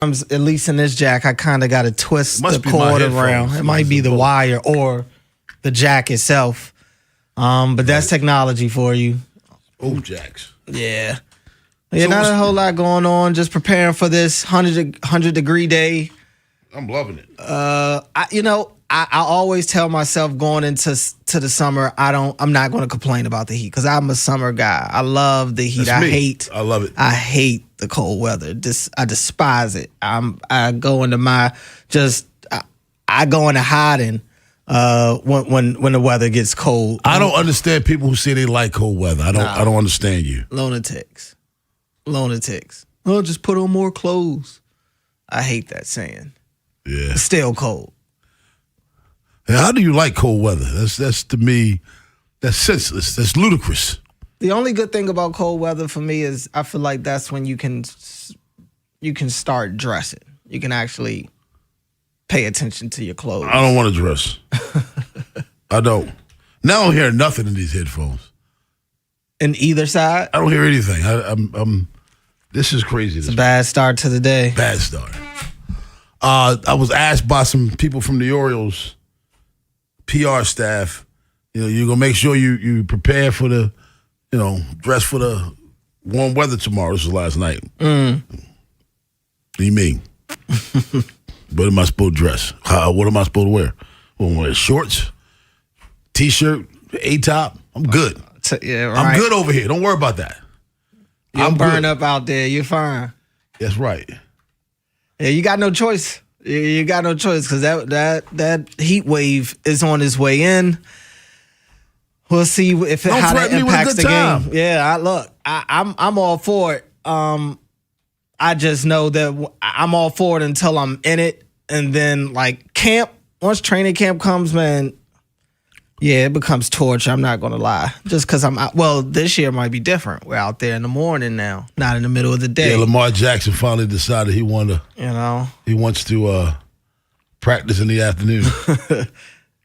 At least in this jack, I kind of got to twist the cord around. It might be the wire or the jack itself. But that's technology for you. Old jacks. Yeah. Yeah, so not a whole lot going on. Just preparing for this 100-degree day. I'm loving it. I always tell myself going into the summer, I'm not going to complain about the heat because I'm a summer guy. I love the heat. I love it. I hate the cold weather. I despise it. I go into hiding when the weather gets cold. I don't understand people who say they like cold weather. I don't understand you. Lunatics. Oh, just put on more clothes. I hate that saying. Yeah. It's still cold. How do you like cold weather? That's to me, that's senseless. That's ludicrous. The only good thing about cold weather for me is I feel like that's when you can start dressing. You can actually pay attention to your clothes. I don't want to dress. I don't. Now I don't hear nothing in these headphones. In either side? I don't hear anything. I'm this is crazy. It's a bad start to the day. Bad start. I was asked by some people from the Orioles PR staff, you're gonna make sure you prepare for the, dress for the warm weather tomorrow. This was last night. What do you mean? What am I supposed to dress? What am I supposed to wear? Well, wear shorts, t-shirt, A-top. I'm good. Yeah, right. I'm good over here. Don't worry about that. I'm burn up out there. You're fine. That's right. Yeah, you got no choice. You got no choice because that heat wave is on its way in. We'll see how that impacts the game. Yeah, I'm all for it. I just know that I'm all for it until I'm in it, and then once training camp comes, man. Yeah, it becomes torture. I'm not going to lie. Just because I'm out. Well, this year might be different. We're out there in the morning now, not in the middle of the day. Yeah, Lamar Jackson finally decided he wants to practice in the afternoon.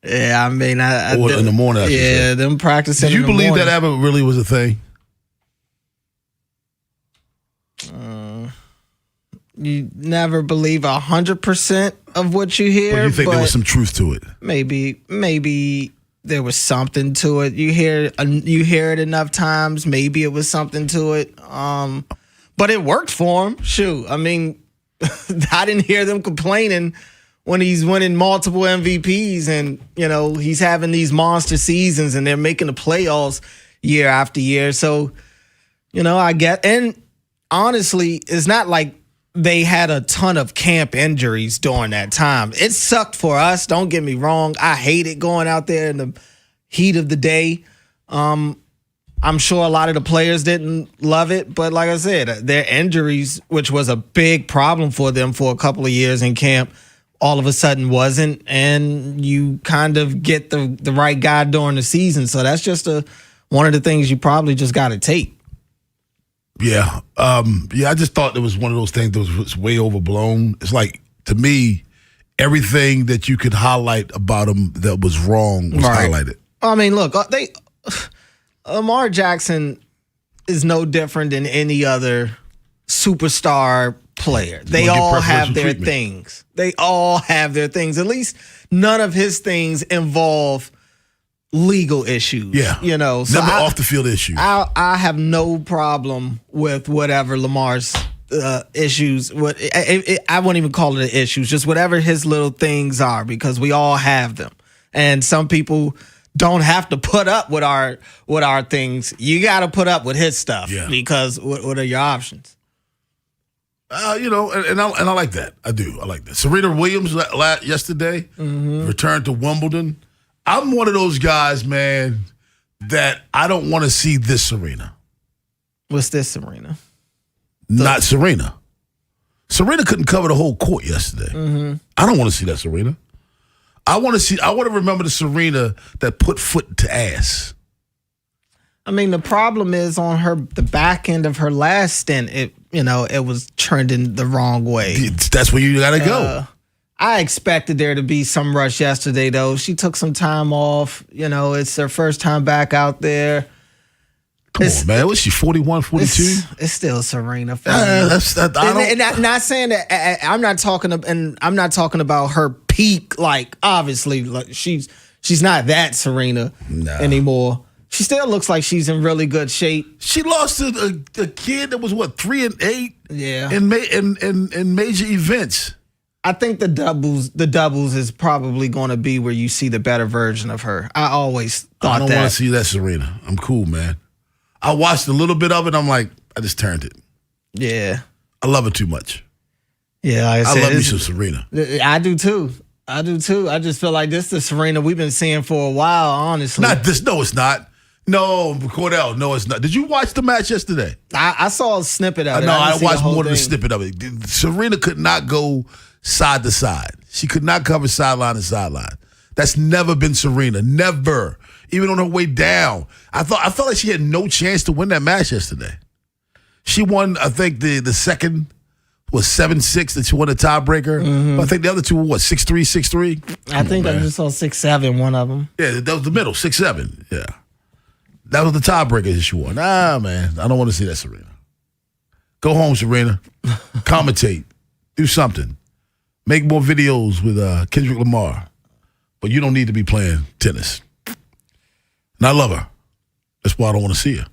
Yeah, I mean, or in the morning. Yeah, them practicing. Did you believe that ever really was a thing? You never believe 100% of what you hear. But you think there was some truth to it? Maybe there was something to it. You hear it enough times. Maybe it was something to it. But it worked for him. Shoot, I mean, I didn't hear them complaining when he's winning multiple MVPs and he's having these monster seasons and they're making the playoffs year after year. So I get. And honestly, it's not like they had a ton of camp injuries during that time. It sucked for us. Don't get me wrong. I hated going out there in the heat of the day. I'm sure a lot of the players didn't love it, but like I said, their injuries, which was a big problem for them for a couple of years in camp, all of a sudden wasn't, and you kind of get the right guy during the season. So that's just one of the things you probably just got to take. Yeah. I just thought it was one of those things that was way overblown. It's like, to me, everything that you could highlight about him that was wrong was highlighted. I mean, look, Lamar Jackson is no different than any other superstar player. They all have their things. They all have their things. At least none of his things involve legal issues. Yeah. So never off the field issues. I have no problem with whatever Lamar's issues. I won't even call it issues, just whatever his little things are, because we all have them. And some people don't have to put up with our things. You got to put up with his stuff because what are your options? And I like that. I do. I like that. Serena Williams yesterday returned to Wimbledon. I'm one of those guys, man, that I don't want to see this Serena. What's this Serena? Not Serena. Serena couldn't cover the whole court yesterday. I don't want to see that Serena. I want to remember the Serena that put foot to ass. I mean, the problem is on the back end of her last stint, it was trending the wrong way. That's where you got to go. I expected there to be some rush yesterday, though. She took some time off. It's her first time back out there. Come on, man. What's she, 41, 42? It's still Serena. Not saying that. I'm not talking about her peak. Like, obviously, like she's not that Serena anymore. She still looks like she's in really good shape. She lost to a kid that was 3-8. Yeah, in major events. I think the doubles is probably going to be where you see the better version of her. I always thought I don't want to see that Serena. I'm cool, man. I watched a little bit of it. I'm like, I just turned it. Yeah. I love her too much. Yeah, like I love me some Serena. I do too. I just feel like this is the Serena we've been seeing for a while, honestly. Not this. No, it's not. No, Cordell, no, it's not. Did you watch the match yesterday? I saw a snippet of it. No, I watched more than a thing. snippet of it. Serena could not go side to side. She could not cover sideline to sideline. That's never been Serena. Never. Even on her way down. I felt like she had no chance to win that match yesterday. She won, I think, the second was 7-6 that she won the tiebreaker. Mm-hmm. But I think the other two were 6-3, 6-3? I think I just saw 6-7, one of them. Yeah, that was the middle, 6-7. Yeah. That was the tiebreaker that she won. Nah, man, I don't want to see that, Serena. Go home, Serena. Commentate. Do something. Make more videos with Kendrick Lamar. But you don't need to be playing tennis. And I love her. That's why I don't want to see her.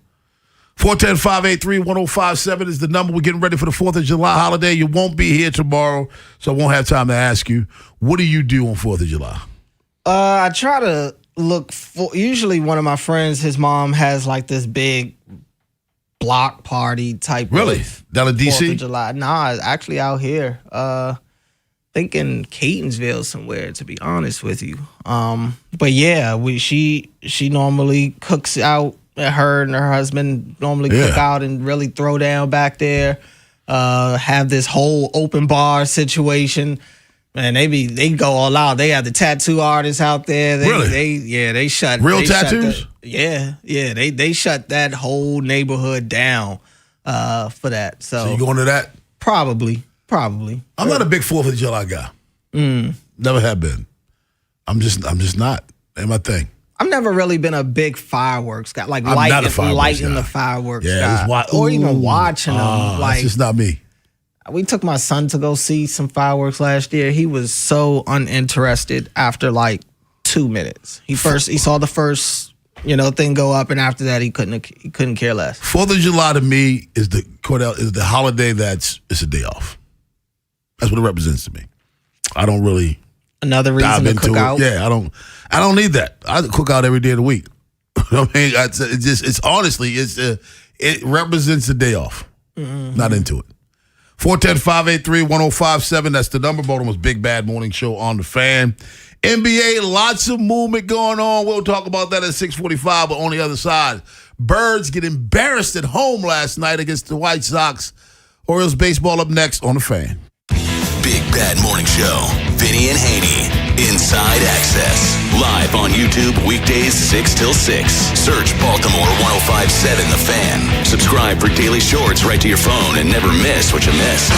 410-583-1057 is the number. We're getting ready for the 4th of July holiday. You won't be here tomorrow, so I won't have time to ask you. What do you do on 4th of July? I try to look for, usually one of my friends, his mom has like this big block party type. Really? Down in D.C.? 4th of July. Nah, actually out here. Think in Catonsville somewhere, to be honest with you. But yeah, she normally cooks out. Her and her husband normally cook out and really throw down back there. Have this whole open bar situation. Man, they go all out. They have the tattoo artists out there. They shut real tattoos. They shut that whole neighborhood down for that. So you going to that? Probably. I'm not a big 4th of July guy. Never have been. I'm just not. Ain't my thing. I've never really been a big fireworks guy. Like I'm lighting guy. the fireworks guy. Or even watching them. Like, it's just not me. We took my son to go see some fireworks last year. He was so uninterested after like 2 minutes. He saw the first thing go up, and after that he couldn't care less. 4th of July to me is the holiday it's a day off. That's what it represents to me. I don't really another reason to cook out. Yeah, I don't need that. I cook out every day of the week. I mean, it represents a day off. Mm-hmm. Not into it. 410-583-1057. That's the number. Baltimore's Big Bad Morning Show on the Fan. NBA, lots of movement going on. We'll talk about that at 6:45. But on the other side, Birds get embarrassed at home last night against the White Sox. Orioles baseball up next on the Fan. Big Bad Morning Show. Vinny and Haynie. Inside Access. Live on YouTube weekdays 6 till 6. Search Baltimore 1057 The Fan. Subscribe for daily shorts right to your phone and never miss what you missed.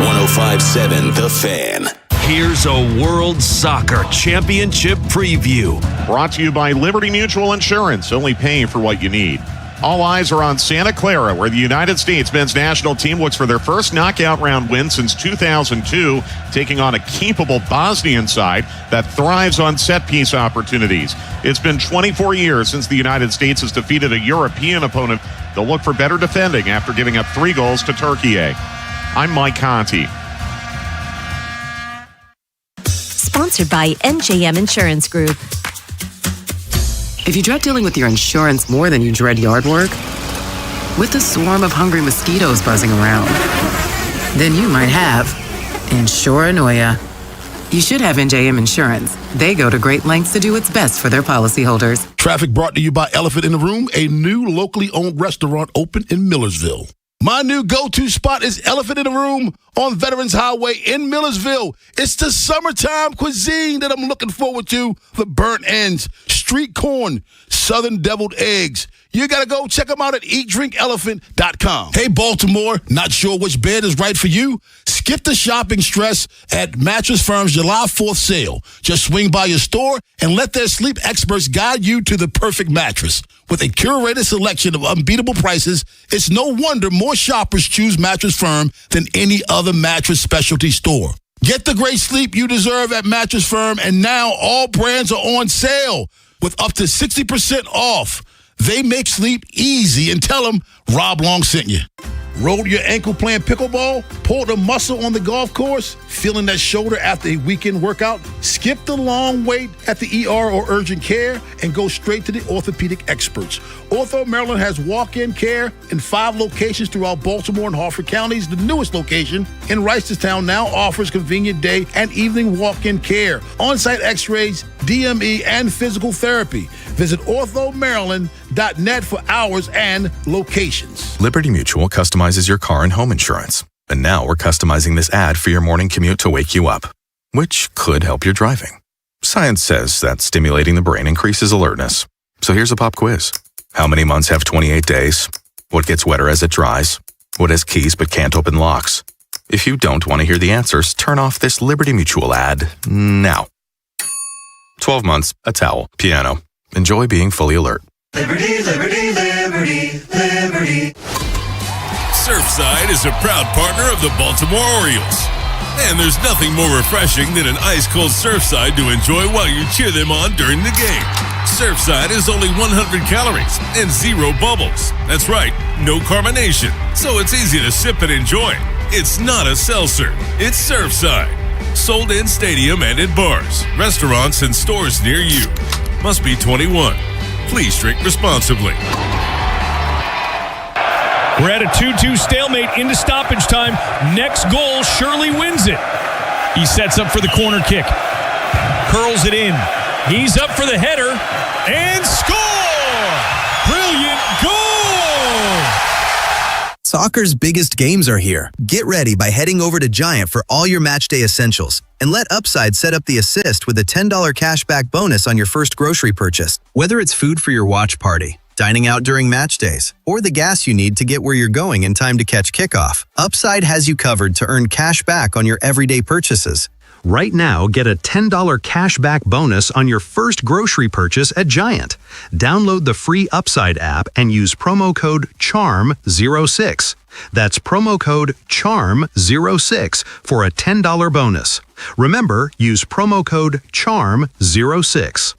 1057 The Fan. Here's a World Soccer Championship preview. Brought to you by Liberty Mutual Insurance. Only paying for what you need. All eyes are on Santa Clara, where the United States men's national team looks for their first knockout round win since 2002, taking on a capable Bosnian side that thrives on set-piece opportunities. It's been 24 years since the United States has defeated a European opponent. They'll look for better defending after giving up 3 goals to Turkey. I'm Mike Conti. Sponsored by NJM Insurance Group. If you dread dealing with your insurance more than you dread yard work, with a swarm of hungry mosquitoes buzzing around, then you might have Insuranoia. You should have NJM Insurance. They go to great lengths to do what's best for their policyholders. Traffic brought to you by Elephant in the Room, a new locally owned restaurant open in Millersville. My new go-to spot is Elephant in the Room on Veterans Highway in Millersville. It's the summertime cuisine that I'm looking forward to. The burnt ends, street corn, southern deviled eggs. You got to go check them out at eatdrinkelephant.com. Hey, Baltimore, not sure which bed is right for you? Skip the shopping stress at Mattress Firm's July 4th sale. Just swing by your store and let their sleep experts guide you to the perfect mattress. With a curated selection of unbeatable prices, it's no wonder more shoppers choose Mattress Firm than any other mattress specialty store. Get the great sleep you deserve at Mattress Firm, and now all brands are on sale with up to 60% off. They make sleep easy, and tell them Rob Long sent you. Rolled your ankle playing pickleball? Pulled a muscle on the golf course? Feeling that shoulder after a weekend workout? Skip the long wait at the ER or urgent care and go straight to the orthopedic experts. Ortho Maryland has walk-in care in 5 locations throughout Baltimore and Harford counties. The newest location in Reisterstown now offers convenient day and evening walk-in care, on-site x-rays, DME, and physical therapy. Visit orthomaryland.net for hours and locations. Liberty Mutual customizes your car and home insurance. And now we're customizing this ad for your morning commute to wake you up, which could help your driving. Science says that stimulating the brain increases alertness. So here's a pop quiz. How many months have 28 days? What gets wetter as it dries? What has keys but can't open locks? If you don't want to hear the answers, turn off this Liberty Mutual ad now. 12 months, a towel, piano. Enjoy being fully alert. Liberty, liberty, liberty, liberty. Surfside is a proud partner of the Baltimore Orioles. And there's nothing more refreshing than an ice-cold Surfside to enjoy while you cheer them on during the game. Surfside is only 100 calories and 0 bubbles. That's right, no carbonation. So it's easy to sip and enjoy. It's not a seltzer, it's Surfside. Sold in stadium and at bars, restaurants, and stores near you. Must be 21. Please drink responsibly. We're at a 2-2 stalemate into stoppage time. Next goal surely wins it. He sets up for the corner kick. Curls it in. He's up for the header. And score! Brilliant goal! Soccer's biggest games are here. Get ready by heading over to Giant for all your matchday essentials. And let Upside set up the assist with a $10 cashback bonus on your first grocery purchase. Whether it's food for your watch party, dining out during match days, or the gas you need to get where you're going in time to catch kickoff, Upside has you covered to earn cash back on your everyday purchases. Right now, get a $10 cash back bonus on your first grocery purchase at Giant. Download the free Upside app and use promo code CHARM06. That's promo code CHARM06 for a $10 bonus. Remember, use promo code CHARM06.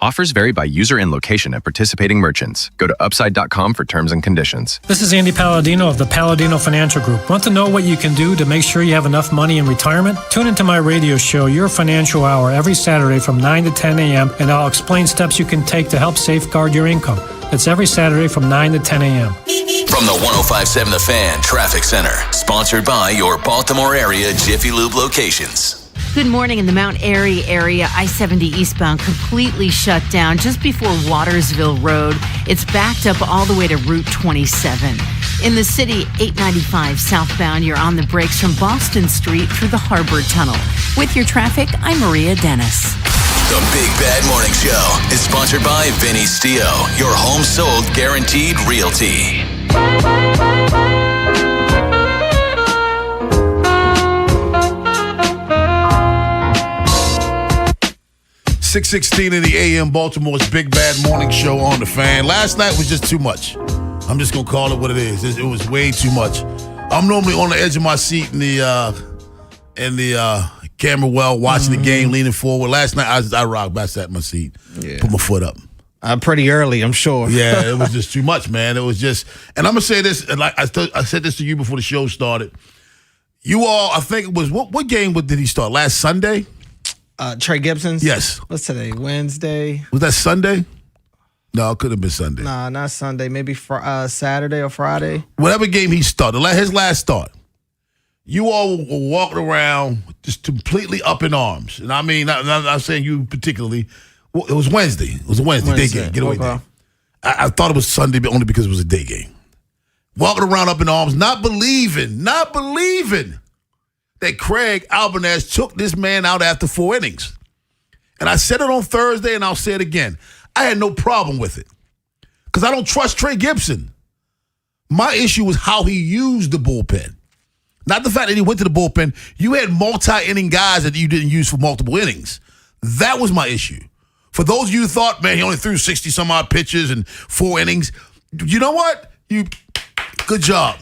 Offers vary by user and location at participating merchants. Go to upside.com for terms and conditions. This is Andy Palladino of the Palladino Financial Group. Want to know what you can do to make sure you have enough money in retirement? Tune into my radio show, Your Financial Hour, every Saturday from 9 to 10 a.m., and I'll explain steps you can take to help safeguard your income. It's every Saturday from 9 to 10 a.m. From the 105.7 The Fan Traffic Center, sponsored by your Baltimore area Jiffy Lube locations. Good morning. In the Mount Airy area, I-70 eastbound completely shut down just before Watersville Road. It's backed up all the way to Route 27. In the city, 895 southbound, you're on the brakes from Boston Street through the Harbor Tunnel. With your traffic, I'm Maria Dennis. The Big Bad Morning Show is sponsored by Vinny Stio, your home sold guaranteed realty. 6:16 in the AM, Baltimore's Big Bad Morning Show on the Fan. Last night was just too much. I'm just gonna call it what it is. It was way too much. I'm normally on the edge of my seat in the camera well, watching the game, leaning forward. Last night I rocked, but I sat in my seat, put my foot up. Pretty early, I'm sure. Yeah, it was just too much, man. It was just, and I'm gonna say this, and like I said this to you before the show started. You all, I think it was what game did he start? Last Sunday? Trey Gibson's? Yes. What's today? Wednesday? Was that Sunday? No, it could have been Sunday. Nah, not Sunday. Maybe Saturday or Friday. Whatever game he started, his last start. You all were walking around just completely up in arms. And I mean, not saying you particularly. Well, it was Wednesday. It was a Wednesday day game, getaway day. I thought it was Sunday, but only because it was a day game. Walking around up in arms, not believing that Craig Albanez took this man out after 4 innings. And I said it on Thursday, and I'll say it again. I had no problem with it because I don't trust Trey Gibson. My issue was how he used the bullpen. Not the fact that he went to the bullpen. You had multi-inning guys that you didn't use for multiple innings. That was my issue. For those of you who thought, man, he only threw 60-some-odd pitches and 4 innings, you know what? Good job.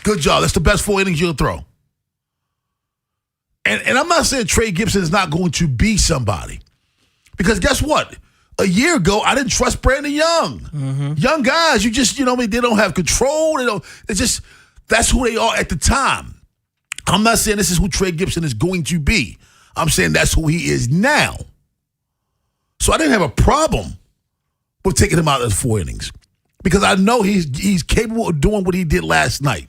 Good job. That's the best 4 innings you'll throw. And I'm not saying Trey Gibson is not going to be somebody. Because guess what? A year ago, I didn't trust Brandon Young. Mm-hmm. Young guys, they don't have control. That's who they are at the time. I'm not saying this is who Trey Gibson is going to be. I'm saying that's who he is now. So I didn't have a problem with taking him out of the 4 innings because I know he's capable of doing what he did last night.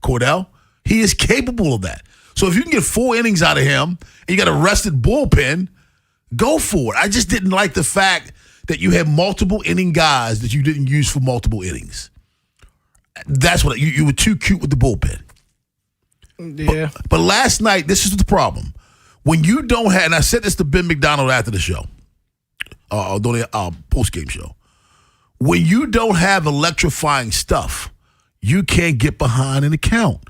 Cordell, he is capable of that. So if you can get 4 innings out of him and you got a rested bullpen, go for it. I just didn't like the fact that you had multiple inning guys that you didn't use for multiple innings. That's what you were too cute with the bullpen. Yeah. But last night, this is the problem. When you don't have, and I said this to Ben McDonald after the show, post-game show. When you don't have electrifying stuff, you can't get behind in the count.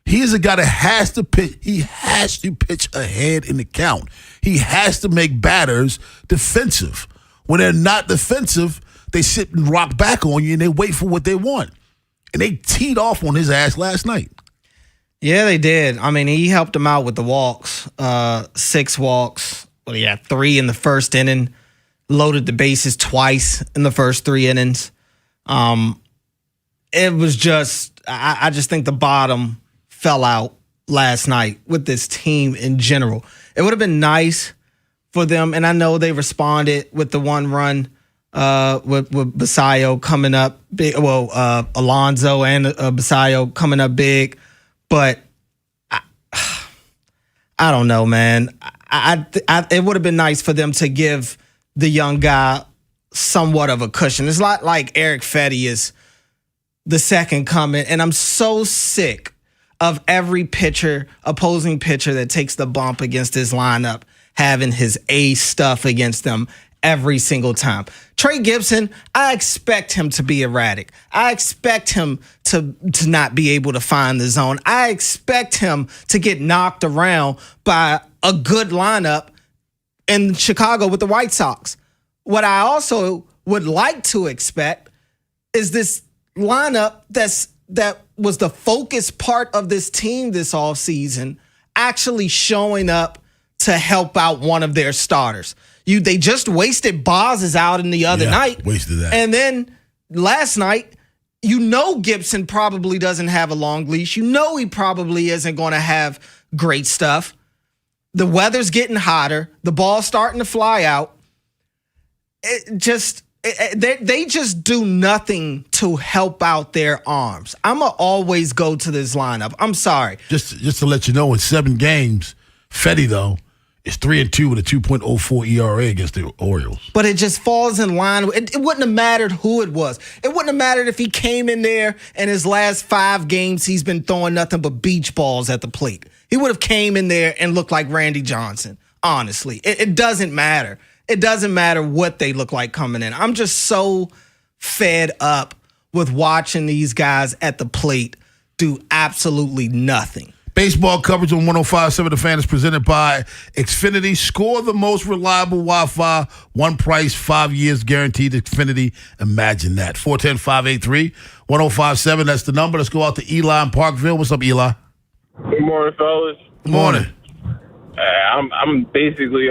He is a guy that has to pitch. He has to pitch ahead in the count. He has to make batters defensive. When they're not defensive, they sit and rock back on you and they wait for what they want. And they teed off on his ass last night. Yeah, they did. I mean, he helped them out with the walks, 6 walks. Well, he had 3 in the first inning, loaded the bases twice in the first 3 innings. It was just, I just think the bottom fell out last night with this team in general. It would have been nice for them, and I know they responded with the 1 run with Basayo coming up big. Well, Alonso and Basayo coming up big, but I don't know, man. It would have been nice for them to give the young guy somewhat of a cushion. It's not like Eric Fetty is the second coming, and I'm so sick of every opposing pitcher that takes the bump against his lineup having his A stuff against them every single time. Trey Gibson, I expect him to be erratic. I expect him to not be able to find the zone. I expect him to get knocked around by a good lineup in Chicago with the White Sox. What I also would like to expect is this lineup that was the focus part of this team this offseason actually showing up to help out one of their starters. They just wasted Boz's out in the other night. Wasted that. And then last night, Gibson probably doesn't have a long leash. He probably isn't going to have great stuff. The weather's getting hotter. The ball's starting to fly out. They just do nothing to help out their arms. I'm going to always go to this lineup. I'm sorry. Just to let you know, in 7 games, Fetty, though, is 3-2 with a 2.04 ERA against the Orioles. But it just falls in line. It wouldn't have mattered who it was. It wouldn't have mattered if he came in there and his last 5 games he's been throwing nothing but beach balls at the plate. He would have came in there and looked like Randy Johnson, honestly. It doesn't matter. It doesn't matter what they look like coming in. I'm just so fed up with watching these guys at the plate do absolutely nothing. Baseball coverage on 105.7 The Fan is presented by Xfinity. Score the most reliable Wi-Fi. One price, 5 years guaranteed. Xfinity. Imagine that. 410-583-1057. That's the number. Let's go out to Eli in Parkville. What's up, Eli? Good morning, fellas. Good morning. I'm basically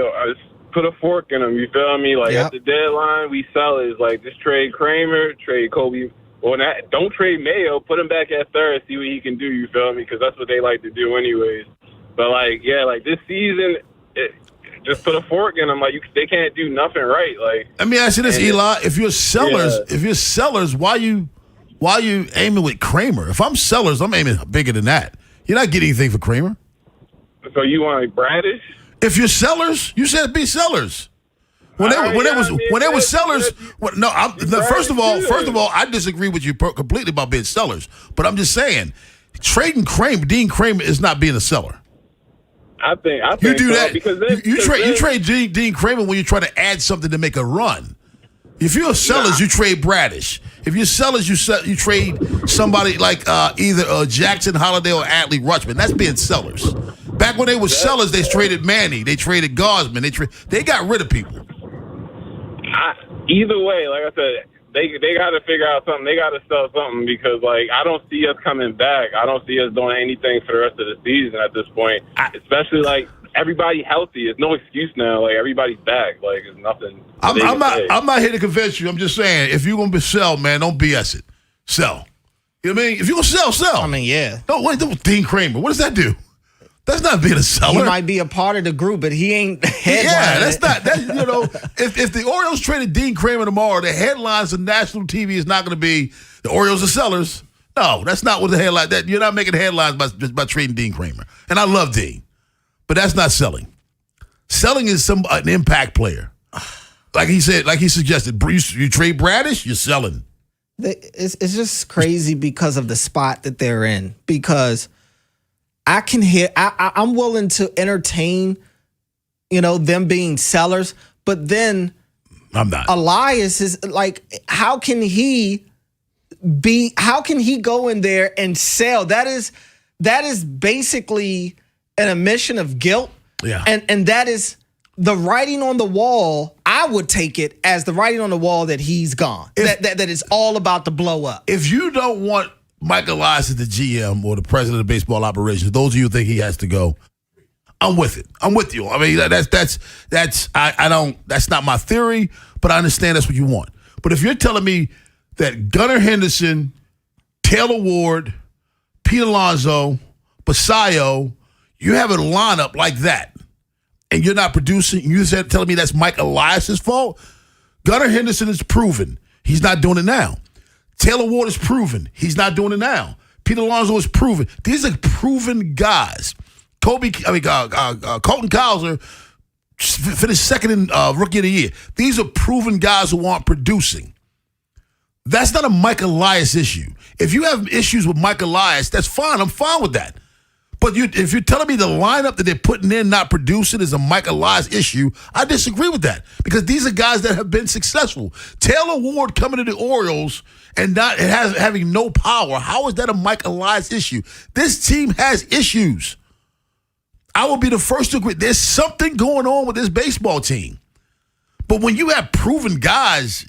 put a fork in them. You feel me? Like at the deadline, we sell it. It's like just trade Kramer, trade Kobe. Well, don't trade Mayo. Put him back at third. See what he can do. You feel me? Because that's what they like to do, anyways. But this season, just put a fork in them. Like they can't do nothing right. Like let me ask you this, Eli: if you're sellers, why you aiming with Kramer? If I'm sellers, I'm aiming bigger than that. You're not getting anything for Kramer. So you want like Bradish? If you're sellers, you said be sellers. When they were sellers, first of all, I disagree with you completely about being sellers. But I'm just saying, trading Kramer, Dean Kramer is not being a seller. I think you do so, that because you trade Dean Kramer when you try to add something to make a run. If you're sellers, you trade Bradish. If you're sellers, you trade somebody like either Jackson, Holiday, or Adley Rutschman. That's being sellers. Back when they were sellers, they traded Manny, they traded Gosman, they got rid of people. Either way, like I said, they got to figure out something. They got to sell something because, like, I don't see us coming back. I don't see us doing anything for the rest of the season at this point. Especially like everybody healthy. It's no excuse now. Like everybody's back. Like it's nothing. I'm not here to convince you. I'm just saying if you're gonna sell, man, don't BS it. Sell. You know what I mean? If you're gonna sell. I mean, yeah. No, wait, Dean Kramer. What does that do? That's not being a seller. He might be a part of the group, but he ain't headlining. Yeah, that's not. That, you know, if the Orioles traded Dean Kramer tomorrow, the headlines on national TV is not going to be the Orioles are sellers. No, that's not what the headline. That you're not making headlines by trading Dean Kramer. And I love Dean, but that's not selling. Selling is an impact player. Like he said, like he suggested, you trade Bradish, you're selling. It's just crazy because of the spot that they're in. Because I can hear, I'm willing to entertain, them being sellers, but then I'm not. Elias is like, how can he go in there and sell? That is basically an admission of guilt. Yeah. And that is the writing on the wall. I would take it as the writing on the wall that he's gone. That is all about to blow up. If you don't want Mike Elias as the GM or the president of baseball operations, those of you who think he has to go, I'm with it. I'm with you. I mean, that's not my theory, but I understand that's what you want. But if you're telling me that Gunnar Henderson, Taylor Ward, Pete Alonso, Basayo, you have a lineup like that, and you're not producing, you're telling me that's Mike Elias' fault? Gunnar Henderson is proven. He's not doing it now. Taylor Ward is proven. He's not doing it now. Pete Alonso is proven. These are proven guys. Colton Cowser finished second in Rookie of the Year. These are proven guys who aren't producing. That's not a Mike Elias issue. If you have issues with Mike Elias, that's fine. I'm fine with that. But if you're telling me the lineup that they're putting in not producing is a Mike Elias issue, I disagree with that because these are guys that have been successful. Taylor Ward coming to the Orioles and having no power, how is that a Mike Elias issue? This team has issues. I will be the first to agree. There's something going on with this baseball team. But when you have proven guys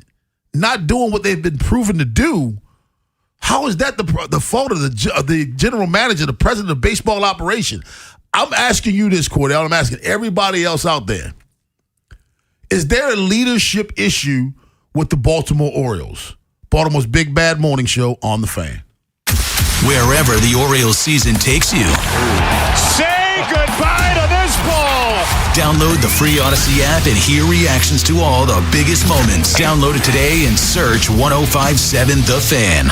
not doing what they've been proven to do, how is that the fault of the general manager, the president of baseball operation? I'm asking you this, Cordell. I'm asking everybody else out there. Is there a leadership issue with the Baltimore Orioles? Baltimore's Big Bad Morning Show on The Fan. Wherever the Orioles season takes you. Say goodbye to this ball. Download the free Odyssey app and hear reactions to all the biggest moments. Download it today and search 105.7 The Fan.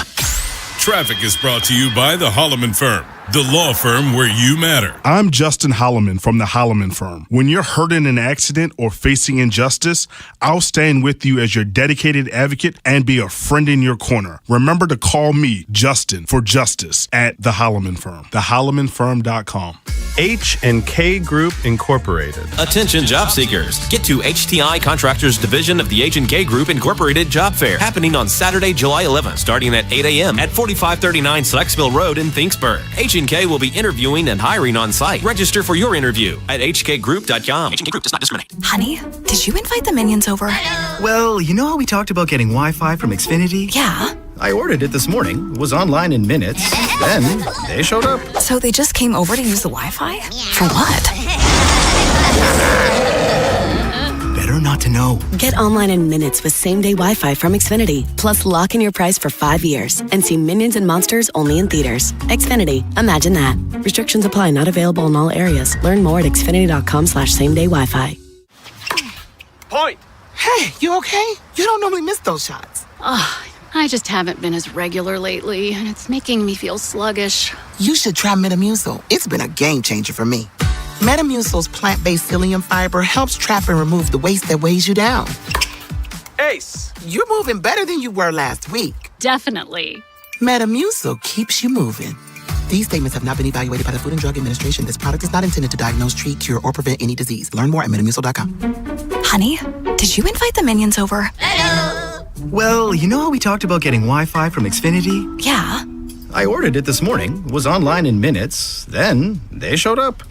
Traffic is brought to you by the Holloman Firm, the law firm where you matter. I'm Justin Holloman from the Holloman Firm. When you're hurt in an accident or facing injustice, I'll stand with you as your dedicated advocate and be a friend in your corner. Remember to call me, Justin, for justice at the Holloman Firm. TheHollomanFirm.com. H&K Group Incorporated. Attention job seekers. Get to HTI Contractors Division of the H&K Group Incorporated Job Fair happening on Saturday, July 11th, starting at 8 a.m. at 4539 Slexville Road in Finksburg. H&K will be interviewing and hiring on site. Register for your interview at hkgroup.com. H&K Group does not discriminate. Honey, did you invite the minions over? Well, you know how we talked about getting Wi-Fi from Xfinity? Yeah. I ordered it this morning, was online in minutes, then they showed up. So they just came over to use the Wi-Fi? For what? Better not to know. Get online in minutes with same-day Wi-Fi from Xfinity. Plus, lock in your price for 5 years and see Minions and Monsters only in theaters. Xfinity. Imagine that. Restrictions apply. Not available in all areas. Learn more at xfinity.com/same-day Wi-Fi. Point. Hey, you okay? You don't normally miss those shots. I just haven't been as regular lately, and it's making me feel sluggish. You should try Metamucil. It's been a game changer for me. Metamucil's plant-based psyllium fiber helps trap and remove the waste that weighs you down. Ace, you're moving better than you were last week. Definitely. Metamucil keeps you moving. These statements have not been evaluated by the Food and Drug Administration. This product is not intended to diagnose, treat, cure, or prevent any disease. Learn more at Metamucil.com. Honey, did you invite the minions over? Well, you know how we talked about getting Wi-Fi from Xfinity? Yeah. I ordered it this morning, was online in minutes, then they showed up.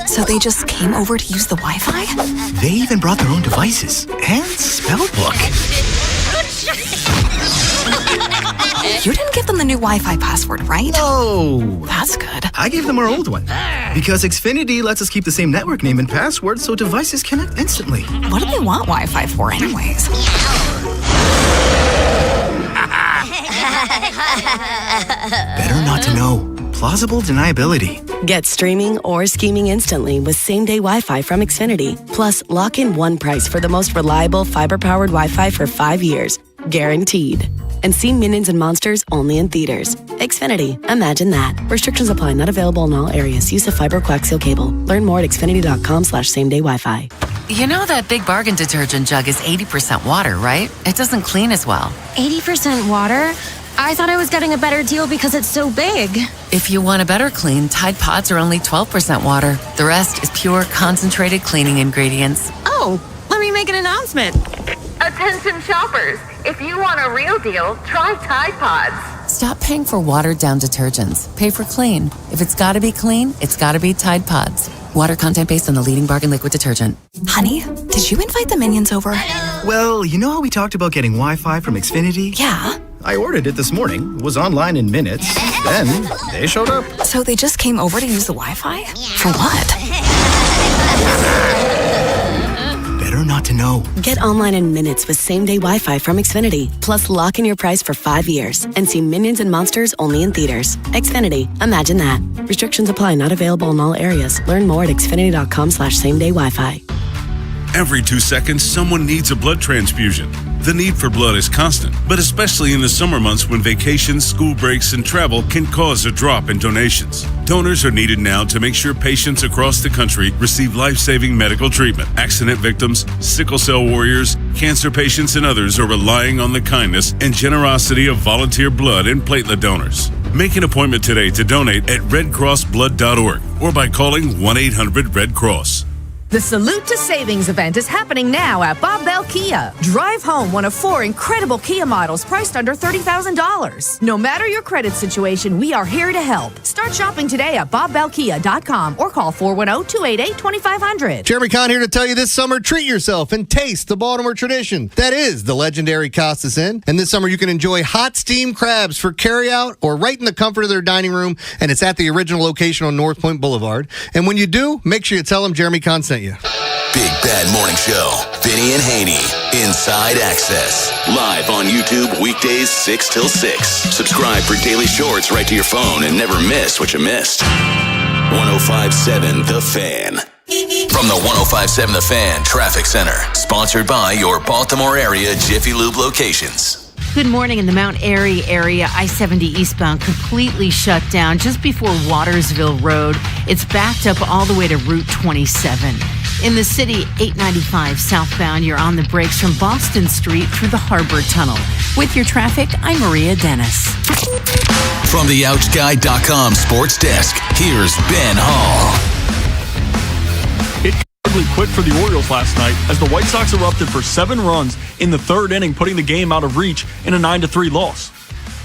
So they just came over to use the Wi-Fi? They even brought their own devices and spell book. You didn't give them the new Wi-Fi password, right? No. That's good. I gave them our old one. Because Xfinity lets us keep the same network name and password so devices connect instantly. What do they want Wi-Fi for anyways? Better not to know. Plausible deniability. Get streaming or scheming instantly with same-day Wi-Fi from Xfinity. Plus, lock in one price for the most reliable fiber-powered Wi-Fi for 5 years. Guaranteed. And see Minions and Monsters only in theaters. Xfinity. Imagine that. Restrictions apply. Not available in all areas. Use of fiber coaxial cable. Learn more at xfinity.com/same-day Wi-Fi. You know that Big Bargain detergent jug is 80% water, right? It doesn't clean as well. 80% water? I thought I was getting a better deal because it's so big. If you want a better clean, Tide Pods are only 12% water. The rest is pure, concentrated cleaning ingredients. Oh, let me make an announcement. Attention shoppers, if you want a real deal, try Tide Pods. Stop paying for watered-down detergents. Pay for clean. If it's got to be clean, it's got to be Tide Pods. Water content based on the leading bargain liquid detergent. Honey, did you invite the minions over? Well, you know how we talked about getting Wi-Fi from Xfinity? Yeah. I ordered it this morning, was online in minutes, then they showed up. So they just came over to use the Wi-Fi? For what? Better not to know. Get online in minutes with same-day Wi-Fi from Xfinity. Plus, lock in your price for 5 years and see Minions and Monsters only in theaters. Xfinity. Imagine that. Restrictions apply. Not available in all areas. Learn more at xfinity.com/same-day Wi-Fi. Every 2 seconds, someone needs a blood transfusion. The need for blood is constant, but especially in the summer months when vacations, school breaks, and travel can cause a drop in donations. Donors are needed now to make sure patients across the country receive life-saving medical treatment. Accident victims, sickle cell warriors, cancer patients, and others are relying on the kindness and generosity of volunteer blood and platelet donors. Make an appointment today to donate at redcrossblood.org or by calling 1-800-RED-CROSS. The Salute to Savings event is happening now at Bob Bell Kia. Drive home one of 4 incredible Kia models priced under $30,000. No matter your credit situation, we are here to help. Start shopping today at bobbellkia.com or call 410-288-2500. Jeremy Kahn here to tell you this summer, treat yourself and taste the Baltimore tradition. That is the legendary Costas Inn. And this summer, you can enjoy hot steamed crabs for carryout or right in the comfort of their dining room. And it's at the original location on North Point Boulevard. And when you do, make sure you tell them Jeremy Kahn sent you. Big Bad Morning Show. Vinny and Haynie. Inside Access. Live on YouTube weekdays 6 till 6. Subscribe for daily shorts right to your phone and never miss what you missed. 105.7 The Fan. From the 105.7 The Fan Traffic Center. Sponsored by your Baltimore area Jiffy Lube locations. Good morning. In the Mount Airy area, I-70 eastbound completely shut down just before Watersville Road. It's backed up all the way to Route 27. In the city, 895 southbound, you're on the brakes from Boston Street through the Harbor Tunnel. With your traffic, I'm Maria Dennis. From the OutGuy.com sports desk, here's Ben Hall. It quit for the Orioles last night as the White Sox erupted for 7 runs in the 3rd inning, putting the game out of reach in a 9-3 loss.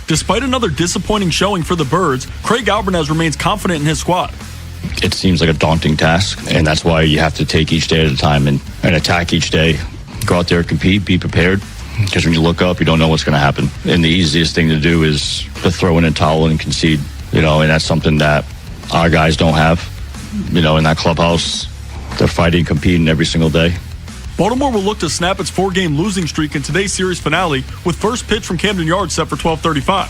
Despite another disappointing showing for the Birds, Craig Alvarez remains confident in his squad. It seems like a daunting task, and that's why you have to take each day at a time and attack each day. Go out there, compete, be prepared, because when you look up, you don't know what's going to happen. And the easiest thing to do is to throw in a towel and concede, and that's something that our guys don't have, in that clubhouse. They're fighting, competing every single day. Baltimore will look to snap its 4-game losing streak in today's series finale with first pitch from Camden Yards set for 12:35.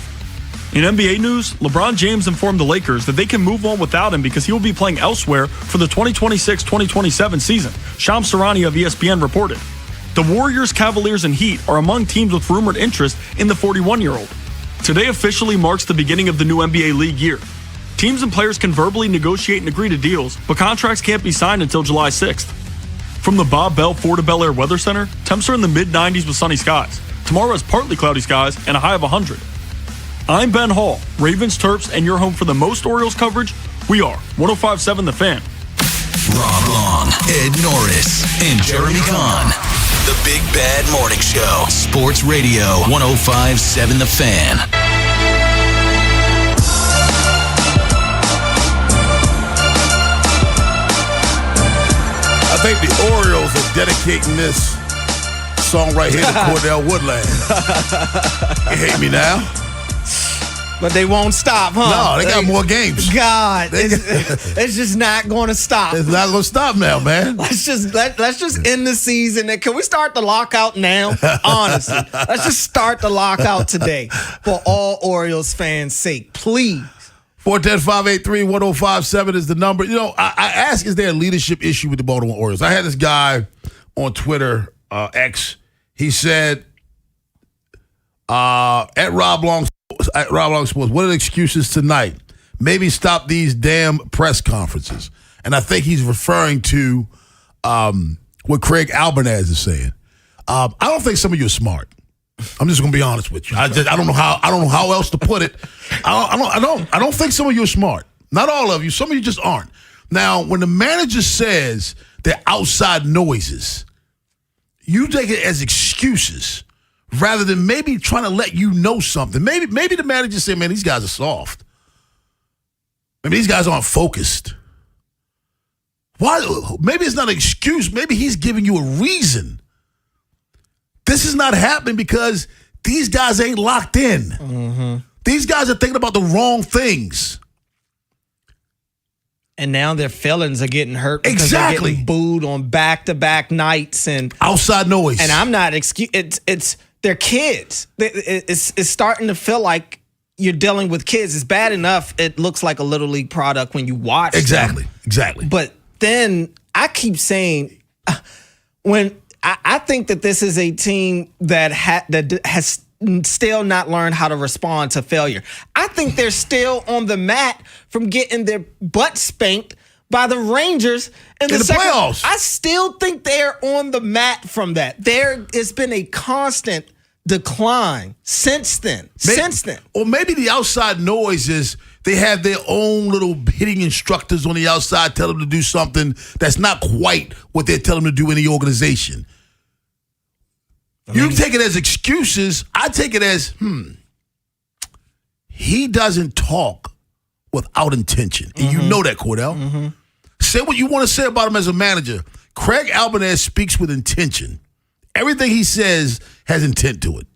In NBA news, LeBron James informed the Lakers that they can move on without him because he will be playing elsewhere for the 2026-2027 season, Shams Charania of ESPN reported. The Warriors, Cavaliers, and Heat are among teams with rumored interest in the 41-year-old. Today officially marks the beginning of the new NBA league year. Teams and players can verbally negotiate and agree to deals, but contracts can't be signed until July 6th. From the Bob Bell Florida Bel Air Weather Center, temps are in the mid-90s with sunny skies. Tomorrow is partly cloudy skies and a high of 100. I'm Ben Hall, Ravens, Terps, and your home for the most Orioles coverage. We are 105.7 The Fan. Rob Long, Ed Norris, and Jeremy Kahn. The Big Bad Morning Show. Sports Radio 105.7 The Fan. I think the Orioles are dedicating this song right here to Cordell Woodland. You hate me now? But they won't stop, huh? No, they got more games. God, it's just not going to stop. It's not going to stop now, man. Let's just end the season. Can we start the lockout now? Honestly, let's just start the lockout today for all Orioles fans' sake, please. 410-583-1057 is the number. You know, I asked, is there a leadership issue with the Baltimore Orioles? I had this guy on Twitter, X. He said, at Rob Long Sports, what are the excuses tonight? Maybe stop these damn press conferences. And I think he's referring to what Craig Albanese is saying. I don't think some of you are smart. I'm just gonna be honest with you. I don't know how else to put it. I don't think some of you are smart. Not all of you. Some of you just aren't. Now, when the manager says they're outside noises, you take it as excuses rather than maybe trying to let you know something. Maybe the manager said, man, these guys are soft. Maybe these guys aren't focused. Why? Maybe it's not an excuse. Maybe he's giving you a reason. This is not happening because these guys ain't locked in. Mm-hmm. These guys are thinking about the wrong things. And now their feelings are getting hurt because they're getting booed on back-to-back nights and outside noise. And I'm not it's they're kids. It's starting to feel like you're dealing with kids. It's bad enough it looks like a Little League product when you watch them. Exactly. But then I keep saying when I think that this is a team that has still not learned how to respond to failure. I think they're still on the mat from getting their butt spanked by the Rangers in the playoffs. I still think they're on the mat from that. There has been a constant decline since then. Or maybe the outside noise is they have their own little hitting instructors on the outside tell them to do something that's not quite what they're telling them to do in the organization. You take it as excuses. I take it as, he doesn't talk without intention. And you know that, Cordell. Mm-hmm. Say what you want to say about him as a manager. Craig Albanese speaks with intention. Everything he says has intent to it.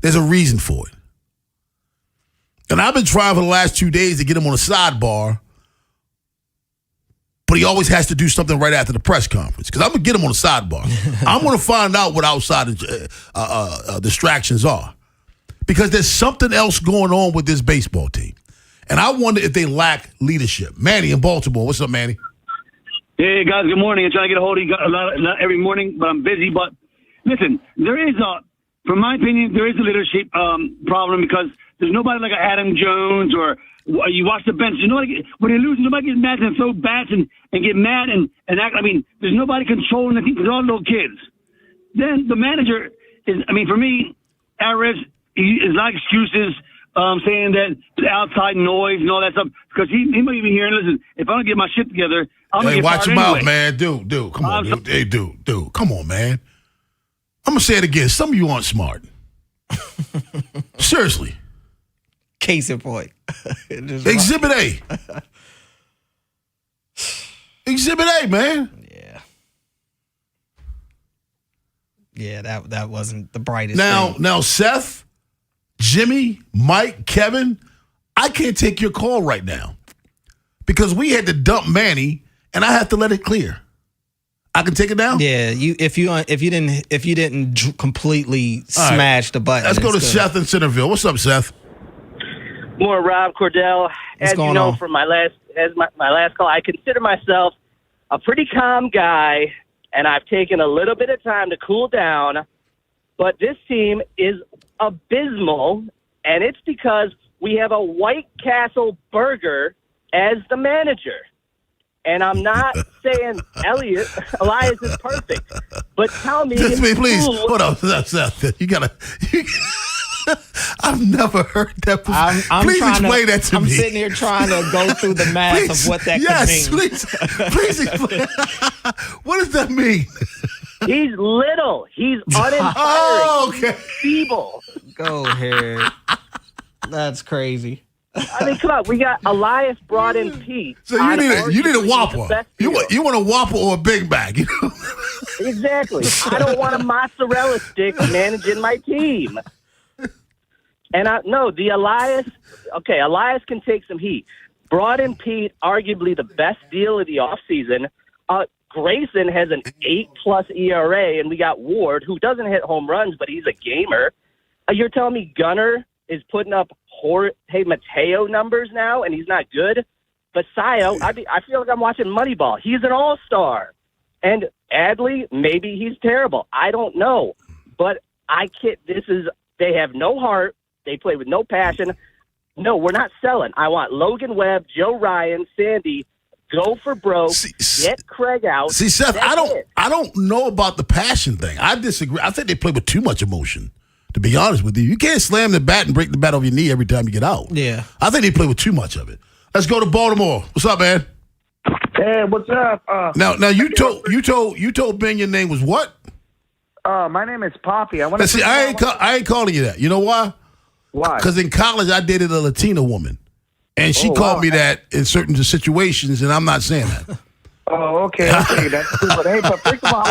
There's a reason for it. And I've been trying for the last 2 days to get him on a sidebar, but he always has to do something right after the press conference because I'm going to get him on a sidebar. I'm going to find out what outside distractions are because there's something else going on with this baseball team. And I wonder if they lack leadership. Manny in Baltimore. What's up, Manny? Hey, guys, good morning. I'm trying to get a hold of you not every morning, but I'm busy. But listen, from my opinion, there is a leadership problem because there's nobody like Adam Jones or you watch the bench. When they lose, nobody gets mad and throw bats and get mad and act. I mean, there's nobody controlling the team. There's all little kids. Then the manager for me, Arias is not excuses saying that the outside noise and all that stuff because he might be hearing, listen, if I don't get my shit together, I'm going to get watch your anyway. mouth, man. Dude, come on, dude. Hey, dude, come on, man. I'm going to say it again. Some of you aren't smart. Seriously. Case in point. Exhibit A. Exhibit A, man. Yeah, that wasn't the brightest thing. Now, Seth, Jimmy, Mike, Kevin, I can't take your call right now because we had to dump Manny, and I have to let it clear. I can take it down. Yeah, if you didn't completely smash the button. Let's go to Seth in Centerville. What's up, Seth? More Rob Cordell. As you know from my last call, I consider myself a pretty calm guy, and I've taken a little bit of time to cool down. But this team is abysmal, and it's because we have a White Castle burger as the manager. And I'm not saying Elias is perfect, but tell me, please. Hold on, Seth. You gotta. I've never heard that before. Please explain that to me. I'm sitting here trying to go through the math of what that could mean. Please explain. What does that mean? He's little. He's uninspiring. Oh, okay. He's feeble. Go ahead. That's crazy. I mean, come on. We got Elias brought in Pete. So you need a Whopper. You want a Whopper or a Big Mac? You know? Exactly. I don't want a mozzarella stick managing my team. And the Elias. Okay, Elias can take some heat. Brought in Pete, arguably the best deal of the offseason. Grayson has an 8+ ERA, and we got Ward, who doesn't hit home runs, but he's a gamer. You're telling me Gunnar is putting up Jorge Mateo numbers now, and he's not good? But Sayo, I feel like I'm watching Moneyball. He's an all-star. And Adley, maybe he's terrible. I don't know. But they have no heart. They play with no passion. No, we're not selling. I want Logan Webb, Joe Ryan, Sandy, go for broke, get Craig out. See, Seth, I don't know about the passion thing. I disagree. I think they play with too much emotion, to be honest with you. You can't slam the bat and break the bat over your knee every time you get out. Yeah. I think they play with too much of it. Let's go to Baltimore. What's up, man? Hey, what's up? Now you told Ben your name was what? My name is Poppy. I ain't calling you that. You know why? Why? Because in college I dated a Latina woman, and she called me that in certain situations, and I'm not saying that. Oh, okay, that's cool. But hey, but first of all, I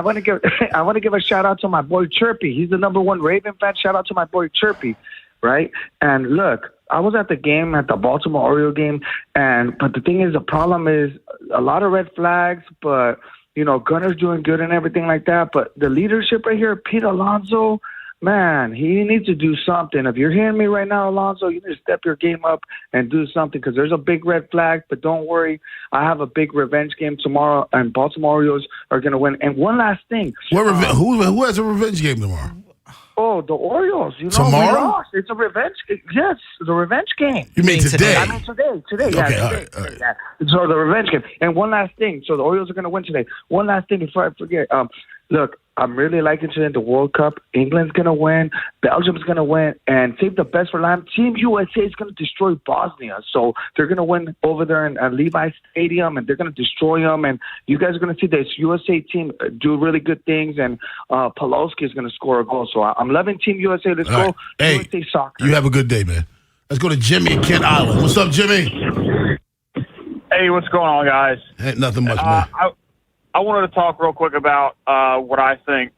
want to give a shout out to my boy Chirpy. He's the #1 Raven fan. Shout out to my boy Chirpy, right? And look, I was at the game, at the Baltimore Oriole game, but the thing is, the problem is a lot of red flags, but Gunner's doing good and everything like that. But the leadership right here, Pete Alonso, man, he needs to do something. If you're hearing me right now, Alonso, you need to step your game up and do something, because there's a big red flag. But don't worry, I have a big revenge game tomorrow, and Baltimore Orioles are going to win. And one last thing. Who has a revenge game tomorrow? Oh, the Orioles. Tomorrow? We lost. It's a revenge. Yes, the revenge game. You mean today? I mean today. Okay, today. All right. Yeah. So the revenge game. And one last thing. So the Orioles are going to win today. One last thing before I forget. Look, I'm really liking today the World Cup. England's going to win. Belgium's going to win. And save the best for last. Team USA is going to destroy Bosnia. So they're going to win over there in Levi Stadium, and they're going to destroy them. And you guys are going to see this USA team do really good things. And Pulowski is going to score a goal. So I'm loving Team USA. Let's go. Hey, USA soccer. You have a good day, man. Let's go to Jimmy in Kent Island. What's up, Jimmy? Hey, what's going on, guys? Ain't nothing much, man. I wanted to talk real quick about what I think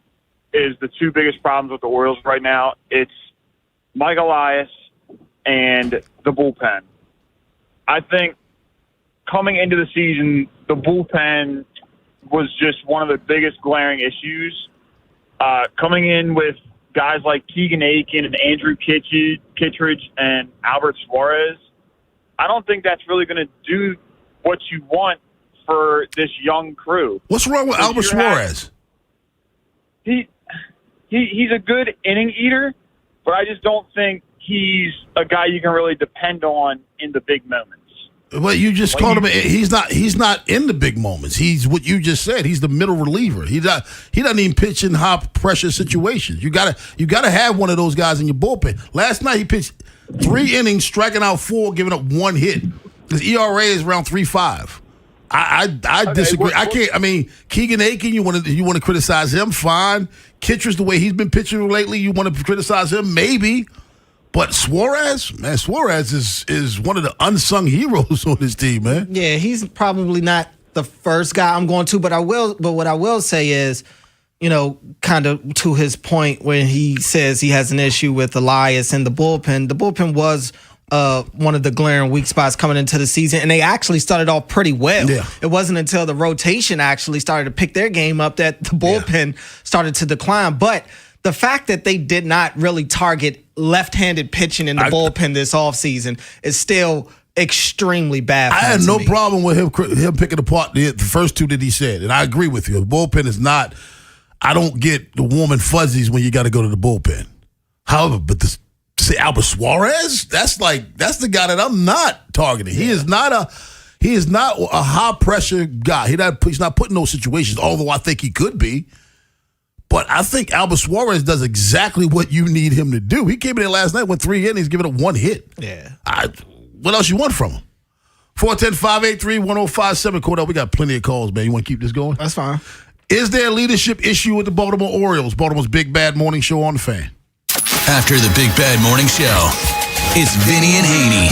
is the two biggest problems with the Orioles right now. It's Mike Elias and the bullpen. I think coming into the season, the bullpen was just one of the biggest glaring issues. Coming in with guys like Keegan Aiken and Andrew Kittredge and Albert Suarez, I don't think that's really going to do what you want for this young crew. What's wrong with Albert Suarez? He's a good inning eater, but I just don't think he's a guy you can really depend on in the big moments. Well, you just called him. He's not in the big moments. He's what you just said. He's the middle reliever. He doesn't even pitch in high pressure situations. You gotta have one of those guys in your bullpen. Last night he pitched 3 innings, striking out 4, giving up 1 hit. His ERA is around 3.5. I disagree. I can't. I mean, Keegan Aiken, you want to criticize him? Fine. Kittredge, the way he's been pitching lately, you want to criticize him?Maybe. But Suarez is one of the unsung heroes on this team, man. Yeah, he's probably not the first guy I'm going to, but what I will say is, kind of to his point when he says he has an issue with Elias and the bullpen. The bullpen was one of the glaring weak spots coming into the season, and they actually started off pretty well. Yeah. It wasn't until the rotation actually started to pick their game up that the bullpen started to decline. But the fact that they did not really target left-handed pitching in the bullpen this offseason is still extremely bad. I had no problem with him picking apart the first two that he said, and I agree with you. The bullpen is not. I don't get the warm and fuzzies when you got to go to the bullpen. However, but say Albert Suarez, that's the guy that I'm not targeting. Yeah. He is not a high pressure guy. He's not put in those situations. Although I think he could be. But I think Albert Suarez does exactly what you need him to do. He came in there last night, went 3 innings, giving it 1 hit. Yeah. What else you want from him? 410-583-1057. Cordell, we got plenty of calls, man. You want to keep this going? That's fine. Is there a leadership issue with the Baltimore Orioles? Baltimore's Big Bad Morning Show on the Fan. After the Big Bad Morning Show, it's Vinny and Haynie.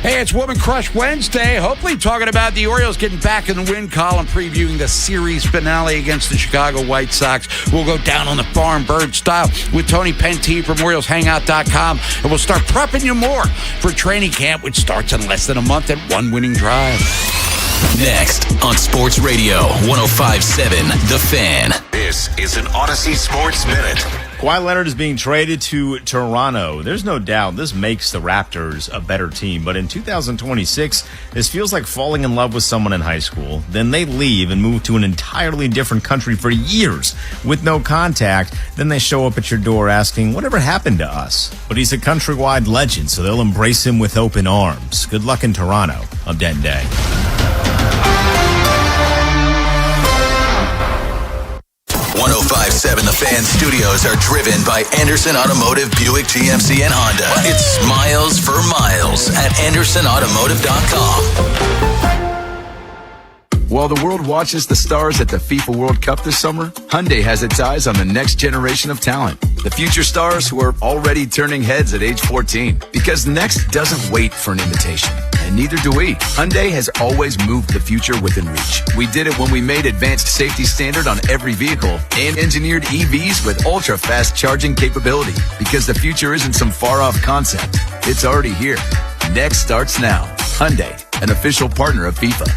Hey, it's Woman Crush Wednesday. Hopefully talking about the Orioles getting back in the win column, previewing the series finale against the Chicago White Sox. We'll go down on the farm bird style with Tony Penty from OriolesHangout.com, and we'll start prepping you more for training camp, which starts in less than a month at one winning drive. Next on Sports Radio 105.7 The Fan. This is an Odyssey Sports Minute. Kawhi Leonard is being traded to Toronto. There's no doubt this makes the Raptors a better team. But in 2026, this feels like falling in love with someone in high school. Then they leave and move to an entirely different country for years with no contact. Then they show up at your door asking, whatever happened to us? But he's a countrywide legend, so they'll embrace him with open arms. Good luck in Toronto on that day. 105.7 The Fan studios are driven by Anderson Automotive, Buick, GMC, and Honda. It's miles for miles at AndersonAutomotive.com. While the world watches the stars at the FIFA World Cup this summer, Hyundai has its eyes on the next generation of talent. The future stars who are already turning heads at age 14. Because next doesn't wait for an invitation. And neither do we. Hyundai has always moved the future within reach. We did it when we made advanced safety standard on every vehicle and engineered EVs with ultra-fast charging capability. Because the future isn't some far-off concept. It's already here. Next starts now. Hyundai, an official partner of FIFA.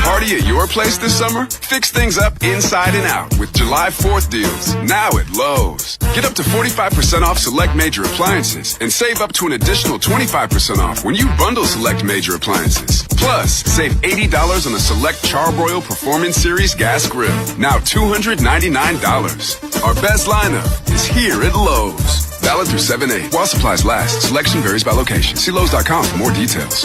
Party at your place this summer? Fix things up inside and out with July 4th deals, now at Lowe's. Get up to 45% off select major appliances and save up to an additional 25% off when you bundle select major appliances. Plus, save $80 on the select Charbroil Performance Series gas grill, now $299. Our best lineup is here at Lowe's. Valid through 7/8. While supplies last, selection varies by location. See Lowe's.com for more details.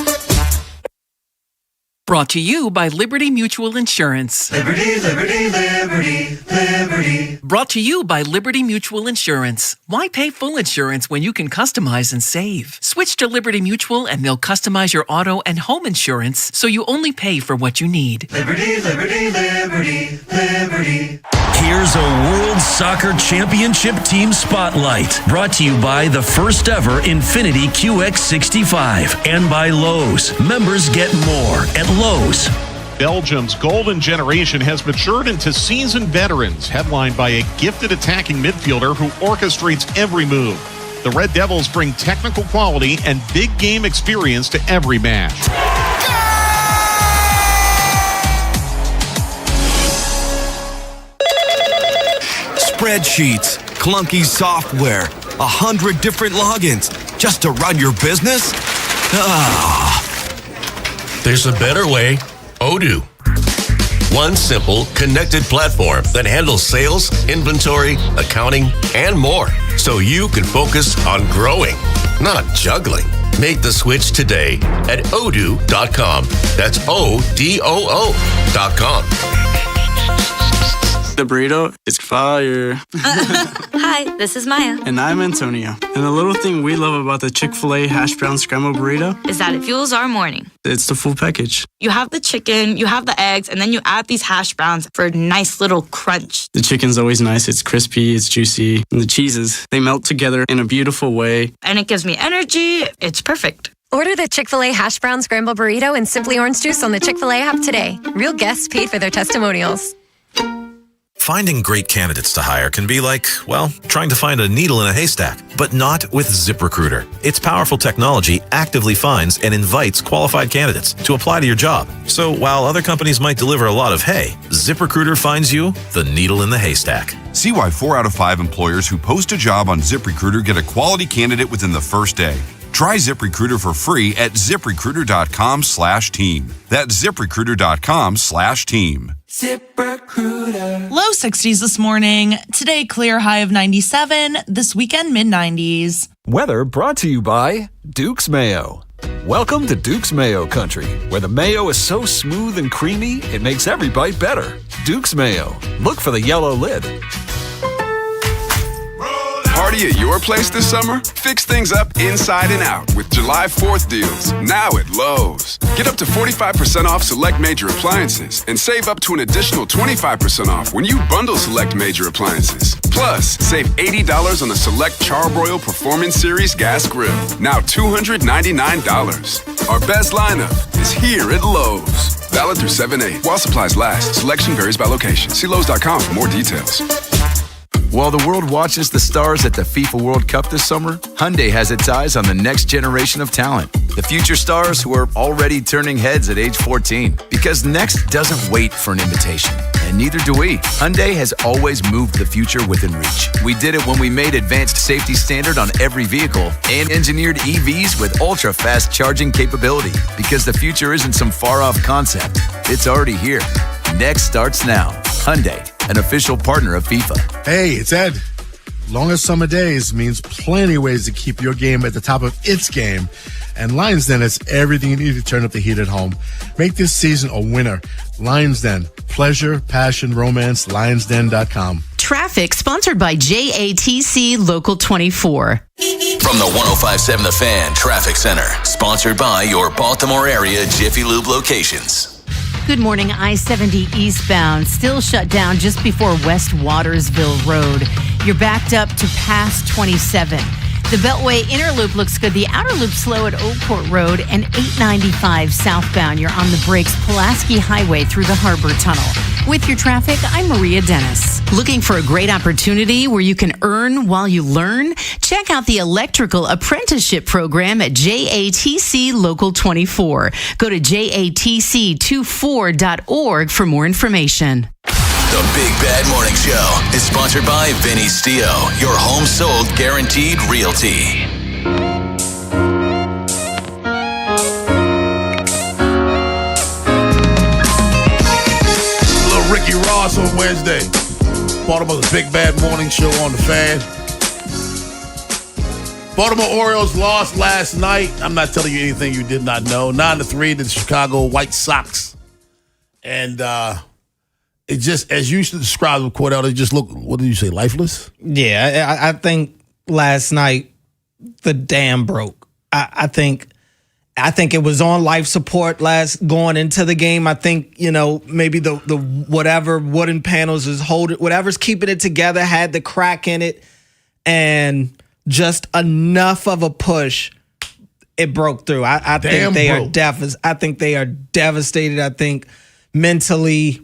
Brought to you by Liberty Mutual Insurance. Liberty, liberty, liberty, liberty. Brought to you by Liberty Mutual Insurance. Why pay full insurance when you can customize and save? Switch to Liberty Mutual and they'll customize your auto and home insurance so you only pay for what you need. Liberty, liberty, liberty, liberty. Here's a World Soccer Championship Team Spotlight, brought to you by the first ever Infiniti QX65 and by Lowe's. Members get more at Lowe's. Belgium's golden generation has matured into seasoned veterans, headlined by a gifted attacking midfielder who orchestrates every move. The Red Devils bring technical quality and big game experience to every match. Spreadsheets, clunky software, 100 different logins just to run your business? There's a better way. Odoo. One simple, connected platform that handles sales, inventory, accounting, and more. So you can focus on growing, not juggling. Make the switch today at odoo.com. That's ODOO.com. The burrito is fire. Hi, this is Maya. And I'm Antonio. And the little thing we love about the Chick-fil-A hash brown scrambled burrito is that it fuels our morning. It's the full package. You have the chicken, you have the eggs, and then you add these hash browns for a nice little crunch. The chicken's always nice. It's crispy, it's juicy. And the cheeses, they melt together in a beautiful way. And it gives me energy. It's perfect. Order the Chick-fil-A hash brown scrambled burrito and Simply Orange Juice on the Chick-fil-A app today. Real guests paid for their testimonials. Finding great candidates to hire can be like, well, trying to find a needle in a haystack, but not with ZipRecruiter. Its powerful technology actively finds and invites qualified candidates to apply to your job. So while other companies might deliver a lot of hay, ZipRecruiter finds you the needle in the haystack. See why 4 out of 5 employers who post a job on ZipRecruiter get a quality candidate within the first day. Try ZipRecruiter for free at ZipRecruiter.com/team. That's ZipRecruiter.com/team. ZipRecruiter. Low 60s this morning. Today, clear high of 97. This weekend, mid 90s. Weather brought to you by Duke's Mayo. Welcome to Duke's Mayo Country, where the mayo is so smooth and creamy, it makes every bite better. Duke's Mayo. Look for the yellow lid. Party at your place this summer? Fix things up inside and out with July 4th deals, now at Lowe's. Get up to 45% off select major appliances and save up to an additional 25% off when you bundle select major appliances. Plus, save $80 on the select Charbroil Performance Series gas grill, now $299. Our best lineup is here at Lowe's. Valid through 7/8 while supplies last. Selection varies by location. See Lowe's.com for more details. While the world watches the stars at the FIFA World Cup this summer, Hyundai has its eyes on the next generation of talent. The future stars who are already turning heads at age 14. Because next doesn't wait for an invitation. And neither do we. Hyundai has always moved the future within reach. We did it when we made advanced safety standard on every vehicle and engineered EVs with ultra-fast charging capability. Because the future isn't some far-off concept. It's already here. Next starts now. Hyundai, an official partner of FIFA. Hey, it's Ed. Longest summer days means plenty of ways to keep your game at the top of its game. And Lions Den has everything you need to turn up the heat at home. Make this season a winner. Lions Den. Pleasure, passion, romance. LionsDen.com. Traffic sponsored by JATC Local 24. From the 105.7 The Fan Traffic Center, sponsored by your Baltimore area Jiffy Lube locations. Good morning. I-70 eastbound, still shut down just before West Watersville Road. You're backed up to past 27. The Beltway inner loop looks good. The outer loop slow at Old Court Road and 895 southbound. You're on the brakes, Pulaski Highway through the Harbor Tunnel. With your traffic, I'm Maria Dennis. Looking for a great opportunity where you can earn while you learn? Check out the Electrical Apprenticeship Program at JATC Local 24. Go to jatc24.org for more information. The Big Bad Morning Show is sponsored by Vinny Stio, your home sold guaranteed realty. Little Ricky Ross on Wednesday. Baltimore's Big Bad Morning Show on the Fan. Baltimore Orioles lost last night. I'm not telling you anything you did not know. 9-3 to the Chicago White Sox. And it just, as you used to describe them, Cordell, they just look, what did you say, lifeless? Yeah, I think last night the dam broke. I think it was on life support going into the game. I think, maybe the whatever wooden panels is holding, whatever's keeping it together had the crack in it, and just enough of a push, it broke through. I think they are I think they are devastated. I think mentally.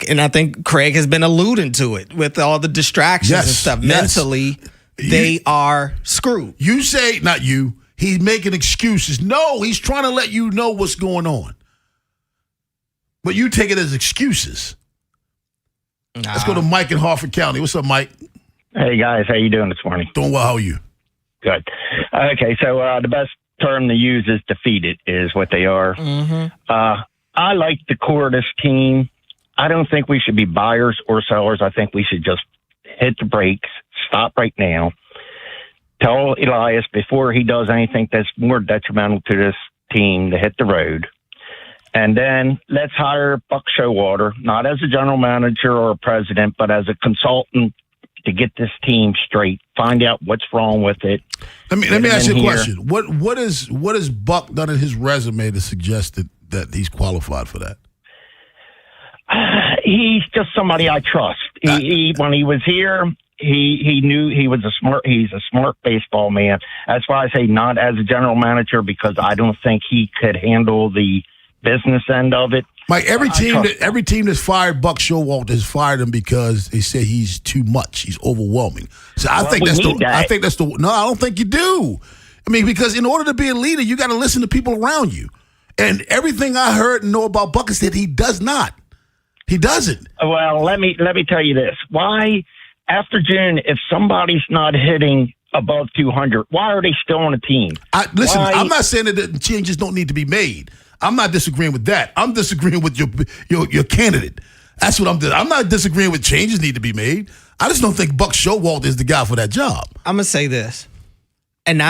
And I think Craig has been alluding to it with all the distractions and stuff. Yes. Mentally, they are screwed. You say, not you, he's making excuses. No, he's trying to let you know what's going on. But you take it as excuses. Nah. Let's go to Mike in Harford County. What's up, Mike? Hey, guys. How you doing this morning? Doing well. How are you? Good. Okay, so the best term to use is defeated is what they are. Mm-hmm. I like the core of this team. I don't think we should be buyers or sellers. I think we should just hit the brakes, stop right now, tell Elias before he does anything that's more detrimental to this team to hit the road. And then let's hire Buck Showalter, not as a general manager or a president, but as a consultant to get this team straight, find out what's wrong with it. Let me ask you a question. What has Buck done in his resume to suggest that he's qualified for that? He's just somebody I trust. He when he was here, he knew he's a smart baseball man. That's why I say not as a general manager, because I don't think he could handle the business end of it. Mike, every team that's fired Buck Showalter has fired him because they say he's too much. He's overwhelming. So I think that's the no, I don't think you do. I mean, because in order to be a leader, you got to listen to people around you. And everything I heard and know about Buck is that he does not. He doesn't. Well, let me tell you this. Why, after June, if somebody's not hitting above 200, why are they still on a team? Listen, I'm not saying that the changes don't need to be made. I'm not disagreeing with that. I'm disagreeing with your candidate. That's what I'm doing. I'm not disagreeing with changes need to be made. I just don't think Buck Showalter is the guy for that job. I'm going to say this. and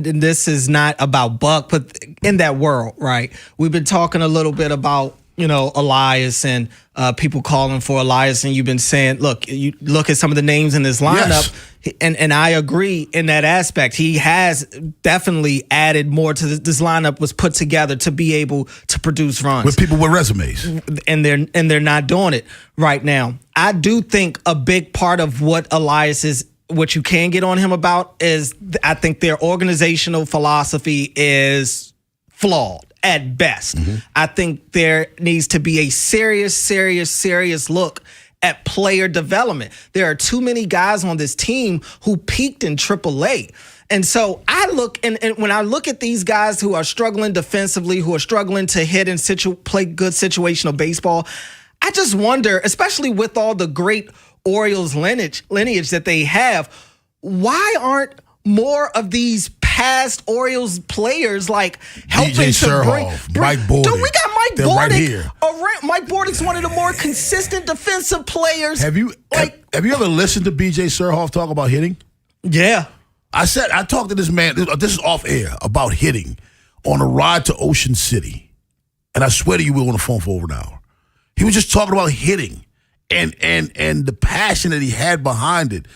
this is not about Buck, but in that world, right? We've been talking a little bit about, Elias and people calling for Elias, and you've been saying, look, you look at some of the names in this lineup, and I agree in that aspect. He has definitely added more to this lineup, was put together to be able to produce runs. With people with resumes. And they're not doing it right now. I do think a big part of what Elias is, what you can get on him about, is I think their organizational philosophy is flawed at best. I think there needs to be a serious look at player development. There are too many guys on this team who peaked in AAA. And so I look, and when I look at these guys who are struggling defensively, who are struggling to hit and play good situational baseball, I just wonder, especially with all the great Orioles lineage that they have, why aren't more of these past Orioles players like helping DJ to Surhoff, bring Mike Bordick. Dude, we got Mike They're Bordick. right here. Mike Bordick's one of the more consistent defensive players. Have you ever listened to BJ Surhoff talk about hitting? Yeah. I talked to this man, this is off air, about hitting on a ride to Ocean City. And I swear to you, we were on the phone for over an hour. He was just talking about hitting and the passion that he had behind it.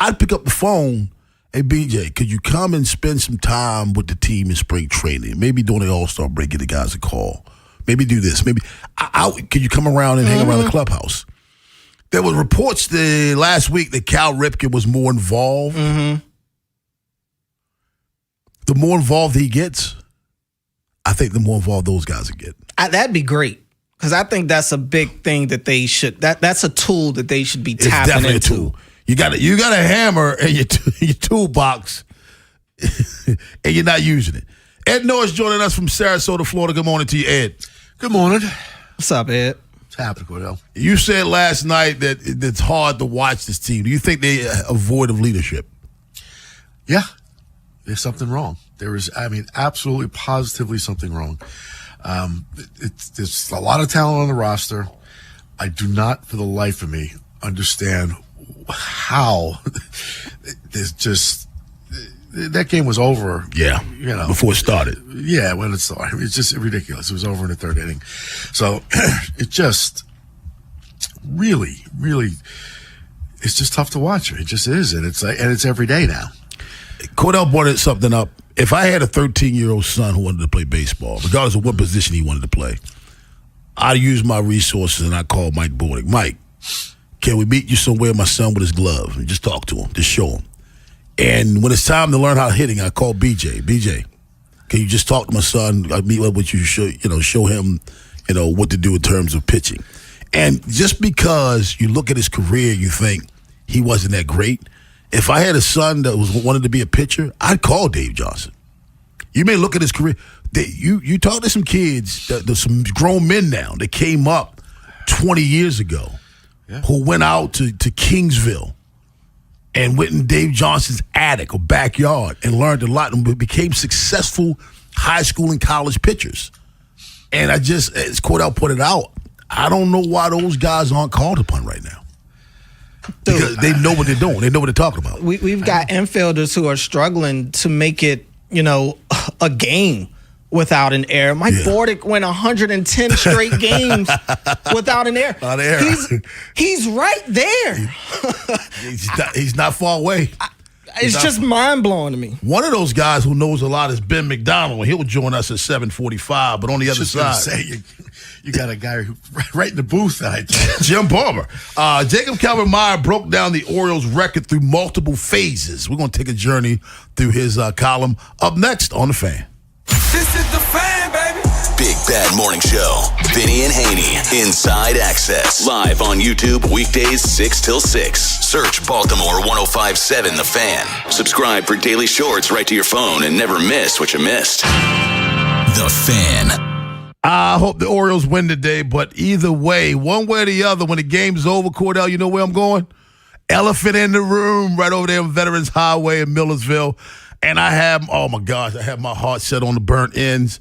I'd pick up the phone. Hey, BJ, could you come and spend some time with the team in spring training? Maybe during the All-Star break, give the guys a call. Maybe do this. Maybe could you come around and hang around the clubhouse? There were reports last week that Cal Ripken was more involved. The more involved he gets, I think the more involved those guys will get. That'd be great. Because I think that's a big thing that they should, that's a tool that they should be tapping into. It's definitely a tool. You got a hammer in your toolbox, and you're not using it. Ed Norris joining us from Sarasota, Florida. Good morning to you, Ed. Good morning. What's up, Ed? What's happening, Cordell? You said last night that it's hard to watch this team. Do you think they are void of leadership? Yeah. There's something wrong. There is, absolutely, positively something wrong. There's a lot of talent on the roster. I do not, for the life of me, understand how there's just that game was over. Yeah, before it started. Yeah, when it started, it's just ridiculous. It was over in the third inning, so it just really, it's just tough to watch. It just is, and it's every day now. Cordell brought something up. If I had a 13-year-old son who wanted to play baseball, regardless of what position he wanted to play, I'd use my resources and I'd call Mike Bordick. Mike, can we meet you somewhere, my son, with his glove, and just talk to him, just show him. And when it's time to learn how hitting, I call BJ. BJ, can you just talk to my son? I'll meet up with you, show him, what to do in terms of pitching. And just because you look at his career, you think he wasn't that great. If I had a son that wanted to be a pitcher, I'd call Dave Johnson. You may look at his career. You talk to some kids, there's some grown men now that came up 20 years ago who went out to Kingsville and went in Dave Johnson's attic or backyard and learned a lot and became successful high school and college pitchers. And as Cordell put it out, I don't know why those guys aren't called upon right now. Because they know what they're doing. They know what they're talking about. We've got infielders who are struggling to make it, a game without an error. Mike Bordick went 110 straight games without an error. He's right there. He's not far away. It's just mind-blowing to me. One of those guys who knows a lot is Ben McDonald. He'll join us at 7:45, but on the other side. You got a guy right in the booth that I tell. Jim Palmer. Jacob Calvin-Meyer broke down the Orioles' record through multiple phases. We're going to take a journey through his column up next on The Fan. This is The Fan, baby. Big Bad Morning Show. Vinny and Haynie. Inside Access. Live on YouTube weekdays 6 till 6. Search Baltimore 105.7 The Fan. Subscribe for daily shorts right to your phone and never miss what you missed. The Fan. I hope the Orioles win today, but either way, one way or the other, when the game's over, Cordell, you know where I'm going? Elephant in the room right over there on Veterans Highway in Millersville. And I have my heart set on the burnt ends.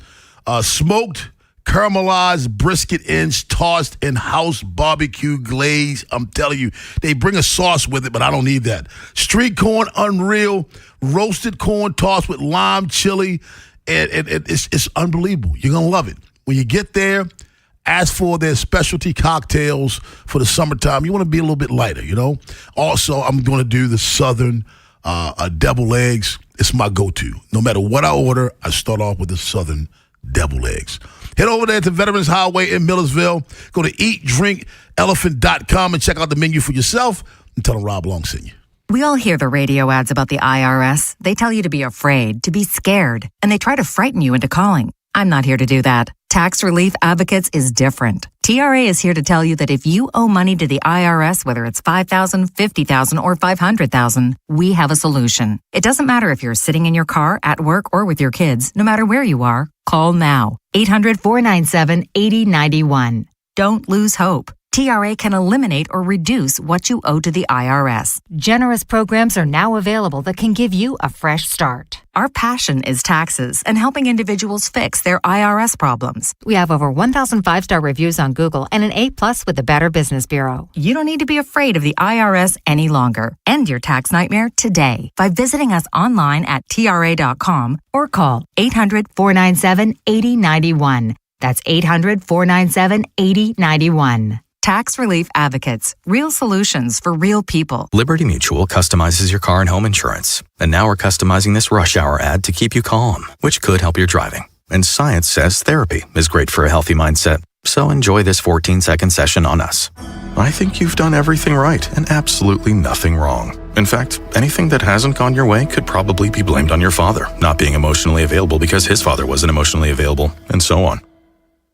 Smoked caramelized brisket ends tossed in house barbecue glaze. I'm telling you, they bring a sauce with it, but I don't need that. Street corn, unreal. Roasted corn tossed with lime chili. And it's unbelievable. You're going to love it. When you get there, ask for their specialty cocktails for the summertime. You want to be a little bit lighter, you know? Also, I'm going to do the Southern deviled eggs. It's my go-to. No matter what I order, I start off with the Southern deviled eggs. Head over there to Veterans Highway in Millersville. Go to eatdrinkelephant.com and check out the menu for yourself and tell them Rob Long sent you. We all hear the radio ads about the IRS. They tell you to be afraid, to be scared, and they try to frighten you into calling. I'm not here to do that. Tax Relief Advocates is different. TRA is here to tell you that if you owe money to the IRS, whether it's $5,000, $50,000, or $500,000, we have a solution. It doesn't matter if you're sitting in your car, at work, or with your kids. No matter where you are, call now. 800-497-8091. Don't lose hope. TRA can eliminate or reduce what you owe to the IRS. Generous programs are now available that can give you a fresh start. Our passion is taxes and helping individuals fix their IRS problems. We have over 1,000 5-star reviews on Google and an A+ with the Better Business Bureau. You don't need to be afraid of the IRS any longer. End your tax nightmare today by visiting us online at TRA.com or call 800-497-8091. That's 800-497-8091. Tax Relief Advocates. Real solutions for real people. Liberty Mutual customizes your car and home insurance. And now we're customizing this rush hour ad to keep you calm, which could help your driving. And science says therapy is great for a healthy mindset. So enjoy this 14-second session on us. I think you've done everything right and absolutely nothing wrong. In fact, anything that hasn't gone your way could probably be blamed on your father not being emotionally available because his father wasn't emotionally available, and so on.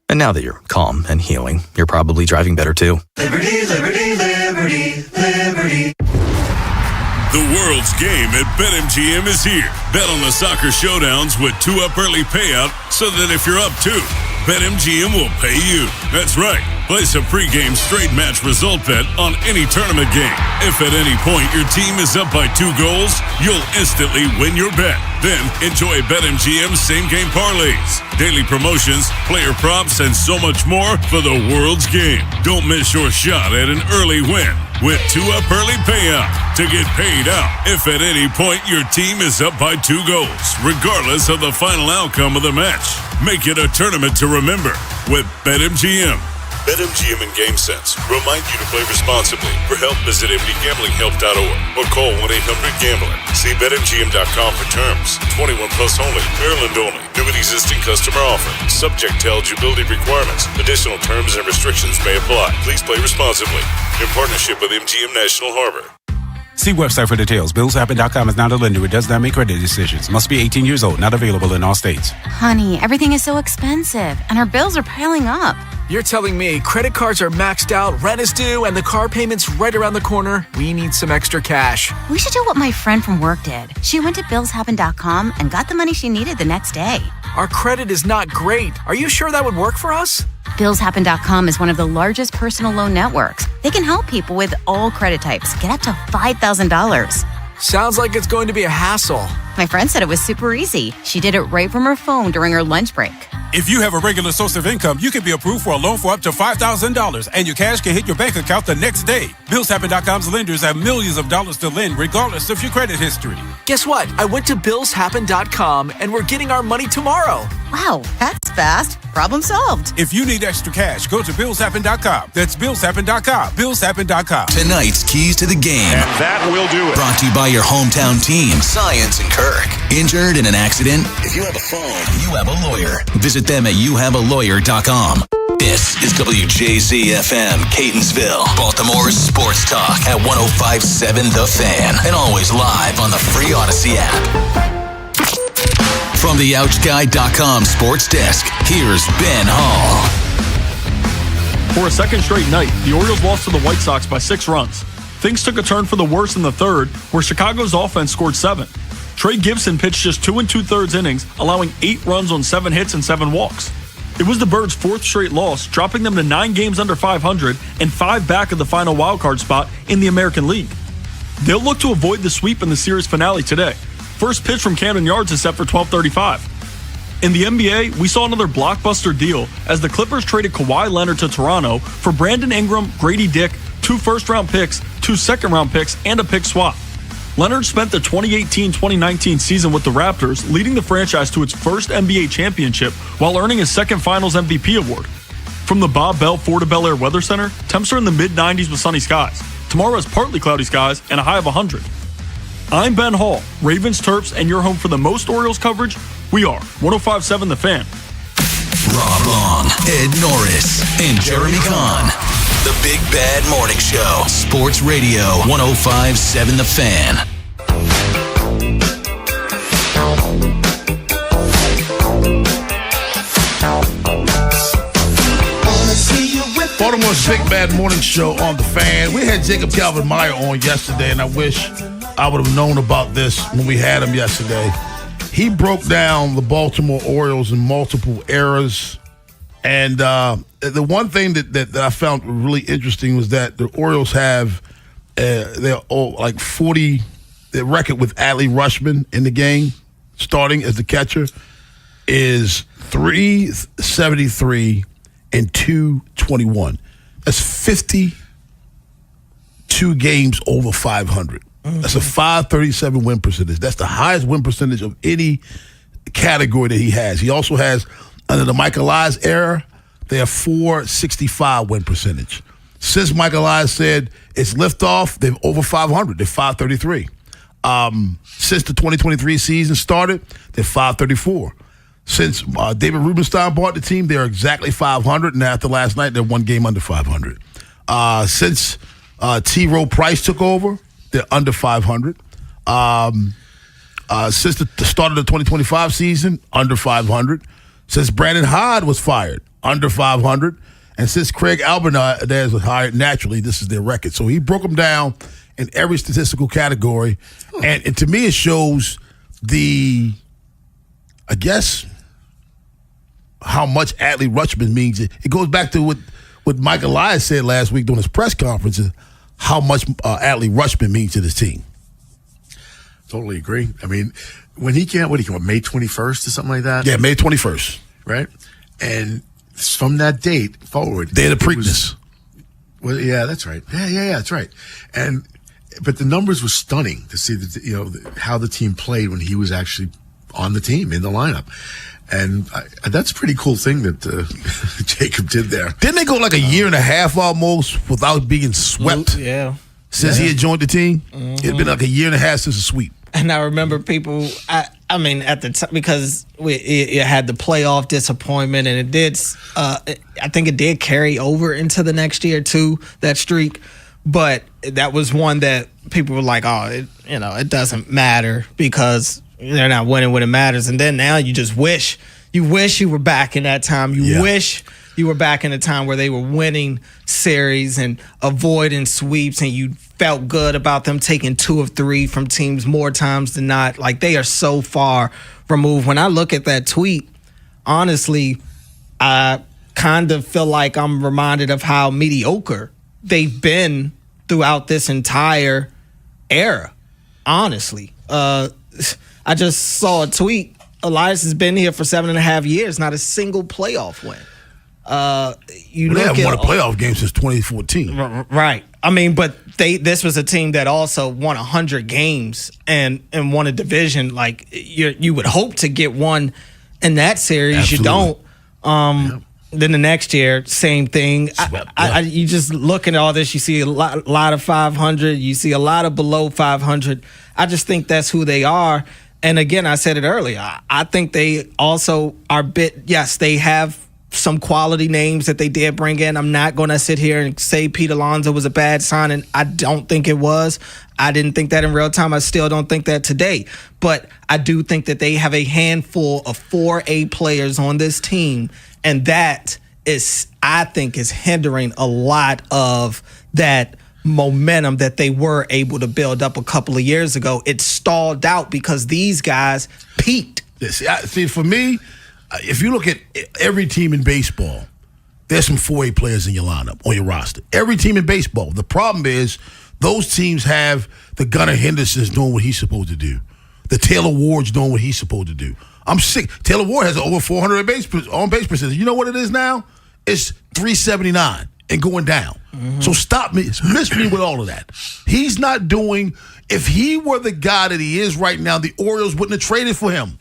And now that you're calm and healing, you're probably driving better too. Liberty, liberty, liberty, liberty. The world's game at BetMGM is here. Bet on the soccer showdowns with 2-up early payout so that if you're up 2, BetMGM will pay you. That's right. Place a pregame straight match result bet on any tournament game. If at any point your team is up by 2 goals, you'll instantly win your bet. Then enjoy BetMGM's same-game parlays, daily promotions, player props, and so much more for the world's game. Don't miss your shot at an early win with 2-up early payout to get paid out if at any point your team is up by 2 goals, regardless of the final outcome of the match. Make it a tournament to remember with BetMGM. BetMGM and GameSense remind you to play responsibly. For help, visit mdgamblinghelp.org or call 1-800-GAMBLER. See BetMGM.com for terms. 21 plus only. Maryland only. New and existing customer offer. Subject to eligibility requirements. Additional terms and restrictions may apply. Please play responsibly. In partnership with MGM National Harbor. See website for details. BillsHappen.com is not a lender. It does not make credit decisions. Must be 18 years old. Not available in all states. Honey, everything is so expensive, and our bills are piling up. You're telling me credit cards are maxed out, rent is due, and the car payment's right around the corner? We need some extra cash. We should do what my friend from work did. She went to BillsHappen.com and got the money she needed the next day. Our credit is not great. Are you sure that would work for us? BillsHappen.com is one of the largest personal loan networks. They can help people with all credit types get up to $5,000. Sounds like it's going to be a hassle. My friend said it was super easy. She did it right from her phone during her lunch break. If you have a regular source of income, you can be approved for a loan for up to $5,000, and your cash can hit your bank account the next day. BillsHappen.com's lenders have millions of dollars to lend, regardless of your credit history. Guess what? I went to BillsHappen.com, and we're getting our money tomorrow. Wow, that's fast. Problem solved. If you need extra cash, go to BillsHappen.com. That's BillsHappen.com. BillsHappen.com. Tonight's keys to the game. And that will do it. Brought to you by your hometown team, Science and Kirk. Injured in an accident? If you have a phone, you have a lawyer. Visit them at youhavealawyer.com. This is WJZ-FM, Catonsville, Baltimore's sports talk at 105.7 The Fan, and always live on the free Odyssey app. From the OuchGuy.com sports desk, here's Ben Hall. For a second straight night, the Orioles lost to the White Sox by 6 runs. Things took a turn for the worse in the third, where Chicago's offense scored 7. Trey Gibson pitched just 2 2/3 innings, allowing 8 runs on 7 hits and 7 walks. It was the Birds' 4th straight loss, dropping them to 9 games under 500 and 5 back of the final wildcard spot in the American League. They'll look to avoid the sweep in the series finale today. First pitch from Camden Yards is set for 12:35. In the NBA, we saw another blockbuster deal as the Clippers traded Kawhi Leonard to Toronto for Brandon Ingram, Grady Dick, 2 first-round picks, 2 second-round picks, and a pick swap. Leonard spent the 2018-2019 season with the Raptors, leading the franchise to its first NBA championship while earning his second Finals MVP award. From the Bob Bell Florida Bel Air Weather Center, temps are in the mid-90s with sunny skies. Tomorrow is partly cloudy skies and a high of 100. I'm Ben Hall, Ravens, Terps, and your home for the most Orioles coverage. We are 105.7 The Fan. Rob Long, Ed Norris, and Jeremy Kahn. The Big Bad Morning Show. Sports Radio 105.7 The Fan. Baltimore's Big Bad Morning Show on The Fan. We had Jacob Calvin-Meyer on yesterday, and I wish I would have known about this when we had him yesterday. He broke down the Baltimore Orioles in multiple eras. And the one thing that I found really interesting was that the Orioles have their record with Adley Rutschman in the game, starting as the catcher, is 373 and 221. That's 52 games over 500. That's a 537 win percentage. That's the highest win percentage of any category that he has. He also has, under the Michael Elias era, they have 465 win percentage. Since Michael Elias said it's liftoff, they're over 500. They're 533. Since the 2023 season started, they're 534. Since David Rubenstein bought the team, they're exactly 500, and after last night, they're one game under 500. Since T. Rowe Price took over, they're under 500. Since the start of the 2025 season, under 500. Since Brandon Hyde was fired, under 500. And since Craig Albanese was hired, naturally, this is their record. So he broke them down in every statistical category. And to me, it shows how much Adley Rutschman means. It goes back to what Mike Elias said last week during his press conference, how much Adley Rutschman means to this team. Totally agree. I mean, when he came, May 21st or something like that? Yeah, May 21st. Right? And from that date forward. They had a Preakness. Well, yeah, that's right. Yeah, that's right. But the numbers were stunning to see how the team played when he was actually on the team, in the lineup. And that's a pretty cool thing that Jacob did there. Didn't they go like a year and a half almost without being swept? Yeah. Since he had joined the team? Mm-hmm. It'd been like a year and a half since a sweep. And I remember people, I mean, at the time, because it had the playoff disappointment, and it did, I think it did carry over into the next year too, that streak. But that was one that people were like, oh, it doesn't matter because they're not winning when it matters. And then now you just wish you were back in that time. You wish you were back in a time where they were winning series and avoiding sweeps, and you felt good about them taking 2 of 3 from teams more times than not. Like, they are so far removed. When I look at that tweet, honestly, I kind of feel like I'm reminded of how mediocre they've been throughout this entire era, honestly. I just saw a tweet. Elias has been here for 7.5 years, not a single playoff win. They haven't won a playoff game since 2014. Right. I mean, but this was a team that also won 100 games and won a division. Like, you would hope to get one in that series. Absolutely. You don't. Then the next year, same thing. You just look at all this, you see a lot of 500. You see a lot of below 500. I just think that's who they are. And again, I said it earlier. I think they also are yes, they have some quality names that they did bring in. I'm not going to sit here and say Pete Alonso was a bad signing. I don't think it was. I didn't think that in real time. I still don't think that today. But I do think that they have a handful of 4A players on this team, and that is, I think, is hindering a lot of that momentum that they were able to build up a couple of years ago. It stalled out because these guys peaked. See, for me, if you look at every team in baseball, there's some 4A players in your lineup, on your roster. Every team in baseball. The problem is those teams have the Gunnar Hendersons doing what he's supposed to do. The Taylor Ward's doing what he's supposed to do. I'm sick. Taylor Ward has over 400 on base percentage. You know what it is now? It's 379 and going down. Mm-hmm. So stop me, miss me with all of that. He's not doing. If he were the guy that he is right now, the Orioles wouldn't have traded for him.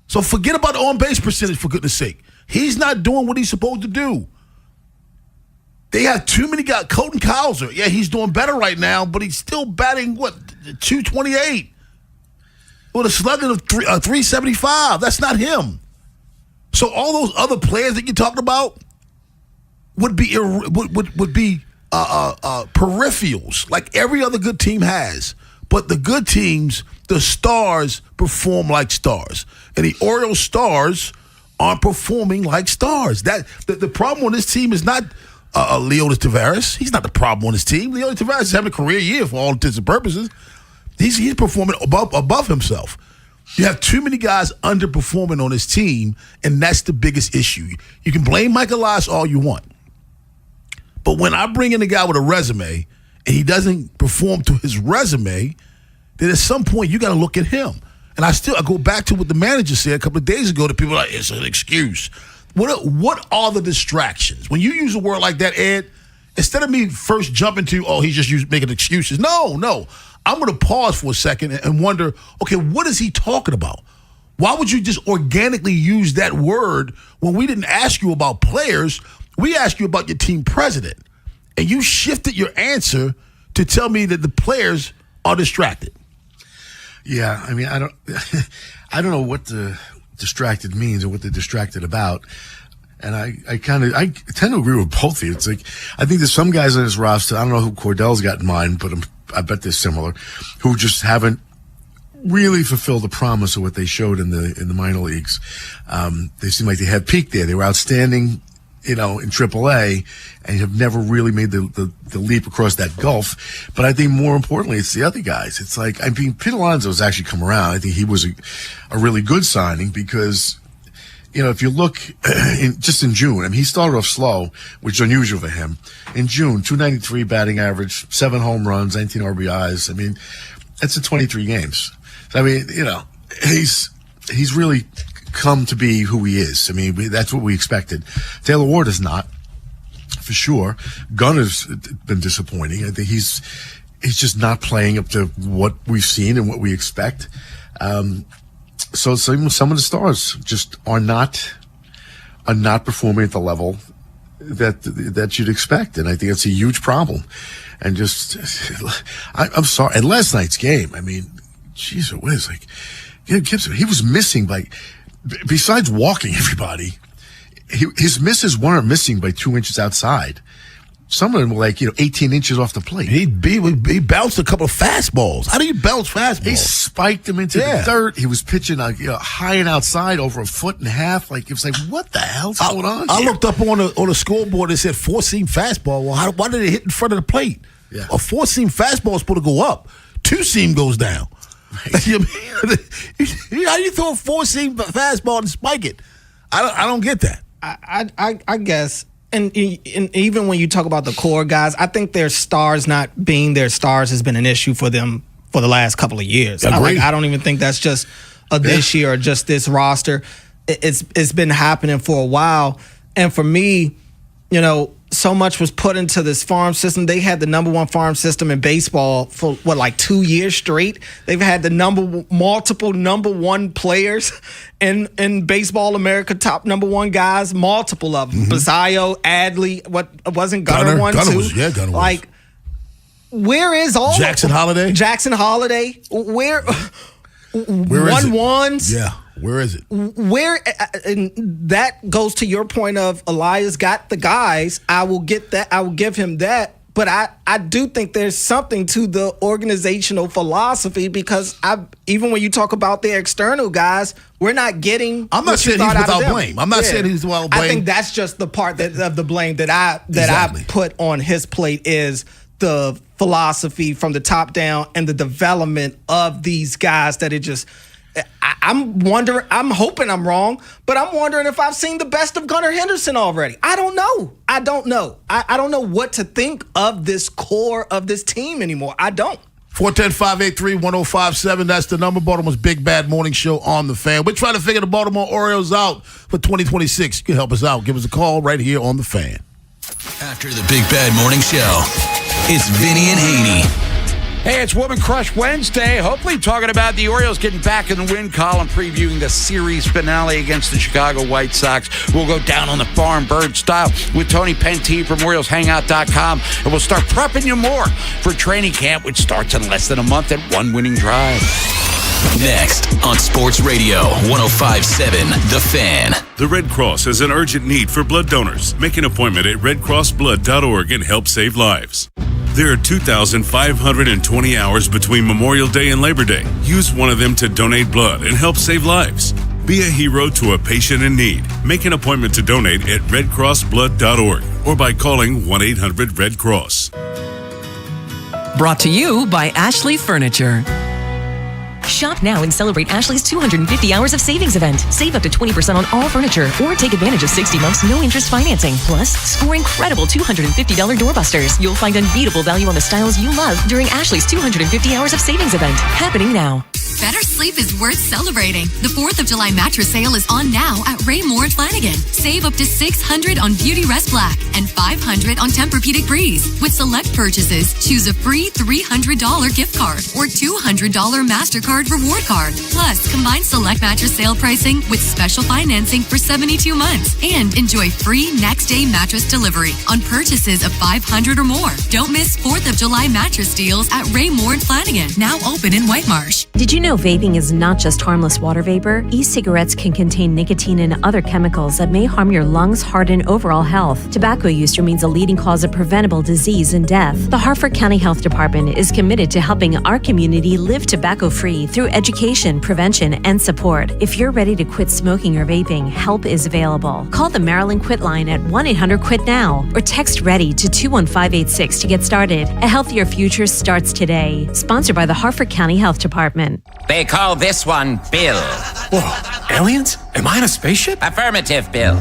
So forget about the on base percentage, for goodness sake. He's not doing what he's supposed to do. They have too many guys. Colton Cowser, yeah, he's doing better right now, but he's still batting, 228 with a slugging of 375. That's not him. So all those other players that you're talking about would be peripherals, like every other good team has. But the good teams, the stars, perform like stars. And the Orioles stars aren't performing like stars. The problem on this team is not Leotis Taveras. He's not the problem on his team. Leotis Taveras is having a career year for all intents and purposes. He's performing above himself. You have too many guys underperforming on his team, and that's the biggest issue. You can blame Michael Elias all you want. But when I bring in a guy with a resume and he doesn't perform to his resume, then at some point you got to look at him. And I go back to what the manager said a couple of days ago that people are like, it's an excuse. What are the distractions? When you use a word like that, Ed, instead of me first jumping to, he's just making excuses. No. I'm going to pause for a second and wonder, okay, what is he talking about? Why would you just organically use that word when we didn't ask you about players? We asked you about your team president. And you shifted your answer to tell me that the players are distracted. Yeah, I mean, I don't know what the distracted means or what they're distracted about. And I tend to agree with both of you. It's like, I think there's some guys on this roster, I don't know who Cordell's got in mind, but I bet they're similar, who just haven't really fulfilled the promise of what they showed in the minor leagues. They seem like they had peaked there. They were outstanding, in AAA, and have never really made the leap across that gulf. But I think more importantly, it's the other guys. It's like, Pete Alonso's actually come around. I think he was a really good signing because, if you look just in June, he started off slow, which is unusual for him. In June, 293 batting average, 7 home runs, 19 RBIs. That's in 23 games. So, he's really come to be who he is. That's what we expected. Taylor Ward is not, for sure. Gunner's been disappointing. I think he's just not playing up to what we've seen and what we expect. So some of the stars just are not performing at the level that you'd expect, and I think it's a huge problem. And just, I'm sorry. And last night's game, geez, it was like Gibson. He was missing besides walking everybody. His misses weren't missing by 2 inches outside. Some of them were 18 inches off the plate. He bounced a couple of fastballs. How do you bounce fastballs? He spiked them into the dirt. He was pitching high and outside over 1.5 feet. It was like, what the hell's going on I here? looked up on the scoreboard and said 4-seam fastball. Well, why did it hit in front of the plate? Yeah. A 4-seam fastball is supposed to go up. 2-seam goes down. Right. How do you throw a 4-seam fastball and spike it? I don't get that. I guess. And even when you talk about the core guys, I think their stars not being their stars has been an issue for them for the last couple of years. I don't even think that's just this year or just this roster. It's been happening for a while. And for me, so much was put into this farm system. They had the number one farm system in baseball for 2 years straight. They've had the multiple number one players in Baseball America, top number one guys, multiple of them. Mm-hmm. Basayo, Adley, wasn't Gunner one too? Gunner was. Where is all Jackson Holiday? Jackson Holiday. Where is it? ones? Yeah. Where is it? And that goes to your point of Elias got the guys. I will get that. I will give him that. But I do think there's something to the organizational philosophy because even when you talk about the external guys, we're not getting. I'm not saying he's without blame. I'm not saying he's without blame. I think that's just the part of the blame that I put on his plate is the philosophy from the top down and the development of these guys that it just. I'm wondering, I'm hoping I'm wrong, but I'm wondering if I've seen the best of Gunnar Henderson already. I don't know. I don't know what to think of this core of this team anymore. I don't. 410-583-1057. That's the number. Baltimore's Big Bad Morning Show on the Fan. We're trying to figure the Baltimore Orioles out for 2026. You can help us out. Give us a call right here on the Fan. After the Big Bad Morning Show, it's Vinny and Haynie. Hey, it's Woman Crush Wednesday. Hopefully talking about the Orioles getting back in the win column, previewing the series finale against the Chicago White Sox. We'll go down on the farm bird style with Tony Penty from OriolesHangout.com, and we'll start prepping you more for training camp, which starts in less than a month at one winning drive. Next on Sports Radio 105.7 The Fan. The Red Cross has an urgent need for blood donors. Make an appointment at redcrossblood.org and help save lives. There are 2,520 hours between Memorial Day and Labor Day. Use one of them to donate blood and help save lives. Be a hero to a patient in need. Make an appointment to donate at redcrossblood.org or by calling 1-800-RED-CROSS. Brought to you by Ashley Furniture. Shop now and celebrate Ashley's 250 hours of savings event. Save up to 20% on all furniture or take advantage of 60 months no interest financing. Plus, score incredible $250 doorbusters. You'll find unbeatable value on the styles you love during Ashley's 250 hours of savings event. Happening now. Better sleep is worth celebrating. The 4th of July mattress sale is on now at Raymore and Flanagan. Save up to $600 on Beauty Rest Black and $500 on Tempur-Pedic Breeze. With select purchases, choose a free $300 gift card or $200 MasterCard reward card. Plus, combine select mattress sale pricing with special financing for 72 months and enjoy free next day mattress delivery on purchases of $500 or more. Don't miss 4th of July mattress deals at Raymore and Flanagan, now open in White Marsh. Did you know vaping is not just harmless water vapor? E-cigarettes can contain nicotine and other chemicals that may harm your lungs, heart, and overall health. Tobacco use remains a leading cause of preventable disease and death. The Harford County Health Department is committed to helping our community live tobacco-free through education, prevention, and support. If you're ready to quit smoking or vaping, help is available. Call the Maryland Quit Line at 1-800-QUIT-NOW or text READY to 21586 to get started. A healthier future starts today. Sponsored by the Harford County Health Department. They call this one Bill. Whoa, aliens? Am I in a spaceship? Affirmative, Bill.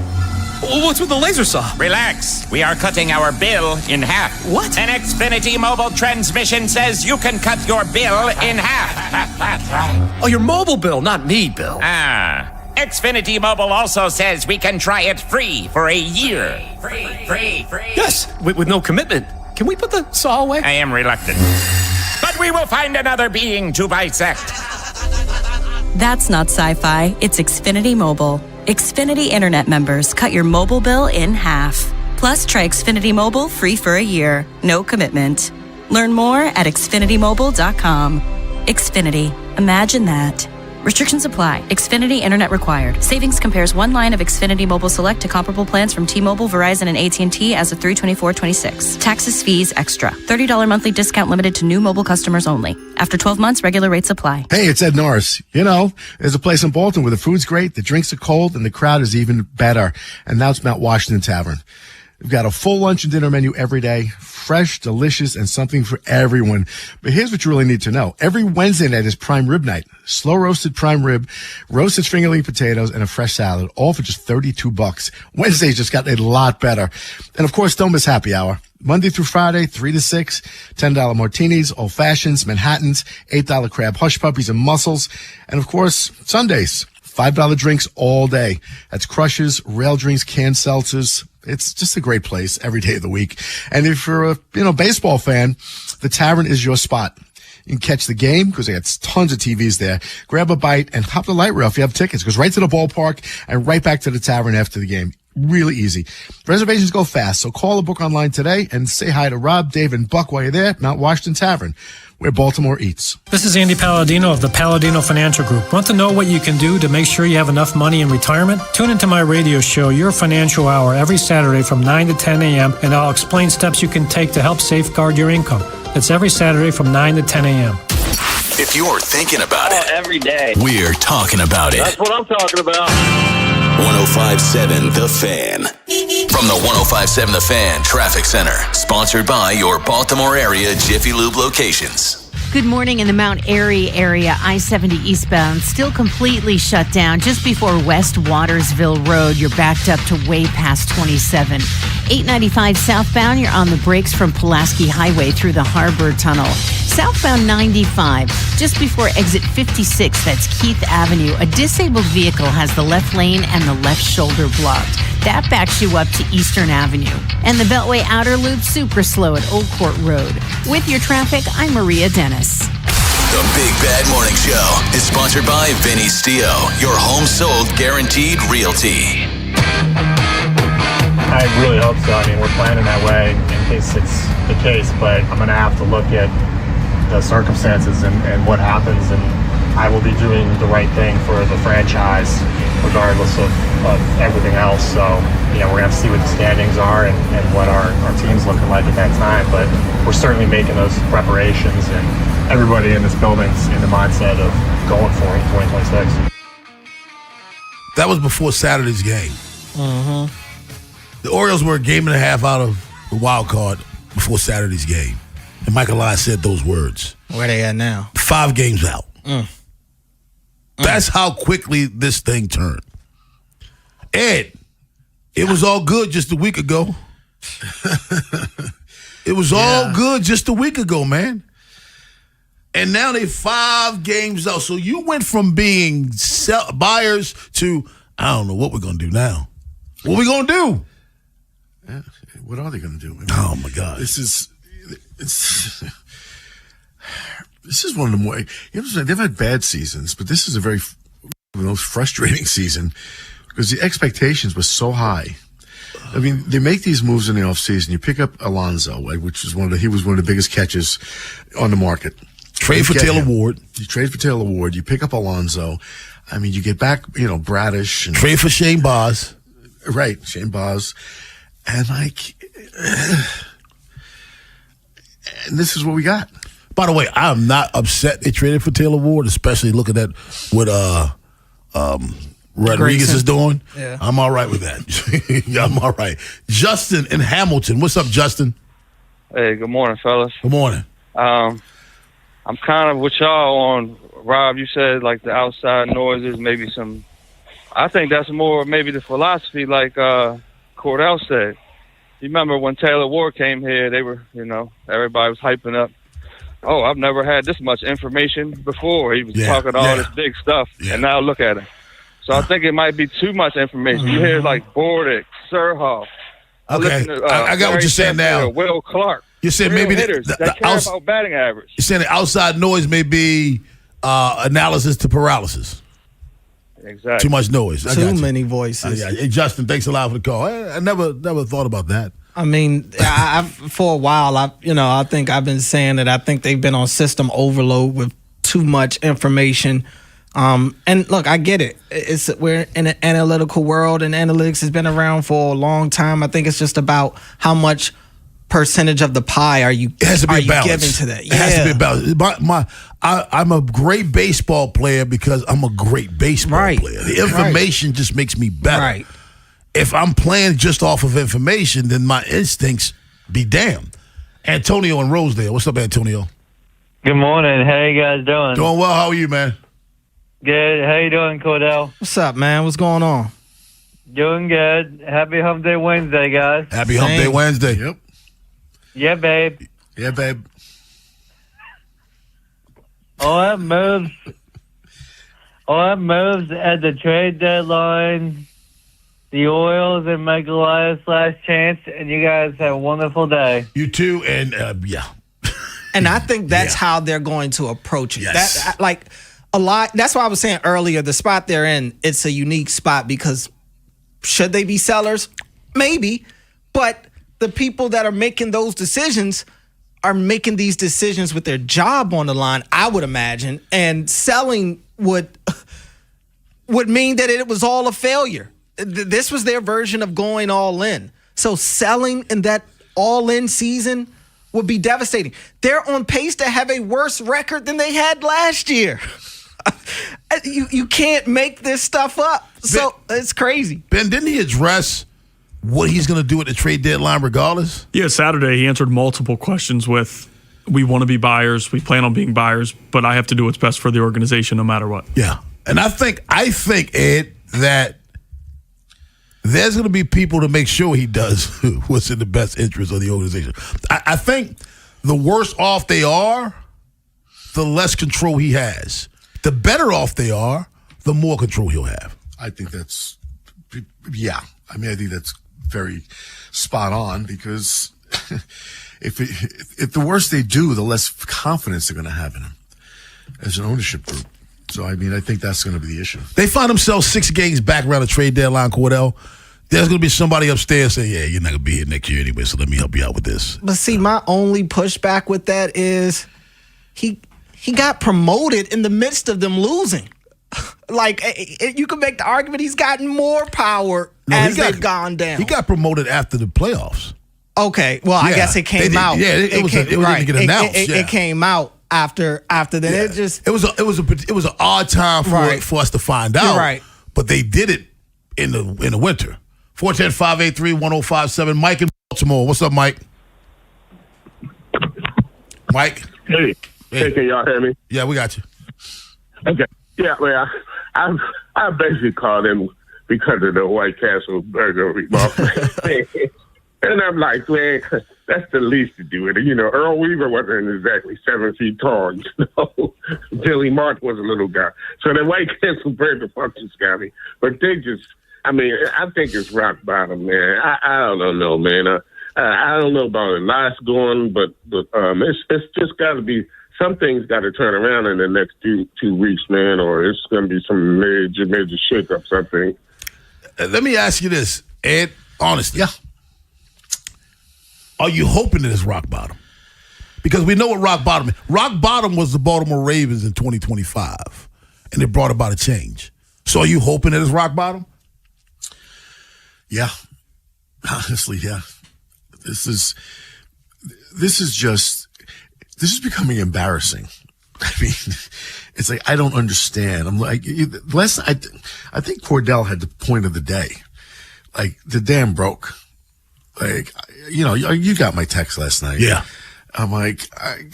What's with the laser saw? Relax. We are cutting our bill in half. What? An Xfinity mobile transmission says you can cut your bill in half. Oh, your mobile bill, not me, Bill. Xfinity Mobile also says we can try it free for a year. Free. Yes, with no commitment. Can we put the saw away? I am reluctant. But we will find another being to bisect. That's not sci-fi. It's Xfinity Mobile. Xfinity Internet members cut your mobile bill in half. Plus, try Xfinity Mobile free for a year. No commitment. Learn more at xfinitymobile.com. Xfinity. Imagine that. Restrictions apply. Xfinity Internet required. Savings compares one line of Xfinity Mobile Select to comparable plans from T-Mobile, Verizon, and AT&T as of 3/24/26. Taxes, fees, extra. $30 monthly discount limited to new mobile customers only. After 12 months, regular rates apply. Hey, it's Ed Norris. You know, there's a place in Baltimore where the food's great, the drinks are cold, and the crowd is even better. And that's Mount Washington Tavern. We've got a full lunch and dinner menu every day. Fresh, delicious, and something for everyone. But here's what you really need to know. Every Wednesday night is prime rib night. Slow roasted prime rib, roasted fingerling potatoes, and a fresh salad, all for just $32. Wednesdays just got a lot better. And of course, don't miss happy hour. Monday through Friday, 3 to 6, $10 martinis, old fashions, Manhattans, $8 crab hush puppies and mussels. And of course, Sundays, $5 drinks all day. That's Crushes, rail drinks, canned seltzers. It's just a great place every day of the week. And if you're a baseball fan, the Tavern is your spot. You can catch the game because they got tons of TVs there. Grab a bite and hop the light rail if you have tickets. It goes right to the ballpark and right back to the Tavern after the game. Really easy. Reservations go fast, so call or book online today and say hi to Rob, Dave, and Buck while you're there at Mount Washington Tavern, where Baltimore eats. This is Andy Palladino of the Palladino Financial Group. Want to know what you can do to make sure you have enough money in retirement? Tune into my radio show, Your Financial Hour, every Saturday from 9 to 10 a.m., and I'll explain steps you can take to help safeguard your income. It's every Saturday from 9 to 10 a.m. If you're thinking about it, every day, we're talking about it. That's what I'm talking about. 105.7 The Fan. From the 105.7 The Fan Traffic Center. Sponsored by your Baltimore area Jiffy Lube locations. Good morning in the Mount Airy area. I-70 eastbound still completely shut down just before West Watersville Road. You're backed up to way past 27. 895 southbound, you're on the brakes from Pulaski Highway through the Harbor Tunnel. Southbound 95, just before exit 56, that's Keith Avenue, a disabled vehicle has the left lane and the left shoulder blocked. That backs you up to Eastern Avenue. And the Beltway Outer Loop super slow at Old Court Road. With your traffic, I'm Maria Dennis. The Big Bad Morning Show is sponsored by Vinny Stio, your home sold guaranteed realty. I really hope so. I mean, we're planning that way in case it's the case, but I'm going to have to look at the circumstances and what happens, and I will be doing the right thing for the franchise regardless of everything else. So, we're going to have to see what the standings are and what our team's looking like at that time, but we're certainly making those preparations, and everybody in this building's in the mindset of going for it in 2026. That was before Saturday's game. Mm-hmm. The Orioles were a game and a half out of the wild card before Saturday's game. And Michael Elias said those words. Where they at now? 5 games out. That's how quickly this thing turned. Ed, it was all good just a week ago. It was all good just a week ago, man. And now they 5 games out. So you went from being buyers to, I don't know what we're going to do now. What are we going to do? Yeah. What are they going to do? I mean, oh, my God. This is one of the more, they've had bad seasons, but this is a very most frustrating season because the expectations were so high. I mean, they make these moves in the offseason. You pick up Alonso, which is he was one of the biggest catches on the market. Trade for Taylor Ward. You trade for Taylor Ward. You pick up Alonso. I mean, you get back, Bradish. And, trade for Shane Baz. Right, Shane Baz. And and this is what we got. By the way, I'm not upset they traded for Taylor Ward, especially looking at what Rodriguez is doing. Yeah. I'm all right with that. I'm all right. Justin in Hamilton. What's up, Justin? Hey, good morning, fellas. Good morning. I'm kind of with y'all on, Rob, you said like the outside noises, maybe some, I think that's more maybe the philosophy like Cordell said. You remember when Taylor Ward came here, they were, everybody was hyping up. Oh, I've never had this much information before. He was talking all this big stuff, and now look at him. So I think it might be too much information. You hear like Bordick, Surhoff. Okay, I got what you're saying now. Will Clark. You said Real maybe hitters that care about batting average. You're saying the outside noise may be analysis to paralysis. Exactly. Too much noise. Too many voices. Hey, Justin, thanks a lot for the call. I never thought about that. I mean, for a while, I think I've been saying that I think they've been on system overload with too much information. And look, I get it. We're in an analytical world, and analytics has been around for a long time. I think it's just about how much percentage of the pie are you giving to that? It has to be a balance. I'm a great baseball player because I'm a great baseball player. The information just makes me better. Right. If I'm playing just off of information, then my instincts be damned. Antonio in Rosedale. What's up, Antonio? Good morning. How you guys doing? Doing well. How are you, man? Good. How you doing, Cordell? What's up, man? What's going on? Doing good. Happy Hump Day Wednesday, guys. Happy Hump Day Wednesday. Yep. Yeah, babe. Yeah, babe. All that moves at the trade deadline. The Orioles and Mike Elias last chance, and you guys have a wonderful day. You too, and And I think that's how they're going to approach it. Yes. That's why I was saying earlier, the spot they're in, it's a unique spot because should they be sellers? Maybe. But the people that are making those decisions are making these decisions with their job on the line, I would imagine. And selling would mean that it was all a failure. This was their version of going all in. So selling in that all-in season would be devastating. They're on pace to have a worse record than they had last year. You can't make this stuff up. So it's crazy. Ben, didn't he address what he's going to do at the trade deadline regardless? Yeah, Saturday he answered multiple questions with, we want to be buyers, we plan on being buyers, but I have to do what's best for the organization no matter what. Yeah. And I think, Ed, that there's going to be people to make sure he does what's in the best interest of the organization. I think the worse off they are, the less control he has. The better off they are, the more control he'll have. I think that's, yeah. I mean, I think that's very spot on because if the worse they do, the less confidence they're going to have in him as an ownership group. So, I mean, I think that's going to be the issue. They find themselves 6 games back around the trade deadline, Cordell. There's going to be somebody upstairs saying, yeah, you're not going to be here next year anyway, so let me help you out with this. But see, my only pushback with that is he got promoted in the midst of them losing. Like, you can make the argument he's gotten more power they've gone down. He got promoted after the playoffs. Okay, well, I guess it came out. Yeah, it didn't get announced. It came out after that. Yeah. It was an odd time for us to find out. Right. But they did it in the winter. 410-583-1057. Mike in Baltimore. What's up, Mike? Mike? Hey, can y'all hear me? Yeah, we got you. Okay. Yeah, well, I basically called him because of the White Castle burger remark. And I'm like, man, that's the least to do it. You know, Earl Weaver wasn't exactly 7 feet tall. You know, Billy Martin was a little guy. So the White Castle burger fucking got me. But they just, I mean, I think it's rock bottom, man. I don't know, man. I don't know about Elias going, but it's just got to be. Some things got to turn around in the next 2 weeks, man, or it's going to be some major shake-up, something. Let me ask you this, Ed, honestly. Yeah. Are you hoping it is rock bottom? Because we know what rock bottom is. Rock bottom was the Baltimore Ravens in 2025, and it brought about a change. So are you hoping it is rock bottom? Yeah. Honestly, yeah. This is becoming embarrassing. I mean, it's like, I don't understand. I'm like, I think Cordell had the point of the day. Like, the dam broke. Like, you know, you got my text last night. Yeah. I'm like,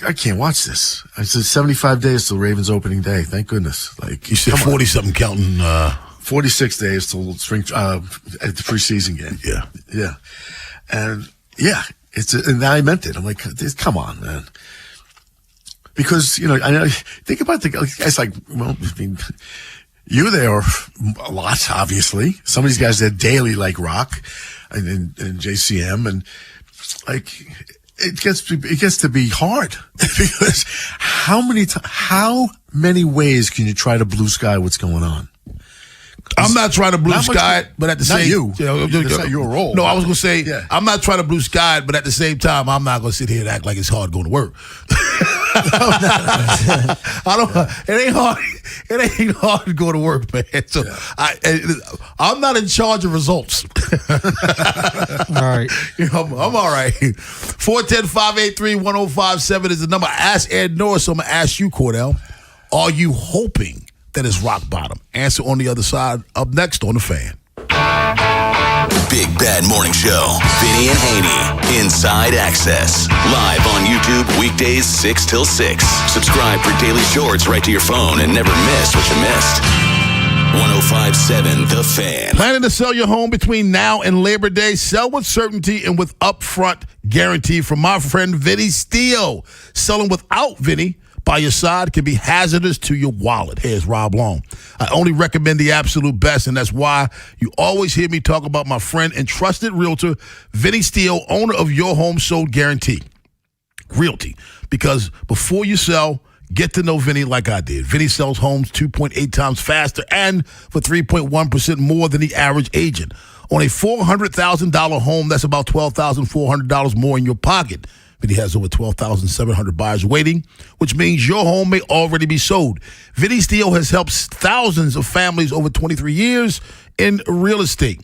I can't watch this. I said 75 days till Ravens opening day. Thank goodness. Like, you said 40-something counting. 46 days till spring, at the preseason game. Yeah. Yeah. And yeah, and I meant it. I'm like, come on, man. Because, you know, I think about the guys like, well, I mean, you there a lot, obviously. Some of these guys that daily like Rock and JCM, and like it gets to be hard because how many ways can you try to blue sky what's going on? I'm not trying to blue sky it, but at the same time, that's not your role. No, I was gonna say I'm not trying to blue sky it, but at the same time, I'm not gonna sit here and act like it's hard going to work. I don't. It ain't hard. It ain't hard to go to work, man. So I'm not in charge of results. All right, I'm all right. 410-583-1057 is the number. Ask Ed Norris. So I'm gonna ask you, Cordell. Are you hoping that is rock bottom? Answer on the other side. Up next on The Fan. Big Bad Morning Show. Vinny and Haynie. Inside Access. Live on YouTube weekdays 6 till 6. Subscribe for daily shorts right to your phone and never miss what you missed. 105.7 The Fan. Planning to sell your home between now and Labor Day? Sell with certainty and with upfront guarantee from my friend Vinny Steele. Selling without Vinny by your side can be hazardous to your wallet. Here's Rob Long. I only recommend the absolute best, and that's why you always hear me talk about my friend and trusted realtor, Vinny Steele, owner of Your Home Sold Guarantee Realty. Because before you sell, get to know Vinny like I did. Vinny sells homes 2.8 times faster and for 3.1% more than the average agent. On a $400,000 home, that's about $12,400 more in your pocket. Vinny has over 12,700 buyers waiting, which means your home may already be sold. Vinny Steele has helped thousands of families over 23 years in real estate.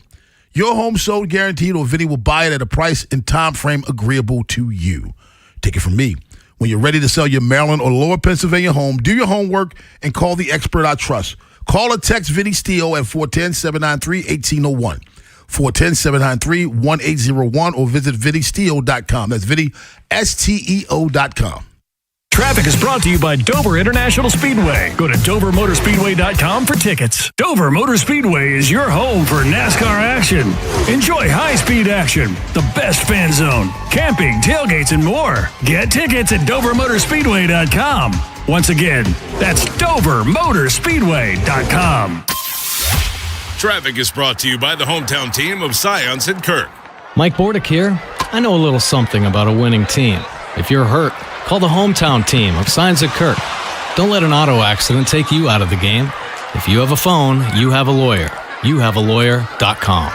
Your home sold guaranteed, or Vinny will buy it at a price and time frame agreeable to you. Take it from me. When you're ready to sell your Maryland or Lower Pennsylvania home, do your homework and call the expert I trust. Call or text Vinny Steele at 410-793-1801. 410-793-1801 or visit VinnySteele.com. That's VinnySteo.com. Traffic is brought to you by Dover International Speedway. Go to DoverMotorspeedway.com for tickets. Dover Motor Speedway is your home for NASCAR action. Enjoy high-speed action, the best fan zone, camping, tailgates, and more. Get tickets at DoverMotorspeedway.com. Once again, that's DoverMotorspeedway.com. Traffic is brought to you by the hometown team of Science and Kirk. Mike Bordick here. I know a little something about a winning team. If you're hurt, call the hometown team of Science and Kirk. Don't let an auto accident take you out of the game. If you have a phone, you have a lawyer. YouHaveALawyer.com.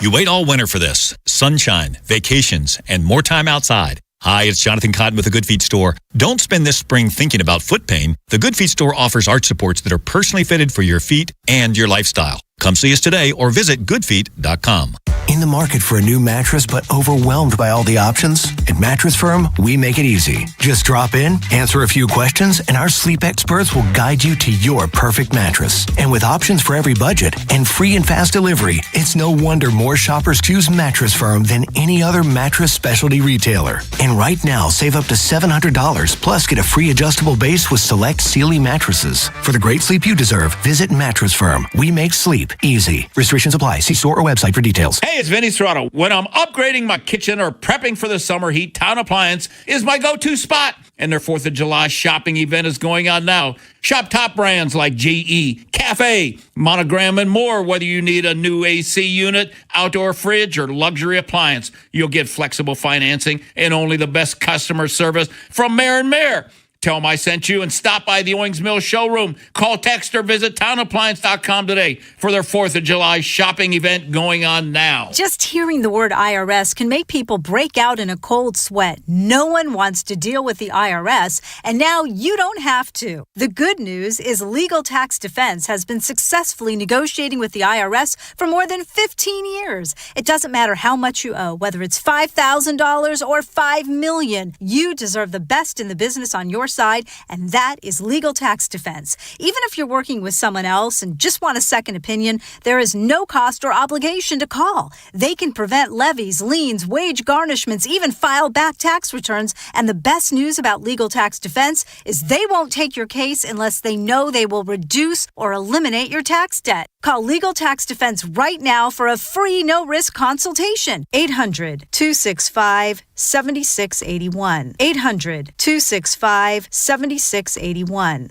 You wait all winter for this. Sunshine, vacations, and more time outside. Hi, it's Jonathan Cotton with the Good Feet Store. Don't spend this spring thinking about foot pain. The Good Feet Store offers arch supports that are personally fitted for your feet and your lifestyle. Come see us today or visit goodfeet.com. In the market for a new mattress but overwhelmed by all the options? At Mattress Firm, we make it easy. Just drop in, answer a few questions, and our sleep experts will guide you to your perfect mattress. And with options for every budget and free and fast delivery, it's no wonder more shoppers choose Mattress Firm than any other mattress specialty retailer. And right now, save up to $700, plus get a free adjustable base with select Sealy mattresses. For the great sleep you deserve, visit Mattress Firm. We make sleep easy. Restrictions apply. See store or website for details. Hey, it's Vinny Serrato. When I'm upgrading my kitchen or prepping for the summer heat, Town Appliance is my go-to spot. And their 4th of July shopping event is going on now. Shop top brands like GE, Cafe, Monogram, and more. Whether you need a new AC unit, outdoor fridge, or luxury appliance, you'll get flexible financing and only the best customer service from Mayor and Mayor. Tell them I sent you and stop by the Owings Mill showroom. Call, text, or visit townappliance.com today for their 4th of July shopping event going on now. Just hearing the word IRS can make people break out in a cold sweat. No one wants to deal with the IRS, and now you don't have to. The good news is Legal Tax Defense has been successfully negotiating with the IRS for more than 15 years. It doesn't matter how much you owe, whether it's $5,000 or $5 million. You deserve the best in the business on your side, and that is Legal Tax Defense. Even if you're working with someone else and just want a second opinion, there is no cost or obligation to call. They can prevent levies, liens, wage garnishments, even file back tax returns. And the best news about Legal Tax Defense is they won't take your case unless they know they will reduce or eliminate your tax debt. Call Legal Tax Defense right now for a free no-risk consultation. 800-265-7681. 800-265-7681.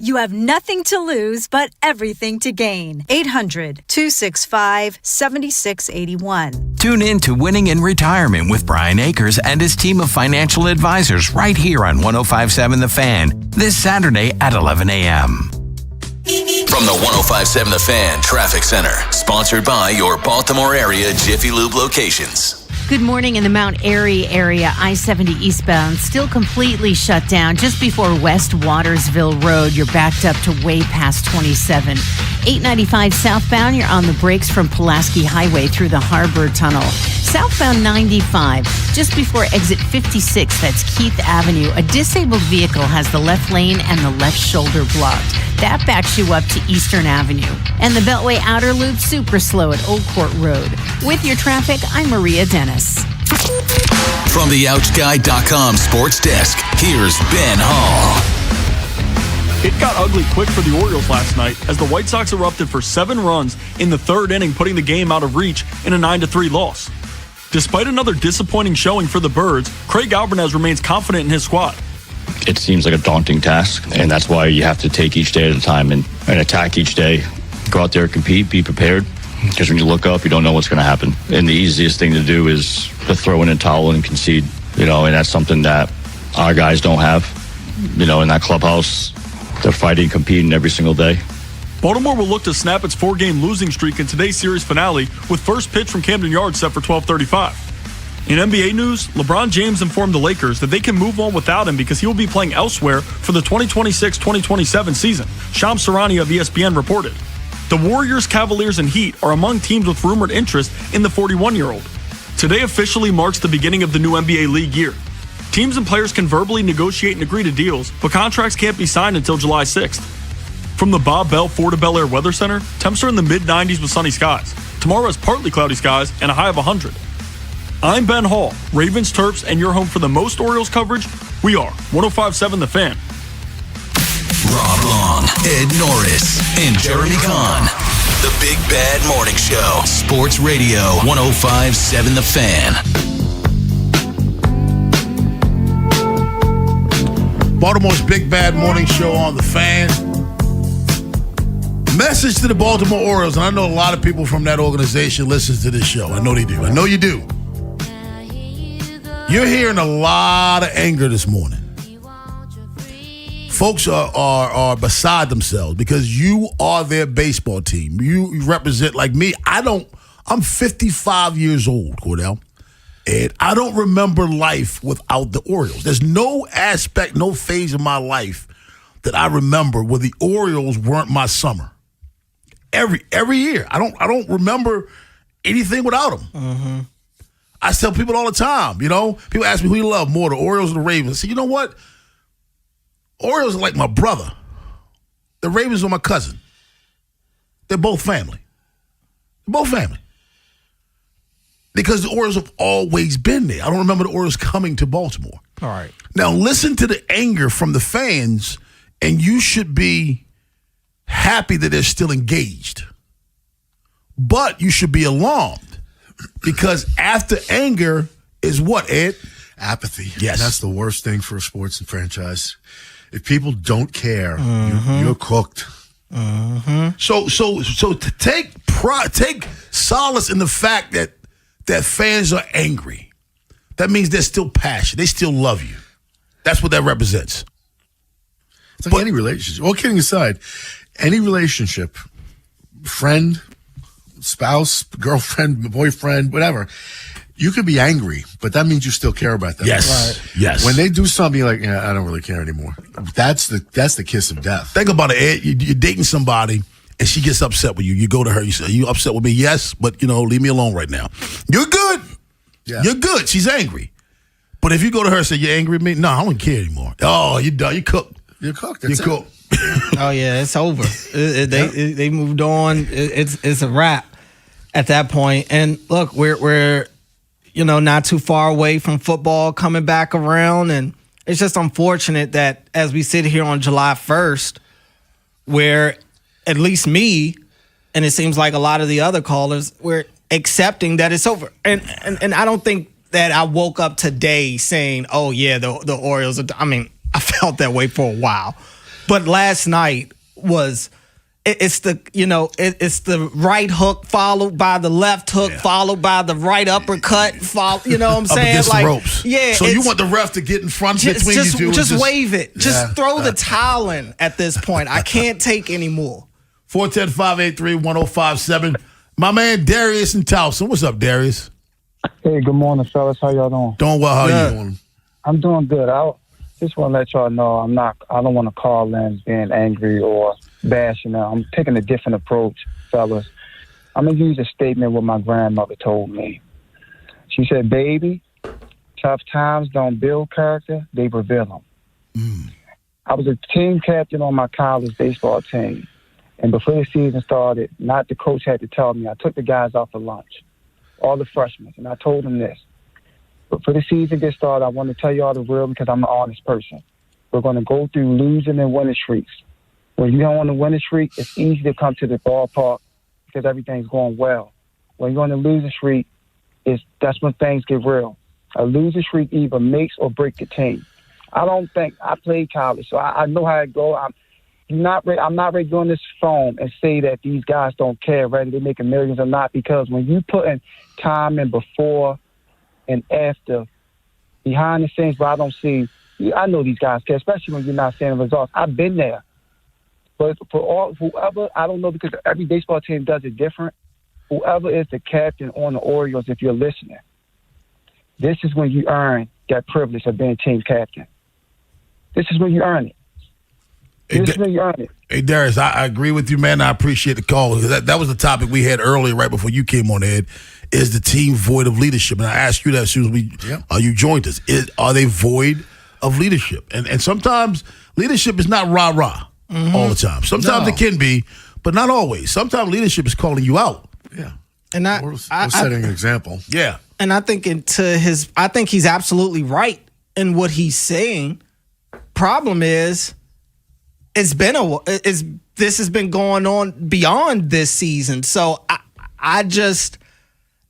You have nothing to lose but everything to gain. 800-265-7681. Tune in to Winning in Retirement with Brian Akers and his team of financial advisors right here on 105.7 The Fan this Saturday at 11 a.m. From the 105.7 The Fan Traffic Center, sponsored by your Baltimore area Jiffy Lube locations. Good morning. In the Mount Airy area, I-70 eastbound still completely shut down just before West Watersville Road. You're backed up to way past 27. 895 southbound, you're on the brakes from Pulaski Highway through the Harbor Tunnel. Southbound 95, just before exit 56, that's Keith Avenue. A disabled vehicle has the left lane and the left shoulder blocked. That backs you up to Eastern Avenue. And the Beltway Outer Loop, super slow at Old Court Road. With your traffic, I'm Maria Dennis. From the OutGuy.com sports desk, here's Ben Hall. It got ugly quick for the Orioles last night as the White Sox erupted for 7 runs in the 3rd inning, putting the game out of reach in a 9-3 loss. Despite another disappointing showing for the Birds, Craig Alvarez remains confident in his squad. It seems like a daunting task, and that's why you have to take each day at a time and attack each day. Go out there, compete, be prepared, because when you look up, you don't know what's going to happen. And the easiest thing to do is to throw in a towel and concede, and that's something that our guys don't have. In that clubhouse, they're fighting, competing every single day. Baltimore will look to snap its 4-game losing streak in today's series finale with first pitch from Camden Yards set for 12:35. In NBA news, LeBron James informed the Lakers that they can move on without him because he will be playing elsewhere for the 2026-2027 season, Shams Charania of ESPN reported. The Warriors, Cavaliers, and Heat are among teams with rumored interest in the 41-year-old. Today officially marks the beginning of the new NBA league year. Teams and players can verbally negotiate and agree to deals, but contracts can't be signed until July 6th. From the Bob Bell Florida Bel Air Weather Center, temps are in the mid-90s with sunny skies. Tomorrow has partly cloudy skies and a high of 100. I'm Ben Hall, Ravens, Terps, and your home for the most Orioles coverage. We are 105.7 The Fan. Rob Long, Ed Norris, and Jeremy Kahn. The Big Bad Morning Show. Sports Radio 105.7 The Fan. Baltimore's Big Bad Morning Show on the Fan. Message to the Baltimore Orioles, and I know a lot of people from that organization listens to this show. I know they do. I know you do. You're hearing a lot of anger this morning. Folks are beside themselves because you are their baseball team. You represent, like me. I'm 55 years old, Cordell, and I don't remember life without the Orioles. There's no aspect, no phase of my life that I remember where the Orioles weren't my summer. Every year, I don't remember anything without them. Mm-hmm. I tell people all the time, people ask me who you love more, the Orioles or the Ravens. I say, you know what? Orioles are like my brother. The Ravens are my cousin. They're both family. Because the Orioles have always been there. I don't remember the Orioles coming to Baltimore. All right. Now listen to the anger from the fans, and you should be happy that they're still engaged. But you should be alarmed because after anger is what, Ed? Apathy. Yes. That's the worst thing for a sports franchise. If people don't care, you're cooked. Mm-hmm. So to take solace in the fact that fans are angry. That means they're still passionate. They still love you. That's what that represents. It's like any relationship. All kidding aside, any relationship, friend, spouse, girlfriend, boyfriend, whatever, you could be angry, but that means you still care about them. Yes. Right. Yes. When they do something, you're like, I don't really care anymore. That's the kiss of death. Think about it, Ed. You're dating somebody, and she gets upset with you. You go to her, you say, are you upset with me? Yes, but, leave me alone right now. You're good. Yeah. You're good. She's angry. But if you go to her and say, you're angry with me? No, I don't care anymore. Oh, you're done. You're cooked. You're cooked. You're cooked. Oh, yeah, it's over. They moved on. It's a wrap at that point. And look, we're not too far away from football coming back around. And it's just unfortunate that as we sit here on July 1st, where at least me, and it seems like a lot of the other callers, we're accepting that it's over. And I don't think that I woke up today saying, oh, yeah, the Orioles I felt that way for a while. But last night was... It's the right hook followed by the left hook followed by the right uppercut. You know what I'm saying? Against the ropes. Yeah. So you want the ref to get in front between you two? Just wave it. Just throw the towel in at this point. I can't take any more. 410-583-1057. My man Darius in Towson. What's up, Darius? Hey, good morning, fellas. How y'all doing? Doing well. How you doing? I'm doing good. I just want to let y'all know I don't want to call in being angry or bashing them. I'm taking a different approach, fellas. I'm going to use a statement what my grandmother told me. She said, baby, tough times don't build character, they reveal them. I was a team captain on my college baseball team. And before the season started, not the coach had to tell me, I took the guys out for lunch, all the freshmen, and I told them this. But for the season gets started, I want to tell y'all the real because I'm an honest person. We're going to go through losing and winning streaks. When you're on a winning streak, it's easy to come to the ballpark because everything's going well. When you're on a losing streak, that's when things get real. A losing streak either makes or breaks the team. I played college, so I know how it goes. I'm not ready to go on this phone and say that these guys don't care whether they're making millions or not, because when you put in time in before and after, behind the scenes where I don't see, I know these guys care, especially when you're not seeing the results. I've been there. But for whoever, I don't know, because every baseball team does it different. Whoever is the captain on the Orioles, if you're listening, this is when you earn that privilege of being team captain. This is when you earn it. This is when you earn it. Hey, Darius, I agree with you, man. I appreciate the call. That was the topic we had earlier, right before you came on, Ed. Is the team void of leadership? And I asked you that as soon as you joined us. Are they void of leadership? And sometimes leadership is not rah-rah all the time. Sometimes it can be, but not always. Sometimes leadership is calling you out. Yeah. And we're setting an example. Yeah. And I think I think he's absolutely right in what he's saying. Problem is, this has been going on beyond this season. So I just,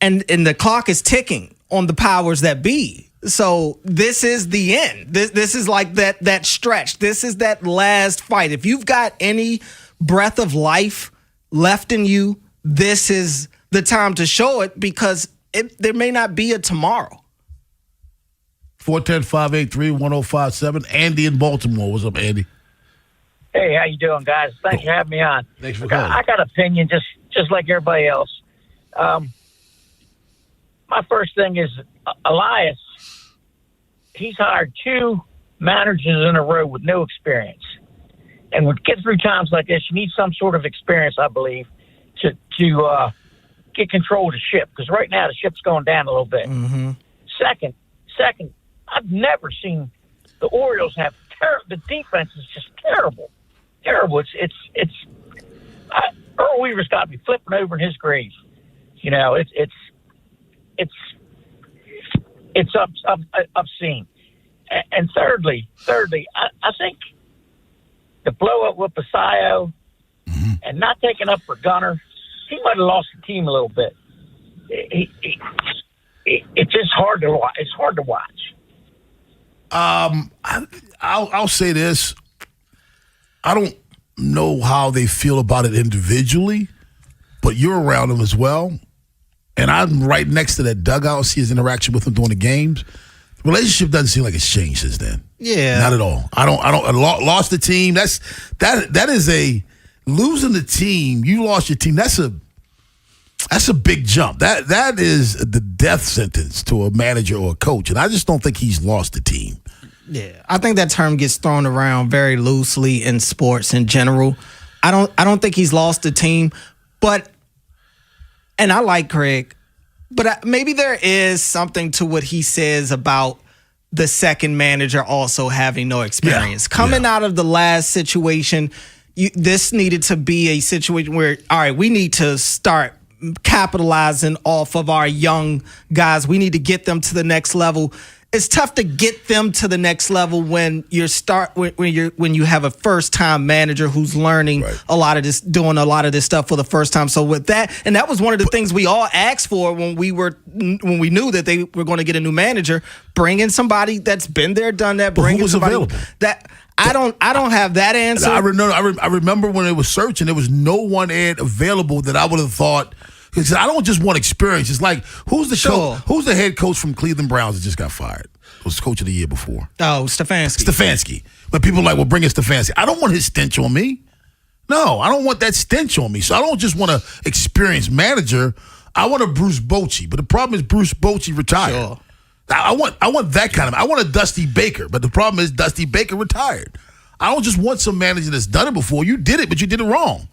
and the clock is ticking on the powers that be. So this is the end. This is like that stretch. This is that last fight. If you've got any breath of life left in you, this is the time to show it, because there may not be a tomorrow. 410-583-1057. Andy in Baltimore. What's up, Andy? Hey, how you doing, guys? Thanks for having me on. Thanks for calling. I got an opinion, just like everybody else. My first thing is Elias. He's hired 2 managers in a row with no experience, and when you get through times like this, you need some sort of experience, I believe, to get control of the ship. Because right now the ship's going down a little bit. Mm-hmm. Second, I've never seen the Orioles have the defense is just terrible. Terrible. Earl Weaver's got to be flipping over in his grave. You know, it's obscene. And thirdly, I think the blow up with Basayo and not taking up for Gunnar, he might have lost the team a little bit. It's just hard to watch. It's hard to watch. I'll say this. I don't know how they feel about it individually, but you're around them as well. And I'm right next to that dugout, see his interaction with them during the games. The relationship doesn't seem like it's changed since then. Yeah. Not at all. I lost the team. That is a losing the team. You lost your team. That's a big jump. That is the death sentence to a manager or a coach. And I just don't think he's lost the team. Yeah, I think that term gets thrown around very loosely in sports in general. I don't think he's lost the team, and I like Craig, but maybe there is something to what he says about the second manager also having no experience. Coming out of the last situation, this needed to be a situation where, all right, we need to start capitalizing off of our young guys. We need to get them to the next level. It's tough to get them to the next level when you have a first time manager who's learning a lot of this, doing a lot of this stuff for the first time. So with that, and that was one of the things we all asked for when we knew that they were going to get a new manager, bring in somebody that's been there, done that. Bring in somebody available? That I don't have that answer. I remember when it was searching, there was no one available that I would have thought. Because I don't just want experience. It's like, who's the head coach from Cleveland Browns that just got fired? Was coach of the year before? Oh, Stefanski. But people are like, well, bring in Stefanski. I don't want his stench on me. No, I don't want that stench on me. So I don't just want an experienced manager. I want a Bruce Bochy. But the problem is Bruce Bochy retired. Sure. I want that kind of. I want a Dusty Baker. But the problem is Dusty Baker retired. I don't just want some manager that's done it before. You did it, but you did it wrong.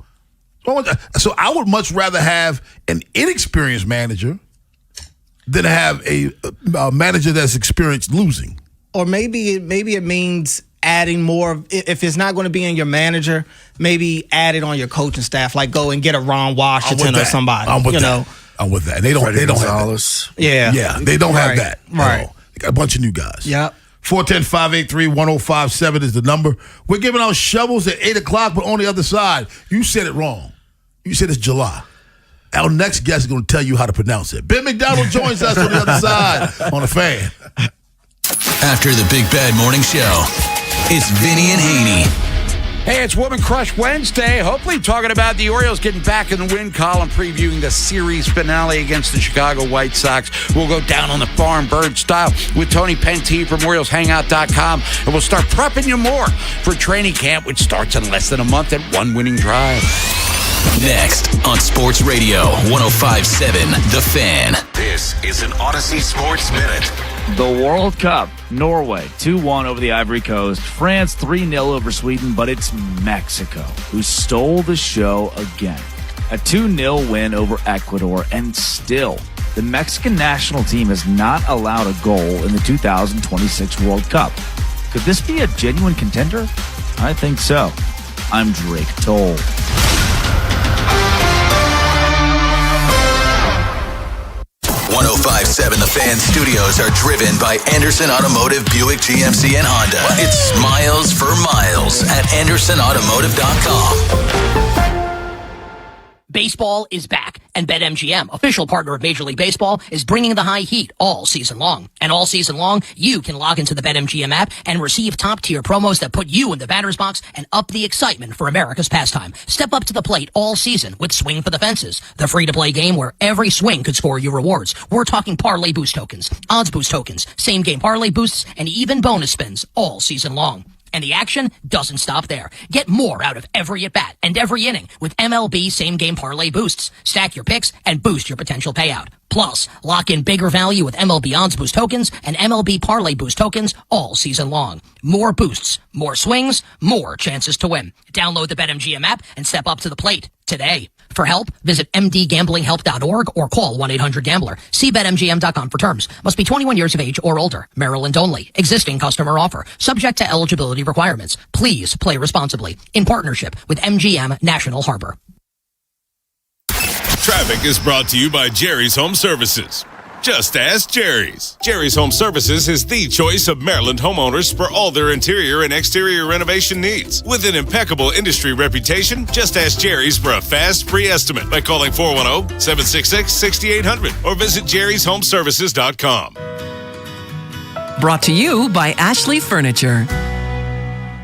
So I would much rather have an inexperienced manager than have a manager that's experienced losing. Or maybe it means adding more. If it's not going to be in your manager, maybe add it on your coaching staff. Like go and get a Ron Washington or somebody. I'm with that. They don't have that. Yeah, they don't have that. Right. They got a bunch of new guys. Yep. 410-583-1057 is the number. We're giving out shovels at 8 o'clock, but on the other side, you said it wrong. You said it's July. Our next guest is going to tell you how to pronounce it. Ben McDonald joins us on the other side on the Fan. After the Big Bad Morning Show, it's Vinny and Haynie. Hey, it's Woman Crush Wednesday. Hopefully talking about the Orioles getting back in the win column, previewing the series finale against the Chicago White Sox. We'll go down on the farm bird style with Tony Penty from OriolesHangout.com, and we'll start prepping you more for training camp, which starts in less than a month and one winning drive. Next on Sports Radio 105.7 The Fan. This is an Odyssey Sports Minute. The World Cup, Norway 2-1 over the Ivory Coast, France 3-0 over Sweden, but it's Mexico who stole the show again. A 2-0 win over Ecuador, and still, the Mexican national team has not allowed a goal in the 2026 World Cup. Could this be a genuine contender? I think so. I'm Drake Toll. 105.7 The Fan studios are driven by Anderson Automotive, Buick, GMC, and Honda. It's miles for miles at AndersonAutomotive.com. Baseball is back, And BetMGM, official partner of Major League Baseball, is bringing the high heat all season long. And all season long, you can log into the BetMGM app and receive top-tier promos that put you in the batter's box and up the excitement for America's pastime. Step up to the plate all season with Swing for the Fences, the free-to-play game where every swing could score you rewards. We're talking parlay boost tokens, odds boost tokens, same-game parlay boosts, and even bonus spins all season long. And the action doesn't stop there. Get more out of every at-bat and every inning with MLB same-game parlay boosts. Stack your picks and boost your potential payout. Plus, lock in bigger value with MLB odds boost tokens and MLB parlay boost tokens all season long. More boosts, more swings, more chances to win. Download the BetMGM app and step up to the plate today. For help, visit mdgamblinghelp.org or call 1-800-GAMBLER. See BetMGM.com for terms. Must be 21 years of age or older. Maryland only. Existing customer offer. Subject to eligibility requirements. Please play responsibly. In partnership with MGM National Harbor. Traffic is brought to you by Jerry's Home Services. Just ask Jerry's. Jerry's Home Services is the choice of Maryland homeowners for all their interior and exterior renovation needs. With an impeccable industry reputation, just ask Jerry's for a fast, free estimate by calling 410-766-6800 or visit jerryshomeservices.com. Brought to you by Ashley Furniture.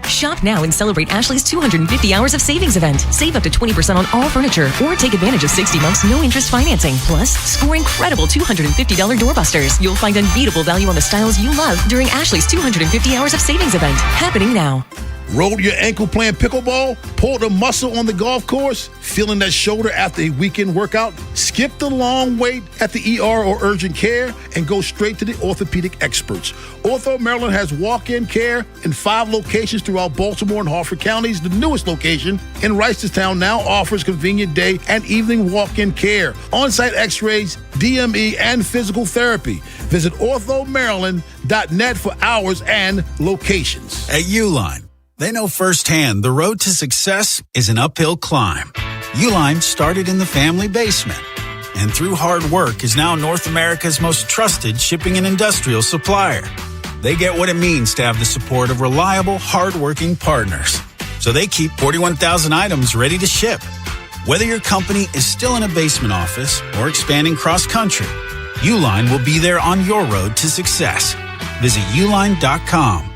Shop now and celebrate Ashley's 250 hours of savings event. Save up to 20% on all furniture or take advantage of 60 months no interest financing. Plus, score incredible $250 doorbusters. You'll find unbeatable value on the styles you love during Ashley's 250 hours of savings event. Happening now. Rolled your ankle playing pickleball? Pulled a muscle on the golf course? Feeling that shoulder after a weekend workout? Skip the long wait at the ER or urgent care and go straight to the orthopedic experts. Ortho Maryland has walk-in care in 5 locations throughout Baltimore and Harford counties. The newest location in Reisterstown now offers convenient day and evening walk-in care, on-site x-rays, DME, and physical therapy. Visit orthomaryland.net for hours and locations. At Uline, they know firsthand the road to success is an uphill climb. Uline started in the family basement and through hard work is now North America's most trusted shipping and industrial supplier. They get what it means to have the support of reliable, hardworking partners. So they keep 41,000 items ready to ship. Whether your company is still in a basement office or expanding cross-country, Uline will be there on your road to success. Visit uline.com.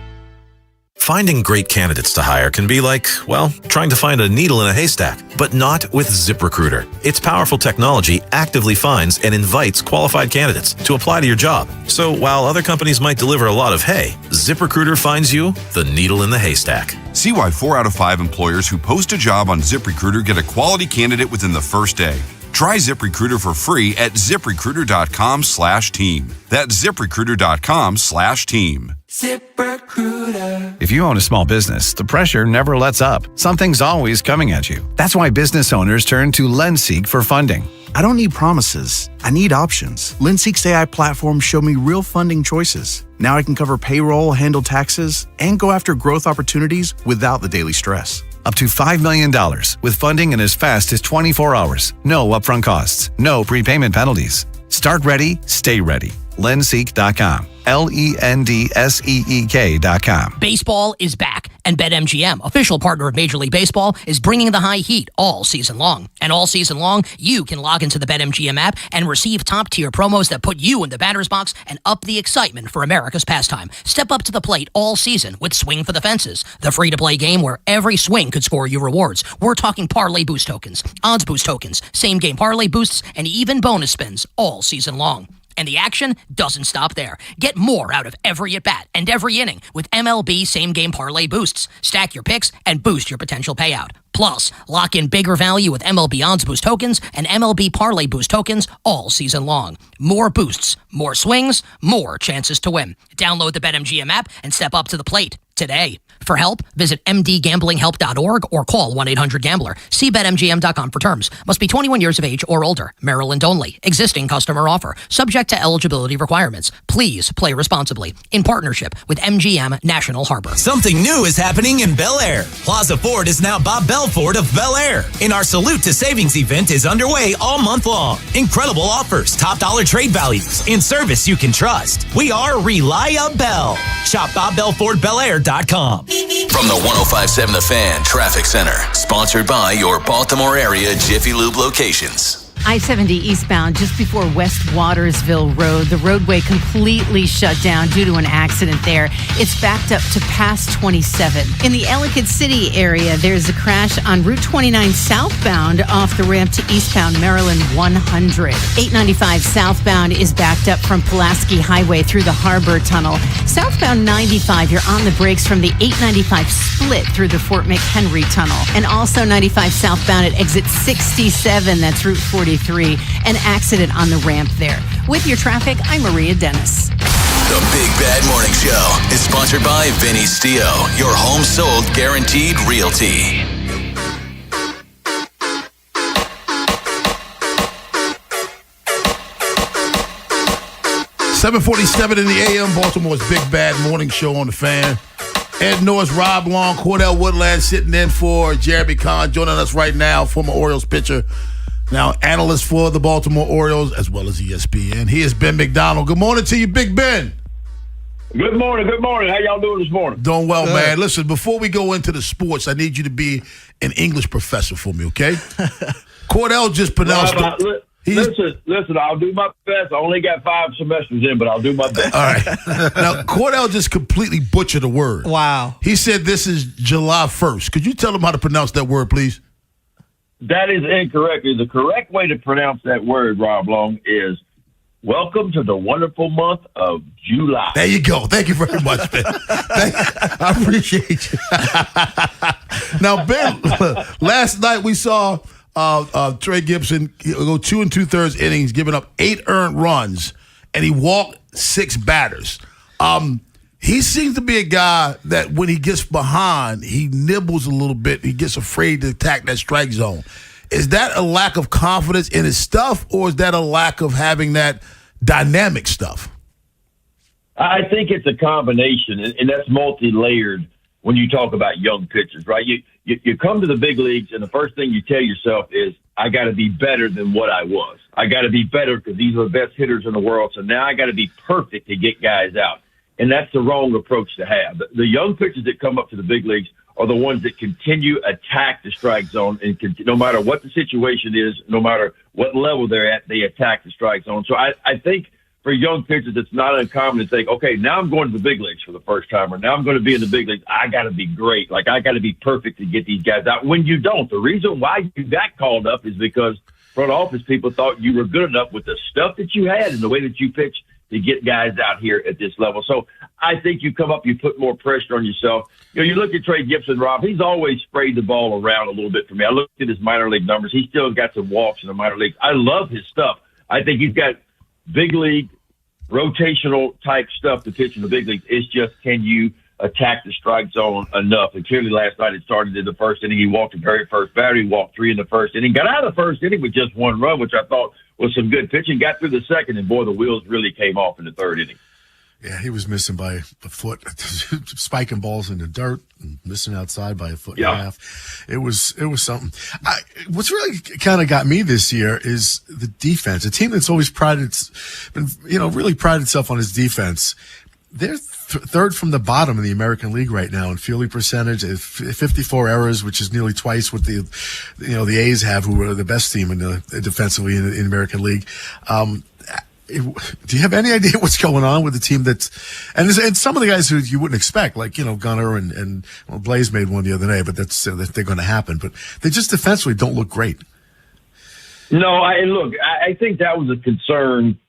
Finding great candidates to hire can be like, well, trying to find a needle in a haystack, but not with ZipRecruiter. Its powerful technology actively finds and invites qualified candidates to apply to your job. So while other companies might deliver a lot of hay, ZipRecruiter finds you the needle in the haystack. See why 4 out of 5 employers who post a job on ZipRecruiter get a quality candidate within the first day. Try ZipRecruiter for free at ZipRecruiter.com/team. That's ZipRecruiter.com/team. ZipRecruiter. If you own a small business, the pressure never lets up. Something's always coming at you. That's why business owners turn to LendSeek for funding. I don't need promises. I need options. LendSeek's AI platform showed me real funding choices. Now I can cover payroll, handle taxes, and go after growth opportunities without the daily stress. Up to $5 million with funding in as fast as 24 hours. No upfront costs. No prepayment penalties. Start ready, stay ready. LendSeek.com. LendSeek.com. Baseball is back, and BetMGM, official partner of Major League Baseball, is bringing the high heat all season long. And all season long, you can log into the BetMGM app and receive top-tier promos that put you in the batter's box and up the excitement for America's pastime. Step up to the plate all season with Swing for the Fences, the free-to-play game where every swing could score you rewards. We're talking parlay boost tokens, odds boost tokens, same-game parlay boosts, and even bonus spins all season long. And the action doesn't stop there. Get more out of every at-bat and every inning with MLB same-game parlay boosts. Stack your picks and boost your potential payout. Plus, lock in bigger value with MLB odds boost tokens and MLB parlay boost tokens all season long. More boosts, more swings, more chances to win. Download the BetMGM app and step up to the plate today. For help, visit mdgamblinghelp.org or call 1-800-GAMBLER. See BetMGM.com for terms. Must be 21 years of age or older. Maryland only. Existing customer offer. Subject to eligibility requirements. Please play responsibly. In partnership with MGM National Harbor. Something new is happening in Bel Air. Plaza Ford is now Bob Bell Ford of Bel Air. And our Salute to Savings event is underway all month long. Incredible offers, top dollar trade values, and service you can trust. We are reliable. Shop BobBellFordBelAir.com. From the 105.7 The Fan Traffic Center, sponsored by your Baltimore area Jiffy Lube locations. I-70 eastbound just before West Watersville Road. The roadway completely shut down due to an accident there. It's backed up to past 27. In the Ellicott City area, there's a crash on Route 29 southbound off the ramp to eastbound Maryland 100. 895 southbound is backed up from Pulaski Highway through the Harbor Tunnel. Southbound 95, you're on the brakes from the 895 split through the Fort McHenry Tunnel. And also 95 southbound at exit 67, that's Route 43. An accident on the ramp there. With your traffic, I'm Maria Dennis. The Big Bad Morning Show is sponsored by Vinny Stio, your home sold guaranteed realty. $7:47 in the AM, Baltimore's Big Bad Morning Show on the Fan. Ed Norris, Rob Long, Cordell Woodland sitting in for Jeremy Kahn. Joining us right now, former Orioles pitcher, now analyst for the Baltimore Orioles as well as ESPN. He is Ben McDonald. Good morning to you, Big Ben. Good morning. Good morning. How y'all doing this morning? Doing well, man. Listen, before we go into the sports, I need you to be an English professor for me, okay? Cordell just pronounced... Listen, I'll do my best. I only got 5 semesters in, but I'll do my best. All right. Now, Cordell just completely butchered a word. Wow. He said this is July 1st. Could you tell him how to pronounce that word, please? That is incorrect. The correct way to pronounce that word, Rob Long, is welcome to the wonderful month of July. There you go. Thank you very much, Ben. I appreciate you. Now, Ben, last night we saw Trey Gibson go 2 2/3 innings, giving up 8 earned runs, and he walked 6 batters. He seems to be a guy that when he gets behind, he nibbles a little bit. He gets afraid to attack that strike zone. Is that a lack of confidence in his stuff, or is that a lack of having that dynamic stuff? I think it's a combination, and that's multi-layered when you talk about young pitchers, right? You come to the big leagues, and the first thing you tell yourself is, I got to be better than what I was. I got to be better because these are the best hitters in the world, so now I got to be perfect to get guys out. And that's the wrong approach to have. The young pitchers that come up to the big leagues are the ones that continue attack the strike zone, and no matter what the situation is, no matter what level they're at, they attack the strike zone. So I think for young pitchers, it's not uncommon to think, okay, now I'm going to the big leagues for the first time, or now I'm going to be in the big leagues. I got to be great. Like, I got to be perfect to get these guys out. When you don't, the reason why you got called up is because front office people thought you were good enough with the stuff that you had and the way that you pitched to get guys out here at this level. So I think you come up, you put more pressure on yourself. You know, you look at Trey Gibson, Rob, he's always sprayed the ball around a little bit for me. I looked at his minor league numbers. He still got some walks in the minor leagues. I love his stuff. I think he's got big league, rotational type stuff to pitch in the big leagues. It's just, can you attack the strike zone enough? And clearly last night it started in the first inning. He walked the very first batter. He walked 3 in the first inning. Got out of the first inning with just 1 run, which I thought was some good pitching. Got through the second, and boy, the wheels really came off in the 3rd inning. Yeah, he was missing by a foot, spiking balls in the dirt, and missing outside by a foot and a half. It was something. What's really kind of got me this year is the defense. A team that's always really prided itself on its defense. They're third from the bottom in the American League right now in fielding percentage, 54 errors, which is nearly twice what the A's have, who are the best team defensively in the American League. Do you have any idea what's going on with the team and some of the guys who you wouldn't expect, like, Gunnar and Blaze made one the other day, but they're going to happen. But they just defensively don't look great. No, I think that was a concern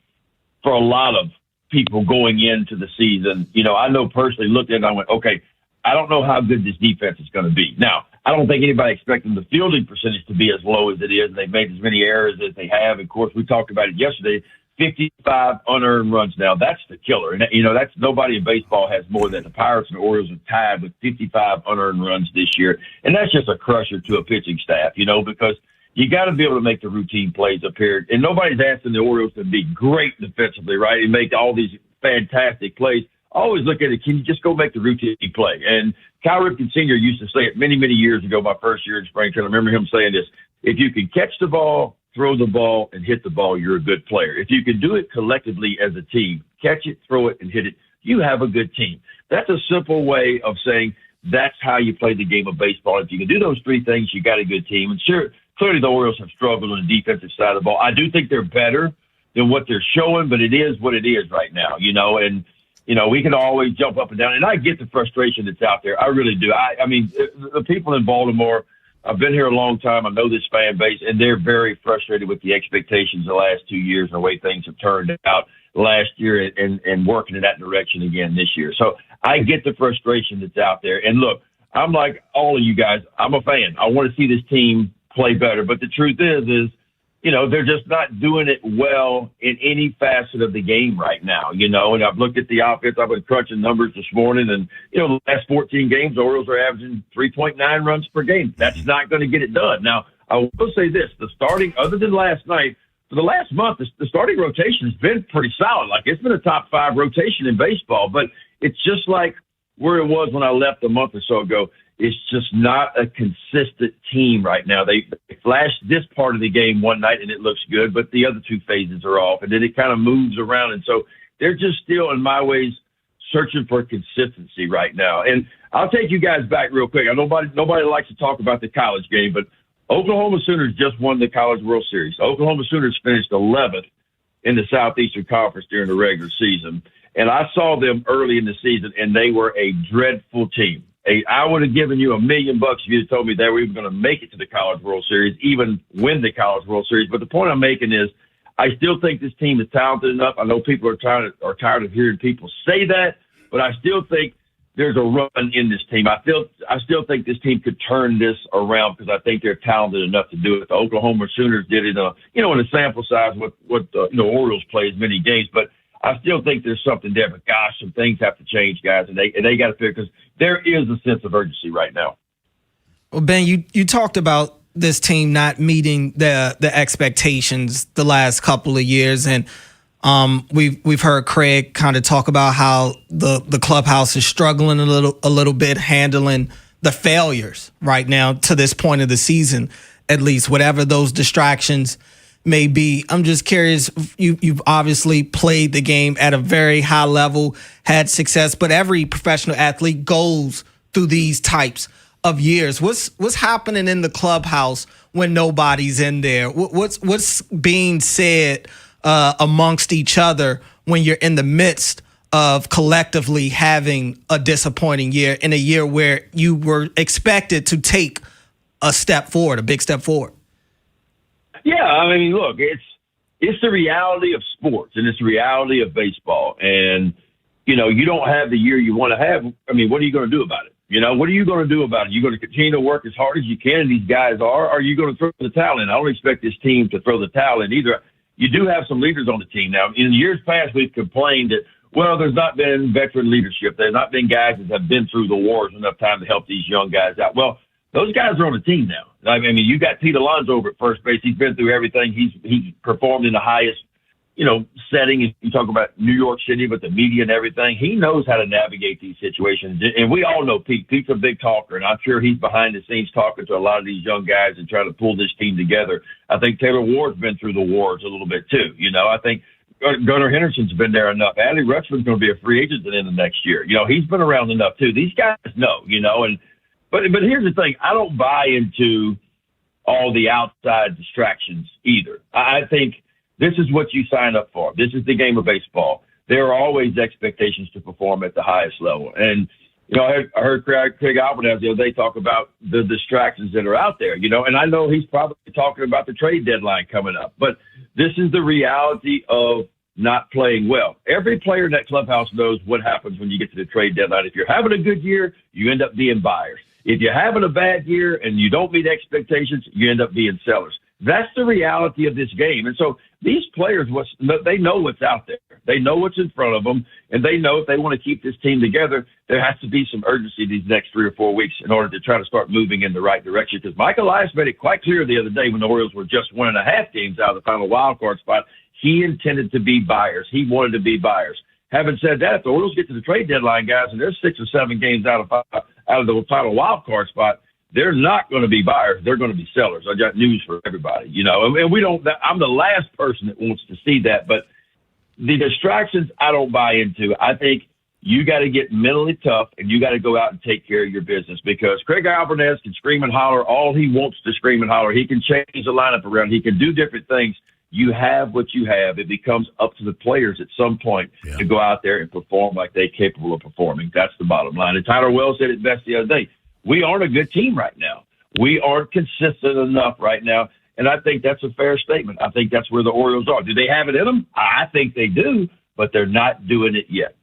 for a lot of people going into the season. I know personally looked at it and I went, okay, I don't know how good this defense is going to be. Now, I don't think anybody expected the fielding percentage to be as low as it is, and they've made as many errors as they have. Of course, we talked about it yesterday. 55 unearned runs now. That's the killer. And, that's nobody in baseball has more than the Pirates and the Orioles are tied with 55 unearned runs this year. And that's just a crusher to a pitching staff, because you got to be able to make the routine plays up here. And nobody's asking the Orioles to be great defensively, right, and make all these fantastic plays. I always look at it, can you just go make the routine play? And Cal Ripken Sr. used to say it many, many years ago, my first year in spring training. I remember him saying this: if you can catch the ball, throw the ball, and hit the ball, you're a good player. If you can do it collectively as a team, catch it, throw it, and hit it, you have a good team. That's a simple way of saying that's how you play the game of baseball. If you can do those 3 things, you got a good team. And sure, clearly the Orioles have struggled on the defensive side of the ball. I do think they're better than what they're showing, but it is what it is right now, and we can always jump up and down. And I get the frustration that's out there. I really do. I mean, the people in Baltimore, I've been here a long time. I know this fan base, and they're very frustrated with the expectations the last 2 years and the way things have turned out last year and working in that direction again this year. So I get the frustration that's out there. And look, I'm like all of you guys. I'm a fan. I want to see this team play better. But the truth is they're just not doing it well in any facet of the game right now, and I've looked at the offense. I've been crunching numbers this morning, and, the last 14 games, the Orioles are averaging 3.9 runs per game. That's not going to get it done. Now, I will say this, other than last night, for the last month, the starting rotation has been pretty solid. Like, it's been a top 5 rotation in baseball, but it's just like where it was when I left a month or so ago. It's just not a consistent team right now. They flashed this part of the game one night and it looks good, but the other 2 phases are off, and then it kind of moves around. And so they're just still, in my ways, searching for consistency right now. And I'll take you guys back real quick. I know nobody likes to talk about the college game, but Oklahoma Sooners just won the College World Series. Oklahoma Sooners finished 11th in the Southeastern Conference during the regular season. And I saw them early in the season, and they were a dreadful team. I would have given you $1 million if you had told me they were even going to make it to the College World Series, even win the College World Series. But the point I'm making is I still think this team is talented enough. I know people are tired of hearing people say that, but I still think there's a run in this team. I still think this team could turn this around because I think they're talented enough to do it. The Oklahoma Sooners did it, in a sample size what the Orioles play as many games, but I still think there's something there, but gosh, some things have to change, guys, and they got to figure, because there is a sense of urgency right now. Well, Ben, you talked about this team not meeting the expectations the last couple of years, and we've heard Craig kind of talk about how the clubhouse is struggling a little bit handling the failures right now to this point of the season, at least, whatever those distractions may be. I'm just curious, you've obviously played the game at a very high level, had success, but every professional athlete goes through these types of years. What's happening in the clubhouse when nobody's in there? What's being said amongst each other when you're in the midst of collectively having a disappointing year, in a year where you were expected to take a big step forward? Yeah, I mean, look, it's the reality of sports, and it's the reality of baseball. And, you don't have the year you want to have. I mean, what are you going to do about it? What are you going to do about it? You're going to continue to work as hard as you can, and these guys are, or are you going to throw the towel in? I don't expect this team to throw the towel in either. You do have some leaders on the team now. In years past, we've complained that, there's not been veteran leadership. There's not been guys that have been through the wars enough time to help these young guys out. Well, those guys are on the team now. I mean, you got Pete Alonso over at first base. He's been through everything. He's performed in the highest, setting. You talk about New York City with the media and everything. He knows how to navigate these situations. And we all know Pete. Pete's a big talker, and I'm sure he's behind the scenes talking to a lot of these young guys and trying to pull this team together. I think Taylor Ward's been through the wars a little bit too. I think Gunnar Henderson's been there enough. Adley Rutschman's going to be a free agent at the end of next year. He's been around enough too. These guys know, But here's the thing. I don't buy into all the outside distractions either. I think this is what you sign up for. This is the game of baseball. There are always expectations to perform at the highest level. And, I heard Craig Albertaz the other day talk about the distractions that are out there, and I know he's probably talking about the trade deadline coming up. But this is the reality of not playing well. Every player in that clubhouse knows what happens when you get to the trade deadline. If you're having a good year, you end up being buyers. If you're having a bad year and you don't meet expectations, you end up being sellers. That's the reality of this game. And so these players, they know what's out there. They know what's in front of them, and they know if they want to keep this team together, there has to be some urgency these next 3 or 4 weeks in order to try to start moving in the right direction. Because Mike Elias made it quite clear the other day when the Orioles were just 1.5 games out of the final wild card spot, he intended to be buyers. He wanted to be buyers. Having said that, if the Orioles get to the trade deadline, guys, and there's 6 or 7 games out of the final wild card spot, they're not going to be buyers. They're going to be sellers. I got news for everybody, and we don't. I'm the last person that wants to see that, but the distractions I don't buy into. I think you got to get mentally tough, and you got to go out and take care of your business, because Craig Alvarez can scream and holler all he wants to scream and holler. He can change the lineup around. He can do different things. You have what you have. It becomes up to the players at some point to go out there and perform like they're capable of performing. That's the bottom line. And Tyler Wells said it best the other day. We aren't a good team right now. We aren't consistent enough right now. And I think that's a fair statement. I think that's where the Orioles are. Do they have it in them? I think they do, but they're not doing it yet.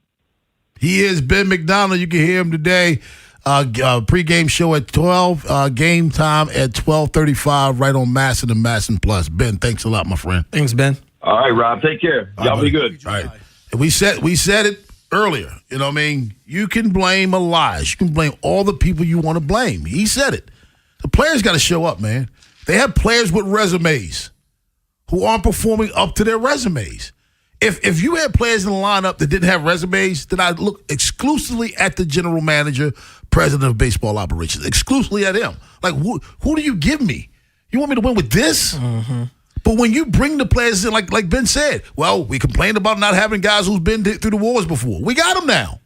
He is Ben McDonald. You can hear him today. Pre-game show at 12. Game time at 12:35 right on Masson and Masson Plus. Ben, thanks a lot, my friend. Thanks, Ben. All right, Rob. Take care. Y'all be good. All right. And we said it earlier. You know what I mean? You can blame Elias. You can blame all the people you want to blame. He said it. The players got to show up, man. They have players with resumes who aren't performing up to their resumes. If you had players in the lineup that didn't have resumes, then I'd look exclusively at the general manager, president of baseball operations, exclusively at him. Like, who do you give me? You want me to win with this? Mm-hmm. But when you bring the players in, like Ben said, well, we complained about not having guys who's been through the wars before. We got them now.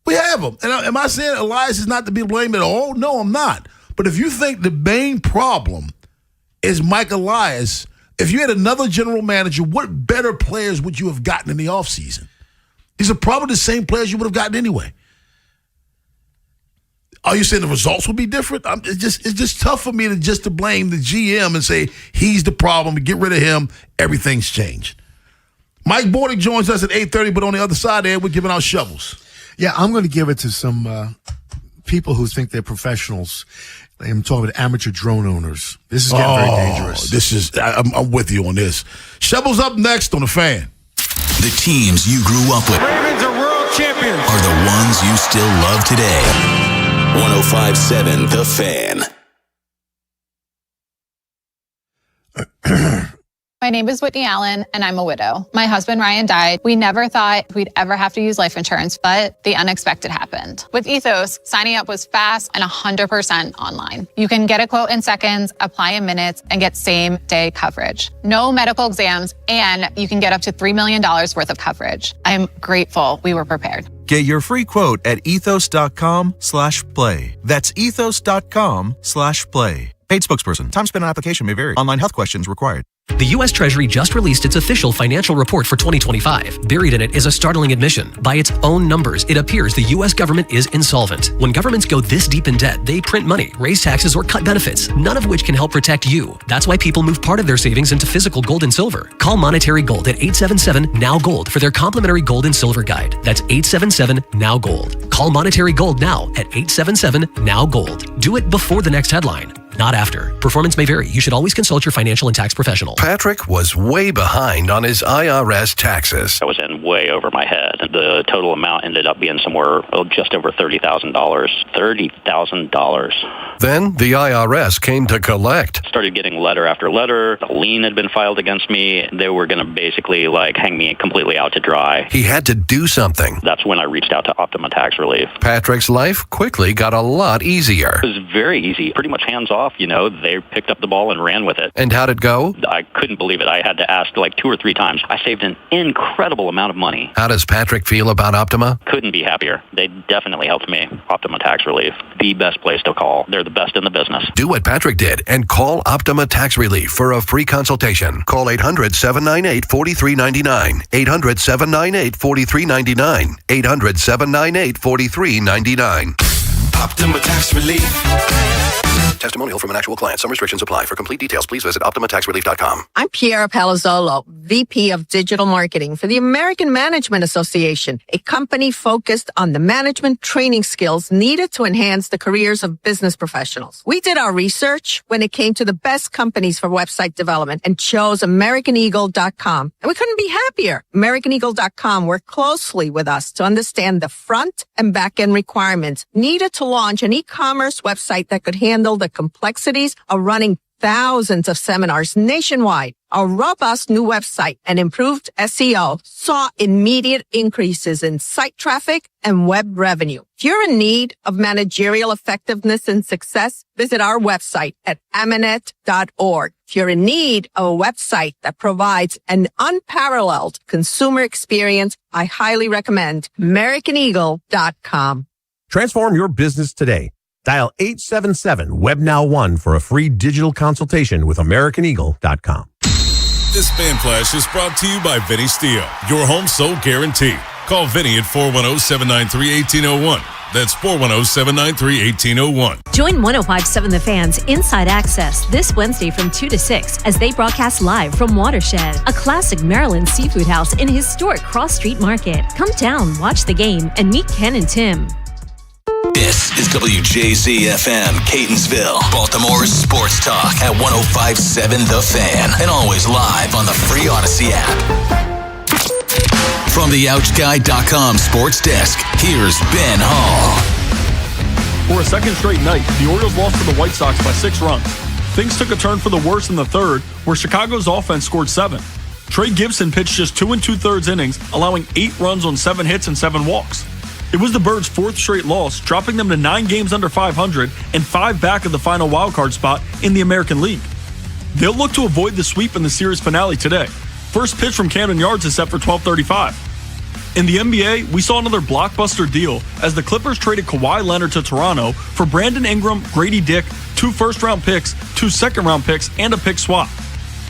We have them. And am I saying Elias is not to be blamed at all? No, I'm not. But if you think the main problem is Mike Elias, if you had another general manager, what better players would you have gotten in the offseason? These are probably the same players you would have gotten anyway. Are you saying the results would be different? It's just tough for me to blame the GM and say he's the problem, get rid of him, everything's changed. Mike Bordick joins us at 8:30, but on the other side there, we're giving out shovels. Yeah, I'm going to give it to some people who think they're professionals. I'm talking about amateur drone owners. This is getting very dangerous. I'm with you on this. Shovels up next on The Fan. The teams you grew up with Ravens are world champions. are the ones you still love today. 105.7 The Fan. My name is Whitney Allen, and I'm a widow. My husband, Ryan, died. We never thought we'd ever have to use life insurance, but the unexpected happened. With Ethos, signing up was fast and 100% online. You can get a quote in seconds, apply in minutes, and get same-day coverage. No medical exams, and you can get up to $3 million worth of coverage. I'm grateful we were prepared. Get your free quote at ethos.com/play. That's ethos.com/play. Paid spokesperson. Time spent on application may vary. Online health questions required. The U.S. Treasury just released its official financial report for 2025. Buried in it is a startling admission. By its own numbers, it appears the U.S. government is insolvent. When governments go this deep in debt, they print money, raise taxes, or cut benefits, none of which can help protect you. That's why people move part of their savings into physical gold and silver. Call Monetary Gold at 877-NOW-GOLD for their complimentary gold and silver guide. That's 877-NOW-GOLD. Call Monetary Gold now at 877-NOW-GOLD. Do it before the next headline, not after. Performance may vary. You should always consult your financial and tax professional. Patrick was way behind on his IRS taxes. I was in way over my head. The total amount ended up being somewhere just over $30,000. $30,000. Then the IRS came to collect. Started getting letter after letter. A lien had been filed against me. They were going to basically hang me completely out to dry. He had to do something. That's when I reached out to Optima Tax Relief. Patrick's life quickly got a lot easier. It was very easy, pretty much hands off. They picked up the ball and ran with it. And how'd it go? I couldn't believe it. I had to ask 2 or 3 times. I saved an incredible amount of money. How does Patrick feel about Optima? Couldn't be happier. They definitely helped me. Optima Tax Relief, the best place to call. They're the best in the business. Do what Patrick did and call Optima Tax Relief for a free consultation. Call 800-798-4399. 800-798-4399. 800-798-4399. Optima Tax Relief. Testimonial from an actual client. Some restrictions apply. For complete details, please visit OptimaTaxRelief.com. I'm Piera Palazzolo, VP of Digital Marketing for the American Management Association, a company focused on the management training skills needed to enhance the careers of business professionals. We did our research when it came to the best companies for website development and chose AmericanEagle.com. And we couldn't be happier. AmericanEagle.com worked closely with us to understand the front and back end requirements needed to launch an e-commerce website that could handle the complexities of running thousands of seminars nationwide. Our robust new website and improved SEO saw immediate increases in site traffic and web revenue. If you're in need of managerial effectiveness and success, visit our website at amanet.org. If you're in need of a website that provides an unparalleled consumer experience, I highly recommend AmericanEagle.com. Transform your business today. Dial 877-WEBNOW1 for a free digital consultation with AmericanEagle.com. This Fan Flash is brought to you by Vinny Steel, your home sold guarantee. Call Vinny at 410-793-1801. That's 410-793-1801. Join 105.7 The Fan's Inside Access this Wednesday from 2 to 6 as they broadcast live from Watershed, a classic Maryland seafood house in historic Cross Street Market. Come down, watch the game, and meet Ken and Tim. This is WJZ-FM, Catonsville, Baltimore's sports talk at 105.7 The Fan, and always live on the free Odyssey app. From the OutchGuy.com sports desk, here's Ben Hall. For a second straight night, the Orioles lost to the White Sox by 6 runs. Things took a turn for the worse in the third, where Chicago's offense scored 7. Trey Gibson pitched just 2 2/3 innings, allowing 8 runs on 7 hits and 7 walks. It was the Birds' 4th straight loss, dropping them to 9 games under 500 and 5 back of the final wildcard spot in the American League. They'll look to avoid the sweep in the series finale today. First pitch from Camden Yards is set for 12:35. In the NBA, we saw another blockbuster deal as the Clippers traded Kawhi Leonard to Toronto for Brandon Ingram, Grady Dick, 2 first-round picks, 2 second-round picks, and a pick swap.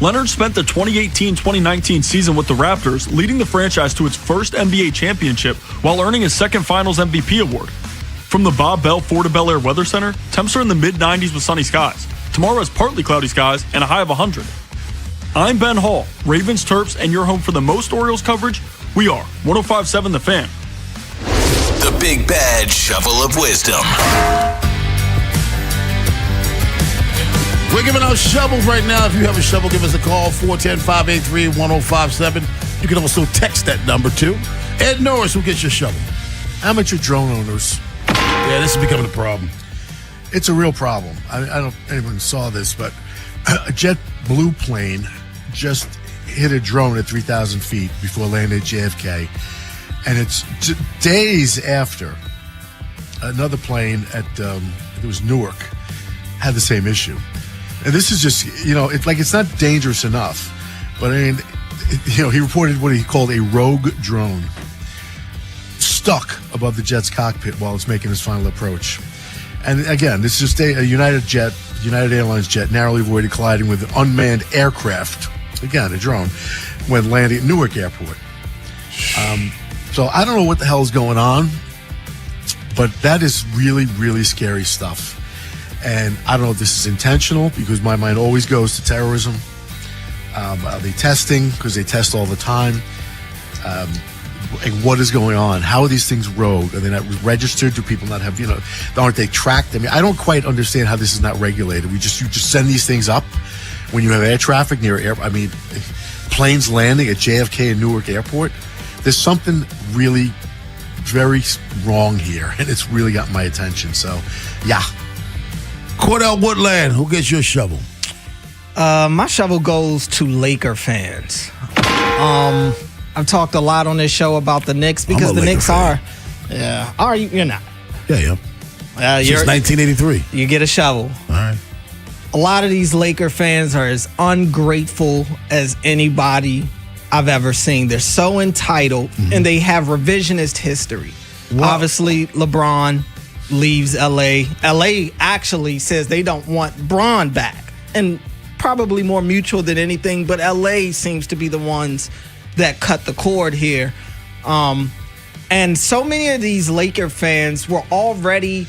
Leonard spent the 2018-2019 season with the Raptors, leading the franchise to its first NBA championship while earning his second Finals MVP award. From the Bob Bell Florida Bel Air Weather Center, temps are in the mid-90s with sunny skies. Tomorrow has partly cloudy skies and a high of 100. I'm Ben Hall, Ravens Terps, and your home for the most Orioles coverage. We are 105.7 The Fan. The Big Bad Shovel of Wisdom. We're giving out shovels right now. If you have a shovel, give us a call, 410-583-1057. You can also text that number, too. Ed Norris will get your shovel. Amateur drone owners. Yeah, this is becoming a problem. It's a real problem. I don't know if anyone saw this, but a JetBlue plane just hit a drone at 3,000 feet before landing at JFK. And it's days after another plane at, it was Newark, had the same issue. And this is just, it's not dangerous enough. But I mean, he reported what he called a rogue drone stuck above the jet's cockpit while it's making its final approach. And again, this is just a United Airlines jet narrowly avoided colliding with an unmanned aircraft, again, a drone, when landing at Newark Airport. So I don't know what the hell is going on, but that is really, really scary stuff. And I don't know if this is intentional, because my mind always goes to terrorism. Are they testing? Because they test all the time. What is going on? How are these things rogue? Are they not registered? Do people not have, aren't they tracked? I mean, I don't quite understand how this is not regulated. You just send these things up when you have air traffic near planes landing at JFK and Newark Airport. There's something really very wrong here, and it's really got my attention. So, yeah. Cordell Woodland, who gets your shovel? My shovel goes to Laker fans. I've talked a lot on this show about the Knicks because the Knicks are. Yeah. Are you? You're not. Yeah. Since 1983. You get a shovel. All right. A lot of these Laker fans are as ungrateful as anybody I've ever seen. They're so entitled, and they have revisionist history. Wow. Obviously, LeBron leaves L.A. L.A. actually says they don't want Bron back, and probably more mutual than anything, but L.A. seems to be the ones that cut the cord here. And so many of these Laker fans were already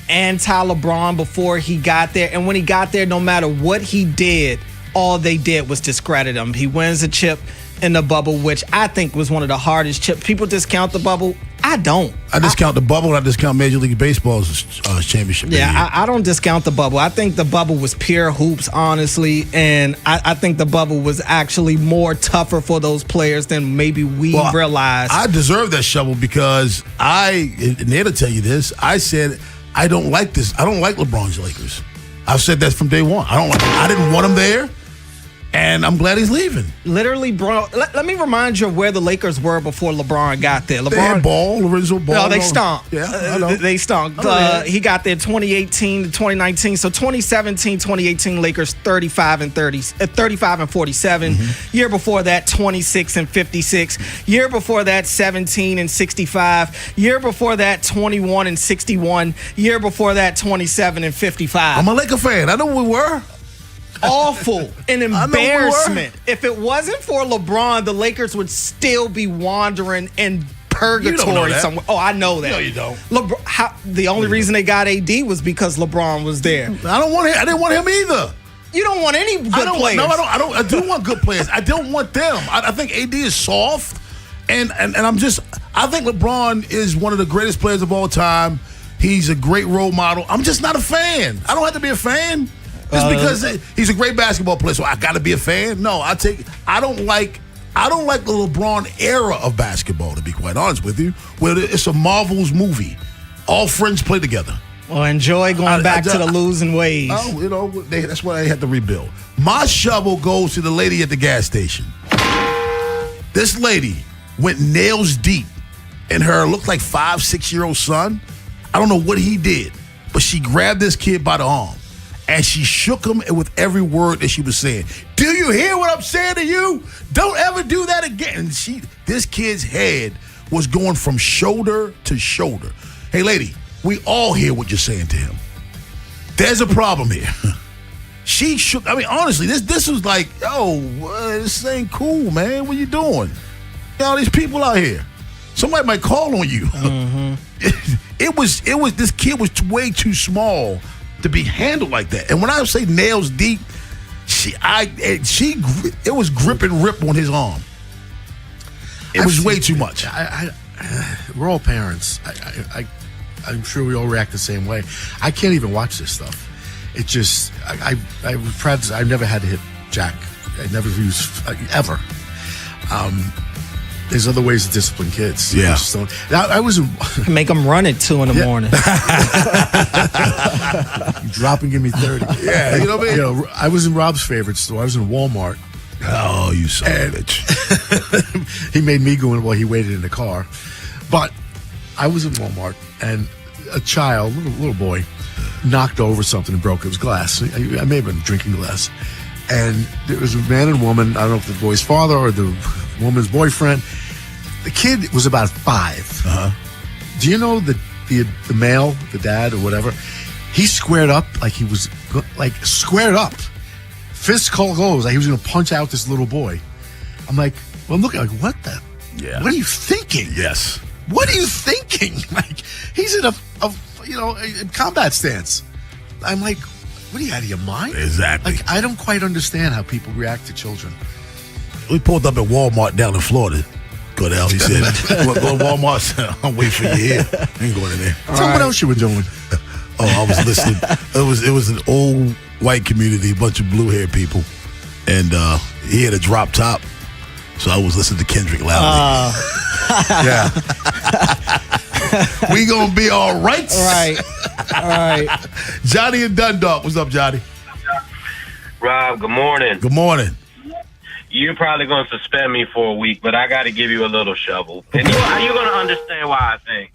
anti-LeBron before he got there, and when he got there, no matter what he did, all they did was discredit him. He wins a chip in the bubble, which I think was one of the hardest chips. People discount the bubble. I don't. I discount the bubble, and I discount Major League Baseball's championship. Yeah, I don't discount the bubble. I think the bubble was pure hoops, honestly, and I think the bubble was actually more tougher for those players than maybe we realized. I deserve that shovel because and they'll tell you this, I said I don't like this. I don't like LeBron's Lakers. I've said that from day one. I didn't want him there. And I'm glad he's leaving. Literally, bro. Let me remind you of where the Lakers were before LeBron got there. They had Lorenzo Ball. No, they stunk. Yeah, I know. They stunk. He got there 2018 to 2019. So 2017, 2018 Lakers 35 and 47. Year before that, 26 and 56. Year before that, 17 and 65. Year before that, 21 and 61. Year before that, 27 and 55. I'm a Laker fan. I know we were. Awful. An embarrassment. If it wasn't for LeBron, the Lakers would still be wandering in purgatory somewhere. Oh, I know that. No, you don't. The only reason they got AD was because LeBron was there. I didn't want him either. You don't want any good players. No, I don't. I do want good players. I don't want them. I think AD is soft, and I think LeBron is one of the greatest players of all time. He's a great role model. I'm just not a fan. I don't have to be a fan. Just because he's a great basketball player, so I got to be a fan. No, I don't like the LeBron era of basketball, to be quite honest with you, where it's a Marvel's movie. All friends play together. Well, enjoy going back to the losing ways. Oh, that's why they had to rebuild. My shovel goes to the lady at the gas station. This lady went nails deep in her looked like 5-6-year-old son. I don't know what he did, but she grabbed this kid by the arm. And she shook him with every word that she was saying. Do you hear what I'm saying to you? Don't ever do that again. And this kid's head was going from shoulder to shoulder. Hey, lady, we all hear what you're saying to him. There's a problem here. She shook. I mean, honestly, this was like, this ain't cool, man. What you doing? All these people out here. Somebody might call on you. It was. This kid was way too small to be handled like that. And when I say nails deep, it was grip and rip on his arm. It was way too much. We're all parents. I'm sure we all react the same way. I can't even watch this stuff. It just, I've never had to hit Jack. I never used, ever. There's other ways to discipline kids. Yeah. I was make them run at 2 in the morning. You drop and give me 30. Yeah, you know what I mean? I was in Rob's favorite store. I was in Walmart. Oh, you son of a bitch. He made me go in while he waited in the car. But I was in Walmart, and a child, little boy, knocked over something and broke it. It was glass. I may have been drinking glass. And there was a man and woman, I don't know if the boy's father or the woman's boyfriend. The kid was about 5. Do you know the male, the dad or whatever? He squared up like he was squared up. Fist closed, like he was going to punch out this little boy. I'm like, well, I'm looking like, what the? Yeah. What are you thinking? Yes. What are you thinking? Like, he's in a combat stance. I'm like, what are you out of your mind? Exactly. Like, I don't quite understand how people react to children. We pulled up at Walmart down in Florida. Go down, he said. Go to Walmart. I'm waiting for you here. I ain't going in there. Tell me what else you were doing. Oh, I was listening. It was an old white community, a bunch of blue-haired people. And he had a drop top. So I was listening to Kendrick loudly. Yeah. We gonna be all right. All right. Johnny and Dundalk. What's up, Johnny? Rob, good morning. Good morning. You probably going to suspend me for a week, but I got to give you a little shovel. And you're going to understand why I think.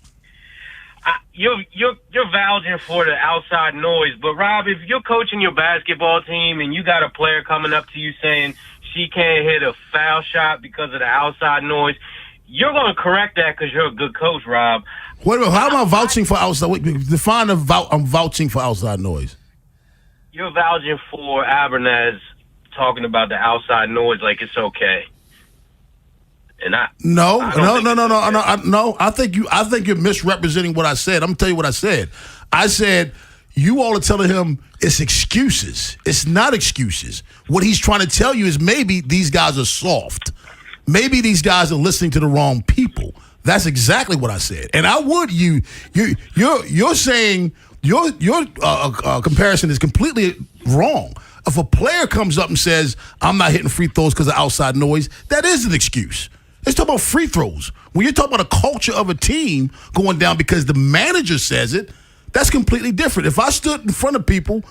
You're vouching for the outside noise, but Rob, if you're coaching your basketball team and you got a player coming up to you saying she can't hit a foul shot because of the outside noise, you're going to correct that because you're a good coach, Rob. Wait a minute, how am I vouching for outside? Define I'm vouching for outside noise. You're vouching for Abernathy talking about the outside noise like it's okay. And No. I think you're misrepresenting what I said. I'm gonna tell you what I said. I said you all are telling him it's excuses. It's not excuses. What he's trying to tell you is maybe these guys are soft. Maybe these guys are listening to the wrong people. That's exactly what I said. And I would you're saying your comparison is completely wrong. If a player comes up and says, I'm not hitting free throws because of outside noise, that is an excuse. Let's talk about free throws. When you're talking about a culture of a team going down because the manager says it, That's completely different. If I stood in front of people,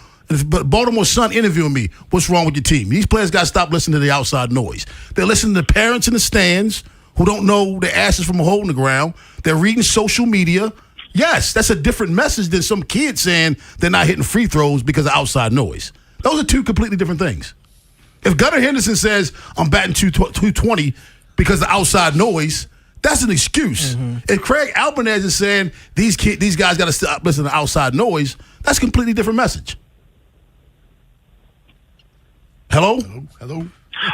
but Baltimore Sun interviewing me, what's wrong with your team? These players got to stop listening to the outside noise. They're listening to parents in the stands who don't know their asses from a hole in the ground. They're reading social media. Yes, that's a different message than some kid saying they're not hitting free throws because of outside noise. Those are two completely different things. If Gunnar Henderson says, I'm batting 220 because of outside noise, that's an excuse. Mm-hmm. If Craig Albanese is saying these guys got to stop listening to outside noise, that's a completely different message. Hello? Hello?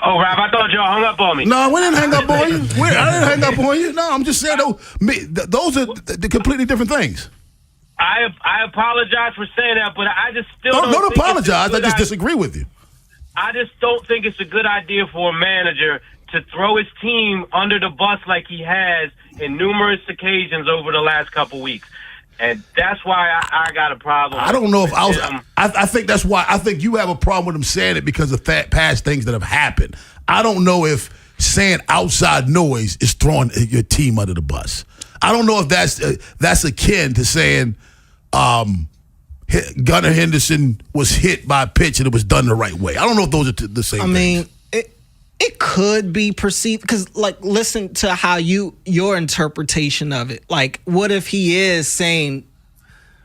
Oh, Rob, I thought y'all hung up on me. No, we didn't hang up on you. I didn't hang up on you. No, I'm just saying those are the completely different things. I apologize for saying that, but I just still don't apologize. I just disagree with you. I just don't think it's a good idea for a manager to throw his team under the bus like he has in numerous occasions over the last couple weeks. And that's why I got a problem. I don't know if I think that's why I think you have a problem with him saying it because of past things that have happened. I don't know if saying outside noise is throwing your team under the bus. I don't know if that's akin to saying Gunnar Henderson was hit by a pitch and it was done the right way. I don't know if those are the same things. I mean, it could be perceived because, like, listen to how your interpretation of it. Like, what if he is saying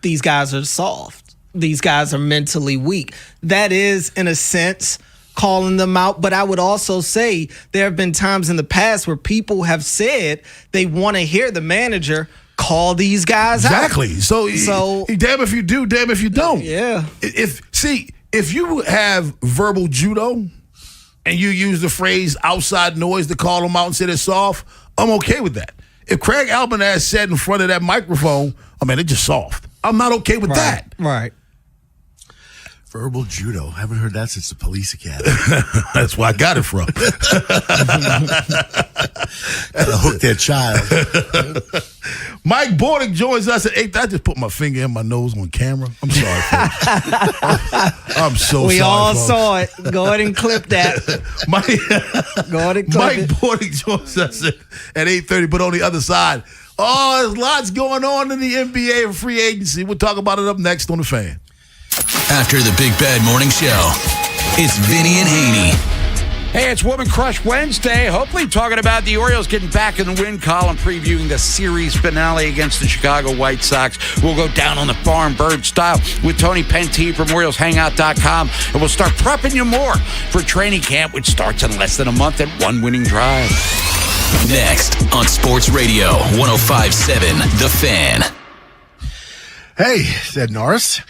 these guys are soft? These guys are mentally weak. That is, in a sense, calling them out. But I would also say there have been times in the past where people have said they want to hear the manager call these guys out. Exactly. So damn if you do, damn if you don't. Yeah. If you have verbal judo and you use the phrase outside noise to call them out and say they're soft, I'm okay with that. If Craig Albanese said in front of that microphone, they're just soft, I'm not okay with that. Right. Verbal judo. Haven't heard that since the police academy. That's where I got it from. Gotta hook that child. Mike Bordick joins us at 8. I just put my finger in my nose on camera. I'm sorry, folks. I'm so sorry. We all folks. saw it. Go ahead and clip that. Mike Bordick joins us at 8:30, but on the other side, there's lots going on in the NBA and free agency. We'll talk about it up next on The Fan. After the Big Bad Morning Show, it's Vinny and Haynie. Hey, it's Woman Crush Wednesday. Hopefully talking about the Orioles getting back in the win column, previewing the series finale against the Chicago White Sox. We'll go down on the farm bird style with Tony Penty from OriolsHangout.com, and we'll start prepping you more for training camp, which starts in less than a month and one winning drive. Next on Sports Radio 105.7 The Fan. Hey, said Norris.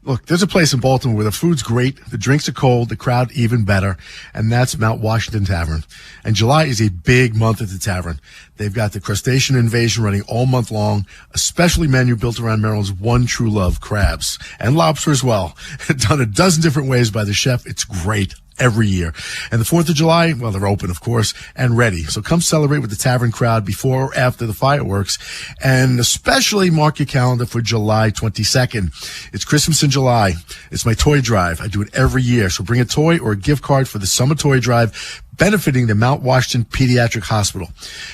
Look, there's a place in Baltimore where the food's great, the drinks are cold, the crowd even better, and that's Mount Washington Tavern. And July is a big month at the tavern. They've got the crustacean invasion running all month long, a specialty menu built around Maryland's one true love, crabs, and lobster as well. Done a dozen different ways by the chef. It's great every year. And the 4th of July, well, they're open, of course, and ready. So come celebrate with the tavern crowd before or after the fireworks, and especially mark your calendar for July 22nd. It's Christmas in July. It's my toy drive. I do it every year. So bring a toy or a gift card for the summer toy drive, benefiting the Mount Washington Pediatric Hospital.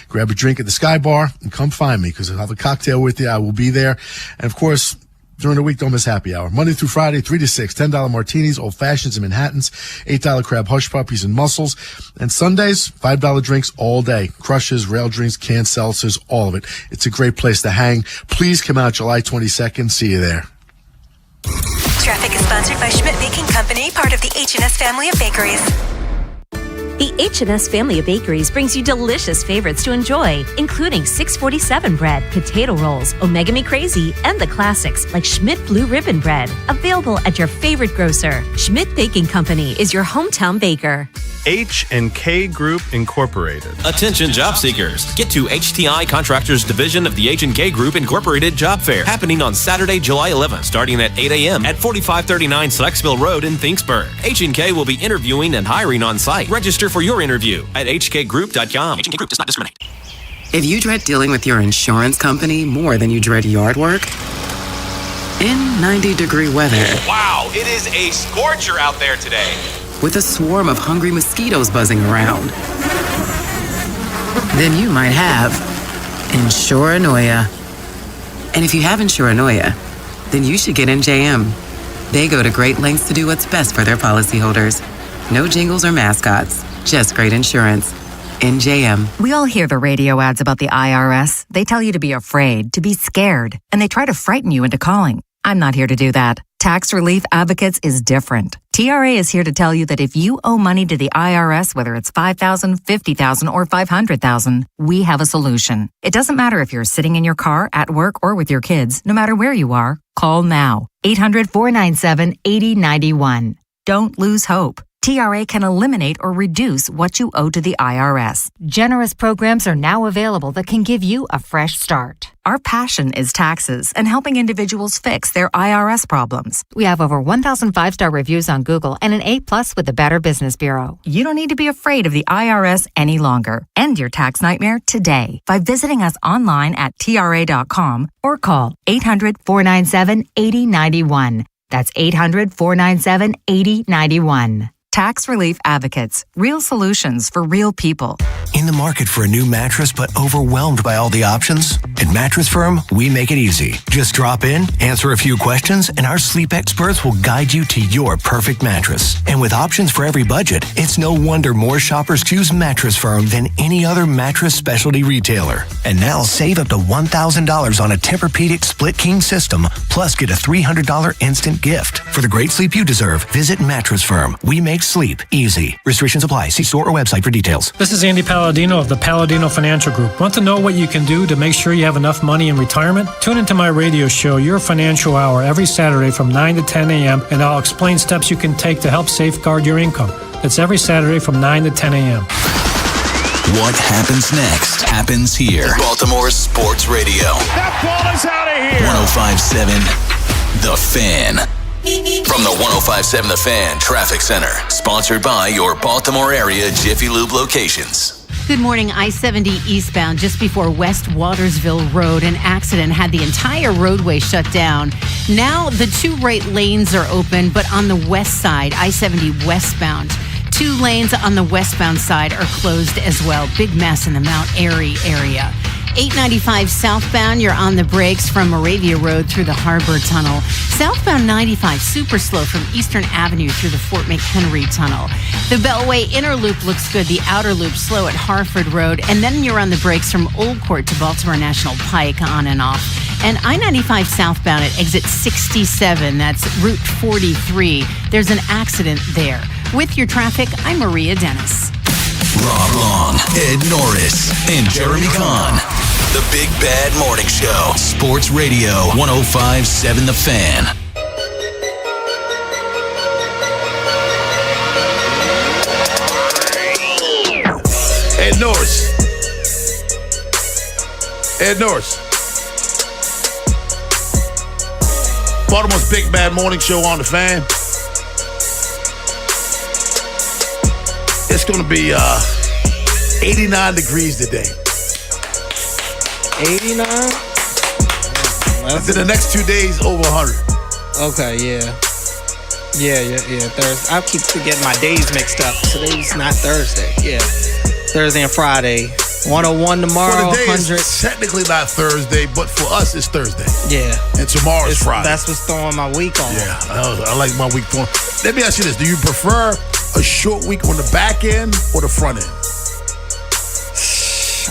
Grab a drink at the Sky Bar and come find me because I'll have a cocktail with you. I will be there. And of course, during the week, don't miss happy hour. Monday through Friday, 3 to 6, $10 martinis, old fashions and Manhattans, $8 crab hush puppies and mussels. And Sundays, $5 drinks all day. Crushes, rail drinks, canned seltzers, all of it. It's a great place to hang. Please come out July 22nd. See you there. Traffic is sponsored by Schmidt Baking Company, part of the H&S family of bakeries. The H&S family of bakeries brings you delicious favorites to enjoy, including 647 bread, potato rolls, Omega Me Crazy, and the classics like Schmidt Blue Ribbon Bread. Available at your favorite grocer. Schmidt Baking Company is your hometown baker. H&K Group Incorporated. Attention job seekers. Get to HTI Contractors Division of the H&K Group Incorporated Job Fair, happening on Saturday, July 11th, starting at 8 a.m. at 4539 Sykesville Road in Finksburg. H&K will be interviewing and hiring on site. Register for your interview at hkgroup.com. H&K Group does not discriminate. If you dread dealing with your insurance company more than you dread yard work, in 90-degree weather. Wow, it is a scorcher out there today. With a swarm of hungry mosquitoes buzzing around, then you might have Insuranoia. And if you have Insuranoia, then you should get NJM. They go to great lengths to do what's best for their policyholders. No jingles or mascots, just great insurance. NJM. We all hear the radio ads about the IRS. They tell you to be afraid, to be scared, and they try to frighten you into calling. I'm not here to do that. Tax Relief Advocates is different. TRA is here to tell you that if you owe money to the IRS, whether it's $5,000, $50,000, or $500,000, we have a solution. It doesn't matter if you're sitting in your car, at work, or with your kids. No matter where you are, call now. 800-497-8091. Don't lose hope. TRA can eliminate or reduce what you owe to the IRS. Generous programs are now available that can give you a fresh start. Our passion is taxes and helping individuals fix their IRS problems. We have over 1,000 5-star reviews on Google and an A+ with the Better Business Bureau. You don't need to be afraid of the IRS any longer. End your tax nightmare today by visiting us online at TRA.com or call 800-497-8091. That's 800-497-8091. Tax Relief Advocates. Real solutions for real people. In the market for a new mattress but overwhelmed by all the options? At Mattress Firm, we make it easy. Just drop in, answer a few questions, and our sleep experts will guide you to your perfect mattress. And with options for every budget, it's no wonder more shoppers choose Mattress Firm than any other mattress specialty retailer. And now save up to $1,000 on a Tempur-Pedic split king system, plus get a $300 instant gift. For the great sleep you deserve, visit Mattress Firm. We make sleep easy. Restrictions apply. See store or website for details. This is Andy Palladino of the Palladino Financial Group. Want to know what you can do to make sure you have enough money in retirement? Tune into my radio show, Your Financial Hour, every Saturday from 9 to 10 a.m., and I'll explain steps you can take to help safeguard your income. It's every Saturday from 9 to 10 a.m. What happens next happens here. Baltimore Sports Radio. That ball is out of here. 105.7 The Fan. From the 105.7 The Fan Traffic Center, sponsored by your Baltimore area Jiffy Lube locations. Good morning. I-70 eastbound just before West Watersville Road. An accident had the entire roadway shut down. Now the two right lanes are open, but on the west side, I-70 westbound, 2 lanes on the westbound side are closed as well. Big mess in the Mount Airy area. 895 southbound, you're on the brakes from Moravia Road through the Harbor Tunnel. Southbound 95, super slow from Eastern Avenue through the Fort McHenry Tunnel. The Beltway inner loop looks good. The outer loop slow at Harford Road. And then you're on the brakes from Old Court to Baltimore National Pike on and off. And I-95 southbound at exit 67, that's Route 43. There's an accident there. With your traffic, I'm Maria Dennis. Rob Long, Ed Norris, and Jeremy Kahn. The Big Bad Morning Show. Sports Radio 105.7 The Fan. Ed Norris. Ed Norris. Baltimore's Big Bad Morning Show on The Fan. It's going to be 89 degrees today. 89? Within the next 2 days, over 100. Okay, yeah. Yeah. Thursday. I keep getting my days mixed up. Today's not Thursday. Yeah. Thursday and Friday. 101 tomorrow. Well, today 100. is technically not Thursday, but for us, it's Thursday. Yeah. And tomorrow's Friday. That's what's throwing my week off. Yeah, I like my week throwing. Let me ask you this. Do you prefer a short week on the back end or the front end?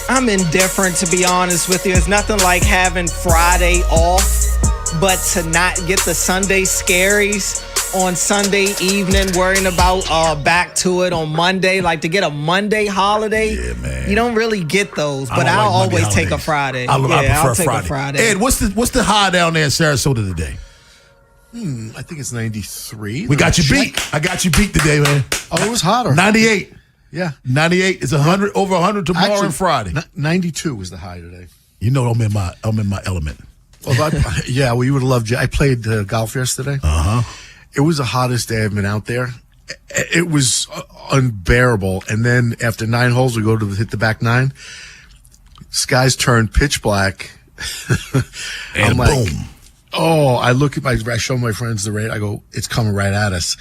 I'm indifferent, to be honest with you. It's nothing like having Friday off, but to not get the Sunday scaries on Sunday evening, worrying about back to it on Monday. Like, to get a Monday holiday, yeah, man. You don't really get those, but I'll always take a Friday. I prefer take Friday. A Friday. Ed, what's the high down there in Sarasota today? I think it's 93. We got you beat. I got you beat today, man. Oh, it was hotter. 98. Yeah. 98 is 100, over 100 tomorrow and Friday. 92 was the high today. You know I'm in my element. Well, well, you would have loved. I played golf yesterday. It was the hottest day I've been out there. It was unbearable. And then after 9 holes, we go to hit the back 9. Skies turned pitch black. And I'm boom. I look at I show my friends the rate. I go, it's coming right at us.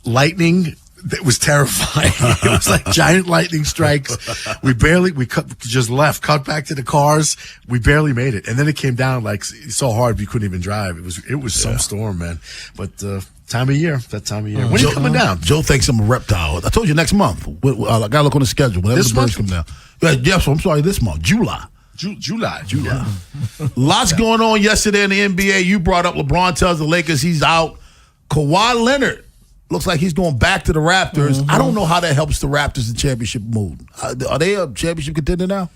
Lightning, It was terrifying. It was like giant lightning strikes. We cut back to the cars. We barely made it. And then it came down like so hard we couldn't even drive. It was some storm, man. But that time of year. When are you coming down? Joe thinks I'm a reptile. I told you next month. I got to look on the schedule. Whenever This the birds month? come down. Yes, I'm sorry, this month. July. July. Lots going on yesterday in the NBA. You brought up LeBron tells the Lakers he's out. Kawhi Leonard looks like he's going back to the Raptors. I don't know how that helps the Raptors in championship mood. Are they a championship contender now?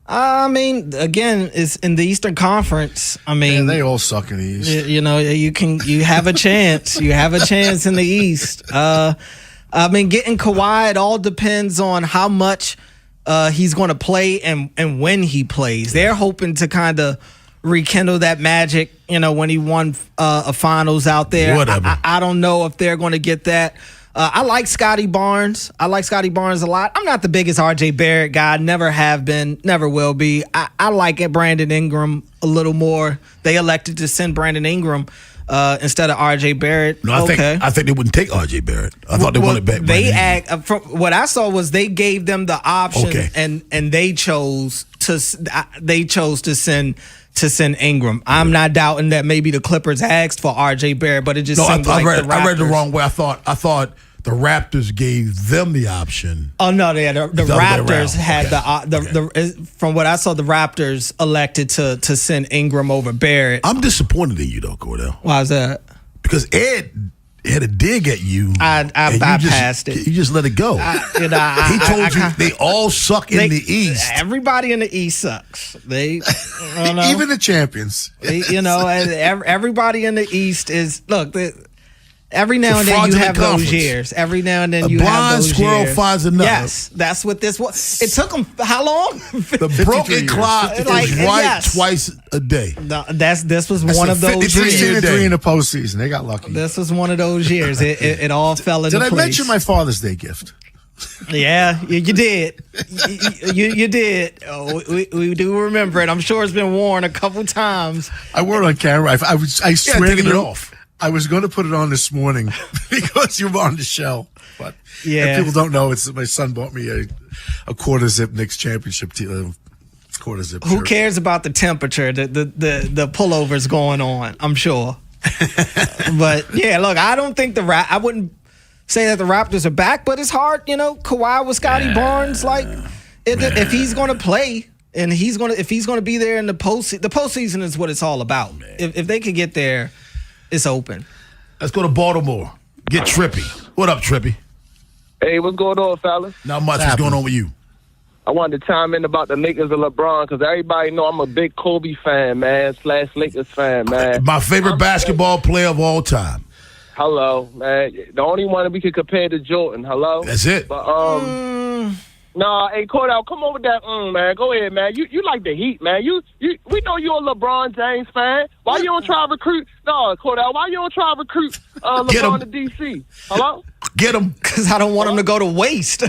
I mean, again, it's in the Eastern Conference. I mean, they all suck in the East. You have a chance. You have a chance in the East. I mean, getting Kawhi, it all depends on how much he's going to play and when he plays. They're hoping to kind of rekindle that magic, when he won a finals out there. Whatever. I don't know if they're going to get that. I like Scotty Barnes. I like Scotty Barnes a lot. I'm not the biggest RJ Barrett guy. Never have been. Never will be. I like it. Brandon Ingram a little more. They elected to send Brandon Ingram instead of RJ Barrett. No, I think they wouldn't take RJ Barrett. I thought they wanted back. From what I saw was they gave them the option, and they chose to send Ingram. I'm not doubting that maybe the Clippers asked for RJ Barrett, but it just seemed like the Raptors. I read the wrong way. I thought the Raptors gave them the option. Oh no, the Raptors had from what I saw, the Raptors elected to send Ingram over Barrett. I'm disappointed in you though, Cordell. Why is that? Because Ed had a dig at you. I bypassed it. You just let it go. He told you they all suck in the East. Everybody in the East sucks. They even the champions. Everybody in the East is every now and then you have those years. Every now and then you have those years. A blind squirrel finds another. Yes, that's what this was. It took them how long? The broken clock is right twice a day. No, this was one of those years. 16-3 in the postseason. They got lucky. This was one of those years. It all fell into place. Did I mention my Father's Day gift? Yeah, you did. You did. Oh, we do remember it. I'm sure it's been worn a couple times. I wore it on camera. I swear taking it off. I was going to put it on this morning because you were on the show. But if people don't know, my son bought me a quarter zip Knicks championship quarter zip shirt. Who cares about the temperature? The pullover's going on, I'm sure. But yeah, look, I don't think I wouldn't say that the Raptors are back, but it's hard, Kawhi with Scotty Barnes, if he's going to play and if he's going to be there in the postseason is what it's all about. If they could get there, it's open. Let's go to Baltimore. Get Trippy. What up, Trippy? Hey, what's going on, fellas? Not much. What's going on with you? I wanted to chime in about the Lakers and LeBron because everybody know I'm a big Kobe fan, man, / Lakers fan, man. My favorite basketball player of all time. Hello, man. The only one that we could compare to Jordan. Hello? That's it. But, nah, hey, Cordell, come on with that, man. Go ahead, man. You like the Heat, man. We know you're a LeBron James fan. Why you don't try to recruit? No, Cordell, why you don't try to recruit LeBron to D.C.? Hello? Get him. Because I don't want him to go to waste.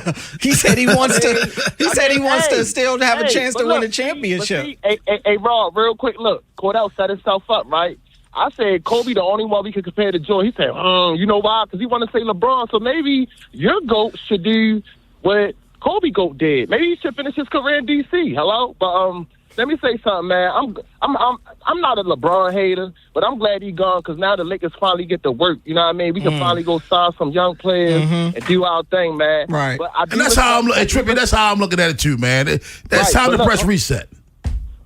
He said he wants to. He said he wants to still have a chance to win a championship. Hey, Rob, real quick, look. Cordell set himself up, right? I said Kobe the only one we could compare to Jordan. He said, you know why? Because he want to say LeBron. So maybe your GOAT should do what Kobe GOAT did. Maybe he should finish his career in D.C. Hello? But let me say something, man. I'm not a LeBron hater, but I'm glad he gone because now the Lakers finally get to work. You know what I mean? We can finally go sign some young players and do our thing, man. Right. But And that's how I'm Trippy. That's how I'm looking at it too, man. That's time to press reset.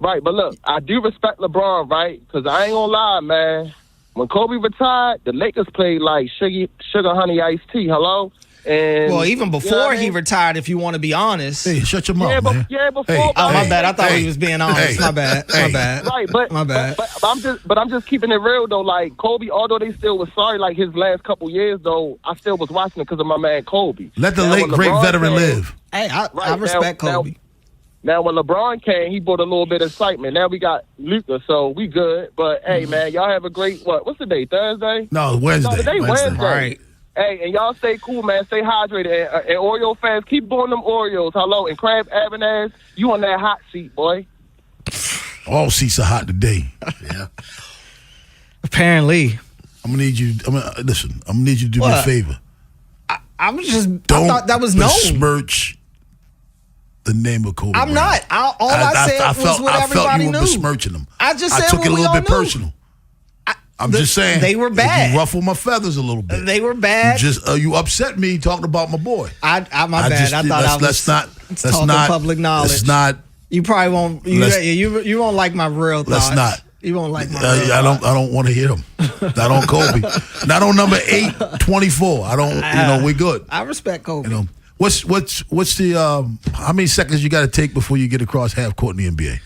Right, but look, I do respect LeBron, right? Because I ain't gonna lie, man. When Kobe retired, the Lakers played like sugar honey iced tea. Hello. And even before he retired, if you want to be honest. Hey, shut your mouth, man. Before. Hey, my bad. I thought he was being honest. My bad. Right, my bad. But I'm just keeping it real though. Like Kobe, although they still was sorry, like his last couple years though, I still was watching it because of my man Kobe. Let the late great veteran live. Hey, I respect Kobe. Now, when LeBron came, he brought a little bit of excitement. Now we got Luka, so we good. But, hey, man, y'all have a great, what's the day, Thursday? No, Wednesday. No, today Wednesday. Right. Hey, and y'all stay cool, man. Stay hydrated. And Oreo fans, keep blowing them Oreos. Hello. And Crab Avenaz, you on that hot seat, boy. All seats are hot today. Yeah. Apparently. I'm going to need you, listen, I'm going to need you to do me a favor. I I thought that was known. Besmirch the name of Kobe. I'm not. All I said was what everybody felt you knew. were besmirching them. I just said I took what it a we little all bit knew. personal. I'm just saying they were bad. You ruffled my feathers a little bit. They were bad. You upset me talking about my boy. My bad. I thought let's not talking public knowledge. Let's not. You probably won't. You won't like my real thoughts. Let's not. You won't like my real I don't want to hear them. Not on Kobe. Not on number 824. I don't. We good. I respect Kobe. What's the how many seconds you got to take before you get across half court in the NBA?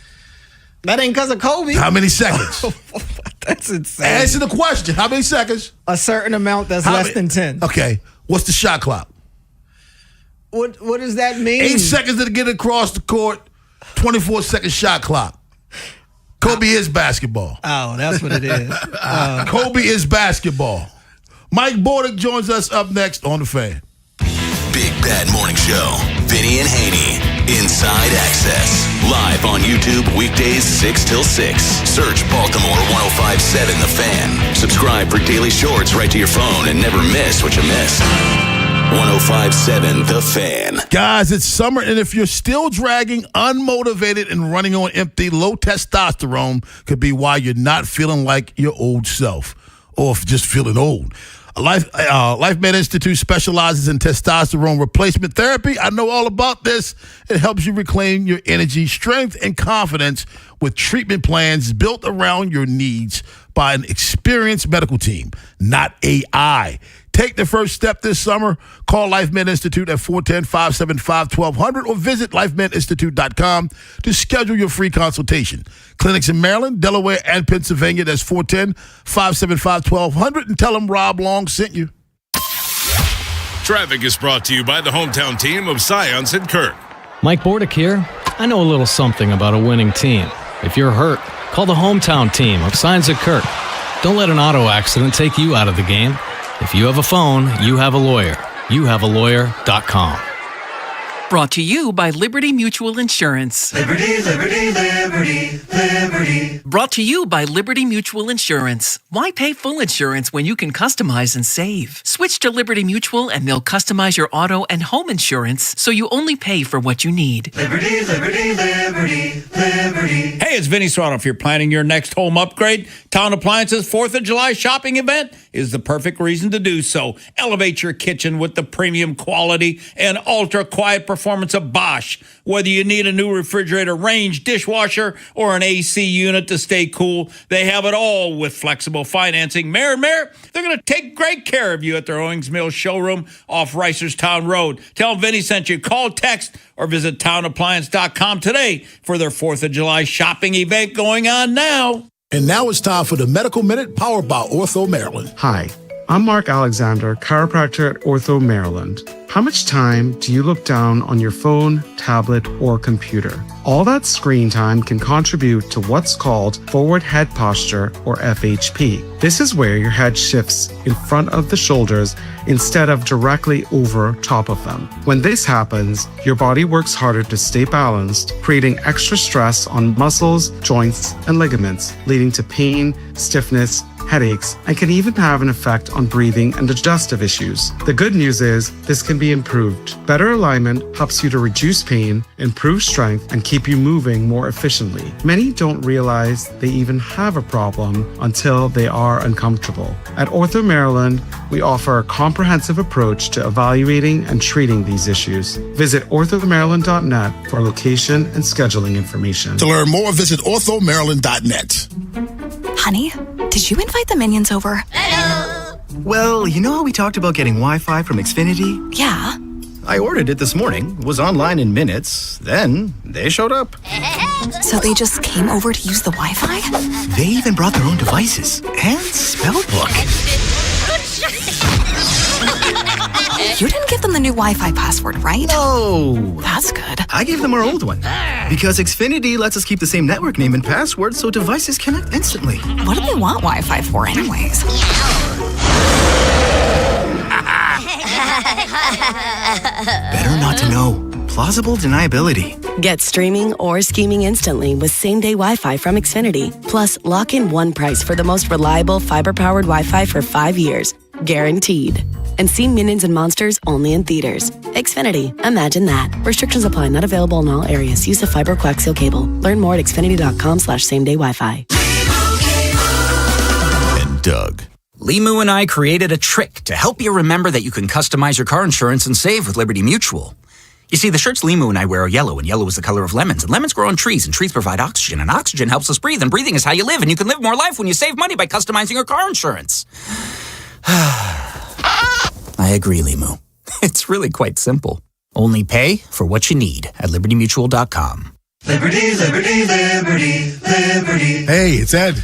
That ain't because of Kobe. How many seconds? That's insane. Answer the question. How many seconds? A certain amount that's less than 10. Okay. What's the shot clock? What does that mean? 8 seconds to get across the court. 24-second shot clock. Kobe is basketball. Oh, that's what it is. Kobe is basketball. Mike Bordick joins us up next on The Fan. Big Bad Morning Show. Vinny and Haynie. Inside Access. Live on YouTube weekdays 6 till 6. Search Baltimore 105.7 The Fan. Subscribe for daily shorts right to your phone and never miss what you missed. 105.7 The Fan. Guys, it's summer, and if you're still dragging, unmotivated, and running on empty, low testosterone could be why you're not feeling like your old self, or just feeling old. LifeMed Institute specializes in testosterone replacement therapy. I know all about this. It helps you reclaim your energy, strength, and confidence with treatment plans built around your needs by an experienced medical team, not AI. Take the first step this summer. Call LifeMed Institute at 410-575-1200 or visit lifemedinstitute.com to schedule your free consultation. Clinics in Maryland, Delaware, and Pennsylvania. That's 410-575-1200 and tell them Rob Long sent you. Traffic is brought to you by the hometown team of Scions and Kirk. Mike Bordick here. I know a little something about a winning team. If you're hurt, call the hometown team of Scions and Kirk. Don't let an auto accident take you out of the game. If you have a phone, you have a lawyer. YouHaveALawyer.com. Brought to you by Liberty Mutual Insurance. Liberty, liberty, liberty, liberty. Brought to you by Liberty Mutual Insurance. Why pay full insurance when you can customize and save? Switch to Liberty Mutual and they'll customize your auto and home insurance so you only pay for what you need. Liberty, liberty, liberty, liberty. Hey, it's Vinny Serrano. If you're planning your next home upgrade, Town Appliance's 4th of July shopping event is the perfect reason to do so. Elevate your kitchen with the premium quality and ultra-quiet performance of Bosch. Whether you need a new refrigerator, range, dishwasher, or an AC unit to stay cool, they have it all with flexible financing. Mayor, they're going to take great care of you at their Owings Mills showroom off Reisterstown Road. Tell them Vinny sent you. Call, text, or visit townappliance.com today for their 4th of July shopping event going on now. And now it's time for the Medical Minute, powered by Ortho Maryland. Hi, I'm Mark Alexander, chiropractor at Ortho Maryland. How much time do you look down on your phone, tablet, or computer? All that screen time can contribute to what's called forward head posture, or FHP. This is where your head shifts in front of the shoulders instead of directly over top of them. When this happens, your body works harder to stay balanced, creating extra stress on muscles, joints, and ligaments, leading to pain, stiffness, headaches, and can even have an effect on breathing and digestive issues. The good news is this can be improved. Better alignment helps you to reduce pain, improve strength, and keep you moving more efficiently. Many don't realize they even have a problem until they are uncomfortable. At Ortho Maryland, we offer a comprehensive approach to evaluating and treating these issues. Visit orthomaryland.net for location and scheduling information. To learn more, visit orthomaryland.net. Honey, did you invite the minions over? Well, you know how we talked about getting Wi-Fi from Xfinity? Yeah. I ordered it this morning, was online in minutes, then they showed up. So they just came over to use the Wi-Fi? They even brought their own devices and spell book. You didn't give them the new Wi-Fi password, right? No. That's good. I gave them our old one. Because Xfinity lets us keep the same network name and password so devices connect instantly. What do they want Wi-Fi for anyways? Better not to know. Plausible deniability. Get streaming or scheming instantly with same-day Wi-Fi from Xfinity. Plus, lock in one price for the most reliable fiber-powered Wi-Fi for 5 years. Guaranteed. And see Minions and Monsters only in theaters. Xfinity. Imagine that. Restrictions apply. Not available in all areas. Use of fiber coaxial cable. Learn more at xfinity.com/same-day Wi-Fi. And Doug. Limu and I created a trick to help you remember that you can customize your car insurance and save with Liberty Mutual. You see, the shirts Limu and I wear are yellow, and yellow is the color of lemons, and lemons grow on trees, and trees provide oxygen, and oxygen helps us breathe, and breathing is how you live, and you can live more life when you save money by customizing your car insurance. I agree, Limu. It's really quite simple. Only pay for what you need at libertymutual.com. Liberty, liberty, liberty, liberty. Hey, it's Ed.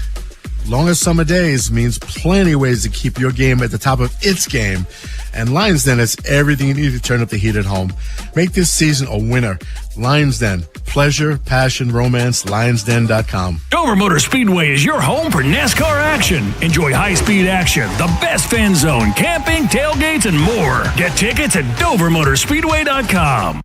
Longest summer days means plenty of ways to keep your game at the top of its game. And Lions Den has everything you need to turn up the heat at home. Make this season a winner. Lions Den. Pleasure, passion, romance, lionsden.com. Dover Motor Speedway is your home for NASCAR action. Enjoy high-speed action, the best fan zone, camping, tailgates, and more. Get tickets at dovermotorspeedway.com.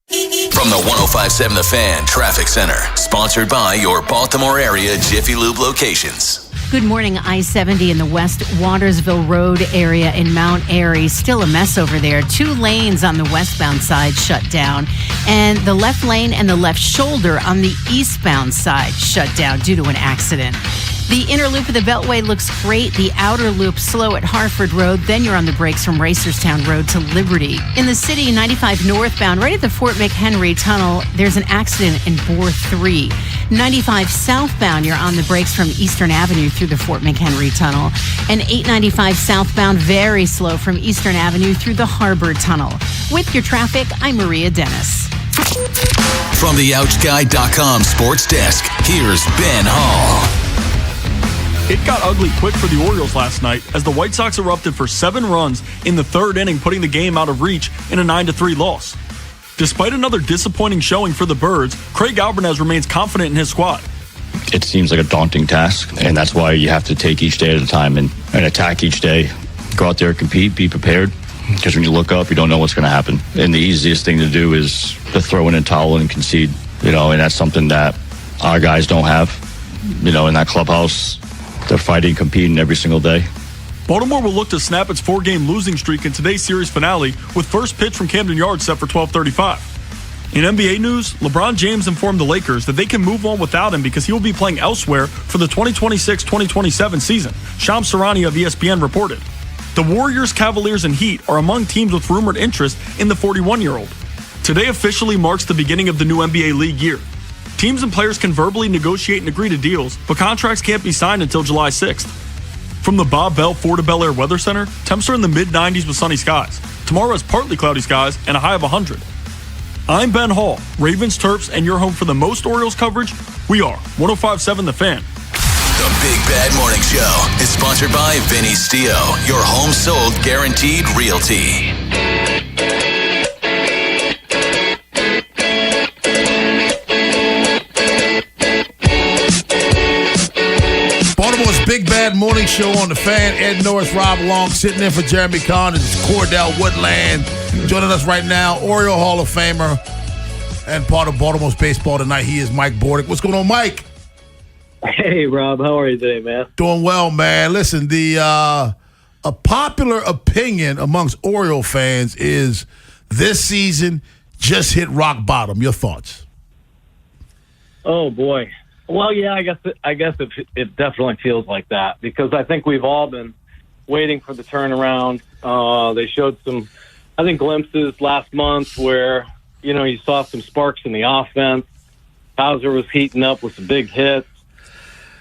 From the 105.7 The Fan Traffic Center, sponsored by your Baltimore area Jiffy Lube locations. Good morning. I-70 in the West Watersville Road area in Mount Airy. Still a mess over there. 2 lanes on the westbound side shut down. And the left lane and the left shoulder on the eastbound side shut down due to an accident. The inner loop of the Beltway looks great. The outer loop slow at Harford Road. Then you're on the brakes from Racerstown Road to Liberty. In the city, 95 northbound, right at the Fort McHenry Tunnel, there's an accident in Bore 3. 95 southbound, you're on the brakes from Eastern Avenue through the Fort McHenry Tunnel. And 895 southbound, very slow from Eastern Avenue through the Harbor Tunnel. With your traffic, I'm Maria Dennis. From the OutGuide.com sports desk, here's Ben Hall. It got ugly quick for the Orioles last night as the White Sox erupted for 7 runs in the 3rd inning, putting the game out of reach in a 9-3 loss. Despite another disappointing showing for the Birds, Craig Albanez remains confident in his squad. It seems like a daunting task, and that's why you have to take each day at a time and attack each day. Go out there, compete, be prepared, because when you look up, you don't know what's going to happen. And the easiest thing to do is to throw in a towel and concede, and that's something that our guys don't have, in that clubhouse. They're fighting, competing every single day. Baltimore will look to snap its 4-game losing streak in today's series finale with first pitch from Camden Yards set for 12:35. In NBA news, LeBron James informed the Lakers that they can move on without him because he will be playing elsewhere for the 2026-2027 season, Shams Charania of ESPN reported. The Warriors, Cavaliers, and Heat are among teams with rumored interest in the 41-year-old. Today officially marks the beginning of the new NBA league year. Teams and players can verbally negotiate and agree to deals, but contracts can't be signed until July 6th. From the Bob Bell Florida Bel Air Weather Center, temps are in the mid-90s with sunny skies. Tomorrow has partly cloudy skies and a high of 100. I'm Ben Hall, Ravens, Terps, and your home for the most Orioles coverage. We are 105.7 The Fan. The Big Bad Morning Show is sponsored by Vinny Stio, your home sold guaranteed realty. Baltimore's Big Bad Morning Show on The Fan. Ed Norris, Rob Long, sitting in for Jeremy Kahn. It's Cordell Woodland joining us right now. Oriole Hall of Famer and part of Baltimore's baseball tonight. He is Mike Bordick. What's going on, Mike? Hey, Rob. How are you today, man? Doing well, man. Listen, a popular opinion amongst Oriole fans is this season just hit rock bottom. Your thoughts? Oh, boy. Well, yeah, I guess it definitely feels like that because I think we've all been waiting for the turnaround. They showed some, I think, glimpses last month where, you saw some sparks in the offense. Hauser was heating up with some big hits.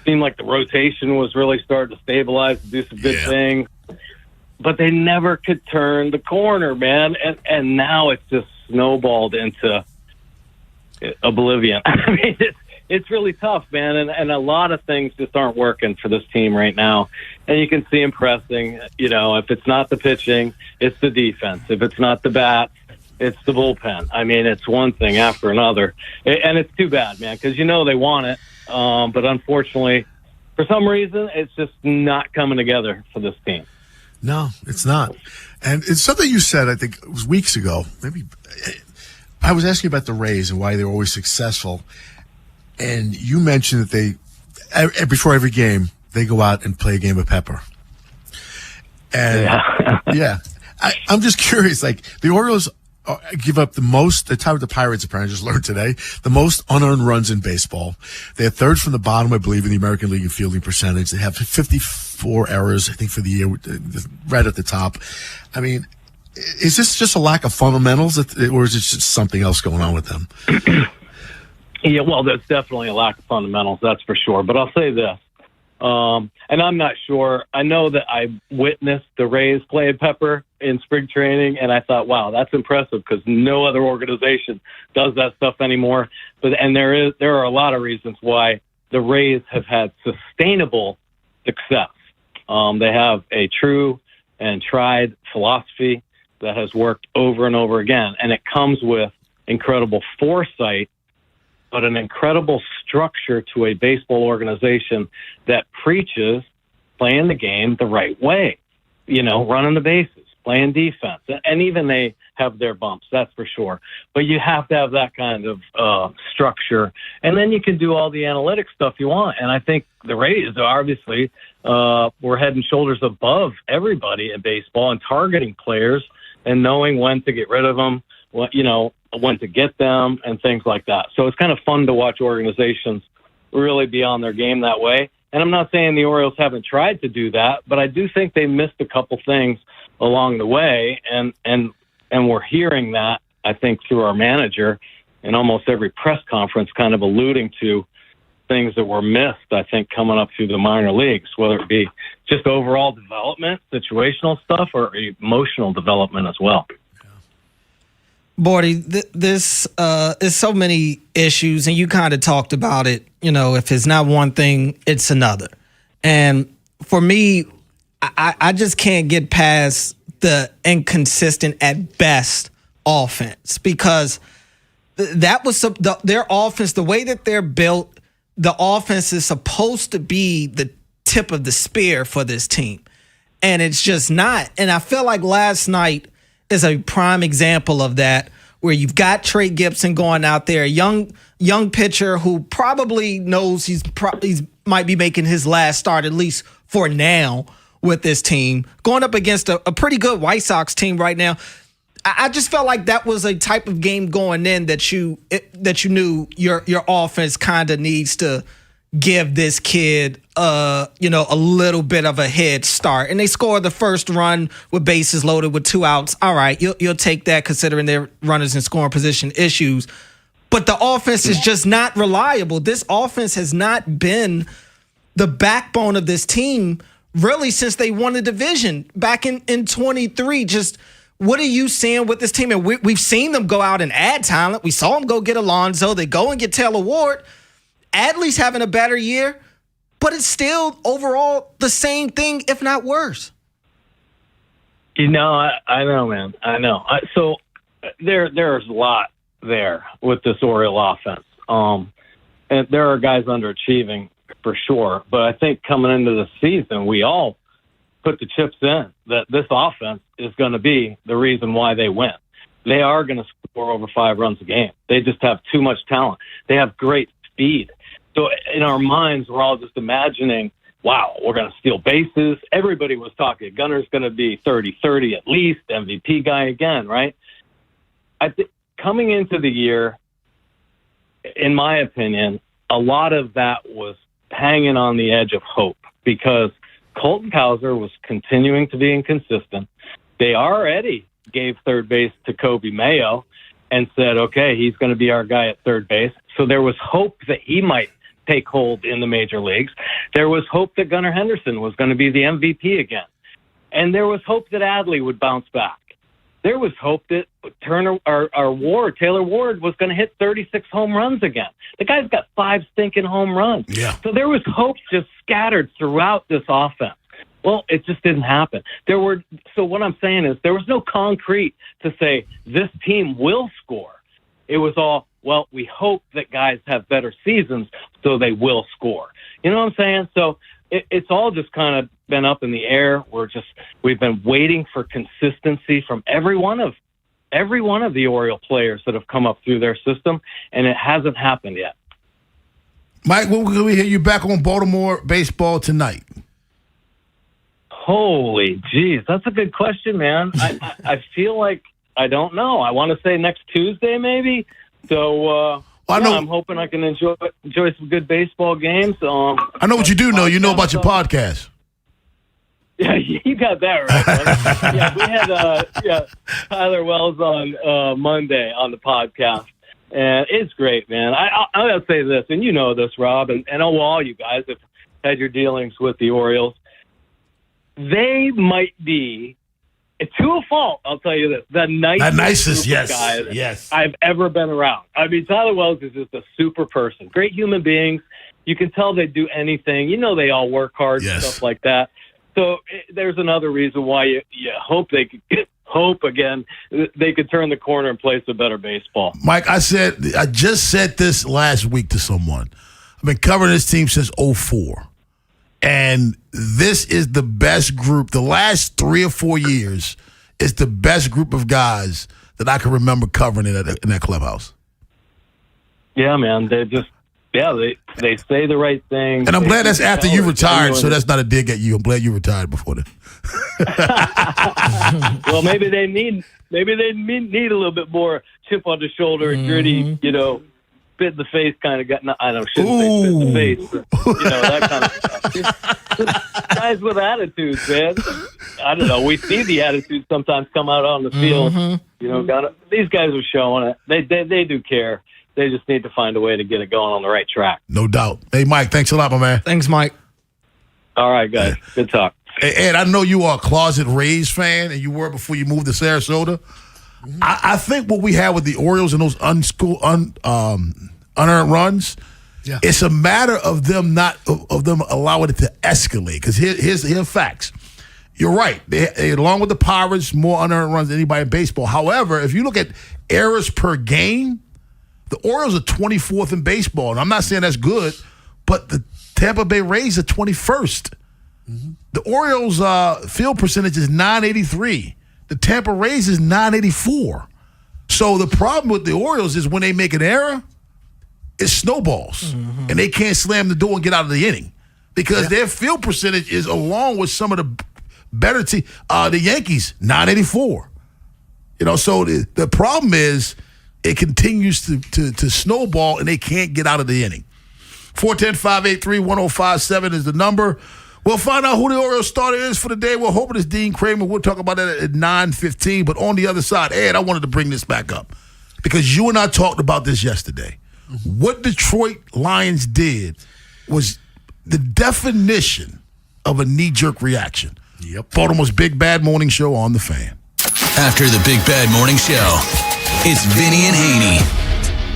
Seemed like the rotation was really starting to stabilize and do some good things. But they never could turn the corner, man. And now it's just snowballed into oblivion. I mean, it's really tough, man, and a lot of things just aren't working for this team right now. And you can see them pressing. If it's not the pitching, it's the defense. If it's not the bat, it's the bullpen. I mean, it's one thing after another. And it's too bad, man, because they want it. But unfortunately, for some reason, it's just not coming together for this team. No, it's not. And it's something you said, I think it was weeks ago. Maybe I was asking about the Rays and why they were always successful. And you mentioned that before every game, they go out and play a game of pepper. And yeah. I'm just curious. Like the Orioles give up the most. They're tied with the Pirates. Apparently, I just learned today the most unearned runs in baseball. They're third from the bottom, I believe, in the American League in fielding percentage. They have 54 errors, I think, for the year, right at the top. I mean, is this just a lack of fundamentals, or is it just something else going on with them? Yeah, well, there's definitely a lack of fundamentals, that's for sure. But I'll say this, and I'm not sure. I know that I witnessed the Rays play at Pepper in spring training, and I thought, wow, that's impressive because no other organization does that stuff anymore. And there are a lot of reasons why the Rays have had sustainable success. They have a true and tried philosophy that has worked over and over again, and it comes with incredible foresight, but an incredible structure to a baseball organization that preaches playing the game the right way, running the bases, playing defense. And even they have their bumps, that's for sure. But you have to have that kind of structure. And then you can do all the analytic stuff you want. And I think the Rays are obviously we're head and shoulders above everybody in baseball and targeting players and knowing when to get rid of them, when to get them and things like that. So it's kind of fun to watch organizations really be on their game that way. And I'm not saying the Orioles haven't tried to do that, but I do think they missed a couple things along the way. And we're hearing that, I think, through our manager in almost every press conference, kind of alluding to things that were missed, I think, coming up through the minor leagues, whether it be just overall development, situational stuff, or emotional development as well. Bordy, this is so many issues, and you kind of talked about it. If it's not one thing, it's another. And for me, I just can't get past the inconsistent at best offense, because that was their offense, the way that they're built. The offense is supposed to be the tip of the spear for this team, and it's just not. And I feel like last night is a prime example of that, where you've got Trey Gibson going out there, a young pitcher who probably knows he's might be making his last start, at least for now, with this team, going up against a pretty good White Sox team right now. I just felt like that was a type of game going in that you knew your offense kind of needs to give this kid a little bit of a head start. And they scored the first run with bases loaded with 2 outs. All right, you'll take that considering their runners in scoring position issues. But the offense is just not reliable. This offense has not been the backbone of this team really since they won the division back in 23. Just what are you seeing with this team? And we've seen them go out and add talent. We saw them go get Alonso. They go and get Taylor Ward. Adley's having a better year, but it's still overall the same thing, if not worse. I know, man. I know. So there's a lot there with this Oriole offense. And there are guys underachieving for sure. But I think coming into the season, we all put the chips in that this offense is going to be the reason why they win. They are going to score over 5 runs a game. They just have too much talent. They have great speed. So in our minds, we're all just imagining, wow, we're going to steal bases. Everybody was talking, Gunner's going to be 30-30 at least, MVP guy again, right? I think coming into the year, in my opinion, a lot of that was hanging on the edge of hope because Colton Cowser was continuing to be inconsistent. They already gave third base to Kobe Mayo and said, okay, he's going to be our guy at third base. So there was hope that he might take hold in the major leagues. There was hope that Gunnar Henderson was going to be the MVP again. And there was hope that Adley would bounce back. There was hope that Taylor Ward was going to hit 36 home runs again. The guy's got 5 stinking home runs. Yeah. So there was hope just scattered throughout this offense. Well, it just didn't happen. So what I'm saying is there was no concrete to say this team will score. It was all, well, we hope that guys have better seasons so they will score. You know what I'm saying? So it's all just kind of been up in the air. We've been waiting for consistency from every one of the Oriole players that have come up through their system, and it hasn't happened yet. Mike, when can we hear you back on Baltimore baseball tonight? Holy jeez, that's a good question, man. I feel like I don't know. I want to say next Tuesday, maybe. So I'm hoping I can enjoy some good baseball games. I know what you do know. You know about your podcast. Yeah, you got that right. Yeah, we had Tyler Wells on Monday on the podcast, and it's great, man. I gotta say this, and you know this, Rob, and all you guys have had your dealings with the Orioles. They might be, to a fault, I'll tell you this, the nicest guys I've ever been around. I mean, Tyler Wells is just a super person. Great human beings. You can tell they do anything. You know, they all work hard and stuff like that. So there's another reason why you hope they could they could turn the corner and play some better baseball. Mike, I just said this last week to someone. I've been covering this team since 2004. And this is the best group. The last 3 or 4 years is the best group of guys that I can remember covering in that clubhouse. Yeah, man. They just, they say the right thing. And I'm glad that's after you retired, so that's not a dig at you. I'm glad you retired before then. Well, maybe they need a little bit more chip on the shoulder and gritty, spit in the face kind of guy. No, I don't shouldn't say spit in the face, but, that kind of stuff. Guys with attitudes, man. I don't know. We see the attitudes sometimes come out on the field. These guys are showing it. They do care. They just need to find a way to get it going on the right track. No doubt. Hey, Mike, thanks a lot, my man. Thanks, Mike. All right, guys. Yeah. Good talk. Hey, Ed, I know you are a closet Rays fan, and you were before you moved to Sarasota. Mm-hmm. I think what we have with the Orioles and those unearned runs, it's a matter of them allowing it to escalate. Because here's facts. You're right. They, along with the Pirates, more unearned runs than anybody in baseball. However, if you look at errors per game, the Orioles are 24th in baseball. And I'm not saying that's good, but the Tampa Bay Rays are 21st. Mm-hmm. The Orioles' field percentage is .983. The Tampa Rays is .984. So the problem with the Orioles is when they make an error, it snowballs. Mm-hmm. And they can't slam the door and get out of the inning because their field percentage is along with some of the better teams. The Yankees, .984. So the problem is it continues to snowball and they can't get out of the inning. 410-583-1057 is the number. We'll find out who the Orioles starter is for the day. We're hoping it's Dean Kramer. We'll talk about that at 9:15. But on the other side, Ed, I wanted to bring this back up because you and I talked about this yesterday. Mm-hmm. What Detroit Lions did was the definition of a knee-jerk reaction. Yep. Baltimore's Big Bad Morning Show on The Fan. After the Big Bad Morning Show, it's Vinny and Haynie.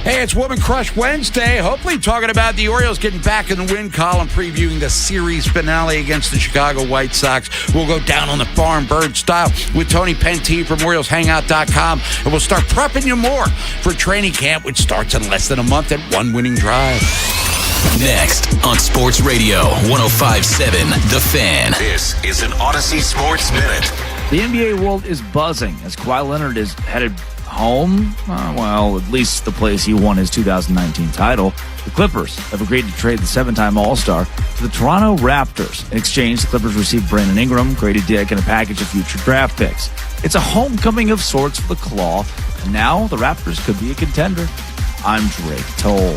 Hey, it's Woman Crush Wednesday. Hopefully talking about the Orioles getting back in the win column, previewing the series finale against the Chicago White Sox. We'll go down on the farm bird style with Tony Penty from OriolesHangout.com, and we'll start prepping you more for training camp, which starts in less than a month at one winning drive. Next on Sports Radio 105.7 The Fan. This is an Odyssey Sports Minute. The NBA world is buzzing as Kawhi Leonard is headed home. At least the place he won his 2019 title. The Clippers have agreed to trade the 7-time All-Star to the Toronto Raptors. In exchange, the Clippers received Brandon Ingram, Grady Dick, and a package of future draft picks. It's a homecoming of sorts for the Claw, and now the Raptors could be a contender. I'm Drake Toll.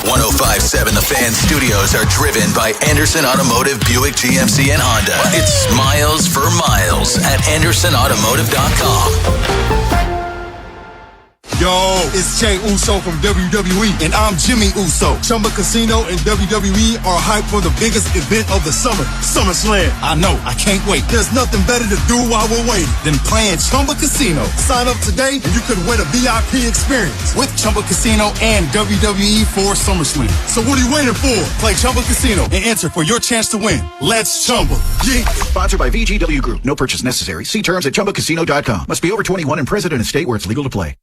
105.7 The Fan studios are driven by Anderson Automotive, Buick, GMC, and Honda. It's miles for miles at AndersonAutomotive.com. Yo, it's Jay Uso from WWE, and I'm Jimmy Uso. Chumba Casino and WWE are hyped for the biggest event of the summer, SummerSlam. I know, I can't wait. There's nothing better to do while we're waiting than playing Chumba Casino. Sign up today and you could win a VIP experience with Chumba Casino and WWE for SummerSlam. So what are you waiting for? Play Chumba Casino and enter for your chance to win. Let's Chumba. Yeah. Sponsored by VGW Group. No purchase necessary. See terms at ChumbaCasino.com. Must be over 21 and present in a state where it's legal to play.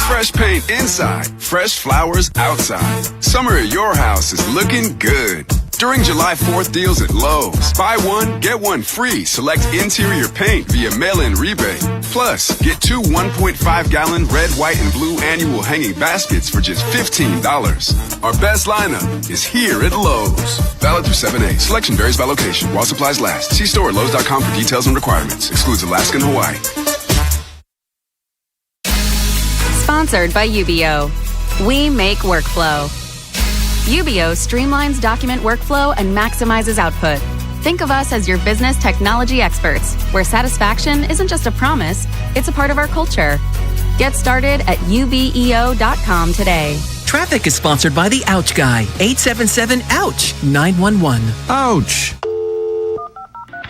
Fresh paint inside, fresh flowers outside. Summer at your house is looking good. During July 4th deals at Lowe's, buy one, get one free. Select interior paint via mail-in rebate. Plus, get 2 1.5-gallon red, white, and blue annual hanging baskets for just $15. Our best lineup is here at Lowe's. Valid through 7/8. Selection varies by location while supplies last. See store at Lowe's.com for details and requirements. Excludes Alaska and Hawaii. Sponsored by UBO. We make workflow. UBO streamlines document workflow and maximizes output. Think of us as your business technology experts, where satisfaction isn't just a promise, it's a part of our culture. Get started at ubeo.com today. Traffic is sponsored by the Ouch Guy. 877-OUCH-911. Ouch.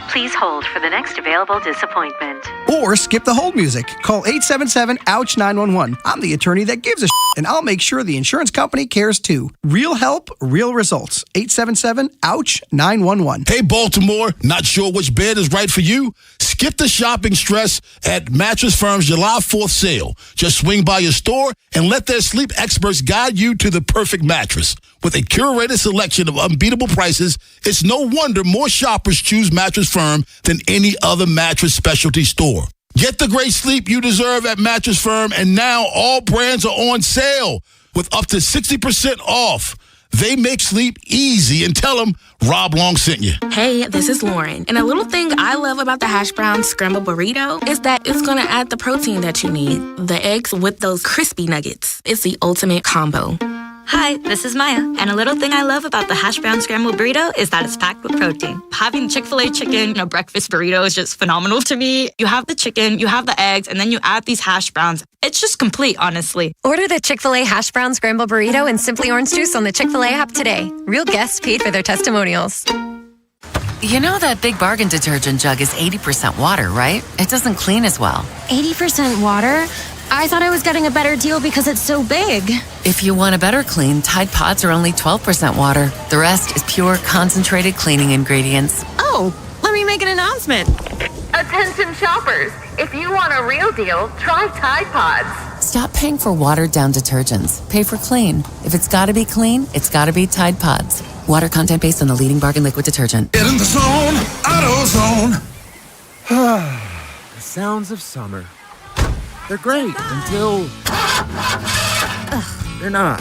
Please hold for the next available disappointment. Or skip the hold music. Call 877-OUCH-911. I'm the attorney that gives a and I'll make sure the insurance company cares too. Real help, real results. 877-OUCH-911. Hey, Baltimore, not sure which bed is right for you? Skip the shopping stress at Mattress Firm's July 4th sale. Just swing by your store and let their sleep experts guide you to the perfect mattress. With a curated selection of unbeatable prices, it's no wonder more shoppers choose Mattress Firm than any other mattress specialty store. Get the great sleep you deserve at Mattress Firm, and now all brands are on sale with up to 60% off. They make sleep easy, and tell them Rob Long sent you. Hey, this is Lauren. And a little thing I love about the hash brown scrambled burrito is that it's going to add the protein that you need. The eggs with those crispy nuggets. It's the ultimate combo. Hi, this is Maya, and a little thing I love about the hash brown scrambled burrito is that it's packed with protein. Having Chick-fil-A chicken, breakfast burrito is just phenomenal to me. You have the chicken, you have the eggs, and then you add these hash browns. It's just complete, honestly. Order the Chick-fil-A hash brown scrambled burrito and Simply Orange Juice on the Chick-fil-A app today. Real guests paid for their testimonials. You know that Big Bargain detergent jug is 80% water, right? It doesn't clean as well. 80% water? I thought I was getting a better deal because it's so big. If you want a better clean, Tide Pods are only 12% water. The rest is pure concentrated cleaning ingredients. Oh, let me make an announcement. Attention shoppers, if you want a real deal, try Tide Pods. Stop paying for watered-down detergents. Pay for clean. If it's got to be clean, it's got to be Tide Pods. Water content based on the leading bargain liquid detergent. Get in the zone, AutoZone. The sounds of summer. They're great until they're not.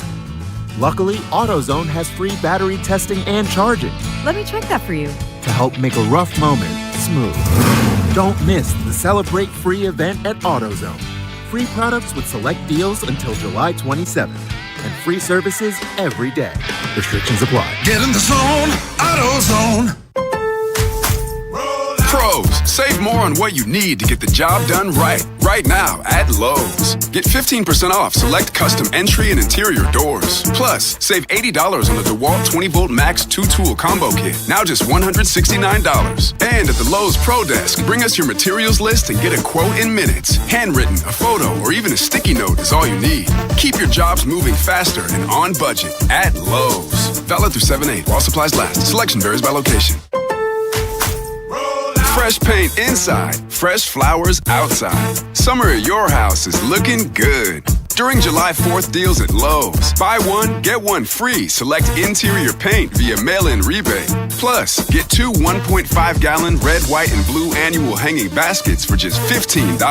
Luckily, AutoZone has free battery testing and charging Let me check that for you. to help make a rough moment smooth. Don't miss the Celebrate Free event at AutoZone. Free products with select deals until July 27th. And free services every day. Restrictions apply. Get in the zone, AutoZone. Pros, save more on what you need to get the job done right. Right now at Lowe's. Get 15% off select custom entry and interior doors. Plus, save $80 on the DeWalt 20-volt Max 2-tool combo kit. Now just $169. And at the Lowe's Pro Desk, bring us your materials list and get a quote in minutes. Handwritten, a photo, or even a sticky note is all you need. Keep your jobs moving faster and on budget at Lowe's. Valid through 7/8 while supplies last. Selection varies by location. Fresh paint inside, fresh flowers outside. Summer at your house is looking good. During July 4th deals at Lowe's, buy one, get one free select interior paint via mail-in rebate. Plus, get 2 1.5-gallon red, white, and blue annual hanging baskets for just $15.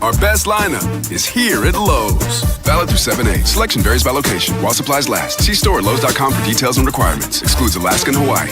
Our best lineup is here at Lowe's. Valid through 7/8. Selection varies by location while supplies last. See store at Lowe's.com for details and requirements. Excludes Alaska and Hawaii.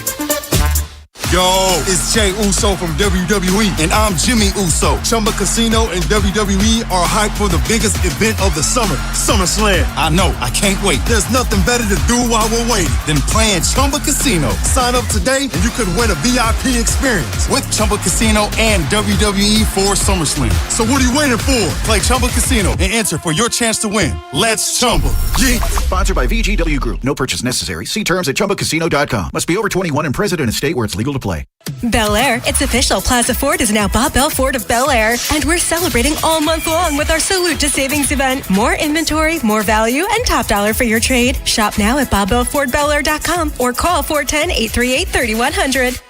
Yo, it's Jay Uso from WWE, and I'm Jimmy Uso. Chumba Casino and WWE are hyped for the biggest event of the summer, SummerSlam. I know, I can't wait. There's nothing better to do while we're waiting than playing Chumba Casino. Sign up today and you could win a VIP experience with Chumba Casino and WWE for SummerSlam. So what are you waiting for? Play Chumba Casino and enter for your chance to win. Let's Chumba. Yeah. Sponsored by VGW Group. No purchase necessary. See terms at ChumbaCasino.com. Must be over 21 and present in a state where it's legal to play. Bel Air, it's official. Plaza Ford is now Bob Bell Ford of Bel Air, and we're celebrating all month long with our Salute to Savings event. More inventory, more value, and top dollar for your trade. Shop now at BobBellFordBelAir.com or call 410-838-3100.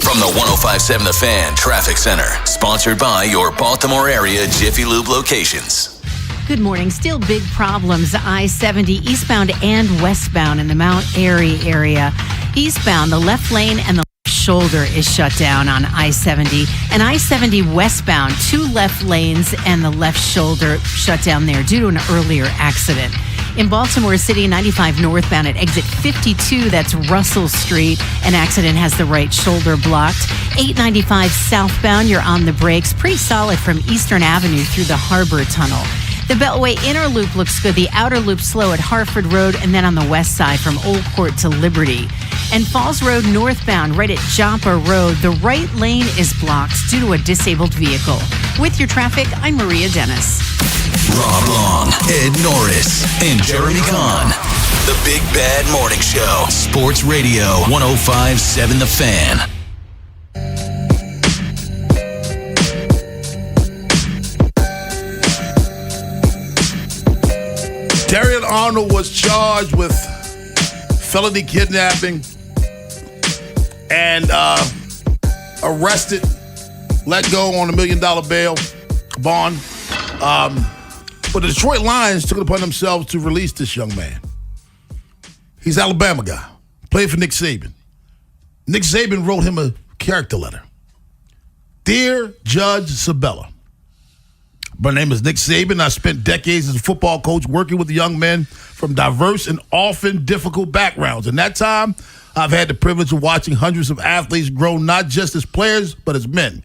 From the 105.7 The Fan Traffic Center, sponsored by your Baltimore area Jiffy Lube locations. Good morning. Still big problems. I-70 eastbound and westbound in the Mount Airy area. Eastbound, the left lane and the shoulder is shut down on I-70. And I-70 westbound, 2 left lanes and the left shoulder shut down there due to an earlier accident. In Baltimore City, 95 northbound at exit 52, that's Russell Street. An accident has the right shoulder blocked. 895 southbound, you're on the brakes. Pretty solid from Eastern Avenue through the Harbor Tunnel. The Beltway inner loop looks good. The outer loop slow at Hartford Road and then on the west side from Old Court to Liberty. And Falls Road northbound right at Joppa Road, the right lane is blocked due to a disabled vehicle. With your traffic, I'm Maria Dennis. Rob Long, Ed Norris, and Jeremy Kahn. The Big Bad Morning Show. Sports Radio 105.7 The Fan. Terrion Arnold was charged with felony kidnapping and arrested, let go on $1 million bail bond. But the Detroit Lions took it upon themselves to release this young man. He's an Alabama guy, played for Nick Saban. Nick Saban wrote him a character letter. Dear Judge Sabella, my name is Nick Saban. I spent decades as a football coach working with young men from diverse and often difficult backgrounds. In that time, I've had the privilege of watching hundreds of athletes grow not just as players, but as men.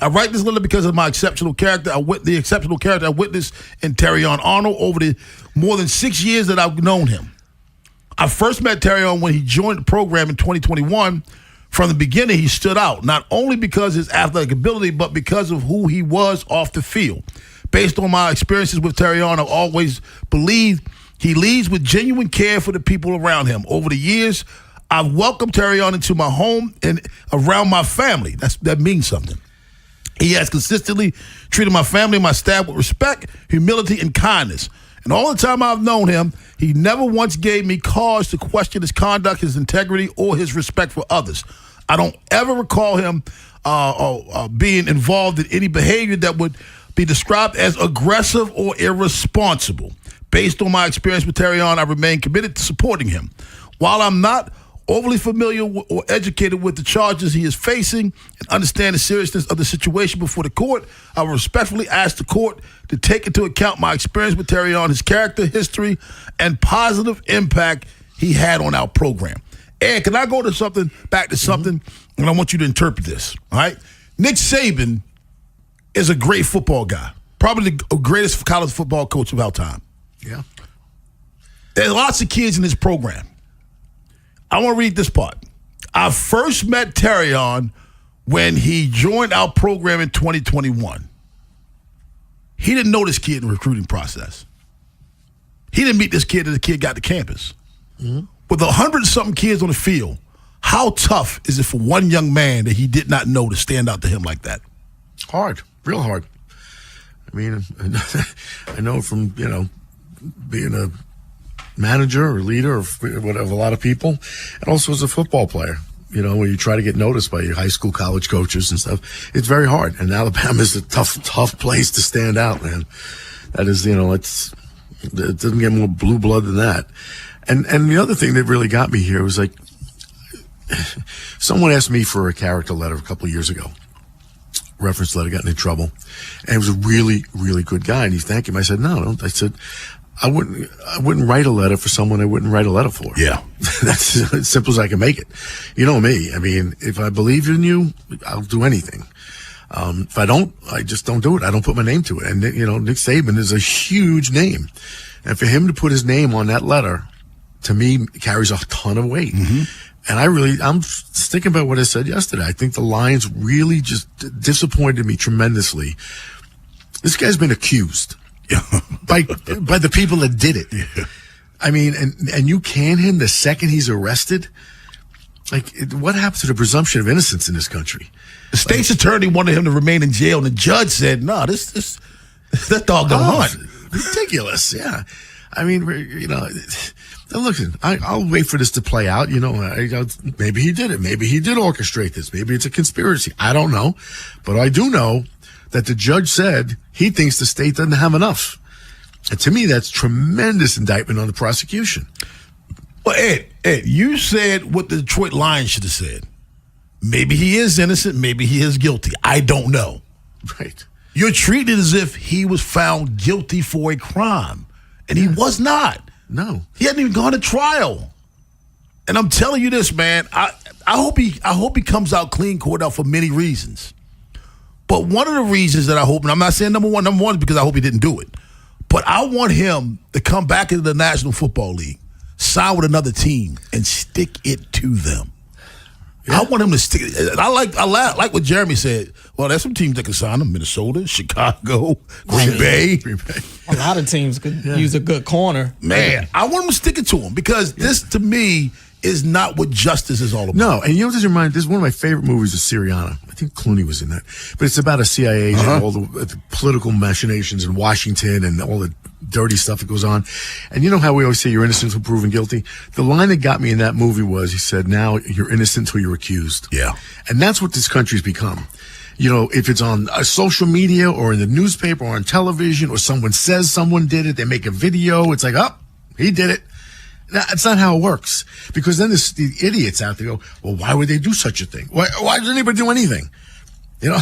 I write this letter because of my exceptional character. The exceptional character I witnessed in Terrion Arnold over the more than 6 years that I've known him. I first met Terrion when he joined the program in 2021. From the beginning, he stood out, not only because of his athletic ability, but because of who he was off the field. Based on my experiences with Terrion, I've always believed he leads with genuine care for the people around him. Over the years, I've welcomed Terrion into my home and around my family. That means something. He has consistently treated my family and my staff with respect, humility, and kindness. And all the time I've known him, he never once gave me cause to question his conduct, his integrity, or his respect for others. I don't ever recall him being involved in any behavior that would be described as aggressive or irresponsible. Based on my experience with Terrion, I remain committed to supporting him. While I'm not overly familiar or educated with the charges he is facing and understand the seriousness of the situation before the court, I will respectfully ask the court to take into account my experience with Terrion, his character, history, and positive impact he had on our program. And can I go to something, back to something, and I want you to interpret this, all right? Nick Saban is a great football guy, probably the greatest college football coach of our time. Yeah. There's lots of kids in his program. I want to read this part. I first met Terrion when he joined our program in 2021. He didn't know this kid in the recruiting process. He didn't meet this kid until the kid got to campus. Mm-hmm. With 100-something kids on the field, how tough is it for one young man that he did not know to stand out to him like that? Hard, real hard. I mean, I know from, being a manager or leader or whatever, a lot of people, and also as a football player, when you try to get noticed by your high school, college coaches and stuff, it's very hard. And Alabama is a tough place to stand out, man. That is, it doesn't get more blue blood than that. And the other thing that really got me here was like, someone asked me for a character letter a couple of years ago, reference letter, got in trouble, and he was a really, really good guy, and he thanked him. I said, no. I said, I wouldn't write a letter for someone I wouldn't write a letter for. Yeah. That's as simple as I can make it. You know me. I mean, if I believe in you, I'll do anything. If I don't, I just don't do it. I don't put my name to it. And, Nick Saban is a huge name. And for him to put his name on that letter, to me, carries a ton of weight. Mm-hmm. And I'm thinking about what I said yesterday. I think the Lions really just disappointed me tremendously. This guy's been accused by the people that did it. Yeah. I mean, and you can him the second he's arrested. Like, what happened to the presumption of innocence in this country? The state's attorney wanted him to remain in jail, and the judge said, "No, that dog don't hunt." Ridiculous. Yeah. I mean, listen, I'll wait for this to play out. Maybe he did it. Maybe he did orchestrate this. Maybe it's a conspiracy. I don't know. But I do know that the judge said he thinks the state doesn't have enough. And to me, that's tremendous indictment on the prosecution. Well, Ed, you said what the Detroit Lions should have said. Maybe he is innocent. Maybe he is guilty. I don't know. Right. You're treated as if he was found guilty for a crime, and he was not. No. He hadn't even gone to trial. And I'm telling you this, man. I hope he comes out clean, Cordell, for many reasons. But one of the reasons that I hope, and I'm not saying number one is because I hope he didn't do it, but I want him to come back into the National Football League, sign with another team, and stick it to them. Yeah. I want him to stick it. I like what Jeremy said. Well, there's some teams that can sign him: Minnesota, Chicago, Green Bay. A lot of teams could use a good corner. Man, I want him to stick it to him because this, to me, is not what justice is all about. No, and you know what this reminds? This is one of my favorite movies of Syriana. I think Clooney was in that. But it's about a CIA agent, all the political machinations in Washington and all the dirty stuff that goes on. And you know how we always say you're innocent until proven guilty? The line that got me in that movie was, he said, now you're innocent until you're accused. Yeah. And that's what this country's become. You know, if it's on social media or in the newspaper or on television or someone says someone did it, they make a video, it's like, oh, he did it. That's not how it works. Because then there's the idiots out there go, well, why would they do such a thing? Why does anybody do anything? You know,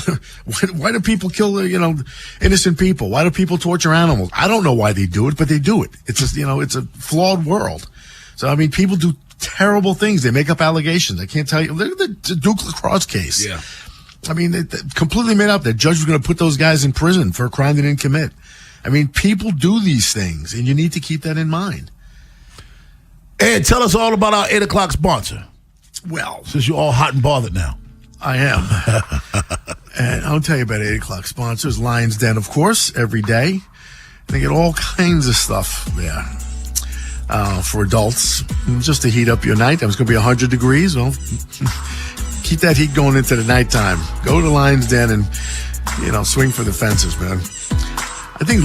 why do people kill, innocent people? Why do people torture animals? I don't know why they do it, but they do it. It's just, it's a flawed world. So, I mean, people do terrible things. They make up allegations. I can't tell you. Look at the Duke lacrosse case. Yeah. I mean, they completely made up. The judge was going to put those guys in prison for a crime they didn't commit. I mean, people do these things, and you need to keep that in mind. Ed, tell us all about our 8 o'clock sponsor. Well, since you're all hot and bothered now. I am. And I'll tell you about 8 o'clock sponsors. Lion's Den, of course, every day. They get all kinds of stuff there for adults. Just to heat up your night. It's going to be 100 degrees. Well, keep that heat going into the nighttime. Go to Lion's Den and, swing for the fences, man. I think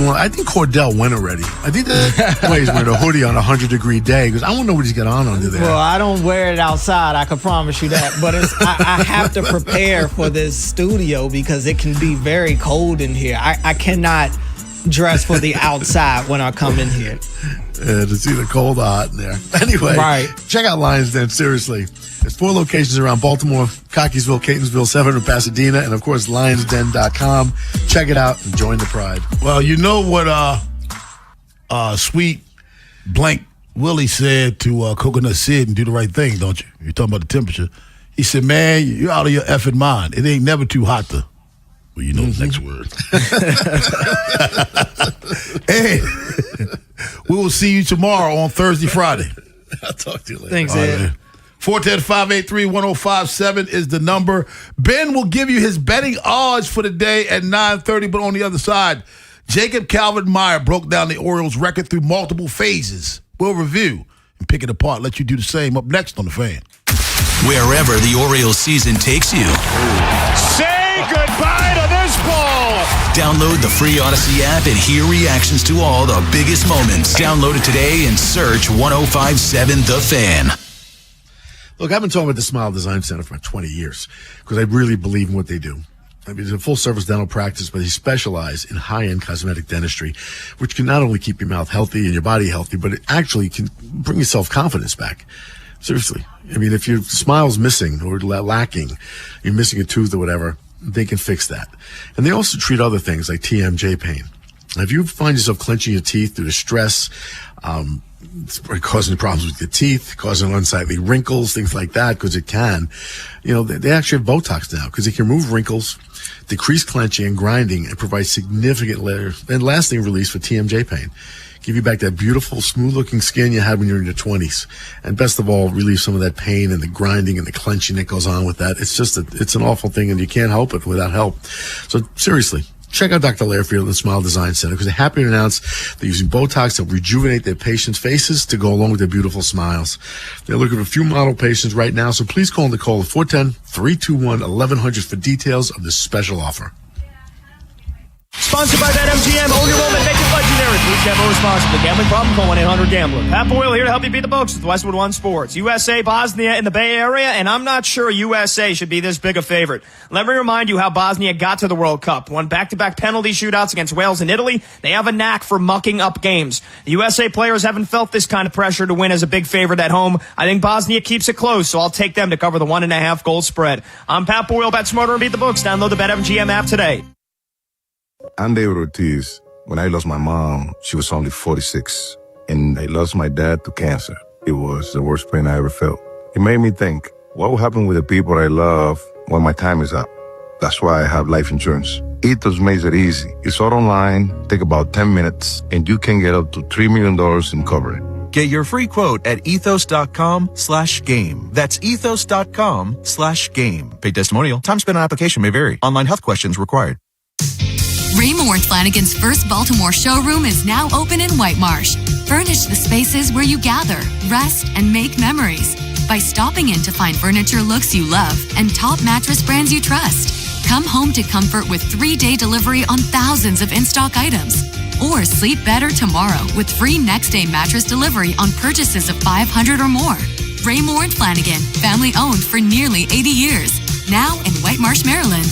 Cordell went already. I think he's wearing a hoodie on a 100-degree day because I don't know what he's got on under there. Well, I don't wear it outside. I can promise you that. But I have to prepare for this studio because it can be very cold in here. I cannot dress for the outside when I come in here. It's either cold or hot in there. Anyway, check out Lion's Den, seriously. There's 4 locations around Baltimore, Cockeysville, Catonsville, 700 Pasadena, and of course, lionsden.com. Check it out and join the pride. Well, you know what sweet blank Willie said to Coconut Sid and Do the Right Thing, don't you? You're talking about the temperature. He said, man, you're out of your effing mind. It ain't never too hot to... Well, you know the next word. Hey, we will see you tomorrow on Thursday, Friday. I'll talk to you later. Thanks, Ed. 410-583-1057 is the number. Ben will give you his betting odds for the day at 9:30, but on the other side, Jacob Calvin-Meyer broke down the Orioles' record through multiple phases. We'll review and pick it apart, let you do the same up next on The Fan. Wherever the Orioles season takes you. Say goodbye to this ball. Download the free Odyssey app and hear reactions to all the biggest moments. Download it today and search 105.7 The Fan. Look, I've been talking about the Smile Design Center for 20 years because I really believe in what they do. I mean, it's a full-service dental practice, but they specialize in high-end cosmetic dentistry, which can not only keep your mouth healthy and your body healthy, but it actually can bring your self-confidence back. Seriously. I mean, if your smile's missing or lacking, you're missing a tooth or whatever, they can fix that. And they also treat other things like TMJ pain. Now, if you find yourself clenching your teeth due to stress, it's causing problems with your teeth, causing unsightly wrinkles, things like that, because it can. They actually have Botox now because it can remove wrinkles, decrease clenching and grinding, and provide significant and lasting release for TMJ pain. Give you back that beautiful, smooth-looking skin you had when you were in your 20s. And best of all, relieve some of that pain and the grinding and the clenching that goes on with that. It's an awful thing, and you can't help it without help. So seriously, check out Dr. Lairfield and the Smile Design Center because they're happy to announce they're using Botox to rejuvenate their patients' faces to go along with their beautiful smiles. They're looking for a few model patients right now, so please call Nicole at 410-321-1100 for details of this special offer. Sponsored by BetMGM. Own your moment, make it legendary. Please gamble responsibly. Gambling problem? Call 1-800-GAMBLER. Pat Boyle here to help you beat the books with Westwood One Sports. USA, Bosnia in the Bay Area, and I'm not sure USA should be this big a favorite. Let me remind you how Bosnia got to the World Cup. Won back-to-back penalty shootouts against Wales and Italy. They have a knack for mucking up games. The USA players haven't felt this kind of pressure to win as a big favorite at home. I think Bosnia keeps it close, so I'll take them to cover the 1.5 goal spread. I'm Pat Boyle. Bet smarter and beat the books. Download the BetMGM app today. I'm David Ortiz. When I lost my mom, she was only 46. And I lost my dad to cancer. It was the worst pain I ever felt. It made me think, what will happen with the people I love when my time is up? That's why I have life insurance. Ethos makes it easy. It's all online, take about 10 minutes, and you can get up to $3 million in coverage. Get your free quote at ethos.com/game. That's ethos.com/game. Paid testimonial. Time spent on application may vary. Online health questions required. Raymore and Flanagan's first Baltimore showroom is now open in White Marsh. Furnish the spaces where you gather, rest, and make memories by stopping in to find furniture looks you love and top mattress brands you trust. Come home to comfort with 3-day delivery on thousands of in-stock items. Or sleep better tomorrow with free next-day mattress delivery on purchases of $500 or more. Raymore and Flanagan, family owned for nearly 80 years. Now in White Marsh, Maryland.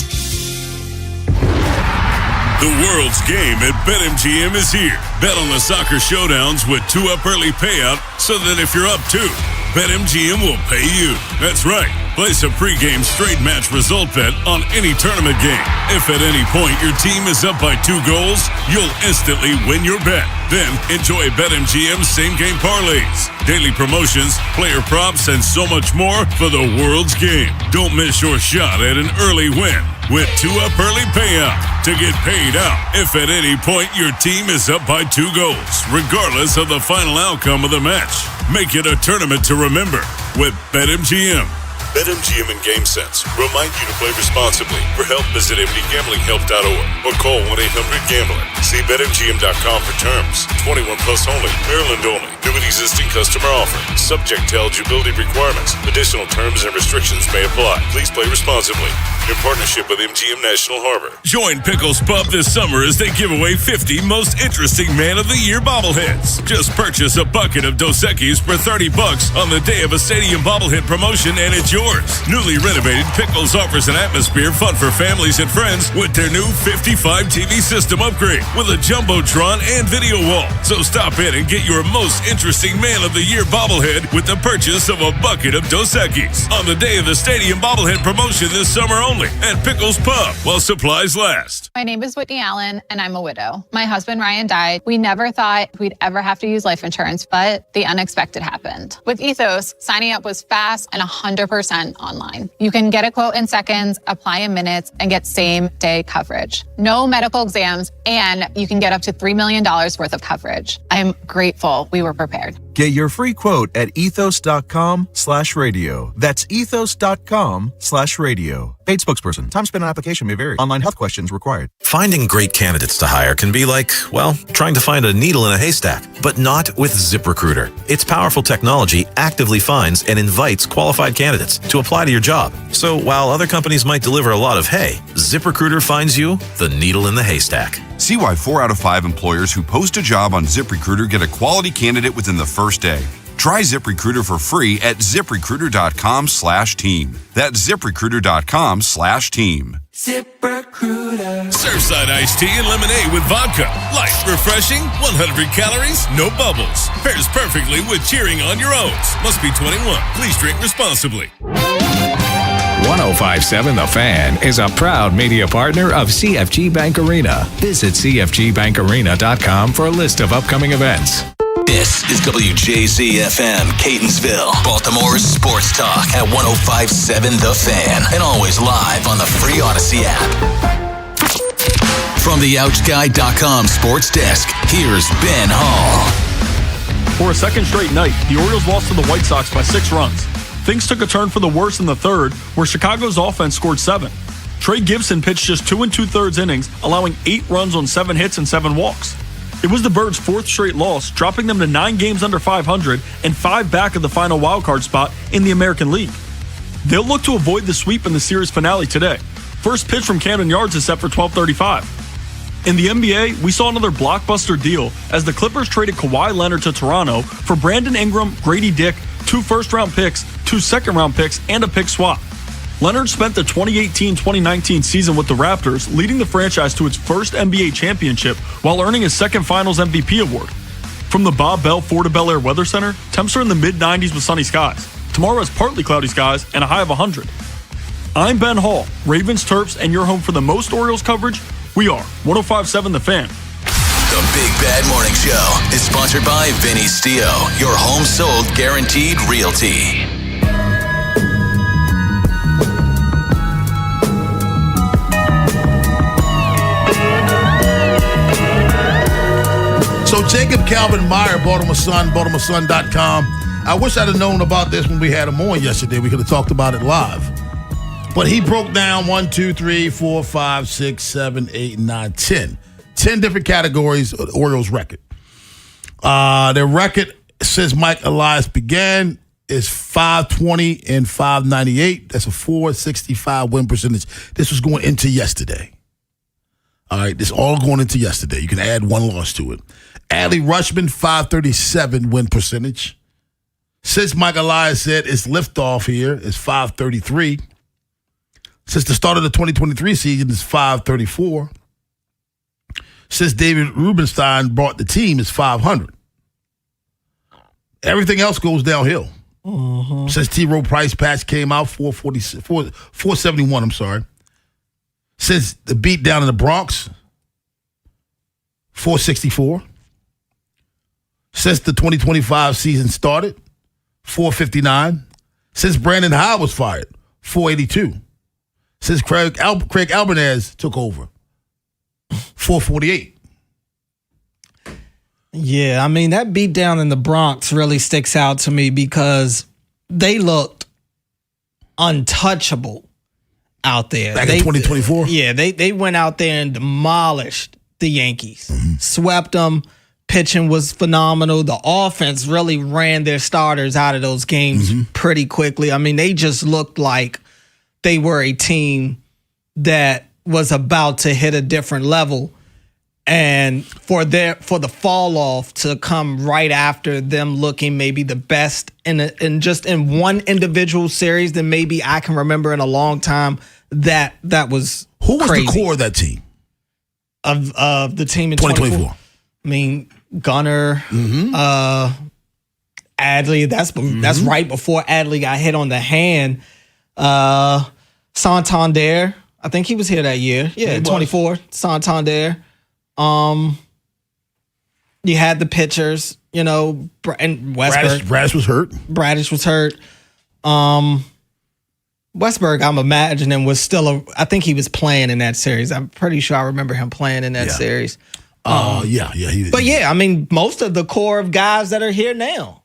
The world's game at BetMGM is here. Bet on the soccer showdowns with 2-up early payout so that if you're up 2, BetMGM will pay you. That's right. Place a pregame straight match result bet on any tournament game. If at any point your team is up by 2 goals, you'll instantly win your bet. Then enjoy BetMGM's same-game parlays, daily promotions, player props, and so much more for the world's game. Don't miss your shot at an early win with 2-up early payout to get paid out if at any point your team is up by 2 goals, regardless of the final outcome of the match. Make it a tournament to remember with BetMGM. BetMGM and GameSense remind you to play responsibly. For help, visit mdgamblinghelp.org or call 1-800-GAMBLER. See BetMGM.com for terms. 21 plus only. Maryland only. New and existing customer offer. Subject to eligibility requirements. Additional terms and restrictions may apply. Please play responsibly. In partnership with MGM National Harbor. Join Pickles Pub this summer as they give away 50 most interesting Man of the Year bobbleheads. Just purchase a bucket of Dos Equis for $30 on the day of a stadium bobblehead promotion and it's yours. Newly renovated, Pickles offers an atmosphere fun for families and friends with their new 55 TV system upgrade with a Jumbotron and video wall. So stop in and get your most interesting Man of the Year bobblehead with the purchase of a bucket of Dos Equis on the day of the stadium bobblehead promotion this summer only at Pickles Pub while supplies last. My name is Whitney Allen and I'm a widow. My husband Ryan died. We never thought we'd ever have to use life insurance, but the unexpected happened. With Ethos, signing up was fast and 100% online. You can get a quote in seconds, apply in minutes, and get same-day coverage. No medical exams, and you can get up to $3 million worth of coverage. I'm grateful we were prepared. Get your free quote at ethos.com/radio. That's ethos.com/radio. Paid spokesperson. Time spent on application may vary. Online health questions required. Finding great candidates to hire can be like, well, trying to find a needle in a haystack, but not with ZipRecruiter. Its powerful technology actively finds and invites qualified candidates to apply to your job. So while other companies might deliver a lot of hay, ZipRecruiter finds you the needle in the haystack. See why 4 out of 5 employers who post a job on ZipRecruiter get a quality candidate within the first day. Try ZipRecruiter for free at ZipRecruiter.com/team. That's ZipRecruiter.com/team. ZipRecruiter. Surfside iced tea and lemonade with vodka. Light, refreshing, 100 calories, no bubbles. Pairs perfectly with cheering on your O's. Must be 21. Please drink responsibly. 105.7 The Fan is a proud media partner of CFG Bank Arena. Visit CFGBankArena.com for a list of upcoming events. This is WJZ-FM, Catonsville, Baltimore's sports talk at 105.7 The Fan, and always live on the free Odyssey app. From the OutchGuy.com sports desk, here's Ben Hall. For a second straight night, the Orioles lost to the White Sox by 6 runs. Things took a turn for the worse in the third, where Chicago's offense scored 7. Trey Gibson pitched just 2 2/3 innings, allowing 8 runs on 7 hits and 7 walks. It was the Birds' 4th straight loss, dropping them to 9 games under 500 and 5 back of the final wildcard spot in the American League. They'll look to avoid the sweep in the series finale today. First pitch from Camden Yards is set for 12:35. In the NBA, we saw another blockbuster deal as the Clippers traded Kawhi Leonard to Toronto for Brandon Ingram, Grady Dick, 2 first-round picks, 2 second-round picks, and a pick swap. Leonard spent the 2018-2019 season with the Raptors, leading the franchise to its first NBA championship while earning his second Finals MVP award. From the Bob Bell Ford of Bel Air Weather Center, temps are in the mid-90s with sunny skies. Tomorrow has partly cloudy skies and a high of 100. I'm Ben Hall, Ravens Terps, and your home for the most Orioles coverage. We are 105.7 The Fan. The Big Bad Morning Show is sponsored by Vinny Stio, your home sold guaranteed realty. So Jacob Calvin Meyer, Baltimore Sun, BaltimoreSun.com. I wish I'd have known about this when we had him on yesterday. We could have talked about it live. But he broke down 1, 2, 3, 4, 5, 6, 7, 8, 9, 10. 10 different categories of the Orioles record. Their record since Mike Elias began is 520 and 598. That's a 465 win percentage. This was going into yesterday. All right, this all going into yesterday. You can add one loss to it. Adley Rutschman, 537 win percentage. Since Mike Elias said it's liftoff here, it's 533. Since the start of the 2023 season, it's 534. Since David Rubenstein brought the team, it's 500. Everything else goes downhill. Since T-Row Price Patch came out, 471, I'm sorry. Since the beat down in the Bronx, 464. Since the 2025 season started, 459. Since Brandon Howe was fired, 482. Since Craig Albanese took over, 448. Yeah, I mean, that beat down in the Bronx really sticks out to me because they looked untouchable out there. Back in 2024? Yeah, they went out there and demolished the Yankees. Swept them. Pitching was phenomenal. The offense really ran their starters out of those games pretty quickly. I mean, they just looked like they were a team that was about to hit a different level. And for the fall off to come right after them looking maybe the best in just in one individual series that maybe I can remember in a long time, that was who was crazy. The core of that team? Of the team in 2024. I mean, Gunnar, Adley. That's right before Adley got hit on the hand. Santander, I think he was here that year. Yeah, 24. Santander. You had the pitchers, and Westberg. Bradish was hurt. Bradish was hurt. Westberg, I'm imagining, was still I think he was playing in that series. I'm pretty sure I remember him playing in that series. I mean, most of the core of guys that are here now.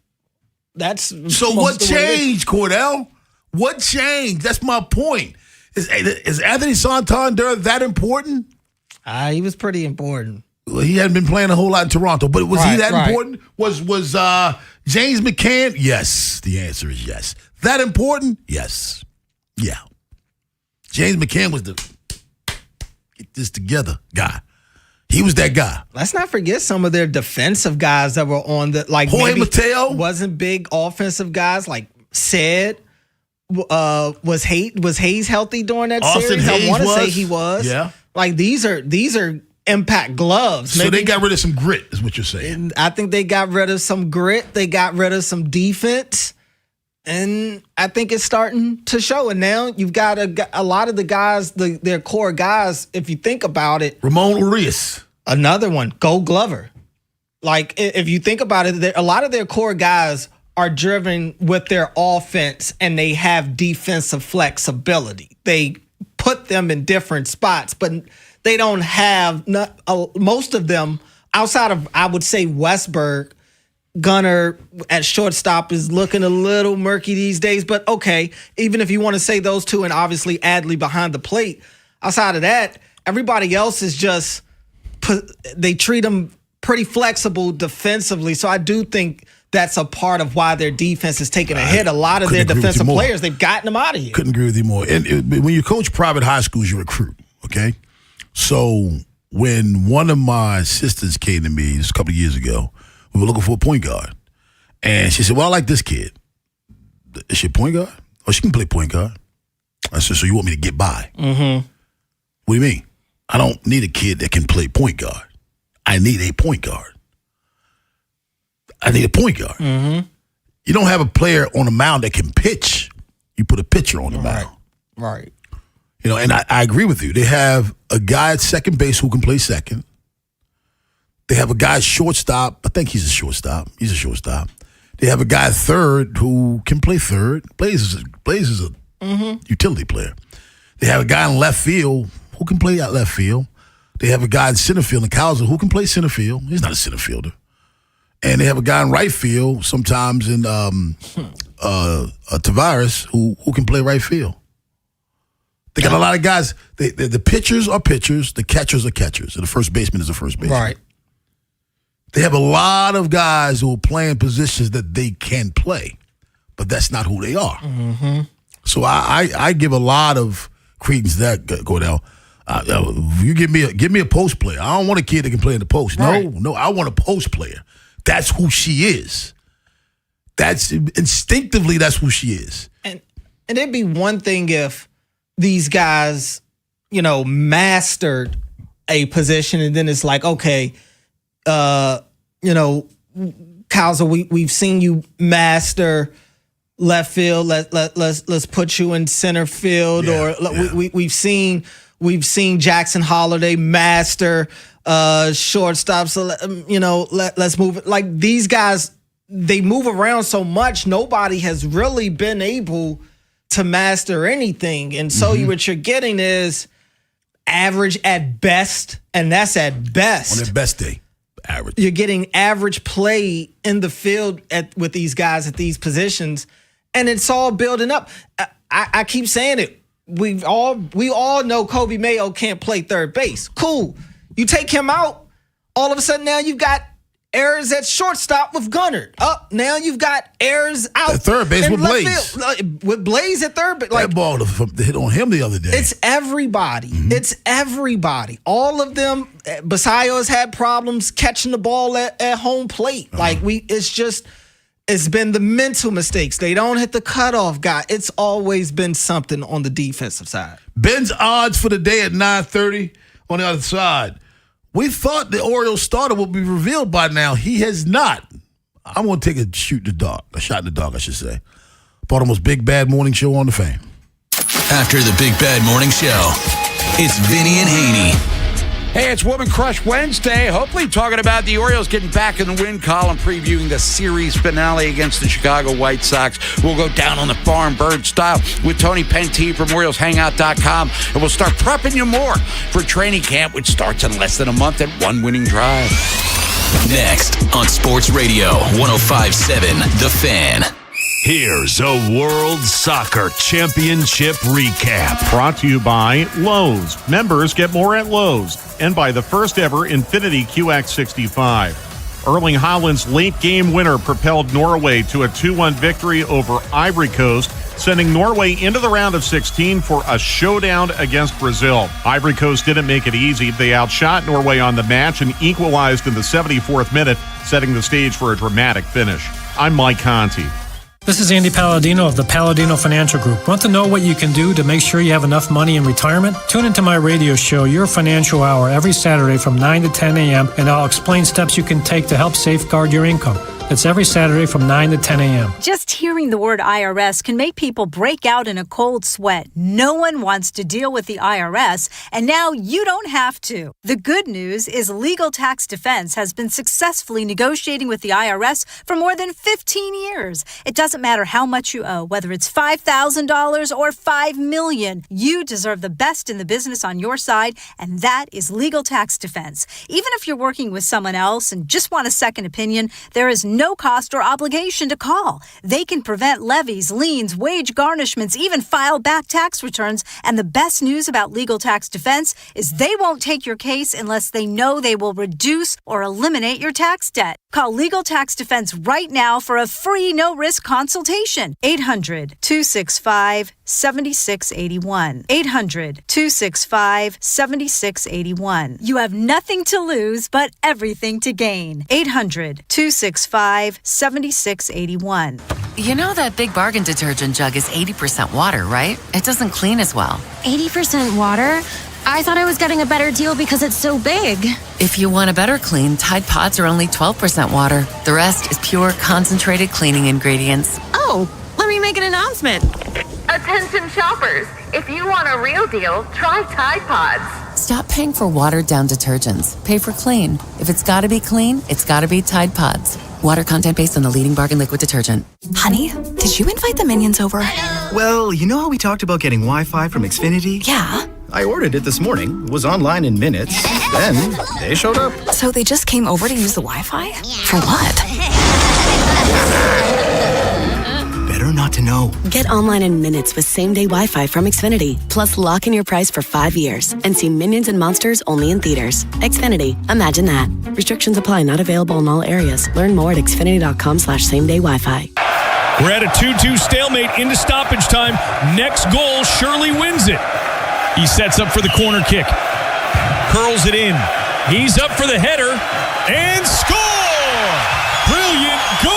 So what changed, Cordell? What changed? That's my point. Is Anthony Santander that important? He was pretty important. Well, he hadn't been playing a whole lot in Toronto, but was he that important? Was James McCann? Yes. The answer is yes. That important? Yes. Yeah. James McCann was the get this together guy. He was that guy. Let's not forget some of their defensive guys that were on the Jorge Mateo wasn't big offensive guys like Sid. Was Hayes healthy during that Austin series? Hayes I want to say he was. Yeah. Like these are impact gloves. So they got rid of some grit, is what you're saying. I think they got rid of some grit. They got rid of some defense. And I think it's starting to show. And now you've got a lot of the guys, their core guys, if you think about it. Ramon Urias. Another one, Gold Glover. Like, if you think about it, a lot of their core guys are driven with their offense and they have defensive flexibility. They put them in different spots, but they don't have, most of them, outside of, I would say, Westberg. Gunnar at shortstop is looking a little murky these days, but okay, even if you want to say those two and obviously Adley behind the plate, outside of that, everybody else is just, they treat them pretty flexible defensively. So I do think that's a part of why their defense is taking a hit. A lot of their defensive players, they've gotten them out of here. Couldn't agree with you more. And when you coach private high schools, you recruit, okay? So when one of my sisters came to me just a couple of years ago. We were looking for a point guard. And she said, well, I like this kid. Is she a point guard? Oh, she can play point guard. I said, so you want me to get by? Mm-hmm. What do you mean? I don't need a kid that can play point guard. I need a point guard. I need a point guard. Mm-hmm. You don't have a player on the mound that can pitch. You put a pitcher on the mound. Right. You know, and I agree with you. They have a guy at second base who can play second. They have a guy at shortstop. I think he's a shortstop. He's a shortstop. They have a guy at third who can play third. Blaze is a utility player. They have a guy in left field who can play at left field. They have a guy in center field in Cowser who can play center field. He's not a center fielder. And they have a guy in right field sometimes in Tavares who can play right field. They got a lot of guys. The pitchers are pitchers. The catchers are catchers. And the first baseman is the first baseman. Right. They have a lot of guys who are playing positions that they can play, but that's not who they are. Mm-hmm. So I give a lot of credence to that, Cordell. You give me a post player. I don't want a kid that can play in the post. Right. No, I want a post player. That's who she is. That's instinctively that's who she is. And it'd be one thing if these guys, mastered a position, and then it's like, okay, Cowser, we've seen you master left field. Let's put you in center field, we've seen Jackson Holiday master shortstop. So let's move it. Like these guys, they move around so much. Nobody has really been able to master anything, and so what you're getting is average at best, and that's at best. On their best day, average. You're getting average play in the field with these guys at these positions, and it's all building up. I keep saying it. We all know Kobe Mayo can't play third base. Cool. You take him out, all of a sudden now you've got errors at shortstop with Gunnar. Now you've got errors out at third base with Blaze. With Blaze at third base. That ball hit on him the other day. It's everybody. It's everybody. All of them. Basayo has had problems catching the ball at home plate. It's been the mental mistakes. They don't hit the cutoff guy. It's always been something on the defensive side. Ben's odds for the day at 9:30 on the other side. We thought the Orioles starter would be revealed by now. He has not. I'm going to take a shot in the dark, I should say. Baltimore's Big Bad Morning Show on the Fan. After the Big Bad Morning Show, it's Vinny and Haynie. Hey, it's Woman Crush Wednesday. Hopefully talking about the Orioles getting back in the win column, previewing the series finale against the Chicago White Sox. We'll go down on the farm bird style with Tony Penty from OriolesHangout.com, and we'll start prepping you more for training camp, which starts in less than a month at one winning drive. Next on Sports Radio 105.7 The Fan. Here's a World Soccer Championship recap. Brought to you by Lowe's. Members get more at Lowe's. And by the first ever Infiniti QX65. Erling Haaland's late game winner propelled Norway to a 2-1 victory over Ivory Coast, sending Norway into the round of 16 for a showdown against Brazil. Ivory Coast didn't make it easy. They outshot Norway on the match and equalized in the 74th minute, setting the stage for a dramatic finish. I'm Mike Conti. This is Andy Palladino of the Palladino Financial Group. Want to know what you can do to make sure you have enough money in retirement? Tune into my radio show, Your Financial Hour, every Saturday from 9 to 10 a.m., and I'll explain steps you can take to help safeguard your income. It's every Saturday from 9 to 10 a.m. Just hearing the word IRS can make people break out in a cold sweat. No one wants to deal with the IRS, and now you don't have to. The good news is Legal Tax Defense has been successfully negotiating with the IRS for more than 15 years. It doesn't matter how much you owe, whether it's $5,000 or $5 million. You deserve the best in the business on your side, and that is Legal Tax Defense. Even if you're working with someone else and just want a second opinion, there is no cost or obligation to call. They can prevent levies, liens, wage garnishments, even file back tax returns. And the best news about Legal Tax Defense is they won't take your case unless they know they will reduce or eliminate your tax debt. Call Legal Tax Defense right now for a free no-risk consultation. 800-265-7681. 800-265-7681. You have nothing to lose but everything to gain. 800-265-7681. You know that Big Bargain detergent jug is 80% water, right? It doesn't clean as well. 80% water? I thought I was getting a better deal because it's so big. If you want a better clean, Tide Pods are only 12% water. The rest is pure, concentrated cleaning ingredients. Oh, let me make an announcement. Attention shoppers, if you want a real deal, try Tide Pods. Stop paying for watered-down detergents. Pay for clean. If it's gotta be clean, it's gotta be Tide Pods. Water content based on the leading bargain liquid detergent. Honey, did you invite the minions over? Well, you know how we talked about getting Wi-Fi from Xfinity? Yeah. I ordered it this morning, was online in minutes, then they showed up. So they just came over to use the Wi-Fi? For what? Better not to know. Get online in minutes with same-day Wi-Fi from Xfinity. Plus, lock in your price for 5 years and see Minions and Monsters only in theaters. Xfinity. Imagine that. Restrictions apply. Not available in all areas. Learn more at xfinity.com/same-day Wi-Fi. We're at a 2-2 stalemate into stoppage time. Next goal surely wins it. He sets up for the corner kick. Curls it in. He's up for the header. And score! Brilliant goal!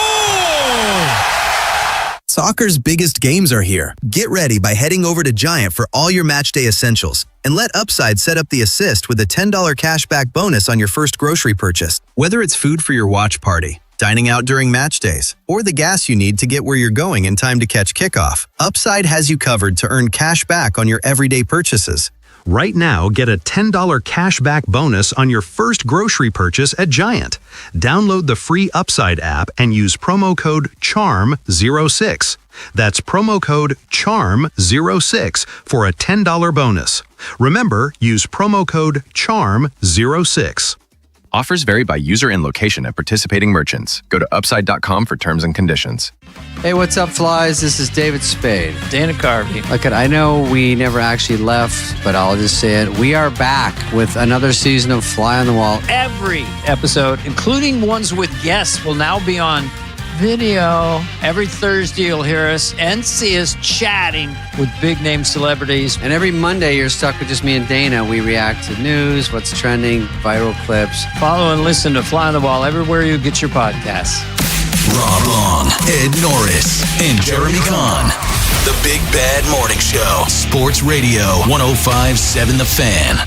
Soccer's biggest games are here. Get ready by heading over to Giant for all your matchday essentials. And let Upside set up the assist with a $10 cashback bonus on your first grocery purchase. Whether it's food for your watch party, dining out during match days, or the gas you need to get where you're going in time to catch kickoff, Upside has you covered to earn cash back on your everyday purchases. Right now, get a $10 cash back bonus on your first grocery purchase at Giant. Download the free Upside app and use promo code CHARM06. That's promo code CHARM06 for a $10 bonus. Remember, use promo code CHARM06. Offers vary by user and location at participating merchants. Go to upside.com for terms and conditions. Hey, what's up, flies? This is David Spade. Dana Carvey. Look, I know we never actually left, but I'll just say it. We are back with another season of Fly on the Wall. Every episode, including ones with guests, will now be on video. Every Thursday, you'll hear us and see us chatting with big-name celebrities. And every Monday, you're stuck with just me and Dana. We react to news, what's trending, viral clips. Follow and listen to Fly on the Wall everywhere you get your podcasts. Rob Long, Ed Norris, and Jeremy Kahn. The Big Bad Morning Show. Sports Radio 105.7 The Fan.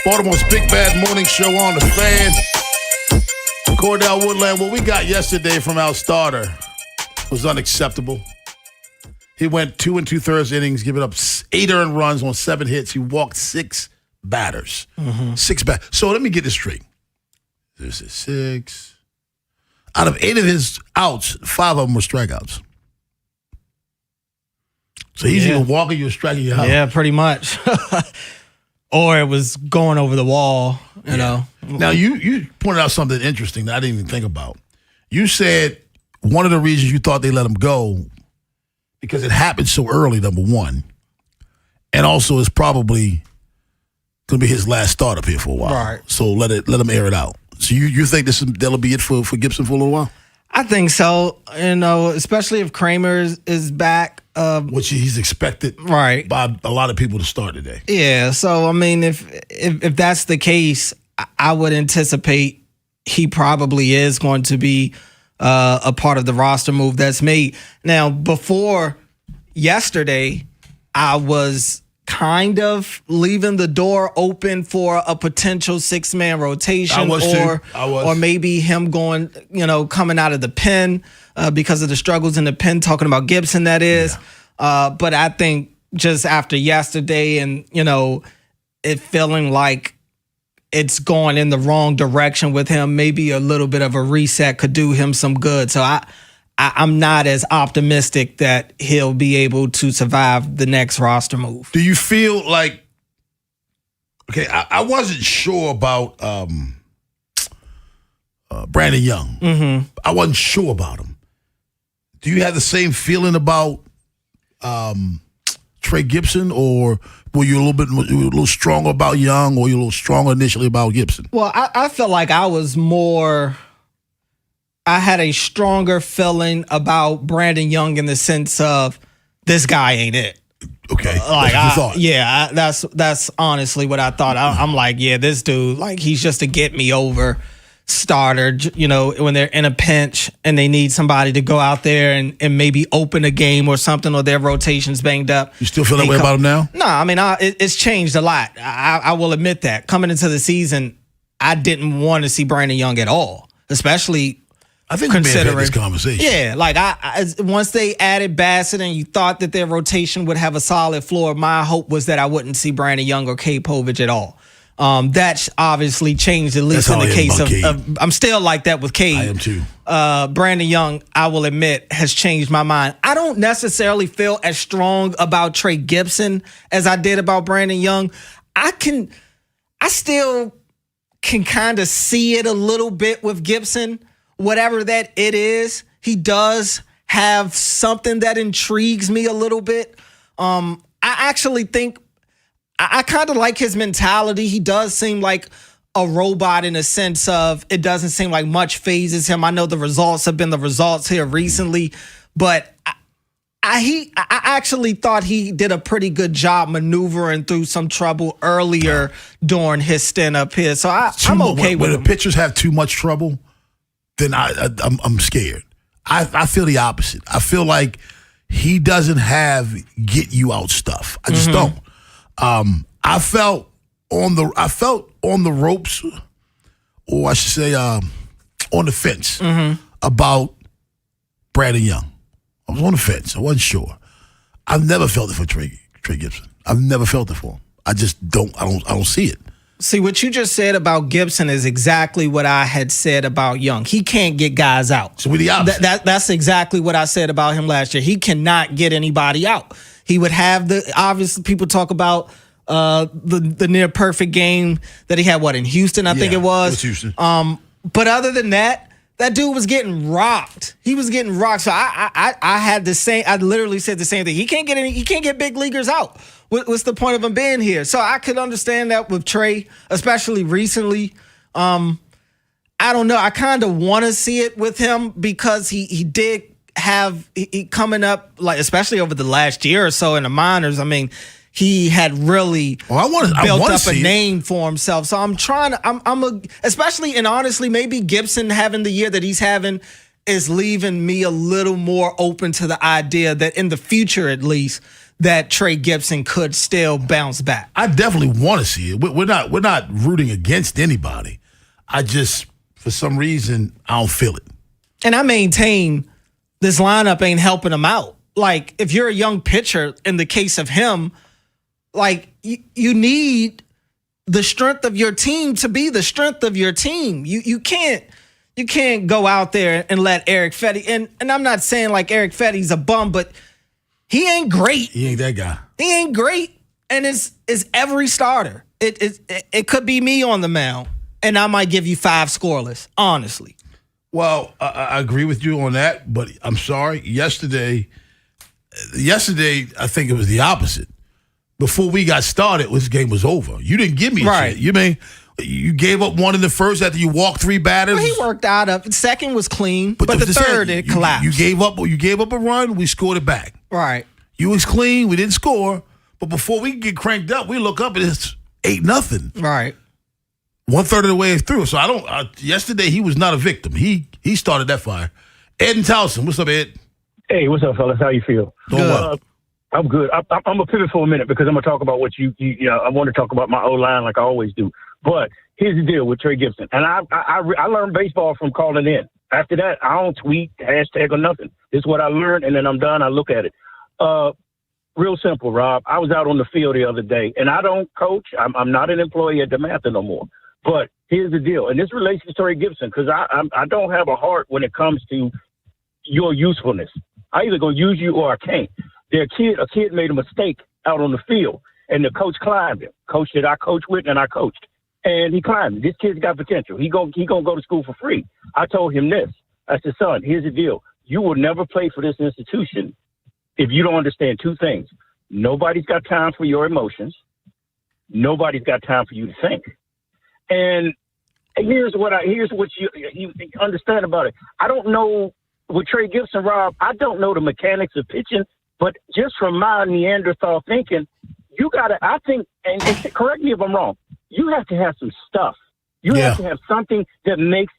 Baltimore's Big Bad Morning Show on the Fan. Cordell Woodland, what we got yesterday from our starter was unacceptable. He went 2 2/3 innings, giving up 8 earned runs on 7 hits. He walked 6 batters. 6 batters. So let me get this straight. This is 6. Out of 8 of his outs, 5 of them were strikeouts. So he's either walking you or striking you out. Yeah, pretty much. Or it was going over the wall, you know. Now, you pointed out something interesting that I didn't even think about. You said one of the reasons you thought they let him go because it happened so early, number one. And also it's probably going to be his last start up here for a while. Right. So let him air it out. So you think that'll be it for Gibson for a little while? I think so. You know, especially if Kramer is back. Which he's expected right by a lot of people to start today. Yeah, so I mean, if that's the case, I would anticipate he probably is going to be a part of the roster move that's made. Now, before yesterday, I was kind of leaving the door open for a potential 6-man rotation, or maybe him going, coming out of the pen because of the struggles in the pen. Talking about Gibson, that is. Yeah. But I think just after yesterday, and it feeling like it's going in the wrong direction with him, maybe a little bit of a reset could do him some good. So I'm not as optimistic that he'll be able to survive the next roster move. Do you feel like, okay, I wasn't sure about Brandon Young. Mm-hmm. I wasn't sure about him. Do you have the same feeling about Trey Gibson, or were you a little stronger about Young, or you a little stronger initially about Gibson? Well, I felt like I had a stronger feeling about Brandon Young in the sense of this guy ain't it. Okay, like that's what you thought. That's honestly what I thought. I'm like, yeah, this dude, like, he's just a get me over starter. You know, when they're in a pinch and they need somebody to go out there and maybe open a game or something, or their rotation's banged up. You still feel that way about him now? No, I mean, it's changed a lot. I will admit that. Coming into the season, I didn't want to see Brandon Young at all, especially. I think we may have had this conversation. Yeah, like I once they added Bassett and you thought that their rotation would have a solid floor, my hope was that I wouldn't see Brandon Young or Cade Povich at all. That's obviously changed, at least in the case of I'm still like that with Cade. I am too. Brandon Young, I will admit, has changed my mind. I don't necessarily feel as strong about Trey Gibson as I did about Brandon Young. I still can kind of see it a little bit with Gibson. Whatever that it is, he does have something that intrigues me a little bit. I actually think I kind of like his mentality. He does seem like a robot in a sense of it doesn't seem like much phases him. I know the results have been the results here recently, but I actually thought he did a pretty good job maneuvering through some trouble earlier during his stint up here. So I'm okay with when him. the pitchers have too much trouble, then I'm scared. I feel the opposite. I feel like he doesn't have get you out stuff. I just don't. I felt on the ropes, or I should say on the fence about Brandon Young. I was on the fence. I wasn't sure. I've never felt it for Trey Gibson. I've never felt it for him. I just don't. I don't see it. See, what you just said about Gibson is exactly what I had said about Young. He can't get guys out. So we're the opposite. That's exactly what I said about him last year. He cannot get anybody out. He would have obviously people talk about the near perfect game that he had, in Houston, I think it was. Houston. But other than that dude was getting rocked. He was getting rocked. So I had the same. I literally said the same thing. He can't get big leaguers out. What's the point of him being here? So I could understand that with Trey, especially recently. I don't know. I kind of want to see it with him because he did have he coming up, like, especially over the last year or so in the minors. I mean, he had really built up a name for himself. So I'm trying to, especially and honestly, maybe Gibson having the year that he's having is leaving me a little more open to the idea that in the future, at least, that Trey Gibson could still bounce back. I definitely want to see it. We're not rooting against anybody. I just, for some reason, I don't feel it. And I maintain this lineup ain't helping him out. Like, if you're a young pitcher, in the case of him, like, you need the strength of your team to be the strength of your team. You can't go out there and let Eric Fetty, and I'm not saying like Eric Fetty's a bum, but he ain't great. He ain't that guy. He ain't great, and it's every starter. It could be me on the mound, and I might give you 5 scoreless, honestly. Well, I agree with you on that, but I'm sorry. Yesterday, I think it was the opposite. Before we got started, this game was over. You didn't give me a shit. You gave up one in the first after you walked 3 batters. Well, he worked out of it. Second was clean, but the third it collapsed. You gave up a run. We scored it back. Right. You was clean. We didn't score, but before we get cranked up, we look up and it's 8-0. Right. 1/3 of the way through. So yesterday he was not a victim. He started that fire. Ed and Towson, what's up, Ed? Hey, what's up, fellas? How you feel? Good. I'm good. I'm gonna pivot for a minute because I'm gonna talk about what you I want to talk about my O-line like I always do. But here's the deal with Trey Gibson, and I learned baseball from calling in. After that, I don't tweet, hashtag, or nothing. This is what I learned, and then I'm done. I look at it. Real simple, Rob. I was out on the field the other day, and I don't coach. I'm not an employee at DeMatha no more. But here's the deal, and this relates to Trey Gibson because I don't have a heart when it comes to your usefulness. I either gonna use you or I can't. A kid made a mistake out on the field, and the coach climbed him. Coach that I coached with, and I coached, and he climbed him. This kid's got potential. He gonna go to school for free. I told him this. I said, son, here's the deal. You will never play for this institution if you don't understand two things. Nobody's got time for your emotions. Nobody's got time for you to think. And here's what you understand about it. I don't know with Trey Gibson, Rob. I don't know the mechanics of pitching, but just from my Neanderthal thinking, you gotta. I think, and correct me if I'm wrong. You have to have some stuff. You have to have something that makes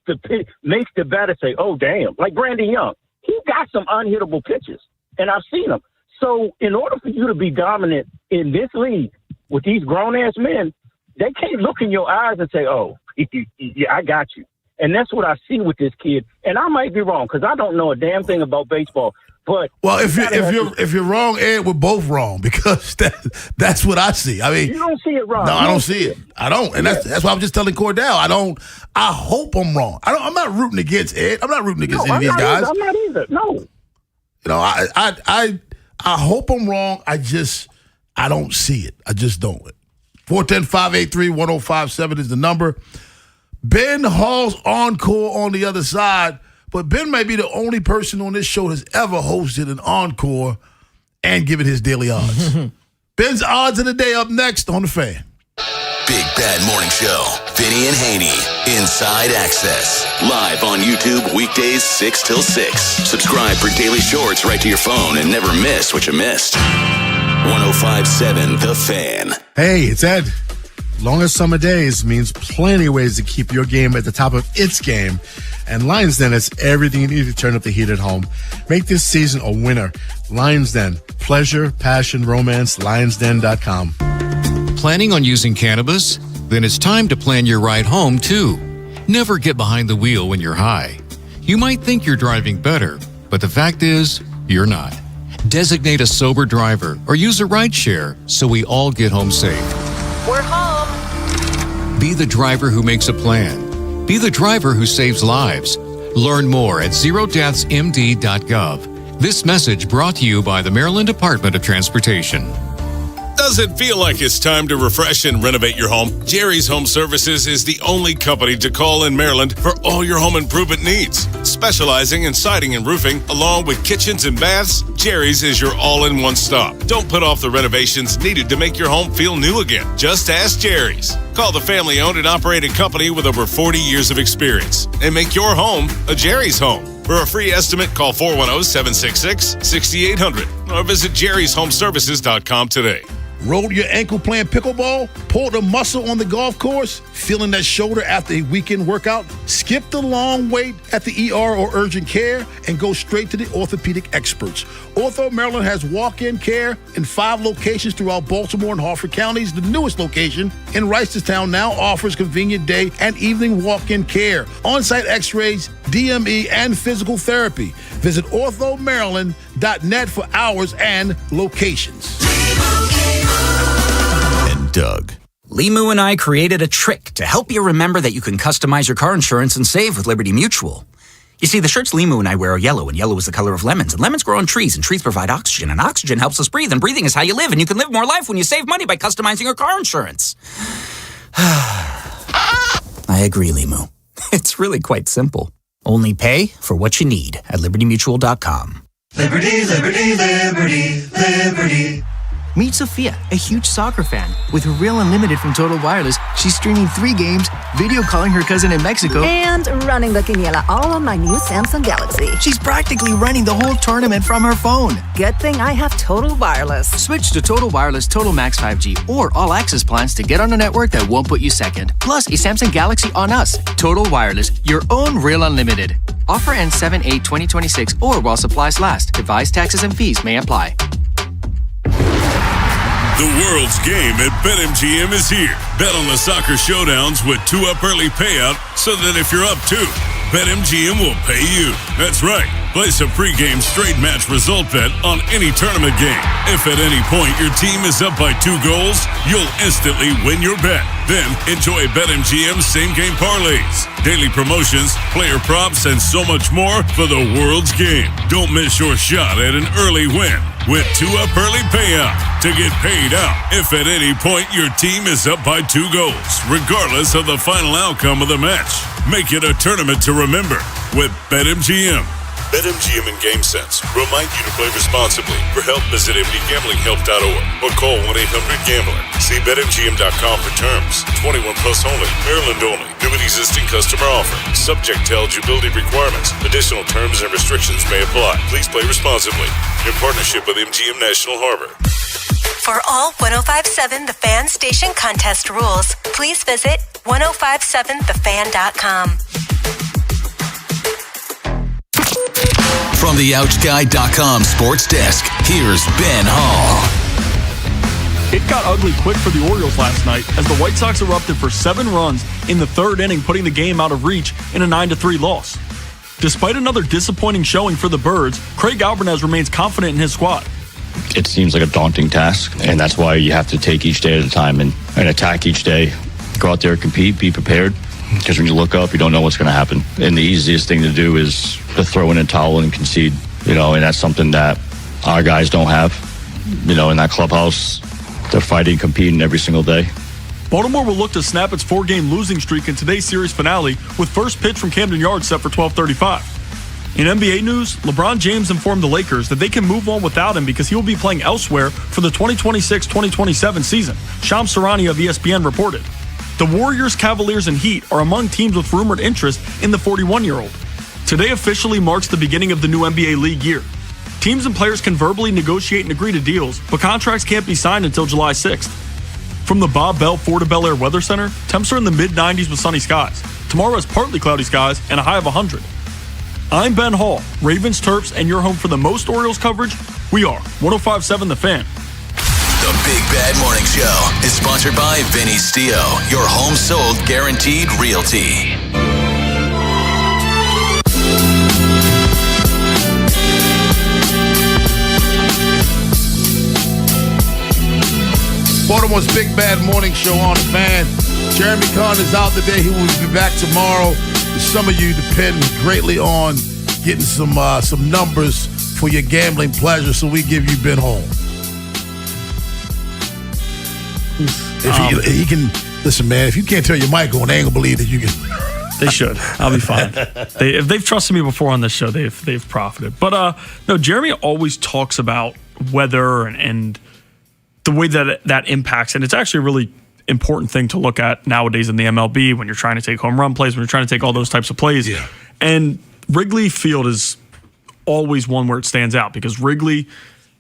the batter say, "Oh, damn!" Like Brandon Young, he got some unhittable pitches, and I've seen them. So, in order for you to be dominant in this league with these grown-ass men, they can't look in your eyes and say, "Oh, yeah, I got you." And that's what I see with this kid. And I might be wrong because I don't know a damn thing about baseball. But if you're wrong, Ed, we're both wrong because that's what I see. I mean, you don't see it wrong. No, I don't see it. I don't, and that's why I'm just telling Cordell. I hope I'm wrong. I'm not rooting against Ed. I'm not rooting against any of these guys. I'm not either. No. You know, I hope I'm wrong. I don't see it. I just don't. 410-583-1057 is the number. Ben Hall's encore on the other side. But Ben may be the only person on this show that's ever hosted an encore and given his daily odds. Ben's odds of the day up next on The Fan. Big Bad Morning Show. Vinny and Haynie. Inside Access. Live on YouTube weekdays 6 till 6. Subscribe for daily shorts right to your phone and never miss what you missed. 105.7 The Fan. Hey, it's Ed. Longest summer days means plenty of ways to keep your game at the top of its game. And Lions Den has everything you need to turn up the heat at home. Make this season a winner. Lions Den. Pleasure, passion, romance. LionsDen.com. Planning on using cannabis? Then it's time to plan your ride home, too. Never get behind the wheel when you're high. You might think you're driving better, but the fact is, you're not. Designate a sober driver or use a rideshare so we all get home safe. We're home. Be the driver who makes a plan. Be the driver who saves lives. Learn more at zerodeathsmd.gov. This message brought to you by the Maryland Department of Transportation. Does it feel like it's time to refresh and renovate your home? Jerry's Home Services is the only company to call in Maryland for all your home improvement needs. Specializing in siding and roofing, along with kitchens and baths, Jerry's is your all-in-one stop. Don't put off the renovations needed to make your home feel new again. Just ask Jerry's. Call the family-owned and operated company with over 40 years of experience and make your home a Jerry's home. For a free estimate, call 410-766-6800 or visit jerryshomeservices.com today. Rolled your ankle playing pickleball? Pulled a muscle on the golf course? Feeling that shoulder after a weekend workout? Skip the long wait at the ER or urgent care and go straight to the orthopedic experts. Ortho Maryland has walk-in care in 5 locations throughout Baltimore and Harford counties. The newest location in Reisterstown now offers convenient day and evening walk-in care, on-site x-rays, DME, and physical therapy. Visit orthomaryland.net for hours and locations. And Doug. Limu and I created a trick to help you remember that you can customize your car insurance and save with Liberty Mutual. You see, the shirts Limu and I wear are yellow, and yellow is the color of lemons, and lemons grow on trees, and trees provide oxygen, and oxygen helps us breathe, and breathing is how you live, and you can live more life when you save money by customizing your car insurance. I agree, Limu. It's really quite simple. Only pay for what you need at libertymutual.com. Liberty, liberty, liberty, liberty. Meet Sophia, a huge soccer fan. With her Real Unlimited from Total Wireless, she's streaming 3 games, video calling her cousin in Mexico, and running the quiniela all on my new Samsung Galaxy. She's practically running the whole tournament from her phone. Good thing I have Total Wireless. Switch to Total Wireless Total Max 5G or All Access plans to get on a network that won't put you second. Plus, a Samsung Galaxy on us. Total Wireless, your own Real Unlimited. Offer ends 7/8/2026 or while supplies last. Device taxes and fees may apply. The world's game at BetMGM is here. Bet on the soccer showdowns with 2 up early payout so that if you're up 2, BetMGM will pay you. That's right. Place a pregame straight match result bet on any tournament game. If at any point your team is up by 2 goals, you'll instantly win your bet. Then enjoy BetMGM's same-game parlays, daily promotions, player props, and so much more for the world's game. Don't miss your shot at an early win with 2-Up Early Payout to get paid out if at any point your team is up by 2 goals, regardless of the final outcome of the match. Make it a tournament to remember with BetMGM. BetMGM and GameSense remind you to play responsibly. For help, visit mdgamblinghelp.org or call 1-800-GAMBLER. See BetMGM.com for terms. 21 plus only. Maryland only. New and existing customer offer. Subject to eligibility requirements. Additional terms and restrictions may apply. Please play responsibly. In partnership with MGM National Harbor. For all 105.7 The Fan station contest rules, please visit 1057thefan.com. From the OutchGuy.com sports desk, here's Ben Hall. It got ugly quick for the Orioles last night as the White Sox erupted for 7 runs in the 3rd inning, putting the game out of reach in a 9-3 loss. Despite another disappointing showing for the Birds, Craig Alvarez remains confident in his squad. It seems like a daunting task, and that's why you have to take each day at a time and attack each day. Go out there, compete, be prepared. Because when you look up, you don't know what's going to happen. And the easiest thing to do is to throw in a towel and concede, and that's something that our guys don't have. In that clubhouse, they're fighting, competing every single day. Baltimore will look to snap its 4-game losing streak in today's series finale with first pitch from Camden Yards set for 12:35. In NBA news, LeBron James informed the Lakers that they can move on without him because he will be playing elsewhere for the 2026-2027 season, Shams Charania of ESPN reported. The Warriors, Cavaliers, and Heat are among teams with rumored interest in the 41-year-old. Today officially marks the beginning of the new NBA league year. Teams and players can verbally negotiate and agree to deals, but contracts can't be signed until July 6th. From the Bob Bell Florida Bel Air Weather Center, temps are in the mid-90s with sunny skies. Tomorrow is partly cloudy skies and a high of 100. I'm Ben Hall, Ravens, Terps, and your home for the most Orioles coverage. We are 105.7 The Fan. The Big Bad Morning Show is sponsored by Vinny Stio, your home sold guaranteed realty. Baltimore's Big Bad Morning Show on the Fan. Jeremy Kahn is out today. He will be back tomorrow. Some of you depend greatly on getting some numbers for your gambling pleasure, so we give you Ben Hall. If he can listen, man. If you can't tell your mic on, they ain't gonna believe that you can. They should. I'll be fine. If they've trusted me before on this show, they've profited. But no, Jeremy always talks about weather and the way that impacts, and it's actually a really important thing to look at nowadays in the MLB when you're trying to take home run plays, when you're trying to take all those types of plays. Yeah. And Wrigley Field is always one where it stands out because Wrigley,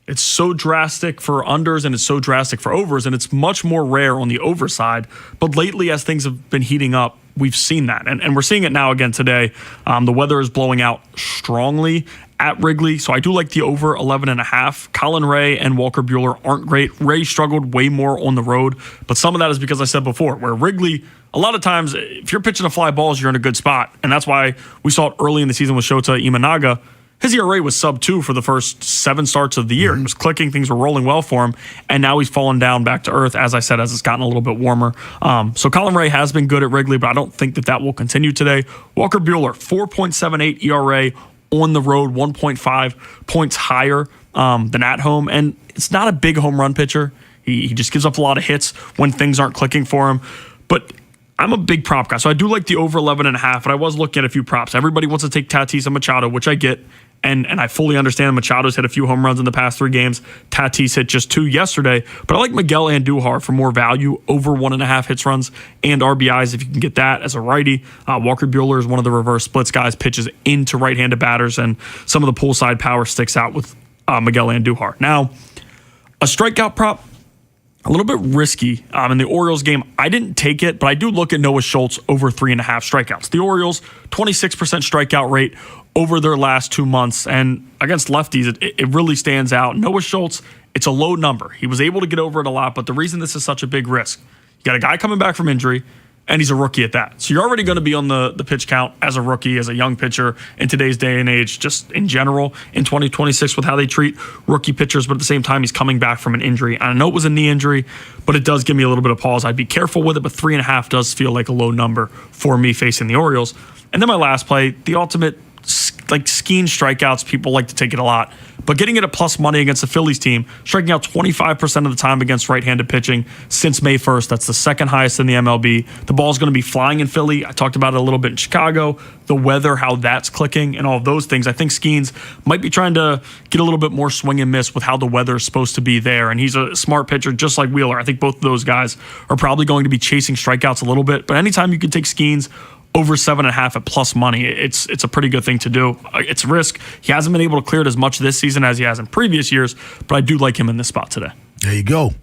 it's so drastic for unders and it's so drastic for overs, and it's much more rare on the over side. But lately, as things have been heating up, we've seen that. And we're seeing it now again today. The weather is blowing out strongly at Wrigley, so I do like the over 11.5. Colin Ray and Walker Buehler aren't great. Ray struggled way more on the road, but some of that is because I said before, where Wrigley, a lot of times, if you're pitching to fly balls, you're in a good spot. And that's why we saw it early in the season with Shota Imanaga. His ERA was sub-2 for the first 7 starts of the year. It was clicking. Things were rolling well for him. And now he's fallen down back to earth, as I said, as it's gotten a little bit warmer. So Colin Ray has been good at Wrigley, but I don't think that will continue today. Walker Buehler, 4.78 ERA on the road, 1.5 points higher than at home. And it's not a big home run pitcher. He just gives up a lot of hits when things aren't clicking for him. But I'm a big prop guy, so I do like the over 11.5, but I was looking at a few props. Everybody wants to take Tatis and Machado, which I get. And I fully understand Machado's hit a few home runs in the past 3 games. Tatis hit just 2 yesterday. But I like Miguel Andujar for more value, over 1.5 hits, runs, and RBIs if you can get that as a righty. Walker Buehler is one of the reverse splits guys, pitches into right-handed batters, and some of the pool-side power sticks out with Miguel Andujar. Now, a strikeout prop, a little bit risky in the Orioles game. I didn't take it, but I do look at Noah Schultz over 3.5 strikeouts. The Orioles, 26% strikeout rate over their last 2 months. And against lefties, it really stands out. Noah Schultz, it's a low number. He was able to get over it a lot, but the reason this is such a big risk, you got a guy coming back from injury, and he's a rookie at that. So you're already going to be on the pitch count as a rookie, as a young pitcher in today's day and age, just in general in 2026 with how they treat rookie pitchers. But at the same time, he's coming back from an injury. I know it was a knee injury, but it does give me a little bit of pause. I'd be careful with it, but 3.5 does feel like a low number for me facing the Orioles. And then my last play, the ultimate Skeen strikeouts, people like to take it a lot. But getting it at plus money against the Phillies team, striking out 25% of the time against right-handed pitching since May 1st. That's the second highest in the MLB. The ball's going to be flying in Philly. I talked about it a little bit in Chicago. The weather, how that's clicking, and all of those things. I think Skeens might be trying to get a little bit more swing and miss with how the weather is supposed to be there. And he's a smart pitcher, just like Wheeler. I think both of those guys are probably going to be chasing strikeouts a little bit. But anytime you can take Skeens over 7.5 at plus money, it's a pretty good thing to do. It's risk. He hasn't been able to clear it as much this season as he has in previous years, but I do like him in this spot today. There you go.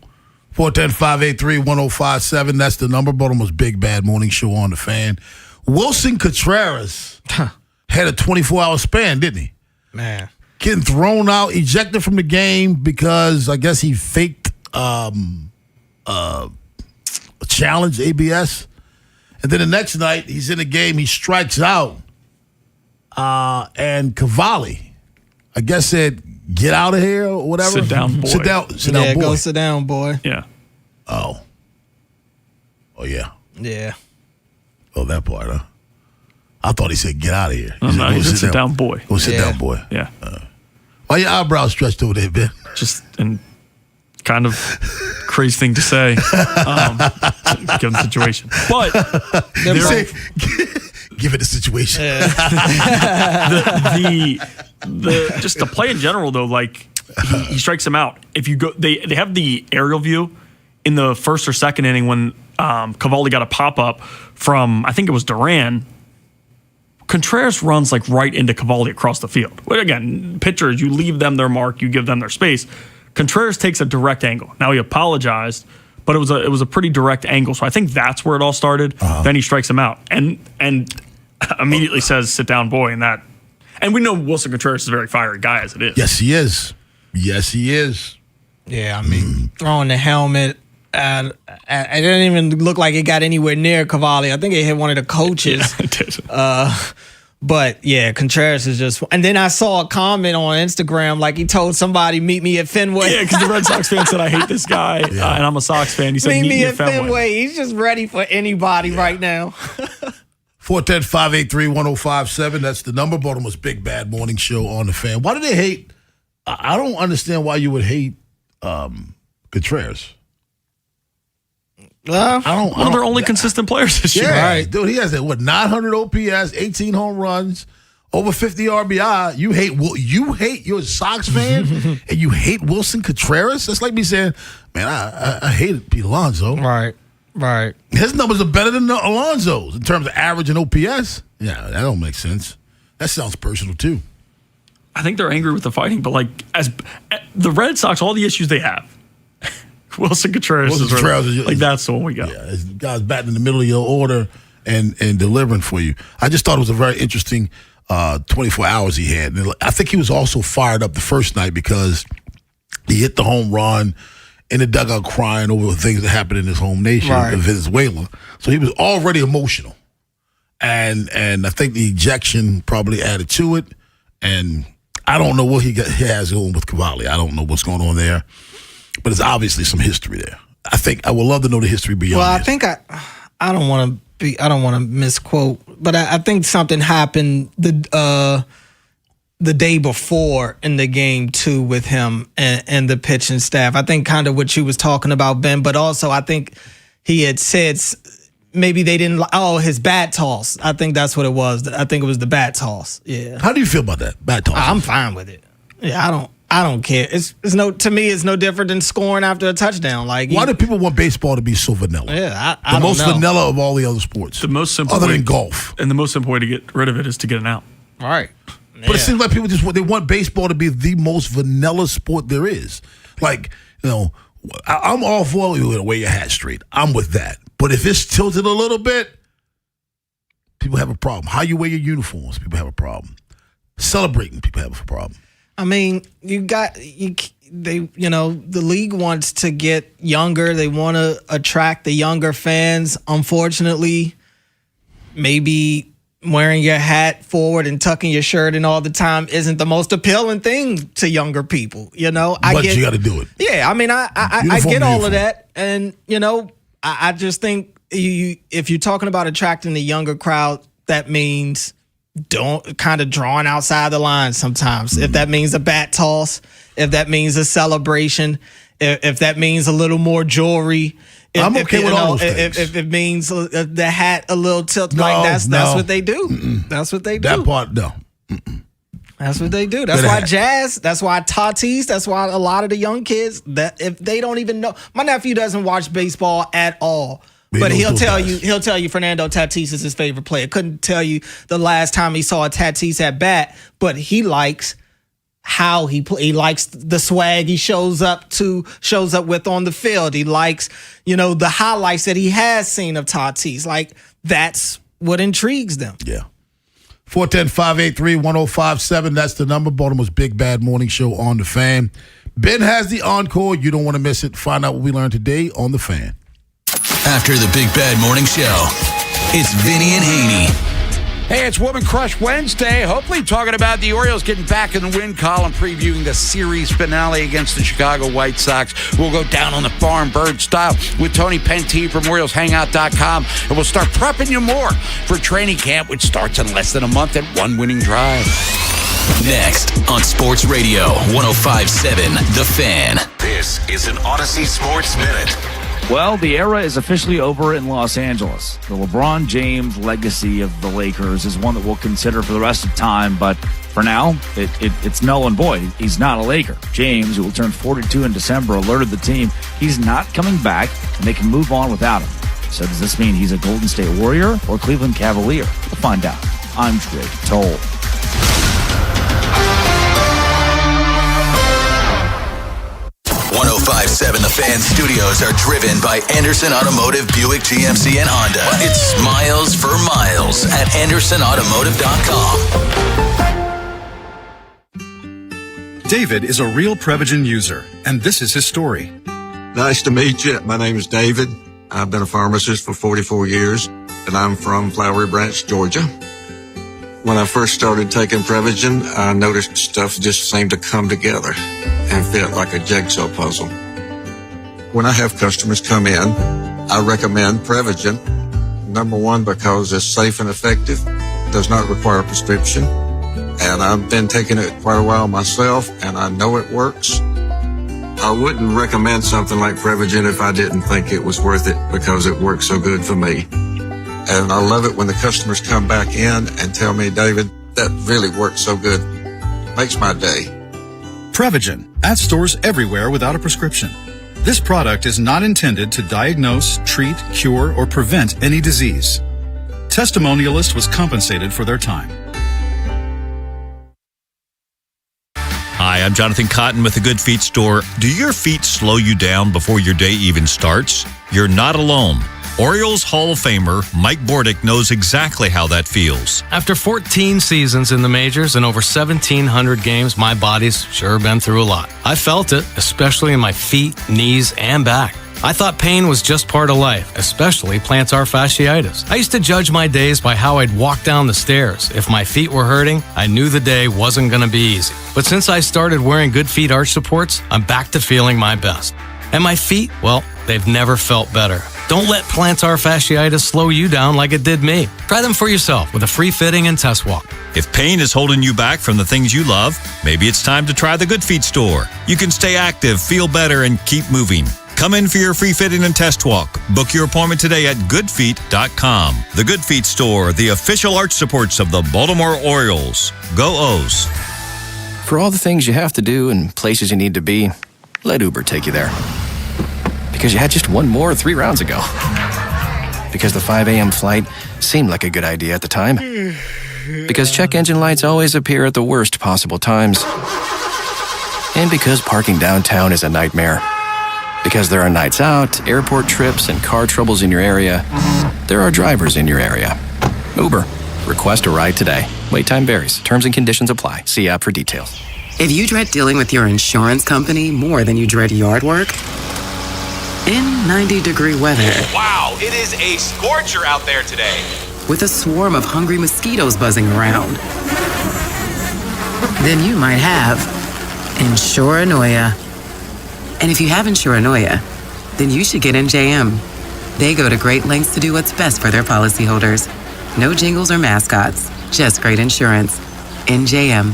410-583-1057. That's the number. Baltimore's Big Bad Morning Show on the Fan. Wilson Contreras had a 24-hour span, didn't he? Man. Getting thrown out, ejected from the game because I guess he faked a challenge, ABS. And then the next night, he's in the game, he strikes out. And Cavalli, I guess, said, get out of here or whatever. Sit down, boy. Sit down, boy. Go sit down, boy. Yeah. Oh, yeah. Yeah. Oh, that part, huh? I thought he said, get out of here. He said, sit down, boy. Go sit down, boy. Yeah. Why your eyebrows stretched over there, Ben? Just and kind of crazy thing to say, given the situation. But given the situation, just the play in general though, like he strikes him out. If you go, they have the aerial view in the first or second inning when Cavalli got a pop up from, I think it was Duran. Contreras runs like right into Cavalli across the field. But again, pitchers, you leave them their mark, you give them their space. Contreras takes a direct angle. Now he apologized, but it was a pretty direct angle. So I think that's where it all started. Then he strikes him out and immediately says, "Sit down, boy." And we know Wilson Contreras is a very fiery guy as it is. Yes, he is. Yes, he is. Yeah, I mean, throwing the helmet. It didn't even look like it got anywhere near Cavalli. I think it hit one of the coaches. Yeah, it did. But yeah, Contreras is just. And then I saw a comment on Instagram like he told somebody, "Meet me at Fenway." Yeah, because the Red Sox fan said, "I hate this guy," and I'm a Sox fan. He said, "Meet me at Fenway." He's just ready for anybody right now. 410-583-1057. That's the number. Baltimore's Big Bad Morning Show on the Fan. Why do they hate? I don't understand why you would hate Contreras. Well, one of their only consistent players this year. Right, dude. He has 900 OPS, 18 home runs, over 50 RBI. You hate you're a Sox fan, and you hate Wilson Contreras. That's like me saying, man, I hated Pete Alonso. Right. His numbers are better than Alonso's in terms of average and OPS. Yeah, that don't make sense. That sounds personal too. I think they're angry with the fighting, but like as the Red Sox, all the issues they have. Wilson Contreras is like that's the one we got. Yeah, this guy's batting in the middle of your order and delivering for you. I just thought it was a very interesting 24 hours he had. And I think he was also fired up the first night because he hit the home run in the dugout crying over things that happened in his home nation, Venezuela. So he was already emotional. And I think the ejection probably added to it. And I don't know what he has going with Cavalli. I don't know what's going on there. But there's obviously some history there. I would love to know the history beyond. Well, I this. think I don't want to misquote, but I think something happened the day before in the game too with him and the pitching staff. I think kind of what you was talking about, Ben, but also I think he had said maybe they didn't. His bat toss. I think that's what it was. I think it was the bat toss. Yeah. How do you feel about that bat toss? I'm fine with it. Yeah, I don't care. To me, it's no different than scoring after a touchdown. Like, why do people want baseball to be so vanilla? Yeah, the most vanilla of all the other sports. The most simple other way, than golf. And the most simple way to get rid of it is to get an out. All right. But it seems like people they want baseball to be the most vanilla sport there is. Like, I'm all for you to wear your hat straight. I'm with that. But if it's tilted a little bit, people have a problem. How you wear your uniforms, people have a problem. Celebrating, people have a problem. I mean, the league wants to get younger. They want to attract the younger fans. Unfortunately, maybe wearing your hat forward and tucking your shirt in all the time isn't the most appealing thing to younger people. You got to do it. Yeah, I mean, I get all of that, and I just think if you're talking about attracting the younger crowd, that means don't kind of drawing outside the lines sometimes. Mm-hmm. If that means a bat toss, if that means a celebration, if that means a little more jewelry. I'm okay with all those things. If it means the hat a little tilt, that's what they do. Mm-mm. That's what they do. That part, no. Mm-mm. That's what they do. That's why jazz. That's why Tatis. That's why a lot of the young kids that if they don't even know. My nephew doesn't watch baseball at all. But he'll tell you Fernando Tatis is his favorite player. Couldn't tell you the last time he saw a Tatis at bat, but he likes how he play. He likes the swag he shows up with on the field. He likes, the highlights that he has seen of Tatis. Like, that's what intrigues them. Yeah. 410-583-1057. That's the number. Baltimore's Big Bad Morning Show on The Fan. Ben has the encore. You don't want to miss it. Find out what we learned today on The Fan. After the Big Bad Morning Show, it's Vinny and Haynie. Hey, it's Woman Crush Wednesday. Hopefully talking about the Orioles getting back in the win column, previewing the series finale against the Chicago White Sox. We'll go down on the farm bird style with Tony Penty from OriolesHangout.com, and we'll start prepping you more for training camp, which starts in less than a month at one winning drive. Next on Sports Radio 105.7 The Fan. This is an Odyssey Sports Minute. Well, the era is officially over in Los Angeles. The LeBron James legacy of the Lakers is one that we'll consider for the rest of time, but for now, it's null and void. He's not a Laker. James, who will turn 42 in December, alerted the team he's not coming back and they can move on without him. So does this mean he's a Golden State Warrior or Cleveland Cavalier? We'll find out. I'm Drake Toll. 105.7 The Fan studios are driven by Anderson Automotive, Buick, GMC, and Honda. It's miles for miles at AndersonAutomotive.com. David is a real Prevagen user, and this is his story. Nice to meet you. My name is David. I've been a pharmacist for 44 years, and I'm from Flowery Branch, Georgia. When I first started taking Prevagen, I noticed stuff just seemed to come together and fit like a jigsaw puzzle. When I have customers come in, I recommend Prevagen. Number one, because it's safe and effective, does not require a prescription, and I've been taking it quite a while myself, and I know it works. I wouldn't recommend something like Prevagen if I didn't think it was worth it because it works so good for me. And I love it when the customers come back in and tell me, David, that really works so good. Makes my day. Prevagen, at stores everywhere without a prescription. This product is not intended to diagnose, treat, cure, or prevent any disease. Testimonialist was compensated for their time. Hi, I'm Jonathan Cotton with the Good Feet Store. Do your feet slow you down before your day even starts? You're not alone. Orioles Hall of Famer Mike Bordick knows exactly how that feels. After 14 seasons in the majors and over 1,700 games, my body's sure been through a lot. I felt it, especially in my feet, knees, and back. I thought pain was just part of life, especially plantar fasciitis. I used to judge my days by how I'd walk down the stairs. If my feet were hurting, I knew the day wasn't going to be easy. But since I started wearing Good Feet arch supports, I'm back to feeling my best. And my feet, well, they've never felt better. Don't let plantar fasciitis slow you down like it did me. Try them for yourself with a free fitting and test walk. If pain is holding you back from the things you love, maybe it's time to try the Good Feet Store. You can stay active, feel better, and keep moving. Come in for your free fitting and test walk. Book your appointment today at goodfeet.com. The Good Feet Store, the official arch supports of the Baltimore Orioles. Go O's. For all the things you have to do and places you need to be, let Uber take you there. Because you had just one more 3 rounds ago. Because the 5 a.m. flight seemed like a good idea at the time. Because check engine lights always appear at the worst possible times. And because parking downtown is a nightmare. Because there are nights out, airport trips, and car troubles in your area, there are drivers in your area. Uber. Request a ride today. Wait time varies. Terms and conditions apply. See app for details. If you dread dealing with your insurance company more than you dread yard work, in 90-degree weather, Wow, it is a scorcher out there today. with a swarm of hungry mosquitoes buzzing around, then you might have Insuranoia. And if you have Insuranoia, then you should get NJM. They go to great lengths to do what's best for their policyholders. No jingles or mascots, just great insurance. NJM.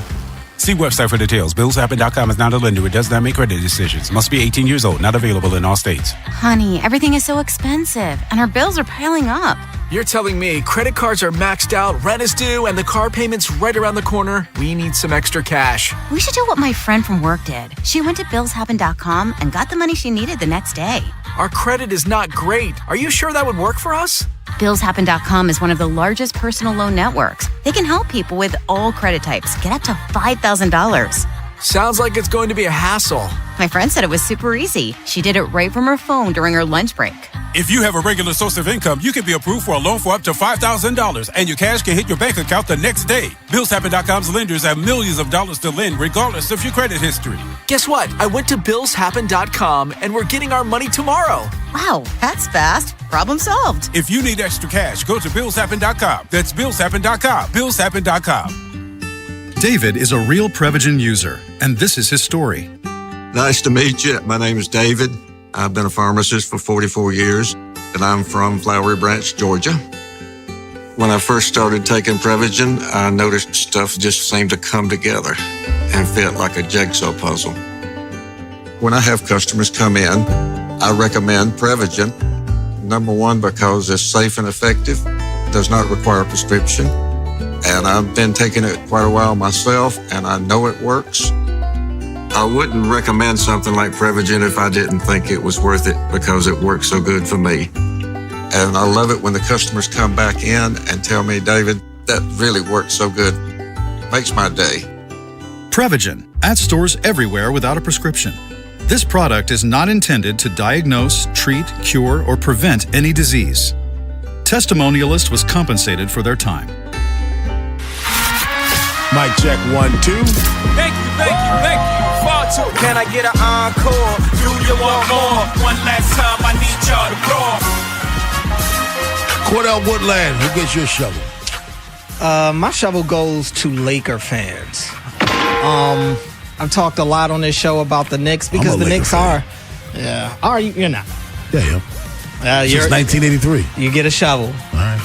See website for details. BillsHappen.com is not a lender. It does not make credit decisions. Must be 18 years old. Not available in all states. Honey, everything is so expensive, and our bills are piling up. You're telling me credit cards are maxed out, rent is due, and the car payment's right around the corner? We need some extra cash. We should do what my friend from work did. She went to BillsHappen.com and got the money she needed the next day. Our credit is not great. Are you sure that would work for us? BillsHappen.com is one of the largest personal loan networks. They can help people with all credit types get up to $5,000. Sounds like it's going to be a hassle. My friend said it was super easy. She did it right from her phone during her lunch break. If you have a regular source of income, you can be approved for a loan for up to $5,000, and your cash can hit your bank account the next day. BillsHappen.com's lenders have millions of dollars to lend, regardless of your credit history. Guess what? I went to BillsHappen.com, and we're getting our money tomorrow. Wow, that's fast. Problem solved. If you need extra cash, go to BillsHappen.com. That's BillsHappen.com. BillsHappen.com. David is a real Prevagen user, and this is his story. Nice to meet you. My name is David. I've been a pharmacist for 44 years, and I'm from Flowery Branch, Georgia. When I first started taking Prevagen, I noticed stuff just seemed to come together and fit like a jigsaw puzzle. When I have customers come in, I recommend Prevagen. Number one, because it's safe and effective, does not require a prescription, and I've been taking it quite a while myself, and I know it works. I wouldn't recommend something like Prevagen if I didn't think it was worth it because it works so good for me. And I love it when the customers come back in and tell me, David, that really worked so good. Makes my day. Prevagen, at stores everywhere without a prescription. This product is not intended to diagnose, treat, cure, or prevent any disease. Testimonialist was compensated for their time. Mic check 1, 2. Thank you. Far too. Can I get an encore? Do you want more? One last time, I need y'all to roar. Cordell Woodland, who gets your shovel? My shovel goes to Laker fans. I've talked a lot on this show about the Knicks because the Knicks are. Yeah. Are you? You're not. Yeah. Since 1983. You get a shovel. All right.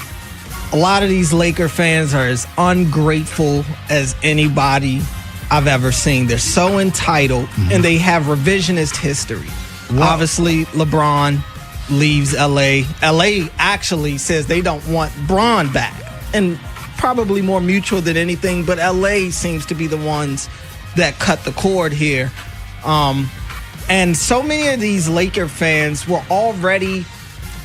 A lot of these Laker fans are as ungrateful as anybody I've ever seen. They're so entitled, and they have revisionist history. Wow. Obviously, LeBron leaves L.A. L.A. actually says they don't want Bron back, and probably more mutual than anything, but L.A. seems to be the ones that cut the cord here. And so many of these Laker fans were already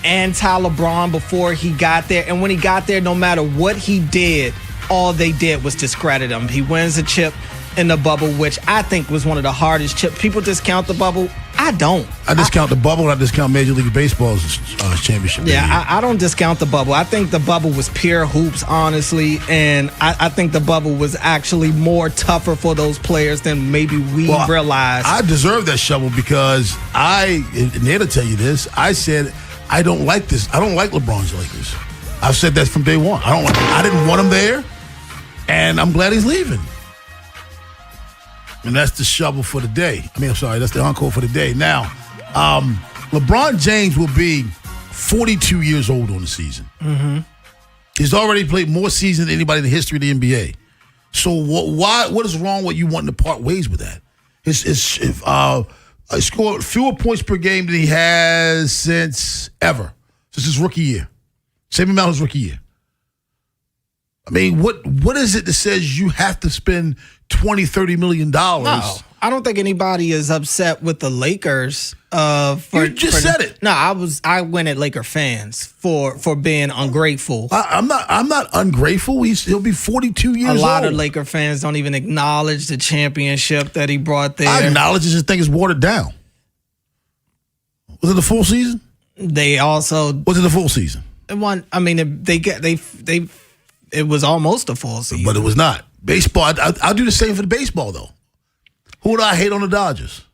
anti-LeBron before he got there. And when he got there, no matter what he did, all they did was discredit him. He wins a chip in the bubble, which I think was one of the hardest chips. People discount the bubble. I don't. I discount the bubble, and I discount Major League Baseball's championship. Yeah, I don't discount the bubble. I think the bubble was pure hoops, honestly, and I think the bubble was actually more tougher for those players than maybe we realized. I deserve that shovel because and they're to tell you this, I said I don't like this. I don't like LeBron's Lakers. I've said that from day one. I didn't want him there, and I'm glad he's leaving. And that's the shovel for the day. That's the encore for the day. Now, LeBron James will be 42 years old on the season. Mm-hmm. He's already played more seasons than anybody in the history of the NBA. So what is wrong with you wanting to part ways with that? He scored fewer points per game than he has since his rookie year. Same amount as rookie year. What is it that says you have to spend $20-30 million? No, I don't think anybody is upset with the Lakers. You just said it. No, I went at Laker fans for being ungrateful. I'm not ungrateful. He'll be 42 years old. A lot of Laker fans don't even acknowledge the championship that he brought there. I acknowledge it, just think it's watered down. Was it the full season? They also was it the full season? It was almost a full season, but it was not. Baseball, I'll do the same for the baseball, though. Who do I hate on the Dodgers?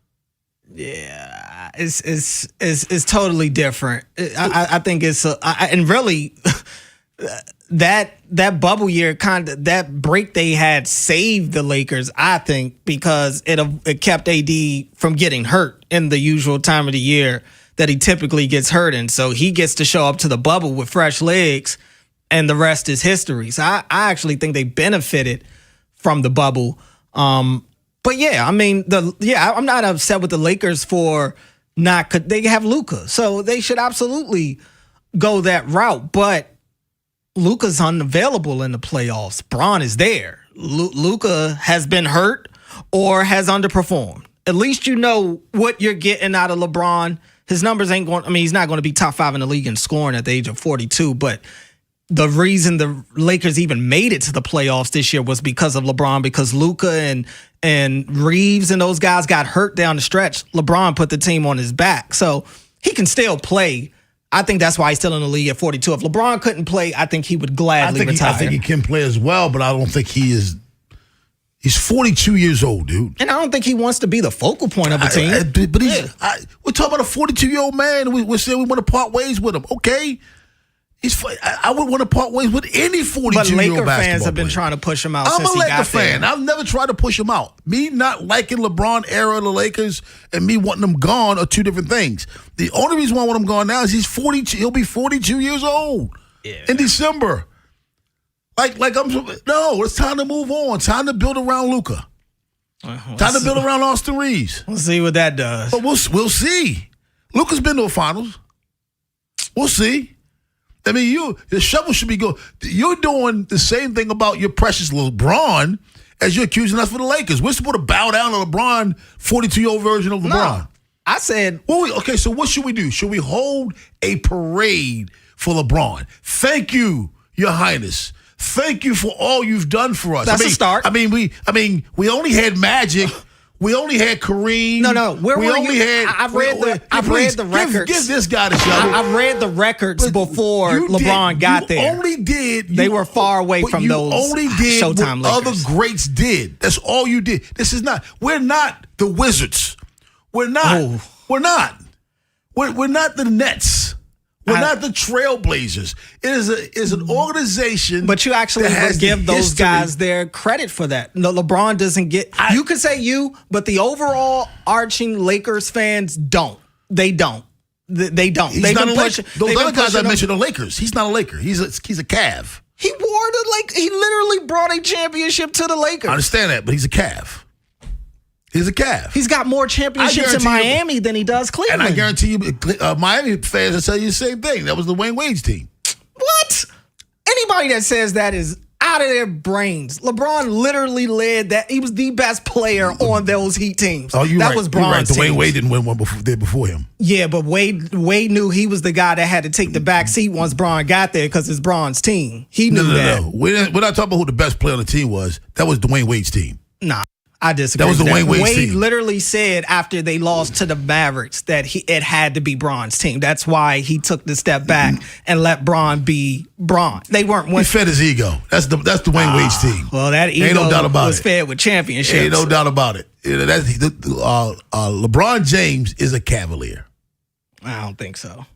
Yeah, it's totally different. I think it's and really that bubble year that break they had saved the Lakers, I think, because it kept AD from getting hurt in the usual time of the year that he typically gets hurt in. So he gets to show up to the bubble with fresh legs, and the rest is history. So I actually think they benefited from the bubble. But yeah, I mean, I'm not upset with the Lakers for they have Luka, so they should absolutely go that route. But Luka's unavailable in the playoffs. Bron is there. Luka has been hurt or has underperformed. At least you know what you're getting out of LeBron. His numbers ain't going. I mean, he's not going to be top 5 in the league in scoring at the age of 42. But the reason the Lakers even made it to the playoffs this year was because of LeBron. Because Luka and Reeves and those guys got hurt down the stretch. LeBron put the team on his back, so he can still play. I think that's why he's still in the league at 42. If LeBron couldn't play, I think he would gladly retire. I think he can play as well, but I don't think he is. He's 42 years old, dude. And I don't think he wants to be the focal point of the team. But we're talking about a 42-year-old man. We're saying we want to part ways with him. Okay. I would want to part ways with any 42-year-old basketball player. But Laker fans have been trying to push him out since he got there. I'm a Laker fan. I've never tried to push him out. Me not liking LeBron era of the Lakers and me wanting them gone are two different things. The only reason why I want him gone now is he'll be 42 years old in December. It's time to move on. Time to build around Luka. Time to build around Austin Reeves. We'll see what that does. But we'll see. Luka's been to the finals. We'll see. I mean, the shovel should be good. You're doing the same thing about your precious LeBron as you're accusing us for the Lakers. We're supposed to bow down to LeBron, 42-year-old version of LeBron. No, I said... Okay, so what should we do? Should we hold a parade for LeBron? Thank you, Your Highness. Thank you for all you've done for us. That's a start. We only had Magic. We only had Kareem. No. I've read the records. Give this guy the shovel. I've read the records before LeBron got there. They were far away from those Showtime Lakers. Other greats did. That's all you did. We're not the Wizards. We're not. We're not the Nets. We're not the Trailblazers. It is an organization. But you actually give those guys their credit for that. No, LeBron doesn't get. You could say but the overall arching Lakers fans don't. They don't. They don't. He's not a Laker. Those other guys I mentioned are Lakers. He's not a Laker. He's a Cav. He he literally brought a championship to the Lakers. I understand that, but he's a Cav. He's a Cav. He's got more championships in Miami than he does Cleveland. And I guarantee you, Miami fans will tell you the same thing. That was the Dwayne Wade's team. What? Anybody that says that is out of their brains. LeBron literally led that. He was the best player on those Heat teams. Oh, you're that right. was Bron's Dwayne team. Wade didn't win one before him. Yeah, but Wade knew he was the guy that had to take the back seat once Bron got there because it's Bron's team. He knew that. No. We're not talking about who the best player on the team was. That was Dwayne Wade's team. Nah. I disagree. That was the Dwayne Wade's team. Wade literally said after they lost to the Mavericks that it had to be Bron's team. That's why he took the step back and let Bron be Bron. They weren't winning. He fed his ego. That's Dwayne Wade's team. Well, that ego ain't no doubt about was fed with championships. Ain't no doubt about it. LeBron James is a Cavalier. I don't think so.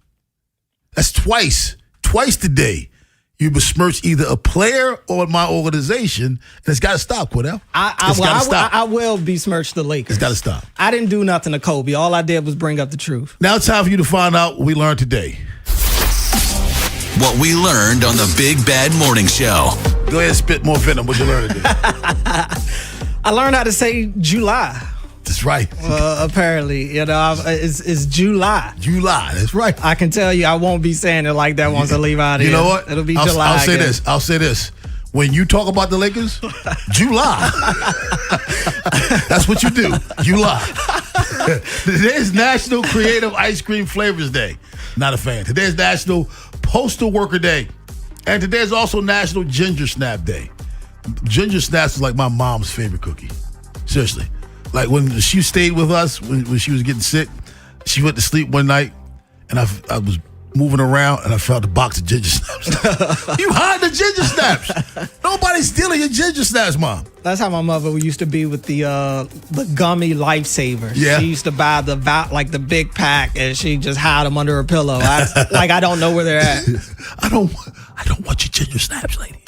That's twice today. You besmirch either a player or my organization, and it's got to stop, Cordell. I will besmirch the Lakers. It's got to stop. I didn't do nothing to Kobe. All I did was bring up the truth. Now it's time for you to find out what we learned today. What we learned on the Big Bad Morning Show. Go ahead and spit more venom. What you learned today? I learned how to say July. That's right. Apparently, it's July. July, that's right. I can tell you I won't be saying it like that once I leave out here. You know what? It'll be July. I'll say this. When you talk about the Lakers, July. That's what you do. July. Today's National Creative Ice Cream Flavors Day. Not a fan. Today's National Postal Worker Day. And today's also National Ginger Snap Day. Ginger Snaps is like my mom's favorite cookie. Seriously. Like when she stayed with us, when she was getting sick, she went to sleep one night, and I was moving around, and I felt a box of ginger snaps. You hide the ginger snaps. Nobody's stealing your ginger snaps, Mom. That's how my mother used to be with the gummy lifesavers. Yeah. She used to buy the big pack, and she just hide them under her pillow. I don't know where they're at. I don't want your ginger snaps, lady.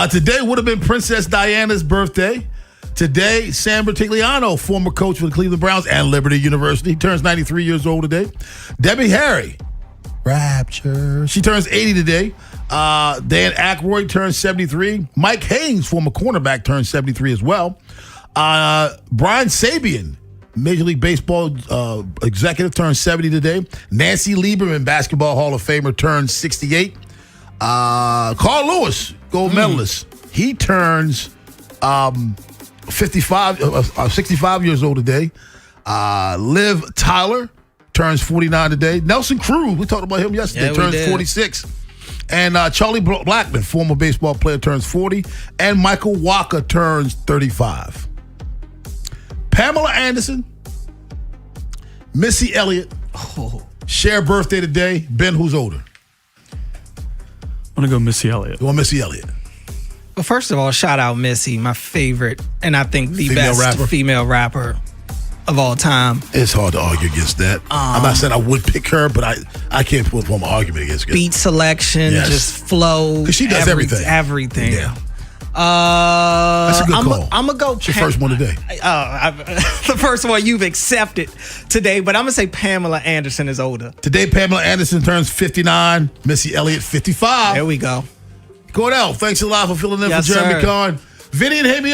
Today would have been Princess Diana's birthday. Today, Sam Bertigliano, former coach for the Cleveland Browns and Liberty University, turns 93 years old today. Debbie Harry, Rapture, she turns 80 today. Dan Aykroyd turns 73. Mike Haynes, former cornerback, turns 73 as well. Brian Sabian, Major League Baseball executive, turns 70 today. Nancy Lieberman, Basketball Hall of Famer, turns 68. Carl Lewis, gold medalist, he turns 65 years old today. Liv Tyler turns 49 today. Nelson Cruz, we talked about him yesterday, turns 46. And Charlie Blackmon, former baseball player, turns 40. And Michael Walker turns 35. Pamela Anderson, Missy Elliott, share birthday today. Ben, who's older? I'm going to go Missy Elliott. You want Missy Elliott? Well, first of all, shout out Missy, my favorite, and I think the best female rapper of all time. It's hard to argue against that. I'm not saying I would pick her, but I can't put an argument against her. Beat selection, just flow. Because she does everything. Everything. Yeah. That's a good call. I'm going to go. It's your first one today. The first one you've accepted today, but I'm going to say Pamela Anderson is older. Today, Pamela Anderson turns 59. Missy Elliott, 55. There we go. Cordell, thanks a lot for filling in for Jeremy Kahn. Vinny and Haynie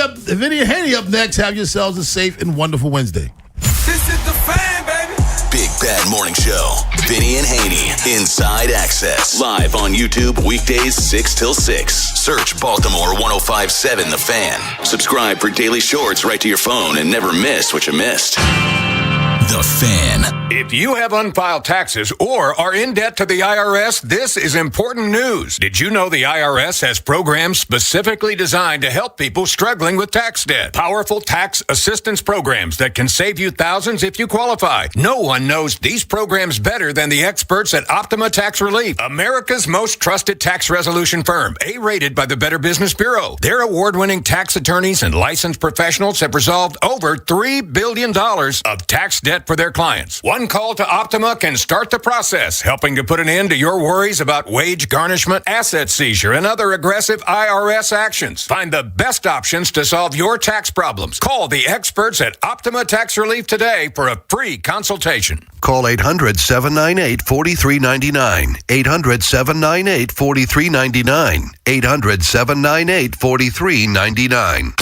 up next. Have yourselves a safe and wonderful Wednesday. This is the Fan, baby. Big Bad Morning Show. Vinny and Haynie. Inside Access. Live on YouTube weekdays 6 till 6. Search Baltimore 105.7 The Fan. Subscribe for daily shorts right to your phone and never miss what you missed. The Fan. If you have unfiled taxes or are in debt to the IRS, this is important news. Did you know the IRS has programs specifically designed to help people struggling with tax debt? Powerful tax assistance programs that can save you thousands if you qualify. No one knows these programs better than the experts at Optima Tax Relief, America's most trusted tax resolution firm, A-rated by the Better Business Bureau. Their award-winning tax attorneys and licensed professionals have resolved over $3 billion of tax debt for their clients. One call to Optima can start the process, helping to put an end to your worries about wage garnishment, asset seizure, and other aggressive IRS actions. Find the best options to solve your tax problems. Call the experts at Optima Tax Relief today for a free consultation. Call 800-798-4399. 800-798-4399. 800-798-4399.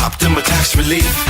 Optima Tax Relief.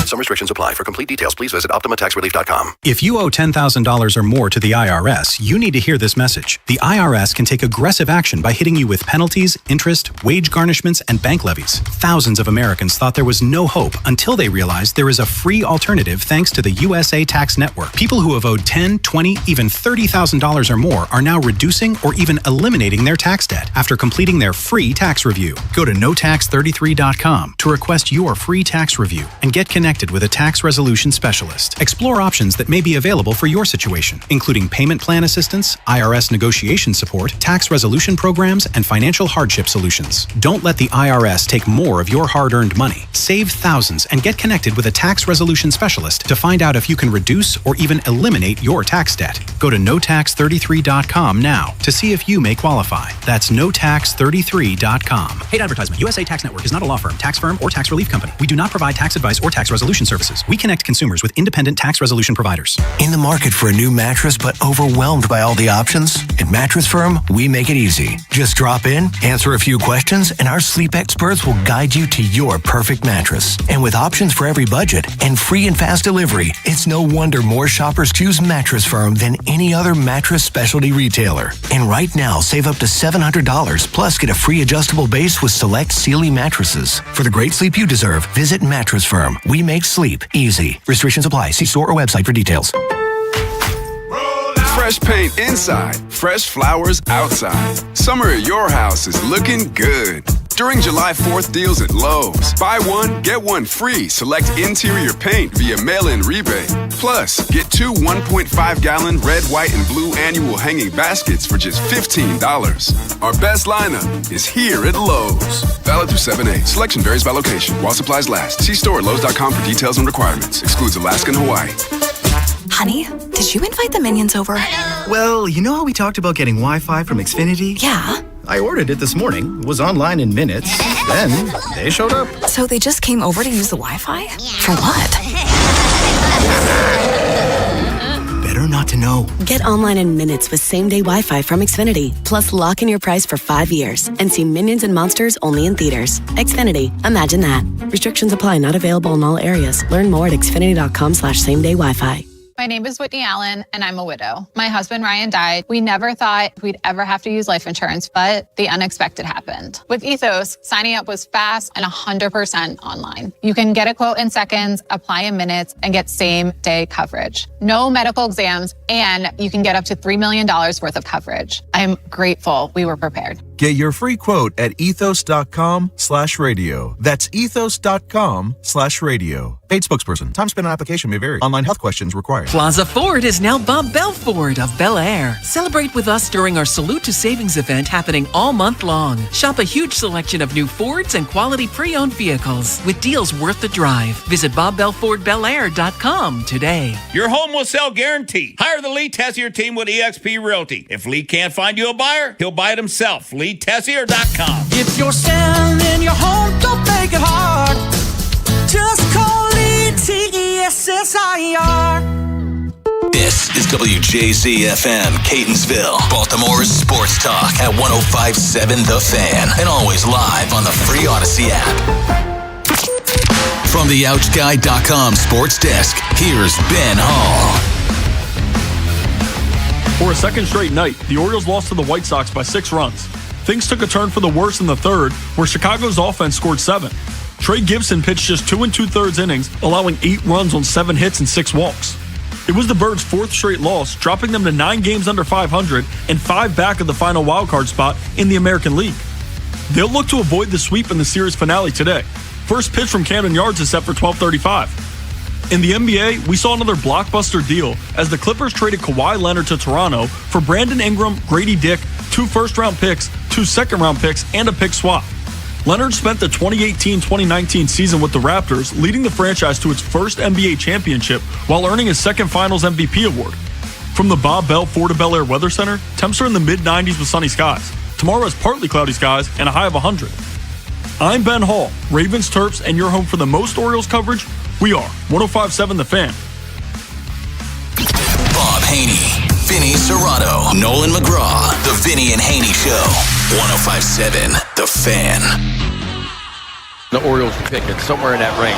Some restrictions apply. For complete details, please visit OptimaTaxRelief.com. If you owe $10,000 or more to the IRS, you need to hear this message. The IRS can take aggressive action by hitting you with penalties, interest, wage garnishments, and bank levies. Thousands of Americans thought there was no hope until they realized there is a free alternative thanks to the USA Tax Network. People who have owed $10,000, $20,000, even $30,000 or more are now reducing or even eliminating their tax debt after completing their free tax review. Go to notax33.com to request your free tax review and get connected with a tax resolution specialist. Explore options that may be available for your situation, including payment plan assistance, IRS negotiation support, tax resolution programs, and financial hardship solutions. Don't let the IRS take more of your hard-earned money. Save thousands and get connected with a tax resolution specialist to find out if you can reduce or even eliminate your tax debt. Go to notax33.com now to see if you may qualify. That's notax33.com. Paid advertisement. USA Tax Network is not a law firm, tax firm, or tax relief company. We do not provide tax advice or tax resolution services. We connect consumers with independent tax resolution providers. In the market for a new mattress but overwhelmed by all the options? At Mattress Firm, we make it easy. Just drop in, answer a few questions, and our sleep experts will guide you to your perfect mattress. And with options for every budget and free and fast delivery, it's no wonder more shoppers choose Mattress Firm than any other mattress specialty retailer. And right now, save up to $700, plus get a free adjustable base with select Sealy mattresses. For the great sleep you deserve, visit Mattress Firm. We make sleep easy. Restrictions apply. See store or website for details. Fresh paint inside, fresh flowers outside. Summer at your house is looking good. During July 4th deals at Lowe's. Buy one, get one free. Select interior paint via mail-in rebate. Plus, get 2 1.5-gallon red, white, and blue annual hanging baskets for just $15. Our best lineup is here at Lowe's. Valid through 7/8. Selection varies by location. While supplies last. See store at Lowe's.com for details and requirements. Excludes Alaska and Hawaii. Honey, did you invite the minions over? Well, you know how we talked about getting Wi-Fi from Xfinity? Yeah. I ordered it this morning, was online in minutes, then they showed up. So they just came over to use the Wi-Fi? For what? Better not to know. Get online in minutes with same-day Wi-Fi from Xfinity. Plus, lock in your price for 5 years and see Minions and Monsters only in theaters. Xfinity. Imagine that. Restrictions apply. Not available in all areas. Learn more at xfinity.com/same-day Wi-Fi. My name is Whitney Allen, and I'm a widow. My husband, Ryan, died. We never thought we'd ever have to use life insurance, but the unexpected happened. With Ethos, signing up was fast and 100% online. You can get a quote in seconds, apply in minutes, and get same-day coverage. No medical exams, and you can get up to $3 million worth of coverage. I'm grateful we were prepared. Get your free quote at ethos.com/radio. That's ethos.com/radio. Paid spokesperson. Time spent on application may vary. Online health questions required. Plaza Ford is now Bob Bell Ford of Bel Air. Celebrate with us during our Salute to Savings event happening all month long. Shop a huge selection of new Fords and quality pre-owned vehicles with deals worth the drive. Visit BobBellFordBelAir.com today. Your home will sell guaranteed. Hire the Lee Tessier team with eXp Realty. If Lee can't find you a buyer, he'll buy it himself. LeeTessier.com. If you're selling your home, don't make it hard. Just call Lee TESSIR. This is WJZ-FM, Catonsville, Baltimore's sports talk at 105.7 The Fan, and always live on the free Odyssey app. From the OutSky.com sports desk, here's Ben Hall. For a second straight night, the Orioles lost to the White Sox by 6 runs. Things took a turn for the worse in the third, where Chicago's offense scored 7. Trey Gibson pitched just 2 2/3 innings, allowing 8 runs on 7 hits and 6 walks. It was the Birds' 4th straight loss, dropping them to 9 games under 500 and 5 back of the final wildcard spot in the American League. They'll look to avoid the sweep in the series finale today. First pitch from Camden Yards is set for 12:35. In the NBA, we saw another blockbuster deal as the Clippers traded Kawhi Leonard to Toronto for Brandon Ingram, Grady Dick, 2 first-round picks, 2 second-round picks, and a pick swap. Leonard spent the 2018-2019 season with the Raptors, leading the franchise to its first NBA championship while earning his second Finals MVP award. From the Bob Bell Ford of Bel Air Weather Center, temps are in the mid-90s with sunny skies. Tomorrow has partly cloudy skies and a high of 100. I'm Ben Hall, Ravens, Terps, and your home for the most Orioles coverage. We are 105.7 The Fan. Bob Haynie, Vinny Serrato, Nolan McGraw, The Vinny and Haynie Show. 105.7 The Fan. The Orioles pick it somewhere in that range.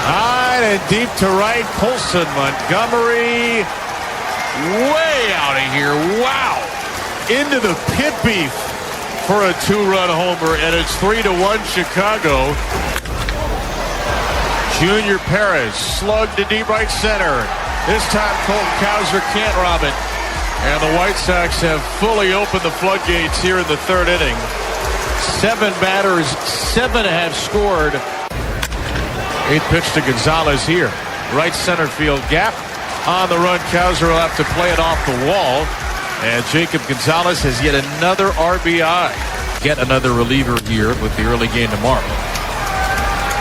High and deep to right. Colson, Montgomery, way out of here. Wow. Into the pit beef for a 2-run homer, and it's 3-1 Chicago. Junior Perez slugged to deep right center. This time Colton Cowser can't rob it. And the White Sox have fully opened the floodgates here in the 3rd inning. 7 batters, 7 have scored. 8th pitch to Gonzalez here. Right center field gap. On the run, Cowser will have to play it off the wall. And Jacob Gonzalez has yet another RBI. Get another reliever here with the early game tomorrow.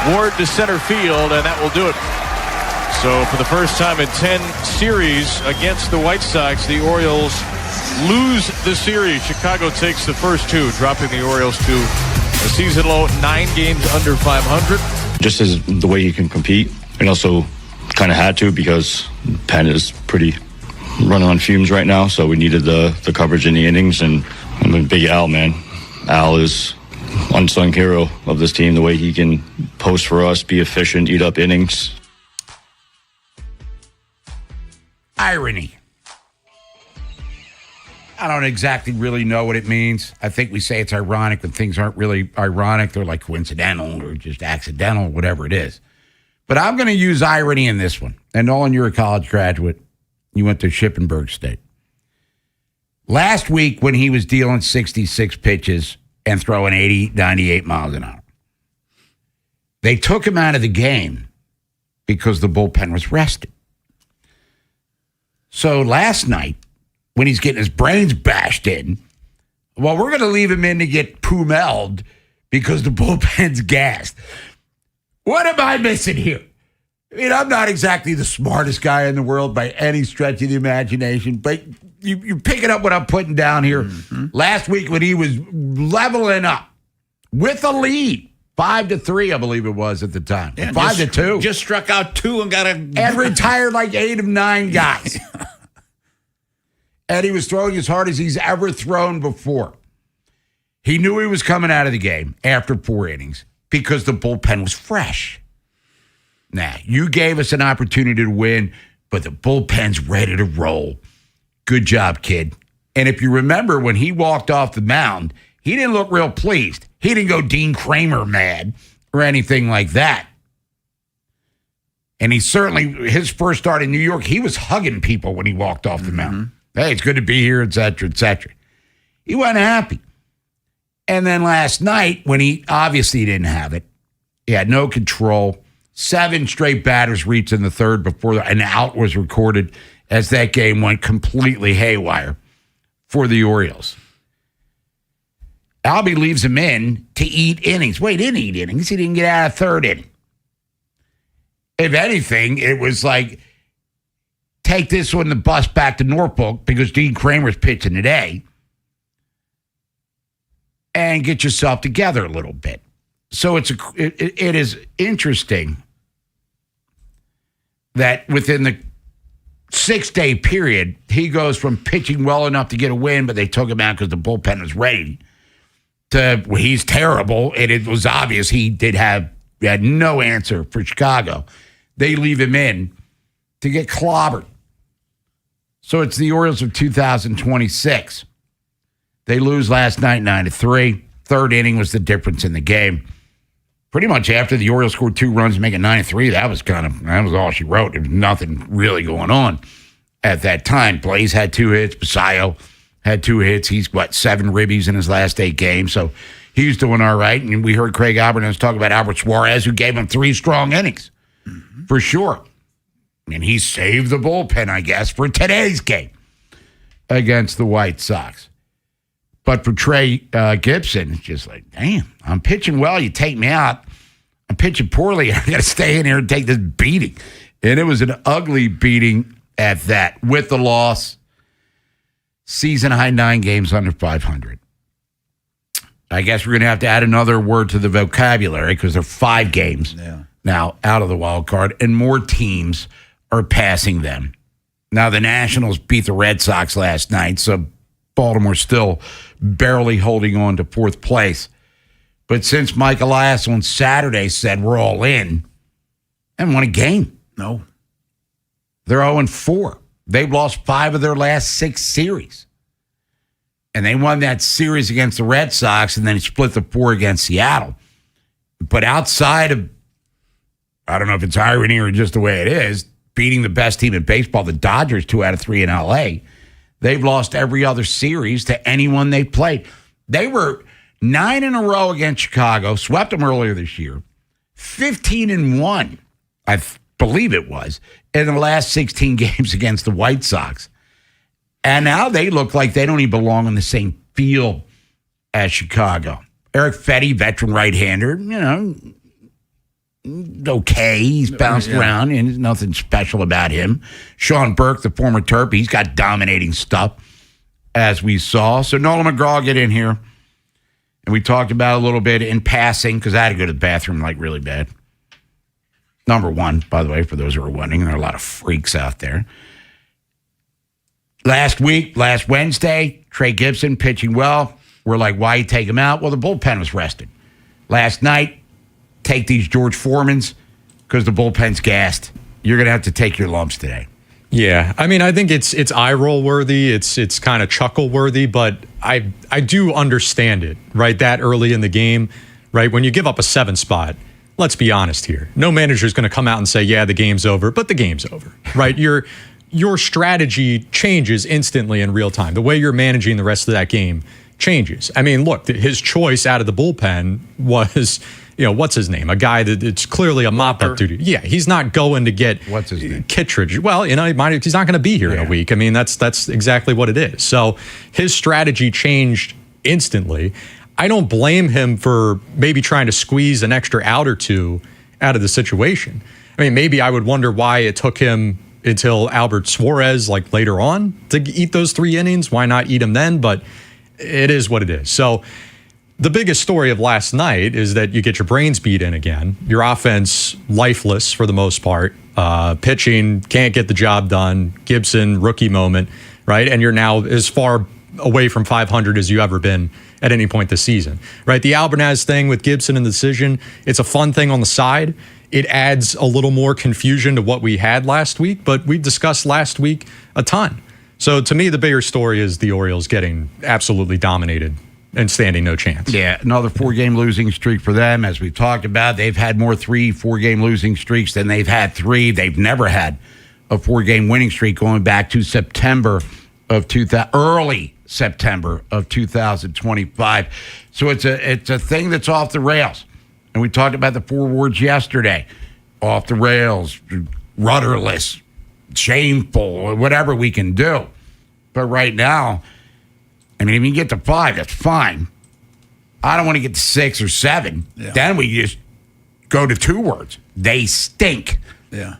Ward to center field, and that will do it. So for the first time in 10 series against the White Sox, the Orioles lose the series. Chicago takes the first 2, dropping the Orioles to a season low 9 games under 500. Just as the way you can compete, and also kind of had to because Penn is pretty running on fumes right now, so we needed the coverage in the innings, and I'm a big Al, man. Al is unsung hero of this team, the way he can post for us, be efficient, eat up innings. Irony. I don't exactly really know what it means. I think we say it's ironic when things aren't really ironic. They're like coincidental or just accidental, whatever it is. But I'm going to use irony in this one. And Nolan, you're a college graduate. You went to Shippensburg State. Last week when he was dealing 66 pitches, and throwing 80, 98 miles an hour. They took him out of the game because the bullpen was rested. So last night, when he's getting his brains bashed in, well, we're going to leave him in to get pummeled because the bullpen's gassed. What am I missing here? I mean, I'm not exactly the smartest guy in the world by any stretch of the imagination, but you're picking up what I'm putting down here. Mm-hmm. Last week when he was leveling up with a lead, 5-3, I believe it was at the time. Yeah, 5-2. Just struck out 2 and got and retired like 8 of 9 guys. And he was throwing as hard as he's ever thrown before. He knew he was coming out of the game after 4 innings because the bullpen was fresh. Now, you gave us an opportunity to win, but the bullpen's ready to roll. Good job, kid. And if you remember, when he walked off the mound, he didn't look real pleased. He didn't go Dean Kramer mad or anything like that. And he certainly, his first start in New York, he was hugging people when he walked off the mound. Hey, it's good to be here, et cetera, et cetera. He wasn't happy. And then last night, when he obviously didn't have it, he had no control. 7 straight batters reached in the third before an out was recorded as that game went completely haywire for the Orioles. Albie leaves him in to eat innings. Well, he didn't eat innings. He didn't get out of third inning. If anything, it was like, take this one, the bus back to Norfolk because Dean Kramer's pitching today, and get yourself together a little bit. So it is interesting that within the 6-day period, he goes from pitching well enough to get a win, but they took him out because the bullpen was ready, to he's terrible, and it was obvious he had no answer for Chicago. They leave him in to get clobbered. So it's the Orioles of 2026. They lose last night 9-3. Third inning was the difference in the game. Pretty much after the Orioles scored 2 runs to make it 9-3, that was all she wrote. There was nothing really going on at that time. Blaze had 2 hits. Basayo had 2 hits. He's, 7 ribbies in his last 8 games. So he's doing all right. And we heard Craig Albertans talk about Albert Suarez, who gave him 3 strong innings, for sure. And he saved the bullpen, I guess, for today's game against the White Sox. But for Trey Gibson, it's just like, damn, I'm pitching well. You take me out. I'm pitching poorly. I got to stay in here and take this beating. And it was an ugly beating at that. With the loss, season high 9 games under 500. I guess we're going to add another word to the vocabulary because there are 5 games now out of the wild card, and more teams are passing them. Now, the Nationals beat the Red Sox last night, so Baltimore still barely holding on to 4th place. But since Mike Elias on Saturday said we're all in, they haven't won a game. No. They're 0-4. They've lost 5 of their last 6 series. And they won that series against the Red Sox and then split the 4 against Seattle. But outside of, I don't know if it's irony or just the way it is, beating the best team in baseball, the Dodgers 2 out of 3 in L.A., they've lost every other series to anyone they played. They were 9 in a row against Chicago, swept them earlier this year, 15-1, I believe it was, in the last 16 games against the White Sox. And now they look like they don't even belong in the same field as Chicago. Eric Fetty, veteran right-hander, okay. He's bounced around, and there's nothing special about him. Sean Burke, the former Terp, he's got dominating stuff, as we saw. So Nolan McGraw get in here, and we talked about a little bit in passing, because I had to go to the bathroom really bad. Number 1, by the way, for those who are wondering, there are a lot of freaks out there. Last Wednesday, Trey Gibson pitching well. We're like, why you take him out? Well, the bullpen was rested. Last night, take these George Foremans because the bullpen's gassed. You're going to have to take your lumps today. Yeah, I mean, I think it's eye roll worthy. It's kind of chuckle worthy, but I do understand it, right? That early in the game, right? When you give up a 7 spot, let's be honest here. No manager is going to come out and say, yeah, the game's over, but the game's over, right? Your strategy changes instantly in real time. The way you're managing the rest of that game changes. I mean, look, his choice out of the bullpen was, what's his name? A guy that it's clearly a mop-up duty. Yeah, he's not going to get what's his name? Kittredge. Well, he's not going to be here in a week. I mean, that's exactly what it is. So his strategy changed instantly. I don't blame him for maybe trying to squeeze an extra out or two out of the situation. I mean, maybe I would wonder why it took him until Albert Suarez, like later on, to eat those 3 innings. Why not eat him then? But it is what it is. So the biggest story of last night is that you get your brains beat in again. Your offense lifeless for the most part. Pitching can't get the job done. Gibson, rookie moment, right? And you're now as far away from 500 as you ever been at any point this season, right? The Albernaz thing with Gibson and the decision, it's a fun thing on the side. It adds a little more confusion to what we had last week, but we discussed last week a ton. So to me, the bigger story is the Orioles getting absolutely dominated and standing no chance. Yeah, another 4-game losing streak for them. As we've talked about, they've had more 4-game losing streaks than they've had 3. They've never had a 4-game winning streak going back to early September of 2025. So it's a thing that's off the rails. And we talked about the 4 words yesterday. Off the rails, rudderless, shameful, whatever we can do. But right now, I mean, if you get to 5, that's fine. I don't want to get to 6 or 7. Yeah. Then we just go to 2 words. They stink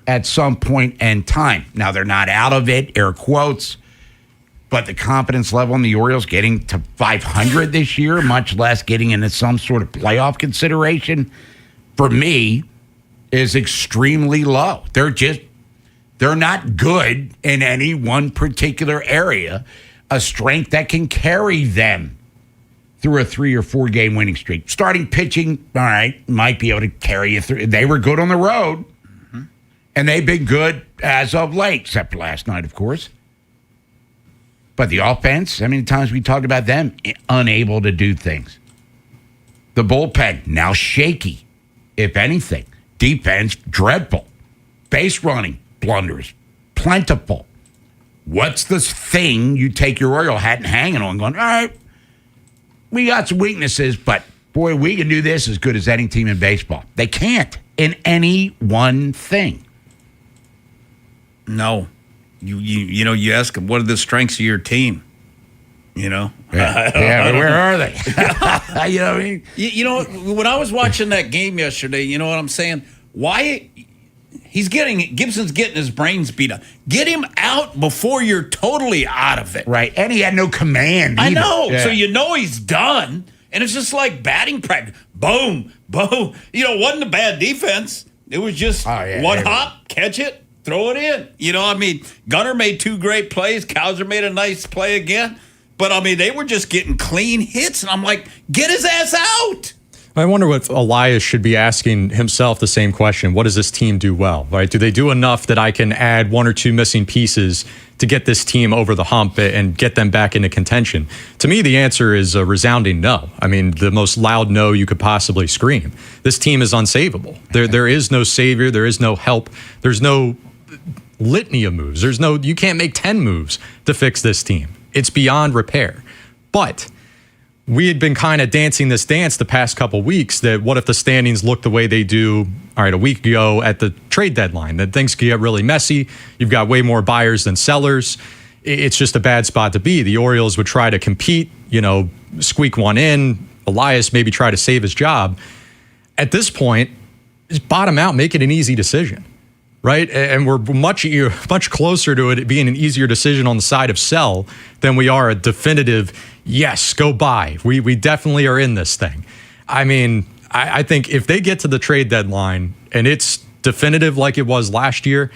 at some point in time. Now, they're not out of it, air quotes, but the confidence level in the Orioles getting to 500 this year, much less getting into some sort of playoff consideration, for me, is extremely low. They're not good in any one particular area, a strength that can carry them through a 3 or 4 game winning streak. Starting pitching, all right, might be able to carry you through. They were good on the road, and they've been good as of late, except last night, of course. But the offense, how many times we talked about them unable to do things? The bullpen, now shaky, if anything. Defense, dreadful. Base running, blunders, plentiful. What's this thing you take your Oriole hat and hang it on going, all right, we got some weaknesses, but boy, we can do this as good as any team in baseball. They can't in any one thing. No. You ask them, what are the strengths of your team? Yeah, where are they? You know what I mean? When I was watching that game yesterday, you know what I'm saying? Why Gibson's getting his brains beat up. Get him out before you're totally out of it. Right. And he had no command either. I know. Yeah. So he's done. And it's just like batting practice. Boom, boom. Wasn't a bad defense. It was just one hop, catch it, throw it in. Gunnar made 2 great plays. Cowser made a nice play again. But, they were just getting clean hits. And I'm like, get his ass out. I wonder what Elias should be asking himself the same question. What does this team do well, right? Do they do enough that I can add 1 or 2 missing pieces to get this team over the hump and get them back into contention? To me, the answer is a resounding no. The most loud no you could possibly scream. This team is unsavable. There is no savior. There is no help. There's no litany of moves. You can't make 10 moves to fix this team. It's beyond repair. But we had been kind of dancing this dance the past couple weeks that what if the standings look the way they do, a week ago at the trade deadline, that things could get really messy. You've got way more buyers than sellers. It's just a bad spot to be. The Orioles would try to compete, squeak one in. Elias maybe try to save his job. At this point, just bottom out, make it an easy decision, right? And we're much closer to it being an easier decision on the side of sell than we are a definitive, yes, go buy. We definitely are in this thing. I think if they get to the trade deadline and it's definitive like it was last year,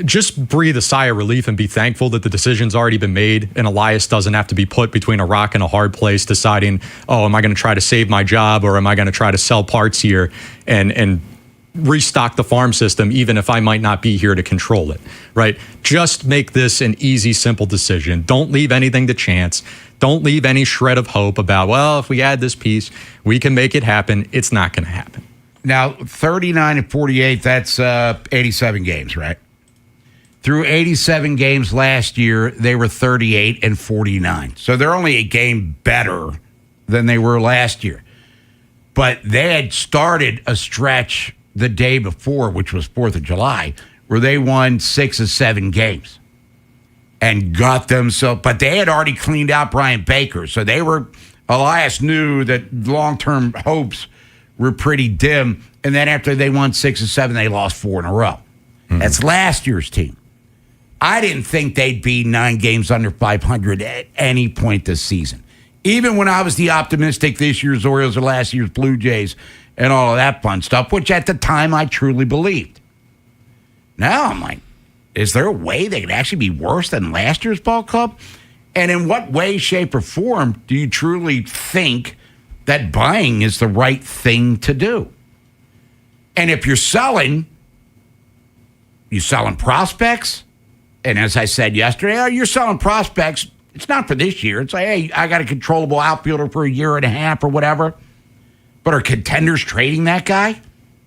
just breathe a sigh of relief and be thankful that the decision's already been made and Elias doesn't have to be put between a rock and a hard place deciding, am I going to try to save my job or am I going to try to sell parts here and restock the farm system even if I might not be here to control it, right? Just make this an easy, simple decision. Don't leave anything to chance. Don't leave any shred of hope about, if we add this piece, we can make it happen. It's not going to happen. Now, 39 and 48, that's 87 games, right? Through 87 games last year, they were 38-49. So they're only a game better than they were last year. But they had started a stretch the day before, which was 4th of July, where they won 6 of 7 games and got themselves. But they had already cleaned out Brian Baker. So Elias knew that long-term hopes were pretty dim. And then after they won 6 of 7, they lost 4 in a row. Mm-hmm. That's last year's team. I didn't think they'd be 9 games under 500 at any point this season. Even when I was the optimistic this year's Orioles or last year's Blue Jays and all of that fun stuff, which at the time I truly believed. Now I'm like, is there a way they could actually be worse than last year's ball club? And in what way, shape, or form do you truly think that buying is the right thing to do? And if you're selling prospects? And as I said yesterday, you're selling prospects. It's not for this year. It's like, hey, I got a controllable outfielder for a year and a half or whatever. But are contenders trading that guy?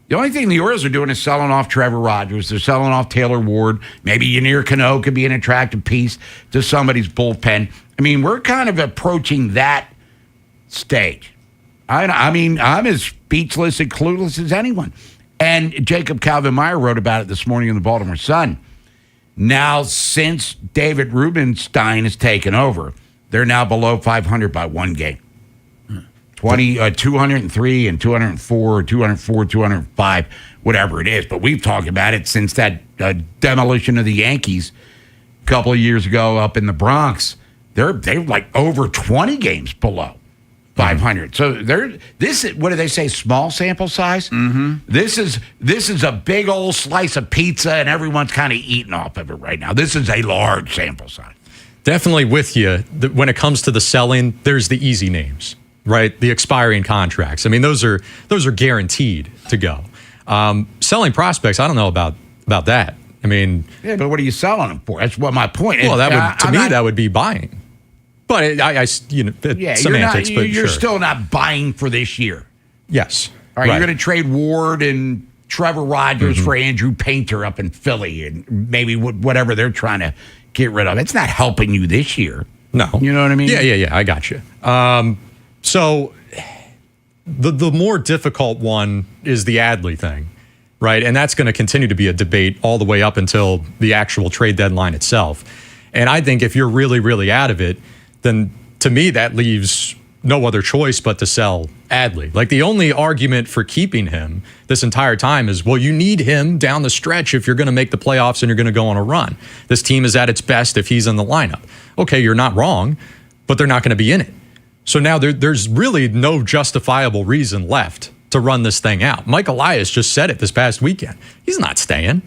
The only thing the Orioles are doing is selling off Trevor Rogers. They're selling off Taylor Ward. Maybe Yanir Cano could be an attractive piece to somebody's bullpen. I mean, we're kind of approaching that stage. I mean, I'm as speechless and clueless as anyone. And Jacob Calvin-Meyer wrote about it this morning in the Baltimore Sun. Now, since David Rubenstein has taken over, they're now below 500 by 1 game. 203 and 204, 204, 205, whatever it is. But we've talked about it since that demolition of the Yankees a couple of years ago up in the Bronx. They're like over 20 games below 500. So what do they say? Small sample size. Mm-hmm. This is a big old slice of pizza, and everyone's kind of eating off of it right now. This is a large sample size. Definitely with you. When it comes to the selling, there's the easy names, right? The expiring contracts. I mean, those are guaranteed to go. Selling prospects, I don't know about that. I mean, yeah, but what are you selling them for? That's what my point is. Well, that would be buying. But semantics. You're still not buying for this year. Yes. All right, you're going to trade Ward and Trevor Rogers for Andrew Painter up in Philly, and maybe whatever they're trying to get rid of. It's not helping you this year. No, you know what I mean? Yeah. I got you. So the more difficult one is the Adley thing, right? And that's going to continue to be a debate all the way up until the actual trade deadline itself. And I think if you're really, really out of it, then to me, that leaves no other choice but to sell Adley. Like, the only argument for keeping him this entire time is, well, you need him down the stretch if you're going to make the playoffs and you're going to go on a run. This team is at its best if he's in the lineup. Okay, you're not wrong, but they're not going to be in it. So now there's really no justifiable reason left to run this thing out. Mike Elias just said it this past weekend. He's not staying.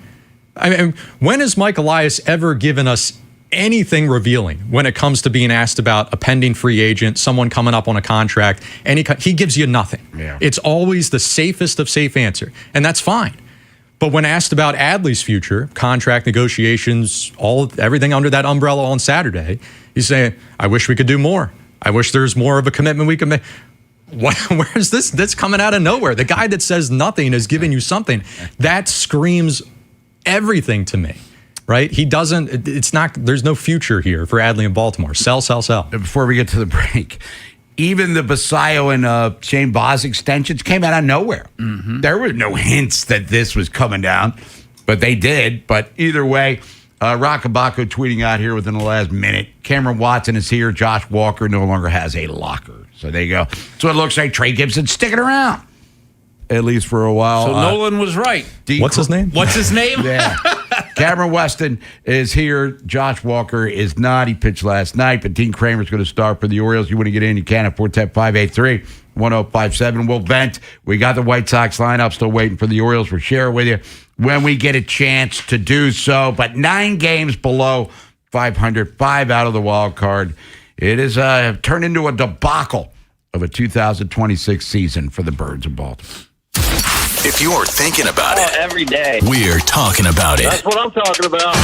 I mean, when has Mike Elias ever given us anything revealing when it comes to being asked about a pending free agent, someone coming up on a contract? He gives you nothing. Yeah. It's always the safest of safe answer, and that's fine. But when asked about Adley's future, contract negotiations, everything under that umbrella on Saturday, he's saying, I wish we could do more. I wish there's more of a commitment we could make. Where's this? That's coming out of nowhere. The guy that says nothing is giving you something. That screams everything to me. Right? There's no future here for Adley in Baltimore. Sell. Before we get to the break, even the Basayo and Shane Baz extensions came out of nowhere. Mm-hmm. There were no hints that this was coming down, but they did. But either way, Rockabacco tweeting out here within the last minute. Cameron Watson is here. Josh Walker no longer has a locker. So there you go. So it looks like Trey Gibson's sticking around, at least for a while. So Nolan was right. What's his name? Yeah. Cameron Weston is here. Josh Walker is not. He pitched last night, but Dean Kramer's going to start for the Orioles. You want to get in, you can at 410-583-1057. We'll vent. We got the White Sox lineup still waiting for the Orioles. We'll share it with you when we get a chance to do so. But 9 games below 500, 5 out of the wild card. It is turned into a debacle of a 2026 season for the Birds of Baltimore. If you're thinking about it every day, we're talking about it. That's what I'm talking about.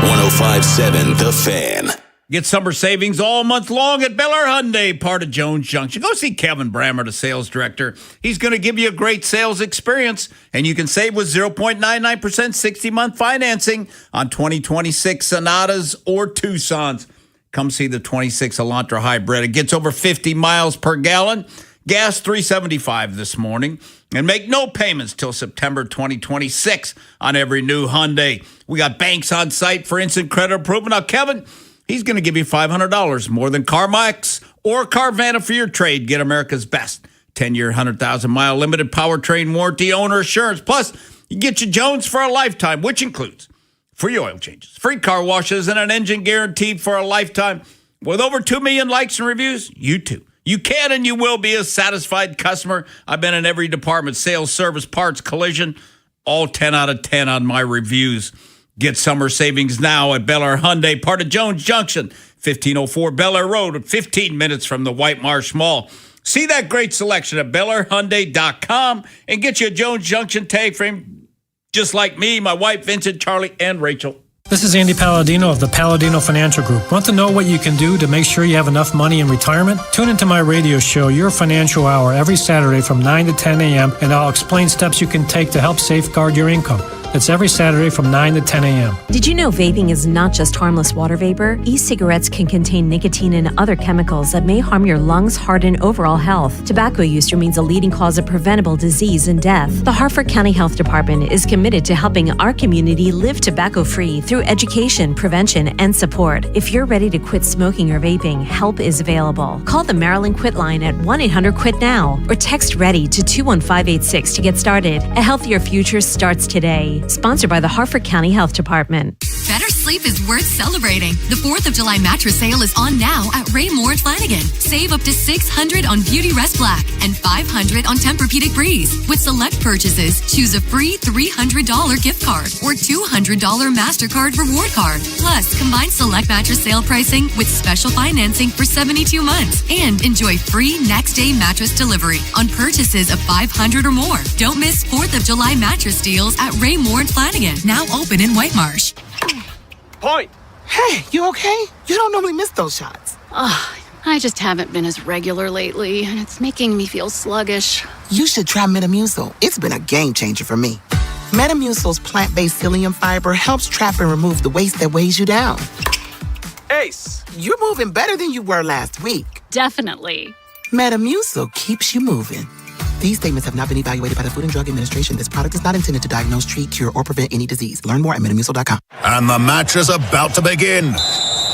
105.7 The Fan. Get summer savings all month long at Bel Air Hyundai, part of Jones Junction. Go see Kevin Brammer, the sales director. He's going to give you a great sales experience, and you can save with 0.99% 60-month financing on 2026 Sonatas or Tucsons. Come see the 26 Elantra Hybrid. It gets over 50 miles per gallon. Gas $3.75 this morning. And make no payments till September 2026 on every new Hyundai. We got banks on site for instant credit approval. Now, Kevin, he's going to give you $500 more than CarMax or Carvana for your trade. Get America's best 10-year, 100,000-mile limited powertrain warranty, owner assurance. Plus, you get your Jones for a lifetime, which includes free oil changes, free car washes, and an engine guaranteed for a lifetime. With over 2 million likes and reviews, you too. You can and you will be a satisfied customer. I've been in every department, sales, service, parts, collision, all 10 out of 10 on my reviews. Get summer savings now at Bel Air Hyundai, part of Jones Junction, 1504 Bel Air Road, 15 minutes from the White Marsh Mall. See that great selection at BelAirHyundai.com and get you a Jones Junction tag frame just like me, my wife, Vincent, Charlie, and Rachel. This is Andy Palladino of the Palladino Financial Group. Want to know what you can do to make sure you have enough money in retirement? Tune into my radio show, Your Financial Hour, every Saturday from 9 to 10 a.m., and I'll explain steps you can take to help safeguard your income. It's every Saturday from 9 to 10 a.m. Did you know vaping is not just harmless water vapor? E-cigarettes can contain nicotine and other chemicals that may harm your lungs, heart, and overall health. Tobacco use remains a leading cause of preventable disease and death. The Harford County Health Department is committed to helping our community live tobacco-free through education, prevention, and support. If you're ready to quit smoking or vaping, help is available. Call the Maryland Quit line at 1-800-QUIT-NOW or text READY to 21586 to get started. A healthier future starts today. Sponsored by the Harford County Health Department. Better sleep is worth celebrating. The 4th of July mattress sale is on now at Raymore Flanagan. Save up to $600 on Beauty Rest Black and $500 on Tempur-Pedic Breeze. With select purchases, choose a free $300 gift card or $200 MasterCard reward card. Plus, combine select mattress sale pricing with special financing for 72 months and enjoy free next day mattress delivery on purchases of $500 or more. Don't miss 4th of July mattress deals at Raymore Flanagan, now open in White Marsh. Point. Hey, you okay? You don't normally miss those shots. I just haven't been as regular lately, and it's making me feel sluggish. You should try Metamucil. It's been a game changer for me. Metamucil's plant-based psyllium fiber helps trap and remove the waste that weighs you down. Ace. You're moving better than you were last week. Definitely. Metamucil keeps you moving. These statements have not been evaluated by the Food and Drug Administration. This product is not intended to diagnose, treat, cure, or prevent any disease. Learn more at Metamucil.com. And the match is about to begin.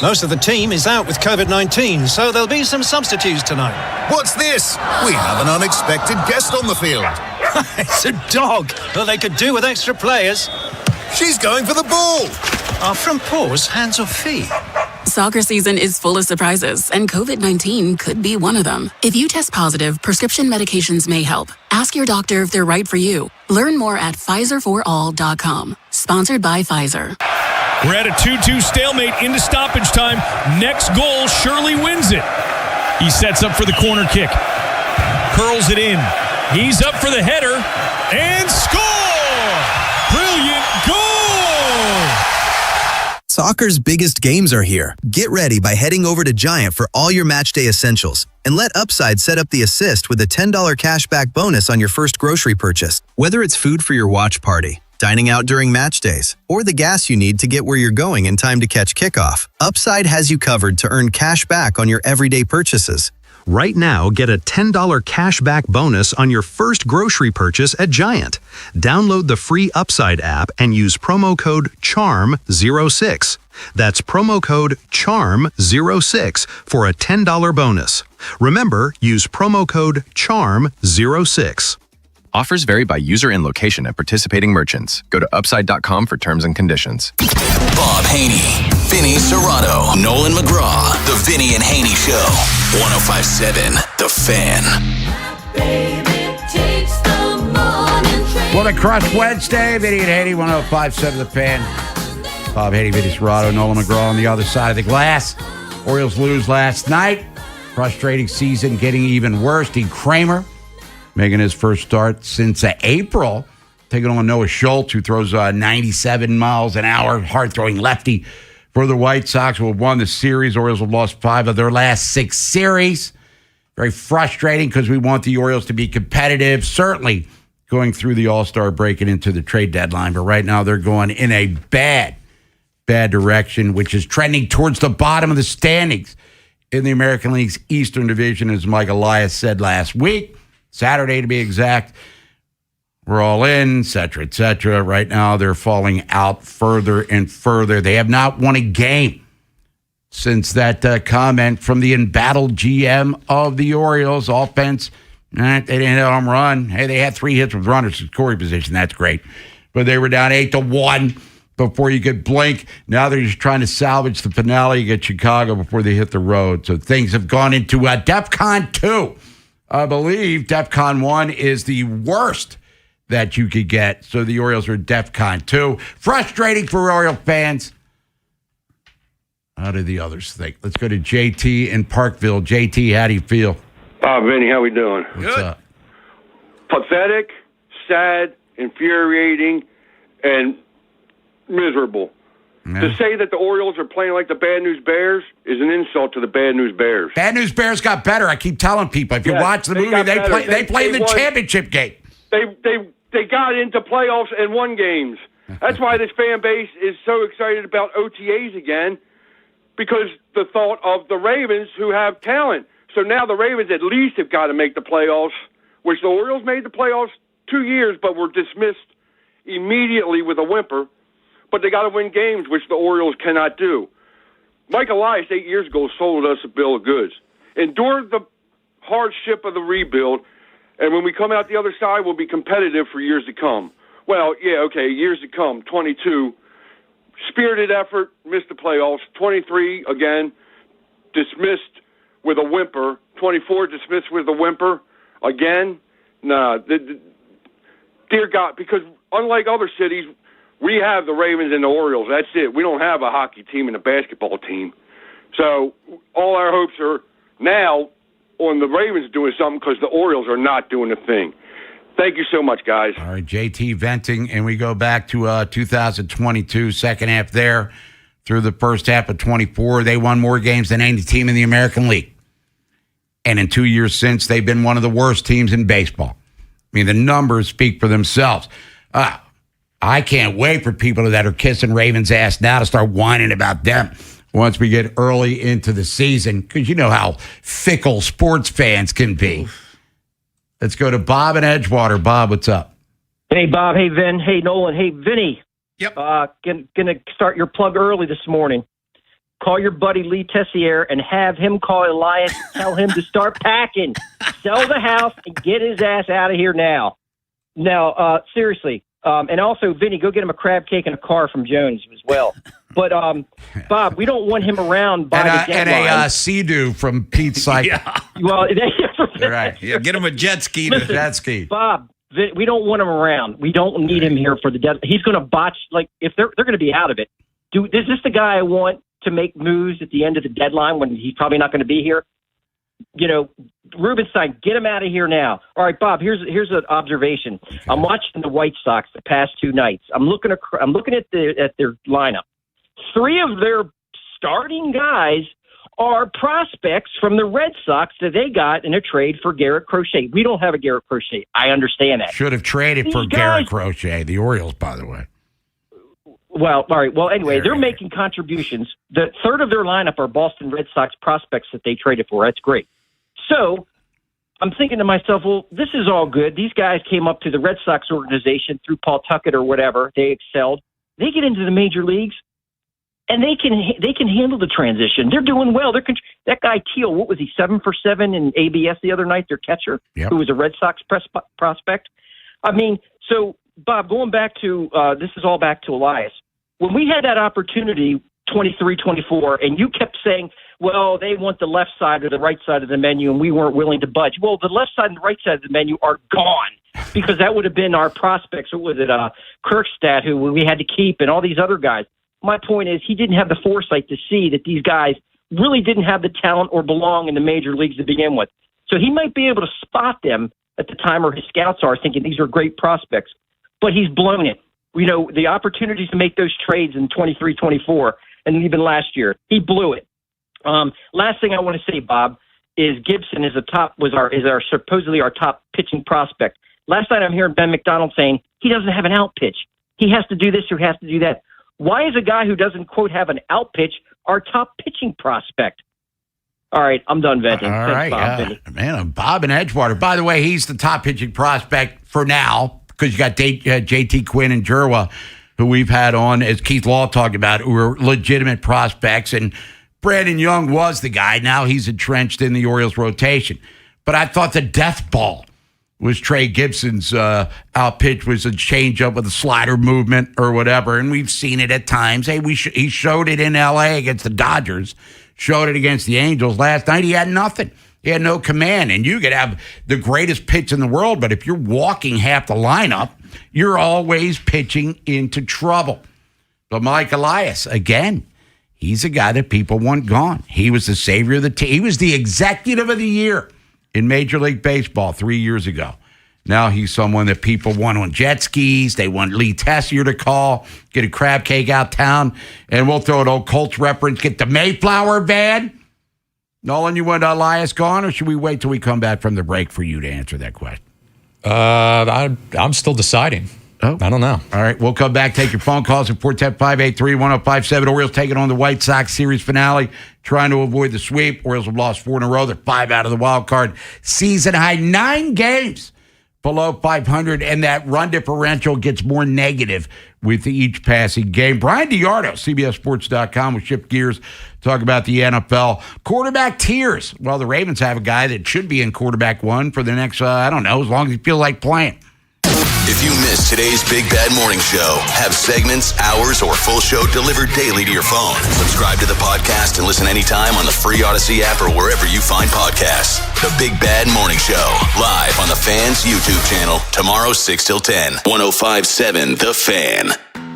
Most of the team is out with COVID-19, so there'll be some substitutes tonight. What's this? We have an unexpected guest on the field. It's a dog. Well, they could do with extra players. She's going for the ball. Are front paws hands or feet? Soccer season is full of surprises, and COVID-19 could be one of them. If you test positive, prescription medications may help. Ask your doctor if they're right for you. Learn more at PfizerForAll.com. Sponsored by Pfizer. We're at a 2-2 stalemate into stoppage time. Next goal surely wins it. He sets up for the corner kick. Curls it in. He's up for the header. And score! Brilliant goal! Soccer's biggest games are here. Get ready by heading over to Giant for all your matchday essentials. And let Upside set up the assist with a $10 cashback bonus on your first grocery purchase. Whether it's food for your watch party, dining out during match days, or the gas you need to get where you're going in time to catch kickoff, Upside has you covered to earn cash back on your everyday purchases. Right now, get a $10 cashback bonus on your first grocery purchase at Giant. Download the free Upside app and use promo code CHARM06. That's promo code CHARM06 for a $10 bonus. Remember, use promo code CHARM06. Offers vary by user and location at participating merchants. Go to upside.com for terms and conditions. Bob Haney, Vinny Serrato, Nolan McGraw. The Vinny and Haney Show. 105.7 The Fan. Woman Crush Wednesday. Vinny and Haney, 105.7 The Fan. Bob Haney, Vinny Serrato, Nolan McGraw on the other side of the glass. Orioles lose last night. Frustrating season getting even worse. Dean Kramer making his first start since April, taking on Noah Schultz, who throws 97 miles an hour, hard-throwing lefty for the White Sox, who have won the series. Orioles have lost 5 of their last 6 series. Very frustrating because we want the Orioles to be competitive, certainly going through the All-Star break and into the trade deadline. But right now they're going in a bad direction, which is trending towards the bottom of the standings in the American League's Eastern Division, as Mike Elias said last week, Saturday to be exact. We're all in, et cetera, et cetera. Right now they're falling out further and further. They have not won a game since that comment from the embattled GM of the Orioles. Offense, they didn't hit a home run. Hey, they had 3 hits with runners in scoring position. That's great. But they were down 8-1 before you could blink. Now they're just trying to salvage the finale against Chicago before they hit the road. So things have gone into DEFCON 2. I believe DEFCON 1 is the worst that you could get. So the Orioles are DEFCON 2. Frustrating for Oriole fans. How do the others think? Let's go to JT in Parkville. JT, how do you feel? Vinny, how we doing? What's up? Pathetic, sad, infuriating, and miserable. Yeah. To say that the Orioles are playing like the Bad News Bears is an insult to the Bad News Bears. Bad News Bears got better. I keep telling people. If you watch the movie, they play in the championship game. They got into playoffs and won games. That's why this fan base is so excited about OTAs again, because the thought of the Ravens, who have talent. So now the Ravens at least have got to make the playoffs, which the Orioles made the playoffs 2 years, but were dismissed immediately with a whimper. But they got to win games, which the Orioles cannot do. Mike Elias 8 years ago sold us a bill of goods. Endure the hardship of the rebuild, and when we come out the other side, we'll be competitive for years to come. Well, yeah, okay, years to come, 22. Spirited effort, missed the playoffs. 23, again, dismissed with a whimper. 24, dismissed with a whimper. Again, nah. Dear God, because unlike other cities, we have the Ravens and the Orioles. That's it. We don't have a hockey team and a basketball team. So all our hopes are now on the Ravens doing something because the Orioles are not doing a thing. Thank you so much, guys. All right, JT venting, and we go back to 2022, second half there through the first half of 24. They won more games than any team in the American League. And in 2 years since, they've been one of the worst teams in baseball. I mean, the numbers speak for themselves. I can't wait for people that are kissing Ravens' ass now to start whining about them once we get early into the season, because you know how fickle sports fans can be. Let's go to Bob in Edgewater. Bob, what's up? Hey, Bob. Hey, Vin. Hey, Nolan. Hey, Vinny. Yep. Gonna start your plug early this morning. Call your buddy Lee Tessier and have him call Elias. Tell him to start packing. Sell the house and get his ass out of here now. Now, seriously. And also, Vinny, go get him a crab cake and a car from Jones as well. But, Bob, we don't want him around by the deadline. And a Sea-Doo from Pete's Cycle. Yeah. Well, right. Yeah, get him a jet ski. Listen, jet ski. Bob, we don't want him around. We don't need him here for the deadline. He's going to botch. Like, if they're going to be out of it. Is this the guy I want to make moves at the end of the deadline when he's probably not going to be here? You know, Rubenstein, get him out of here now. All right, Bob. Here's an observation. Okay. I'm watching the White Sox the past 2 nights. I'm looking at their lineup. 3 of their starting guys are prospects from the Red Sox that they got in a trade for Garrett Crochet. We don't have a Garrett Crochet. I understand that. Should have traded for Garrett Crochet. The Orioles, by the way. Well, all right. Well, anyway, they're making contributions. The third of their lineup are Boston Red Sox prospects that they traded for. That's great. So I'm thinking to myself, well, this is all good. These guys came up to the Red Sox organization through Paul Tuckett or whatever. They excelled. They get into the major leagues, and they can handle the transition. They're doing well. That guy Teal, what was he, 7 for 7 in ABS the other night? Their catcher, who was a Red Sox prospect. I mean, so Bob, going back to this is all back to Elias. When we had that opportunity, 23, 24, and you kept saying, well, they want the left side or the right side of the menu, and we weren't willing to budge. Well, the left side and the right side of the menu are gone because that would have been our prospects. What was it, Kirkstadt, who we had to keep, and all these other guys. My point is he didn't have the foresight to see that these guys really didn't have the talent or belong in the major leagues to begin with. So he might be able to spot them at the time, or his scouts are thinking these are great prospects, but he's blown it. You know, the opportunities to make those trades in 23, 24, and even last year. He blew it. Last thing I want to say, Bob, is Gibson is supposedly our top pitching prospect. Last night I'm hearing Ben McDonald saying he doesn't have an out pitch. He has to do this or he has to do that. Why is a guy who doesn't, quote, have an out pitch our top pitching prospect? All right, I'm done venting. All Thanks, right, Bob, Vinny. man, Bob in Edgewater. By the way, he's the top pitching prospect for now because you got JT Quinn and Jerwa, who we've had on, as Keith Law talked about, who are legitimate prospects. And Brandon Young was the guy. Now he's entrenched in the Orioles rotation. But I thought the death ball was Trey Gibson's out pitch was a changeup with a slider movement or whatever. And we've seen it at times. Hey, he showed it in L.A. against the Dodgers, showed it against the Angels. Last night he had nothing. He had no command. And you could have the greatest pitch in the world, but if you're walking half the lineup, you're always pitching into trouble. But Mike Elias, again, he's a guy that people want gone. He was the savior of the team. He was the executive of the year in Major League Baseball 3 years ago. Now he's someone that people want on jet skis. They want Lee Tessier to call, get a crab cake out town, and we'll throw an old Colts reference, get the Mayflower band. Nolan, you want Elias gone, or should we wait till we come back from the break for you to answer that question? I'm still deciding. Oh. I don't know. All right, we'll come back. Take your phone calls at 410-583-1057. Orioles taking on the White Sox series finale, trying to avoid the sweep. Orioles have lost 4 in a row. They're 5 out of the wild card. Season high, 9 games below 500, and that run differential gets more negative with each passing game. Brian DiArdo, CBSSports.com, will shift gears, talk about the NFL. Quarterback tiers. Well, the Ravens have a guy that should be in quarterback 1 for the next, as long as he feels like playing. If you missed today's Big Bad Morning Show, have segments, hours, or full show delivered daily to your phone. Subscribe to the podcast and listen anytime on the free Odyssey app or wherever you find podcasts. The Big Bad Morning Show, live on the Fan's YouTube channel, tomorrow 6 till 10, 105.7 The Fan.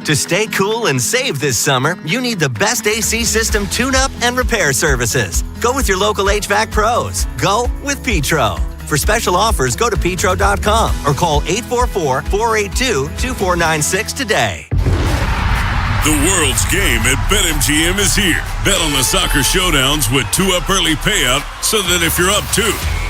To stay cool and save this summer, you need the best AC system tune-up and repair services. Go with your local HVAC pros. Go with Petro. For special offers, go to petro.com or call 844-482-2496 today. The world's game at BetMGM is here. Bet on the soccer showdowns with 2-up early payout so that if you're up 2,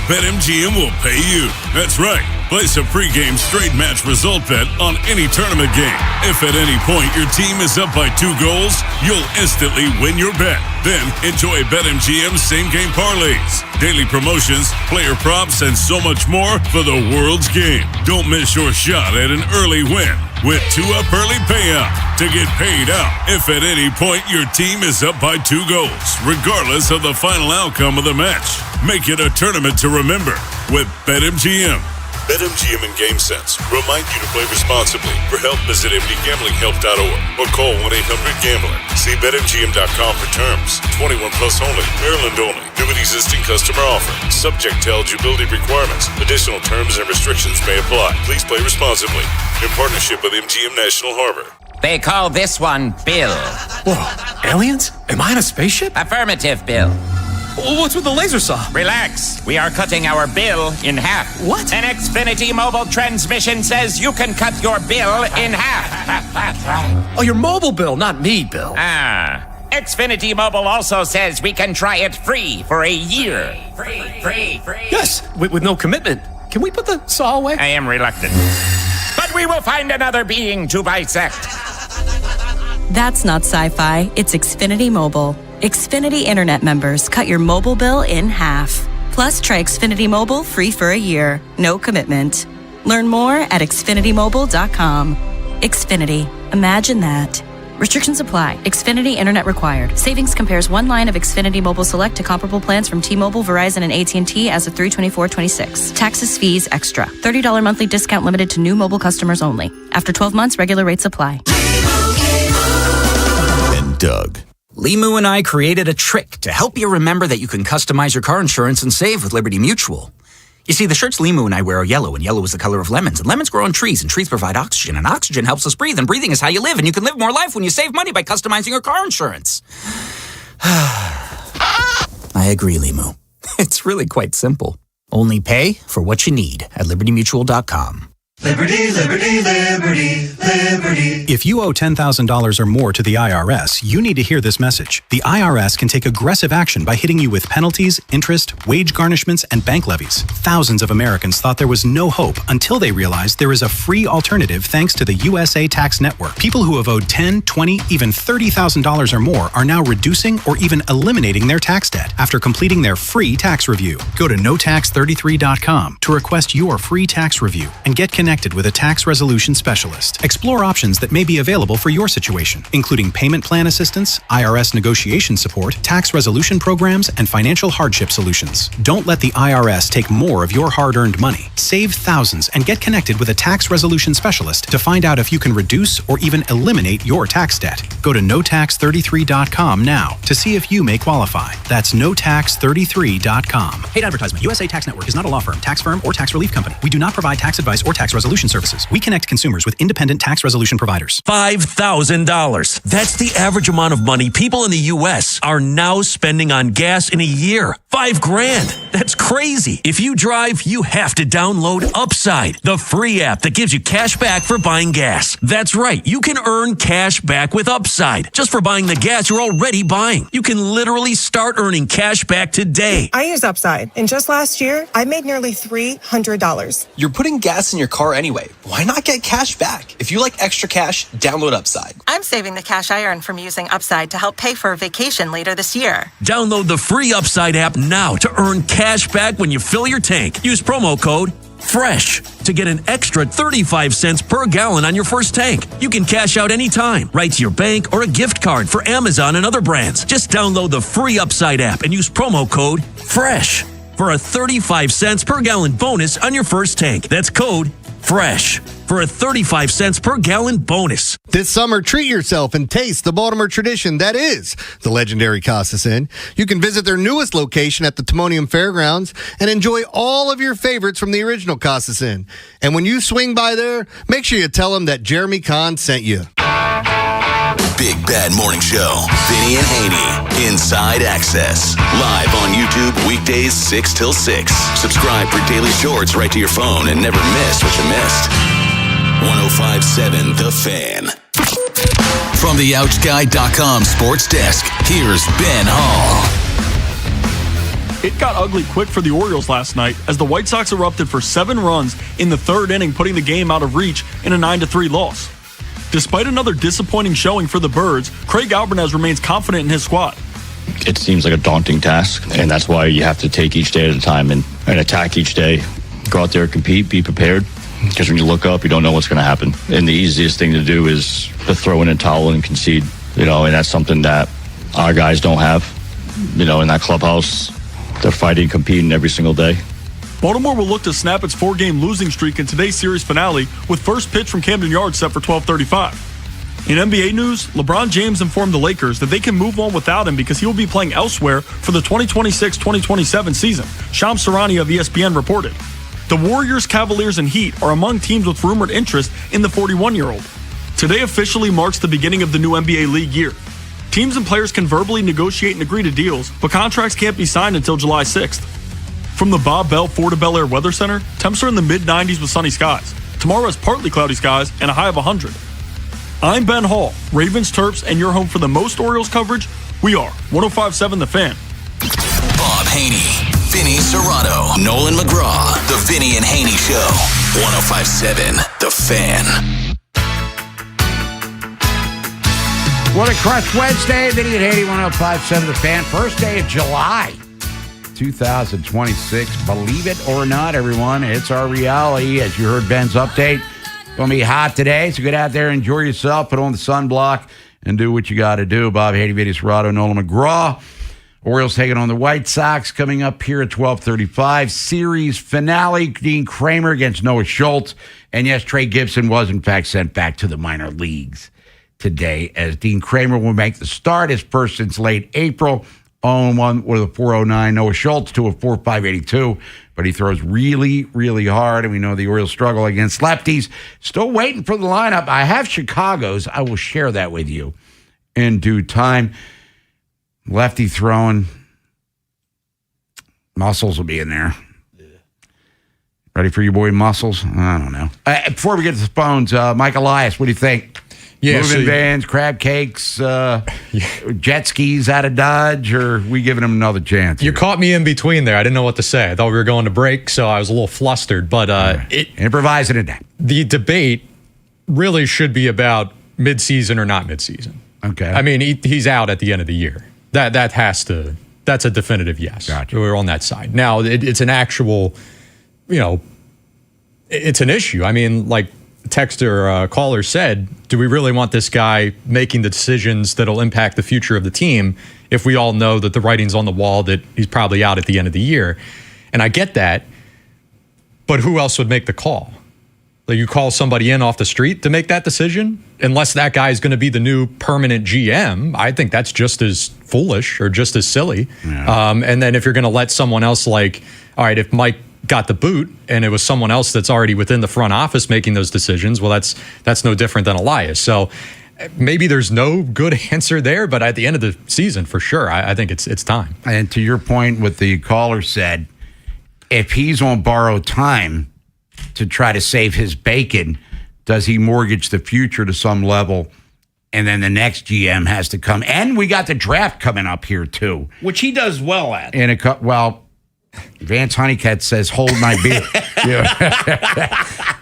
BetMGM will pay you. That's right. Place a pregame straight match result bet on any tournament game. If at any point your team is up by 2 goals, you'll instantly win your bet. Then enjoy BetMGM's same-game parlays, daily promotions, player props, and so much more for the world's game. Don't miss your shot at an early win with 2-up early payout to get paid out if at any point your team is up by 2 goals, regardless of the final outcome of the match. Make it a tournament to remember with BetMGM. BetMGM and GameSense remind you to play responsibly. For help, visit mdgamblinghelp.org or call 1-800-GAMBLER. See BetMGM.com for terms. 21 plus only. Maryland only. New and existing customer offer. Subject to eligibility requirements. Additional terms and restrictions may apply. Please play responsibly. In partnership with MGM National Harbor. They call this one Bill. Whoa, aliens? Am I in a spaceship? Affirmative, Bill. What's with the laser saw? Relax. We are cutting our bill in half. What? An Xfinity mobile transmission says you can cut your bill in half. Oh, your mobile bill, not me, Bill. Xfinity Mobile also says we can try it free for a year. Free. Yes, with no commitment. Can we put the saw away? I am reluctant. But we will find another being to bisect. That's not sci-fi. It's Xfinity Mobile. Xfinity Internet members cut your mobile bill in half. Plus, try Xfinity Mobile free for a year. No commitment. Learn more at xfinitymobile.com. Xfinity. Imagine that. Restrictions apply. Xfinity Internet required. Savings compares one line of Xfinity Mobile Select to comparable plans from T-Mobile, Verizon, and AT&T as of 3/24/26. Taxes, fees, extra. $30 monthly discount limited to new mobile customers only. After 12 months, regular rates apply. And Doug. Limu and I created a trick to help you remember that you can customize your car insurance and save with Liberty Mutual. You see, the shirts Limu and I wear are yellow, and yellow is the color of lemons, and lemons grow on trees, and trees provide oxygen, and oxygen helps us breathe, and breathing is how you live, and you can live more life when you save money by customizing your car insurance. I agree, Limu. It's really quite simple. Only pay for what you need at libertymutual.com. Liberty, liberty, liberty, liberty. If you owe $10,000 or more to the IRS, you need to hear this message. The IRS can take aggressive action by hitting you with penalties, interest, wage garnishments, and bank levies. Thousands of Americans thought there was no hope until they realized there is a free alternative thanks to the USA Tax Network. People who have owed $10,000, $20,000, even $30,000 or more are now reducing or even eliminating their tax debt after completing their free tax review. Go to notax33.com to request your free tax review and get connected with a tax resolution specialist. Explore options that may be available for your situation, including payment plan assistance, IRS negotiation support, tax resolution programs, and financial hardship solutions. Don't let the IRS take more of your hard-earned money. Save thousands and get connected with a tax resolution specialist to find out if you can reduce or even eliminate your tax debt. Go to notax33.com now to see if you may qualify. That's notax33.com. Paid advertisement. USA Tax Network is not a law firm, tax firm, or tax relief company. We do not provide tax advice or tax resolution services. We connect consumers with independent tax resolution providers. $5,000. That's the average amount of money people in the U.S. are now spending on gas in a year. $5,000. That's crazy. If you drive, you have to download Upside, the free app that gives you cash back for buying gas. That's right. You can earn cash back with Upside just for buying the gas you're already buying. You can literally start earning cash back today. I use Upside, and just last year, I made nearly $300. You're putting gas in your car anyway. Why not get cash back? If you like extra cash, download Upside. I'm saving the cash I earn from using Upside to help pay for a vacation later this year. Download the free Upside app now to earn cash back when you fill your tank. Use promo code FRESH to get an extra 35 cents per gallon on your first tank. You can cash out anytime, right to your bank or a gift card for Amazon and other brands. Just download the free Upside app and use promo code FRESH for a 35 cents per gallon bonus on your first tank. That's code FRESH for a 35 cents per gallon bonus. This summer, treat yourself and taste the Baltimore tradition that is the legendary Costas Inn. You can visit their newest location at the Timonium Fairgrounds and enjoy all of your favorites from the original Costas Inn. And when you swing by there, make sure you tell them that Jeremy Kahn sent you. Big Bad Morning Show. Vinny and Haynie. Inside Access. Live on YouTube weekdays 6 till 6. Subscribe for daily shorts right to your phone and never miss what you missed. 105.7 The Fan. From the OutGuy.com sports desk, here's Ben Hall. It got ugly quick for the Orioles last night as the White Sox erupted for 7 runs in the third inning, putting the game out of reach in a 9-3 loss. Despite another disappointing showing for the Birds, Craig Albanez remains confident in his squad. It seems like a daunting task, and that's why you have to take each day at a time and attack each day. Go out there, compete, be prepared, because when you look up, you don't know what's going to happen. And the easiest thing to do is to throw in a towel and concede, and that's something that our guys don't have. In that clubhouse, they're fighting, competing every single day. Baltimore will look to snap its 4-game losing streak in today's series finale with first pitch from Camden Yards set for 12:35. In NBA news, LeBron James informed the Lakers that they can move on without him because he will be playing elsewhere for the 2026-2027 season, Shams Charania of ESPN reported. The Warriors, Cavaliers, and Heat are among teams with rumored interest in the 41-year-old. Today officially marks the beginning of the new NBA league year. Teams and players can verbally negotiate and agree to deals, but contracts can't be signed until July 6th. From the Bob Bell Florida Bel Air Weather Center, temps are in the mid-90s with sunny skies. Tomorrow has partly cloudy skies and a high of 100. I'm Ben Hall, Ravens, Terps, and your home for the most Orioles coverage. We are 105.7 The Fan. Bob Haynie, Vinny Serrato, Nolan McGraw. The Vinny and Haynie Show. 105.7 The Fan. What a Crush Wednesday. Vinny and Haynie, 105.7 The Fan. First day of July 2026. Believe it or not, everyone, it's our reality. As you heard Ben's update, it's going to be hot today, so get out there, enjoy yourself, put on the sunblock, and do what you got to do. Bob Haynie, Vinny Serrato, Nolan McGraw. Orioles taking on the White Sox coming up here at 12:35. Series finale, Dean Kramer against Noah Schultz. And yes, Trey Gibson was, in fact, sent back to the minor leagues today, as Dean Kramer will make the start, his first since late April. 0-1 with a 4.09. Noah Schultz to a 4.582, but he throws really, really hard, and we know the Orioles struggle against lefties. Still waiting for the lineup. I have Chicago's. I will share that with you in due time. Lefty throwing. Muscles will be in there. Ready for your boy Muscles? I don't know. Before we get to the phones, Mike Elias, what do you think? Yeah, Moving vans, crab cakes, jet skis out of Dodge, or we giving him another chance? You caught me in between there. I didn't know what to say. I thought we were going to break, so I was a little flustered. But improvising it. The debate really should be about midseason or not midseason. Okay. I mean, he's out at the end of the year. That's a definitive yes. Gotcha. We're on that side. Now, it's an actual, it's an issue. I mean, like texter caller said, do we really want this guy making the decisions that'll impact the future of the team if we all know that the writing's on the wall that he's probably out at the end of the year? And I get that, but who else would make the call? Like, you call somebody in off the street to make that decision? Unless that guy is going to be the new permanent GM, I think that's just as foolish or just as silly. Yeah. And then if you're going to let someone else, like, all right, if Mike got the boot and it was someone else that's already within the front office making those decisions, well, that's no different than Elias. So maybe there's no good answer there, but at the end of the season, for sure, I think it's time. And to your point, what the caller said, if he's on borrowed time to try to save his bacon, does he mortgage the future to some level? And then the next GM has to come. And we got the draft coming up here, too. Which he does well at. Vance Honeycutt says, hold my beer.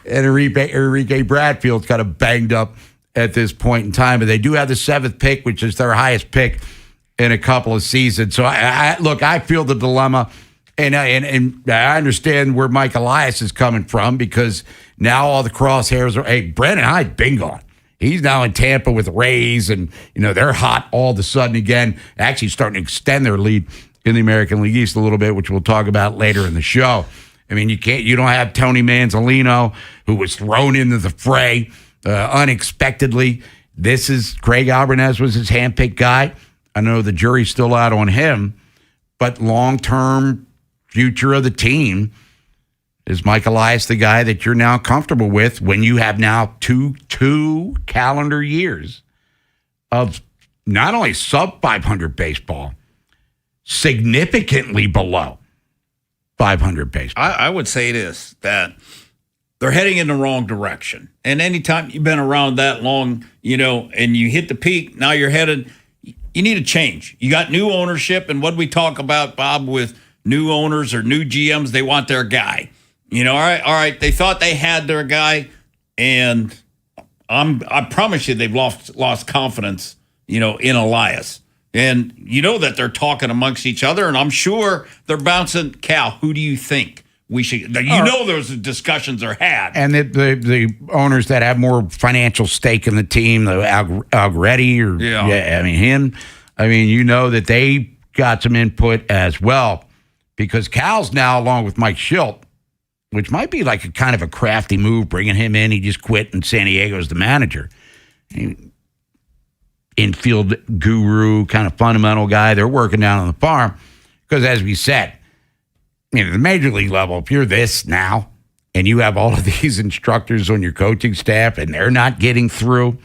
And Enrique Bradfield's kind of banged up at this point in time. But they do have the 7th pick, which is their highest pick in a couple of seasons. So, I feel the dilemma. And I understand where Mike Elias is coming from, because now all the crosshairs are, hey, Brandon Hyde's been gone. He's now in Tampa with the Rays, and, they're hot all of a sudden again, actually starting to extend their lead in the American League East a little bit, which we'll talk about later in the show. I mean, you don't have Tony Manzolino, who was thrown into the fray unexpectedly. This is Craig Albanez was his handpicked guy. I know the jury's still out on him, but long-term future of the team, is Mike Elias the guy that you're now comfortable with when you have now two calendar years of not only sub 500 baseball, significantly below 500 baseball? I would say this, that they're heading in the wrong direction. And anytime you've been around that long, and you hit the peak, now you're headed, you need a change. You got new ownership, and what we talk about, Bob, with new owners or new GMs, they want their guy. All right, they thought they had their guy, and I promise you they've lost confidence, in Elias. And that they're talking amongst each other, and I'm sure they're bouncing, Cal, who do you think we should, those discussions are had. And the owners that have more financial stake in the team, the Algaretti him, that they got some input as well, because Cal's now, along with Mike Schilt, which might be like a kind of a crafty move, bringing him in. He just quit in San Diego as the manager. Infield guru, kind of fundamental guy. They're working down on the farm because, as we said, the major league level, if you're this now and you have all of these instructors on your coaching staff and they're not getting through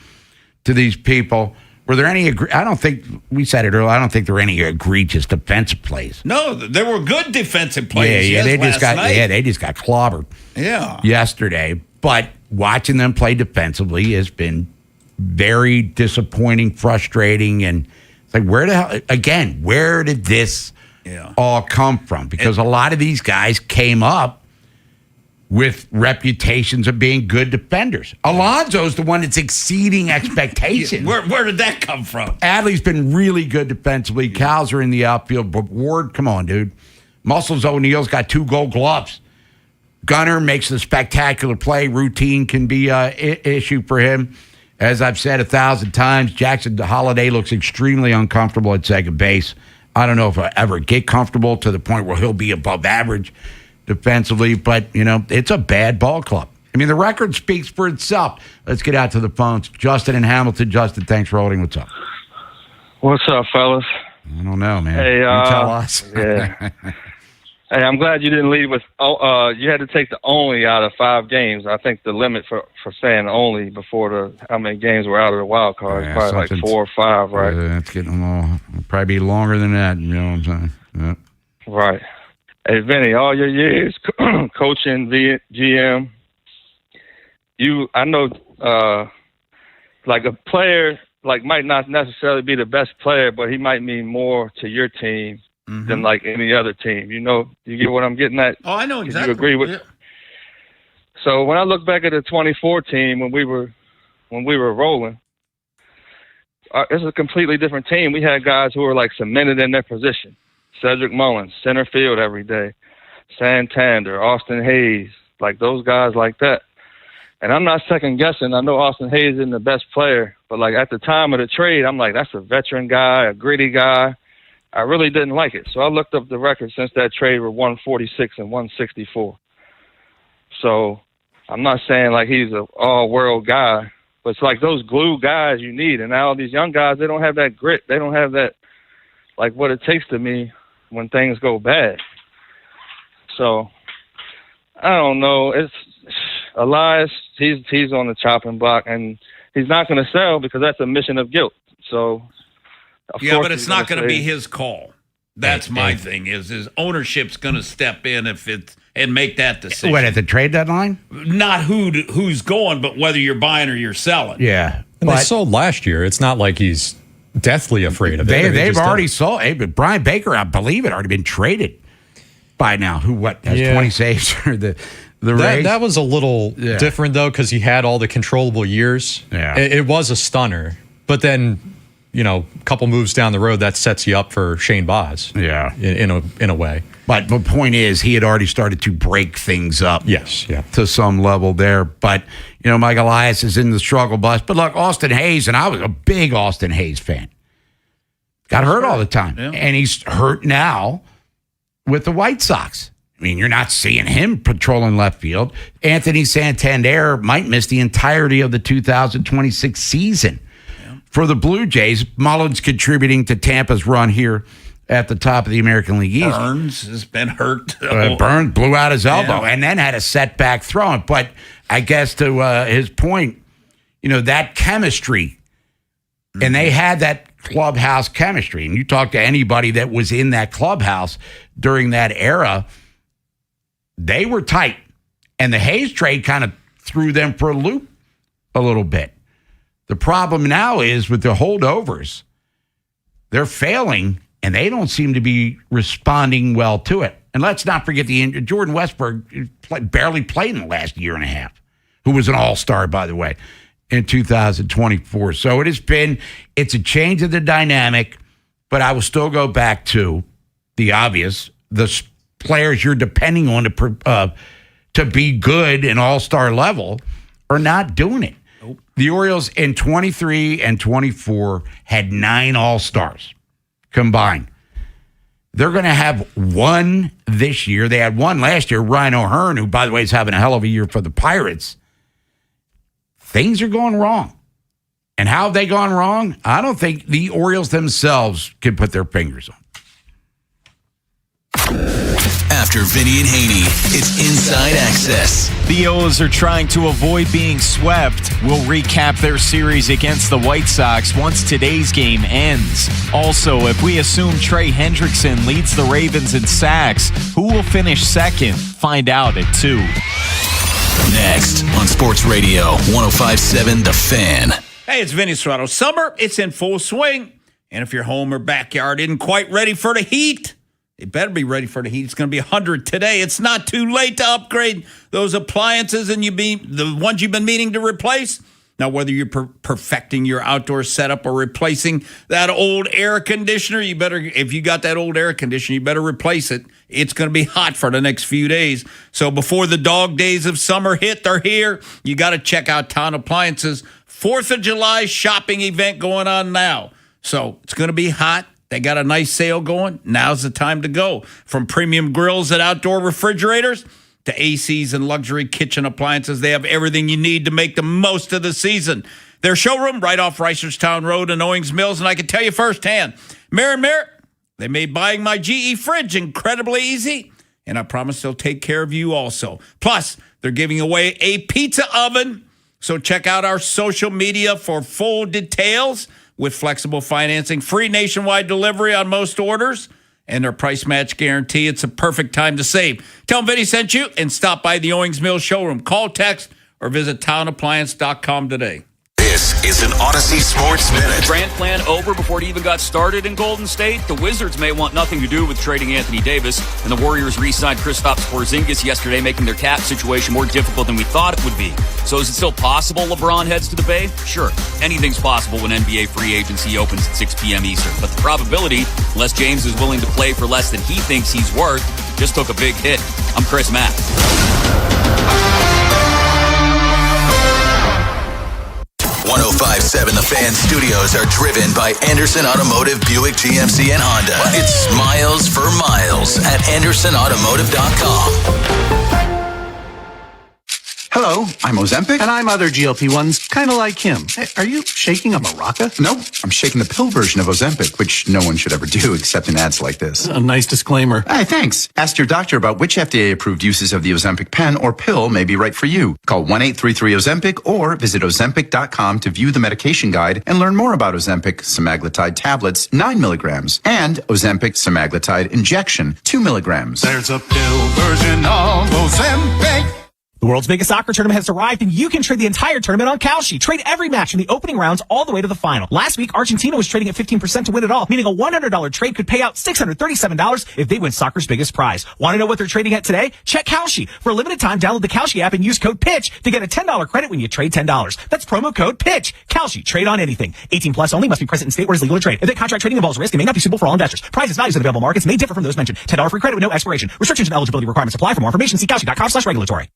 to these people, were there any, I don't think, we said it earlier, I don't think there were any egregious defensive plays. No, there were good defensive plays. They just got clobbered yesterday. But watching them play defensively has been very disappointing, frustrating, and it's like, where did this all come from? Because a lot of these guys came up with reputations of being good defenders. Alonso's the one that's exceeding expectations. Where did that come from? Adley's been really good defensively. Cows are in the outfield, but Ward, come on, dude. Muscles O'Neal's got 2 gold gloves. Gunnar makes a spectacular play. Routine can be an issue for him. As I've said 1,000 times, Jackson Holiday looks extremely uncomfortable at second base. I don't know if I'll ever get comfortable to the point where he'll be above average defensively, but, it's a bad ball club. The record speaks for itself. Let's get out to the phones. Justin in Hamilton. Justin, thanks for holding. What's up? What's up, fellas? I don't know, man. Hey, you tell us. Yeah. Hey, I'm glad you didn't lead with, you had to take the only out of 5 games. I think the limit for saying only before how many games were out of the wild card is probably like 4 or 5, right? That's getting a little, probably be longer than that, you know what I'm saying? Yeah. Right. Hey, Vinny, all your years coaching the GM, I know, like a player, like might not necessarily be the best player, but he might mean more to your team than like any other team. You know, you get what I'm getting at? Oh, I know exactly. You agree with? Yeah. So when I look back at the 2014 when we were rolling, it's a completely different team. We had guys who were like cemented in their position. Cedric Mullins, center field every day. Santander, Austin Hayes, like those guys like that. And I'm not second guessing. I know Austin Hayes isn't the best player, but like at the time of the trade, I'm like, that's a veteran guy, a gritty guy. I really didn't like it. So I looked up the record since that trade were 146 and 164. So I'm not saying like he's an all-world guy, but it's like those glue guys you need. And now these young guys, they don't have that grit. They don't have that, like what it takes to me when things go bad. So I don't know. It's Elias, he's on the chopping block, and he's not going to sell because that's a mission of guilt. So yeah, but it's not going to be his call. That's my thing. Is his ownership's going to step in and make that decision? What, at the trade deadline? Not who's going, but whether you're buying or you're selling. Yeah, and they sold last year. It's not like he's deathly afraid of it. They've already sold. Hey, but Brian Baker, I believe, had already been traded by now. Who has 20 saves for the Rays? That was a little different though because he had all the controllable years. Yeah, it was a stunner, but then. You know, a couple moves down the road, that sets you up for Shane Baz. Yeah. In a way. But the point is, he had already started to break things up. Yes, yeah. To some level there. But, you know, Mike Elias is in the struggle bus. But look, Austin Hayes, and I was a big Austin Hayes fan. Got hurt all the time. Yeah. And he's hurt now with the White Sox. I mean, you're not seeing him patrolling left field. Anthony Santander might miss the entirety of the 2026 season. For the Blue Jays, Mullins contributing to Tampa's run here at the top of the American League East. Burns has been hurt. Burns blew out his elbow and then had a setback throwing. But I guess to his point, you know, that chemistry, and they had that clubhouse chemistry. And you talk to anybody that was in that clubhouse during that era, they were tight. And the Hayes trade kind of threw them for a loop a little bit. The problem now is with the holdovers, they're failing, and they don't seem to be responding well to it. And let's not forget Jordan Westburg barely played in the last year and a half, who was an all-star, by the way, in 2024. So it's a change of the dynamic, but I will still go back to the obvious. The players you're depending on to be good and all-star level are not doing it. The Orioles in 23 and 24 had 9 All-Stars combined. They're going to have one this year. They had one last year, Ryan O'Hearn, who, by the way, is having a hell of a year for the Pirates. Things are going wrong. And how have they gone wrong? I don't think the Orioles themselves can put their fingers on. After Vinny and Haynie, it's Inside Access. The O's are trying to avoid being swept. We'll recap their series against the White Sox once today's game ends. Also, if we assume Trey Hendrickson leads the Ravens in sacks, who will finish second? Find out at 2. Next on Sports Radio 105.7 The Fan. Hey, it's Vinny Serrato. Summer, it's in full swing. And if your home or backyard isn't quite ready for the heat, it better be ready for the heat. It's going to be 100 today. It's not too late to upgrade those appliances and the ones you've been meaning to replace. Now, whether you're perfecting your outdoor setup or replacing that old air conditioner, if you got that old air conditioner, you better replace it. It's going to be hot for the next few days. So before the dog days of summer they're here. You got to check out Town Appliances 4th of July shopping event going on now. So it's going to be hot. They got a nice sale going. Now's the time to go. From premium grills and outdoor refrigerators to ACs and luxury kitchen appliances, they have everything you need to make the most of the season. Their showroom right off Reisterstown Road in Owings Mills, and I can tell you firsthand, Mirror, they made buying my GE fridge incredibly easy, and I promise they'll take care of you also. Plus, they're giving away a pizza oven, so check out our social media for full details. With flexible financing, free nationwide delivery on most orders, and their price match guarantee. It's a perfect time to save. Tell them Vinny sent you and stop by the Owings Mills showroom. Call, text, or visit townappliance.com today. This is an Odyssey Sports Minute. Grant plan over before it even got started in Golden State. The Wizards may want nothing to do with trading Anthony Davis, and the Warriors re-signed Kristaps Porzingis yesterday, making their cap situation more difficult than we thought it would be. So is it still possible LeBron heads to the Bay? Sure. Anything's possible when NBA free agency opens at 6 p.m. Eastern. But the probability, unless James is willing to play for less than he thinks he's worth, just took a big hit. I'm Chris Mack. 105.7 The Fan Studios are driven by Anderson Automotive, Buick, GMC, and Honda. It's miles for miles at AndersonAutomotive.com. Hello, I'm Ozempic. And I'm other GLP-1s, kind of like him. Hey, are you shaking a maraca? Nope, I'm shaking the pill version of Ozempic, which no one should ever do except in ads like this. A nice disclaimer. Hey, thanks. Ask your doctor about which FDA-approved uses of the Ozempic pen or pill may be right for you. Call 1-833-OZEMPIC or visit Ozempic.com to view the medication guide and learn more about Ozempic semaglutide tablets, 9 milligrams, and Ozempic semaglutide injection, 2 milligrams. There's a pill version of Ozempic. The world's biggest soccer tournament has arrived, and you can trade the entire tournament on Kalshi. Trade every match from the opening rounds all the way to the final. Last week, Argentina was trading at 15% to win it all, meaning a $100 trade could pay out $637 if they win soccer's biggest prize. Want to know what they're trading at today? Check Kalshi. For a limited time, download the Kalshi app and use code PITCH to get a $10 credit when you trade $10. That's promo code PITCH. Kalshi. Trade on anything. 18 plus only. Must be present in state where it's legal to trade. If that contract trading involves risk, it may not be suitable for all investors. Prices, values, and available markets may differ from those mentioned. $10 free credit with no expiration. Restrictions and eligibility requirements apply. For more information, see Kalshi.com/regulatory.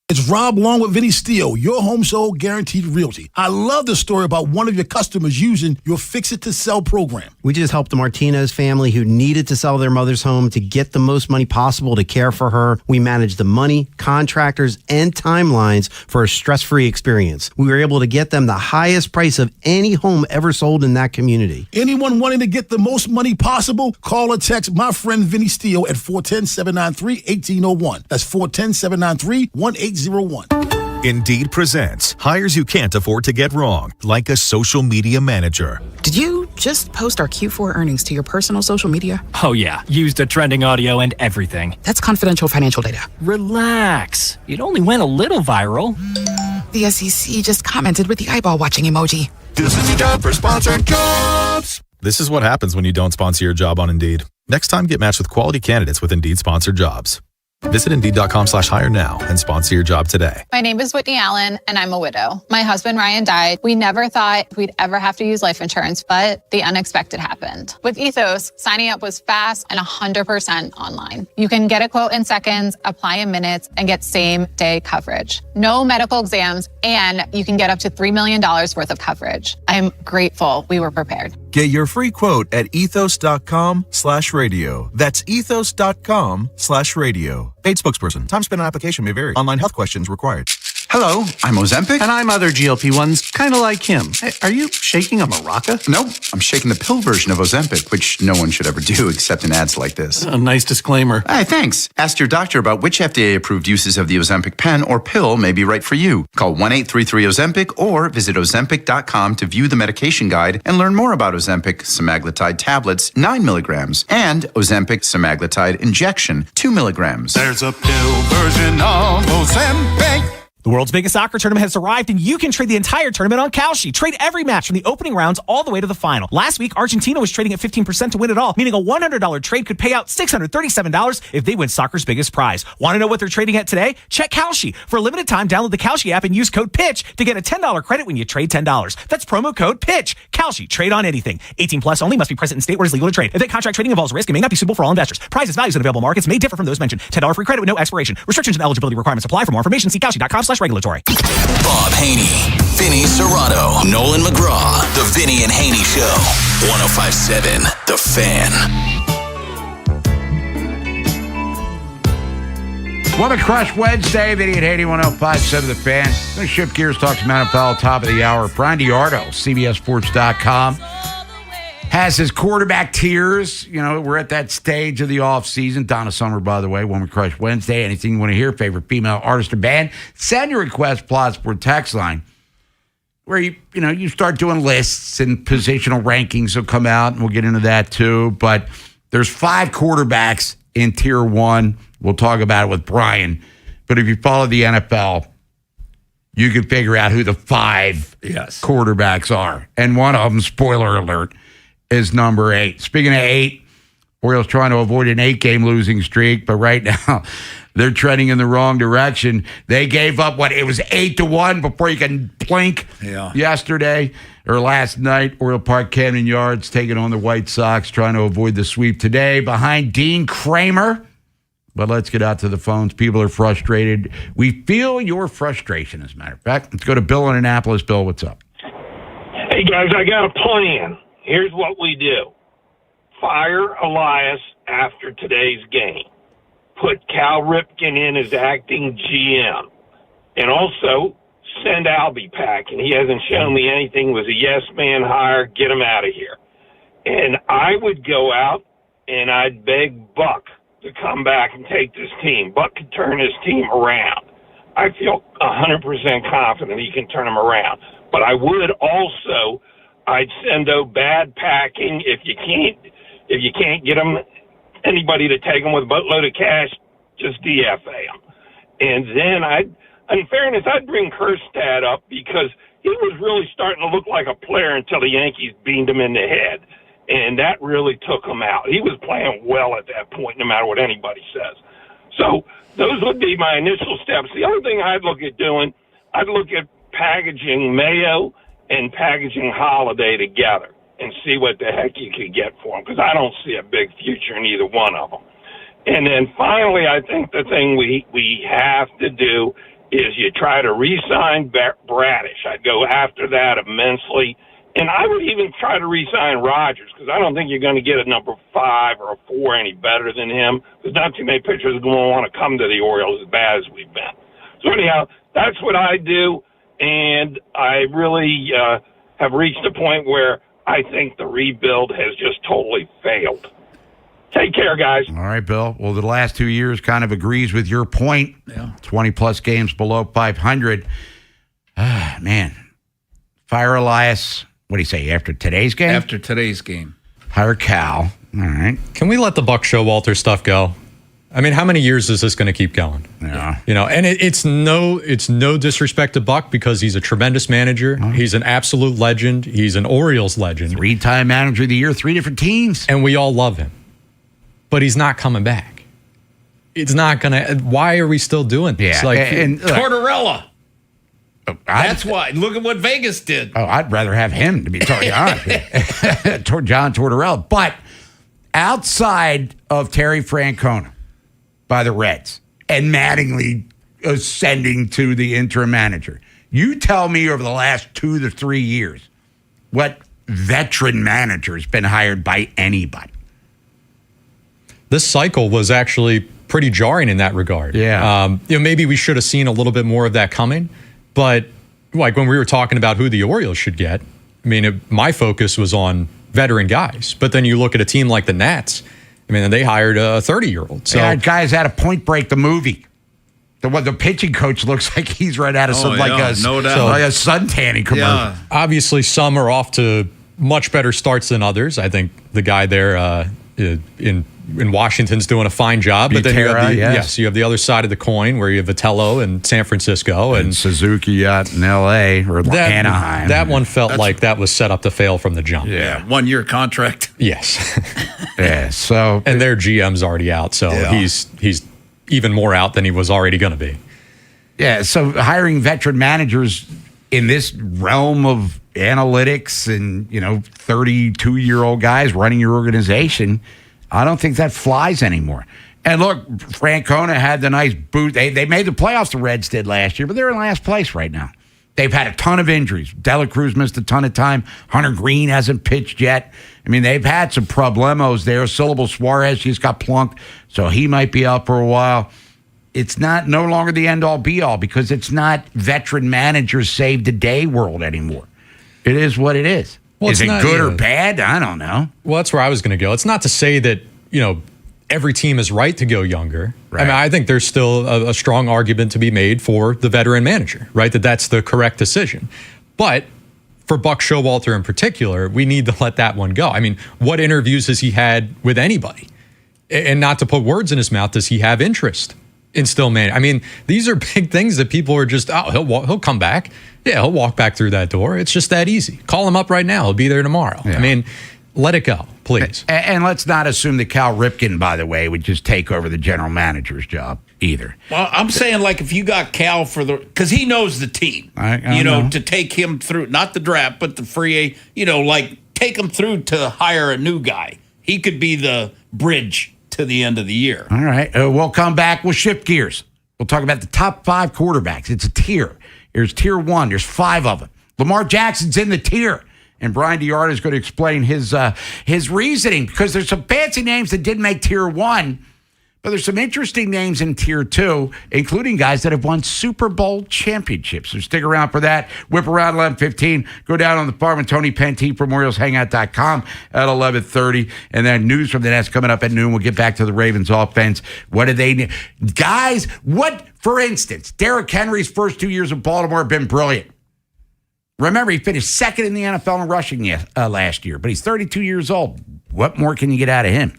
It's Rob Long with Vinny Steele, your home sold guaranteed realty. I love the story about one of your customers using your Fix It to Sell program. We just helped the Martinez family who needed to sell their mother's home to get the most money possible to care for her. We managed the money, contractors, and timelines for a stress-free experience. We were able to get them the highest price of any home ever sold in that community. Anyone wanting to get the most money possible, call or text my friend Vinny Steele at 410-793-1801. That's 410-793-1801. Indeed presents hires you can't afford to get wrong, like a social media manager. Did you just post our Q4 earnings to your personal social media? Oh yeah, used the trending audio and everything. That's confidential financial data. Relax. It only went a little viral. The SEC just commented with the eyeball watching emoji. This is your job for sponsored jobs. This is what happens when you don't sponsor your job on Indeed. Next time, get matched with quality candidates with Indeed sponsored jobs. Visit Indeed.com/hire now and sponsor your job today. My name is Whitney Allen, and I'm a widow. My husband, Ryan, died. We never thought we'd ever have to use life insurance, but the unexpected happened. With Ethos, signing up was fast and 100% online. You can get a quote in seconds, apply in minutes, and get same-day coverage. No medical exams, and you can get up to $3 million worth of coverage. I'm grateful we were prepared. Get your free quote at ethos.com/radio. That's ethos.com/radio. Paid spokesperson. Time spent on application may vary. Online health questions required. Hello, I'm Ozempic. And I'm other GLP-1s, kind of like him. Hey, are you shaking a maraca? Nope, I'm shaking the pill version of Ozempic, which no one should ever do except in ads like this. A nice disclaimer. Hey, thanks. Ask your doctor about which FDA-approved uses of the Ozempic pen or pill may be right for you. Call 1-833-OZEMPIC or visit Ozempic.com to view the medication guide and learn more about Ozempic semaglutide tablets, 9 milligrams, and Ozempic semaglutide injection, 2 milligrams. There's a pill version of Ozempic. The world's biggest soccer tournament has arrived, and you can trade the entire tournament on Kalshi. Trade every match from the opening rounds all the way to the final. Last week, Argentina was trading at 15% to win it all, meaning a $100 trade could pay out $637 if they win soccer's biggest prize. Want to know what they're trading at today? Check Kalshi. For a limited time, download the Kalshi app and use code PITCH to get a $10 credit when you trade $10. That's promo code PITCH. Kalshi. Trade on anything. 18 plus only. Must be present in state where it's legal to trade. If that contract trading involves risk, it may not be suitable for all investors. Prices, values, and available markets may differ from those mentioned. $10 free credit with no expiration. Restrictions and eligibility requirements apply. For more information, see Kalshi.com/regulatory. Bob Haynie, Vinny Serrato, Nolan McGraw, The Vinny and Haynie Show. 105.7 The Fan. Woman Crush Wednesday, Vinny and Haynie, 105.7 The Fan. Going to shift gears, talk some NFL, top of the hour. Brian Diardo, CBSSports.com, has his quarterback tiers. You know, we're at that stage of the offseason. Donna Summer, by the way, Woman Crush Wednesday. Anything you want to hear, favorite female artist or band, send your request, Plot Sport text line, where you start doing lists and positional rankings will come out, and we'll get into that too. But There's 5 quarterbacks in Tier 1. We'll talk about it with Brian. But if you follow the NFL, you can figure out who the 5 quarterbacks are. And one of them, spoiler alert, is number 8. Speaking of 8, Orioles trying to avoid an 8-game losing streak, but right now they're trending in the wrong direction. They gave up, it was 8-1 before you can blink yesterday or last night. Oriole Park, Camden Yards taking on the White Sox, trying to avoid the sweep today behind Dean Kramer. But let's get out to the phones. People are frustrated. We feel your frustration, as a matter of fact. Let's go to Bill in Annapolis. Bill, what's up? Hey, guys, I got a plan. Here's what we do. Fire Elias after today's game. Put Cal Ripken in as acting GM. And also send Albie packing. He hasn't shown me anything. Was a yes-man hire. Get him out of here. And I would go out and I'd beg Buck to come back and take this team. Buck can turn his team around. I feel 100% confident he can turn them around. But I would also, I'd send bad packing. If you can't get them, anybody to take them with a boatload of cash, just DFA them. And then in fairness, I'd bring Kerstad up because he was really starting to look like a player until the Yankees beamed him in the head. And that really took him out. He was playing well at that point, no matter what anybody says. So those would be my initial steps. The other thing I'd look at doing, I'd look at packaging Mayo and packaging Holiday together and see what the heck you could get for them, because I don't see a big future in either one of them. And then finally, I think the thing we have to do is you try to re-sign Bradish. I'd go after that immensely. And I would even try to re-sign Rodgers, because I don't think you're going to get a number 5 or a 4 any better than him, because not too many pitchers are going to want to come to the Orioles as bad as we've been. So anyhow, that's what I do, and I really have reached a point where I think the rebuild has just totally failed. Take care, guys. All right, Bill. Well, the last 2 years kind of agrees with your point. 20-plus games below 500. Man. Fire Elias. What do you say, after today's game? After today's game. Hire Cal. All right. Can we let the Buck Showalter stuff go? I mean, how many years is this going to keep going? Yeah. And it's no disrespect to Buck, because he's a tremendous manager. He's an absolute legend. He's an Orioles legend. 3-time manager of the year, 3 different teams. And we all love him. But he's not coming back. It's not going to. Why are we still doing this? Yeah. And Tortorella. That's why. Look at what Vegas did. Oh, I'd rather have him, to be totally honest. John Tortorella. But outside of Terry Francona by the Reds and Mattingly ascending to the interim manager, you tell me over the last 2 to 3 years what veteran manager has been hired by anybody. This cycle was actually pretty jarring in that regard. Yeah. Maybe we should have seen a little bit more of that coming. But like when we were talking about who the Orioles should get, I mean, my focus was on veteran guys. But then you look at a team like the Nats. I mean, they hired a 30-year-old. So guys out of Point Break, the movie. The pitching coach looks like he's right out of like a suntanning commercial. Yeah. Obviously, some are off to much better starts than others. I think the guy there in Washington's doing a fine job, but then you have you have the other side of the coin where you have Vitello in San Francisco and Suzuki out in L.A. or Anaheim. That one felt like that was set up to fail from the jump. Yeah, 1-year contract. Yes. Yeah. So and their GM's already out, so he's even more out than he was already going to be. Yeah. So hiring veteran managers in this realm of analytics and 32-year-old guys running your organization, I don't think that flies anymore. And look, Francona had the nice boot. They made the playoffs, the Reds did last year, but they're in last place right now. They've had a ton of injuries. Dela Cruz missed a ton of time. Hunter Green hasn't pitched yet. I mean, they've had some problemos there. Syllable Suarez, he's got plunked, so he might be out for a while. It's no longer the end-all, be-all, because it's not veteran managers save the day world anymore. It is what it is. Well, is it good or bad? I don't know. Well, that's where I was going to go. It's not to say that, every team is right to go younger. Right. I mean, I think there's still a strong argument to be made for the veteran manager, right? That's the correct decision. But for Buck Showalter in particular, we need to let that one go. I mean, what interviews has he had with anybody? And not to put words in his mouth, does he have interest in still managing? I mean, these are big things that people are just, he'll come back. Yeah, he'll walk back through that door. It's just that easy. Call him up right now. He'll be there tomorrow. Yeah. I mean, let it go, please. And let's not assume that Cal Ripken, by the way, would just take over the general manager's job either. Well, I'm saying, like, if you got Cal because he knows the team, I know, to take him through, not the draft, but the free, take him through to hire a new guy. He could be the bridge to the end of the year. All right. We'll come back. We'll shift gears. We'll talk about the top 5 quarterbacks. It's a tier. There's tier 1. There's 5 of them. Lamar Jackson's in the tier. And Brian DeArta is going to explain his reasoning, because there's some fancy names that did make tier 1, but there's some interesting names in tier 2, including guys that have won Super Bowl championships. So stick around for that. Whip around 11:15. Go down on the farm with Tony Penty from OriolsHangout.com at 11:30. And then news from the Nets coming up at noon. We'll get back to the Ravens offense. What do they need? Guys, for instance, Derrick Henry's first 2 years in Baltimore have been brilliant. Remember, he finished second in the NFL in rushing last year, but he's 32 years old. What more can you get out of him?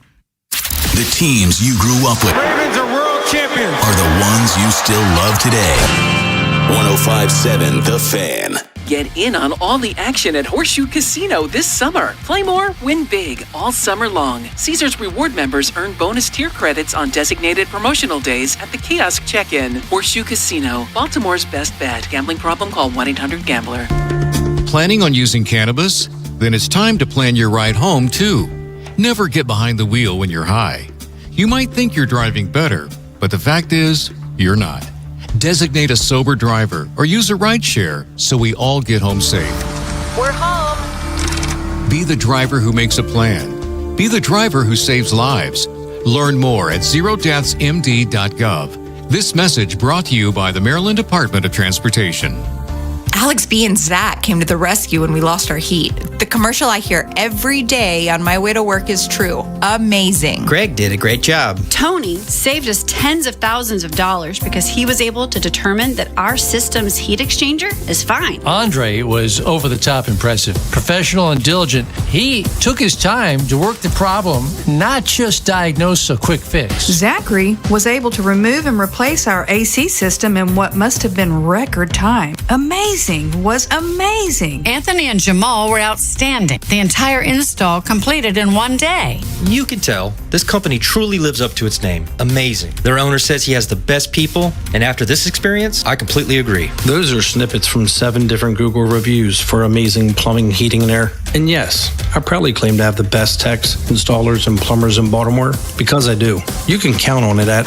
The teams you grew up with Ravens are world champions. Are the ones you still love today. 105.7 The Fan. Get in on all the action at Horseshoe Casino this summer. Play more, win big all summer long. Caesars Reward members earn bonus tier credits on designated promotional days at the kiosk check-in. Horseshoe Casino, Baltimore's best bet. Gambling problem? Call 1-800-GAMBLER. Planning on using cannabis? Then it's time to plan your ride home, too. Never get behind the wheel when you're high. You might think you're driving better, but the fact is, you're not. Designate a sober driver or use a rideshare so we all get home safe. We're home. Be the driver who makes a plan. Be the driver who saves lives. Learn more at zerodeathsmd.gov. This message brought to you by the Maryland Department of Transportation. Alex B. and Zach came to the rescue when we lost our heat. The commercial I hear every day on my way to work is true. Amazing. Greg did a great job. Tony saved us tens of thousands of dollars because he was able to determine that our system's heat exchanger is fine. Andre was over the top impressive. Professional and diligent. He took his time to work the problem, not just diagnose a quick fix. Zachary was able to remove and replace our AC system in what must have been record time. Amazing. Was amazing. Anthony and Jamal were outstanding. The entire install completed in one day. You can tell this company truly lives up to its name. Amazing. Their owner says he has the best people, and after this experience, I completely agree. Those are snippets from 7 different Google reviews for amazing plumbing, heating, and air. And yes, I proudly claim to have the best techs, installers, and plumbers in Baltimore, because I do. You can count on it at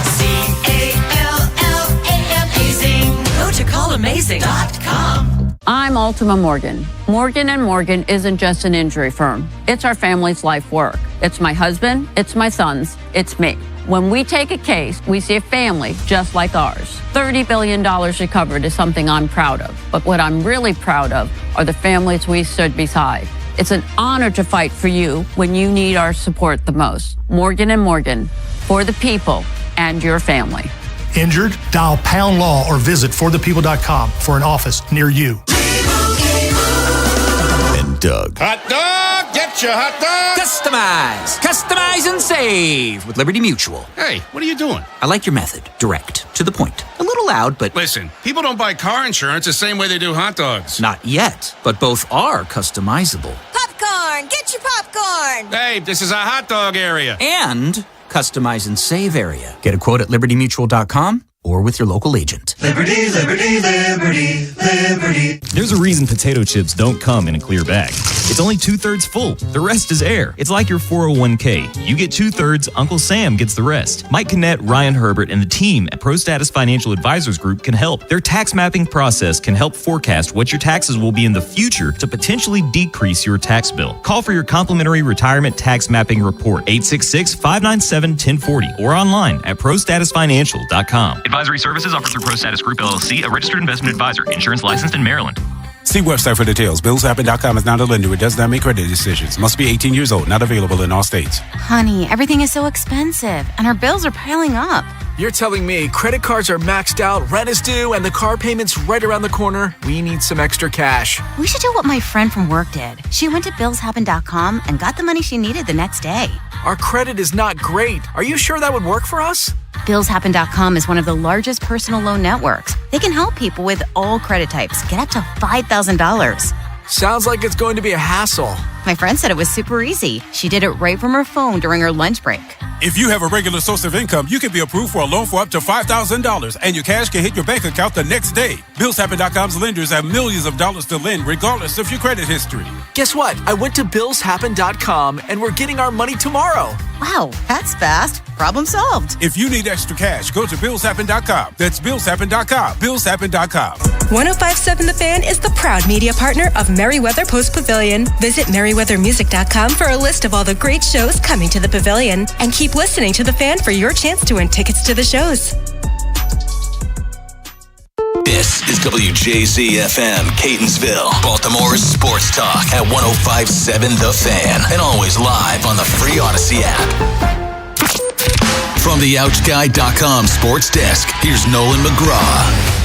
CALLAMAZING. Go to callamazing.com. I'm Ultima Morgan. Morgan & Morgan isn't just an injury firm. It's our family's life work. It's my husband, it's my sons, it's me. When we take a case, we see a family just like ours. $30 billion recovered is something I'm proud of. But what I'm really proud of are the families we stood beside. It's an honor to fight for you when you need our support the most. Morgan & Morgan, for the people and your family. Injured? Dial Pound Law or visit forthepeople.com for an office near you. And Doug. Hot dog! Get your hot dog! Customize and save with Liberty Mutual. Hey, what are you doing? I like your method. Direct. To the point. A little loud, but... Listen, people don't buy car insurance the same way they do hot dogs. Not yet, but both are customizable. Popcorn! Get your popcorn! Hey, this is a hot dog area. And... customize and save area. Get a quote at libertymutual.com or with your local agent. Liberty, liberty, liberty, liberty. There's a reason potato chips don't come in a clear bag. It's only 2/3 full. The rest is air. It's like your 401k. You get 2/3, Uncle Sam gets the rest. Mike Kinnett, Ryan Herbert, and the team at ProStatus Financial Advisors Group can help. Their tax mapping process can help forecast what your taxes will be in the future to potentially decrease your tax bill. Call for your complimentary retirement tax mapping report, 866-597-1040, or online at prostatusfinancial.com. Advisory services offered through ProStatus Group, LLC, a registered investment advisor. Insurance licensed in Maryland. See website for details. BillsHappen.com is not a lender. It does not make credit decisions. Must be 18 years old. Not available in all states. Honey, everything is so expensive, and our bills are piling up. You're telling me credit cards are maxed out, rent is due, and the car payment's right around the corner? We need some extra cash. We should do what my friend from work did. She went to billshappen.com and got the money she needed the next day. Our credit is not great. Are you sure that would work for us? Billshappen.com is one of the largest personal loan networks. They can help people with all credit types get up to $5,000. Sounds like it's going to be a hassle. My friend said it was super easy. She did it right from her phone during her lunch break. If you have a regular source of income, you can be approved for a loan for up to $5,000, and your cash can hit your bank account the next day. BillsHappen.com's lenders have millions of dollars to lend, regardless of your credit history. Guess what? I went to billshappen.com, and we're getting our money tomorrow. Wow, that's fast. Problem solved. If you need extra cash, go to billshappen.com. That's billshappen.com. Billshappen.com. 105.7 The Fan is the proud media partner of Merriweather Post Pavilion. Visit merriweathermusic.com for a list of all the great shows coming to the pavilion. And keep listening to The Fan for your chance to win tickets to the shows. This is WJZ-FM, Catonsville, Baltimore's sports talk at 105.7 The Fan, and always live on the free Odyssey app. From the OutGuy.com sports desk, here's Nolan McGraw.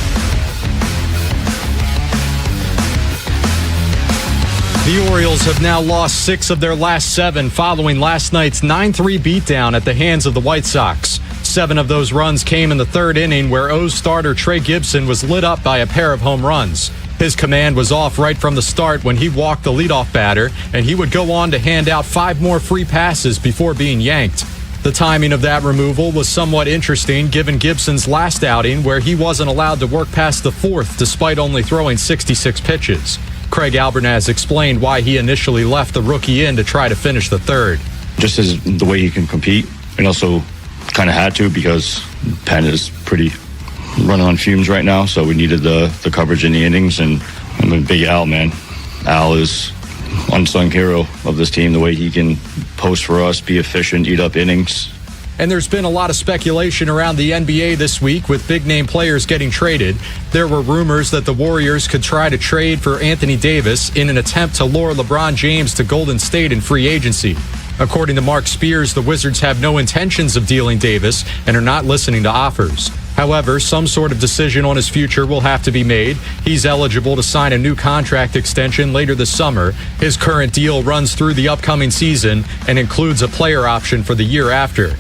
The Orioles have now lost 6 of their last 7 following last night's 9-3 beatdown at the hands of the White Sox. 7 of those runs came in the 3rd inning, where O's starter Trey Gibson was lit up by a pair of home runs. His command was off right from the start when he walked the leadoff batter, and he would go on to hand out 5 more free passes before being yanked. The timing of that removal was somewhat interesting given Gibson's last outing, where he wasn't allowed to work past the 4th despite only throwing 66 pitches. Craig Albernaz explained why he initially left the rookie in to try to finish the 3rd. Just as the way he can compete, and also kind of had to because Penn is pretty running on fumes right now, so we needed the coverage in the innings, and I'm a big Al, man. Al is unsung hero of this team, the way he can post for us, be efficient, eat up innings. And there's been a lot of speculation around the NBA this week with big-name players getting traded. There were rumors that the Warriors could try to trade for Anthony Davis in an attempt to lure LeBron James to Golden State in free agency. According to Mark Spears, the Wizards have no intentions of dealing Davis and are not listening to offers. However, some sort of decision on his future will have to be made. He's eligible to sign a new contract extension later this summer. His current deal runs through the upcoming season and includes a player option for the year after.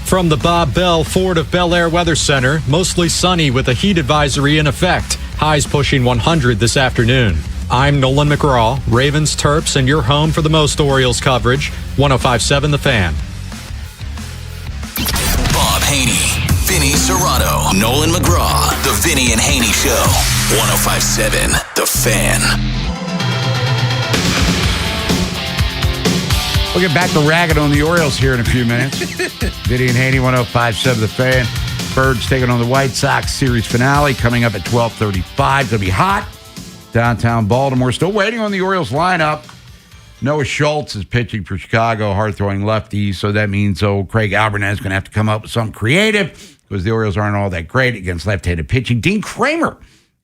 From the Bob Bell Ford of Bel Air Weather Center, mostly sunny with a heat advisory in effect. Highs pushing 100 this afternoon. I'm Nolan McGraw, Ravens, Terps, and your home for the most Orioles coverage, 105.7 The Fan. Bob Haynie, Vinny Serrato, Nolan McGraw, The Vinny and Haynie Show, 105.7 The Fan. We'll get back to ragging on the Orioles here in a few minutes. Vinny and Haynie, 105.7 The Fan. Birds taking on the White Sox series finale coming up at 12:35. Going to be hot. Downtown Baltimore. Still waiting on the Orioles lineup. Noah Schultz is pitching for Chicago, hard-throwing lefty. So that means Craig Albernaz is going to have to come up with something creative because the Orioles aren't all that great against left-handed pitching. Dean Kramer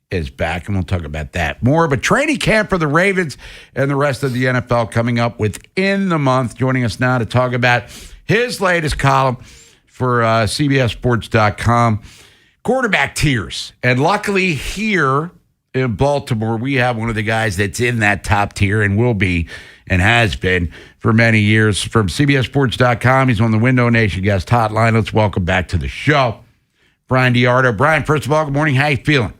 is back, and we'll talk about that more. But training camp for the Ravens and the rest of the NFL coming up within the month. Joining us now to talk about his latest column for CBSSports.com, quarterback tiers. And luckily here in Baltimore, we have one of the guys that's in that top tier and will be and has been for many years. From CBSSports.com, he's on the Window Nation guest hotline. Let's welcome back to the show, Brian DiArdo. Brian, first of all, good morning. How you feeling?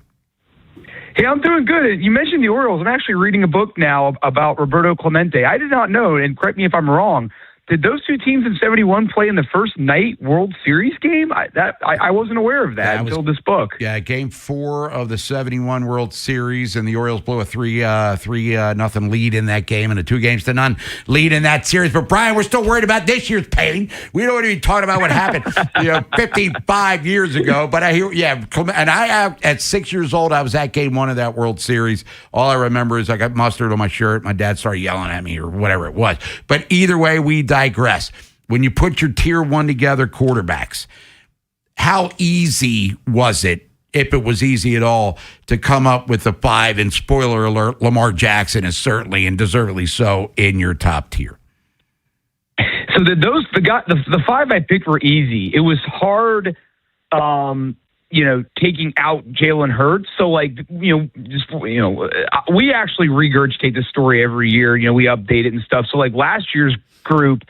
Hey, I'm doing good. You mentioned the Orioles. I'm actually reading a book now about Roberto Clemente. I did not know, and correct me if I'm wrong, did those two teams in 71 play in the first night World Series game? I wasn't aware of that until this book. Yeah, game 4 of the 71 World Series, and the Orioles blew a 3-0 lead in that game and a 2-0 lead in that series. But, Brian, we're still worried about this year's pain. We don't want to be talking about what happened 55 years ago. But I hear, and at 6 years old, I was at game 1 of that World Series. All I remember is I got mustard on my shirt. My dad started yelling at me or whatever it was. But either way, we digress. When you put your tier 1 together quarterbacks, how easy was it, if it was easy at all, to come up with the 5? And spoiler alert, Lamar Jackson is certainly and deservedly so in your top tier. So the five I picked were easy. It was hard, taking out Jalen Hurts. So we actually regurgitate the story every year. We update it and stuff. So last year's group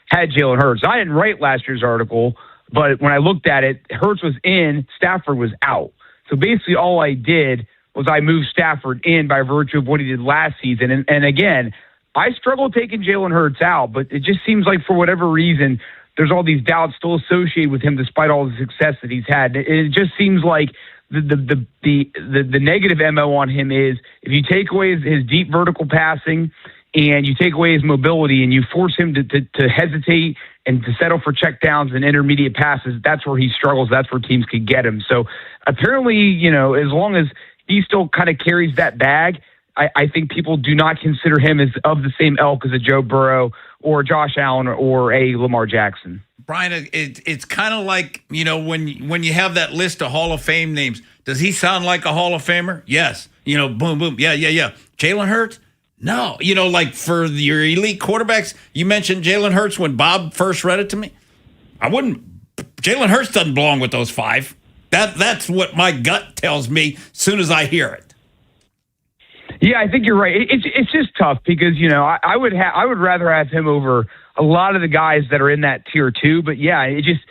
had Jalen Hurts. I didn't write last year's article, but when I looked at it, Hurts was in, Stafford was out. So basically all I did was I moved Stafford in by virtue of what he did last season. And again, I struggle taking Jalen Hurts out, but it just seems like for whatever reason, there's all these doubts still associated with him despite all the success that he's had. It just seems like the negative MO on him is if you take away his deep vertical passing and you take away his mobility and you force him to hesitate and to settle for checkdowns and intermediate passes, that's where he struggles. That's where teams could get him. So apparently, as long as he still kind of carries that bag, I think people do not consider him as of the same ilk as a Joe Burrow or Josh Allen or a Lamar Jackson. Brian, it's kind of like, when you have that list of Hall of Fame names, does he sound like a Hall of Famer? Yes. Boom, boom. Yeah. Jalen Hurts? No. For your elite quarterbacks, you mentioned Jalen Hurts when Bob first read it to me. Jalen Hurts doesn't belong with those five. That's what my gut tells me as soon as I hear it. Yeah, I think you're right. It's just tough because I would rather have him over a lot of the guys that are in that tier 2. But yeah, it just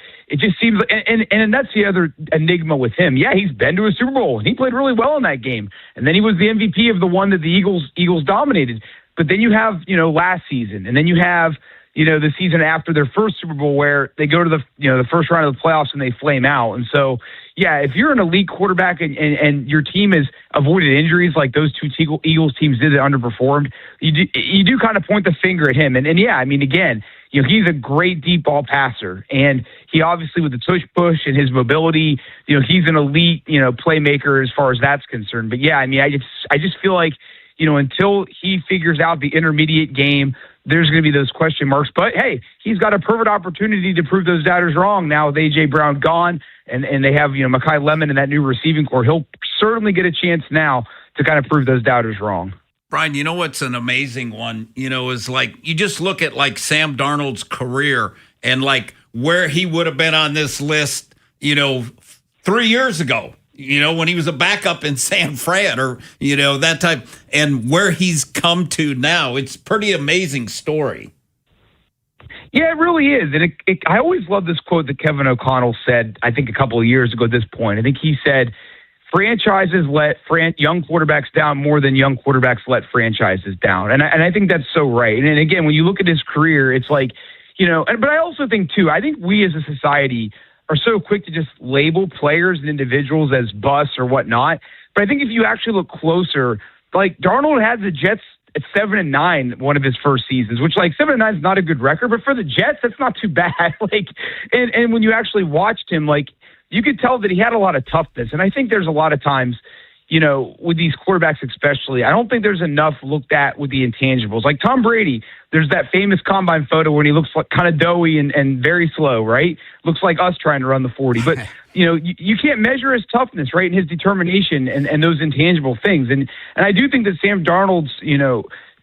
seems and that's the other enigma with him. Yeah, he's been to a Super Bowl and he played really well in that game, and then he was the MVP of the one that the Eagles dominated. But then you have last season, and then you have the season after their first Super Bowl where they go to the first round of the playoffs and they flame out. And so, yeah, if you're an elite quarterback and your team has avoided injuries like those two Eagles teams did that underperformed, you do kind of point the finger at him. And yeah, I mean, again, he's a great deep ball passer, and he obviously with the tush push and his mobility, he's an elite, playmaker as far as that's concerned. But yeah, I mean, I just feel like, until he figures out the intermediate game, there's going to be those question marks. But hey, he's got a perfect opportunity to prove those doubters wrong now with A.J. Brown gone and they have, Mekhi Lemon and that new receiving core. He'll certainly get a chance now to kind of prove those doubters wrong. Brian, what's an amazing one, is you just look at Sam Darnold's career and where he would have been on this list, 3 years ago. When he was a backup in San Fran or, that type, and where he's come to now. It's pretty amazing story. Yeah, it really is. And I always love this quote that Kevin O'Connell said, I think a couple of years ago at this point. I think he said, franchises let young quarterbacks down more than young quarterbacks let franchises down. And I think that's so right. And again, when you look at his career, it's but I also think too, I think we as a society are so quick to just label players and individuals as busts or whatnot. But I think if you actually look closer, Darnold had the Jets at 7-9 one of his first seasons, which 7-9 is not a good record, but for the Jets, that's not too bad. And when you actually watched him, you could tell that he had a lot of toughness. And I think there's a lot of times, with these quarterbacks especially, I don't think there's enough looked at with the intangibles. Like Tom Brady, there's that famous combine photo when he looks kind of doughy and very slow, right? Looks like us trying to run the 40. But, you can't measure his toughness, right, and his determination and those intangible things. And I do think that Sam Darnold's,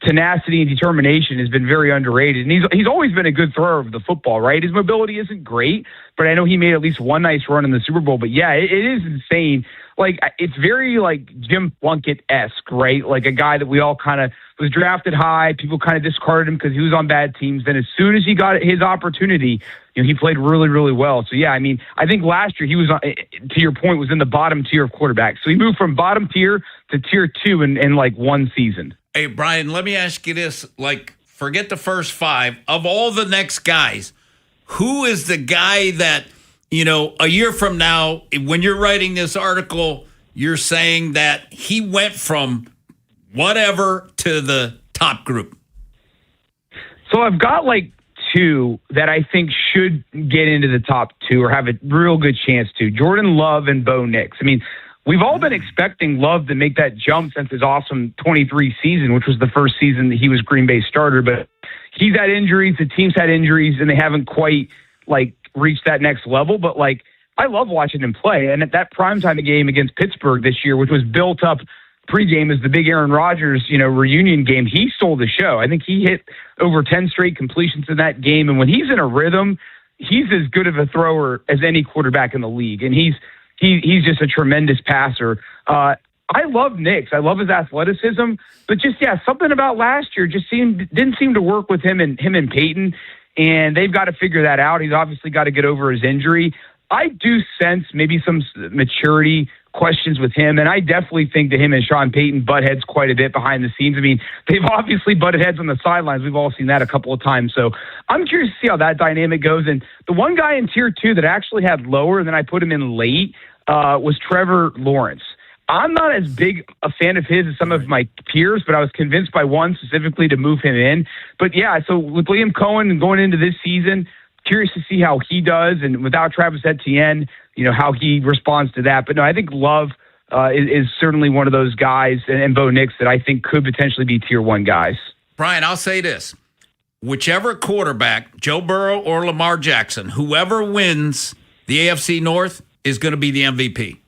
tenacity and determination has been very underrated. And he's always been a good thrower of the football, right? His mobility isn't great, but I know he made at least one nice run in the Super Bowl. But yeah, it is insane. It's very Jim Plunkett-esque, right? A guy that we all kind of was drafted high. People kind of discarded him because he was on bad teams. Then as soon as he got his opportunity, he played really, really well. So yeah, I mean, I think last year he was, to your point, was in the bottom tier of quarterbacks. So he moved from bottom tier to tier 2 in one season. Hey, Brian, let me ask you this. Forget the first five. Of all the next guys, who is the guy that, a year from now, when you're writing this article, you're saying that he went from whatever to the top group? So I've got two that I think should get into the top 2 or have a real good chance to. Jordan Love and Bo Nix. I mean, we've all been expecting Love to make that jump since his awesome 23 season, which was the first season that he was Green Bay starter. But he's had injuries, the team's had injuries, and they haven't quite reached that next level. But I love watching him play. And at that primetime game against Pittsburgh this year, which was built up pregame is the big Aaron Rodgers, reunion game. He stole the show. I think he hit over 10 straight completions in that game. And when he's in a rhythm, he's as good of a thrower as any quarterback in the league. And he's just a tremendous passer. I love Nix. I love his athleticism, but just, something about last year just didn't seem to work with him and Peyton. And they've got to figure that out. He's obviously got to get over his injury. I do sense maybe some maturity questions with him, and I definitely think that him and Sean Payton butt heads quite a bit behind the scenes. I mean, they've obviously butted heads on the sidelines. We've all seen that a couple of times. So I'm curious to see how that dynamic goes. And the one guy in Tier 2 that actually had lower, and then I put him in late, was Trevor Lawrence. I'm not as big a fan of his as some of my peers, but I was convinced by one specifically to move him in. But so with Liam Cohen going into this season, curious to see how he does, and without Travis Etienne, how he responds to that. But no, I think Love is certainly one of those guys, and Bo Nix, that I think could potentially be Tier 1 guys. Brian, I'll say this. Whichever quarterback, Joe Burrow or Lamar Jackson, whoever wins the AFC North is going to be the MVP.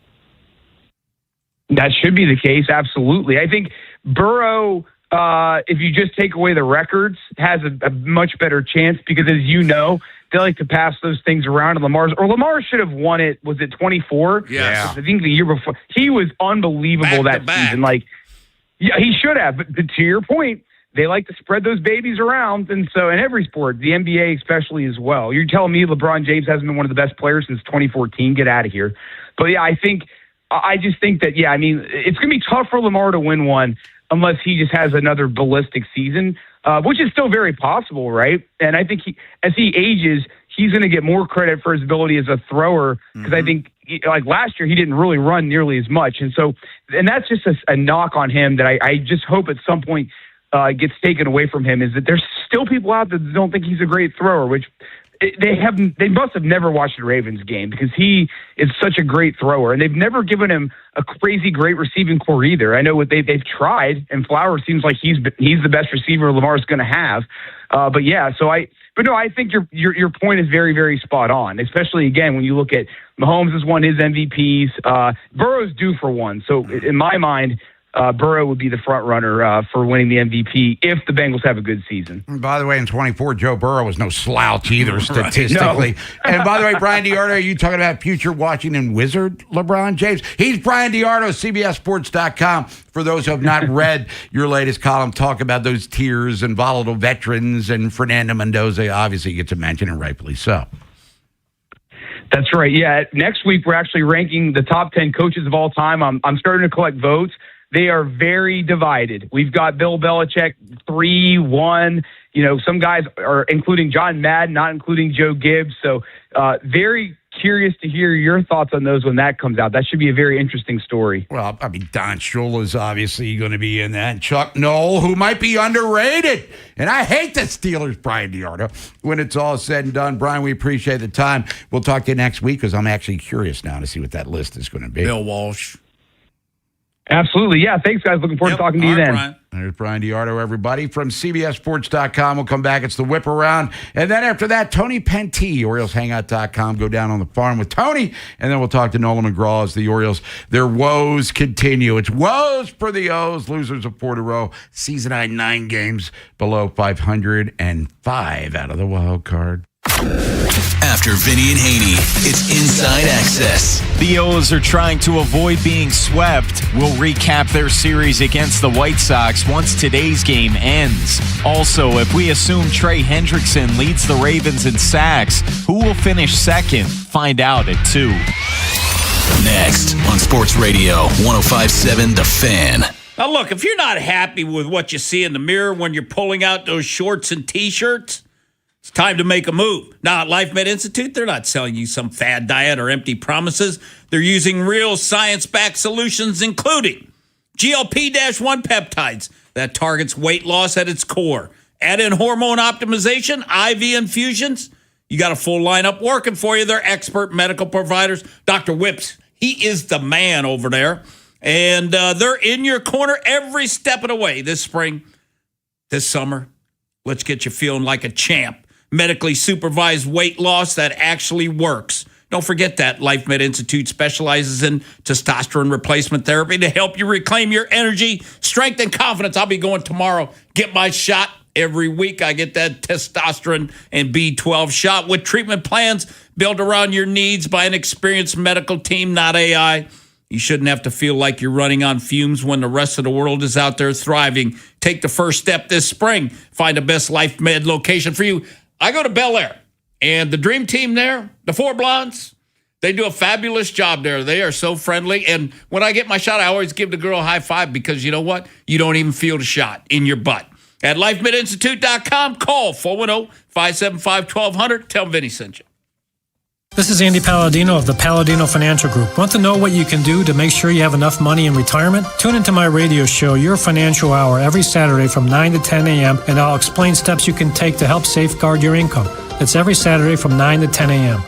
That should be the case, absolutely. I think Burrow, if you just take away the records, has a much better chance because, as you know, they like to pass those things around. And Lamar should have won it. Was it 24? Yeah. I think the year before. He was unbelievable that season. He should have. But to your point, they like to spread those babies around. And so in every sport, the NBA especially as well. You're telling me LeBron James hasn't been one of the best players since 2014? Get out of here. But I just think that, it's going to be tough for Lamar to win one unless he just has another ballistic season, which is still very possible, right? And I think as he ages, he's going to get more credit for his ability as a thrower because I think, last year, he didn't really run nearly as much. And that's just a knock on him that I just hope at some point gets taken away from him, is that there's still people out there that don't think he's a great thrower, which they must have never watched a Ravens game because he is such a great thrower, and they've never given him a crazy great receiving core either. I know what they've tried, and Flowers seems like he's the best receiver Lamar's going to have. I think your point is very, very spot on, especially again when you look at Mahomes has won his MVPs. Burrow's due for one, so in my mind, Burrow would be the front runner for winning the MVP if the Bengals have a good season. And by the way, in 24, Joe Burrow was no slouch either statistically. No. And by the way, Brian DiArdo, are you talking about future Washington Wizard LeBron James? He's Brian DiArdo, CBSSports.com. For those who have not read your latest column, talk about those tiers and volatile veterans, and Fernando Mendoza obviously gets a mention, and rightfully so. That's right. Yeah. Next week, we're actually ranking the top 10 coaches of all time. I'm starting to collect votes. They are very divided. We've got Bill Belichick 3-1. Some guys are including John Madden, not including Joe Gibbs. So very curious to hear your thoughts on those when that comes out. That should be a very interesting story. Well, Don Shula is obviously going to be in that. Chuck Noll, who might be underrated. And I hate the Steelers, Brian DiArdo, when it's all said and done. Brian, we appreciate the time. We'll talk to you next week because I'm actually curious now to see what that list is going to be. Bill Walsh. Absolutely. Yeah. Thanks, guys. Looking forward to talking to you then. Brian. There's Brian DiArdo, everybody, from CBSSports.com. We'll come back. It's the whip around. And then after that, Tony Penty, OriolsHangout.com. Go down on the farm with Tony. And then we'll talk to Nolan McGraw as the Orioles, their woes continue. It's woes for the O's. Losers of 4 in a row. Season high 9 games below 500 and 5 out of the wild card. After Vinny and Haynie, it's Inside Access. The O's are trying to avoid being swept. We'll recap their series against the White Sox once today's game ends. Also, if we assume Trey Hendrickson leads the Ravens in sacks, who will finish second? Find out at 2. Next on Sports Radio 105.7 The Fan. Now, look, if you're not happy with what you see in the mirror when you're pulling out those shorts and T-shirts, it's time to make a move. Now, at Life Med Institute, they're not selling you some fad diet or empty promises. They're using real science-backed solutions, including GLP-1 peptides that targets weight loss at its core. Add in hormone optimization, IV infusions. You got a full lineup working for you. They're expert medical providers. Dr. Whips, he is the man over there. And they're in your corner every step of the way this spring, this summer. Let's get you feeling like a champ. Medically supervised weight loss that actually works. Don't forget that LifeMed Institute specializes in testosterone replacement therapy to help you reclaim your energy, strength, and confidence. I'll be going tomorrow. Get my shot. Every week I get that testosterone and B12 shot with treatment plans built around your needs by an experienced medical team, not AI. You shouldn't have to feel like you're running on fumes when the rest of the world is out there thriving. Take the first step this spring. Find the best LifeMed location for you. I go to Bel Air, and the dream team there, the Four Blondes, they do a fabulous job there. They are so friendly. And when I get my shot, I always give the girl a high five because you know what? You don't even feel the shot in your butt. At LifeMedInstitute.com, call 410-575-1200. Tell them Vinny sent you. This is Andy Palladino of the Palladino Financial Group. Want to know what you can do to make sure you have enough money in retirement? Tune into my radio show, Your Financial Hour, every Saturday from 9 to 10 a.m., and I'll explain steps you can take to help safeguard your income. It's every Saturday from 9 to 10 a.m.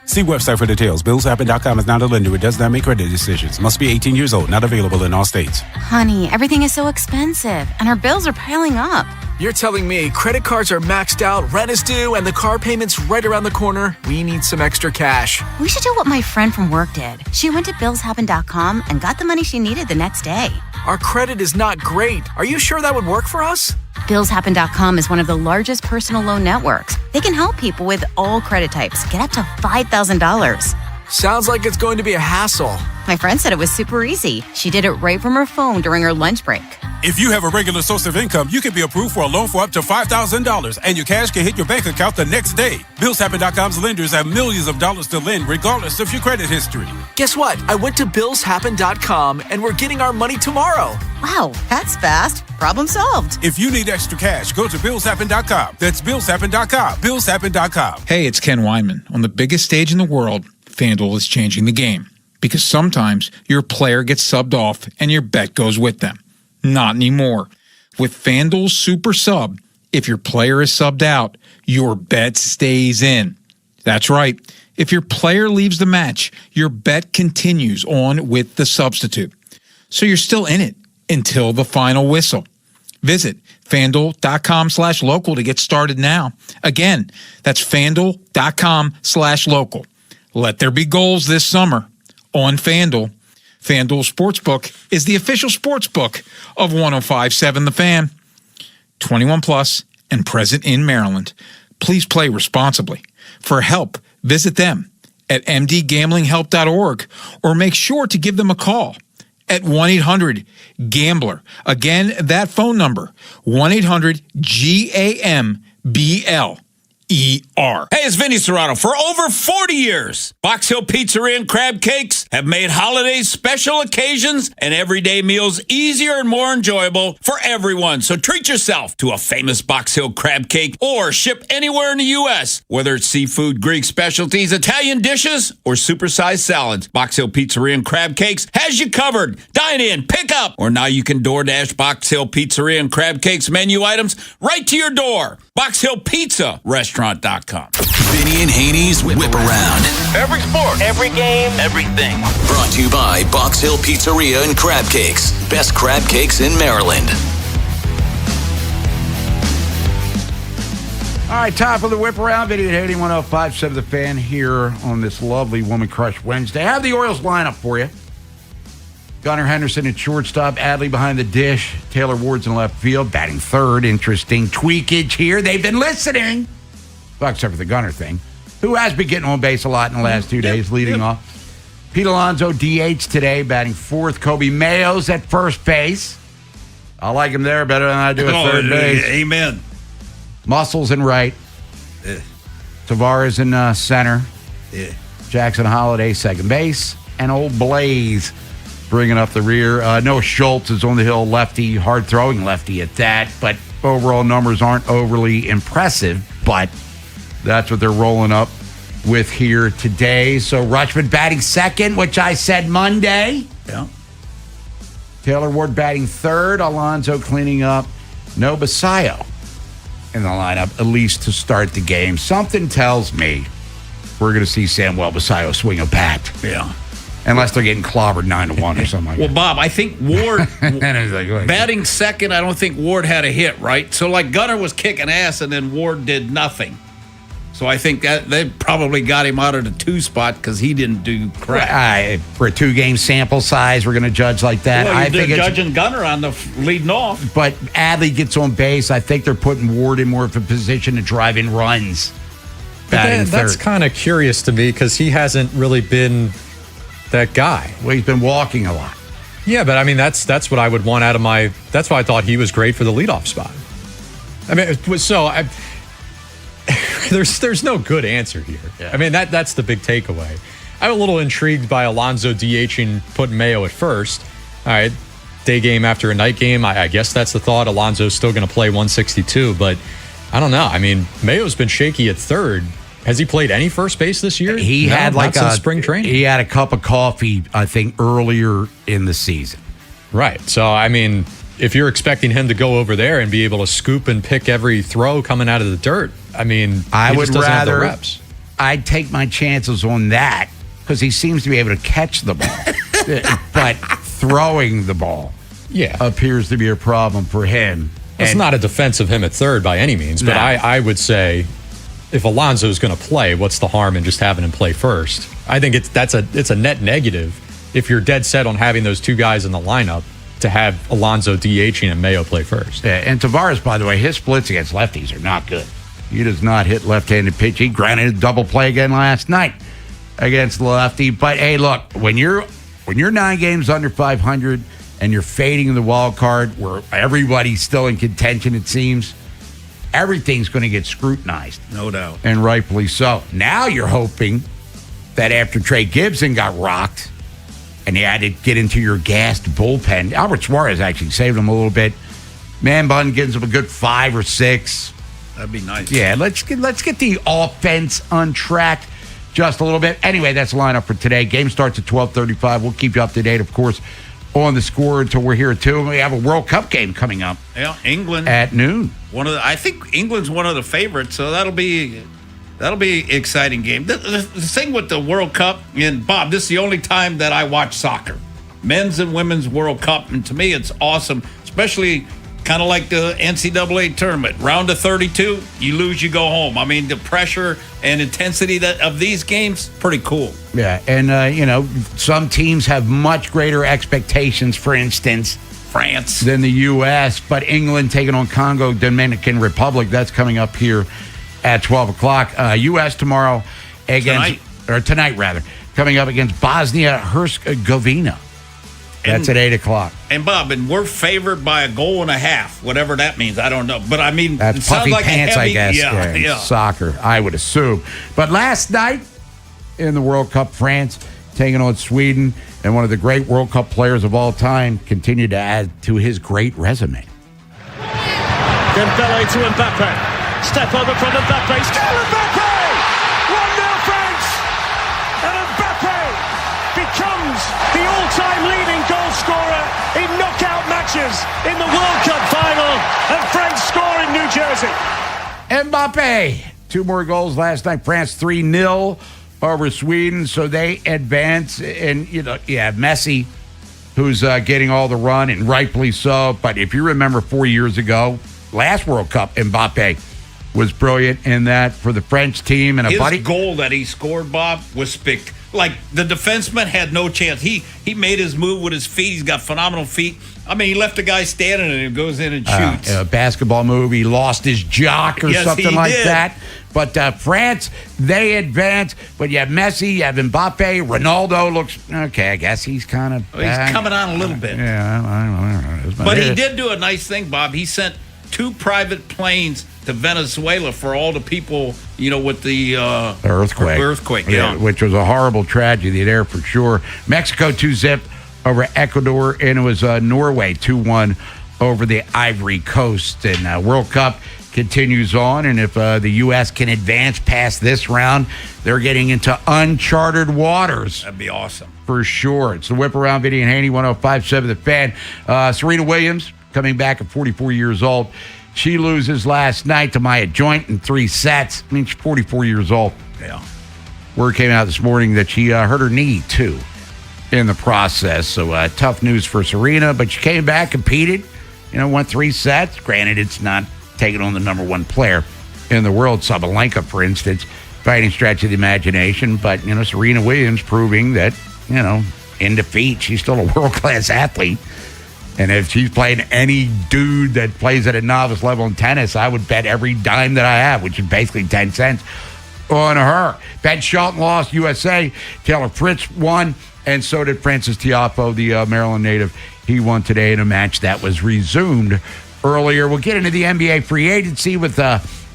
See website for details. BillsHappen.com is not a lender. It does not make credit decisions. Must be 18 years old. Not available in all states. Honey, everything is so expensive, and our bills are piling up. You're telling me credit cards are maxed out, rent is due, and the car payment's right around the corner? We need some extra cash. We should do what my friend from work did. She went to BillsHappen.com and got the money she needed the next day. Our credit is not great. Are you sure that would work for us? BillsHappen.com is one of the largest personal loan networks. They can help people with all credit types get up to $5,000. Sounds like it's going to be a hassle. My friend said it was super easy. She did it right from her phone during her lunch break. If you have a regular source of income, you can be approved for a loan for up to $5,000, and your cash can hit your bank account the next day. BillsHappen.com's lenders have millions of dollars to lend, regardless of your credit history. Guess what? I went to BillsHappen.com, and we're getting our money tomorrow. Wow, that's fast. Problem solved. If you need extra cash, go to BillsHappen.com. That's BillsHappen.com. BillsHappen.com. Hey, it's Ken Weinman. On the biggest stage in the world, FanDuel is changing the game. Because sometimes your player gets subbed off and your bet goes with them. Not anymore. With FanDuel's Super Sub, if your player is subbed out, your bet stays in. That's right. If your player leaves the match, your bet continues on with the substitute. So you're still in it until the final whistle. Visit FanDuel.com/local to get started now. Again, that's FanDuel.com/local. Let there be goals this summer on FanDuel. FanDuel Sportsbook is the official sportsbook of 105.7 The Fan. 21 plus and present in Maryland. Please play responsibly. For help, visit them at mdgamblinghelp.org or make sure to give them a call at 1-800-GAMBLER. Again, that phone number, 1-800-GAMBL. Hey, it's Vinny Serrano. For over 40 years, Box Hill Pizzeria and Crab Cakes have made holidays, special occasions, and everyday meals easier and more enjoyable for everyone. So treat yourself to a famous Box Hill crab cake or ship anywhere in the U.S. Whether it's seafood, Greek specialties, Italian dishes, or supersized salads, Box Hill Pizzeria and Crab Cakes has you covered. Dine in, pick up, or now you can DoorDash Box Hill Pizzeria and Crab Cakes menu items right to your door. Box Hill Pizza Restaurant.com. Vinny and Haynie's Whip Around. Every sport, every game, everything. Brought to you by Box Hill Pizzeria and Crab Cakes. Best crab cakes in Maryland. All right, top of the Whip Around. Vinny and Haynie, 105.7 The Fan here on this lovely Woman Crush Wednesday. I have the Orioles lineup for you. Gunnar Henderson at shortstop, Adley behind the dish, Taylor Ward's in left field, batting third. Interesting tweakage here. They've been listening. Well, except for the Gunnar thing, who has been getting on base a lot in the last 2 days, leading off. Pete Alonso DH today, batting fourth. Kobe Mayo's at first base. I like him there better than I do at third base. Amen. Muscles in right. Tavares in center. Jackson Holiday second base. And old Blaze bringing up the rear. Noah Schultz is on the hill, lefty, hard-throwing lefty at that. But overall numbers aren't overly impressive. But that's what they're rolling up with here today. So Rutschman batting second, which I said Monday. Yeah. Taylor Ward batting third. Alonso cleaning up. No Basayo in the lineup, at least to start the game. Something tells me we're going to see Samuel Basayo swing a bat. Yeah. Unless they're getting clobbered 9-1 or something like that. Well, Bob, I think Ward batting second, I don't think Ward had a hit, right? So, like, Gunnar was kicking ass, and then Ward did nothing. So I think that they probably got him out of the 2 spot because he didn't do crap. For a 2-game sample size, we're going to judge like that. Well, I think judging Gunner on the leading off. But Adley gets on base. I think they're putting Ward in more of a position to drive in runs. That's kind of curious to me because he hasn't really been that guy. Well, he's been walking a lot. Yeah, but I mean, that's what I would want out of my. That's why I thought he was great for the leadoff spot. I mean, there's no good answer here. Yeah. I mean, that's the big takeaway. I'm a little intrigued by Alonso DHing, putting Mayo at first. All right, day game after a night game. I guess that's the thought. Alonso's still going to play 162, but I don't know. I mean, Mayo's been shaky at third. Has he played any first base this year? He had like a spring training. He had a cup of coffee, I think, earlier in the season. Right. So, I mean, if you're expecting him to go over there and be able to scoop and pick every throw coming out of the dirt, I mean, I would just doesn't have the rather. Reps. I'd take my chances on that because he seems to be able to catch the ball, but throwing the ball, appears to be a problem for him. It's not a defense of him at third by any means, but I would say, if Alonso's going to play, what's the harm in just having him play first? I think it's a net negative if you're dead set on having those 2 guys in the lineup to have Alonso DHing and Mayo play first. Yeah, and Tavares, by the way, his splits against lefties are not good. He does not hit left-handed pitch. He granted a double play again last night against the lefty. But hey, look, when you're 9 games under 500 and you're fading the wild card, where everybody's still in contention, it seems. Everything's going to get scrutinized. No doubt. And rightfully so. Now you're hoping that after Trey Gibson got rocked and you had to get into your gassed bullpen, Albert Suarez actually saved him a little bit. Man Bun gives him a good 5 or 6. That'd be nice. Yeah, let's get the offense untracked just a little bit. Anyway, that's the lineup for today. Game starts at 12:35. We'll keep you up to date, of course, on the score until we're here at 2. We have a World Cup game coming up. Yeah, England at noon. I think England's one of the favorites, so that'll be exciting game. The thing with the World Cup, and Bob, this is the only time that I watch soccer, men's and women's World Cup, and to me it's awesome, especially kind of like the NCAA tournament. Round of 32, you lose, you go home. I mean, the pressure and intensity of these games, pretty cool. Yeah, and, some teams have much greater expectations, for instance, France, than the U.S., but England taking on Congo, Dominican Republic, that's coming up here at 12 o'clock. U.S. tomorrow tonight, coming up against Bosnia-Herzegovina. That's at 8 o'clock. And Bob, we're favored by a goal and a half, whatever that means. I don't know. But I mean, that's it sounds puffy like pants, a heavy, I guess. Yeah. Soccer, I would assume. But last night in the World Cup, France taking on Sweden, and one of the great World Cup players of all time continued to add to his great resume. Dembele to Mbappe. Step over from Mbappe. Still Mbappe! 1-0 France! And Mbappe becomes the all-time leading goal scorer in knockout matches in the World Cup final. And France score in New Jersey. Mbappe, 2 more goals last night. France 3-0 over Sweden, so they advance. And, Messi, who's getting all the run, and rightfully so. But if you remember 4 years ago, last World Cup, Mbappe was brilliant in that for the French team. And his goal that he scored, Bob, was like the defenseman had no chance. He made his move with his feet. He's got phenomenal feet. I mean, he left a guy standing and he goes in and shoots. A basketball move. He lost his jock or something like that. But France, they advance. But you have Messi, you have Mbappe. Ronaldo looks, okay, I guess he's kind of he's coming on a little bit. Yeah, I don't know. But he did do a nice thing, Bob. He sent 2 private planes to Venezuela for all the people, with the earthquake, yeah. Which was a horrible tragedy there for sure. Mexico 2-0 over Ecuador, and it was Norway 2-1 over the Ivory Coast. And World Cup continues on, and if the U.S. can advance past this round, they're getting into uncharted waters. That'd be awesome. For sure. It's the Whip Around, Vinny and Haynie, 105.7 The Fan. Serena Williams coming back at 44 years old. She loses last night to Maya Joint in 3 sets. I mean, she's 44 years old. Yeah. Word came out this morning that she hurt her knee, too, in the process. So tough news for Serena, but she came back, competed, won 3 sets. Granted, it's not taking on the number 1 player in the world. Sabalenka, for instance, by any stretch of the imagination. But, Serena Williams proving that, in defeat, she's still a world-class athlete. And if she's playing any dude that plays at a novice level in tennis, I would bet every dime that I have, which is basically 10 cents, on her. Ben Shelton lost, USA. Taylor Fritz won, and so did Francis Tiafoe, the Maryland native. He won today in a match that was resumed earlier. We'll get into the NBA free agency with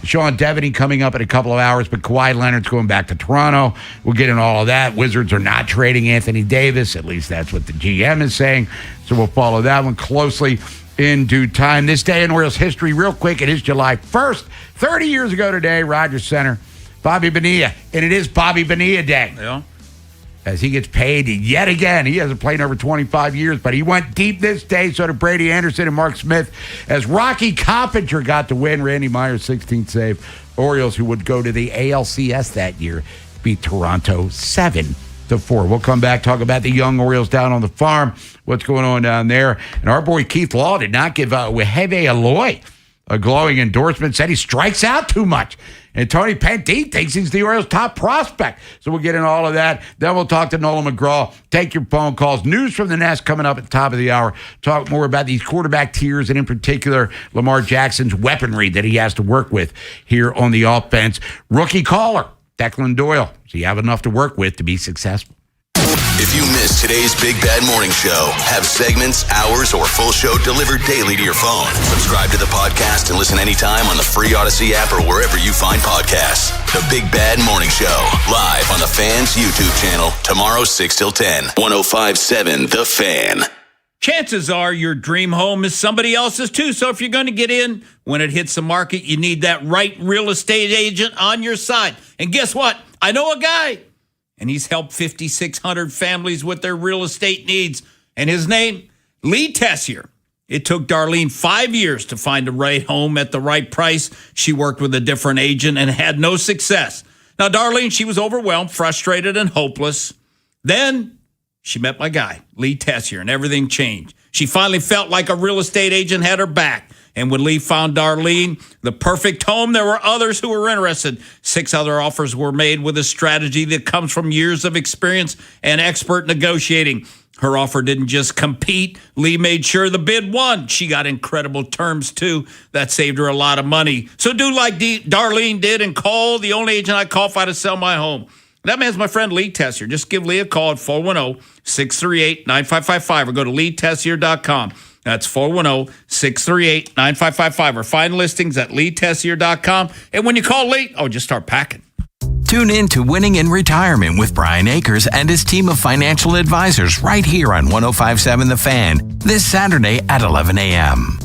Sean Devaney coming up in a couple of hours, but Kawhi Leonard's going back to Toronto. We'll get into all of that. Wizards are not trading Anthony Davis. At least that's what the GM is saying. So we'll follow that one closely in due time. This day in Orioles history, real quick, it is July 1st. 30 years ago today, Rogers Center, Bobby Bonilla. And it is Bobby Bonilla Day. Yeah. As he gets paid yet again. He hasn't played in over 25 years, but he went deep this day. So did Brady Anderson and Mark Smith. As Rocky Coppinger got to win, Randy Myers' 16th save. Orioles, who would go to the ALCS that year, beat Toronto 7-4. We'll come back, talk about the young Orioles down on the farm, what's going on down there. And our boy Keith Law did not give Wehebe Aloy a glowing endorsement, said he strikes out too much. And Tony Pentine thinks he's the Orioles' top prospect. So we'll get into all of that. Then we'll talk to Nolan McGraw, take your phone calls. News from the Nest coming up at the top of the hour. Talk more about these quarterback tiers and in particular Lamar Jackson's weaponry that he has to work with here on the offense. Rookie caller, Declan Doyle. So you have enough to work with to be successful. If you missed today's Big Bad Morning Show, have segments, hours, or full show delivered daily to your phone. Subscribe to the podcast and listen anytime on the free Odyssey app or wherever you find podcasts. The Big Bad Morning Show, live on the Fan's YouTube channel, tomorrow 6 till 10. 105.7 The Fan. Chances are your dream home is somebody else's too. So if you're going to get in when it hits the market, you need that right real estate agent on your side. And guess what? I know a guy. And he's helped 5,600 families with their real estate needs. And his name, Lee Tessier. It took Darlene 5 years to find the right home at the right price. She worked with a different agent and had no success. Now, Darlene, she was overwhelmed, frustrated, and hopeless. Then she met my guy, Lee Tessier, and everything changed. She finally felt like a real estate agent had her back. And when Lee found Darlene the perfect home, there were others who were interested. 6 other offers were made with a strategy that comes from years of experience and expert negotiating. Her offer didn't just compete. Lee made sure the bid won. She got incredible terms, too. That saved her a lot of money. So do like Darlene did and call the only agent I call if I had to sell my home. That man's my friend Lee Tessier. Just give Lee a call at 410-638-9555 or go to leetessier.com. That's 410-638-9555 or find listings at leetessier.com. And when you call Lee, just start packing. Tune in to Winning in Retirement with Brian Akers and his team of financial advisors right here on 105.7 The Fan this Saturday at 11 a.m.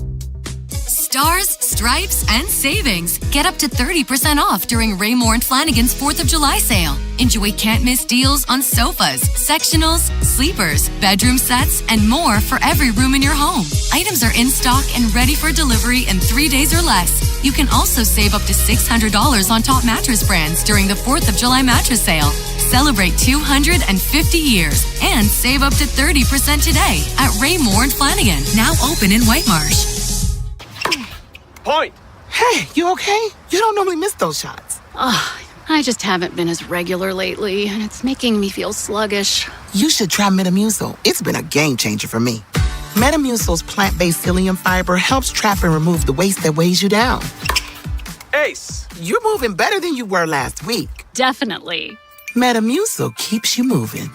Stars, stripes, and savings. Get up to 30% off during Raymore and Flanigan's 4th of July sale. Enjoy can't-miss deals on sofas, sectionals, sleepers, bedroom sets, and more for every room in your home. Items are in stock and ready for delivery in 3 days or less. You can also save up to $600 on top mattress brands during the 4th of July mattress sale. Celebrate 250 years and save up to 30% today at Raymore and Flanigan, now open in White Marsh. Point. Hey, you okay? You don't normally miss those shots. I just haven't been as regular lately, and it's making me feel sluggish. You should try Metamucil. It's been a game changer for me. Metamucil's plant-based psyllium fiber helps trap and remove the waste that weighs you down. Ace. You're moving better than you were last week. Definitely. Metamucil keeps you moving.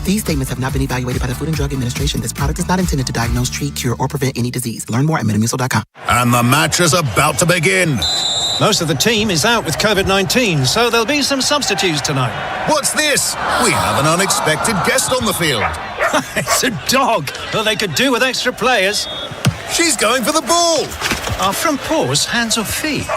These statements have not been evaluated by the Food and Drug Administration. This product is not intended to diagnose, treat, cure, or prevent any disease. Learn more at Metamucil.com. And the match is about to begin. Most of the team is out with COVID-19, so there'll be some substitutes tonight. What's this? We have an unexpected guest on the field. It's a dog. Well, they could do with extra players. She's going for the ball. Are front paws hands or feet?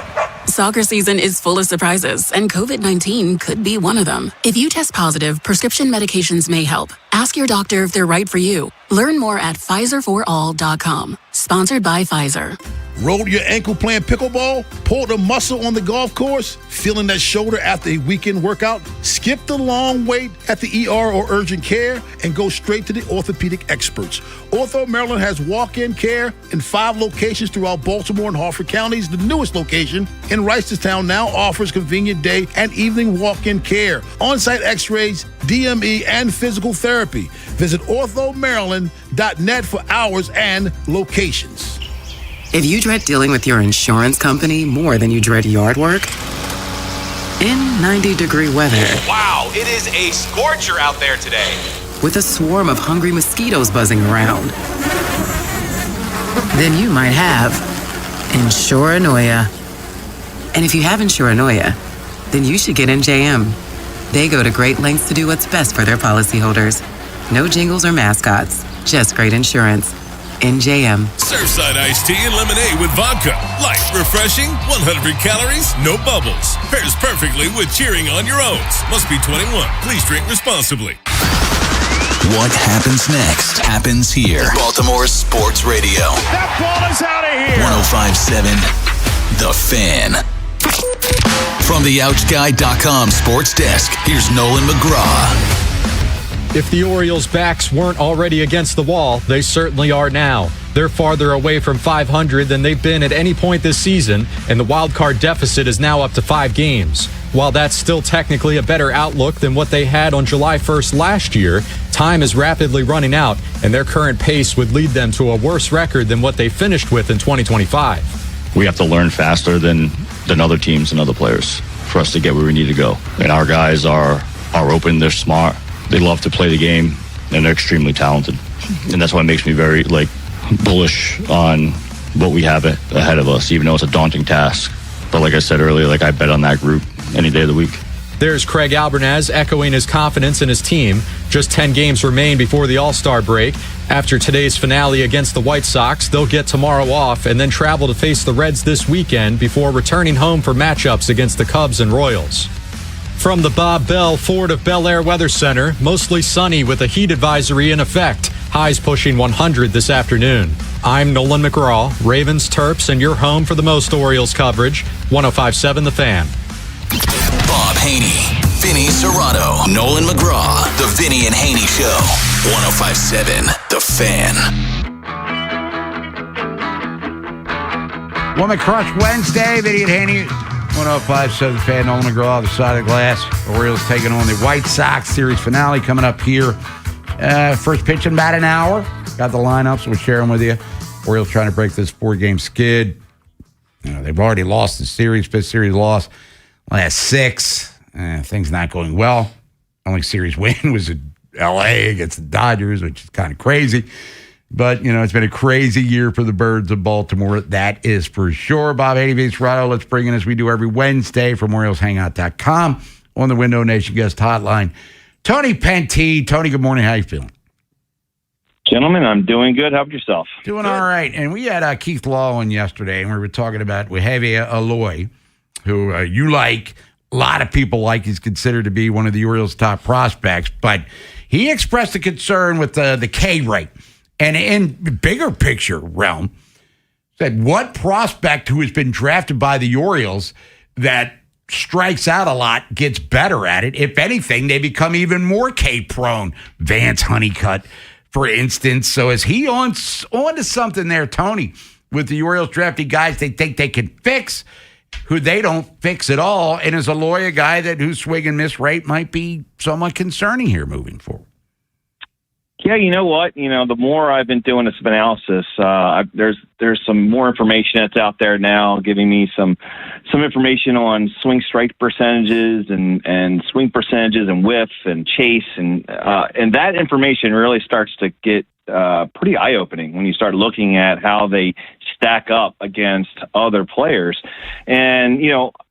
Soccer season is full of surprises, and COVID-19 could be one of them. If you test positive, prescription medications may help. Ask your doctor if they're right for you. Learn more at PfizerForAll.com. Sponsored by Pfizer. Rolled your ankle playing pickleball? Pulled a muscle on the golf course? Feeling that shoulder after a weekend workout? Skip the long wait at the ER or urgent care and go straight to the orthopedic experts. Ortho Maryland has walk-in care in 5 locations throughout Baltimore and Harford counties. The newest location in Reisterstown now offers convenient day and evening walk-in care, on-site x-rays, DME, and physical therapy. Visit orthomaryland.net for hours and locations. If you dread dealing with your insurance company more than you dread yard work, in 90-degree weather, Wow, it is a scorcher out there today. with a swarm of hungry mosquitoes buzzing around, then you might have Insuranoia. And if you have Insuranoia, then you should get NJM. They go to great lengths to do what's best for their policyholders. No jingles or mascots, just great insurance. NJM. Surfside iced tea and lemonade with vodka. Light, refreshing, 100 calories, no bubbles. Pairs perfectly with cheering on your oats. Must be 21. Please drink responsibly. What happens next happens here. Baltimore Sports Radio. That ball is out of here. 105.7 The Fan. From the OutGuy.com sports desk, here's Nolan McGraw. If the Orioles' backs weren't already against the wall, they certainly are now. They're farther away from 500 than they've been at any point this season, and the wild card deficit is now up to 5 games. While that's still technically a better outlook than what they had on July 1st last year, time is rapidly running out, and their current pace would lead them to a worse record than what they finished with in 2025. We have to learn faster than other teams and other players for us to get where we need to go. And our guys are open, they're smart. They love to play the game, and they're extremely talented. And that's what makes me very, bullish on what we have ahead of us, even though it's a daunting task. But like I said earlier, I bet on that group any day of the week. There's Craig Albernaz echoing his confidence in his team. Just 10 games remain before the All-Star break. After today's finale against the White Sox, they'll get tomorrow off and then travel to face the Reds this weekend before returning home for matchups against the Cubs and Royals. From the Bob Bell Ford of Bel Air Weather Center, mostly sunny with a heat advisory in effect. Highs pushing 100 this afternoon. I'm Nolan McGraw, Ravens, Terps, and your home for the most Orioles coverage. 105.7 The Fan. Bob Haynie, Vinny Serrato, Nolan McGraw, The Vinny and Haynie Show. 105.7 The Fan. Woman Crush Wednesday, Vinny and Haynie. 105.7 The Fan, Nolan McGraw, other side of the glass. Orioles taking on the White Sox series finale coming up here. First pitch in about an hour. Got the lineups. We'll share them with you. Orioles trying to break this 4-game skid. They've already lost the series. 5th series loss. Last 6. Things not going well. Only series win was in L.A. against the Dodgers, which is kind of crazy. But, it's been a crazy year for the Birds of Baltimore. That is for sure. Bob Haynie, Vinny Serrato, let's bring in, as we do every Wednesday, from OriolesHangout.com on the Window Nation guest hotline, Tony Penty. Tony, good morning. How you feeling? Gentlemen, I'm doing good. How about yourself? Doing all right. And we had Keith Law on yesterday, and we were talking about Weheve Aloy, who you like. A lot of people like. He's considered to be one of the Orioles' top prospects. But he expressed a concern with the K rate. And in bigger picture realm, said what prospect who has been drafted by the Orioles that strikes out a lot gets better at it. If anything, they become even more K-prone. Vance Honeycutt, for instance. So is he on to something there, Tony, with the Orioles drafting guys they think they can fix, who they don't fix at all, and is a lawyer guy whose swing and miss rate might be somewhat concerning here moving forward? Yeah, you know what? The more I've been doing this analysis, there's some more information that's out there now, giving me some information on swing strike percentages and swing percentages and whiff and chase, and that information really starts to get pretty eye-opening when you start looking at how they stack up against other players. And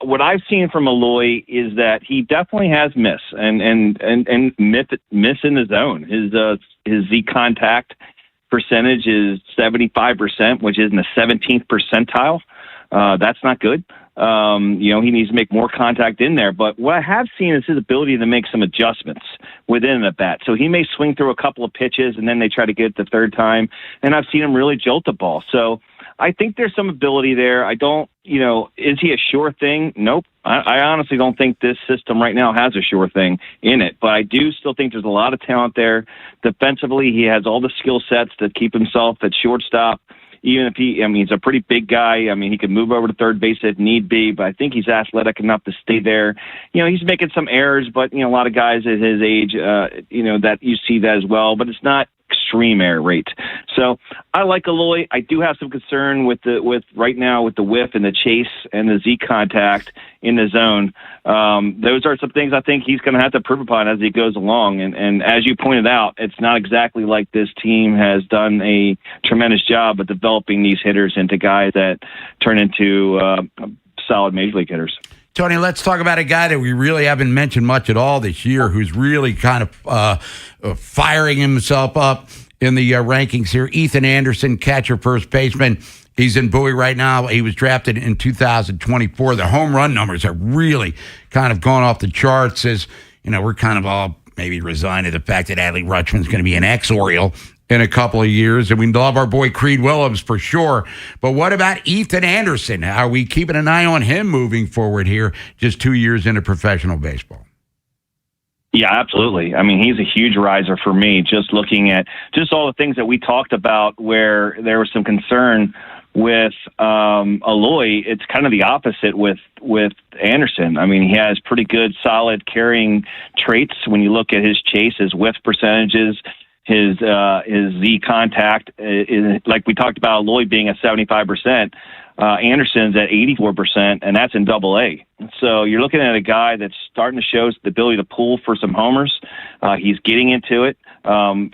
what I've seen from Aloy is that he definitely has miss and miss in the zone. His Z contact percentage is 75%, which is in the 17th percentile. That's not good. He needs to make more contact in there. But what I have seen is his ability to make some adjustments within the bat. So he may swing through a couple of pitches, and then they try to get it the third time. And I've seen him really jolt the ball. So I think there's some ability there. I don't, is he a sure thing? Nope. I honestly don't think this system right now has a sure thing in it, but I do still think there's a lot of talent there. Defensively, he has all the skill sets to keep himself at shortstop. Even if he's a pretty big guy. I mean, he can move over to third base if need be, but I think he's athletic enough to stay there. He's making some errors, but, a lot of guys at his age, that you see that as well, but it's not extreme error rate. So I like Aloy. I do have some concern with right now with the whiff and the chase and the Z contact in the zone. Those are some things I think he's going to have to prove upon as he goes along. And as you pointed out, it's not exactly like this team has done a tremendous job of developing these hitters into guys that turn into solid major league hitters. Tony, let's talk about a guy that we really haven't mentioned much at all this year, who's really kind of firing himself up in the rankings here. Ethan Anderson, catcher, first baseman. He's in Bowie right now. He was drafted in 2024. The home run numbers are really kind of gone off the charts. As we're kind of all maybe resigned to the fact that Adley Rutschman's going to be an ex-Oriole in a couple of years, and we love our boy Creed Willems for sure. But what about Ethan Anderson? Are we keeping an eye on him moving forward here, just 2 years into professional baseball? Yeah, absolutely. I mean, he's a huge riser for me, just looking at just all the things that we talked about where there was some concern with Aloy. It's kind of the opposite with Anderson. I mean, he has pretty good, solid carrying traits when you look at his chase, his whiff percentages, his Z contact is, like we talked about, Aloy being at 75%. Anderson's at 84%, and that's in Double-A. So you're looking at a guy that's starting to show the ability to pull for some homers. He's getting into it.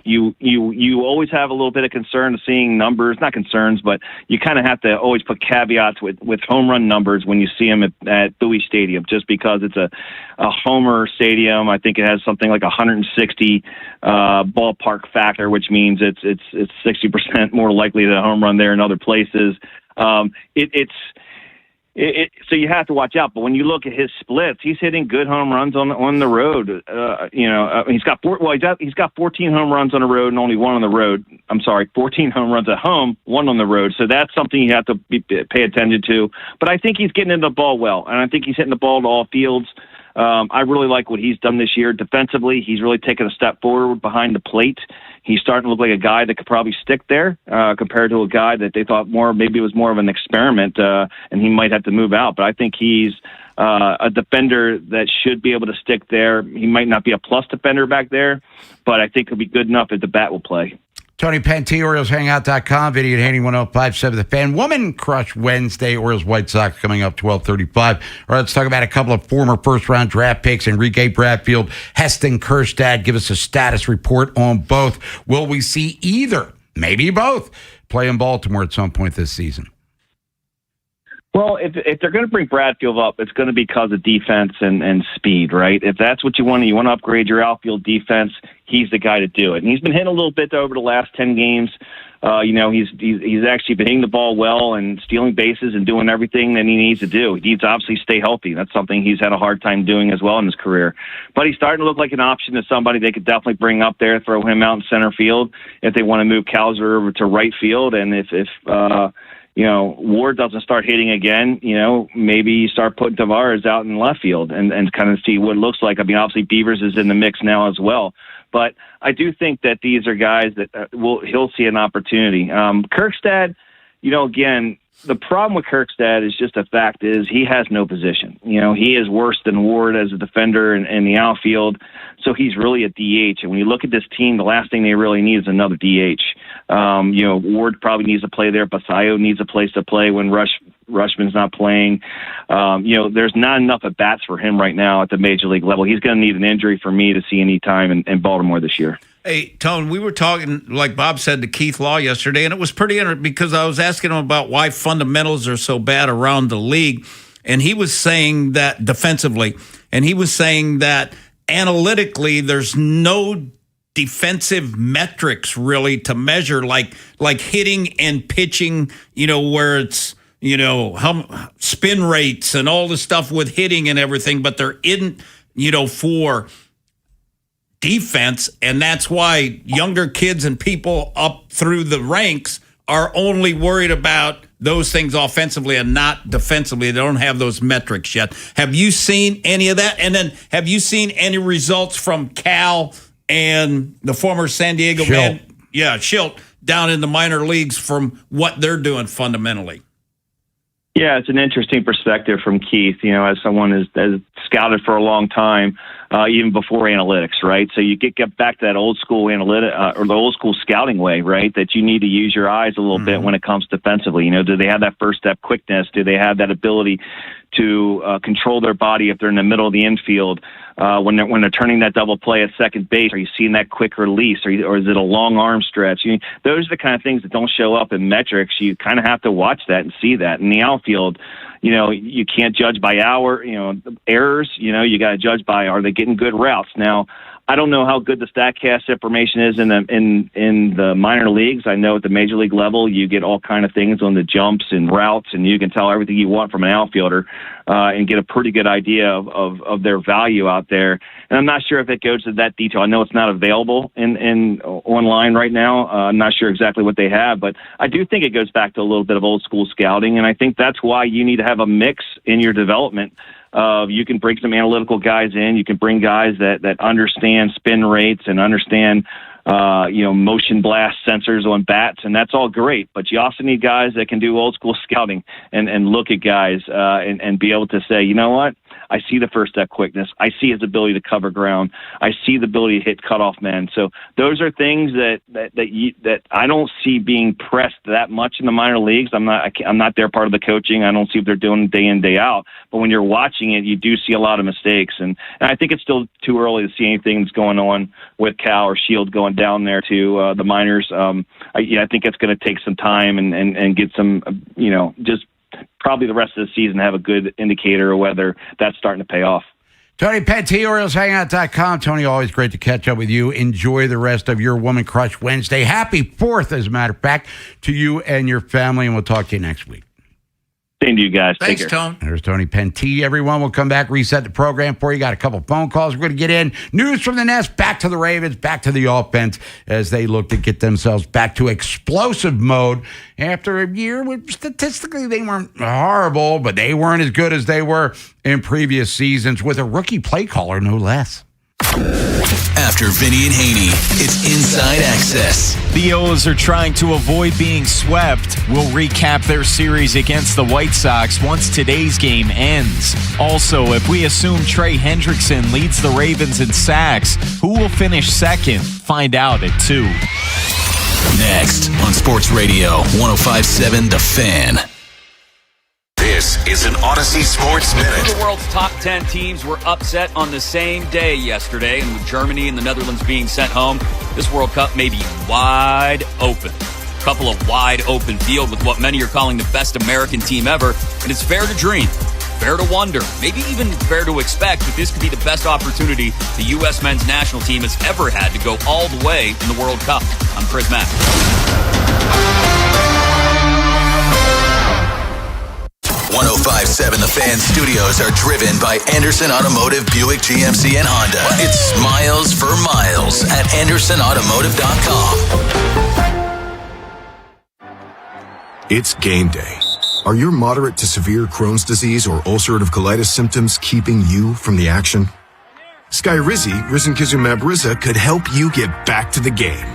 You always have a little bit of concern of seeing numbers, not concerns, but you kind of have to always put caveats with home run numbers when you see him at Bowie Stadium, just because it's a homer stadium. I think it has something like 160 ballpark factor, which means it's 60% more likely to home run there in other places. So you have to watch out. But when you look at his splits, he's hitting good home runs on the road. He's got 14 home runs on the road and only one on the road. 14 home runs at home, one on the road. So that's something you have to pay attention to. But I think he's getting into the ball well, and I think he's hitting the ball to all fields. I really like what he's done this year defensively. He's really taken a step forward behind the plate. He's starting to look like a guy that could probably stick there compared to a guy that they thought maybe it was more of an experiment, and he might have to move out. But I think he's a defender that should be able to stick there. He might not be a plus defender back there, but I think he'll be good enough if the bat will play. Tony Penty, OriolesHangout.com, Vinny Haynie, 105.7 The Fan. Woman Crush Wednesday, Orioles White Sox coming up 12:35. All right, let's talk about a couple of former first-round draft picks, Enrique Bradfield, Heston Kjerstad. Give us a status report on both. Will we see either, maybe both, play in Baltimore at some point this season? Well, if they're going to bring Bradfield up, it's going to be because of defense and speed, right? If that's what you want to upgrade your outfield defense, he's the guy to do it. And he's been hitting a little bit over the last 10 games. He's actually been hitting the ball well and stealing bases and doing everything that he needs to do. He needs to obviously stay healthy. That's something he's had a hard time doing as well in his career. But he's starting to look like an option to somebody they could definitely bring up there, throw him out in center field if they want to move Cowser over to right field. And if Ward doesn't start hitting again, maybe you start putting Tavares out in left field and kind of see what it looks like. I mean, obviously Beavers is in the mix now as well. But I do think that these are guys that he'll see an opportunity. Kjerstad, again, the problem with Kjerstad is just the fact is he has no position. He is worse than Ward as a defender in the outfield, so he's really a DH. And when you look at this team, the last thing they really need is another DH. Ward probably needs to play there. Basayo needs a place to play when Rushman's not playing. There's not enough at bats for him right now at the major league level. He's going to need an injury for me to see any time in Baltimore this year. Hey, Tone, we were talking, like Bob said, to Keith Law yesterday, and it was pretty interesting because I was asking him about why fundamentals are so bad around the league, and he was saying that defensively, and he was saying that analytically there's no defensive metrics really to measure, like hitting and pitching, where it's, spin rates and all the stuff with hitting and everything, but there isn't, for defense, and that's why younger kids and people up through the ranks are only worried about those things offensively and not defensively. They don't have those metrics yet. Have you seen any of that? And then have you seen any results from Cal and the former San Diego man? Yeah, Schilt down in the minor leagues from what they're doing fundamentally. Yeah, it's an interesting perspective from Keith, as someone who's has scouted for a long time, even before analytics, right? So you get back to that old school or the old school scouting way, right? That you need to use your eyes a little bit when it comes defensively. Do they have that first step quickness? Do they have that ability to control their body if they're in the middle of the infield? When they're turning that double play at second base, are you seeing that quick release, or is it a long arm stretch? Those are the kind of things that don't show up in metrics. You kind of have to watch that and see that. In the outfield, you can't judge by errors. You got to judge by, are they getting good routes? Now, I don't know how good the StatCast information is in the minor leagues. I know at the major league level, you get all kind of things on the jumps and routes, and you can tell everything you want from an outfielder and get a pretty good idea of their value out there. And I'm not sure if it goes to that detail. I know it's not available in online right now. I'm not sure exactly what they have, but I do think it goes back to a little bit of old school scouting, and I think that's why you need to have a mix in your development. You can bring some analytical guys in. You can bring guys that understand spin rates and understand, motion blast sensors on bats, and that's all great. But you also need guys that can do old school scouting and look at guys and be able to say, you know what? I see the first step quickness. I see his ability to cover ground. I see the ability to hit cutoff men. So those are things that I don't see being pressed that much in the minor leagues. I'm not their part of the coaching. I don't see what they're doing day in, day out. But when you're watching it, you do see a lot of mistakes. And I think it's still too early to see anything that's going on with Cal or Shield going down there to the minors. I think it's going to take some time and get some, just probably the rest of the season have a good indicator of whether that's starting to pay off. Tony Penty, OrielsHangout.com. Tony, always great to catch up with you. Enjoy the rest of your Woman Crush Wednesday. Happy 4th, as a matter of fact, to you and your family, and we'll talk to you next week. Same to you guys. Thanks, Tone. There's Tony Penty, everyone. We'll come back, reset the program for you. Got a couple phone calls we're going to get in. News from the Nest, back to the Ravens, back to the offense as they look to get themselves back to explosive mode after a year where statistically they weren't horrible, but they weren't as good as they were in previous seasons with a rookie play caller, no less. After Vinny and Haynie, it's Inside Access. The O's are trying to avoid being swept. We'll recap their series against the White Sox once today's game ends. Also, if we assume Trey Hendrickson leads the Ravens in sacks, who will finish second? Find out at 2. Next on Sports Radio 105.7 The Fan. This is an Odyssey Sports Minute. The world's top 10 teams were upset on the same day yesterday, and with Germany and the Netherlands being sent home, this World Cup may be wide open. A couple of wide open field with what many are calling the best American team ever, and it's fair to dream, fair to wonder, maybe even fair to expect that this could be the best opportunity the U.S. men's national team has ever had to go all the way in the World Cup. I'm Chris Mack. 105.7 The Fan studios are driven by Anderson Automotive, Buick, GMC, and Honda. It's miles for miles at AndersonAutomotive.com. It's game day. Are your moderate to severe Crohn's disease or ulcerative colitis symptoms keeping you from the action? Skyrizi, risankizumab Riza, could help you get back to the game.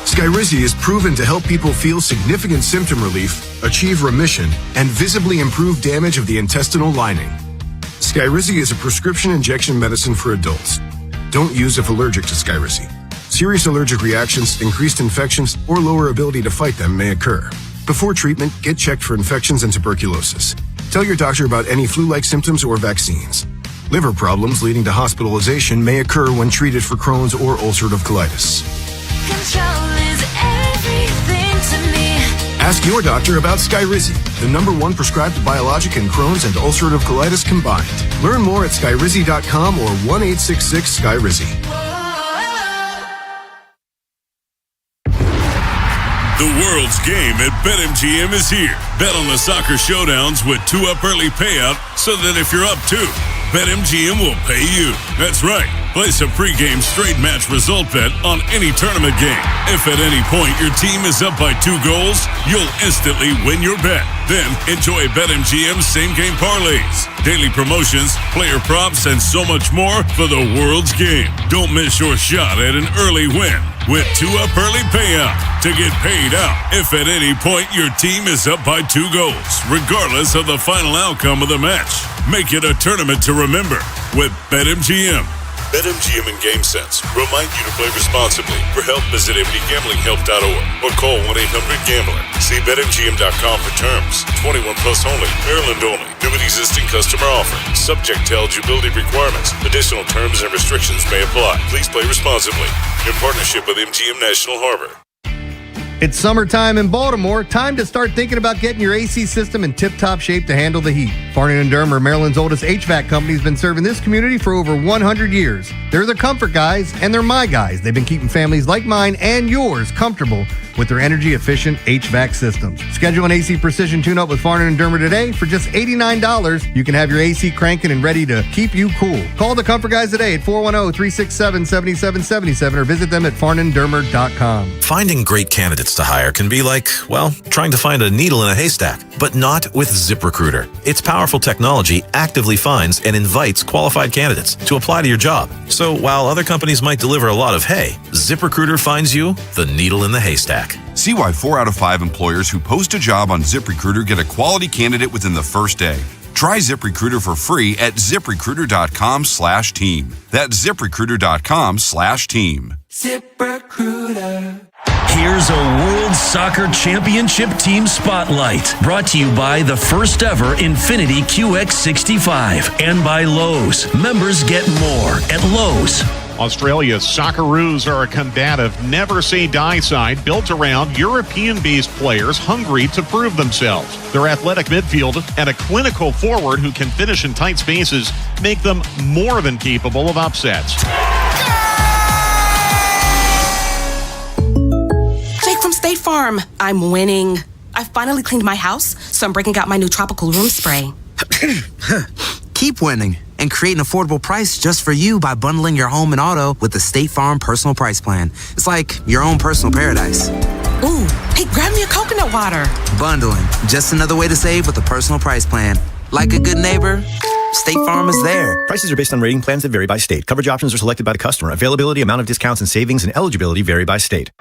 Skyrizi is proven to help people feel significant symptom relief, achieve remission, and visibly improve damage of the intestinal lining. Skyrizi is a prescription injection medicine for adults. Don't use if allergic to Skyrizi. Serious allergic reactions, increased infections, or lower ability to fight them may occur. Before treatment, get checked for infections and tuberculosis. Tell your doctor about any flu-like symptoms or vaccines. Liver problems leading to hospitalization may occur when treated for Crohn's or ulcerative colitis. Control is everything to me. Ask your doctor about Skyrizi, the #1 prescribed biologic in Crohn's and ulcerative colitis combined. Learn more at skyrizi.com or 1-866-SKYRIZI. The world's game at BetMGM is here. Bet on the soccer showdowns with 2 up early payout so that if you're up 2, BetMGM will pay you. That's right. Place a pregame straight match result bet on any tournament game. If at any point your team is up by 2 goals, you'll instantly win your bet. Then enjoy BetMGM's same-game parlays, daily promotions, player props, and so much more for the world's game. Don't miss your shot at an early win with 2-up early payout to get paid out if at any point your team is up by 2 goals, regardless of the final outcome of the match. Make it a tournament to remember with BetMGM. BetMGM and GameSense remind you to play responsibly. For help, visit mdgamblinghelp.org or call 1-800-GAMBLER. See BetMGM.com for terms. 21 plus only. Maryland only. New and existing customer offer. Subject to eligibility requirements. Additional terms and restrictions may apply. Please play responsibly. In partnership with MGM National Harbor. It's summertime in Baltimore. Time to start thinking about getting your AC system in tip-top shape to handle the heat. Farnan & Dermer, Maryland's oldest HVAC company, has been serving this community for over 100 years. They're the comfort guys, and they're my guys. They've been keeping families like mine and yours comfortable with their energy-efficient HVAC systems. Schedule an AC Precision tune-up with Farnan & Dermer today for just $89. You can have your AC cranking and ready to keep you cool. Call the comfort guys today at 410-367-7777 or visit them at farnanddermer.com. Finding great candidates to hire can be like, well, trying to find a needle in a haystack, but not with ZipRecruiter. Its powerful technology actively finds and invites qualified candidates to apply to your job. So while other companies might deliver a lot of hay, ZipRecruiter finds you the needle in the haystack. See why 4 out of 5 employers who post a job on ZipRecruiter get a quality candidate within the first day. Try ZipRecruiter for free at ZipRecruiter.com/team. That's ZipRecruiter.com/team. ZipRecruiter. Here's a World Soccer Championship Team Spotlight, brought to you by the first ever Infiniti QX65 and by Lowe's. Members get more at Lowe's. Australia's Socceroos are a combative, never-say-die side built around European-based players hungry to prove themselves. Their athletic midfield and a clinical forward who can finish in tight spaces make them more than capable of upsets. Jake from State Farm. I'm winning. I finally cleaned my house, so I'm breaking out my new tropical room spray. Keep winning and create an affordable price just for you by bundling your home and auto with the State Farm Personal Price Plan. It's like your own personal paradise. Ooh, hey, grab me a coconut water. Bundling, just another way to save with the Personal Price Plan. Like a good neighbor, State Farm is there. Prices are based on rating plans that vary by state. Coverage options are selected by the customer. Availability, amount of discounts and savings, and eligibility vary by state.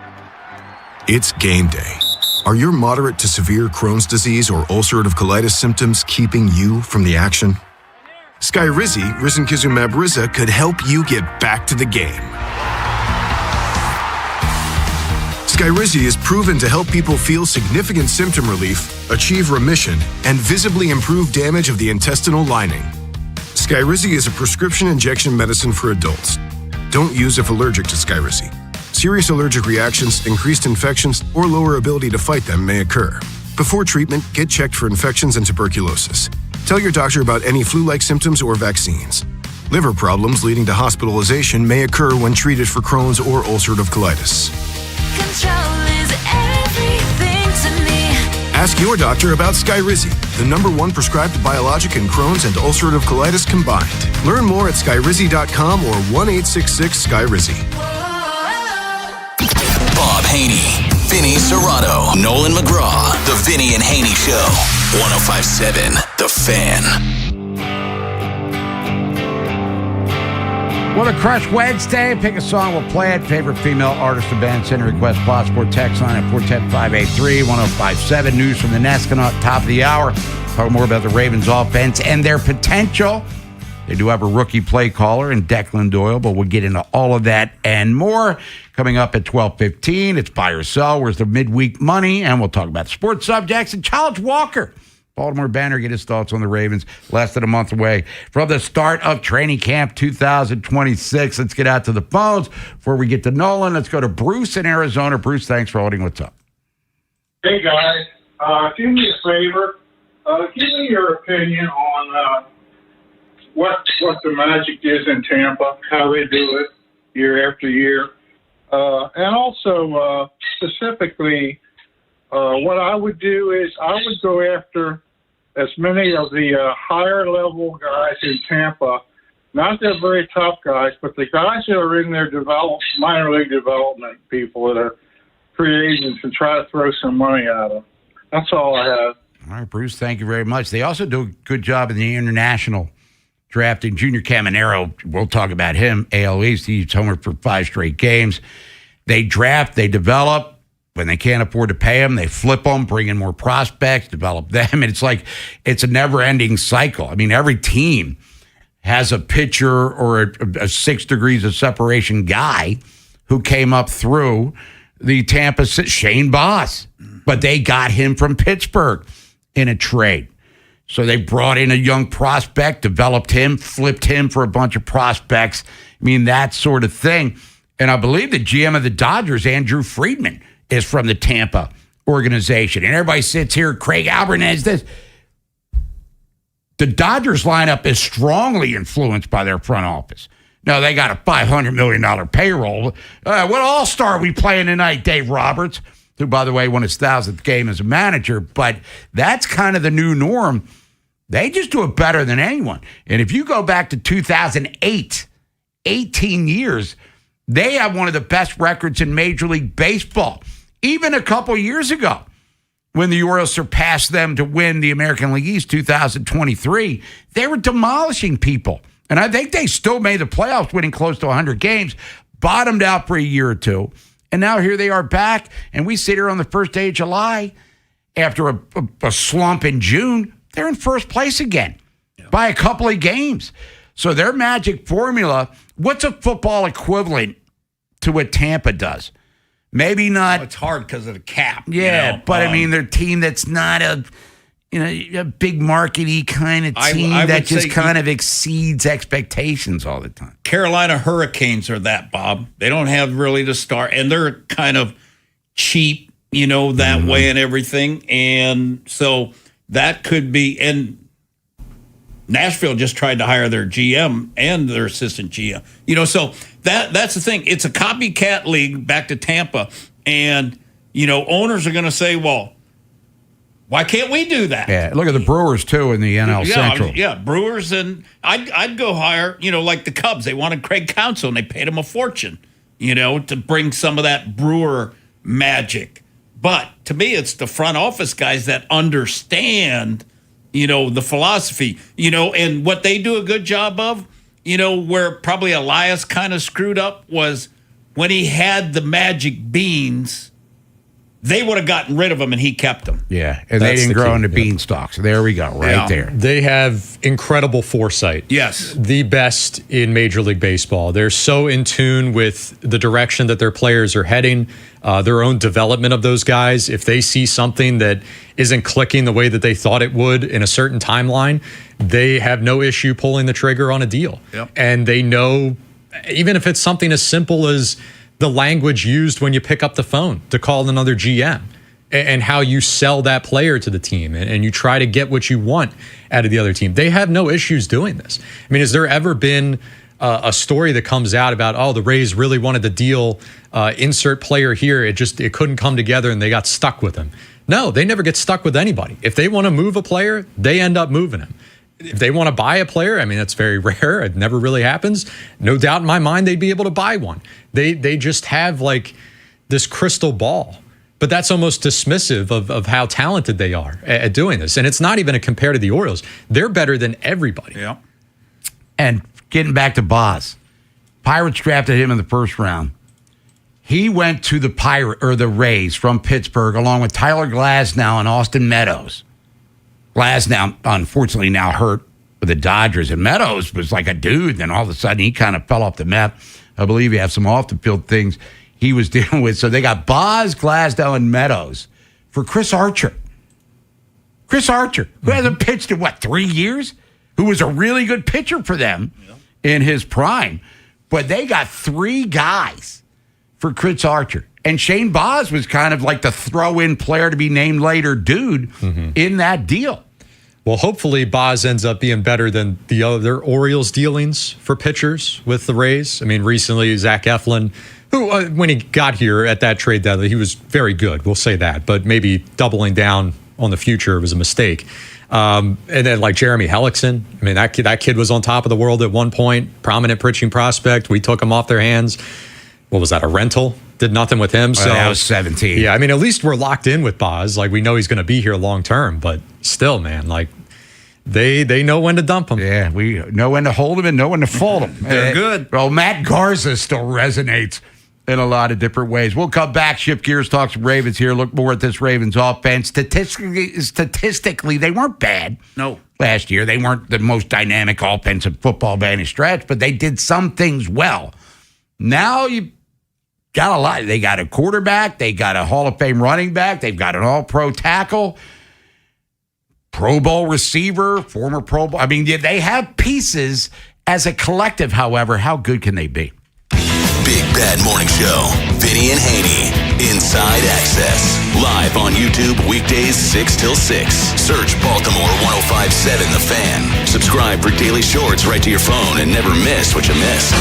It's game day. Are your moderate to severe Crohn's disease or ulcerative colitis symptoms keeping you from the action? Skyrizi, risankizumab Riza, could help you get back to the game. Skyrizi is proven to help people feel significant symptom relief, achieve remission, and visibly improve damage of the intestinal lining. Skyrizi is a prescription injection medicine for adults. Don't use if allergic to Skyrizi. Serious allergic reactions, increased infections, or lower ability to fight them may occur. Before treatment, get checked for infections and tuberculosis. Tell your doctor about any flu-like symptoms or vaccines. Liver problems leading to hospitalization may occur when treated for Crohn's or ulcerative colitis. Control is everything to me. Ask your doctor about Skyrizi, the #1 prescribed biologic in Crohn's and ulcerative colitis combined. Learn more at skyrizi.com or 1-866-SKYRIZI. Bob Haney, Vinny Serrato, Nolan McGraw. The Vinny and Haney Show. 105.7 The Fan. Well, a Crush Wednesday. Pick a song, we'll play it. Favorite female artist or band, send a request, Passport text line at 410-583-1057. News from the Nescanaut, top of the hour. Talk more about the Ravens offense and their potential. They do have a rookie play caller in Declan Doyle, but we'll get into all of that and more coming up at 12:15. It's Buy or Sell. Where's the midweek money? And we'll talk about sports subjects and Charles Walker. Baltimore Banner, get his thoughts on the Ravens. Less than a month away from the start of training camp 2026. Let's get out to the phones. Before we get to Nolan, let's go to Bruce in Arizona. Bruce, thanks for holding. What's up? Hey, guys. Do me a favor. Give me your opinion on what the magic is in Tampa, how they do it year after year. And also, specifically, what I would do is I would go after as many of the higher level guys in Tampa, not the very top guys, but the guys that are in their minor league development people that are free agents, and try to throw some money at them. That's all I have. All right, Bruce, thank you very much. They also do a good job in the international drafting. Junior Caminero, we'll talk about him. AL East, he's homered for 5 straight games. They draft, they develop. When they can't afford to pay them, they flip them, bring in more prospects, develop them. And it's a never-ending cycle. I mean, every team has a pitcher or a 6 degrees of separation guy who came up through the Tampa, Shane Boss. But they got him from Pittsburgh in a trade. So they brought in a young prospect, developed him, flipped him for a bunch of prospects. I mean, that sort of thing. And I believe the GM of the Dodgers, Andrew Friedman, is from the Tampa organization. And everybody sits here, Craig Albertez, this. The Dodgers lineup is strongly influenced by their front office. Now, they got a $500 million payroll. What all-star are we playing tonight, Dave Roberts, who, by the way, won his 1,000th game as a manager. But that's kind of the new norm. They just do it better than anyone. And if you go back to 2008, 18 years, they have one of the best records in Major League Baseball. Even a couple years ago, when the Orioles surpassed them to win the American League East 2023, they were demolishing people. And I think they still made the playoffs, winning close to 100 games, bottomed out for a year or two. And now here they are back, and we sit here on the first day of July after a slump in June. They're in first place again by a couple of games. So their magic formula, what's a football equivalent to what Tampa does? Maybe not. Well, it's hard because of the cap. Yeah, but I mean, they're a team that's not a big market-y kind of team that just kind of exceeds expectations all the time. Carolina Hurricanes are that, Bob. They don't have really the star, and they're kind of cheap, that way and everything. And so that could be, and Nashville just tried to hire their GM and their assistant GM. So that's the thing. It's a copycat league back to Tampa. And, owners are going to say, well, why can't we do that? Yeah, look at the Brewers, too, in the NL Central. Yeah, Brewers. And I'd go hire, like the Cubs. They wanted Craig Counsell, and they paid him a fortune, to bring some of that Brewer magic. But to me, it's the front office guys that understand the philosophy, and what they do a good job of, where probably Elias kind of screwed up was when he had the magic beans, they would have gotten rid of him and he kept them. Yeah, and they didn't grow into beanstalks. There we go, there. They have incredible foresight. Yes. The best in Major League Baseball. They're so in tune with the direction that their players are heading, their own development of those guys. If they see something that isn't clicking the way that they thought it would in a certain timeline, they have no issue pulling the trigger on a deal. Yep. And they know, even if it's something as simple as the language used when you pick up the phone to call another GM and how you sell that player to the team and you try to get what you want out of the other team. They have no issues doing this. I mean, has there ever been a story that comes out about, the Rays really wanted the deal, insert player here, it couldn't come together and they got stuck with him? No, they never get stuck with anybody. If they want to move a player, they end up moving him. If they want to buy a player, I mean, that's very rare. It never really happens. No doubt in my mind they'd be able to buy one. They just have like this crystal ball. But that's almost dismissive of how talented they are at doing this. And it's not even a compare to the Orioles. They're better than everybody. Yeah. And getting back to Boz, Pirates drafted him in the first round. He went to the Rays from Pittsburgh along with Tyler Glasnow and Austin Meadows. Glasnow, unfortunately, now hurt with the Dodgers. And Meadows was like a dude. Then all of a sudden, he kind of fell off the map. I believe he had some off-the-field things he was dealing with. So they got Boz, Glasnow, and Meadows for Chris Archer. Chris Archer, who hasn't pitched in, 3 years? Who was a really good pitcher for them in his prime. But they got 3 guys for Chris Archer. And Shane Boz was kind of like the throw-in player to be named later dude in that deal. Well, hopefully Boz ends up being better than the other Orioles dealings for pitchers with the Rays. I mean, recently Zach Eflin, who when he got here at that trade deadline, he was very good. We'll say that. But maybe doubling down on the future. It was a mistake. And then like Jeremy Hellickson, I mean, that kid was on top of the world at one point, prominent pitching prospect. We took him off their hands. What was that, a rental? Did nothing with him. So that was 17. Yeah, I mean, at least we're locked in with Boz. Like, we know he's going to be here long term, but still, man, like, they know when to dump him. Yeah, we know when to hold him and know when to fold him. They're good. Well, Matt Garza still resonates in a lot of different ways. We'll come back, shift gears, talk some Ravens here, look more at this Ravens offense. Statistically, they weren't bad. No. Last year, they weren't the most dynamic offensive football by any stretch, but they did some things well. Now you got a lot. They got a quarterback. They got a Hall of Fame running back. They've got an all-pro tackle, Pro Bowl receiver, former Pro Bowl. I mean, they have pieces as a collective. However, how good can they be? Big Bad Morning Show. Vinny and Haynie. Inside Access. Live on YouTube weekdays 6 till 6. Search Baltimore 105.7 The Fan. Subscribe for daily shorts right to your phone and never miss what you missed.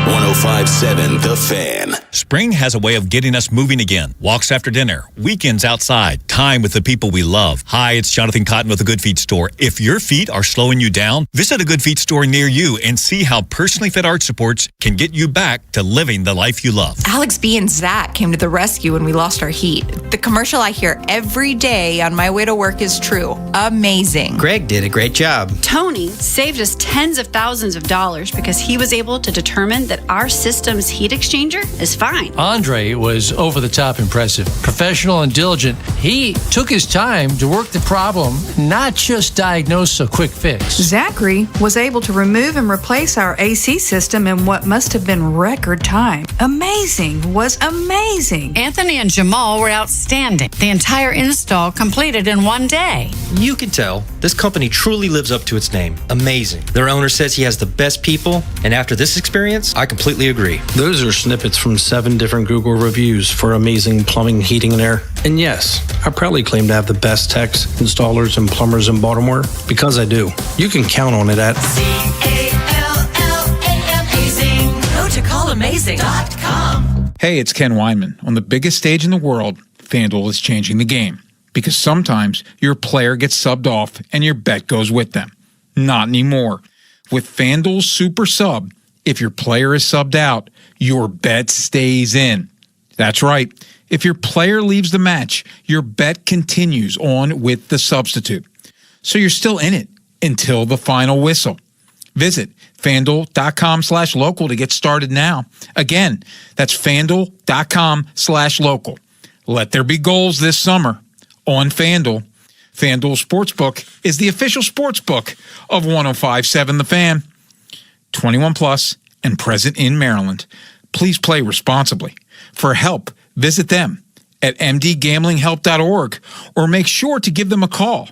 105.7 The Fan. Spring has a way of getting us moving again. Walks after dinner, weekends outside, time with the people we love. Hi, it's Jonathan Cotton with the Good Feet Store. If your feet are slowing you down, visit a Good Feet store near you and see how personally fit arch supports can get you back to living the life you love. Alex B. and Zach came to the rescue when we lost our heat. The commercial I hear every day on my way to work is true. Amazing. Greg did a great job. Tony saved us tens of thousands of dollars because he was able to determine that our system's heat exchanger is fine. Andre was over the top impressive. Professional and diligent. He took his time to work the problem, not just diagnose a quick fix. Zachary was able to remove and replace our AC system in what must have been record time. Amazing. Was amazing. Anthony and Jamal were outstanding. The entire install completed in one day. You can tell this company truly lives up to its name. Amazing. Their owner says he has the best people, and after this experience, I completely agree. Those are snippets from 7 different Google reviews for amazing plumbing, heating, and air. And yes, I proudly claim to have the best techs, installers, and plumbers in Baltimore because I do. You can count on it at CALLAMAZING. Go to callamazing.com. Hey, it's Ken Weinman. On the biggest stage in the world, FanDuel is changing the game. Because sometimes your player gets subbed off and your bet goes with them. Not anymore. With FanDuel's Super Sub, if your player is subbed out, your bet stays in. That's right. If your player leaves the match, your bet continues on with the substitute. So you're still in it until the final whistle. Visit FanDuel.com/local to get started now. Again, that's FanDuel.com/local. Let there be goals this summer on FanDuel. FanDuel Sportsbook is the official sportsbook of 105.7 The Fan. 21 plus and present in Maryland. Please play responsibly. For help, visit them at mdgamblinghelp.org or make sure to give them a call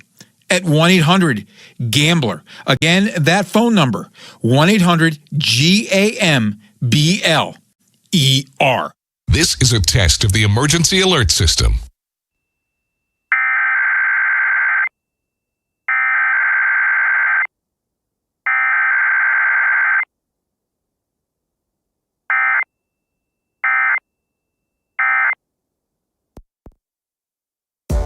at 1-800-GAMBLER. Again, that phone number, 1-800-GAMBLER. This is a test of the emergency alert system.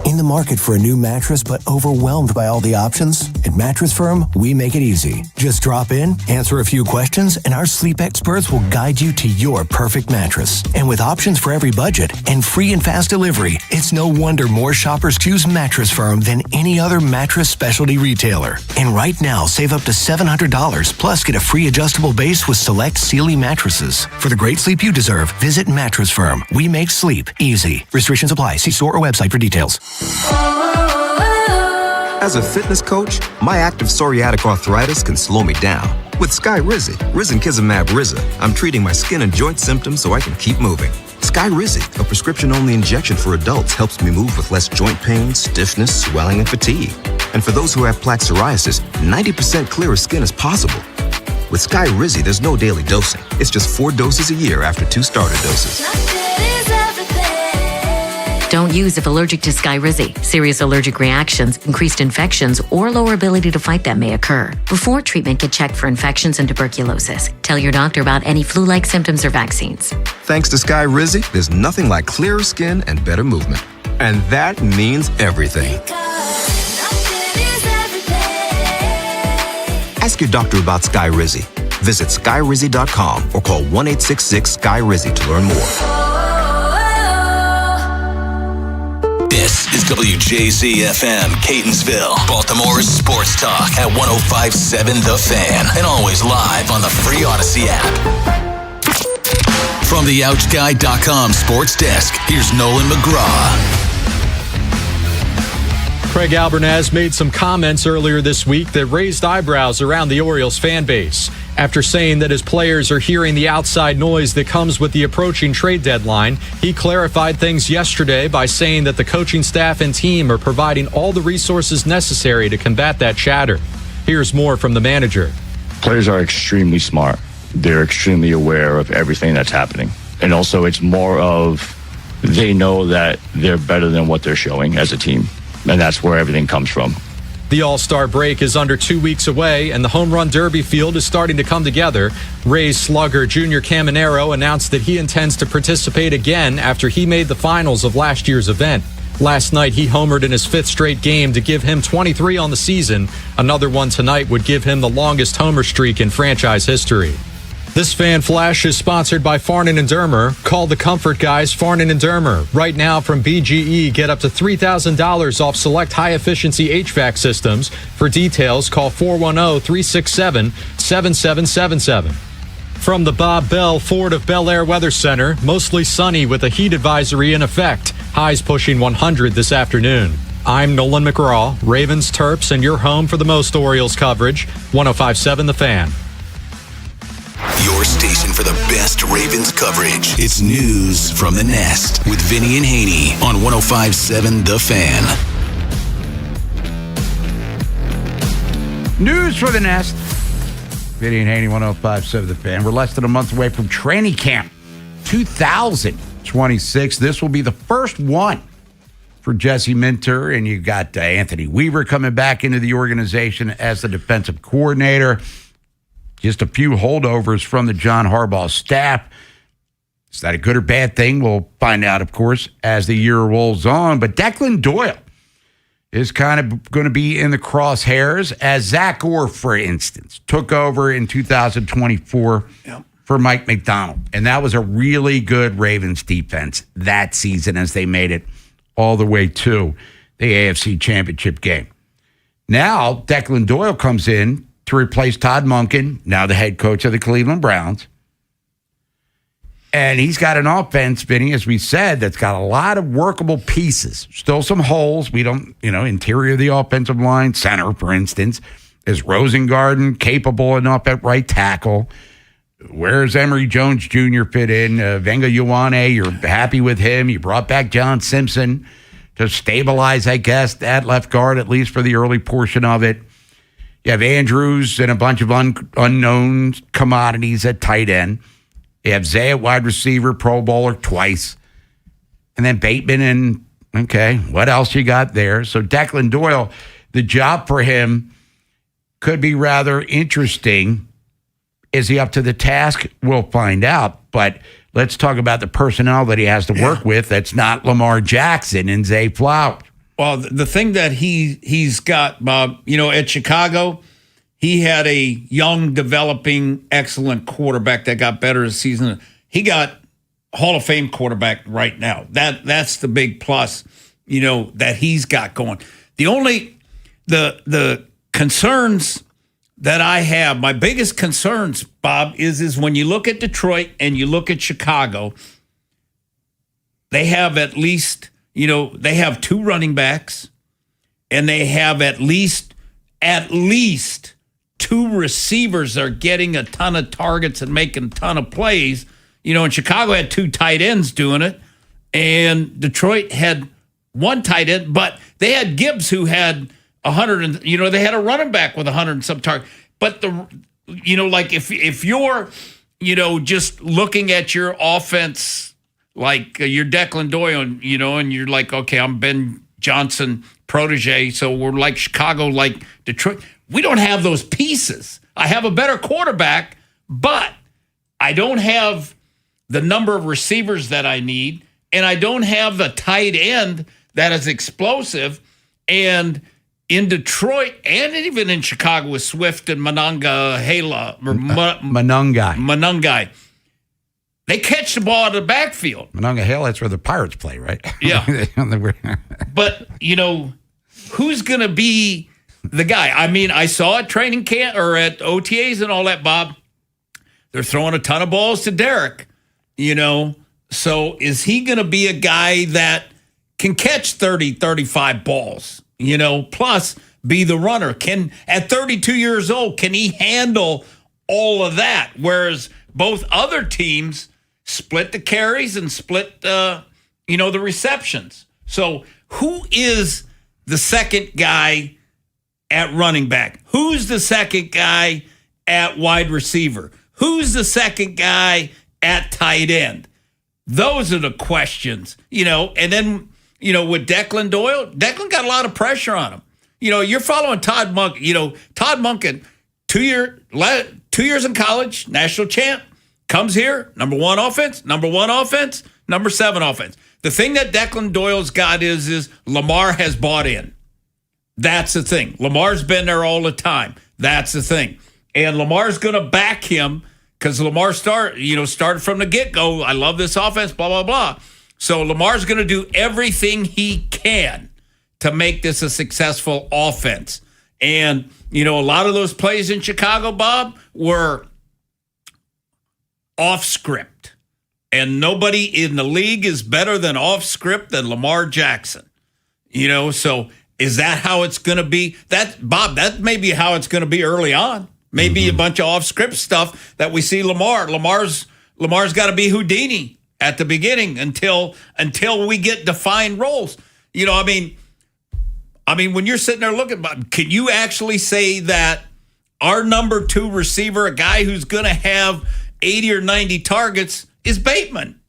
In the market for a new mattress but overwhelmed by all the options? At Mattress Firm, we make it easy. Just drop in, answer a few questions, and our sleep experts will guide you to your perfect mattress. And with options for every budget and free and fast delivery, it's no wonder more shoppers choose Mattress Firm than any other mattress specialty retailer. And right now, save up to $700 plus get a free adjustable base with select Sealy mattresses. For the great sleep you deserve, visit Mattress Firm. We make sleep easy. Restrictions apply. See store or website for details. As a fitness coach, my active psoriatic arthritis can slow me down. With Skyrizi, Risankizumab Riza, I'm treating my skin and joint symptoms so I can keep moving. Skyrizi, a prescription-only injection for adults, helps me move with less joint pain, stiffness, swelling, and fatigue. And for those who have plaque psoriasis, 90% clearer skin is possible. With Skyrizi, there's no daily dosing. It's just 4 doses a year after 2 starter doses. Don't use if allergic to Skyrizi. Serious allergic reactions, increased infections, or lower ability to fight them may occur. Before treatment, get checked for infections and tuberculosis. Tell your doctor about any flu-like symptoms or vaccines. Thanks to Skyrizi, there's nothing like clearer skin and better movement. And that means everything. Ask your doctor about Skyrizi. Visit Skyrizi.com or call 1-866-SKY-RIZZI to learn more. This is WJZ-FM, Catonsville, Baltimore's sports talk at 105.7 The Fan, and always live on the free Odyssey app. From the OutGuy.com sports desk, here's Nolan McGraw. Craig Albernaz made some comments earlier this week that raised eyebrows around the Orioles fan base. After saying that his players are hearing the outside noise that comes with the approaching trade deadline, he clarified things yesterday by saying that the coaching staff and team are providing all the resources necessary to combat that chatter. Here's more from the manager. Players are extremely smart. They're extremely aware of everything that's happening. And also it's more of they know that they're better than what they're showing as a team. And that's where everything comes from. The All-Star break is under 2 weeks away, and the Home Run Derby field is starting to come together. Rays slugger Junior Caminero announced that he intends to participate again after he made the finals of last year's event. Last night, he homered in his fifth straight game to give him 23 on the season. Another one tonight would give him the longest homer streak in franchise history. This Fan Flash is sponsored by Farnan & Dermer. Call the Comfort Guys, Farnan & Dermer. Right now from BGE, get up to $3,000 off select high-efficiency HVAC systems. For details, call 410-367-7777. From the Bob Bell Ford of Bel Air Weather Center, mostly sunny with a heat advisory in effect. Highs pushing 100 this afternoon. I'm Nolan McGraw, Ravens, Terps, and your home for the most Orioles coverage, 105.7 The Fan. Your station for the best Ravens coverage. It's News from the Nest with Vinny and Haynie on 105.7 The Fan. News for the Nest. Vinny and Haynie, 105.7 The Fan. We're less than a month away from training camp 2026. This will be the first one for Jesse Minter, and you got Anthony Weaver coming back into the organization as the defensive coordinator. Just a few holdovers from the John Harbaugh staff. Is that a good or bad thing? We'll find out, of course, as the year rolls on. But Declan Doyle is kind of going to be in the crosshairs as Zach Orr, for instance, took over in 2024 for Mike McDonald. And that was a really good Ravens defense that season as they made it all the way to the AFC Championship game. Now, Declan Doyle comes in to replace Todd Monken, now the head coach of the Cleveland Browns. And he's got an offense, Vinny, as we said, that's got a lot of workable pieces. Still some holes. We don't, interior of the offensive line, center, for instance. Is Rosengarten capable enough at right tackle? Where's Emory Jones Jr. fit in? Venga Ioane, you're happy with him. You brought back John Simpson to stabilize, I guess, at left guard, at least for the early portion of it. You have Andrews and a bunch of unknown commodities at tight end. You have Zay at wide receiver, Pro Bowler twice. And then Bateman and, what else you got there? So Declan Doyle, the job for him could be rather interesting. Is he up to the task? We'll find out. But let's talk about the personnel that he has to work with that's not Lamar Jackson and Zay Flowers. Well, the thing that he's got, Bob, at Chicago, he had a young, developing, excellent quarterback that got better as season. He got Hall of Fame quarterback right now. That's the big plus, that he's got going. The concerns that I have, my biggest concerns, Bob, is when you look at Detroit and you look at Chicago, they have at least. They have two running backs, and they have at least two receivers that are getting a ton of targets and making a ton of plays. And Chicago had two tight ends doing it, and Detroit had one tight end, but they had Gibbs who had 100, and they had a running back with 100 and some targets. But if you're just looking at your offense like you're Declan Doyle, and you're like, okay, I'm Ben Johnson protege, so we're like Chicago, like Detroit. We don't have those pieces. I have a better quarterback, but I don't have the number of receivers that I need, and I don't have the tight end that is explosive. And in Detroit, and even in Chicago with Swift and Monangai, they catch the ball out of the backfield. Monongahela, that's where the Pirates play, right? Yeah. But, who's going to be the guy? I mean, I saw at training camp or at OTAs and all that, Bob. They're throwing a ton of balls to Derek, So is he going to be a guy that can catch 30, 35 balls, plus be the runner? At 32 years old, can he handle all of that? Whereas both other teams split the carries and split, the receptions. So who is the second guy at running back? Who's the second guy at wide receiver? Who's the second guy at tight end? Those are the questions, and then, with Declan Doyle, Declan got a lot of pressure on him. You're following Todd Monken. Todd Monken, 2 years in college, national champ, comes here, number 7 offense, number 7 offense. The thing that Declan Doyle's got is Lamar has bought in. That's the thing. Lamar's been there all the time. That's the thing. And Lamar's going to back him because Lamar started from the get-go. I love this offense, blah, blah, blah. So Lamar's going to do everything he can to make this a successful offense. And, a lot of those plays in Chicago, Bob, were off script. And nobody in the league is better than off script than Lamar Jackson. So is that how it's going to be? That may be how it's going to be early on. Maybe a bunch of off script stuff that we see Lamar. Lamar's got to be Houdini at the beginning until we get defined roles. I mean, when you're sitting there looking, can you actually say that our number 2 receiver, a guy who's going to have 80 or 90 targets, is Bateman?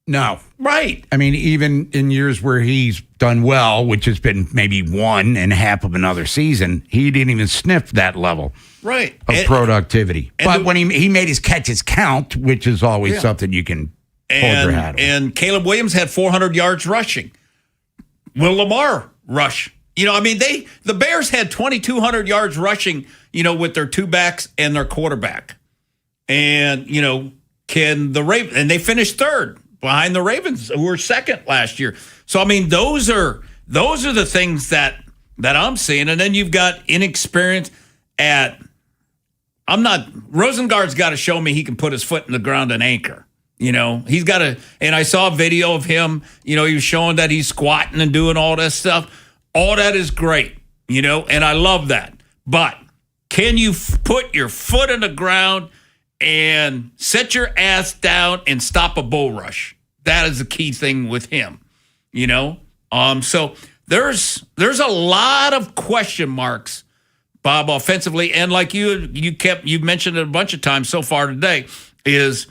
No. Right. I mean, even in years where he's done well, which has been maybe 1.5 of another season, he didn't even sniff that level of productivity. But when he made his catches count, which is always something you can hold your hat on. And Caleb Williams had 400 yards rushing. Will Lamar rush? The Bears had 2,200 yards rushing, with their 2 backs and their quarterback. And, can the Ravens, and they finished 3rd behind the Ravens, who were 2nd last year. So, those are the things that I'm seeing. And then you've got inexperience Rosengard's got to show me he can put his foot in the ground and anchor. He's got to, and I saw a video of him, he was showing that he's squatting and doing all that stuff. All that is great, and I love that. But can you put your foot in the ground and set your ass down and stop a bull rush? That is the key thing with him, So there's a lot of question marks, Bob, offensively, and like you mentioned it a bunch of times so far today, is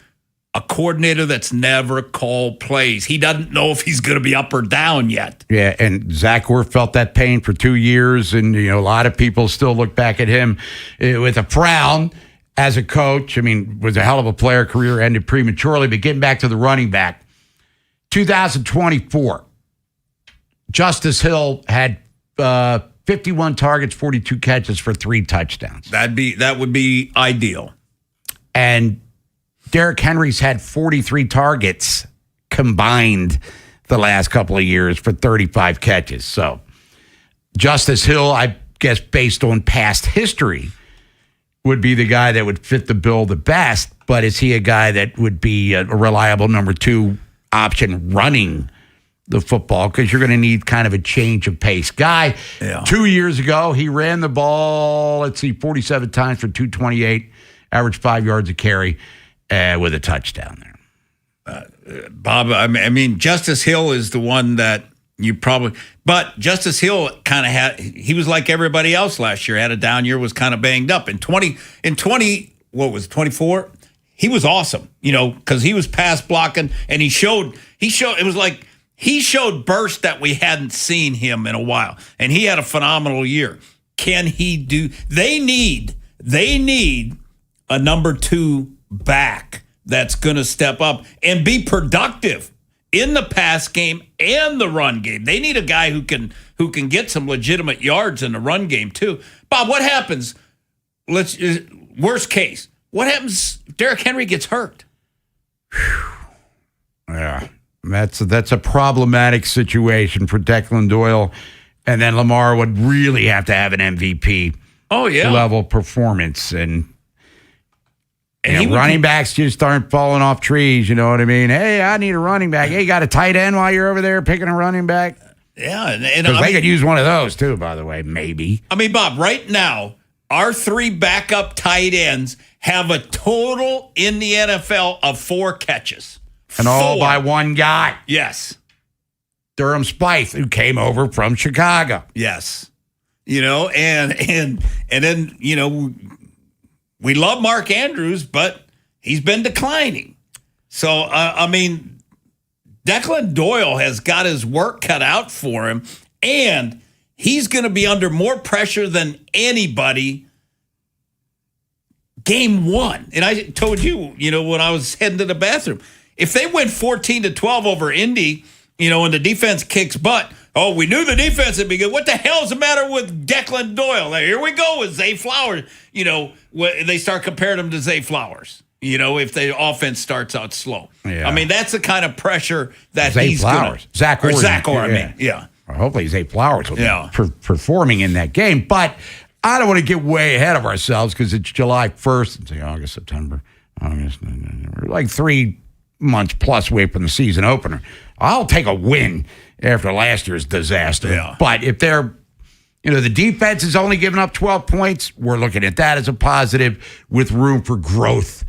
a coordinator that's never called plays. He doesn't know if he's going to be up or down yet. Yeah, and Zach Orr felt that pain for 2 years, and a lot of people still look back at him with a frown as a coach. Was a hell of a player, career ended prematurely, but getting back to the running back, 2024, Justice Hill had 51 targets, 42 catches for 3 touchdowns. That would be ideal. And Derrick Henry's had 43 targets combined the last couple of years for 35 catches. So Justice Hill, I guess based on past history, would be the guy that would fit the bill the best. But is he a guy that would be a reliable number 2 option running the football? Because you're going to need kind of a change of pace guy. Yeah. 2 years ago, he ran the ball, 47 times for 228, averaged 5 yards a carry with a touchdown there. Bob, Justice Hill is the one that you probably, but Justice Hill kind of he was like everybody else last year, had a down year, was kind of banged up. In 24, he was awesome, because he was pass blocking, and he showed burst that we hadn't seen him in a while, and he had a phenomenal year. Can he do? They need a number 2 back that's going to step up and be productive in the pass game and the run game. They need a guy who can get some legitimate yards in the run game too. Bob, what happens? Worst case, what happens if Derrick Henry gets hurt? Yeah, that's a problematic situation for Declan Doyle, and then Lamar would really have to have an MVP level performance, and running backs just aren't falling off trees. You know what I mean? Hey, I need a running back. Hey, you got a tight end while you're over there picking a running back? Yeah, and they could use one of those too, by the way, maybe. I mean, Bob, right now, our 3 backup tight ends have a total in the NFL of 4 catches. And all by one guy. Yes. Durham Spieth, who came over from Chicago. Yes. And then, we love Mark Andrews, but he's been declining. So, Declan Doyle has got his work cut out for him, and he's going to be under more pressure than anybody game 1. And I told you, when I was heading to the bathroom, if they went 14-12 over Indy, and the defense kicks butt, we knew the defense would be good. What the hell's the matter with Declan Doyle? Here we go with Zay Flowers. They start comparing him to Zay Flowers, if the offense starts out slow. Yeah. I mean, that's the kind of pressure that Zay he's Flowers. going to... Zach Orr, yeah. Well, hopefully Zay Flowers will be performing in that game. But I don't want to get way ahead of ourselves because it's July 1st. It's August, September. We're like 3 months plus away from the season opener. I'll take a win after last year's disaster. Yeah. But if they're, the defense is only giving up 12 points, we're looking at that as a positive with room for growth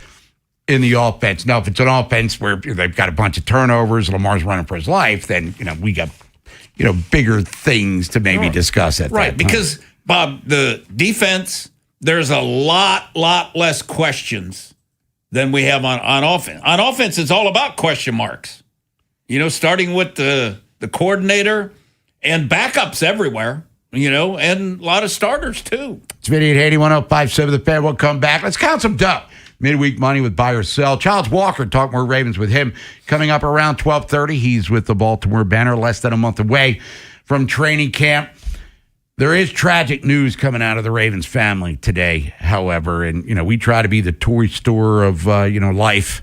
in the offense. Now, if it's an offense where they've got a bunch of turnovers, Lamar's running for his life, then, we got, bigger things to maybe discuss at that time. Because, Bob, the defense, there's a lot less questions than we have on offense. On offense, it's all about question marks. Starting with the coordinator and backups everywhere, and a lot of starters too. It's Vinny and Haynie, 105.7 The Fan. We'll come back. Let's count some dough. Midweek money with buy or sell. Charles Walker, talk more Ravens with him. Coming up around 12:30. He's with the Baltimore Banner, less than a month away from training camp. There is tragic news coming out of the Ravens family today, however, and, we try to be the toy store of, life.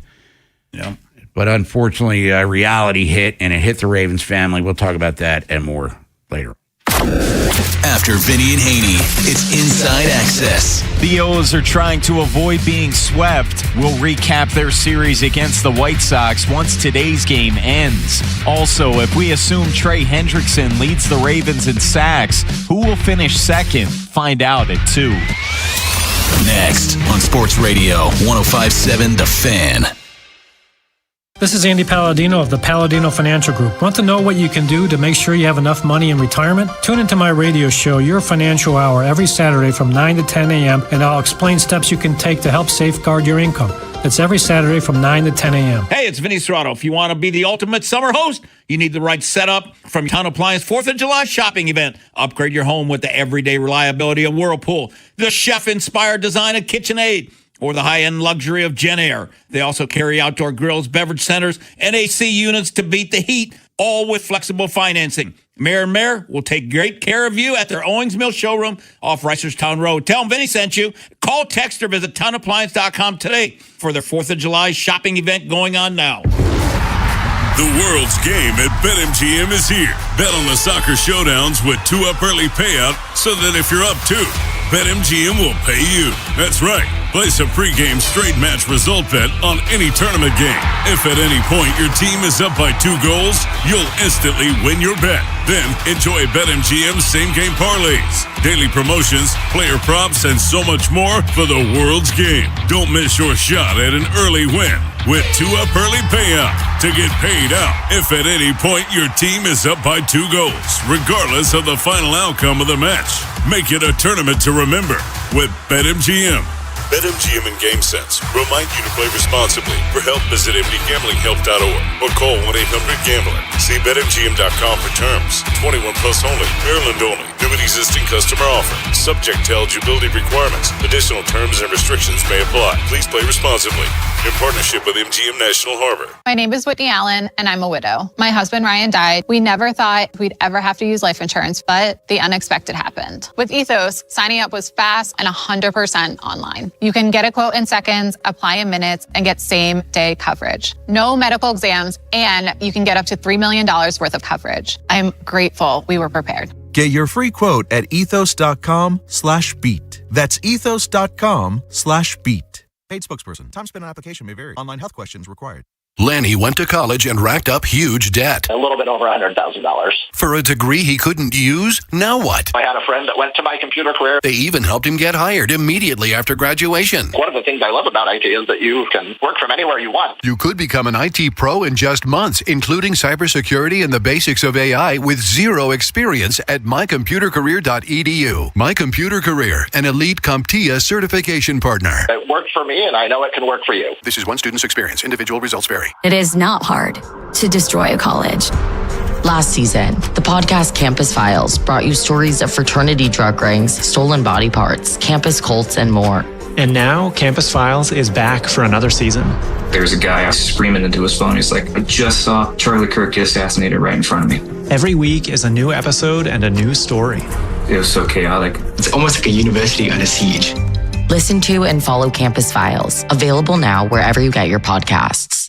Yeah. But unfortunately, reality hit, and it hit the Ravens family. We'll talk about that and more later. After Vinny and Haynie, it's Inside Access. The O's are trying to avoid being swept. We'll recap their series against the White Sox once today's game ends. Also, if we assume Trey Hendrickson leads the Ravens in sacks, who will finish second? Find out at 2. Next on Sports Radio 105.7 The Fan. This is Andy Palladino of the Palladino Financial Group. Want to know what you can do to make sure you have enough money in retirement? Tune into my radio show, Your Financial Hour, every Saturday from 9 to 10 a.m., and I'll explain steps you can take to help safeguard your income. It's every Saturday from 9 to 10 a.m. Hey, it's Vinny Serrato. If you want to be the ultimate summer host, you need the right setup from Town Appliance 4th of July shopping event. Upgrade your home with the everyday reliability of Whirlpool, the chef-inspired design of KitchenAid, or the high-end luxury of Jen Air. They also carry outdoor grills, beverage centers, and AC units to beat the heat, all with flexible financing. Mayor and Mayor will take great care of you at their Owings Mill showroom off Reisterstown Road. Tell them Vinny sent you. Call, text, or visit townappliance.com today for their 4th of July shopping event going on now. The world's game at BetMGM is here. Bet on the soccer showdowns with 2-up early payout so that if you're up 2, BetMGM will pay you. That's right. Place a pregame straight match result bet on any tournament game. If at any point your team is up by 2 goals, you'll instantly win your bet. Then enjoy BetMGM's same-game parlays, daily promotions, player props, and so much more for the world's game. Don't miss your shot at an early win with 2-up early payout to get paid out if at any point your team is up by 2 goals, regardless of the final outcome of the match. Make it a tournament to remember with BetMGM. BetMGM and GameSense remind you to play responsibly. For help, visit mdgamblinghelp.org or call 1-800-GAMBLER. See BetMGM.com for terms. 21 plus only. Maryland only. New and existing customer offer. Subject to eligibility requirements. Additional terms and restrictions may apply. Please play responsibly. In partnership with MGM National Harbor. My name is Whitney Allen, and I'm a widow. My husband, Ryan, died. We never thought we'd ever have to use life insurance, but the unexpected happened. With Ethos, signing up was fast and 100% online. You can get a quote in seconds, apply in minutes, and get same-day coverage. No medical exams, and you can get up to $3 million worth of coverage. I'm grateful we were prepared. Get your free quote at ethos.com/beat. That's ethos.com/beat. Paid spokesperson. Time spent on application may vary. Online health questions required. Lanny went to college and racked up huge debt. A little bit over $100,000. For a degree he couldn't use? Now what? I had a friend that went to my computer career. They even helped him get hired immediately after graduation. One of the things I love about IT is that you can work from anywhere you want. You could become an IT pro in just months, including cybersecurity and the basics of AI with zero experience at mycomputercareer.edu. My Computer Career, an elite CompTIA certification partner. It worked for me, and I know it can work for you. This is one student's experience. Individual results vary. It is not hard to destroy a college. Last season, the podcast Campus Files brought you stories of fraternity drug rings, stolen body parts, campus cults, and more. And now Campus Files is back for another season. There's a guy screaming into his phone. He's like, I just saw Charlie Kirk get assassinated right in front of me. Every week is a new episode and a new story. It was so chaotic. It's almost like a university under siege. Listen to and follow Campus Files, available now wherever you get your podcasts.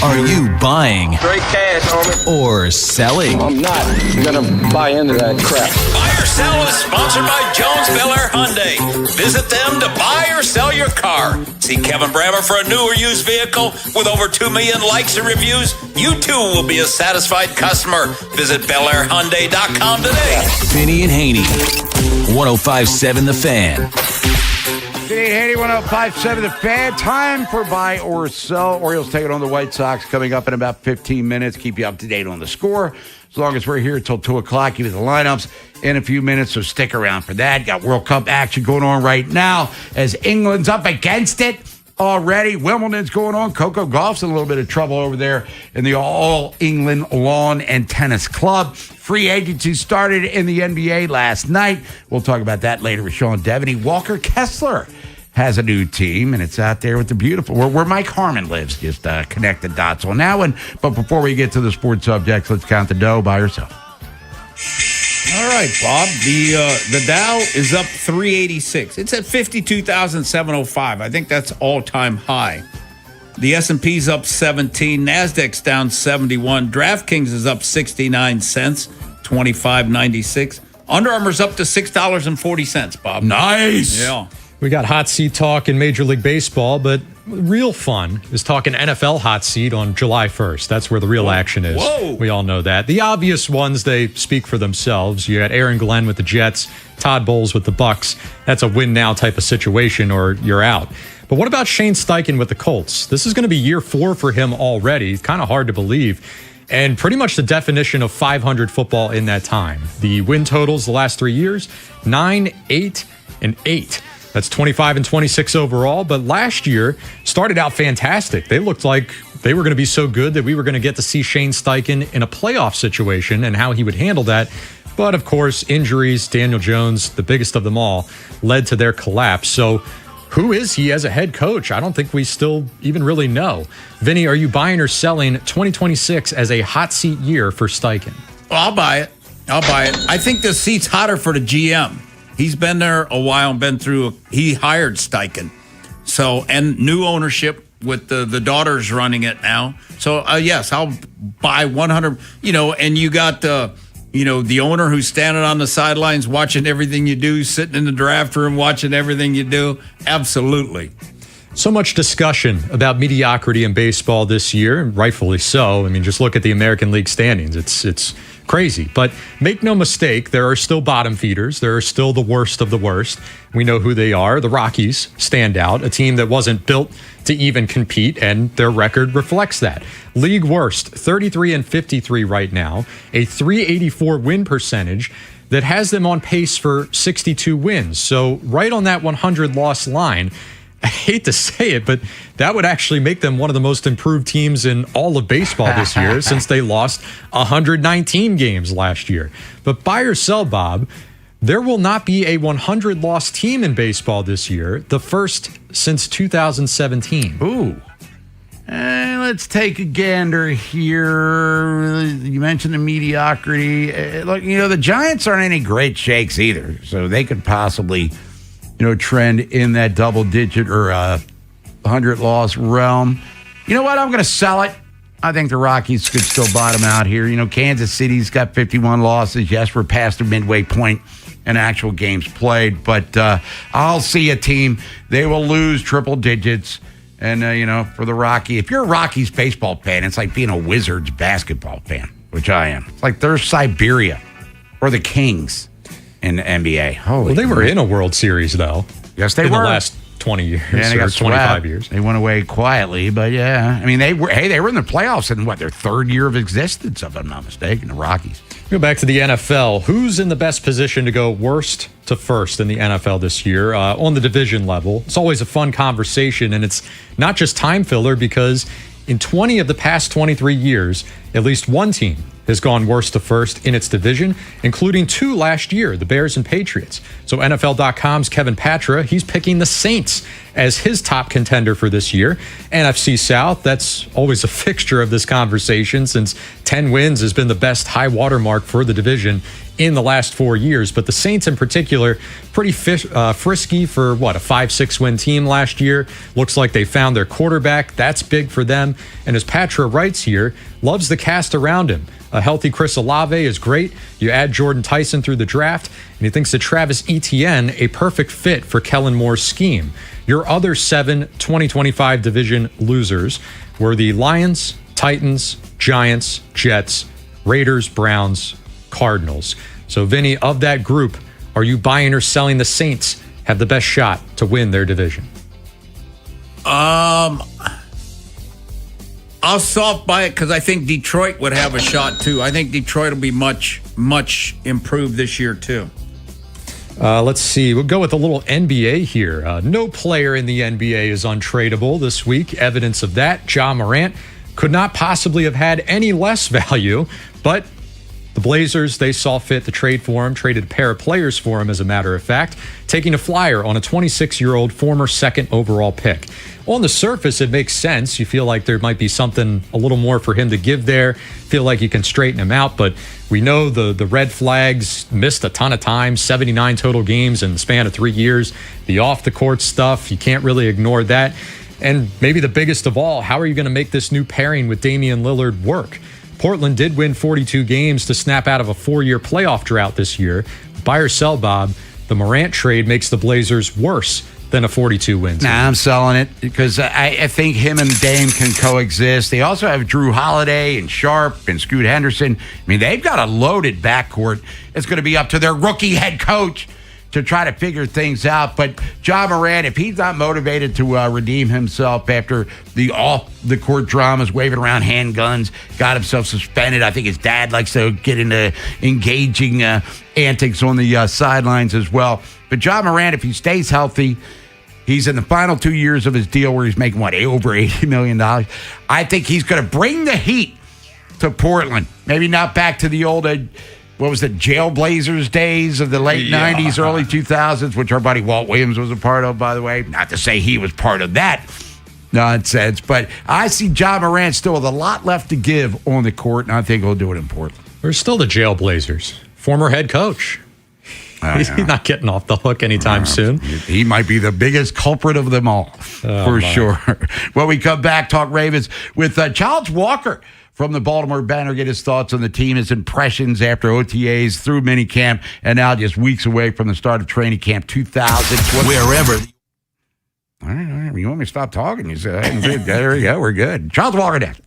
Are you buying Straight cash, homie. or selling? I'm not going to buy into that crap. Buy or Sell is sponsored by Jones Bel Air Hyundai. Visit them to buy or sell your car. See Kevin Brammer for a new or used vehicle with over 2 million likes and reviews. You too will be a satisfied customer. Visit BelAirHyundai.com today. Vinny and Haynie, 105.7 The Fan. Vinny Haynie, 105.7 The Fan. Time for buy or sell. Orioles taking on the White Sox coming up in about 15 minutes. Keep you up to date on the score. As long as we're here until 2 o'clock, give you the lineups in a few minutes, so stick around for that. Got World Cup action going on right now as England's up against it already. Wimbledon's going on. Coco Gauff's in a little bit of trouble over there in the All England Lawn and Tennis Club. Free agency started in the NBA last night. We'll talk about that later with Sean Devaney. Walker Kessler has a new team, and it's out there with the beautiful, where Mike Harmon lives. Just connect the dots on that one. But before we get to the sports subjects, let's count the dough by yourself. All right, Bob. The Dow is up 386. It's at 52,705. I think that's all-time high. The S&P's up 17. Nasdaq's down 71. DraftKings is up 69 cents, 25.96. Under Armour's up to $6.40, Bob. Nice. Yeah. We got hot seat talk in Major League Baseball, but real fun is talking NFL hot seat on July 1st. That's where the real action is. Whoa. We all know that. The obvious ones, they speak for themselves. You got Aaron Glenn with the Jets, Todd Bowles with the Bucks. That's a win now type of situation, or you're out. But what about Shane Steichen with the Colts? This is going to be year 4 for him already. It's kind of hard to believe. And pretty much the definition of 500 football in that time. The win totals the last 3 years, 9, 8, and 8. That's 25 and 26 overall. But last year started out fantastic. They looked like they were going to be so good that we were going to get to see Shane Steichen in a playoff situation and how he would handle that. But of course, injuries, Daniel Jones, the biggest of them all, led to their collapse. So who is he as a head coach? I don't think we still even really know. Vinny, are you buying or selling 2026 as a hot seat year for Steichen? Well, I'll buy it. I think the seat's hotter for the GM. He's been there a while and he hired Steichen. So, and new ownership with the daughters running it now. So, yes, I'll buy 100, and you got the owner who's standing on the sidelines watching everything you do, sitting in the draft room watching everything you do. Absolutely. So much discussion about mediocrity in baseball this year, and rightfully so. I mean, just look at the American League standings. It's crazy. But make no mistake, there are still bottom feeders. There are still the worst of the worst. We know who they are. The Rockies stand out, a team that wasn't built to even compete, and their record reflects that. League worst, 33 and 53 right now, a 384 win percentage. that has them on pace for 62 wins. So right on that 100-loss line. I hate to say it, but that would actually make them one of the most improved teams in all of baseball this year since they lost 119 games last year. But buy or sell, Bob, there will not be a 100-loss team in baseball this year, the first since 2017. Ooh. Let's take a gander here. You mentioned the mediocrity. Look, the Giants aren't any great shakes either, so they could possibly trend in that double-digit or 100-loss realm. You know what? I'm going to sell it. I think the Rockies could still bottom out here. Kansas City's got 51 losses. Yes, we're past the midway point in actual games played, but I'll see a team. They will lose triple digits. And, for the Rocky, if you're a Rockies baseball fan, it's like being a Wizards basketball fan, which I am. It's like they're Siberia or the Kings in the NBA. Well, they were in a World Series, though. Yes, they were. In the last 20 years they or got 25 years. They went away quietly, but yeah. I mean, they were in the playoffs in, their third year of existence, if I'm not mistaken, the Rockies. Go back to the NFL. Who's in the best position to go worst to first in the NFL this year on the division level? It's always a fun conversation, and it's not just time filler because in 20 of the past 23 years, at least one team has gone worst to first in its division, including 2 last year, the Bears and Patriots. So NFL.com's Kevin Patra, he's picking the Saints as his top contender for this year. NFC South, that's always a fixture of this conversation since 10 wins has been the best high watermark for the division in the last 4 years. But the Saints in particular, pretty frisky for, a 5-6 win team last year. Looks like they found their quarterback. That's big for them. And as Patra writes here, loves the cast around him. A healthy Chris Olave is great. You add Jordan Tyson through the draft, and he thinks that Travis Etienne a perfect fit for Kellen Moore's scheme. Your other 7 2025 division losers were the Lions, Titans, Giants, Jets, Raiders, Browns, Cardinals. So, Vinny, of that group, are you buying or selling the Saints have the best shot to win their division? I'll soft buy it because I think Detroit would have a shot too. I think Detroit will be much, much improved this year too. Let's see. We'll go with a little NBA here. No player in the NBA is untradeable this week. Evidence of that, Ja Morant could not possibly have had any less value, but the Blazers, they saw fit to trade for him, traded a pair of players for him, as a matter of fact, taking a flyer on a 26-year-old former second overall pick. On the surface, it makes sense. You feel like there might be something a little more for him to give there. Feel like you can straighten him out, but we know the red flags, missed a ton of time, 79 total games in the span of 3 years. The off-the-court stuff, you can't really ignore that. And maybe the biggest of all, how are you going to make this new pairing with Damian Lillard work? Portland did win 42 games to snap out of a 4-year playoff drought this year. Buy or sell, Bob, the Morant trade makes the Blazers worse than a 42-win team. Nah, I'm selling it because I think him and Dame can coexist. They also have Drew Holiday and Sharp and Scoot Henderson. I mean, they've got a loaded backcourt. It's going to be up to their rookie head coach to try to figure things out. But Ja Morant, if he's not motivated to redeem himself after the off-the-court dramas, waving around handguns, got himself suspended. I think his dad likes to get into engaging antics on the sidelines as well. But Ja Morant, if he stays healthy, he's in the final 2 years of his deal where he's making, over $80 million. I think he's going to bring the heat to Portland. Maybe not back to the old Jail Blazers days of the late 90s, early 2000s, which our buddy Walt Williams was a part of, by the way. Not to say he was part of that nonsense, but I see Ja Morant still with a lot left to give on the court, and I think he'll do it in Portland. We're still the Jail Blazers. Former head coach. He's not getting off the hook anytime soon. He might be the biggest culprit of them all, for sure. When we come back, talk Ravens with Charles Walker from the Baltimore Banner, get his thoughts on the team, his impressions after OTAs through minicamp, and now just weeks away from the start of training camp 2020. Wherever. All right. You want me to stop talking? You said, there we go. We're good. Charles Walker next.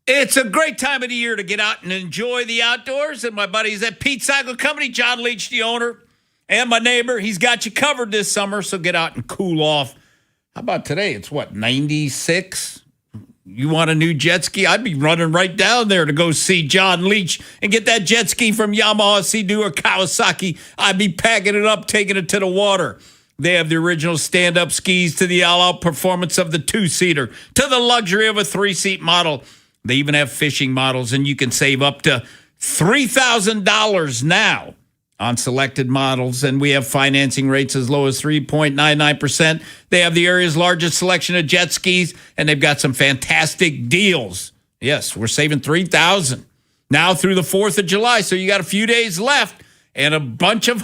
It's a great time of the year to get out and enjoy the outdoors. And my buddies at Pete Cycle Company, John Leach, the owner, and my neighbor, he's got you covered this summer, so get out and cool off. How about today? It's 96? You want a new jet ski? I'd be running right down there to go see John Leach and get that jet ski from Yamaha, Sea-Doo, or Kawasaki. I'd be packing it up, taking it to the water. They have the original stand-up skis to the all-out performance of the two-seater to the luxury of a three-seat model. They even have fishing models, and you can save up to $3,000 now on selected models, and we have financing rates as low as 3.99%. They have the area's largest selection of jet skis, and they've got some fantastic deals. Yes, we're saving $3,000 now through the 4th of July, so you got a few days left and a bunch of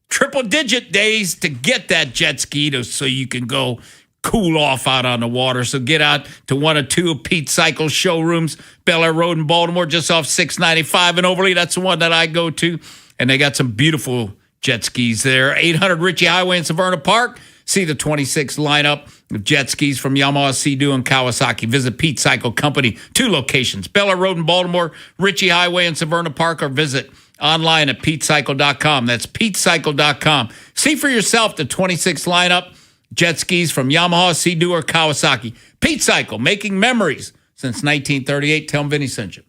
triple-digit days to get that jet ski so you can go cool off out on the water. So get out to one or two of Pete Cycle showrooms, Bel Air Road in Baltimore, just off 695 in Overly. That's the one that I go to. And they got some beautiful jet skis there. 800 Ritchie Highway in Severna Park. See the 26 lineup of jet skis from Yamaha, Sea-Doo, and Kawasaki. Visit Pete Cycle Company. 2 locations, Bel Air Road in Baltimore, Ritchie Highway in Severna Park, or visit online at PeteCycle.com. That's PeteCycle.com. See for yourself the 26 lineup jet skis from Yamaha, Sea-Doo, or Kawasaki. Pete Cycle, making memories since 1938. Tell them Vinny sent you.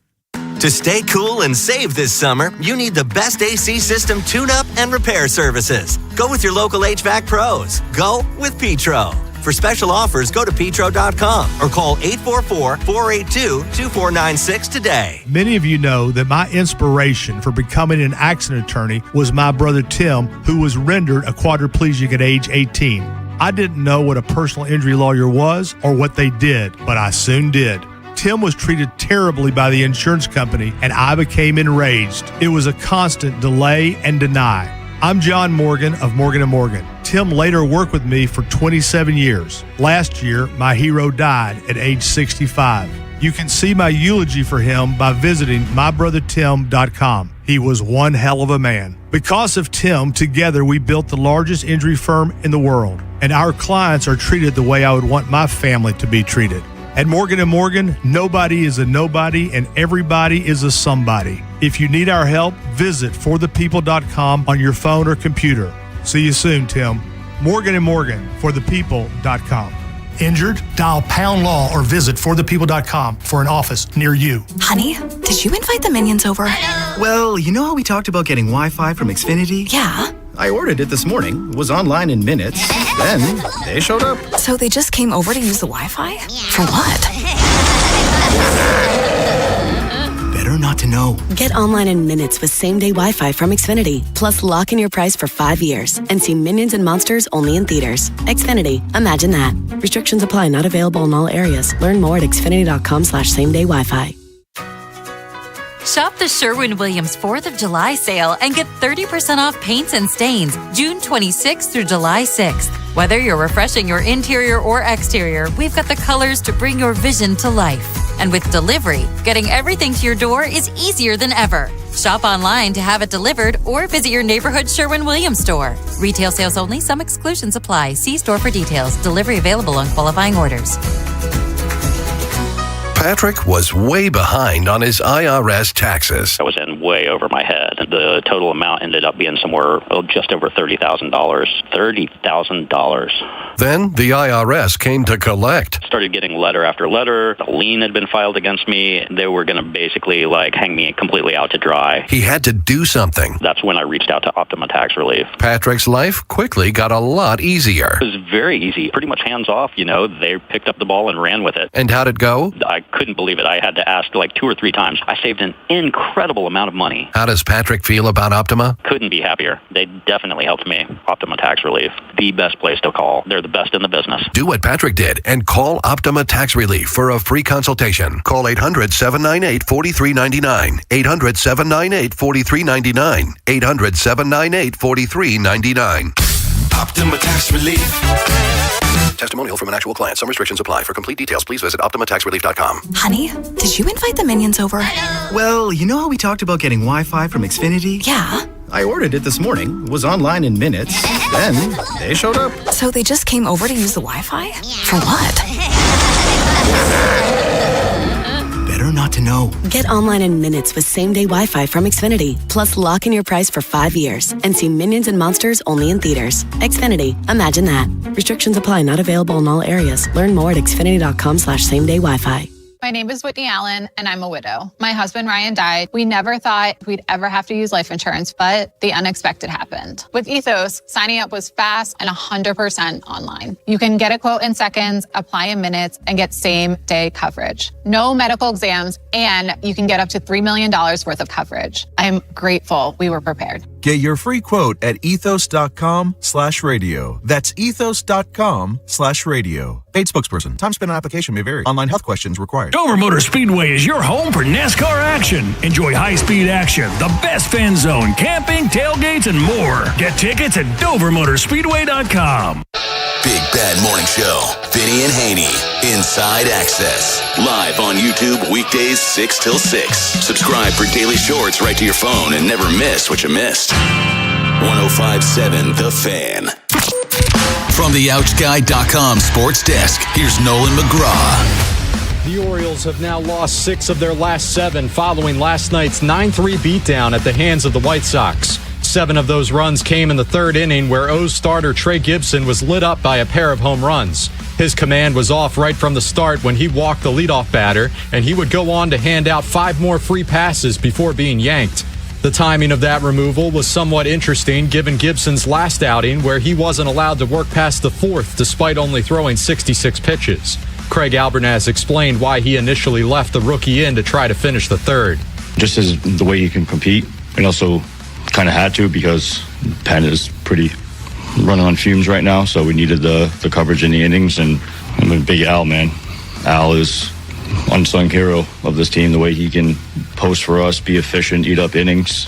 To stay cool and save this summer, you need the best AC system tune-up and repair services. Go with your local HVAC pros. Go with Petro. For special offers, go to petro.com or call 844-482-2496 today. Many of you know that my inspiration for becoming an accident attorney was my brother Tim, who was rendered a quadriplegic at age 18. I didn't know what a personal injury lawyer was or what they did, but I soon did. Tim was treated terribly by the insurance company, and I became enraged. It was a constant delay and deny. I'm John Morgan of Morgan & Morgan. Tim later worked with me for 27 years. Last year, my hero died at age 65. You can see my eulogy for him by visiting mybrothertim.com. He was one hell of a man. Because of Tim, together we built the largest injury firm in the world, and our clients are treated the way I would want my family to be treated. At Morgan & Morgan, nobody is a nobody and everybody is a somebody. If you need our help, visit forthepeople.com on your phone or computer. See you soon, Tim. Morgan & Morgan, forthepeople.com. Injured? Dial #law or visit forthepeople.com for an office near you. Honey, did you invite the minions over? Well, you know how we talked about getting Wi-Fi from Xfinity? Yeah. I ordered it this morning, was online in minutes, then they showed up. So they just came over to use the Wi-Fi? For what? Better not to know. Get online in minutes with same-day Wi-Fi from Xfinity. Plus, lock in your price for 5 years and see Minions and Monsters only in theaters. Xfinity. Imagine that. Restrictions apply. Not available in all areas. Learn more at xfinity.com/same-day Wi-Fi. Shop the Sherwin-Williams 4th of July sale and get 30% off paints and stains June 26th through July 6th. Whether you're refreshing your interior or exterior, we've got the colors to bring your vision to life. And with delivery, getting everything to your door is easier than ever. Shop online to have it delivered or visit your neighborhood Sherwin-Williams store. Retail sales only. Some exclusions apply. See store for details. Delivery available on qualifying orders. Patrick was way behind on his IRS taxes. I was in way over my head. The total amount ended up being somewhere just over $30,000. $30,000. Then the IRS came to collect. Started getting letter after letter. A lien had been filed against me. They were going to basically hang me completely out to dry. He had to do something. That's when I reached out to Optima Tax Relief. Patrick's life quickly got a lot easier. It was very easy, pretty much hands off. They picked up the ball and ran with it. And how'd it go? I couldn't believe it. I had to ask 2 or 3 times. I saved an incredible amount of money. How does Patrick feel about Optima? Couldn't be happier. They definitely helped me. Optima Tax Relief, the best place to call. They're the best in the business. Do what Patrick did and call Optima Tax Relief for a free consultation. Call 800-798-4399. 800-798-4399. 800-798-4399. Optima Tax Relief. Testimonial from an actual client. Some restrictions apply. For complete details, please visit OptimaTaxRelief.com. Honey, did you invite the minions over? Well, you know how we talked about getting Wi-Fi from Xfinity? Yeah. I ordered it this morning, was online in minutes, then they showed up. So they just came over to use the Wi-Fi? For what? Better not to know. Get online in minutes with same-day Wi-Fi from Xfinity. Plus, lock in your price for 5 years and see Minions and Monsters only in theaters. Xfinity. Imagine that. Restrictions apply. Not available in all areas. Learn more at xfinity.com/same-day Wi-Fi. My name is Whitney Allen, and I'm a widow. My husband, Ryan, died. We never thought we'd ever have to use life insurance, but the unexpected happened. With Ethos, signing up was fast and 100% online. You can get a quote in seconds, apply in minutes, and get same-day coverage. No medical exams, and you can get up to $3 million worth of coverage. I'm grateful we were prepared. Get your free quote at ethos.com/radio. That's ethos.com/radio. Paid spokesperson. Time spent on application may vary. Online health questions required. Dover Motor Speedway is your home for NASCAR action. Enjoy high-speed action, the best fan zone, camping, tailgates, and more. Get tickets at DoverMotorspeedway.com. Big Bad Morning Show. Vinny and Haynie. Inside Access. Live on YouTube weekdays 6 till 6. Subscribe for daily shorts right to your phone and never miss what you missed. 105.7 The Fan. From the OutGuy.com sports desk, here's Nolan McGraw. The Orioles have now lost 6 of their last 7 following last night's 9-3 beatdown at the hands of the White Sox. 7 of those runs came in the 3rd inning, where O's starter Trey Gibson was lit up by a pair of home runs. His command was off right from the start when he walked the leadoff batter, and he would go on to hand out 5 more free passes before being yanked. The timing of that removal was somewhat interesting given Gibson's last outing, where he wasn't allowed to work past the 4th despite only throwing 66 pitches. Craig Albernaz explained why he initially left the rookie in to try to finish the 3rd. Just as the way he can compete, and also kind of had to because Penn is pretty running on fumes right now, so we needed the coverage in the innings, and I'm a big Al, man. Al is unsung hero of this team, the way he can post for us, be efficient, eat up innings.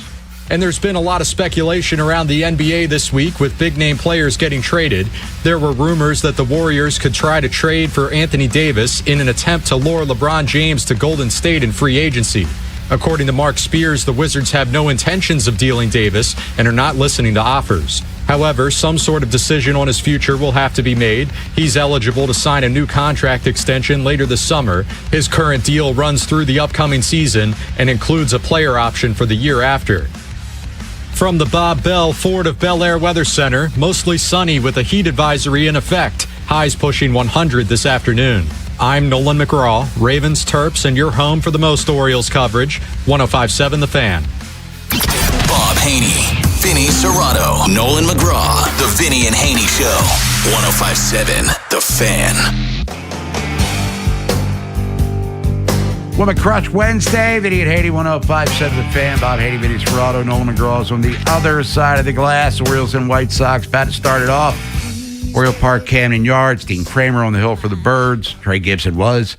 And there's been a lot of speculation around the NBA this week with big-name players getting traded. There were rumors that the Warriors could try to trade for Anthony Davis in an attempt to lure LeBron James to Golden State in free agency. According to Mark Spears, the Wizards have no intentions of dealing Davis and are not listening to offers. However, some sort of decision on his future will have to be made. He's eligible to sign a new contract extension later this summer. His current deal runs through the upcoming season and includes a player option for the year after. From the Bob Bell Ford of Bel Air Weather Center, mostly sunny with a heat advisory in effect. Highs pushing 100 this afternoon. I'm Nolan McGraw, Ravens, Terps, and your home for the most Orioles coverage. 105.7 The Fan. Bob Haynie, Vinny Serrato, Nolan McGraw, The Vinny and Haynie Show. 105.7 The Fan. Women Crush Wednesday, Vinny and Haynie, 105.7 The Fan. Bob Haynie, Vinny Serrato, Nolan McGraw is on the other side of the glass. Orioles and White Sox about to start it off. Oriole Park, Camden Yards. Dean Kramer on the hill for the Birds. Trey Gibson was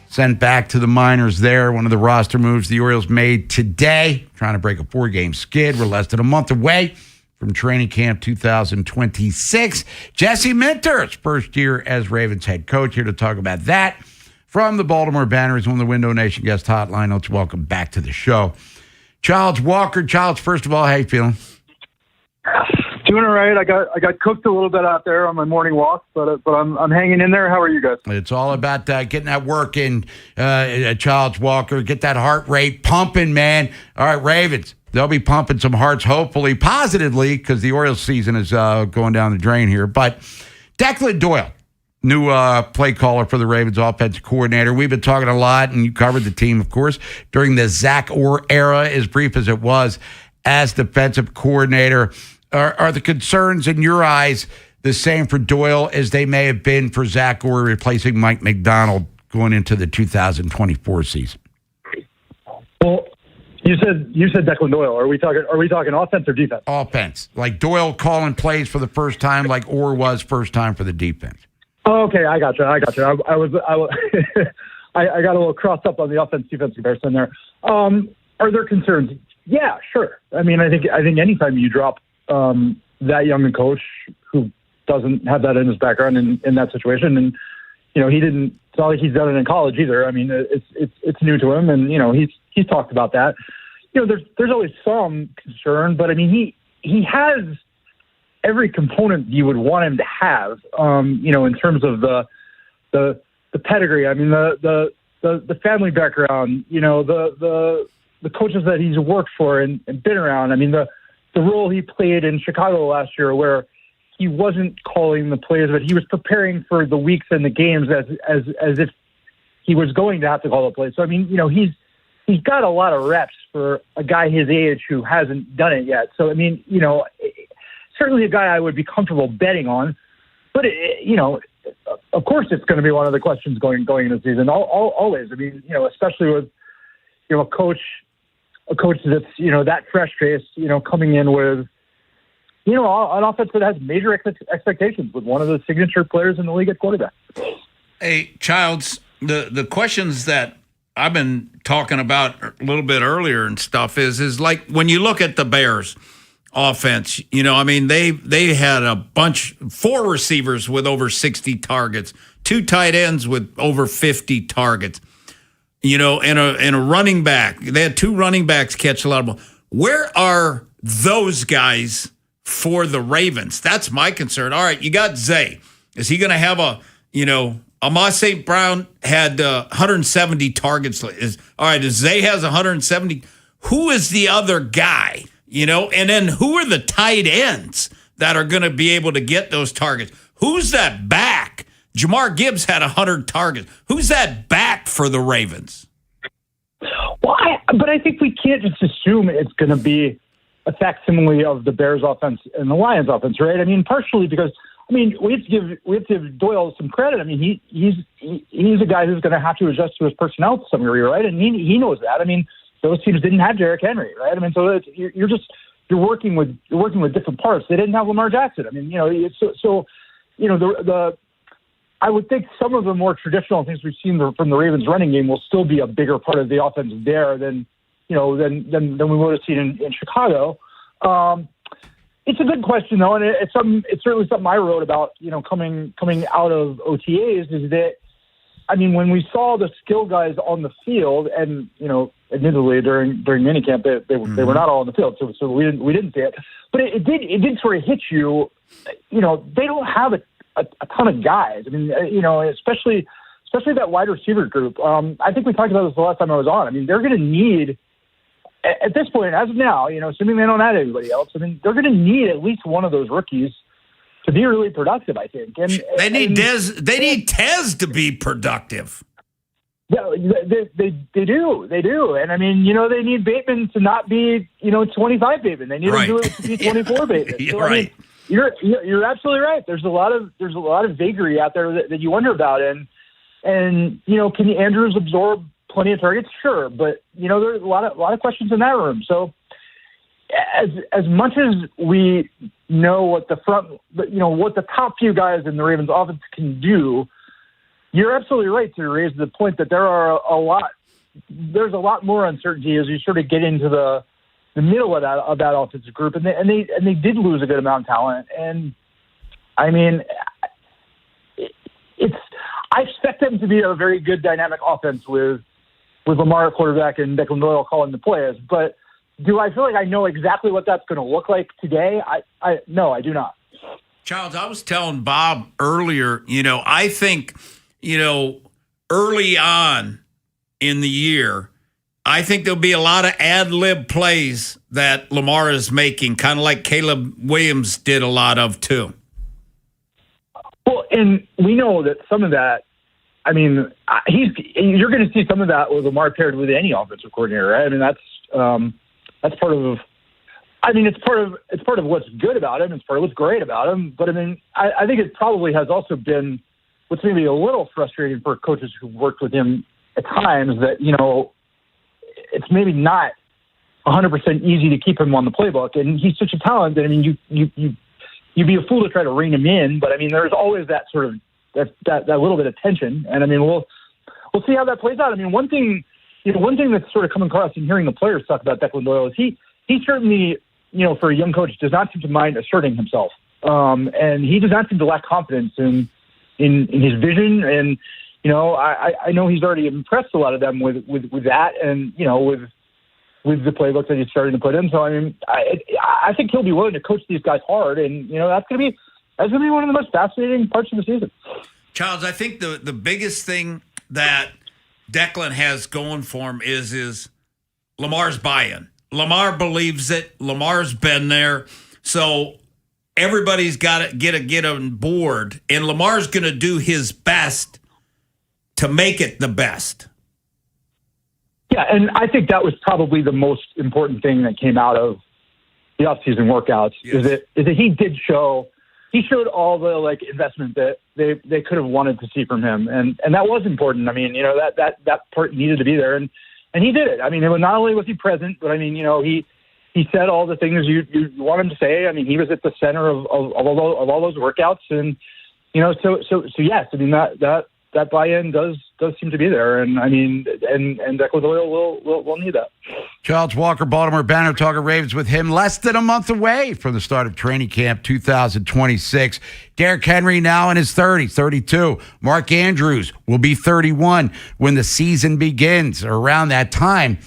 sent back to the minors there. One of the roster moves the Orioles made today, trying to break a 4-game skid. We're less than a month away from training camp 2026. Jesse Minter's first year as Ravens head coach, here to talk about that. From the Baltimore Banners on the Window Nation guest hotline, let's welcome back to the show Childs Walker. Childs, first of all, how you feeling? Doing all right. I got cooked a little bit out there on my morning walk, but I'm hanging in there. How are you guys? It's all about getting that work in, Childs Walker. Get that heart rate pumping, man. All right, Ravens. They'll be pumping some hearts, hopefully, positively, because the Orioles season is going down the drain here. But Declan Doyle, new play caller for the Ravens offensive coordinator. We've been talking a lot, and you covered the team, of course, during the Zach Orr era, as brief as it was as defensive coordinator. Are the concerns in your eyes the same for Doyle as they may have been for Zach Orr replacing Mike McDonald going into the 2024 season? Well, you said Declan Doyle. Are we talking offense or defense? Offense, like Doyle calling plays for the first time, like Orr was first time for the defense. Oh, okay, I got you. I got a little crossed up on the offense-defense comparison there. Are there concerns? Yeah, sure. I mean, I think anytime you drop that young a coach who doesn't have that in his background in that situation, and it's not like he's done it in college either. I mean, it's new to him, and he's talked about that. There's always some concern, but I mean he has every component you would want him to have. In terms of the pedigree. I mean the family background. The coaches that he's worked for and been around. I mean the role he played in Chicago last year, where he wasn't calling the plays, but he was preparing for the weeks and the games as if he was going to have to call the play. So, I mean, he's got a lot of reps for a guy his age who hasn't done it yet. So, I mean, certainly a guy I would be comfortable betting on. But, of course it's going to be one of the questions going into the season. Always. I mean, especially with, a coach that's, that fresh-faced, coming in with, an offense that has major expectations with one of the signature players in the league at quarterback. Hey, Childs, the questions that I've been talking about a little bit earlier and stuff is like when you look at the Bears offense, they had 4 receivers with over 60 targets, 2 tight ends with over 50 targets, and a running back. They had 2 running backs catch a lot of ball. Where are those guys for the Ravens? That's my concern. All right, you got Zay. Is he going to have Amon St. Brown had 170 targets. Does Zay has 170? Who is the other guy? And then who are the tight ends that are going to be able to get those targets? Who's that back? Jamar Gibbs had 100 targets. Who's that back for the Ravens? Well, but I think we can't just assume it's going to be a facsimile of the Bears offense and the Lions offense, right? I mean, partially because, we have to give Doyle some credit. I mean, he's a guy who's going to have to adjust to his personnel to some degree, right? And he knows that. I mean, those teams didn't have Derrick Henry, right? I mean, so you're working with different parts. They didn't have Lamar Jackson. I mean, I would think some of the more traditional things we've seen from the Ravens running game will still be a bigger part of the offense there than we would have seen in Chicago. It's a good question though, and it's certainly something I wrote about. Coming out of OTAs is that, I mean, when we saw the skill guys on the field, and admittedly during minicamp they were not all on the field, so we didn't see it, but it did sort of hit you. They don't have a ton of guys. I mean, especially that wide receiver group. I think we talked about this the last time I was on. I mean, they're going to need, at this point, as of now, assuming they don't add anybody else, I mean, they're going to need at least one of those rookies to be really productive, I think. And they need Tez to be productive. Yeah, they do. And I mean, they need Bateman to not be, 25 Bateman. They need him to be 24 Bateman. So, right. I mean, you're absolutely right. There's a lot of vagary out there that you wonder about, and can Andrews absorb plenty of targets? Sure, but there's a lot of questions in that room. So as much as we know what the top few guys in the Ravens offense can do, you're absolutely right to raise the point that there's a lot more uncertainty as you sort of get into the middle of that offensive group, and they did lose a good amount of talent. And I mean, I expect them to be a very good dynamic offense with Lamar at quarterback and Declan Doyle calling the plays. But do I feel like I know exactly what that's going to look like today? No, I do not. Childs, I was telling Bob earlier, I think, early on in the year, I think there'll be a lot of ad-lib plays that Lamar is making, kind of like Caleb Williams did a lot of too. Well, and we know that some of that, I mean, you're going to see some of that with Lamar paired with any offensive coordinator, right? I mean, that's part of. I mean, it's part of what's good about him. It's part of what's great about him. But I mean, I think it probably has also been what's maybe a little frustrating for coaches who worked with him at times, that it's maybe not 100% easy to keep him on the playbook. And he's such a talent that, I mean, you'd be a fool to try to rein him in. But I mean, there's always that sort of that little bit of tension. And I mean, we'll see how that plays out. I mean, one thing that's sort of coming across and hearing the players talk about Declan Doyle is he certainly, for a young coach, does not seem to mind asserting himself. And he does not seem to lack confidence in his vision. And, I know he's already impressed a lot of them with that, and, with the playbook that he's starting to put in. So, I mean, I think he'll be willing to coach these guys hard, and, that's going to be one of the most fascinating parts of the season. Charles, I think the biggest thing that Declan has going for him is Lamar's buy-in. Lamar believes it. Lamar's been there. So everybody's got to get on board, and Lamar's going to do his best to make it the best. Yeah, and I think that was probably the most important thing that came out of the offseason workouts is that he showed all the investment that they could have wanted to see from him, and that was important. I mean, that part needed to be there, and he did it. I mean, not only was he present, but I mean, he said all the things you want him to say. I mean, he was at the center of all those workouts, and so yes, I mean that buy-in does seem to be there, and I mean, and Declan Doyle will need that. Charles Walker, Baltimore Banner, talking Ravens with him less than a month away from the start of training camp 2026. Derrick Henry now in his 30s, 32. Mark Andrews will be 31 when the season begins, or around that time.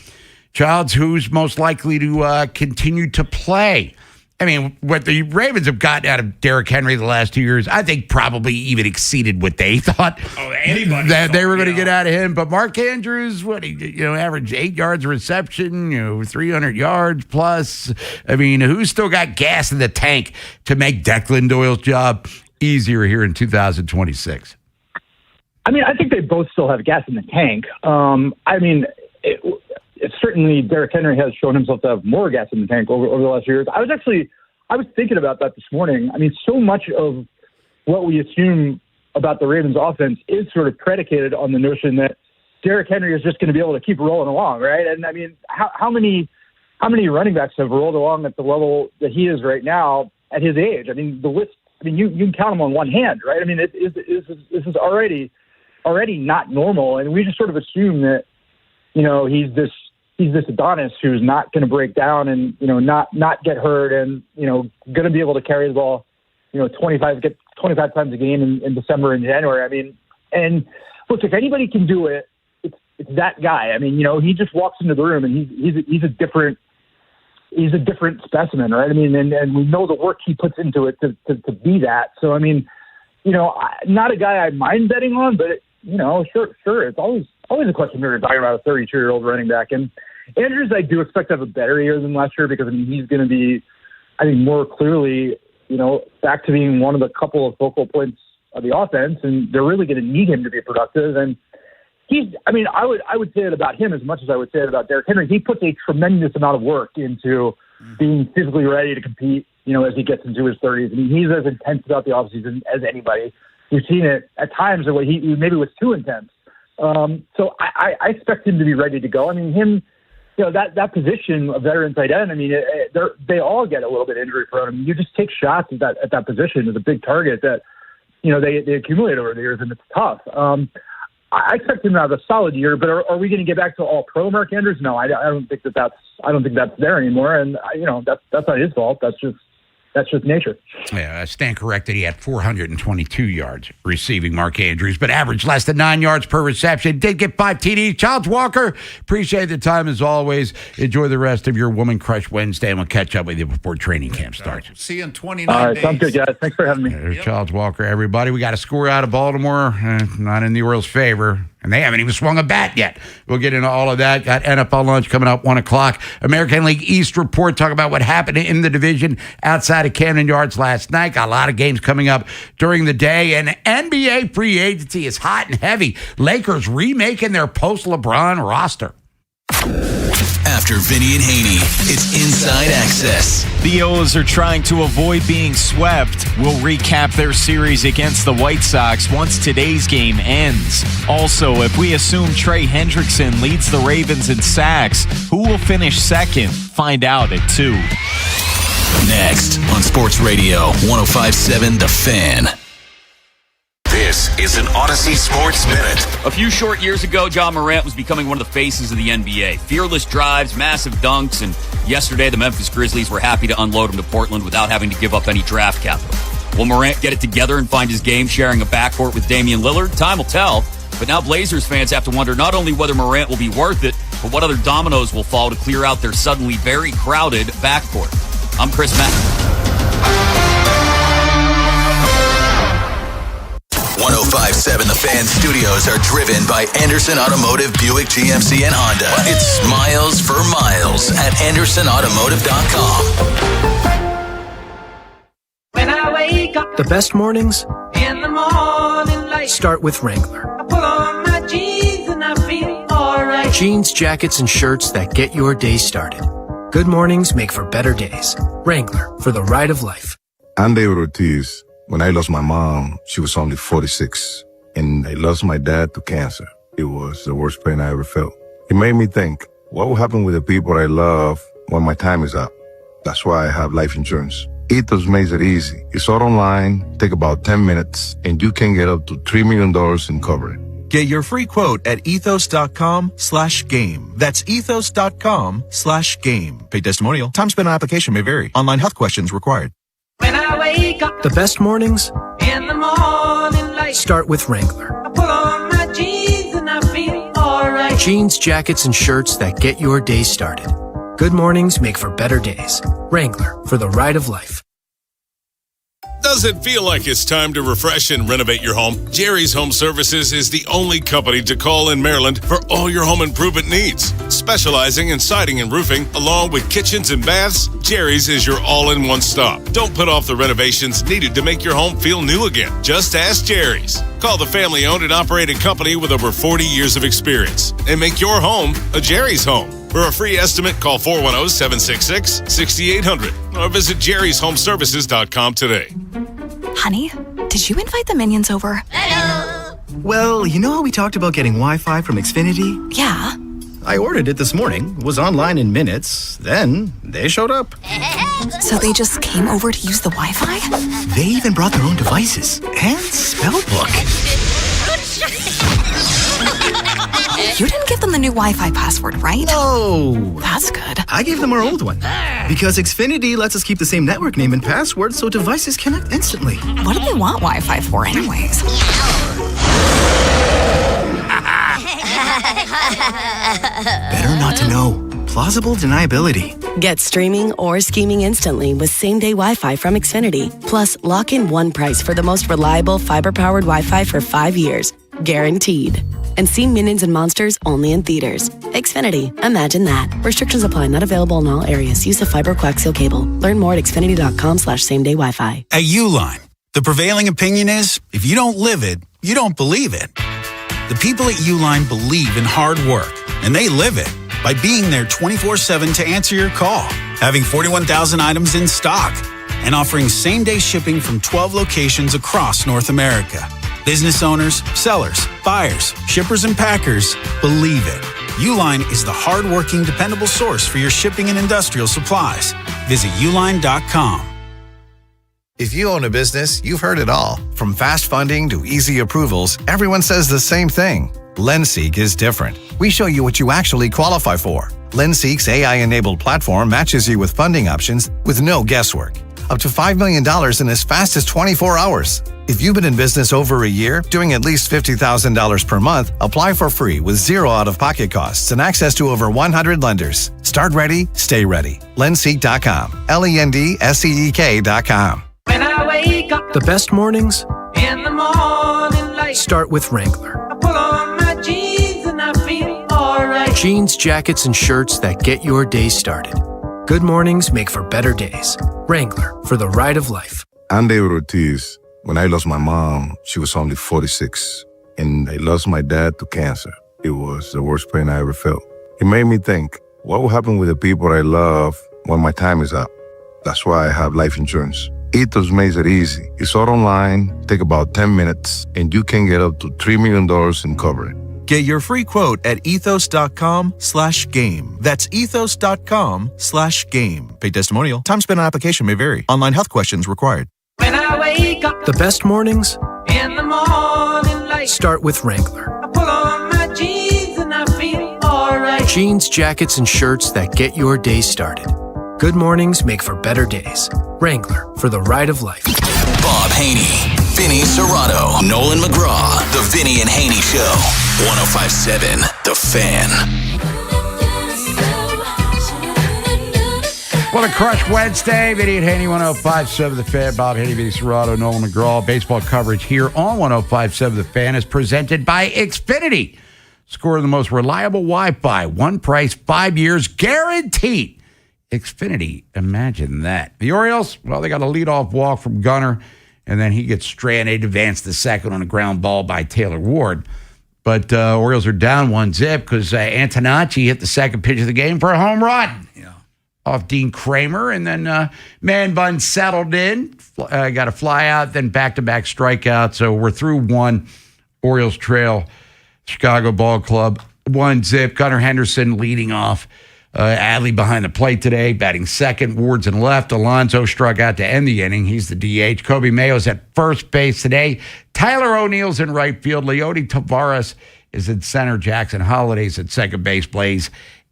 Childs, who's most likely to continue to play? I mean, what the Ravens have gotten out of Derrick Henry the last 2 years, I think probably even exceeded what they thought that they were going to get out of him. But Mark Andrews, averaged 8 yards a reception, 300 yards plus. I mean, who's still got gas in the tank to make Declan Doyle's job easier here in 2026? I mean, I think they both still have gas in the tank. I mean, certainly Derrick Henry has shown himself to have more gas in the tank over the last few years. I was thinking about that this morning. I mean, so much of what we assume about the Ravens offense is sort of predicated on the notion that Derrick Henry is just going to be able to keep rolling along, right? And I mean, how many running backs have rolled along at the level that he is right now at his age? I mean, the list, I mean, you can count them on one hand, right? I mean, this is already not normal. And we just sort of assume that, he's this Adonis who's not going to break down and, not get hurt and, going to be able to carry the ball, 25 times a game in December and January. I mean, and look, if anybody can do it, it's that guy. I mean, he just walks into the room and he's a different specimen, right? I mean, and we know the work he puts into it to be that. So, I mean, not a guy I mind betting on, but sure. It's always a question when you're talking about a 32-year-old running back. And Andrews, I do expect to have a better year than last year because, I mean, he's going to be, I think, more clearly, back to being one of the couple of focal points of the offense, and they're really going to need him to be productive. And I would say it about him as much as I would say it about Derrick Henry. He puts a tremendous amount of work into being physically ready to compete, as he gets into his 30s. I mean, he's as intense about the offseason as anybody. We've seen it at times the way he maybe was too intense. So I expect him to be ready to go. I mean, him, that position of veteran tight end, I mean, they all get a little bit injury prone. I mean, you just take shots at that position as a big target that, they accumulate over the years, and it's tough. I expect him to have a solid year, but are we going to get back to all pro Mark Andrews? No, I don't think that's there anymore. And that's not his fault. That's just nature. Yeah, I stand corrected. He had 422 yards receiving, Mark Andrews, but averaged less than 9 yards per reception. Did get 5 TDs. Charles Walker, appreciate the time as always. Enjoy the rest of your Woman Crush Wednesday, and we'll catch up with you before training camp starts. See you in 29 All right, days. sounds good, guys. Thanks for having me. There's Charles Walker, everybody. We got a score out of Baltimore, not in the Orioles' favor. And they haven't even swung a bat yet. We'll get into all of that. Got NFL lunch coming up 1 o'clock. American League East report, talk about what happened in the division outside of Camden Yards last night. Got a lot of games coming up during the day. And NBA free agency is hot and heavy. Lakers remaking their post-LeBron roster. After Vinny and Haynie, it's Inside Access. The O's are trying to avoid being swept. We'll recap their series against the White Sox once today's game ends. Also, if we assume Trey Hendrickson leads the Ravens in sacks, who will finish second? Find out at 2. Next on Sports Radio 105.7 The Fan. This is an Odyssey Sports Minute. A few short years ago, John Morant was becoming one of the faces of the NBA. Fearless drives, massive dunks, and yesterday the Memphis Grizzlies were happy to unload him to Portland without having to give up any draft capital. Will Morant get it together and find his game sharing a backcourt with Damian Lillard? Time will tell. But now Blazers fans have to wonder not only whether Morant will be worth it, but what other dominoes will fall to clear out their suddenly very crowded backcourt. I'm Chris Mack. 105.7 The Fan studios are driven by Anderson Automotive, Buick, GMC, and Honda. It's miles for miles at AndersonAutomotive.com. When I wake up, the best mornings in the morning light, start with Wrangler. I pull on my Jeans, jackets, and shirts that get your day started. Good mornings make for better days. Wrangler, for the ride of life. I'm David Ortiz. When I lost my mom, she was only 46. And I lost my dad to cancer. It was the worst pain I ever felt. It made me think, what will happen with the people I love when my time is up? That's why I have life insurance. Ethos makes it easy. It's all online, take about 10 minutes, and you can get up to $3 million in coverage. Get your free quote at ethos.com/game. That's ethos.com/game. Paid testimonial. Time spent on application may vary. Online health questions required. When I wake up, the best mornings in the morning light start with Wrangler. I put on my jeans and I feel alright. Jeans, jackets, and shirts that get your day started. Good mornings make for better days. Wrangler, for the ride of life. Does it feel like it's time to refresh and renovate your home? Jerry's Home Services is the only company to call in Maryland for all your home improvement needs. Specializing in siding and roofing, along with kitchens and baths, Jerry's is your all-in-one stop. Don't put off the renovations needed to make your home feel new again. Just ask Jerry's. Call the family-owned and operated company with over 40 years of experience and make your home a Jerry's home. For a free estimate, call 410-766-6800 or visit jerryshomeservices.com today. Honey, did you invite the minions over? Hello. Well, you know how we talked about getting Wi-Fi from Xfinity? Yeah. I ordered it this morning, was online in minutes, then they showed up. So they just came over to use the Wi-Fi? They even brought their own devices and spell book. You didn't give them the new Wi-Fi password, right? No. That's good. I gave them our old one. Because Xfinity lets us keep the same network name and password so devices connect instantly. What do they want Wi-Fi for anyways? Better not to know. Plausible deniability. Get streaming or scheming instantly with same-day Wi-Fi from Xfinity. Plus, lock in one price for the most reliable fiber-powered Wi-Fi for 5 years. Guaranteed. And see Minions and Monsters only in theaters. Xfinity. Imagine that. Restrictions apply. Not available in all areas. Use of fiber coaxial cable. Learn more at xfinity.com/same-day Wi-Fi. At Uline, the prevailing opinion is, if you don't live it, you don't believe it. The people at Uline believe in hard work, and they live it by being there 24/7 to answer your call, having 41,000 items in stock, and offering same-day shipping from 12 locations across North America. Business owners, sellers, buyers, shippers, and packers believe it. Uline is the hard-working, dependable source for your shipping and industrial supplies. Visit uline.com. If you own a business, you've heard it all. From fast funding to easy approvals, everyone says the same thing. LendSeek is different. We show you what you actually qualify for. LendSeek's AI-enabled platform matches you with funding options with no guesswork. Up to $5 million in as fast as 24 hours. If you've been in business over a year, doing at least $50,000 per month, apply for free with zero out-of-pocket costs and access to over 100 lenders. Start ready, stay ready. LendSeek.com. LendSeek.com. When I wake up, the best mornings in the morning light start with Wrangler. I pull on my jeans and I feel alright. Jeans, jackets, and shirts that get your day started. Good mornings make for better days. Wrangler, for the ride of life. I'm David Ortiz. When I lost my mom, she was only 46. And I lost my dad to cancer. It was the worst pain I ever felt. It made me think, what will happen with the people I love when my time is up? That's why I have life insurance. Ethos makes it easy. It's all online, take about 10 minutes, and you can get up to $3 million in coverage. Get your free quote at ethos.com/game. That's ethos.com/game. Paid testimonial. Time spent on application may vary. Online health questions required. When I wake up, the best mornings in the morning light start with Wrangler. I pull on my jeans and I feel alright. Jeans, jackets, and shirts that get your day started. Good mornings make for better days. Wrangler, for the ride of life. Bob Haynie, Vinny Serrato, Nolan McGraw, The Vinny and Haynie Show. 105.7 The Fan. Well, a Crush Wednesday, Vinny and Haynie, 105.7 The Fan. Bob Haynie, Vinny Serrato, Nolan McGraw. Baseball coverage here on 105.7 The Fan is presented by Xfinity. Score the most reliable Wi-Fi. One price, 5 years, guaranteed. Xfinity, imagine that. The Orioles, well, they got a leadoff walk from Gunnar, and then he gets stranded, advanced the second on a ground ball by Taylor Ward. But Orioles are down 1-0 because Antonacci hit the second pitch of the game for a home run off Dean Kramer. And then Man Bun settled in, got a fly out, then back-to-back strikeouts. So we're through one. Orioles trail Chicago Ball Club 1-0. Gunnar Henderson leading off. Adley behind the plate today, batting second. Ward's in left. Alonso struck out to end the inning. He's the DH. Kobe Mayo's at first base today. Tyler O'Neill's in right field. Leody Tavares is in center. Jackson Holliday's at second base. Blaze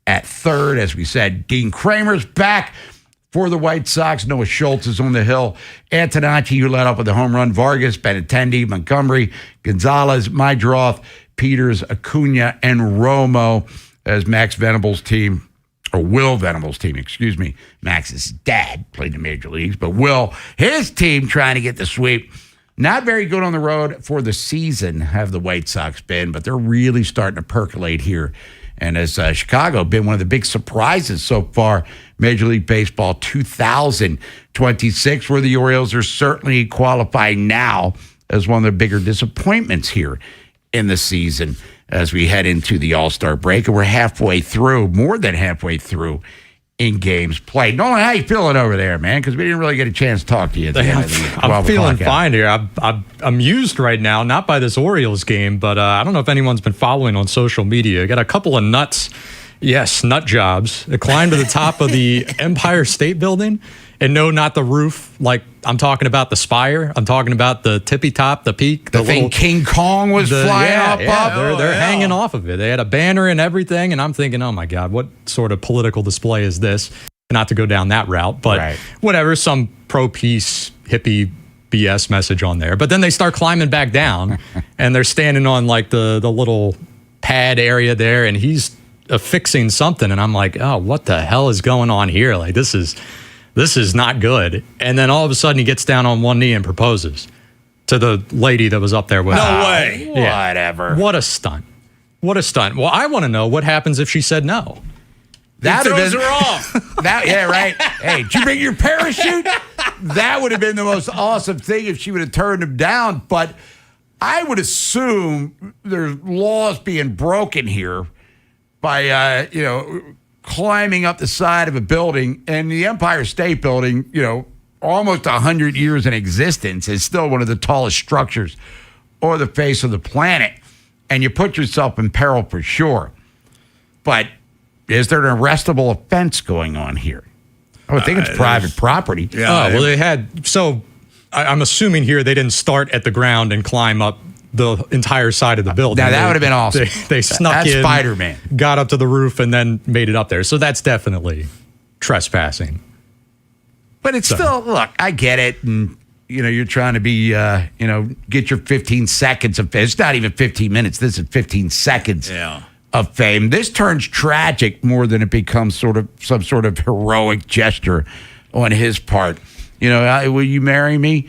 at third. As we said, Dean Kramer's back for the White Sox. Noah Schultz is on the hill. Antonacci, who led up with a home run. Vargas, Benintendi, Montgomery, Gonzalez, Mydroth, Peters, Acuna, and Romo as Max Venable's team. Or Will Venable's team, excuse me. Max's dad played in the major leagues, but Will, his team trying to get the sweep. Not very good on the road for the season, have the White Sox been, but they're really starting to percolate here. And as Chicago been one of the big surprises so far, Major League Baseball 2026, where the Orioles are certainly qualifying now as one of the bigger disappointments here in the season as we head into the All-Star break. And we're halfway through, more than halfway through in games played. Nolan, how you feeling over there, man? Because we didn't really get a chance to talk to you. I'm feeling fine here. I'm amused right now, not by this Orioles game, but I don't know if anyone's been following on social media. Got a couple of nuts, yes, nut jobs. They climbed to the top of the Empire State Building. And no, not the roof. Like, I'm talking about the spire. I'm talking about the tippy top, the peak. The thing King Kong was flying up. They're hanging off of it. They had a banner and everything. And I'm thinking, oh, my God, what sort of political display is this? Not to go down that route, but whatever, some pro-peace, hippie BS message on there. But then they start climbing back down, and they're standing on, like, the little pad area there, and he's affixing something. And I'm like, oh, what the hell is going on here? Like, this is not good. And then all of a sudden he gets down on one knee and proposes to the lady that was up there with him. No way. Yeah. Whatever. What a stunt. What a stunt. Well, I want to know what happens if she said no. That throws her off. Yeah, right. Hey, did you bring your parachute? That would have been the most awesome thing if she would have turned him down. But I would assume there's laws being broken here by, climbing up the side of a building, and the Empire State Building, almost 100 years in existence, is still one of the tallest structures on the face of the planet, and you put yourself in peril for sure. But is there an arrestable offense going on here? I would think it's private property. Yeah. They had, so I'm assuming here they didn't start at the ground and climb up the entire side of the building. Now, that would have been awesome. They snuck in, Spider-Man. Got up to the roof, and then made it up there. So that's definitely trespassing. But it's still, look, I get it. And, you're trying to be, get your 15 seconds of fame. It's not even 15 minutes. This is 15 seconds of fame. This turns tragic more than it becomes some sort of heroic gesture on his part. Will you marry me?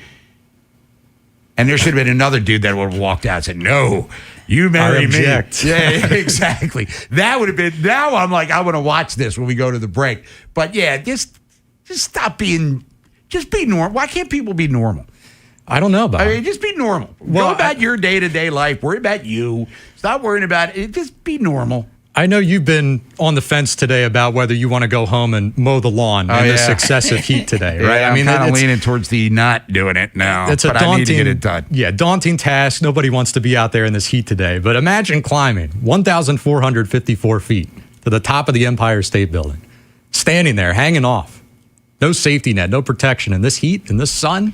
And there should have been another dude that would have walked out and said, no, you marry me. Yeah, exactly. That would have been, now I'm like, I want to watch this when we go to the break. But yeah, just stop being, just be normal. Why can't people be normal? I don't know about it. Just be normal. Go about your day-to-day life. Worry about you. Stop worrying about it. Just be normal. I know you've been on the fence today about whether you want to go home and mow the lawn in this excessive heat today, right? I'm kind of leaning towards the not doing it now. It's I need to get it done. Yeah, daunting task. Nobody wants to be out there in this heat today. But imagine climbing 1,454 feet to the top of the Empire State Building, standing there, hanging off. No safety net, no protection in this heat, in this sun.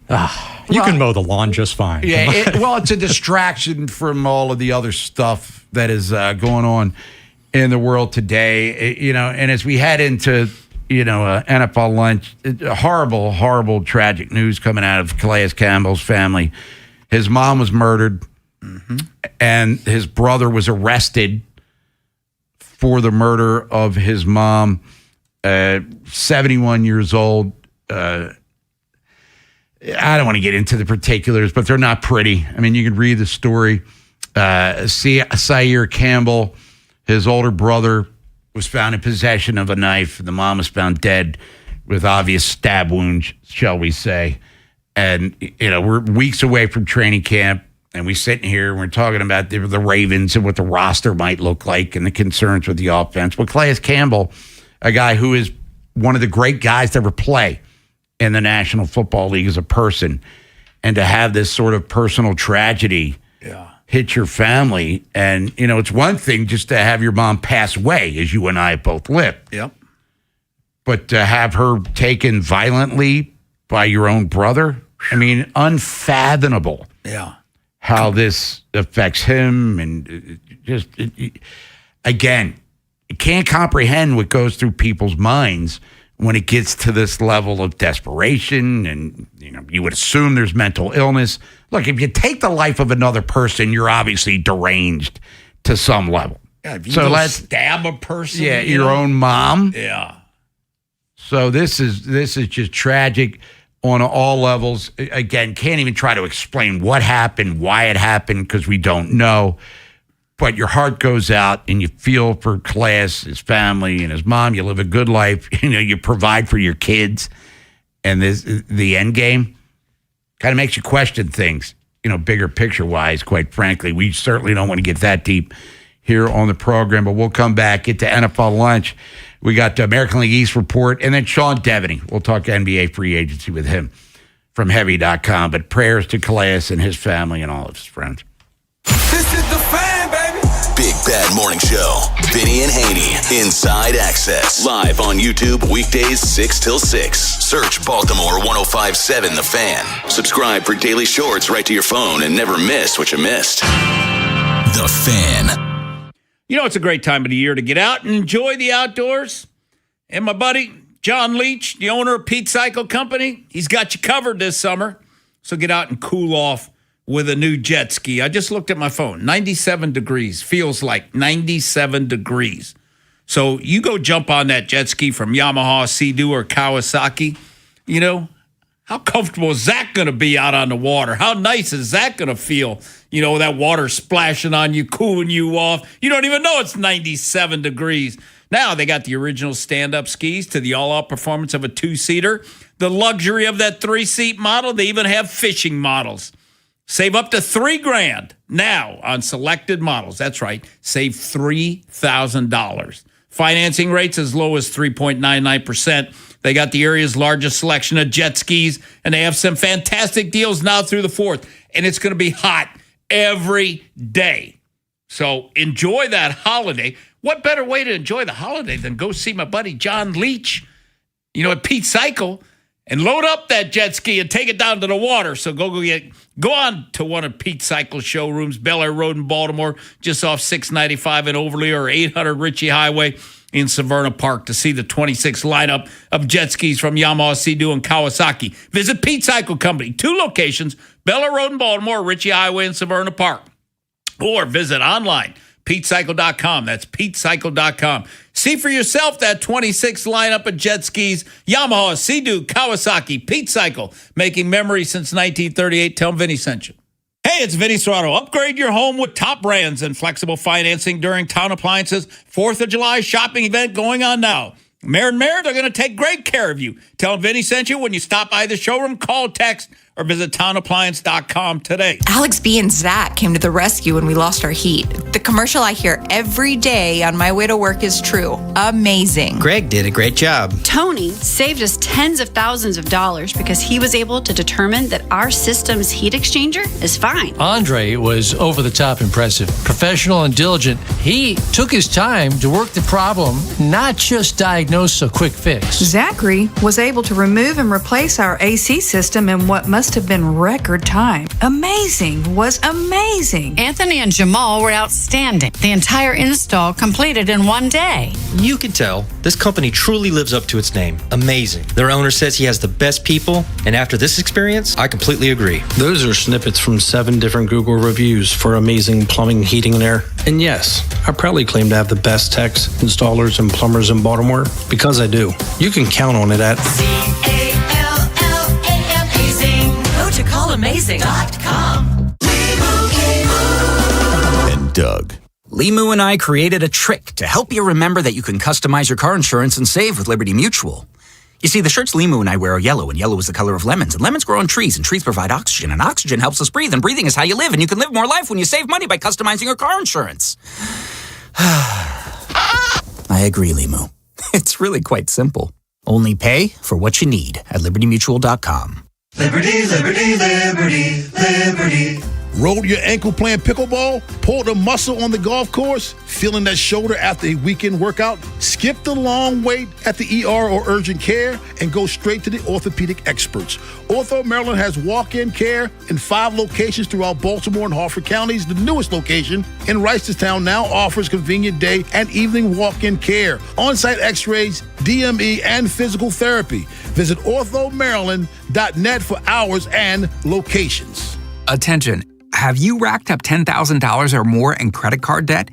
You can mow the lawn just fine. Yeah, it's a distraction from all of the other stuff that is going on in the world today. And as we head into, NFL lunch, horrible, horrible, tragic news coming out of Calais Campbell's family. His mom was murdered, and his brother was arrested for the murder of his mom, 71 years old. I don't want to get into the particulars, but they're not pretty. I mean, you can read the story. Sayer Campbell, his older brother, was found in possession of a knife. The mom was found dead with obvious stab wounds, shall we say. And, we're weeks away from training camp. And we sitting here and we're talking about the Ravens and what the roster might look like and the concerns with the offense. But Calais Campbell, a guy who is one of the great guys to ever play in the National Football League as a person, and to have this sort of personal tragedy hit your family. And, you know, it's one thing just to have your mom pass away, as you and I both lived. Yep. But to have her taken violently by your own brother, I mean, unfathomable. Yeah. How this affects him, and again, you can't comprehend what goes through people's minds when it gets to this level of desperation. And, you know, you would assume there's mental illness. Look, if you take the life of another person, you're obviously deranged to some level. Yeah, if you let's stab a person. Yeah, your own mom. Yeah. So this is just tragic on all levels. Again, can't even try to explain what happened, why it happened, because we don't know. But your heart goes out and you feel for Calais, his family, and his mom. You live a good life. You know, you provide for your kids. And the end game kind of makes you question things, you know, bigger picture-wise, quite frankly. We certainly don't want to get that deep here on the program, but we'll come back, get to NFL lunch. We got the American League East report, and then Sean Devaney. We'll talk NBA free agency with him from Heavy.com. But prayers to Calais and his family and all of his friends. This is the Fan, baby. Big Bad Morning Show. Vinny and Haynie. Inside Access. Live on YouTube weekdays 6 till 6. Search Baltimore 105.7 The Fan. Subscribe for daily shorts right to your phone and never miss what you missed. The Fan. You know, it's a great time of the year to get out and enjoy the outdoors. And my buddy, John Leach, the owner of Pete Cycle Company, he's got you covered this summer. So get out and cool off with a new jet ski. I just looked at my phone. 97 degrees. Feels like 97 degrees. So you go jump on that jet ski from Yamaha, Sea-Doo, or Kawasaki. You know, how comfortable is that going to be out on the water? How nice is that going to feel? You know, that water splashing on you, cooling you off. You don't even know it's 97 degrees. Now they got the original stand-up skis to the all-out performance of a two-seater, the luxury of that three-seat model. They even have fishing models. Save up to $3,000 now on selected models. That's right, save $3,000. Financing rates as low as 3.99%. They got the area's largest selection of jet skis, and they have some fantastic deals now through the 4th. And it's going to be hot every day. So enjoy that holiday. What better way to enjoy the holiday than go see my buddy John Leach, you know, at Pete Cycle, and load up that jet ski and take it down to the water. So go on to one of Pete Cycle's showrooms, Bel Air Road in Baltimore, just off 695 in Overly, or 800 Ritchie Highway in Severna Park, to see the 26 lineup of jet skis from Yamaha, Sea-Doo, and Kawasaki. Visit Pete Cycle Company, 2 locations, Bel Air Road in Baltimore, Ritchie Highway in Severna Park. Or visit online, PeteCycle.com. That's PeteCycle.com. See for yourself that 26 lineup of jet skis, Yamaha, Sea-Doo, Kawasaki, Pete Cycle, making memories since 1938. Tell them Vinny sent you. Hey, it's Vinny Serrato. Upgrade your home with top brands and flexible financing during Town Appliance's 4th of July shopping event going on now. Mayor and Mayor, they're going to take great care of you. Tell them Vinny sent you when you stop by the showroom, call, text, or visit townappliance.com today. Alex B. and Zach came to the rescue when we lost our heat. The commercial I hear every day on my way to work is true. Amazing. Greg did a great job. Tony saved us tens of thousands of dollars because he was able to determine that our system's heat exchanger is fine. Andre was over the top impressive. Professional and diligent. He took his time to work the problem, not just diagnose a quick fix. Zachary was able to remove and replace our AC system in what must have been record time. Amazing. Was amazing. Anthony and Jamal were outstanding. The entire install completed in one day. You can tell this company truly lives up to its name. Amazing. Their owner says he has the best people, and after this experience, I completely agree. Those are snippets from 7 different Google reviews for amazing plumbing, heating, and air. And yes, I proudly claim to have the best techs, installers, and plumbers in Baltimore, because I do. You can count on it at C-A-L-L-A-M-azing. Go to callamazing.com. And Doug. Limu and I created a trick to help you remember that you can customize your car insurance and save with Liberty Mutual. You see, the shirts Limu and I wear are yellow, and yellow is the color of lemons, and lemons grow on trees, and trees provide oxygen, and oxygen helps us breathe, and breathing is how you live, and you can live more life when you save money by customizing your car insurance. I agree, Limu. It's really quite simple. Only pay for what you need at libertymutual.com. Liberty, liberty, liberty, liberty. Rolled your ankle playing pickleball? Pulled a muscle on the golf course? Feeling that shoulder after a weekend workout? Skip the long wait at the ER or urgent care and go straight to the orthopedic experts. Ortho Maryland has walk-in care in 5 locations throughout Baltimore and Harford counties. The newest location in Reisterstown now offers convenient day and evening walk-in care, on-site x-rays, DME, and physical therapy. Visit orthomaryland.net for hours and locations. Attention. Have you racked up $10,000 or more in credit card debt?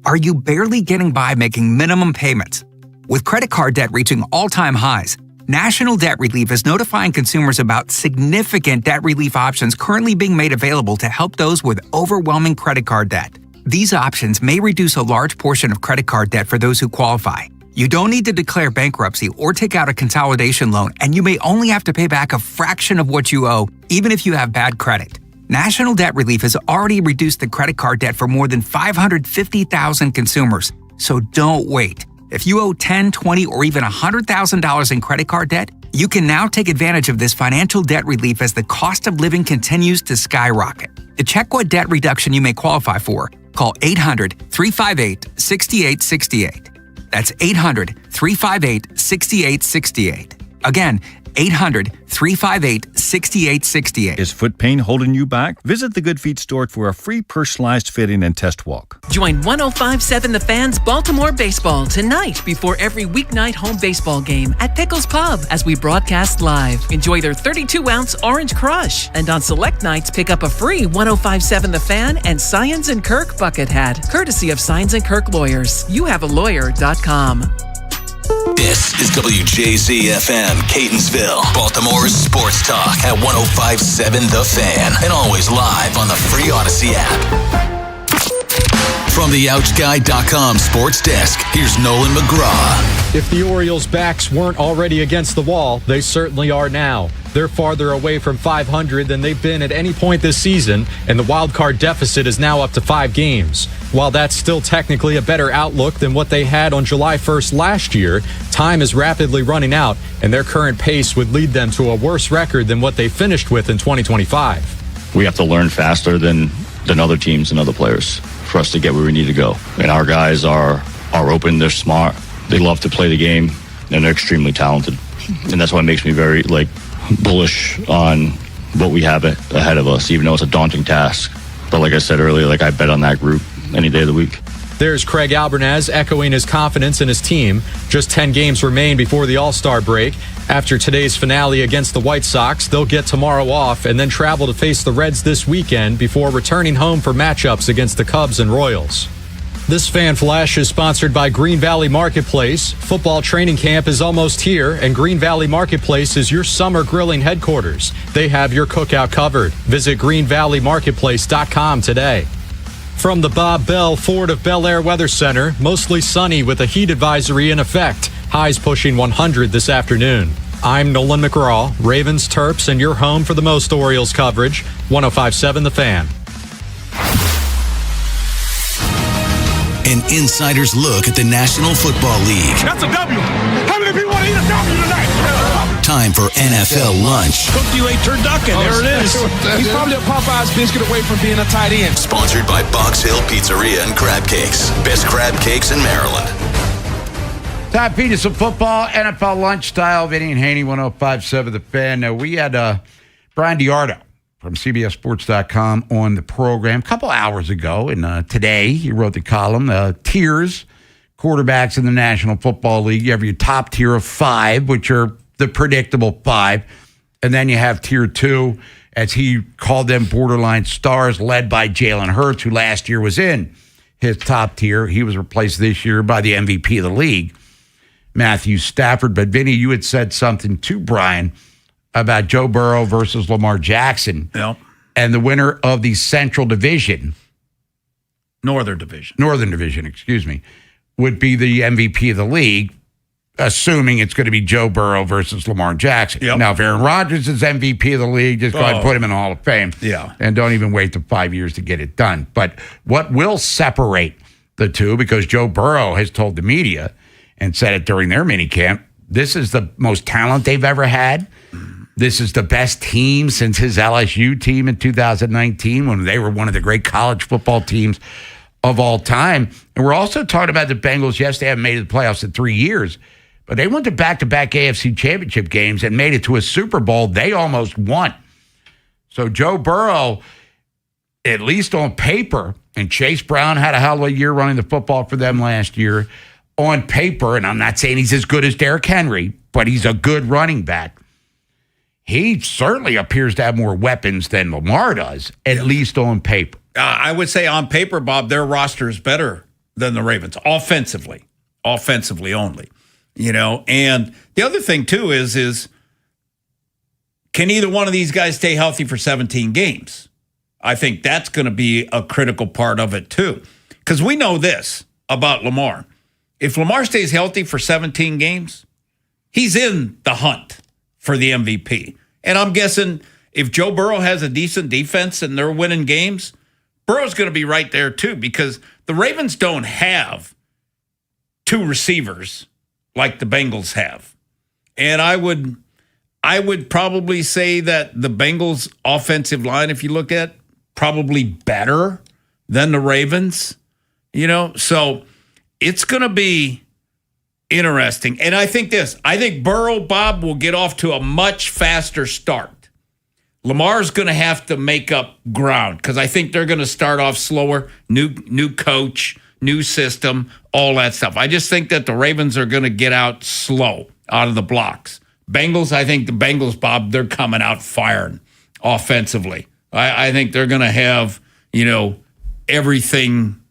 Are you barely getting by making minimum payments? With credit card debt reaching all-time highs, National Debt Relief is notifying consumers about significant debt relief options currently being made available to help those with overwhelming credit card debt. These options may reduce a large portion of credit card debt for those who qualify. You don't need to declare bankruptcy or take out a consolidation loan, and you may only have to pay back a fraction of what you owe, even if you have bad credit. National Debt Relief has already reduced the credit card debt for more than 550,000 consumers, so don't wait. If you owe $10,000, $20,000, or even $100,000 in credit card debt, you can now take advantage of this financial debt relief as the cost of living continues to skyrocket. To check what debt reduction you may qualify for, call 800-358-6868. That's 800-358-6868. Again, 800-358-6868. Is foot pain holding you back? Visit the Good Feet store for a free personalized fitting and test walk. Join 105.7 The Fan's Baltimore Baseball tonight before every weeknight home baseball game at Pickles Pub as we broadcast live. Enjoy their 32-ounce Orange Crush. And on select nights, pick up a free 105.7 The Fan and Science & Kirk bucket hat, courtesy of Science & Kirk Lawyers. YouHaveALawyer.com. This is WJZ-FM, Catonsville, Baltimore's sports talk at 105.7 The Fan, and always live on the free Odyssey app. From the OutGuy.com sports desk, here's Nolan McGraw. If the Orioles' backs weren't already against the wall, they certainly are now. They're farther away from 500 than they've been at any point this season, and the wild card deficit is now up to 5 games. While that's still technically a better outlook than what they had on July 1st last year, time is rapidly running out, and their current pace would lead them to a worse record than what they finished with in 2025. We have to learn faster than other teams and other players for us to get where we need to go. And our guys are open, they're smart, they love to play the game, and they're extremely talented. And that's what makes me very bullish on what we have ahead of us, even though it's a daunting task. But like I said earlier, I bet on that group any day of the week. There's Craig Albernaz echoing his confidence in his team. Just 10 games remain before the All-Star break. After today's finale against the White Sox, they'll get tomorrow off and then travel to face the Reds this weekend before returning home for matchups against the Cubs and Royals. This Fan Flash is sponsored by Green Valley Marketplace. Football training camp is almost here, and Green Valley Marketplace is your summer grilling headquarters. They have your cookout covered. Visit greenvalleymarketplace.com today. From the Bob Bell Ford of Bel Air Weather Center, mostly sunny with a heat advisory in effect. Highs pushing 100 this afternoon. I'm Nolan McGraw, Ravens, Terps, and your home for the most Orioles coverage. 105.7 The Fan. An insider's look at the National Football League. That's a W. How many people want to eat a W tonight? Time for NFL lunch. Cooked you a turducken. There it is. He's probably a Popeye's biscuit away from being a tight end. Sponsored by Box Hill Pizzeria and Crab Cakes. Best crab cakes in Maryland. Time for some football, NFL lunch style. Vinny and Haynie, 105.7 The Fan. Now, we had Brian Diardo from CBSSports.com on the program a couple hours ago. And today, he wrote the column, Tiers, Quarterbacks in the National Football League. You have your top tier of 5, which are the predictable 5. And then you have tier 2, as he called them, borderline stars, led by Jalen Hurts, who last year was in his top tier. He was replaced this year by the MVP of the league, Matthew Stafford. But, Vinny, you had said something to Brian about Joe Burrow versus Lamar Jackson. Yep. And the winner of the Central Division. Northern Division, excuse me, would be the MVP of the league. assuming it's going to be Joe Burrow versus Lamar Jackson. Yep. Now, if Aaron Rodgers is MVP of the league, just go ahead and put him in the Hall of Fame. Yeah. And don't even wait the 5 years to get it done. But what will separate the two, because Joe Burrow has told the media and said it during their minicamp, this is the most talent they've ever had. This is the best team since his LSU team in 2019 when they were one of the great college football teams of all time. And we're also talking about the Bengals. Yes, they haven't made the playoffs in 3 years, but they went to back-to-back AFC championship games and made it to a Super Bowl. They almost won. So Joe Burrow, at least on paper, and Chase Brown had a hell of a year running the football for them last year. On paper, and I'm not saying he's as good as Derrick Henry, but he's a good running back. He certainly appears to have more weapons than Lamar does, at least on paper. I would say on paper, Bob, their roster is better than the Ravens, offensively only. And the other thing, too, is can either one of these guys stay healthy for 17 games? I think that's going to be a critical part of it, too. Because we know this about Lamar. If Lamar stays healthy for 17 games, he's in the hunt for the MVP. And I'm guessing if Joe Burrow has a decent defense and they're winning games, Burrow's going to be right there, too, because the Ravens don't have two receivers like the Bengals have. And I would probably say that the Bengals' offensive line, if you look at, probably better than the Ravens, So it's going to be interesting. And I think Burrow, Bob, will get off to a much faster start. Lamar's going to have to make up ground because I think they're going to start off slower. New coach, new system, all that stuff. I just think that the Ravens are going to get out slow out of the blocks. Bengals, I think the Bengals, Bob, they're coming out firing offensively. I think they're going to have, everything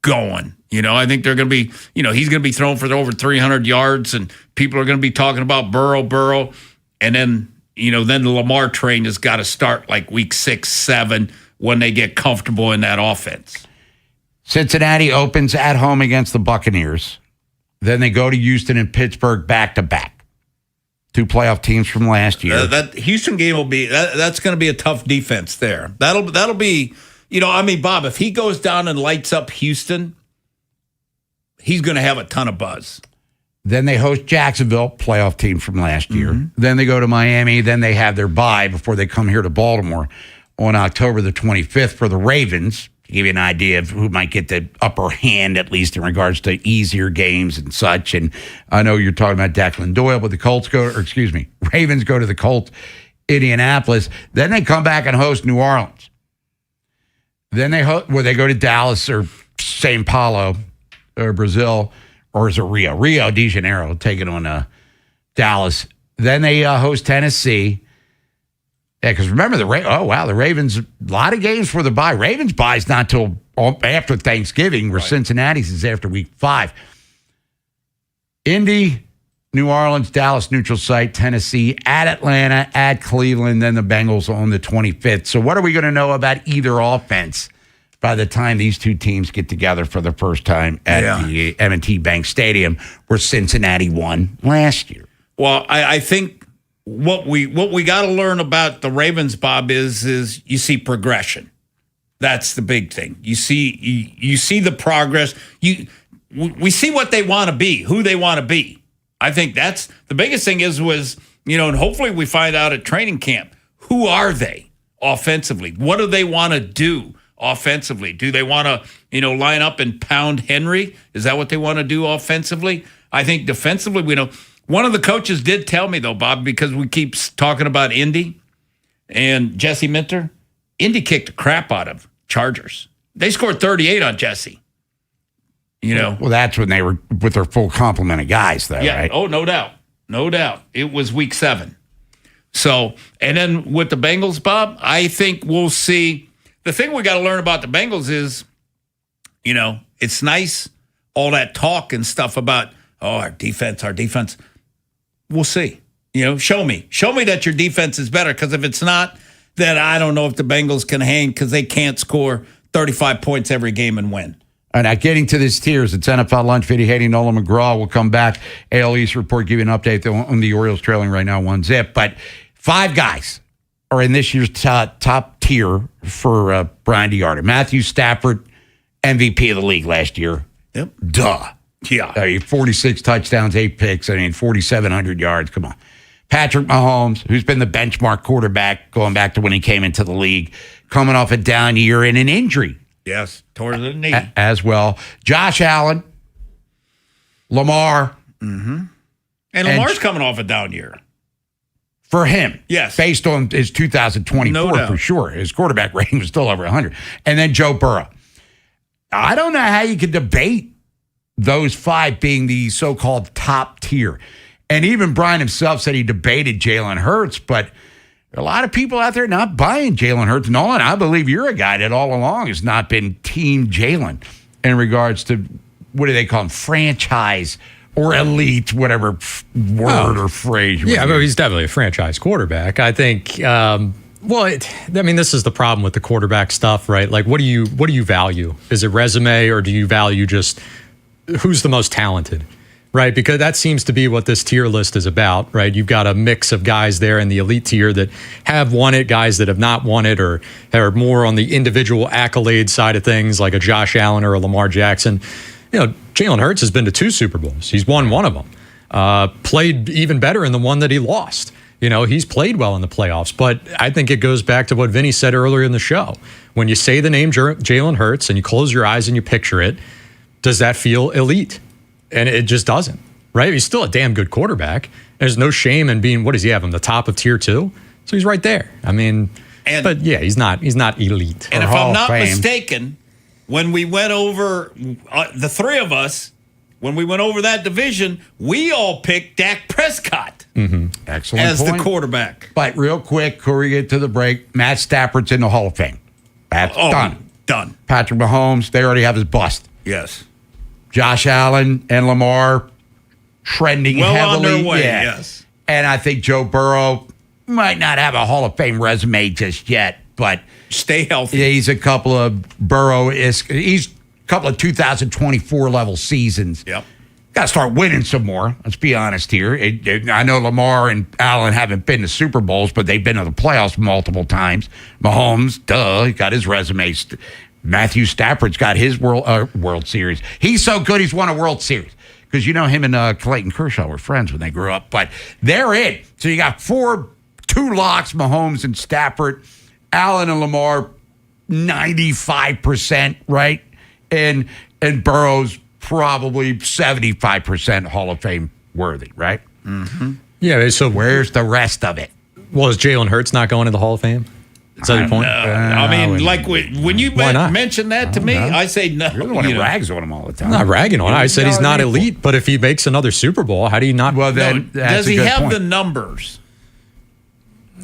going. I think they're going to be, he's going to be throwing for over 300 yards and people are going to be talking about Burrow. And then, then the Lamar train has got to start like week 6, 7 when they get comfortable in that offense. Cincinnati opens at home against the Buccaneers. Then they go to Houston and Pittsburgh back-to-back. 2 playoff teams from last year. That Houston game will be, that's going to be a tough defense there. That'll be, Bob, if he goes down and lights up Houston, he's going to have a ton of buzz. Then they host Jacksonville, playoff team from last year. Mm-hmm. Then they go to Miami. Then they have their bye before they come here to Baltimore on October the 25th for the Ravens. To give you an idea of who might get the upper hand, at least in regards to easier games and such. And I know you're talking about Declan Doyle, but the Ravens go to the Colts, Indianapolis. Then they come back and host New Orleans. Then they go to Dallas or Sao Paulo or Brazil, or is it Rio de Janeiro, taking on Dallas. Then they host Tennessee. Yeah, because remember the Ravens, a lot of games for the bye. Ravens bye's not till after Thanksgiving, where Cincinnati's is after week 5. Indy, New Orleans, Dallas neutral site, Tennessee, at Atlanta, at Cleveland, then the Bengals on the 25th. So what are we going to know about either offense by the time these two teams get together for the first time at the M&T Bank Stadium, where Cincinnati won last year? Well, I think what we got to learn about the Ravens, Bob, is you see progression. That's the big thing. You see the progress. We see what they want to be, who they want to be. I think that's the biggest thing and hopefully we find out at training camp, who are they offensively? What do they want to do offensively? Do they want to, line up and pound Henry? Is that what they want to do offensively? I think defensively, we know. One of the coaches did tell me, though, Bob, because we keep talking about Indy and Jesse Minter, Indy kicked the crap out of Chargers. They scored 38 on Jesse. Well, that's when they were with their full complement of guys, though, right? Oh, no doubt. No doubt. It was week 7. So, and then with the Bengals, Bob, I think we'll see. The thing we got to learn about the Bengals is, it's nice, all that talk and stuff about, our defense. We'll see. Show me that your defense is better. Because if it's not, then I don't know if the Bengals can hang because they can't score 35 points every game and win. All right, getting to this tiers, it's NFL Lunch. Vinny Haynie, Nolan McGraw will come back. AL East report, give you an update on the Orioles trailing right now 1-0. But 5 guys are in this year's top tier for Brian DeArda. Matthew Stafford, MVP of the league last year. Yep. Duh. Yeah. 46 touchdowns, 8 picks. 4,700 yards. Come on. Patrick Mahomes, who's been the benchmark quarterback going back to when he came into the league, coming off a down year and an injury. Yes, toward the knee. As well. Josh Allen, Lamar. Mm-hmm. And Lamar's coming off a down year. For him. Yes. Based on his 2024, for sure. His quarterback rating was still over 100. And then Joe Burrow. I don't know how you could debate those 5 being the so-called top tier. And even Brian himself said he debated Jalen Hurts, but a lot of people out there not buying Jalen Hurts. Nolan, I believe you're a guy that all along has not been team Jalen in regards to, what do they call him, franchise or elite, whatever word or phrase. Yeah, but he's definitely a franchise quarterback. I think, this is the problem with the quarterback stuff, right? Like, what do you value? Is it resume, or do you value just who's the most talented? Right, because that seems to be what this tier list is about, right? You've got a mix of guys there in the elite tier that have won it, guys that have not won it, or are more on the individual accolade side of things, like a Josh Allen or a Lamar Jackson. Jalen Hurts has been to 2 Super Bowls. He's won one of them. Played even better in the one that he lost. He's played well in the playoffs, but I think it goes back to what Vinny said earlier in the show. When you say the name Jalen Hurts and you close your eyes and you picture it, does that feel elite? And it just doesn't, right? He's still a damn good quarterback. There's no shame in being, what does he have him, the top of tier 2? So he's right there. But yeah, he's not elite. And if I'm not mistaken, when we went over, the 3 of us, when we went over that division, we all picked Dak Prescott Excellent as point. the quarterback. But real quick, before we get to the break, Matt Stafford's in the Hall of Fame. That's done. Patrick Mahomes, they already have his bust. Yes. Josh Allen and Lamar trending well heavily. On their way, yes. And I think Joe Burrow might not have a Hall of Fame resume just yet, but stay healthy. He's a couple of he's a couple of 2024 level seasons. Yep. Got to start winning some more. Let's be honest here. I know Lamar and Allen haven't been to Super Bowls, but they've been to the playoffs multiple times. Mahomes, he got his resume. Matthew Stafford's got his World Series. He's so good, he's won a World Series. Because him and Clayton Kershaw were friends when they grew up. But they're in. So you got 2 locks, Mahomes and Stafford. Allen and Lamar, 95%, right? And Burrow's probably 75% Hall of Fame worthy, right? Mm-hmm. Yeah, so where's the rest of it? Well, is Jalen Hurts not going to the Hall of Fame? Is that your point? When you mention that to me, I say no. You're the one who rags on him all the time. I'm not ragging on him. I said he's not elite, but if he makes another Super Bowl, how do you not? Well, then does he have the numbers?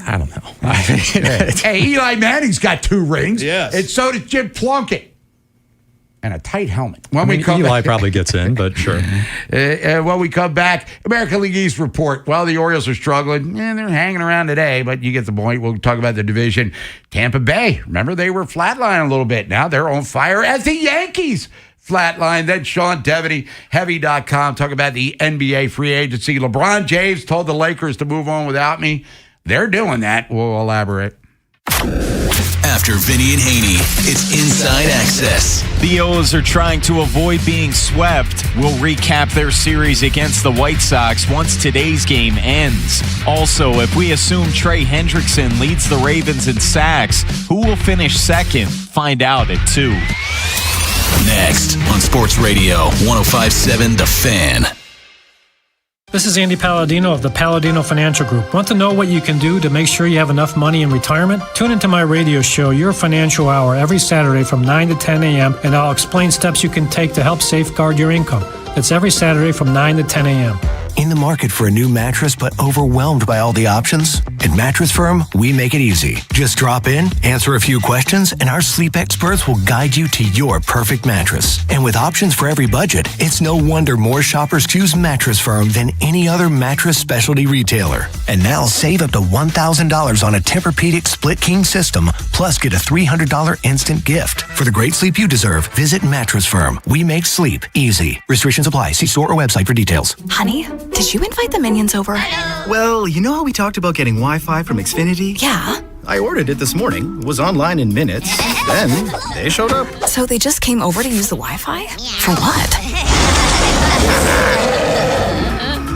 I don't know. Hey, Eli Manning's got 2 rings. Yes. And so does Jim Plunkett. And a tight helmet. Eli probably gets in, but sure. When we come back, American League East report. Well, the Orioles are struggling. They're hanging around today, but you get the point. We'll talk about the division. Tampa Bay, remember they were flatlining a little bit. Now they're on fire as the Yankees flatline. Then Sean Devaney, Heavy.com, talk about the NBA free agency. LeBron James told the Lakers to move on without me. They're doing that. We'll elaborate. After Vinny and Haynie, it's Inside Access. The O's are trying to avoid being swept. We'll recap their series against the White Sox once today's game ends. Also, if we assume Trey Hendrickson leads the Ravens in sacks, who will finish second? Find out at 2. Next on Sports Radio 105.7 The Fan. This is Andy Palladino of the Palladino Financial Group. Want to know what you can do to make sure you have enough money in retirement? Tune into my radio show, Your Financial Hour, every Saturday from 9 to 10 a.m., and I'll explain steps you can take to help safeguard your income. It's every Saturday from 9 to 10 a.m. In the market for a new mattress but overwhelmed by all the options? At Mattress Firm, we make it easy. Just drop in, answer a few questions, and our sleep experts will guide you to your perfect mattress. And with options for every budget, it's no wonder more shoppers choose Mattress Firm than any other mattress specialty retailer. And now save up to $1,000 on a Tempur-Pedic split king system, plus get a $300 instant gift. For the great sleep you deserve, visit Mattress Firm. We make sleep easy. Restrictions apply. See store or website for details. Honey, did you invite the minions over? Well, you know how we talked about getting Wi-Fi from Xfinity? Yeah. I ordered it this morning, was online in minutes, then they showed up. So they just came over to use the Wi-Fi? For what?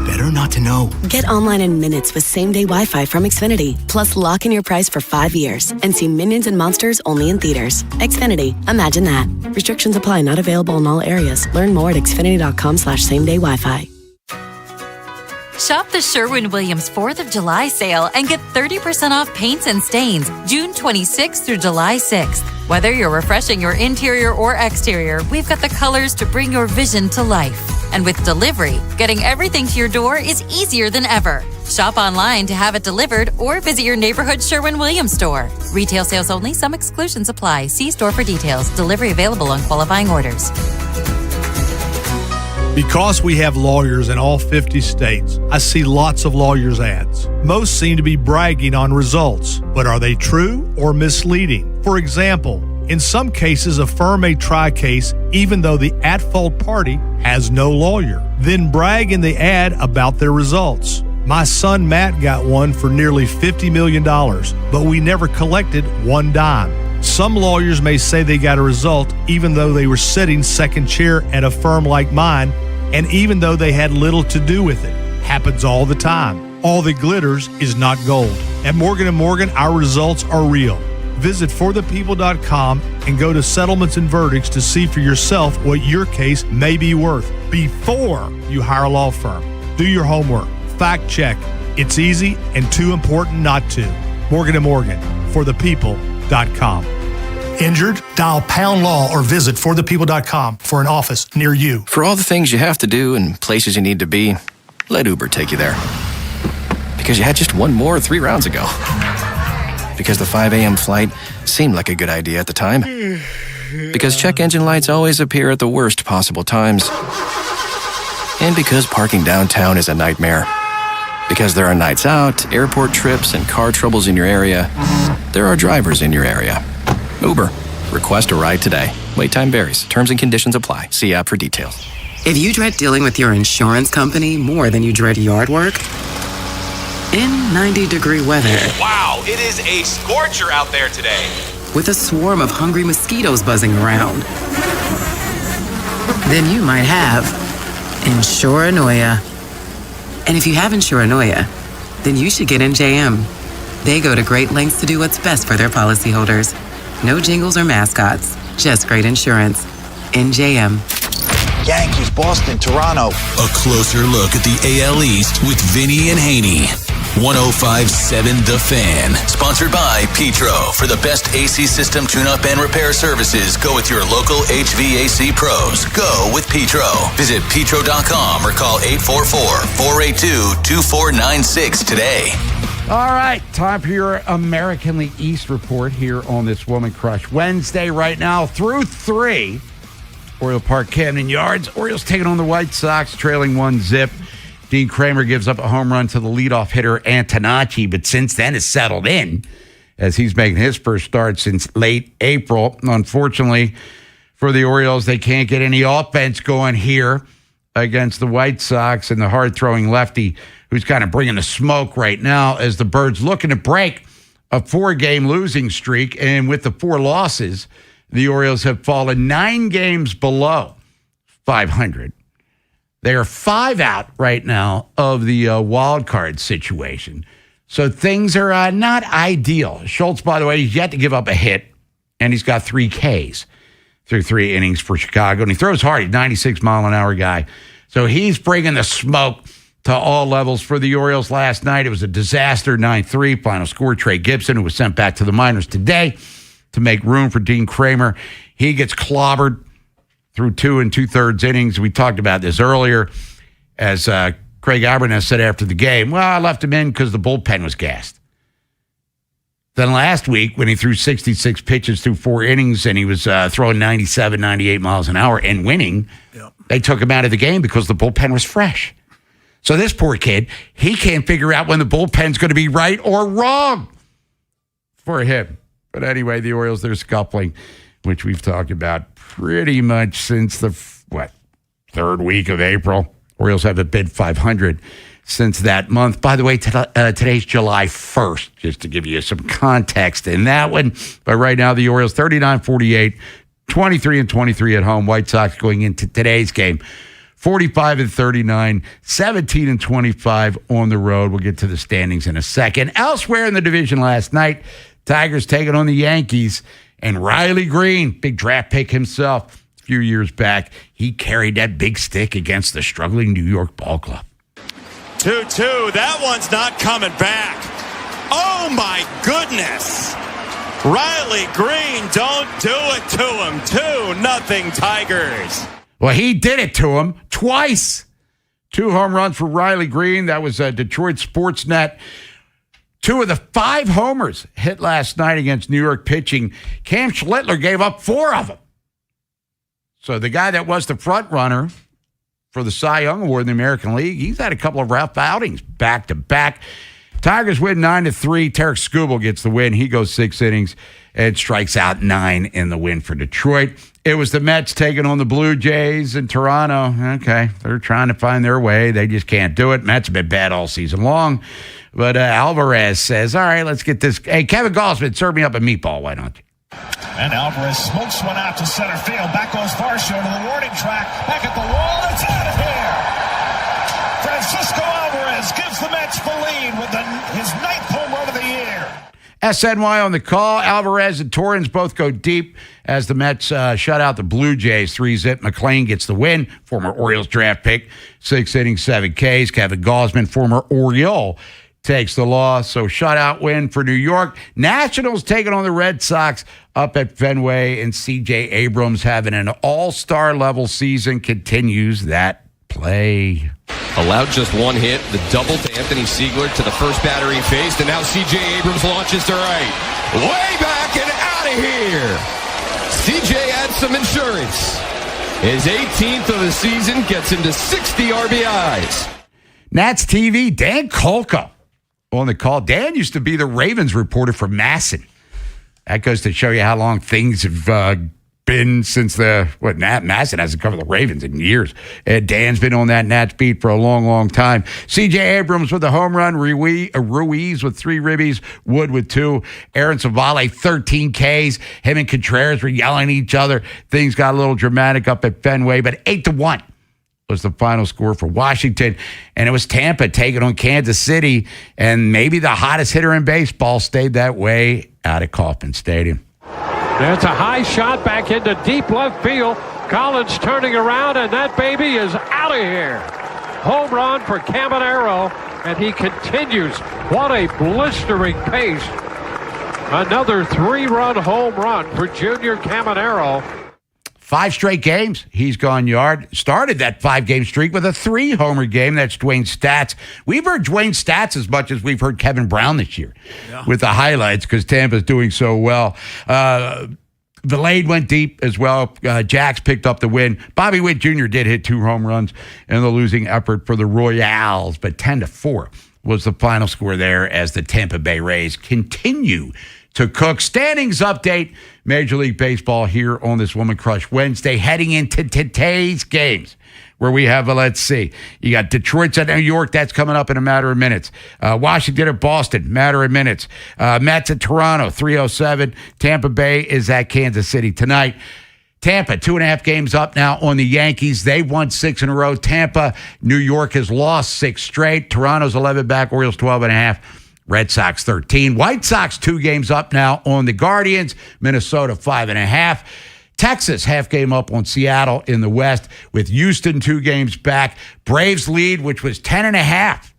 Better not to know. Get online in minutes with same-day Wi-Fi from Xfinity. Plus, lock in your price for 5 years and see Minions and Monsters only in theaters. Xfinity. Imagine that. Restrictions apply. Not available in all areas. Learn more at xfinity.com/same-day Wi-Fi. Shop the Sherwin-Williams 4th of July sale and get 30% off paints and stains June 26th through July 6th. Whether you're refreshing your interior or exterior, we've got the colors to bring your vision to life. And with delivery, getting everything to your door is easier than ever. Shop online to have it delivered or visit your neighborhood Sherwin-Williams store. Retail sales only. Some exclusions apply. See store for details. Delivery available on qualifying orders. Because we have lawyers in all 50 states, I see lots of lawyers' ads. Most seem to be bragging on results, but are they true or misleading? For example, in some cases, a firm may try a case even though the at-fault party has no lawyer, then brag in the ad about their results. My son Matt got one for nearly $50 million, but we never collected one dime. Some lawyers may say they got a result even though they were sitting second chair at a firm like mine, and even though they had little to do with it. Happens all the time. All that glitters is not gold. At Morgan & Morgan, our results are real. Visit forthepeople.com and go to settlements and verdicts to see for yourself what your case may be worth before you hire a law firm. Do your homework. Fact check. It's easy and too important not to. Morgan & Morgan, forthepeople.com. Injured? Dial pound law or visit forthepeople.com for an office near you. For all the things you have to do and places you need to be, let Uber take you there. Because you had just one more 3 rounds ago. Because the 5 a.m. flight seemed like a good idea at the time. Because check engine lights always appear at the worst possible times. And because parking downtown is a nightmare. Because there are nights out, airport trips, and car troubles in your area, there are drivers in your area. Uber. Request a ride today. Wait time varies. Terms and conditions apply. See app for details. If you dread dealing with your insurance company more than you dread yard work, in 90-degree weather. Wow, it is a scorcher out there today. With a swarm of hungry mosquitoes buzzing around, then you might have Insuranoia. And if you have Insuranoia, then you should get NJM. They go to great lengths to do what's best for their policyholders. No jingles or mascots, just great insurance. NJM. Yankees, Boston, Toronto. A closer look at the AL East with Vinny and Haynie. 105.7 The Fan. Sponsored by Petro. For the best AC system tune-up and repair services, go with your local HVAC pros. Go with Petro. Visit petro.com or call 844-482-2496 today. All right, time for your American League East report here on this Woman Crush Wednesday. Right now, through 3, Oriole Park, Camden Yards. Orioles taking on the White Sox, trailing 1-0. Dean Kramer gives up a home run to the leadoff hitter, Antonacci, but since then has settled in as he's making his first start since late April. Unfortunately for the Orioles, they can't get any offense going here against the White Sox and the hard-throwing lefty who's kind of bringing the smoke right now as the Birds looking to break a 4-game losing streak. And with the 4 losses, the Orioles have fallen 9 games below 500. They are 5 out right now of the wild card situation. So things are not ideal. Schultz, by the way, he's yet to give up a hit, and he's got 3 Ks through 3 innings for Chicago. And he throws hard. He's a 96-mile-an-hour guy. So he's bringing the smoke to all levels for the Orioles last night. It was a disaster, 9-3. Final score, Trey Gibson, who was sent back to the minors today to make room for Dean Kramer. He gets clobbered through 2 2/3 innings. We talked about this earlier as Craig Aberneth said after the game, well, I left him in because the bullpen was gassed. Then last week, when he threw 66 pitches through 4 innings and he was throwing 97, 98 miles an hour and winning, they took him out of the game because the bullpen was fresh. So this poor kid, he can't figure out when the bullpen's going to be right or wrong for him. But anyway, the Orioles, they're scuffling, which we've talked about pretty much since the, third week of April. Orioles haven't bid 500 since that month. By the way, today's July 1st, just to give you some context in that one. But right now, the Orioles 39-48, 23-23 at home. White Sox going into today's game 45-39, 17-25 on the road. We'll get to the standings in a second. Elsewhere in the division last night, Tigers taking on the Yankees, and Riley Green, big draft pick himself, a few years back, he carried that big stick against the struggling New York ball club. 2-2. That one's not coming back. Oh, my goodness. Riley Green, don't do it to him. 2-0 Tigers. Well, he did it to him twice. 2 home runs for Riley Green. That was Detroit Sportsnet. 2 of the 5 homers hit last night against New York pitching. Cam Schlittler gave up 4 of them. So the guy that was the front runner for the Cy Young Award in the American League, he's had a couple of rough outings back-to-back. Tigers win 9-3. Tarek Skubal gets the win. He goes 6 innings and strikes out 9 in the win for Detroit. It was the Mets taking on the Blue Jays in Toronto. Okay, they're trying to find their way. They just can't do it. Mets have been bad all season long. But Alvarez says, all right, let's get this. Hey, Kevin Gausman, serve me up a meatball. Why don't you? And Alvarez smokes one out to center field. Back goes Varsho to the warning track. Back at the wall. It's out of here. Francisco Alvarez gives the Mets the lead with his 9th home run of the year. SNY on the call. Alvarez and Torrens both go deep as the Mets shut out the Blue Jays 3-zip. McClain gets the win. Former Orioles draft pick. 6 innings, 7 Ks. Kevin Gausman, former Oriole, takes the loss. So shutout win for New York. Nationals taking on the Red Sox up at Fenway, and C.J. Abrams having an all-star level season continues that play. Allowed just 1 hit, the double to Anthony Siegler to the first batter he faced, and now C.J. Abrams launches to right. Way back and out of here. C.J. adds some insurance. His 18th of the season gets him to 60 RBIs. Nats TV, Dan Kolka on the call. Dan used to be the Ravens reporter for Masson. That goes to show you how long things have been since Masson hasn't covered the Ravens in years. Dan's been on that Nats beat for a long, long time. C.J. Abrams with a home run. Ruiz with 3 ribbies. Wood with 2. Aaron Savale, 13 Ks. Him and Contreras were yelling at each other. Things got a little dramatic up at Fenway, but 8-1 was the final score for Washington. And it was Tampa taking on Kansas City, and maybe the hottest hitter in baseball stayed that way out of Kauffman Stadium. That's a high shot back into deep left field. Collins turning around, and that baby is out of here. Home run for Caminero, and he continues. What a blistering pace. Another 3-run home run for Junior Caminero. 5 straight games, he's gone yard. Started that 5-game streak with a 3-homer game. That's Dwayne Stats. We've heard Dwayne Stats as much as we've heard Kevin Brown this year with the highlights because Tampa's doing so well. Valade went deep as well. Jax picked up the win. Bobby Witt Jr. did hit 2 home runs in the losing effort for the Royals, but 10-4 was the final score there as the Tampa Bay Rays continue to cook. Standings update, Major League Baseball here on this Woman Crush Wednesday, heading into today's games where we have, let's see, you got Detroit's at New York. That's coming up in a matter of minutes. Washington at Boston, matter of minutes. Mets at Toronto, 3:07. Tampa Bay is at Kansas City tonight. Tampa, 2.5 games up now on the Yankees. They've won 6 in a row. Tampa, New York has lost 6 straight. Toronto's 11 back, Orioles 12.5. Red Sox 13. White Sox 2 games up now on the Guardians. Minnesota 5.5. Texas half game up on Seattle in the West with Houston 2 games back. Braves lead, which was 10.5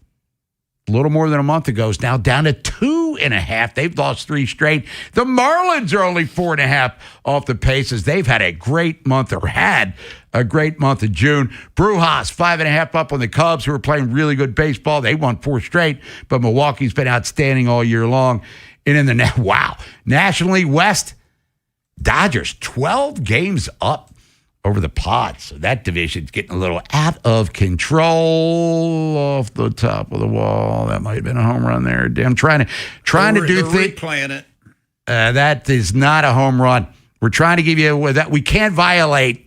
a little more than a month ago, is now down to 2 2.5. They've lost 3 straight. The Marlins are only 4.5 off the pace as they've had a great month of June. Brujas, 5.5 up on the Cubs, who are playing really good baseball. They won 4 straight, but Milwaukee's been outstanding all year long. And in the National League West, Dodgers 12 games up over the Pods. So that division's getting a little out of control off the top of the wall. That might have been a home run there. I'm trying to do things. Replaying it. That is not a home run. We're trying to give you that we can't violate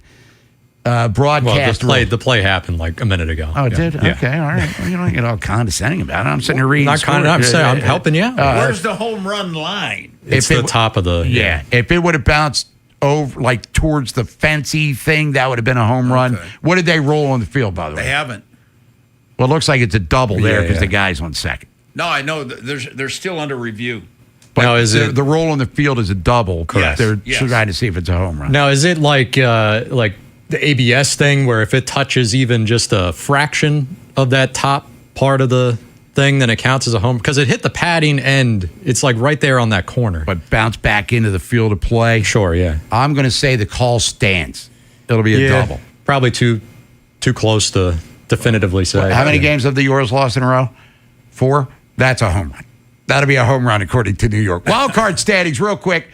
broadcast. Well, the play happened like a minute ago. Oh, it did? Yeah. Okay, all right. Well, you don't get all condescending about it. I'm sitting here reading. Not condescending. I'm helping you out. Where's the home run line? It's the top of the. Yeah. If it would have bounced over, like towards the fencey thing, that would have been a home run. What did they roll on the field, by the way? They haven't. Well, it looks like it's a double there because the guy's on second. No, I know. They're still under review. But now, is it the roll on the field is a double? Correct. They're trying to see if it's a home run. Now, is it like the ABS thing where if it touches even just a fraction of that top part of the thing, then it counts as a home? Because it hit the padding and it's like right there on that corner. But bounced back into the field of play. Sure, yeah. I'm going to say the call stands. It'll be a double. Probably too close to definitively say. How many games have the Orioles lost in a row? 4? That's a home run. That'll be a home run according to New York. Wild card standings real quick.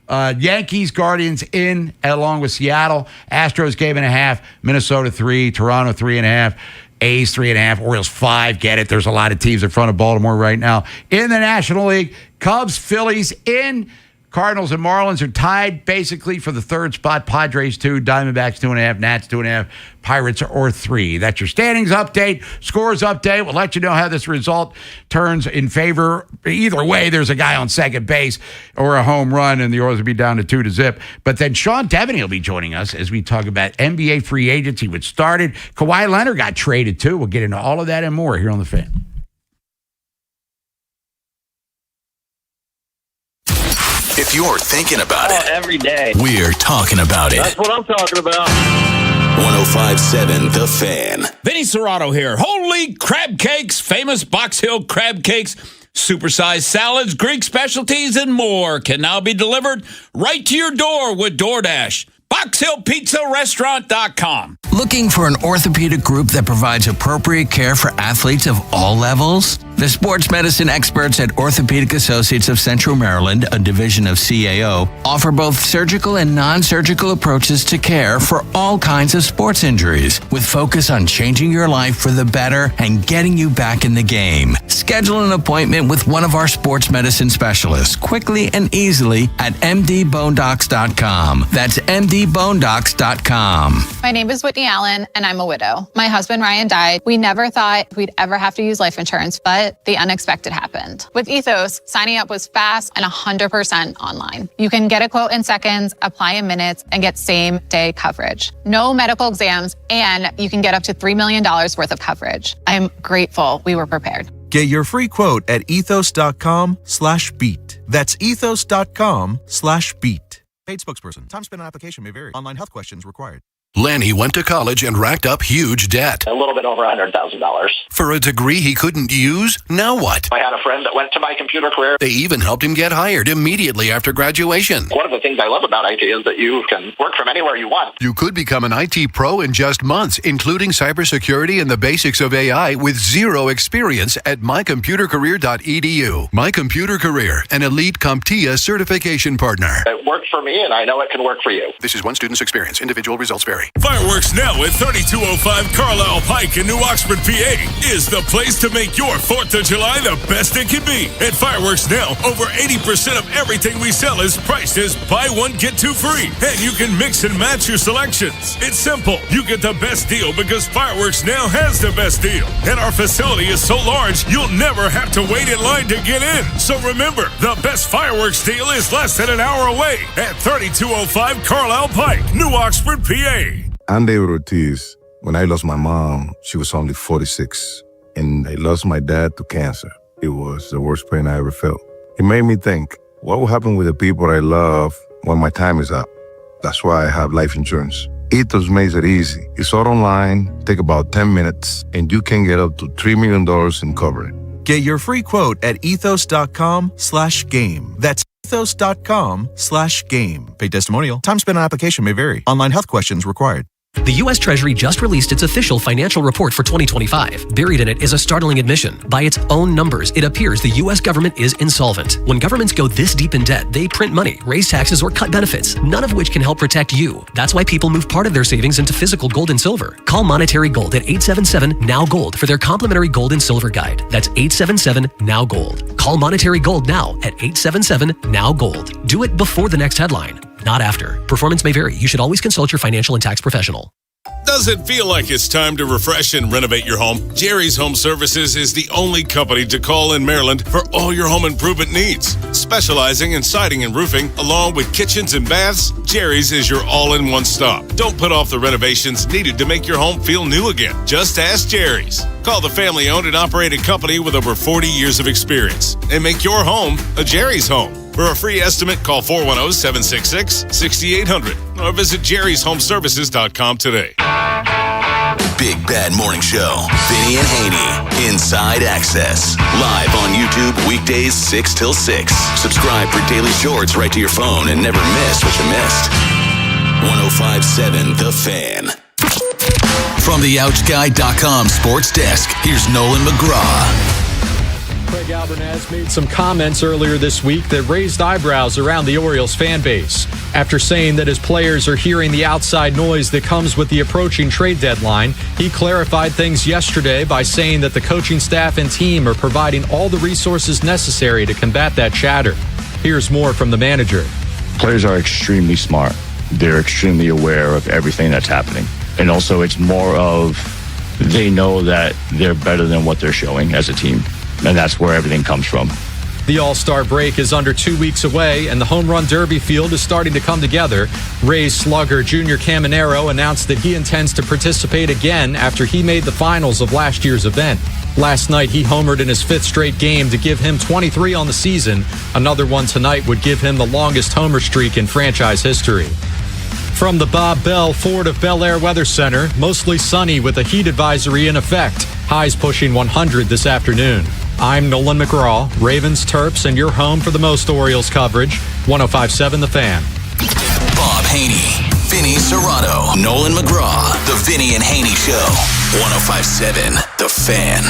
Yankees, Guardians in along with Seattle. Astros game and a half. Minnesota 3. Toronto 3.5. A's 3.5, Orioles 5. Get it? There's a lot of teams in front of Baltimore right now. In the National League, Cubs, Phillies in. Cardinals and Marlins are tied basically for the 3rd spot. Padres 2, Diamondbacks 2.5, Nats 2.5, Pirates are 3. That's your standings update, scores update. We'll let you know how this result turns in favor. Either way, there's a guy on second base or a home run, and the Orioles will be down to 2-0. But then Sean Devaney will be joining us as we talk about NBA free agency, which started. Kawhi Leonard got traded too. We'll get into all of that and more here on The Fan. If you're thinking about it, every day. We're talking about it. That's what I'm talking about. 105.7 The Fan. Vinny Serrato here. Holy crab cakes, famous Box Hill crab cakes, supersized salads, Greek specialties, and more can now be delivered right to your door with DoorDash. BoxHillPizzaRestaurant.com. Looking for an orthopedic group that provides appropriate care for athletes of all levels? The sports medicine experts at Orthopedic Associates of Central Maryland, a division of CAO, offer both surgical and non-surgical approaches to care for all kinds of sports injuries, with focus on changing your life for the better and getting you back in the game. Schedule an appointment with one of our sports medicine specialists quickly and easily at mdbonedocs.com. That's mdbonedocs.com. My name is Whitney Allen, and I'm a widow. My husband, Ryan, died. We never thought we'd ever have to use life insurance, but the unexpected happened. With Ethos, signing up was fast and 100% online. You can get a quote in seconds, apply in minutes, and get same-day coverage. No medical exams, and you can get up to $3 million worth of coverage. I'm grateful we were prepared. Get your free quote at ethos.com/beat. That's ethos.com/beat. Paid spokesperson. Time spent on application may vary. Online health questions required. Lanny went to college and racked up huge debt. A little bit over $100,000. For a degree he couldn't use? Now what? I had a friend that went to my computer career. They even helped him get hired immediately after graduation. One of the things I love about IT is that you can work from anywhere you want. You could become an IT pro in just months, including cybersecurity and the basics of AI with zero experience at mycomputercareer.edu. My Computer Career, an elite CompTIA certification partner. It worked for me, and I know it can work for you. This is one student's experience. Individual results vary. Fireworks Now at 3205 Carlisle Pike in New Oxford, PA is the place to make your 4th of July the best it can be. At Fireworks Now, over 80% of everything we sell is priced as buy one, get two free. And you can mix and match your selections. It's simple. You get the best deal because Fireworks Now has the best deal. And our facility is so large, you'll never have to wait in line to get in. So remember, the best fireworks deal is less than an hour away at 3205 Carlisle Pike, New Oxford, PA. I'm David Ortiz. When I lost my mom, she was only 46. And I lost my dad to cancer. It was the worst pain I ever felt. It made me think, what will happen with the people I love when my time is up? That's why I have life insurance. Ethos makes it easy. It's all online, take about 10 minutes, and you can get up to $3 million in coverage. Get your free quote at ethos.com/game. That's ethos.com/game. Paid testimonial. Time spent on application may vary. Online health questions required. The U.S. Treasury just released its official financial report for 2025. Buried in it is a startling admission. By its own numbers, it appears the U.S. government is insolvent. When governments go this deep in debt, they print money, raise taxes, or cut benefits, none of which can help protect you. That's why people move part of their savings into physical gold and silver. Call Monetary Gold at 877-NOW-GOLD for their complimentary gold and silver guide. That's 877-NOW-GOLD. Call Monetary Gold now at 877-NOW-GOLD. Do it before the next headline, not after. Performance may vary. You should always consult your financial and tax professional. Does it feel like it's time to refresh and renovate your home? Jerry's Home Services is the only company to call in Maryland for all your home improvement needs. Specializing in siding and roofing, along with kitchens and baths, Jerry's is your all-in-one stop. Don't put off the renovations needed to make your home feel new again. Just ask Jerry's. Call the family-owned and operated company with over 40 years of experience and make your home a Jerry's home. For a free estimate, call 410-766-6800 or visit jerryshomeservices.com today. Big Bad Morning Show. Vinny and Haynie. Inside Access. Live on YouTube weekdays 6 till 6. Subscribe for daily shorts right to your phone and never miss what you missed. 105.7 The Fan. From the OutGuy.com sports desk, here's Nolan McGraw. Craig Albanez made some comments earlier this week that raised eyebrows around the Orioles fan base. After saying that his players are hearing the outside noise that comes with the approaching trade deadline, he clarified things yesterday by saying that the coaching staff and team are providing all the resources necessary to combat that chatter. Here's more from the manager. Players are extremely smart. They're extremely aware of everything that's happening. And also it's more of they know that they're better than what they're showing as a team. And that's where everything comes from. The All-Star break is under 2 weeks away, and the Home Run Derby field is starting to come together. Rays slugger Junior Caminero announced that he intends to participate again after he made the finals of last year's event. Last night, he homered in his 5th straight game to give him 23 on the season. Another one tonight would give him the longest homer streak in franchise history. From the Bob Bell Ford of Bel Air Weather Center, mostly sunny with a heat advisory in effect. Highs pushing 100 this afternoon. I'm Nolan McGraw, Ravens, Terps, and your home for the most Orioles coverage. 105.7 The Fan. Bob Haynie, Vinny Serrato, Nolan McGraw, The Vinny and Haynie Show. 105.7 The Fan.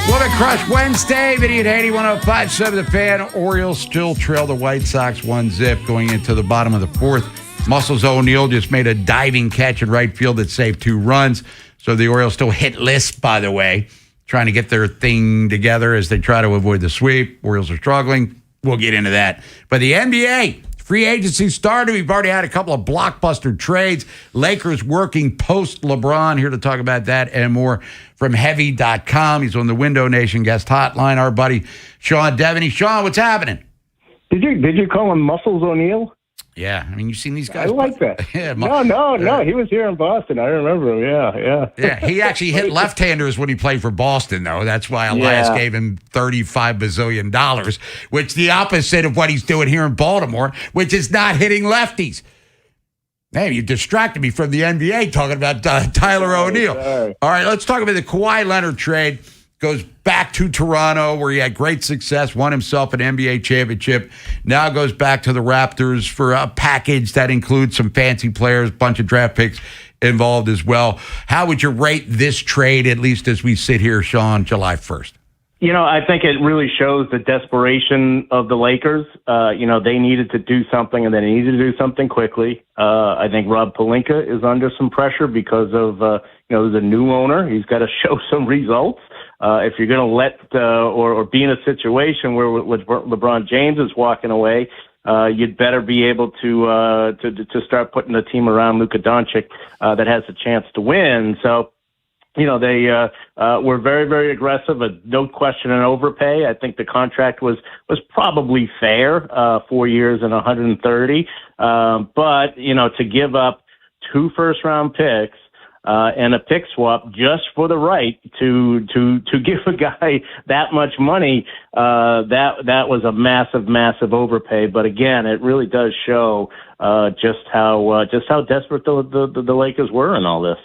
Woman Crush Wednesday, Vinny and Haynie, 105.7 The Fan. Orioles still trail the White Sox 1-0 going into the bottom of the 4th. Muscles O'Neal just made a diving catch in right field that saved 2 runs. So the Orioles still hitless, by the way, trying to get their thing together as they try to avoid the sweep. Orioles are struggling. We'll get into that. But the NBA, free agency started. We've already had a couple of blockbuster trades. Lakers working post-LeBron. Here to talk about that and more from Heavy.com. He's on the Window Nation guest hotline. Our buddy Sean Devaney. Sean, what's happening? Did you call him Muscles O'Neal? Yeah, I mean, you've seen these guys. I like that. Yeah, no. He was here in Boston. I remember him. Yeah, he actually hit left-handers when he played for Boston, though. That's why Elias gave him $35 bazillion, which the opposite of what he's doing here in Baltimore, which is not hitting lefties. Man, you distracted me from the NBA talking about Tyler O'Neal. All right, let's talk about the Kawhi Leonard trade. Goes back to Toronto where he had great success, won himself an NBA championship. Now goes back to the Raptors for a package that includes some fancy players, bunch of draft picks involved as well. How would you rate this trade, at least as we sit here, Sean, July 1st? I think it really shows the desperation of the Lakers. They needed to do something, and they needed to do something quickly. I think Rob Pelinka is under some pressure because of, there's a new owner. He's got to show some results. If you're going to let or be in a situation where LeBron James is walking away, you'd better be able to start putting a team around Luka Doncic that has a chance to win. So, they were very, very aggressive. No question an overpay. I think the contract was probably fair, 4 years and 130. But to give up 2 first-round picks. And a pick swap just for the right to give a guy that much money, that was a massive overpay. But again, it really does show just how desperate the Lakers were in all this.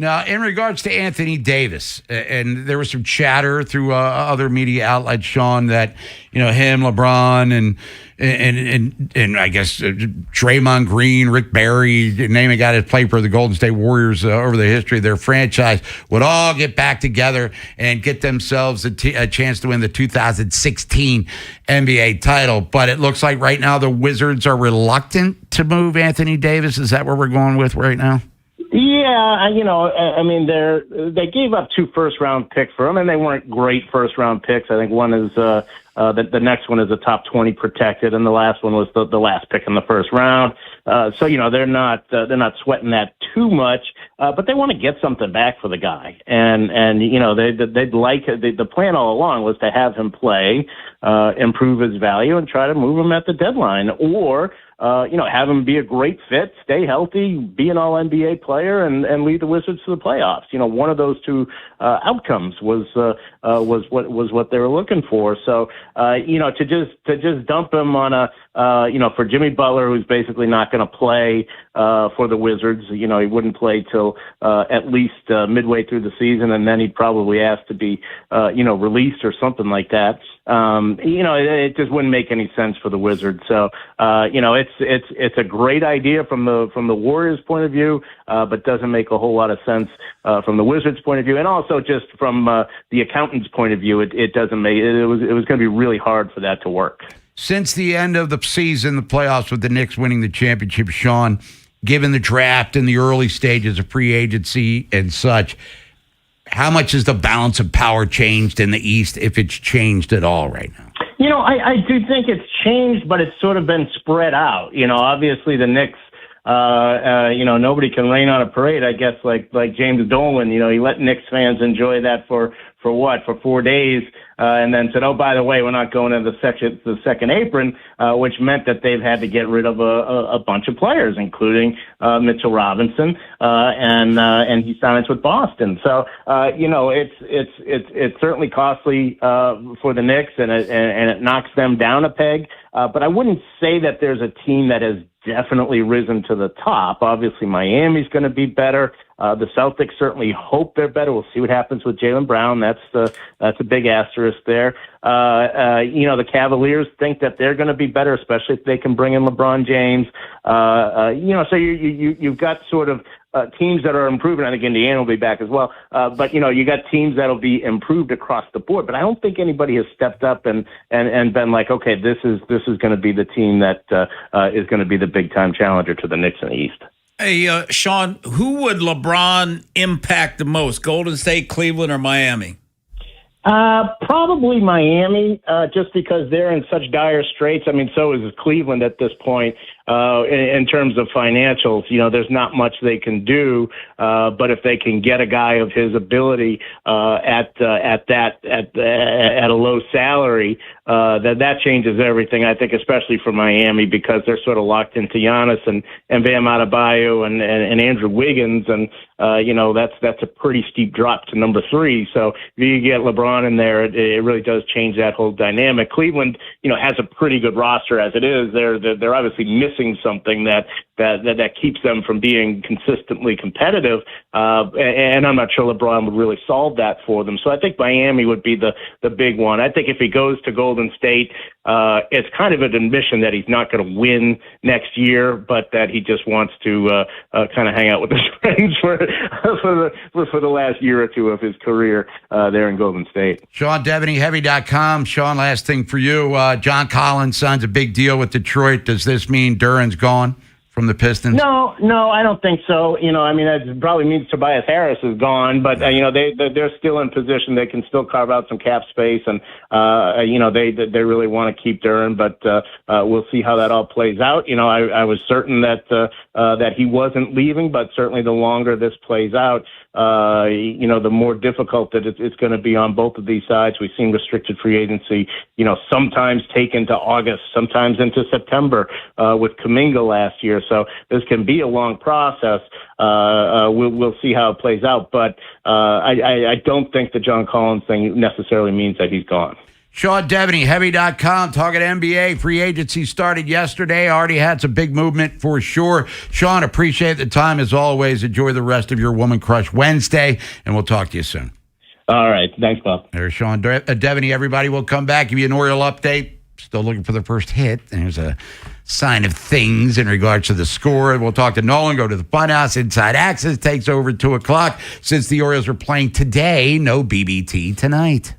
Now, in regards to Anthony Davis, and there was some chatter through other media outlets, Sean, that him, LeBron, and I guess Draymond Green, Rick Barry, name a guy that played for the Golden State Warriors over the history of their franchise, would all get back together and get themselves a chance to win the 2016 NBA title. But it looks like right now the Wizards are reluctant to move Anthony Davis. Is that where we're going with right now? Yeah, I mean, they gave up 2 first-round picks for him, and they weren't great first-round picks. I think one is the next one is a top 20 protected, and the last one was the last pick in the first round. So they're not sweating that too much, but they want to get something back for the guy, and they'd like the plan all along was to have him play, improve his value, and try to move him at the deadline, or have him be a great fit, stay healthy, be an All-NBA player, and lead the Wizards to the playoffs. One of those two outcomes was what they were looking for. So, to just dump him on for Jimmy Butler, who's basically not going to play for the Wizards. He wouldn't play till at least midway through the season, and then he'd probably ask to be released or something like that. It just wouldn't make any sense for the Wizards. So, it's a great idea from the Warriors' point of view, but doesn't make a whole lot of sense from the Wizards' point of view, and also just from the accountant's point of view. It doesn't make it was going to be really hard for that to work. Since the end of the season, the playoffs with the Knicks winning the championship, Sean, given the draft and the early stages of free agency and such, how much has the balance of power changed in the East, if it's changed at all right now? I do think it's changed, but it's sort of been spread out. Obviously the Knicks, nobody can rain on a parade, I guess, like James Dolan. He let Knicks fans enjoy that for 4 days, and then said, oh, by the way, we're not going to the second apron, which meant that they've had to get rid of a bunch of players, including Mitchell Robinson, and he signs with Boston. So, it's certainly costly for the Knicks, and it knocks them down a peg. But I wouldn't say that there's a team that has definitely risen to the top. Obviously, Miami's going to be better. The Celtics certainly hope they're better. We'll see what happens with Jaylen Brown. That's a big asterisk there. The Cavaliers think that they're going to be better, especially if they can bring in LeBron James. So you've got sort of teams that are improving. I think Indiana will be back as well. But you got teams that'll be improved across the board. But I don't think anybody has stepped up and been like, okay, this is going to be the team that is going to be the big time challenger to the Knicks in the East. Hey, Sean, who would LeBron impact the most, Golden State, Cleveland, or Miami? Probably Miami, just because they're in such dire straits. I mean, so is Cleveland at this point. In terms of financials, there's not much they can do. But if they can get a guy of his ability at a low salary, that changes everything. I think, especially for Miami, because they're sort of locked into Giannis and Bam Adebayo and Andrew Wiggins, and that's a pretty steep drop to number 3. So if you get LeBron in there, it really does change that whole dynamic. Cleveland, has a pretty good roster as it is. They're obviously missing something that keeps them from being consistently competitive, and I'm not sure LeBron would really solve that for them. So I think Miami would be the big one. I think if he goes to Golden State, it's kind of an admission that he's not going to win next year, but that he just wants to kind of hang out with his friends for the last year or two of his career there in Golden State. Sean Devaney, Heavy.com. Sean, last thing for you. John Collins signs a big deal with Detroit. Does this mean Duran's gone from the Pistons? No, I don't think so. That probably means Tobias Harris is gone, but they're still in position. They can still carve out some cap space, and they really want to keep Duran, but we'll see how that all plays out. I was certain that he wasn't leaving, but certainly the longer this plays out, the more difficult that it's going to be on both of these sides. We've seen restricted free agency, sometimes take into August, sometimes into September, with Kuminga last year. So this can be a long process. We'll see how it plays out, but I don't think the John Collins thing necessarily means that he's gone. Sean Devaney, Heavy.com, talking NBA. Free agency started yesterday. Already had some big movement for sure. Sean, appreciate the time as always. Enjoy the rest of your Woman Crush Wednesday, and we'll talk to you soon. All right. Thanks, Bob. There's Sean Devaney. Everybody will come back, give you an Oriole update. Still looking for the first hit. There's a sign of things in regards to the score. We'll talk to Nolan, go to the Funhouse. Inside Access takes over at 2 o'clock. Since the Orioles were playing today, no BBT tonight.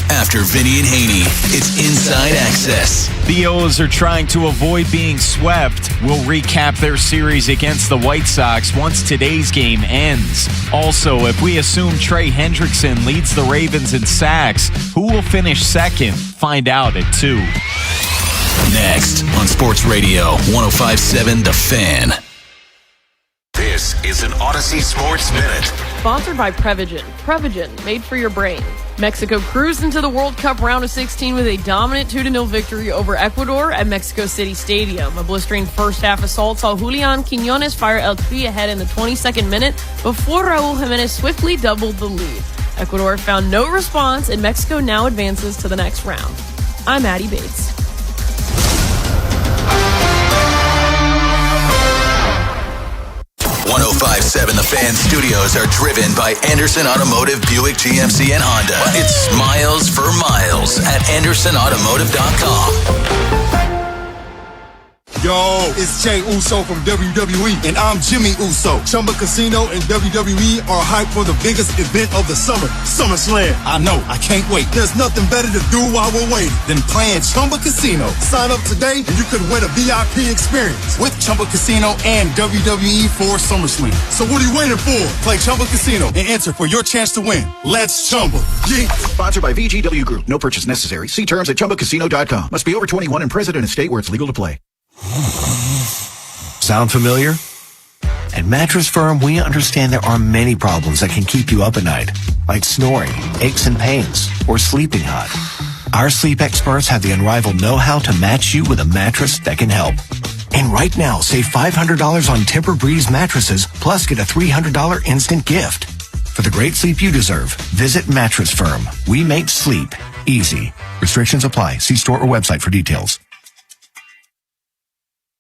After Vinny and Haynie, it's Inside Access. The O's are trying to avoid being swept. We'll recap their series against the White Sox once today's game ends. Also, if we assume Trey Hendrickson leads the Ravens in sacks, who will finish second? Find out at 2. Next on Sports Radio 105.7 The Fan. This is an Odyssey Sports Minute. Sponsored by Prevagen. Prevagen, made for your brain. Mexico cruised into the World Cup round of 16 with a dominant 2-0 victory over Ecuador at Mexico City Stadium. A blistering first-half assault saw Julian Quiñones fire El Tri ahead in the 22nd minute before Raul Jimenez swiftly doubled the lead. Ecuador found no response, and Mexico now advances to the next round. I'm Addie Bates. .5.7 The Fan studios are driven by Anderson Automotive, Buick, GMC, and Honda. It's miles for miles at AndersonAutomotive.com. Yo, it's Jay Uso from WWE, and I'm Jimmy Uso. Chumba Casino and WWE are hyped for the biggest event of the summer, SummerSlam. I know, I can't wait. There's nothing better to do while we're waiting than playing Chumba Casino. Sign up today and you could win a VIP experience with Chumba Casino and WWE for SummerSlam. So what are you waiting for? Play Chumba Casino and enter for your chance to win. Let's Chumba. Yeah. Sponsored by VGW Group. No purchase necessary. See terms at ChumbaCasino.com. Must be over 21 and present in a state where it's legal to play. Sound familiar? At Mattress Firm, we understand there are many problems that can keep you up at night, like snoring, aches and pains, or sleeping hot. Our sleep experts have the unrivaled know-how to match you with a mattress that can help. And right now, save $500 on Tempur-Breeze mattresses, plus get a $300 instant gift. For the great sleep you deserve, visit Mattress Firm. We make sleep easy. Restrictions apply. See store or website for details.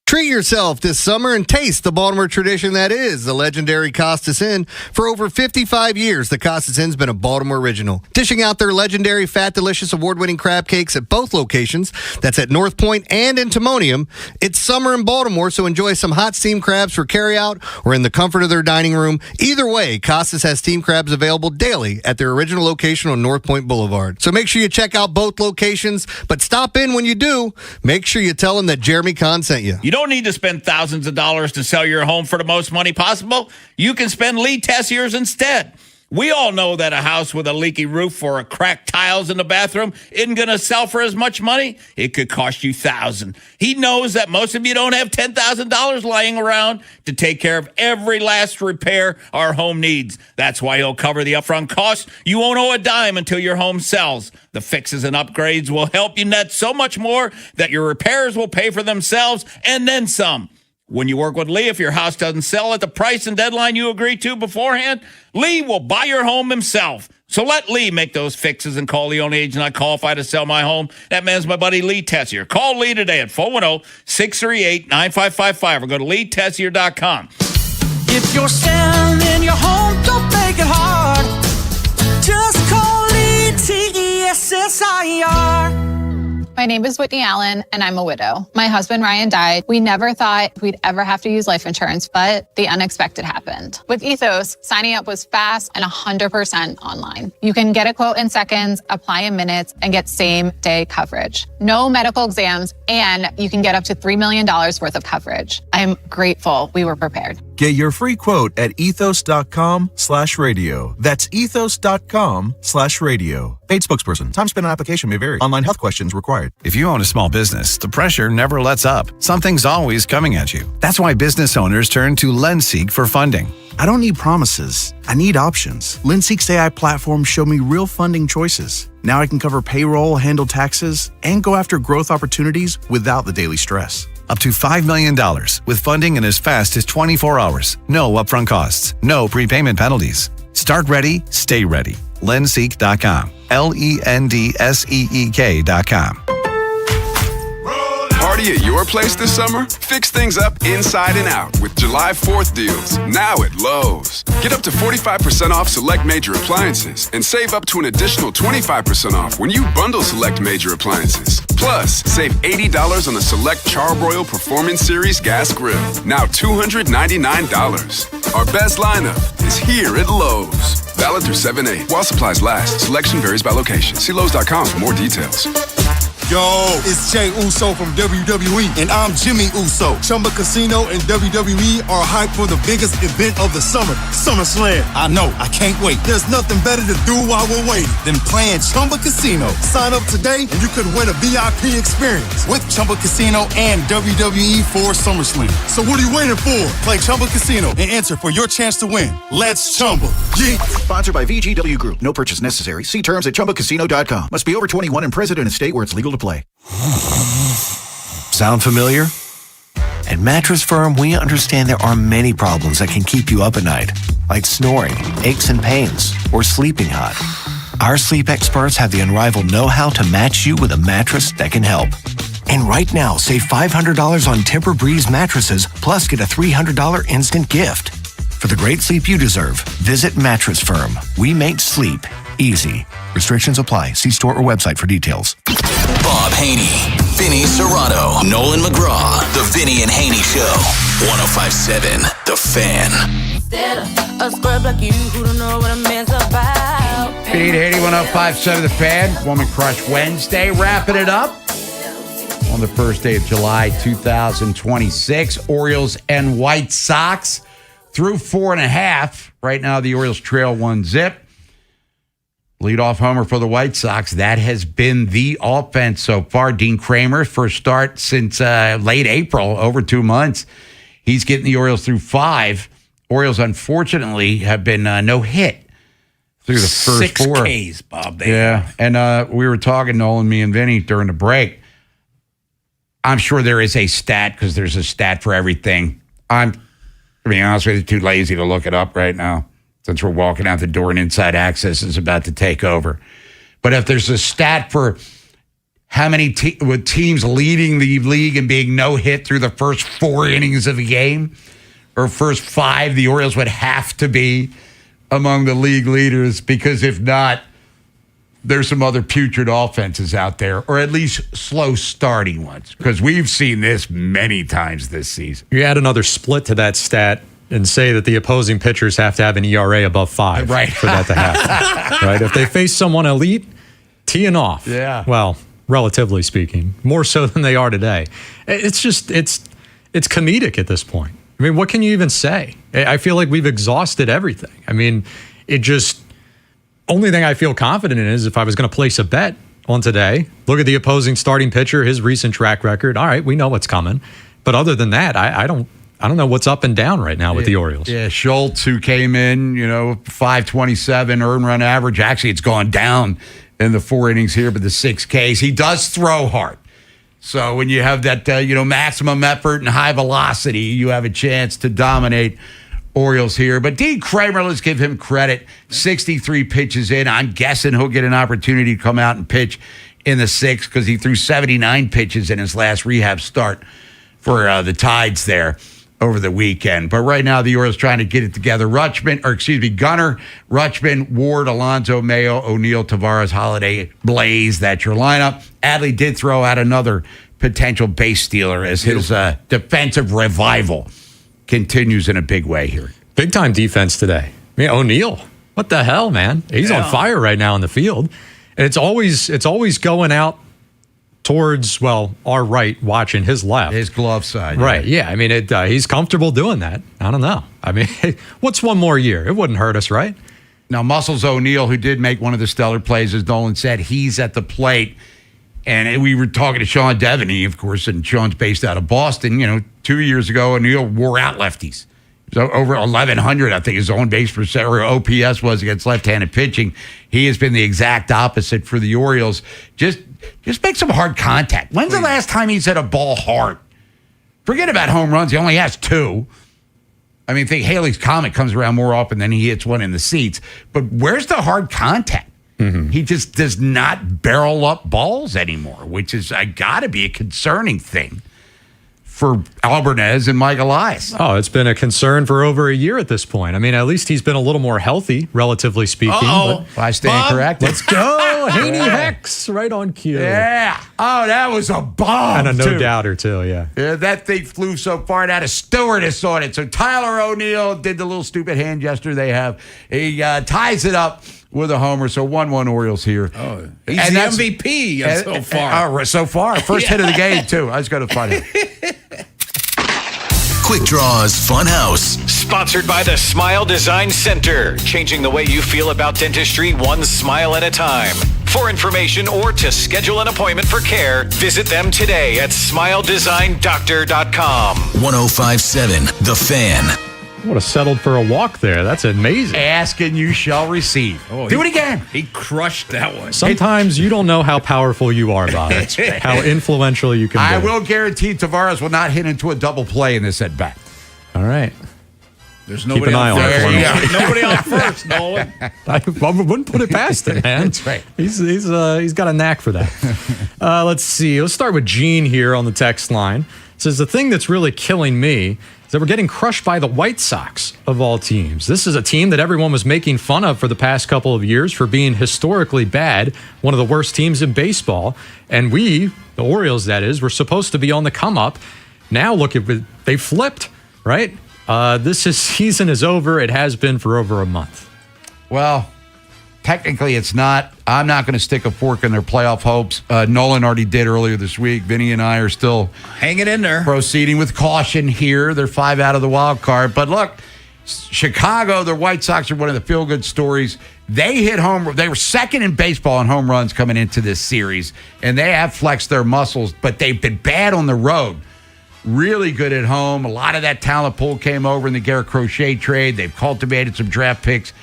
Treat yourself this summer and taste the Baltimore tradition that is the legendary Costas Inn. For over 55 years, the Costas Inn's been a Baltimore original, dishing out their legendary Fat Delicious award-winning crab cakes at both locations. That's at North Point and in Timonium. It's summer in Baltimore, so enjoy some hot steamed crabs for carryout or in the comfort of their dining room. Either way, Costas has steamed crabs available daily at their original location on North Point Boulevard. So make sure you check out both locations, but stop in when you do. Make sure you tell them that Jeremy Kahn sent you. You don't need to spend thousands of dollars to sell your home for the most money possible. You can spend Lee Tessier's instead. We all know that a house with a leaky roof or a cracked tiles in the bathroom isn't going to sell for as much money. It could cost you $1,000. He knows that most of you don't have $10,000 lying around to take care of every last repair our home needs. That's why he'll cover the upfront costs. You won't owe a dime until your home sells. The fixes and upgrades will help you net so much more that your repairs will pay for themselves and then some. When you work with Lee, if your house doesn't sell at the price and deadline you agreed to beforehand, Lee will buy your home himself. So let Lee make those fixes and call the only agent I qualify to sell my home. That man's my buddy Lee Tessier. Call Lee today at 410-638-9555 or go to LeeTessier.com. If you're selling your home, don't make it hard. Just call Lee Tessier. My name is Whitney Allen, and I'm a widow. My husband, Ryan, died. We never thought we'd ever have to use life insurance, but the unexpected happened. With Ethos, signing up was fast and 100% online. You can get a quote in seconds, apply in minutes, and get same-day coverage. No medical exams, and you can get up to $3 million worth of coverage. I'm grateful we were prepared. Get your free quote at ethos.com/radio. That's ethos.com/radio. Paid spokesperson. Time spent on application may vary. Online health questions required. If you own a small business, the pressure never lets up. Something's always coming at you. That's why business owners turn to LendSeek for funding. I don't need promises. I need options. LendSeek's AI platform showed me real funding choices. Now I can cover payroll, handle taxes, and go after growth opportunities without the daily stress. Up to $5 million with funding in as fast as 24 hours. No upfront costs. No prepayment penalties. Start ready, stay ready. Lenseek.com. LENDSEEK.com. Party at your place this summer? Fix things up inside and out with July 4th deals, now at Lowe's. Get up to 45% off select major appliances and save up to an additional 25% off when you bundle select major appliances. Plus, save $80 on the select Charbroil Performance Series gas grill, now $299. Our best lineup is here at Lowe's. Valid through 7/8 while supplies last. Selection varies by location. See Lowe's.com for more details. Yo, it's Jay Uso from WWE, and I'm Jimmy Uso. Chumba Casino and WWE are hyped for the biggest event of the summer, SummerSlam. I know, I can't wait. There's nothing better to do while we're waiting than playing Chumba Casino. Sign up today and you could win a VIP experience with Chumba Casino and WWE for SummerSlam. So what are you waiting for? Play Chumba Casino and enter for your chance to win. Let's Chumba. Yeah. Sponsored by VGW Group. No purchase necessary. See terms at ChumbaCasino.com. Must be over 21 and present in a state where it's legal to play. Sound familiar? At Mattress Firm, we understand there are many problems that can keep you up at night, like snoring, aches and pains, or sleeping hot. Our sleep experts have the unrivaled know-how to match you with a mattress that can help. And right now, save $500 on Tempur-Breeze mattresses, plus get a $300 instant gift. For the great sleep you deserve, visit Mattress Firm. We make sleep easy. Restrictions apply. See store or website for details. Bob Haney, Vinny Serrato, Nolan McGraw, The Vinny and Haney Show. 105.7 The Fan. A scrub like you who don't know what a man's about. Vinny and Haney, 105.7 The Fan. Woman Crush Wednesday. Wrapping it up on the first day of July 2026. Orioles and White Sox through 4.5. Right now, the Orioles trail 1-0. Leadoff homer for the White Sox. That has been the offense so far. Dean Kramer, first start since late April, over 2 months. He's getting the Orioles through 5. Orioles, unfortunately, have been no hit through the first 4. 6 Ks, Bob. Yeah, and we were talking, Nolan, me and Vinny, during the break. I'm sure there is a stat, because there's a stat for everything. To be honest with you, too lazy to look it up right now, since we're walking out the door and inside access is about to take over. But if there's a stat for how many with teams leading the league and being no hit through the first 4 innings of a game, or first 5, the Orioles would have to be among the league leaders, because if not, there's some other putrid offenses out there, or at least slow starting ones, because we've seen this many times this season. You add another split to that stat and say that the opposing pitchers have to have an ERA above 5 right. for that to happen. Right? If they face someone elite, teeing off. Yeah. Well, relatively speaking, more so than they are today. It's just, it's comedic at this point. I mean, what can you even say? I feel like we've exhausted everything. I mean, only thing I feel confident in is if I was going to place a bet on today, look at the opposing starting pitcher, his recent track record. All right, we know what's coming. But other than that, I don't know what's up and down right now with the Orioles. Yeah, Schultz, who came in, 527 earned run average. Actually, it's gone down in the 4 innings here, but the 6 Ks. He does throw hard. So when you have that, maximum effort and high velocity, you have a chance to dominate Orioles here. But Dean Kramer, let's give him credit. 63 pitches in. I'm guessing he'll get an opportunity to come out and pitch in the 6th, because he threw 79 pitches in his last rehab start for the Tides there over the weekend. But right now, the Orioles trying to get it together. Gunnar, Rutschman, Ward, Alonso, Mayo, O'Neill, Tavares, Holiday, Blaze. That's your lineup. Adley did throw out another potential base stealer as his defensive revival continues in a big way here. Big time defense today. I mean, O'Neill, what the hell, man? He's on fire right now in the field. And it's always going out towards, our right, watching his left. His glove side. Right, yeah. I mean, he's comfortable doing that. I don't know. I mean, what's one more year? It wouldn't hurt us, right? Now, Muscles O'Neill, who did make one of the stellar plays, as Nolan said, he's at the plate. And we were talking to Sean Devaney, of course, and Sean's based out of Boston. 2 years ago, O'Neill wore out lefties. So over 1,100, I think his own base percent or OPS was against left-handed pitching. He has been the exact opposite for the Orioles. Just make some hard contact. When's the last time he's hit a ball hard? Forget about home runs. He only has 2. I mean, I think Haley's Comet comes around more often than he hits one in the seats. But where's the hard contact? He just does not barrel up balls anymore, which is got to be a concerning thing for Alvarez and Mike Elias. Oh, it's been a concern for over a year at this point. I mean, at least he's been a little more healthy, relatively speaking. But I stand corrected. Let's go. Haney Hex right on cue. Yeah. Oh, that was a bomb. And a no-doubter, too, yeah. Yeah, that thing flew so far it had a stewardess on it. So Tyler O'Neill did the little stupid hand gesture they have. He ties it up with a homer. So 1-1 Orioles here. Oh, he's the MVP so far. So far. First hit of the game, too. I just got to find it. Quick Draws Funhouse. Sponsored by the Smile Design Center. Changing the way you feel about dentistry one smile at a time. For information or to schedule an appointment for care, visit them today at smiledesigndoctor.com. 105.7 The Fan. Would have settled for a walk there. That's amazing. Ask and you shall receive. Do it again. He crushed that one. Sometimes you don't know how powerful you are, Bob. How influential you can be. I will guarantee Tavares will not hit into a double play in this at bat. All right. There's nobody Keep an eye on it. Nobody on first, Nolan. I wouldn't put it past him, man. That's right. He's got a knack for that. Let's see. Let's start with Gene here on the text line. It says, the thing that's really killing me is that we're getting crushed by the White Sox of all teams. This is a team that everyone was making fun of for the past couple of years for being historically bad, one of the worst teams in baseball. And we, the Orioles that is, were supposed to be on the come up. Now look at they flipped, right? Season is over. It has been for over a month. Well, technically it's not. I'm not going to stick a fork in their playoff hopes. Nolan already did earlier this week. Vinny and I are still hanging in there. Proceeding with caution here. They're 5 out of the wild card. But look, Chicago, the White Sox are one of the feel-good stories. They hit home. They were second in baseball in home runs coming into this series, and they have flexed their muscles, but they've been bad on the road. Really good at home. A lot of that talent pool came over in the Garrett Crochet trade. They've cultivated some draft picks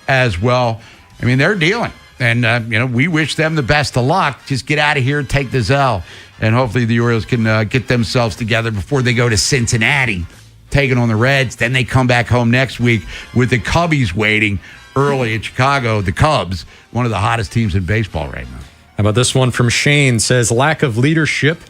as well. I mean, they're dealing. And, we wish them the best of luck. Just get out of here, take the Zell. And hopefully the Orioles can get themselves together before they go to Cincinnati, taking on the Reds. Then they come back home next week with the Cubbies waiting early in Chicago. The Cubs, one of the hottest teams in baseball right now. How about this one from Shane? Says, lack of leadership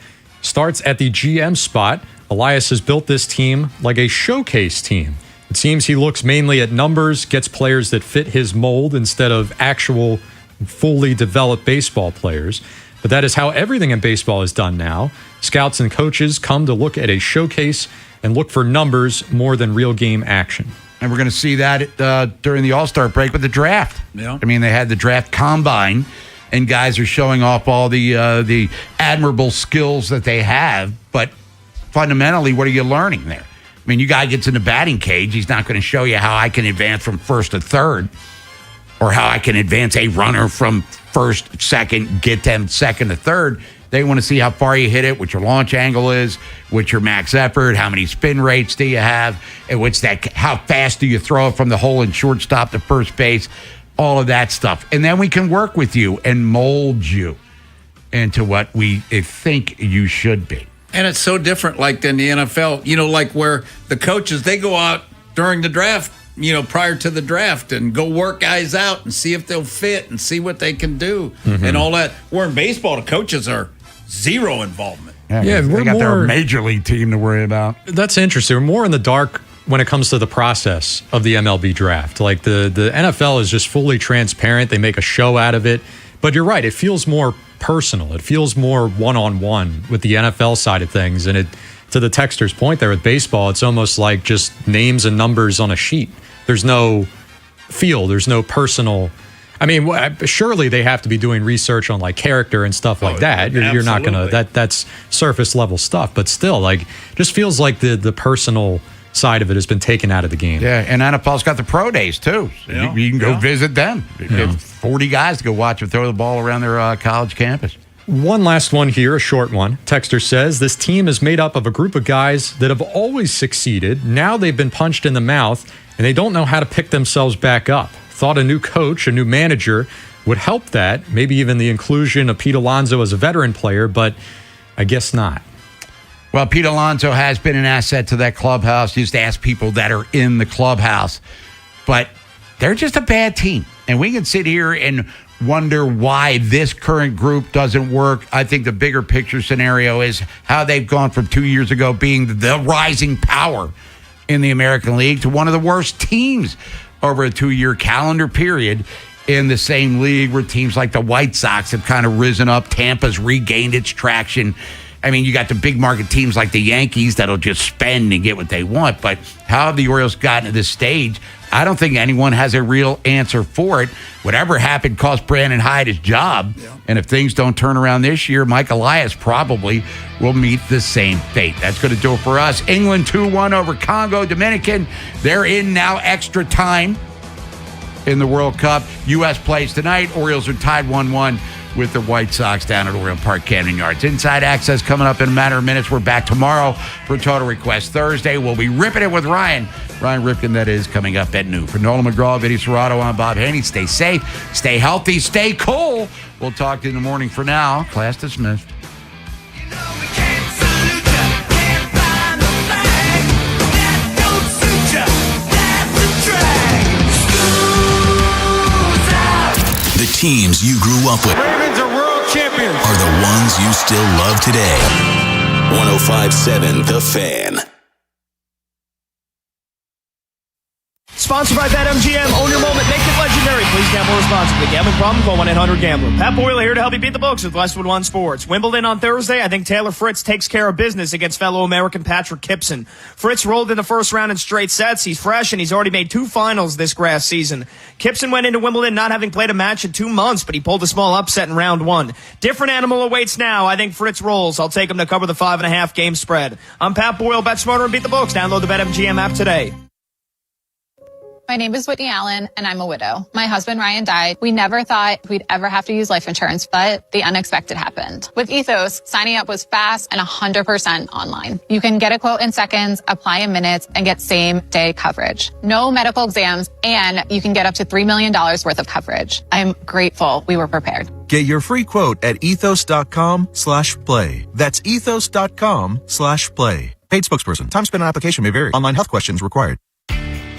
starts at the GM spot. Elias has built this team like a showcase team. It seems he looks mainly at numbers, gets players that fit his mold instead of actual fully developed baseball players. But that is how everything in baseball is done now. Scouts and coaches come to look at a showcase and look for numbers more than real game action. And we're going to see that during the All-Star break with the draft. Yeah. I mean, they had the draft combine, and guys are showing off all the admirable skills that they have. But fundamentally, what are you learning there? I mean, you guy gets in the batting cage, he's not going to show you how I can advance from first to third or how I can advance a runner from first, second, get them second to third. They want to see how far you hit it, what your launch angle is, what your max effort, how many spin rates do you have, and how fast do you throw it from the hole in shortstop to first base, all of that stuff. And then we can work with you and mold you into what we think you should be. And it's so different like than the NFL, like where the coaches, they go out during the draft, prior to the draft and go work guys out and see if they'll fit and see what they can do and all that. Where in baseball, the coaches are zero involvement. Yeah, they got their major league team to worry about. That's interesting. We're more in the dark when it comes to the process of the MLB draft. Like the NFL is just fully transparent. They make a show out of it. But you're right. It feels more personal. It feels more one-on-one with the NFL side of things. And to the texter's point there with baseball, it's almost like just names and numbers on a sheet. There's no feel. There's no personal. I mean, surely they have to be doing research on like character and stuff like that. You're not going to, that's surface level stuff. But still, like, just feels like the personal side of it has been taken out of the game. Yeah, and NFL's got the pro days too. So you can go visit them. Yeah. 40 guys to go watch them throw the ball around their college campus. One last one here, a short one. Texter says, this team is made up of a group of guys that have always succeeded. Now they've been punched in the mouth, and they don't know how to pick themselves back up. Thought a new coach, a new manager would help that. Maybe even the inclusion of Pete Alonso as a veteran player, but I guess not. Well, Pete Alonso has been an asset to that clubhouse. Used to ask people that are in the clubhouse. But they're just a bad team. And we can sit here and wonder why this current group doesn't work. I think the bigger picture scenario is how they've gone from 2 years ago being the rising power in the American League to one of the worst teams over a 2-year calendar period in the same league, where teams like the White Sox have kind of risen up. Tampa's regained its traction. I mean, you got the big market teams like the Yankees that'll just spend and get what they want. But how have the Orioles gotten to this stage? I don't think anyone has a real answer for it. Whatever happened cost Brandon Hyde his job. Yeah. And if things don't turn around this year, Mike Elias probably will meet the same fate. That's going to do it for us. England 2-1 over Congo Dominican. They're in now extra time in the World Cup. U.S. plays tonight. Orioles are tied 1-1 with the White Sox down at Oriole Park, Camden Yards. Inside Access coming up in a matter of minutes. We're back tomorrow for Total Request Thursday. We'll be ripping it with Ryan Ripken, that is, coming up at noon. For Nolan McGraw, Vinny Serrato, I'm Bob Haney. Stay safe, stay healthy, stay cool. We'll talk to you in the morning. For now, class dismissed. The teams you grew up with Ravens are world champions. are the ones you still love today. 105.7 The Fan. Sponsored by BetMGM. Own your moment. Make it legendary. Please gamble responsibly. Gambling problem? Call 1-800-GAMBLER. Pat Boyle here to help you beat the books with Westwood One Sports. Wimbledon on Thursday. I think Taylor Fritz takes care of business against fellow American Patrick Kipson. Fritz rolled in the first round in straight sets. He's fresh, and he's already made 2 finals this grass season. Kipson went into Wimbledon not having played a match in 2 months, but he pulled a small upset in round 1. Different animal awaits now. I think Fritz rolls. I'll take him to cover the 5.5 game spread. I'm Pat Boyle. Bet smarter and beat the books. Download the BetMGM app today. My name is Whitney Allen, and I'm a widow. My husband, Ryan, died. We never thought we'd ever have to use life insurance, but the unexpected happened. With Ethos, signing up was fast and 100% online. You can get a quote in seconds, apply in minutes, and get same-day coverage. No medical exams, and you can get up to $3 million worth of coverage. I'm grateful we were prepared. Get your free quote at ethos.com/play. That's ethos.com/play. Paid spokesperson. Time spent on application may vary. Online health questions required.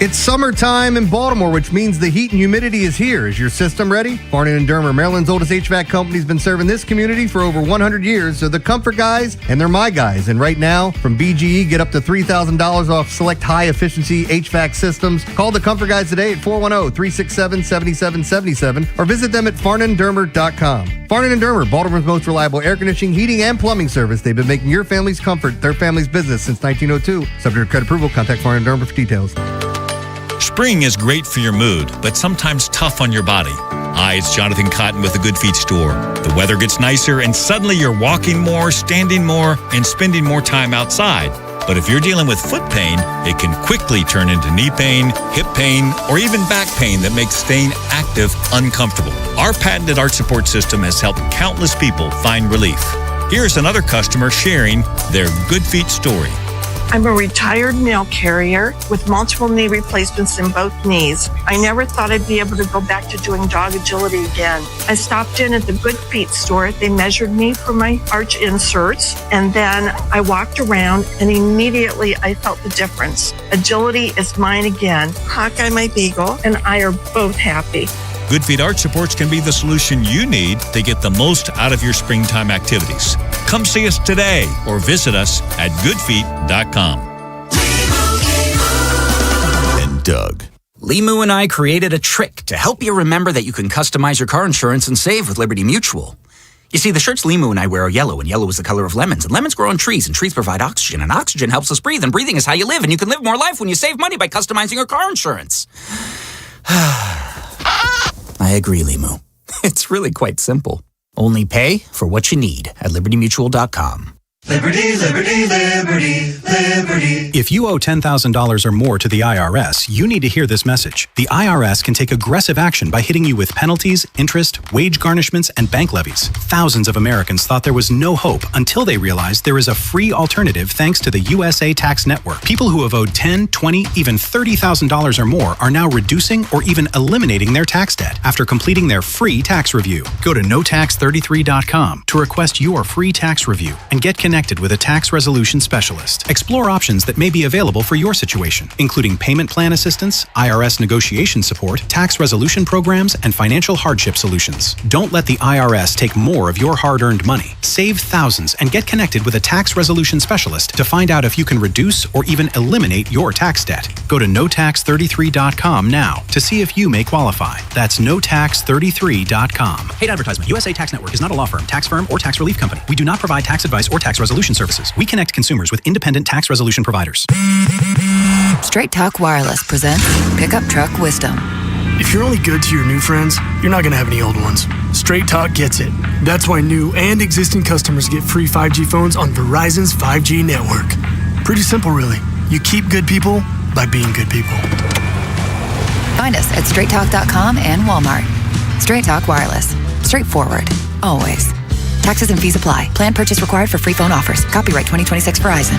It's summertime in Baltimore, which means the heat and humidity is here. Is your system ready? Farnan & Dermer, Maryland's oldest HVAC company, has been serving this community for over 100 years. They're the comfort guys, and they're my guys. And right now, from BGE, get up to $3,000 off select high-efficiency HVAC systems. Call the comfort guys today at 410-367-7777 or visit them at farnanddermer.com. Farnan & Dermer, Baltimore's most reliable air conditioning, heating, and plumbing service. They've been making your family's comfort their family's business since 1902. Subject to credit approval. Contact Farnan & Dermer for details. Spring is great for your mood, but sometimes tough on your body. Hi, it's Jonathan Cotton with the Good Feet store. The weather gets nicer and suddenly you're walking more, standing more, and spending more time outside. But if you're dealing with foot pain, it can quickly turn into knee pain, hip pain, or even back pain that makes staying active uncomfortable. Our patented arch support system has helped countless people find relief. Here's another customer sharing their Good Feet story. I'm a retired mail carrier with multiple knee replacements in both knees. I never thought I'd be able to go back to doing dog agility again. I stopped in at the Good Feet store. They measured me for my arch inserts, and then I walked around, and immediately I felt the difference. Agility is mine again. Hawkeye, my beagle, and I are both happy. Good Feet Arch Supports can be the solution you need to get the most out of your springtime activities. Come see us today or visit us at goodfeet.com. and Doug. Limu and I created a trick to help you remember that you can customize your car insurance and save with Liberty Mutual. You see, the shirts Limu and I wear are yellow, and yellow is the color of lemons, and lemons grow on trees, and trees provide oxygen, and oxygen helps us breathe, and breathing is how you live, and you can live more life when you save money by customizing your car insurance. I agree, Limu. It's really quite simple. Only pay for what you need at libertymutual.com. Liberty, liberty, liberty, liberty. If you owe $10,000 or more to the IRS, you need to hear this message. The IRS can take aggressive action by hitting you with penalties, interest, wage garnishments, and bank levies. Thousands of Americans thought there was no hope until they realized there is a free alternative thanks to the USA Tax Network. People who have owed $10,000, $20,000, even $30,000 or more are now reducing or even eliminating their tax debt after completing their free tax review. Go to notax33.com to request your free tax review and get connected connected with a tax resolution specialist. Explore options that may be available for your situation, including payment plan assistance, IRS negotiation support, tax resolution programs, and financial hardship solutions. Don't let the IRS take more of your hard-earned money. Save thousands and get connected with a tax resolution specialist to find out if you can reduce or even eliminate your tax debt. Go to notax33.com now to see if you may qualify. That's notax33.com. Paid advertisement. USA Tax Network is not a law firm, tax firm, or tax relief company. We do not provide tax advice or tax resolution services. We connect consumers with independent tax resolution providers. Straight Talk Wireless presents Pickup Truck Wisdom. If you're only good to your new friends, you're not going to have any old ones. Straight Talk gets it. That's why new and existing customers get free 5G phones on Verizon's 5G network. Pretty simple, really. You keep good people by being good people. Find us at straighttalk.com and Walmart. Straight Talk Wireless. Straightforward. Always. Taxes and fees apply. Plan purchase required for free phone offers. Copyright 2026 Verizon.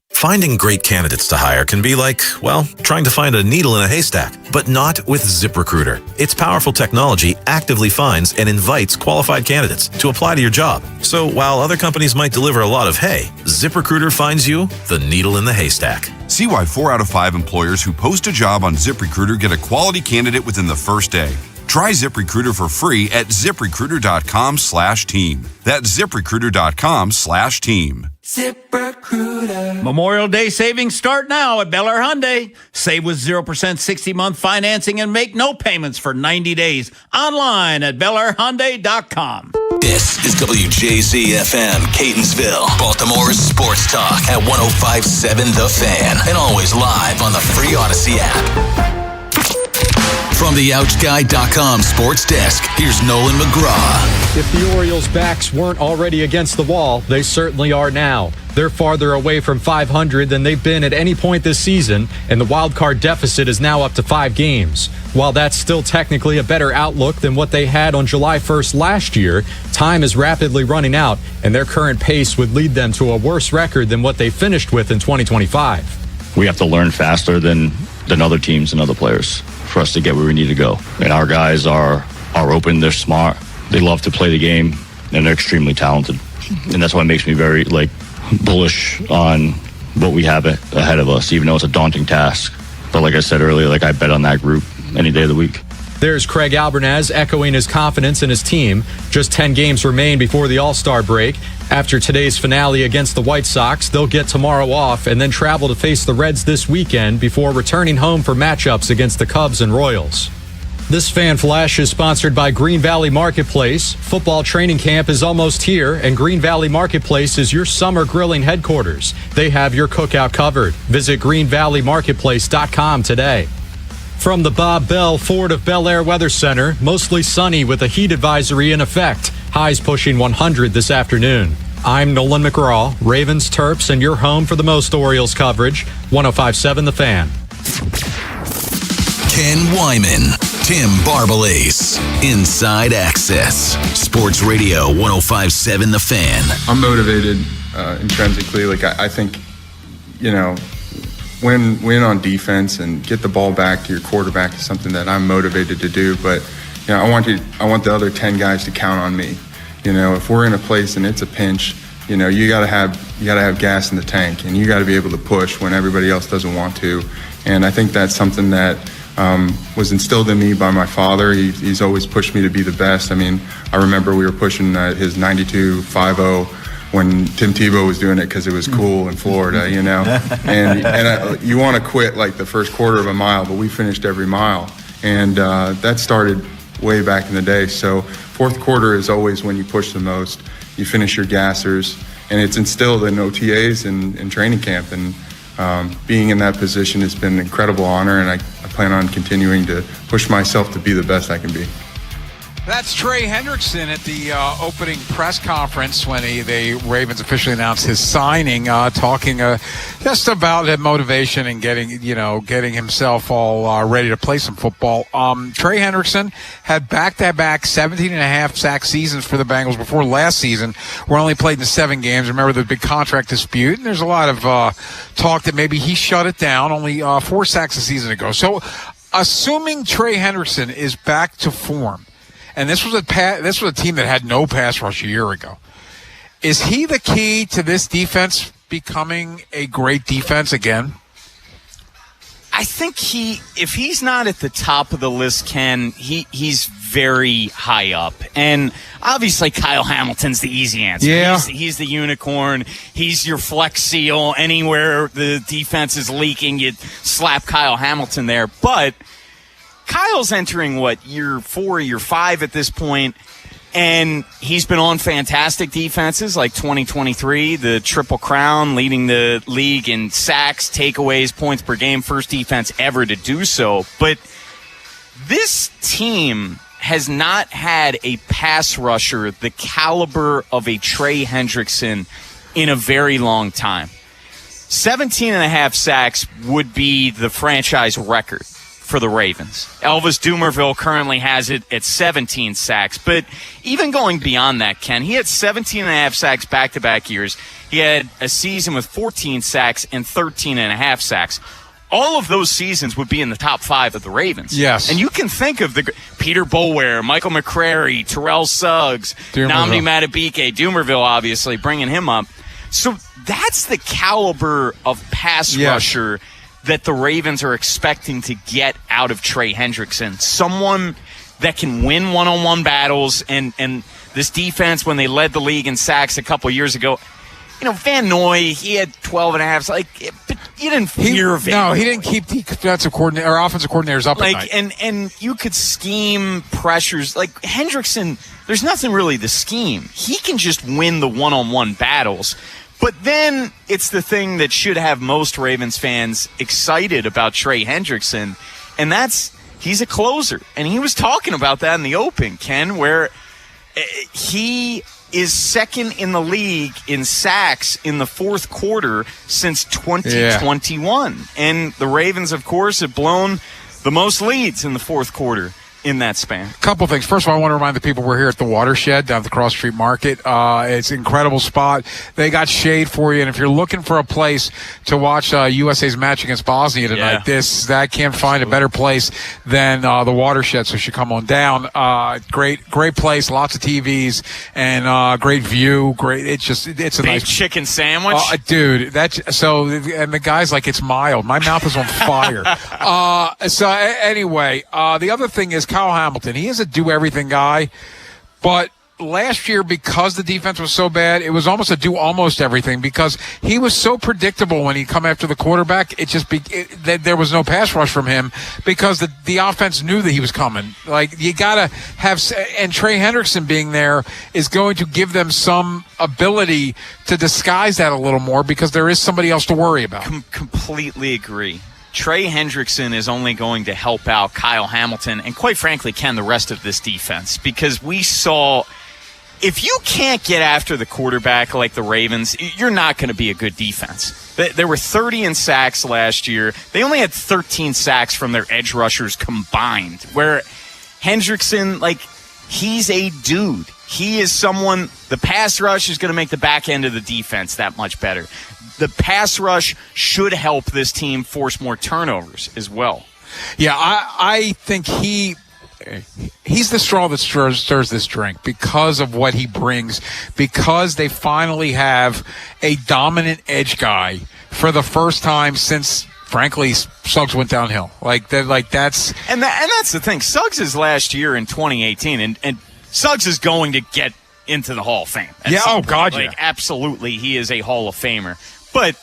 Finding great candidates to hire can be like, well, trying to find a needle in a haystack, but not with ZipRecruiter. Its powerful technology actively finds and invites qualified candidates to apply to your job. So while other companies might deliver a lot of hay, ZipRecruiter finds you the needle in the haystack. See why 4 out of 5 employers who post a job on ZipRecruiter get a quality candidate within the first day. Try ZipRecruiter for free at ZipRecruiter.com/team. That's ZipRecruiter.com/team. ZipRecruiter. Memorial Day savings start now at Bel Air Hyundai. Save with 0% 60-month financing and make no payments for 90 days. Online at BelAirHyundai.com. This is WJZ-FM, Catonsville, Baltimore's sports talk at 105.7 The Fan, and always live on the free Odyssey app. From the OutGuy.com sports desk, here's Nolan McGraw. If the Orioles' backs weren't already against the wall, they certainly are now. They're farther away from 500 than they've been at any point this season, and the wild card deficit is now up to 5 games. While that's still technically a better outlook than what they had on July 1st last year, time is rapidly running out, and their current pace would lead them to a worse record than what they finished with in 2025. We have to learn faster than other teams and other players for us to get where we need to go. And our guys are open, they're smart, they love to play the game, and they're extremely talented. And that's what makes me very bullish on what we have ahead of us, even though it's a daunting task. But like I said earlier, I bet on that group any day of the week. There's Craig Albernaz echoing his confidence in his team. Just 10 games remain before the All-Star break. After today's finale against the White Sox, they'll get tomorrow off and then travel to face the Reds this weekend before returning home for matchups against the Cubs and Royals. This Fan Flash is sponsored by Green Valley Marketplace. Football training camp is almost here, and Green Valley Marketplace is your summer grilling headquarters. They have your cookout covered. Visit greenvalleymarketplace.com today. From the Bob Bell Ford of Bel Air Weather Center, mostly sunny with a heat advisory in effect. Highs pushing 100 this afternoon. I'm Nolan McGraw, Ravens, Terps, and your home for the most Orioles coverage. 105.7 The Fan. Ken Wyman, Tim Barbalace, Inside Access, Sports Radio 105.7 The Fan. I'm motivated intrinsically. I think, win on defense and get the ball back to your quarterback is something that I'm motivated to do. But I want the other 10 guys to count on me. If we're in a place and it's a pinch, you gotta have gas in the tank, and you gotta be able to push when everybody else doesn't want to. And I think that's something that was instilled in me by my father. He's always pushed me to be the best. I remember we were pushing his 92.50 when Tim Tebow was doing it because it was cool in Florida, and you want to quit the first quarter of a mile, but we finished every mile, and that started way back in the day. So fourth quarter is always when you push the most. You finish your gassers, and it's instilled in OTAs and training camp, and being in that position has been an incredible honor, and I plan on continuing to push myself to be the best I can be. That's Trey Hendrickson at the opening press conference when the Ravens officially announced his signing, talking just about that motivation and getting himself all ready to play some football. Trey Hendrickson had back-to-back 17.5 sack seasons for the Bengals before last season, where only played in 7 games. Remember the big contract dispute, and there's a lot of talk that maybe he shut it down, only 4 sacks a season ago. So assuming Trey Hendrickson is back to form, and this was a team that had no pass rush a year ago. Is he the key to this defense becoming a great defense again? I think if he's not at the top of the list, Ken, he's very high up. And obviously Kyle Hamilton's the easy answer. Yeah. He's the unicorn. He's your flex seal. Anywhere the defense is leaking, you slap Kyle Hamilton there. But Kyle's entering, year 4, year 5 at this point, and he's been on fantastic defenses like 2023, the Triple Crown, leading the league in sacks, takeaways, points per game, first defense ever to do so. But this team has not had a pass rusher the caliber of a Trey Hendrickson in a very long time. 17.5 sacks would be the franchise record for the Ravens. Elvis Dumervil currently has it at 17 sacks. But even going beyond that, Ken, he had 17.5 sacks back-to-back years. He had a season with 14 sacks and 13.5 sacks. All of those seasons would be in the top 5 of the Ravens. Yes. And you can think of the Peter Boulware, Michael McCrary, Terrell Suggs, Nnamdi Madubuike, Dumervil, obviously, bringing him up. So that's the caliber of pass rusher that the Ravens are expecting to get out of Trey Hendrickson. Someone that can win one-on-one battles. And this defense, when they led the league in sacks a couple years ago, Van Noy, he had 12.5. But you didn't fear Van Noy. No, he didn't keep the defensive coordinator or offensive coordinators up at night. And you could scheme pressures. Like Hendrickson, there's nothing really to scheme. He can just win the one-on-one battles. But then it's the thing that should have most Ravens fans excited about Trey Hendrickson, and that's he's a closer. And he was talking about that in the open, Ken, where he is second in the league in sacks in the fourth quarter since 2021. Yeah. And the Ravens, of course, have blown the most leads in the fourth quarter in that span. A couple things. First of all, I want to remind the people we're here at the Watershed down at the Cross Street Market. It's an incredible spot. They got shade for you, and if you're looking for a place to watch USA's match against Bosnia tonight, I can't find a better place than the Watershed, so you should come on down. Great place, lots of TVs, and great view. It's a Big nice chicken sandwich. Dude, and the guy's like, it's mild. My mouth is on fire. Anyway, the other thing is Kyle Hamilton. He is a do-everything guy, but last year, because the defense was so bad, it was almost a do-almost-everything because he was so predictable when he'd come after the quarterback. There was no pass rush from him because the offense knew that he was coming. Like, you got to have – and Trey Hendrickson being there is going to give them some ability to disguise that a little more because there is somebody else to worry about. Completely agree. Trey Hendrickson is only going to help out Kyle Hamilton and, quite frankly, Ken, the rest of this defense, because we saw if you can't get after the quarterback like the Ravens, you're not going to be a good defense. There were 30 in sacks last year. They only had 13 sacks from their edge rushers combined, where Hendrickson, he's a dude. He is someone, the pass rush is going to make the back end of the defense that much better. The pass rush should help this team force more turnovers as well. Yeah, I think he's the straw that stirs this drink because of what he brings, because they finally have a dominant edge guy for the first time since, frankly, Suggs went downhill. That's the thing. Suggs is last year in 2018, and Suggs is going to get into the Hall of Fame. Absolutely, he is a Hall of Famer. But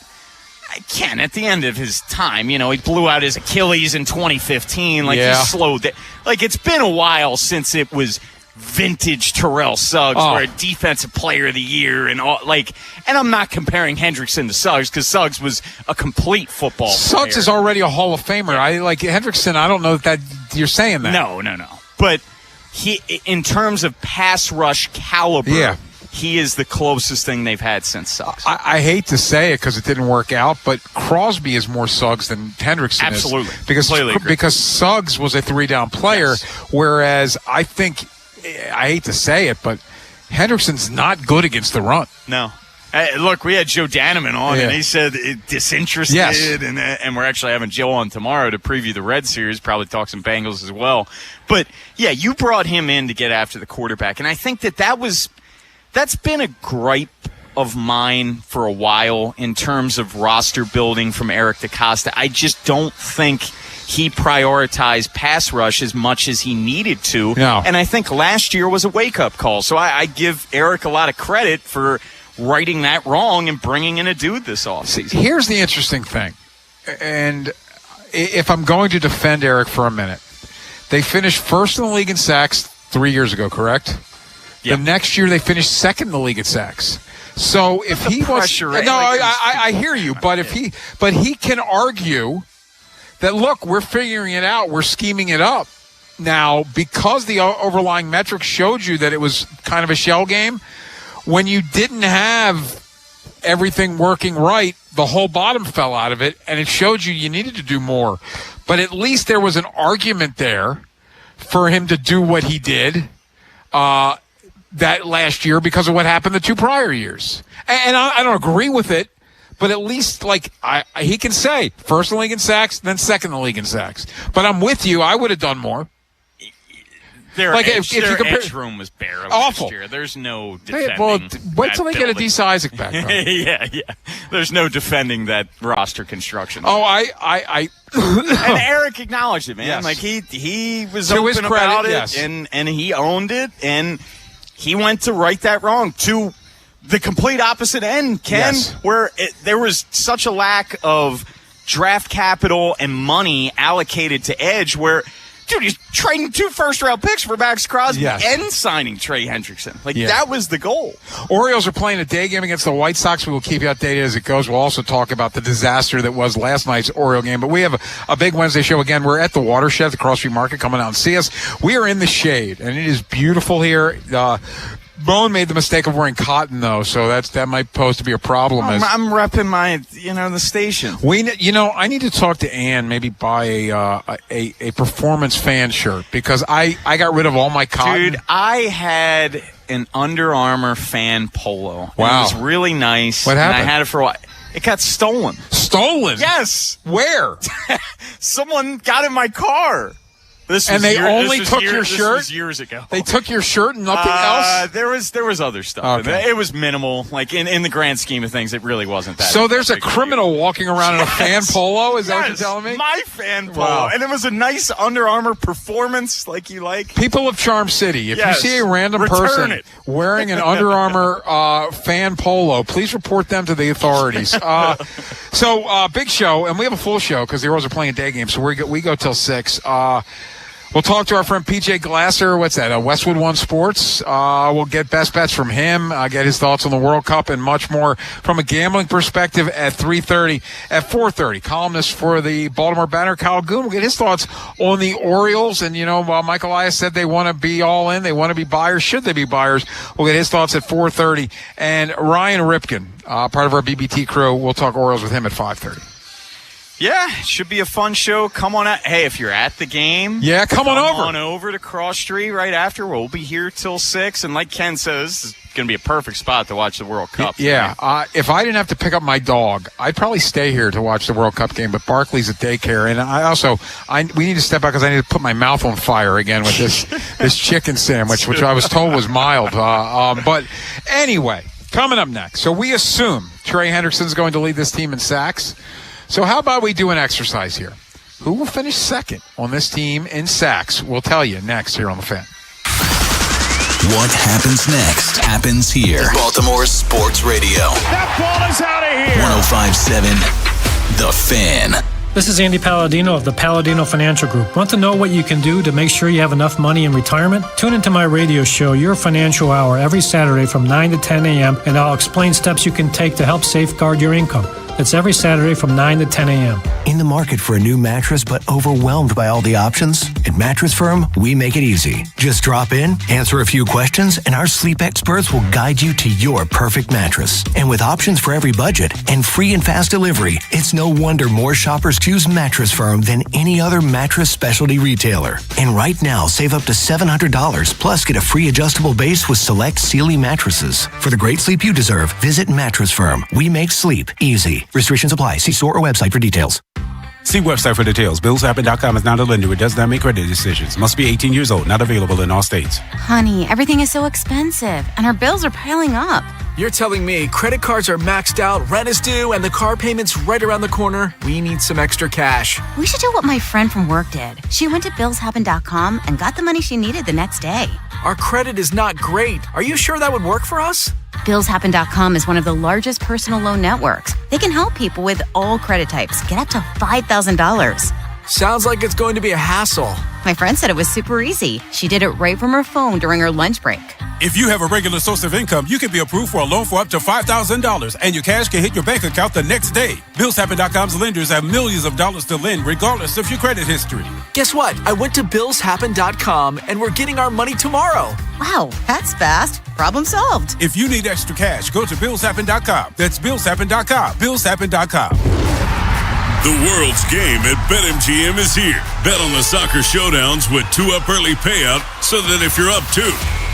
Ken, at the end of his time, he blew out his Achilles in 2015. He slowed it. It's been a while since it was vintage Terrell Suggs, where a defensive player of the year and all. And I'm not comparing Hendrickson to Suggs because Suggs was a complete football player. Suggs is already a Hall of Famer. Hendrickson. I don't know that you're saying that. No. But he, in terms of pass rush caliber, he is the closest thing they've had since Suggs. I hate to say it because it didn't work out, but Crosby is more Suggs than Hendrickson Absolutely. is. Because Suggs was a three-down player, whereas I hate to say it, but Hendrickson's not good against the run. No. Look, we had Joe Daneman on, and he said disinterested, and we're actually having Joe on tomorrow to preview the Red Series, probably talk some Bengals as well. But, you brought him in to get after the quarterback, and I think that that's been a gripe of mine for a while in terms of roster building from Eric DeCosta. I just don't think he prioritized pass rush as much as he needed to. No. And I think last year was a wake-up call. So I give Eric a lot of credit for righting that wrong and bringing in a dude this offseason. Here's the interesting thing, and if I'm going to defend Eric for a minute, they finished first in the league in sacks 3 years ago, correct? Yep. The next year they finished second in the league in sacks. So if he was, right? no, I hear you, but he can argue that, look, we're figuring it out, we're scheming it up now because the overlying metrics showed you that it was kind of a shell game. When you didn't have everything working right, the whole bottom fell out of it, and it showed you needed to do more. But at least there was an argument there for him to do what he did that last year because of what happened the 2 prior years. And I don't agree with it, but at least he can say first in the league in sacks, then second in the league in sacks. But I'm with you. I would have done more. Their edge room was bare awful. Last year. There's no defending. Well, wait till they get Adisa Isaac back. yeah. There's no defending that roster construction. Oh, I and Eric acknowledged it, man. Yes. Like he was to open his credit, about it, yes. and he owned it, and he went to right that wrong to the complete opposite end, Ken, yes. where there was such a lack of draft capital and money allocated to edge where. Dude, he's trading 2 first-round picks for Max Crosby and signing Trey Hendrickson. That was the goal. Orioles are playing a day game against the White Sox. We will keep you updated as it goes. We'll also talk about the disaster that was last night's Oriole game. But we have a big Wednesday show. Again, we're at the Watershed, the Cross Street Market. Come on out and see us. We are in the shade, and it is beautiful here. Bone made the mistake of wearing cotton, though, so that might pose to be a problem. I'm repping my, the station. I need to talk to Ann, maybe buy a performance fan shirt because I got rid of all my cotton. Dude, I had an Under Armour fan polo. Wow. It was really nice. What happened? And I had it for a while. It got stolen. Stolen? Yes. Where? Someone got in my car. They only took your shirt? This was years ago. They took your shirt and nothing else? There was other stuff. Okay. It was minimal. Like, in the grand scheme of things, it really wasn't that. So there's a criminal walking around in a fan polo? Is that what you're telling me? My fan polo. Wow. And it was a nice Under Armour performance like you like. People of Charm City, if Yes. you see a random Return person it. wearing an Under Armour fan polo, please report them to the authorities. So big show, and we have a full show because the Orioles are playing a day game, so we go till 6. We'll talk to our friend PJ Glasser. What's that? Westwood One Sports. We'll get best bets from him, get his thoughts on the World Cup and much more from a gambling perspective at 3:30. At 4:30, columnist for the Baltimore Banner, Kyle Goon, will get his thoughts on the Orioles. And, while Mike Elias said they want to be all in, they want to be buyers. Should they be buyers? We'll get his thoughts at 4:30. And Ryan Ripken, part of our BBT crew, we'll talk Orioles with him at 5:30. Yeah, it should be a fun show. Come on out. Hey, if you're at the game, come on over. Come on over to Cross Street right after. We'll be here till 6. And like Ken says, this is going to be a perfect spot to watch the World Cup. Yeah. If I didn't have to pick up my dog, I'd probably stay here to watch the World Cup game. But Barkley's at daycare. And we need to step out because I need to put my mouth on fire again with this chicken sandwich, which I was told was mild. But anyway, coming up next. So we assume Trey Hendrickson's going to lead this team in sacks. So how about we do an exercise here? Who will finish second on this team in sacks? We'll tell you next here on The Fan. What happens next happens here. Baltimore Sports Radio. That ball is out of here. 105.7 The Fan. This is Andy Palladino of the Palladino Financial Group. Want to know what you can do to make sure you have enough money in retirement? Tune into my radio show, Your Financial Hour, every Saturday from 9 to 10 a.m., and I'll explain steps you can take to help safeguard your income. It's every Saturday from 9 to 10 a.m. In the market for a new mattress but overwhelmed by all the options? At Mattress Firm, we make it easy. Just drop in, answer a few questions, and our sleep experts will guide you to your perfect mattress. And with options for every budget and free and fast delivery, it's no wonder more shoppers choose Mattress Firm than any other mattress specialty retailer. And right now, save up to $700, plus get a free adjustable base with select Sealy mattresses. For the great sleep you deserve, visit Mattress Firm. We make sleep easy. Restrictions apply. See store or website for details. See website for details. BillsHappen.com is not a lender. It does not make credit decisions. Must be 18 years old. Not available in all states. Honey, everything is so expensive, and our bills are piling up. You're telling me credit cards are maxed out, rent is due, and the car payment's right around the corner? We need some extra cash. We should do what my friend from work did. She went to BillsHappen.com and got the money she needed the next day. Our credit is not great. Are you sure that would work for us? BillsHappen.com is one of the largest personal loan networks. They can help people with all credit types get up to $5,000. Sounds like it's going to be a hassle. My friend said it was super easy. She did it right from her phone during her lunch break. If you have a regular source of income, you can be approved for a loan for up to $5,000, and your cash can hit your bank account the next day. BillsHappen.com's lenders have millions of dollars to lend, regardless of your credit history. Guess what? I went to BillsHappen.com, and we're getting our money tomorrow. Wow, that's fast. Problem solved. If you need extra cash, go to BillsHappen.com. That's BillsHappen.com. BillsHappen.com. The world's game at BetMGM is here. Bet on the soccer showdowns with 2-up early payout so that if you're up 2,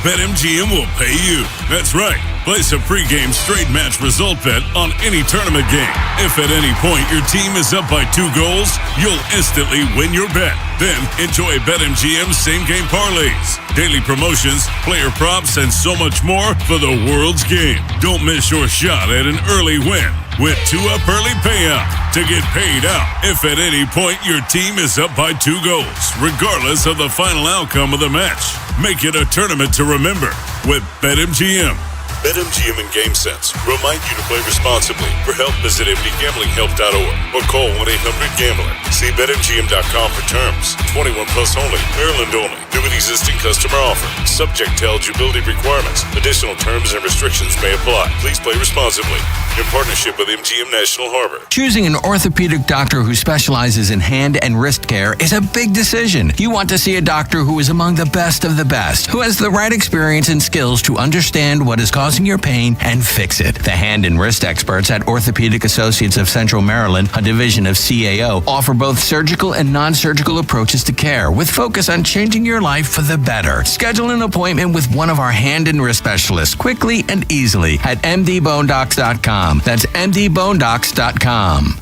BetMGM will pay you. That's right. Place a pregame straight match result bet on any tournament game. If at any point your team is up by 2 goals, you'll instantly win your bet. Then enjoy BetMGM's same-game parlays, daily promotions, player props, and so much more for the world's game. Don't miss your shot at an early win with 2-up early payout to get paid out if at any point your team is up by 2 goals, regardless of the final outcome of the match. Make it a tournament to remember with BetMGM. BetMGM and GameSense remind you to play responsibly. For help, visit mdgamblinghelp.org or call 1-800-GAMBLER. See BetMGM.com for terms. 21 plus only. Maryland only. New and existing customer offer. Subject to eligibility requirements. Additional terms and restrictions may apply. Please play responsibly. In partnership with MGM National Harbor. Choosing an orthopedic doctor who specializes in hand and wrist care is a big decision. You want to see a doctor who is among the best of the best, who has the right experience and skills to understand what is causing your pain and fix it. The hand and wrist experts at Orthopedic Associates of Central Maryland, a division of CAO, offer both surgical and non-surgical approaches to care with focus on changing your life for the better. Schedule an appointment with one of our hand and wrist specialists quickly and easily at mdbonedocs.com. That's mdbonedocs.com.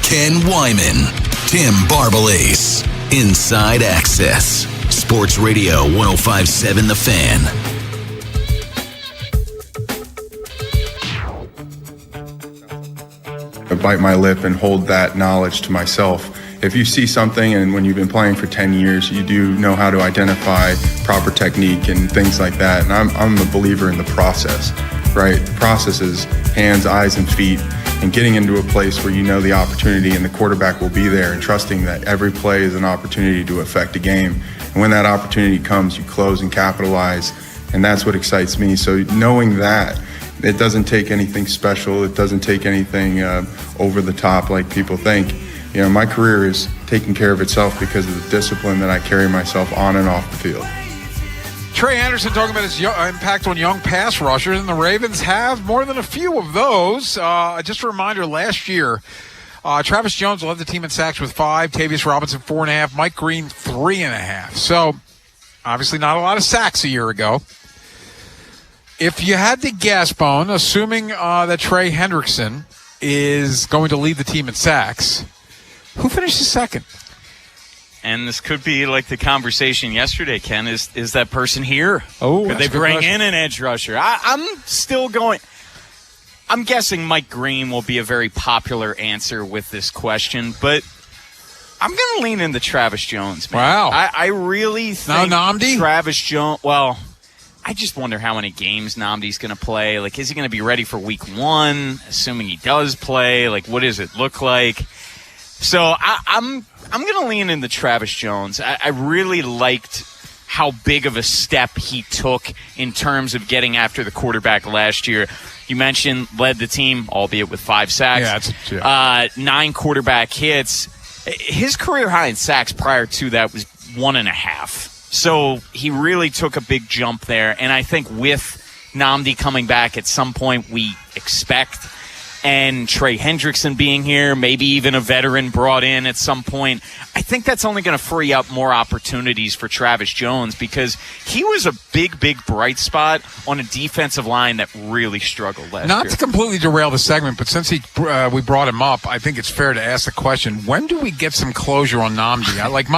Ken Wyman, Tim Barbalace, Inside Access, Sports Radio 105.7 The Fan. I bite my lip and hold that knowledge to myself. If you see something, and when you've been playing for 10 years, you do know how to identify proper technique and things like that. And I'm a believer in the process, right? The process is hands, eyes, and feet, and getting into a place where you know the opportunity and the quarterback will be there, and trusting that every play is an opportunity to affect a game. And when that opportunity comes, you close and capitalize, and that's what excites me. So knowing that, it doesn't take anything special. It doesn't take anything over the top like people think. You know, my career is taking care of itself because of the discipline that I carry myself on and off the field. Trey Anderson talking about his impact on young pass rushers, and the Ravens have more than a few of those. Just a reminder, last year, Travis Jones led the team in sacks with 5, Tavius Robinson 4.5, Mike Green 3.5. So, obviously not a lot of sacks a year ago. If you had to guess, Bone, assuming that Trey Hendrickson is going to lead the team in sacks, who finishes second? And this could be like the conversation yesterday, Ken. Is that person here? Oh, could they bring in an edge rusher? I'm still going. I'm guessing Mike Green will be a very popular answer with this question, but I'm going to lean into Travis Jones, man. Wow. I really think now Nnamdi? Travis Jones, well, I just wonder how many games Nnamdi's going to play. Like, is he going to be ready for week 1? Assuming he does play, like, what does it look like? So I'm going to lean into Travis Jones. I really liked how big of a step he took in terms of getting after the quarterback last year. You mentioned led the team, albeit with 5 sacks. 9 quarterback hits. His career high in sacks prior to that was 1.5. So he really took a big jump there. And I think with Nnamdi coming back at some point, we expect and Trey Hendrickson being here, maybe even a veteran brought in at some point, I think that's only going to free up more opportunities for Travis Jones because he was a big bright spot on a defensive line that really struggled last year. Not to completely derail the segment, but since we brought him up, I think it's fair to ask the question, when do we get some closure on Nnamdi?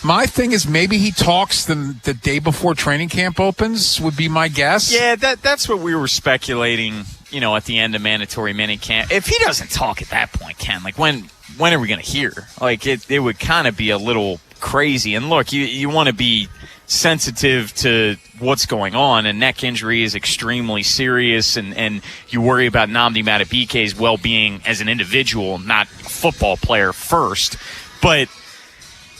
My thing is maybe he talks the day before training camp opens would be my guess. Yeah, that's what we were speculating, at the end of mandatory minicamp. If he doesn't talk at that point, Ken, when are we going to hear? It would kind of be a little crazy. And look, you want to be sensitive to what's going on. A neck injury is extremely serious, and you worry about Nnamdi Madubuike's well-being as an individual, not a football player first. But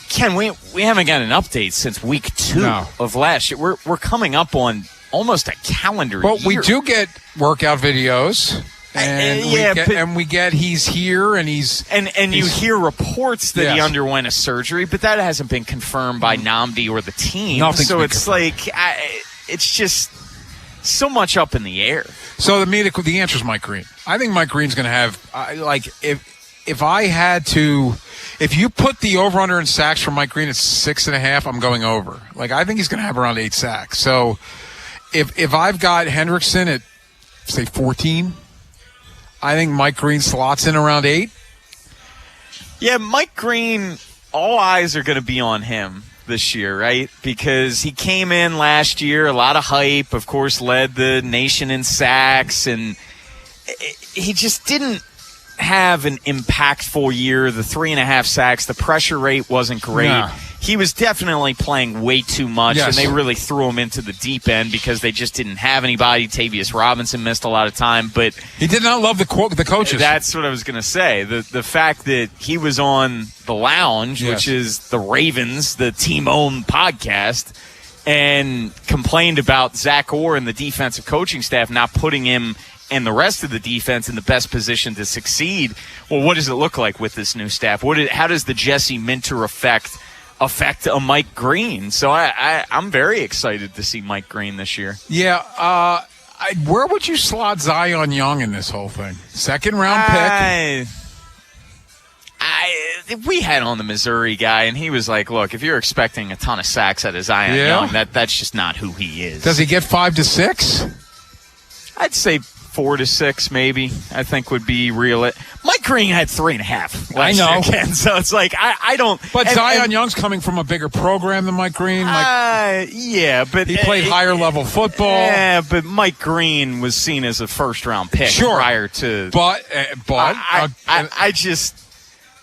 Ken, we haven't got an update since week 2 of last year. We're coming up on almost a calendar year. But we do get workout videos. And we get he's here and he's you hear reports that he underwent a surgery, but that hasn't been confirmed by Nnamdi or the team. So it's confirmed. It's just so much up in the air. So the answer is Mike Green. I think Mike Green's going to have if you put the over under in sacks for Mike Green at 6.5, I'm going over. I think he's going to have around 8 sacks. So if I've got Hendrickson at say 14. I think Mike Green slots in around 8. Yeah, Mike Green, all eyes are going to be on him this year, right? Because he came in last year, a lot of hype, of course, led the nation in sacks, and he just didn't have an impactful year. The 3.5 sacks, the pressure rate wasn't great. Nah. He was definitely playing way too much, and they really threw him into the deep end because they just didn't have anybody. Tavius Robinson missed a lot of time, but he did not love the coaches. That's what I was going to say. The fact that he was on The Lounge, which is the Ravens, the team-owned podcast, and complained about Zach Orr and the defensive coaching staff not putting him and the rest of the defense in the best position to succeed. Well, what does it look like with this new staff? How does the Jesse Minter affect a Mike Green? So I'm very excited to see Mike Green this year. Yeah. Where would you slot Zion Young in this whole thing? Second round pick? We had on the Missouri guy, and he was like, look, if you're expecting a ton of sacks out of Zion Young, that's just not who he is. Does he get 5 to 6? I'd say 4 to 6 maybe, I think would be real. Mike Green had 3.5 I know. Year, so it's I don't. But Zion Young's coming from a bigger program than Mike Green. Yeah, but he played higher level football. Yeah, but Mike Green was seen as a first round pick prior to. But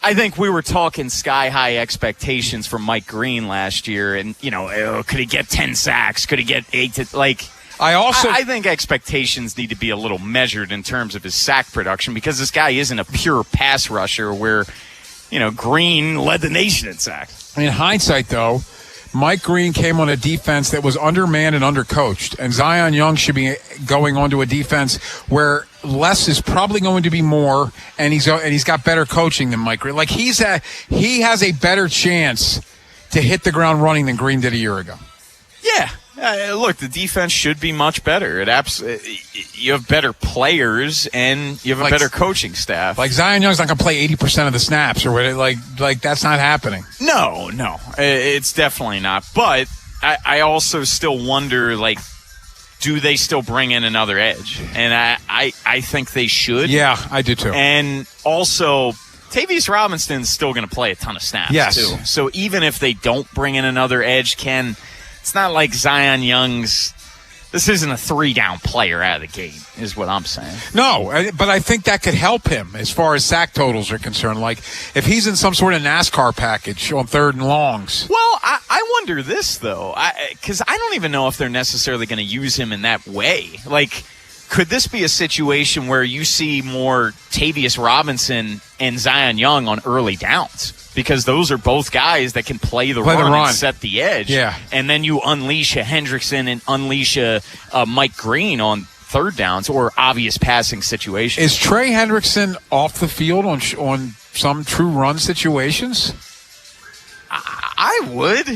I think we were talking sky high expectations for Mike Green last year, and could he get 10 sacks? Could he get 8 to I think expectations need to be a little measured in terms of his sack production because this guy isn't a pure pass rusher where, Green led the nation in sacks. In hindsight, though, Mike Green came on a defense that was undermanned and undercoached, and Zion Young should be going onto a defense where less is probably going to be more, and he's got better coaching than Mike Green. He has a better chance to hit the ground running than Green did a year ago. Yeah. Look, the defense should be much better. You have better players and you have a better coaching staff. Zion Young's not going to play 80% of the snaps or whatever. That's not happening. No, it's definitely not. But I also still wonder, do they still bring in another edge? And I think they should. Yeah, I do too. And also, Tavius Robinson's still going to play a ton of snaps too. So even if they don't bring in another edge, it's not like Zion Young's – this isn't a 3-down player out of the gate is what I'm saying. No, but I think that could help him as far as sack totals are concerned. If he's in some sort of NASCAR package on 3rd and longs. Well, I wonder this, though, because I don't even know if they're necessarily going to use him in that way. Could this be a situation where you see more Tavius Robinson and Zion Young on early downs? Because those are both guys that can play the run and set the edge. Yeah. And then you unleash a Hendrickson and unleash a Mike Green on 3rd downs or obvious passing situations. Is Trey Hendrickson off the field on some true run situations? I would.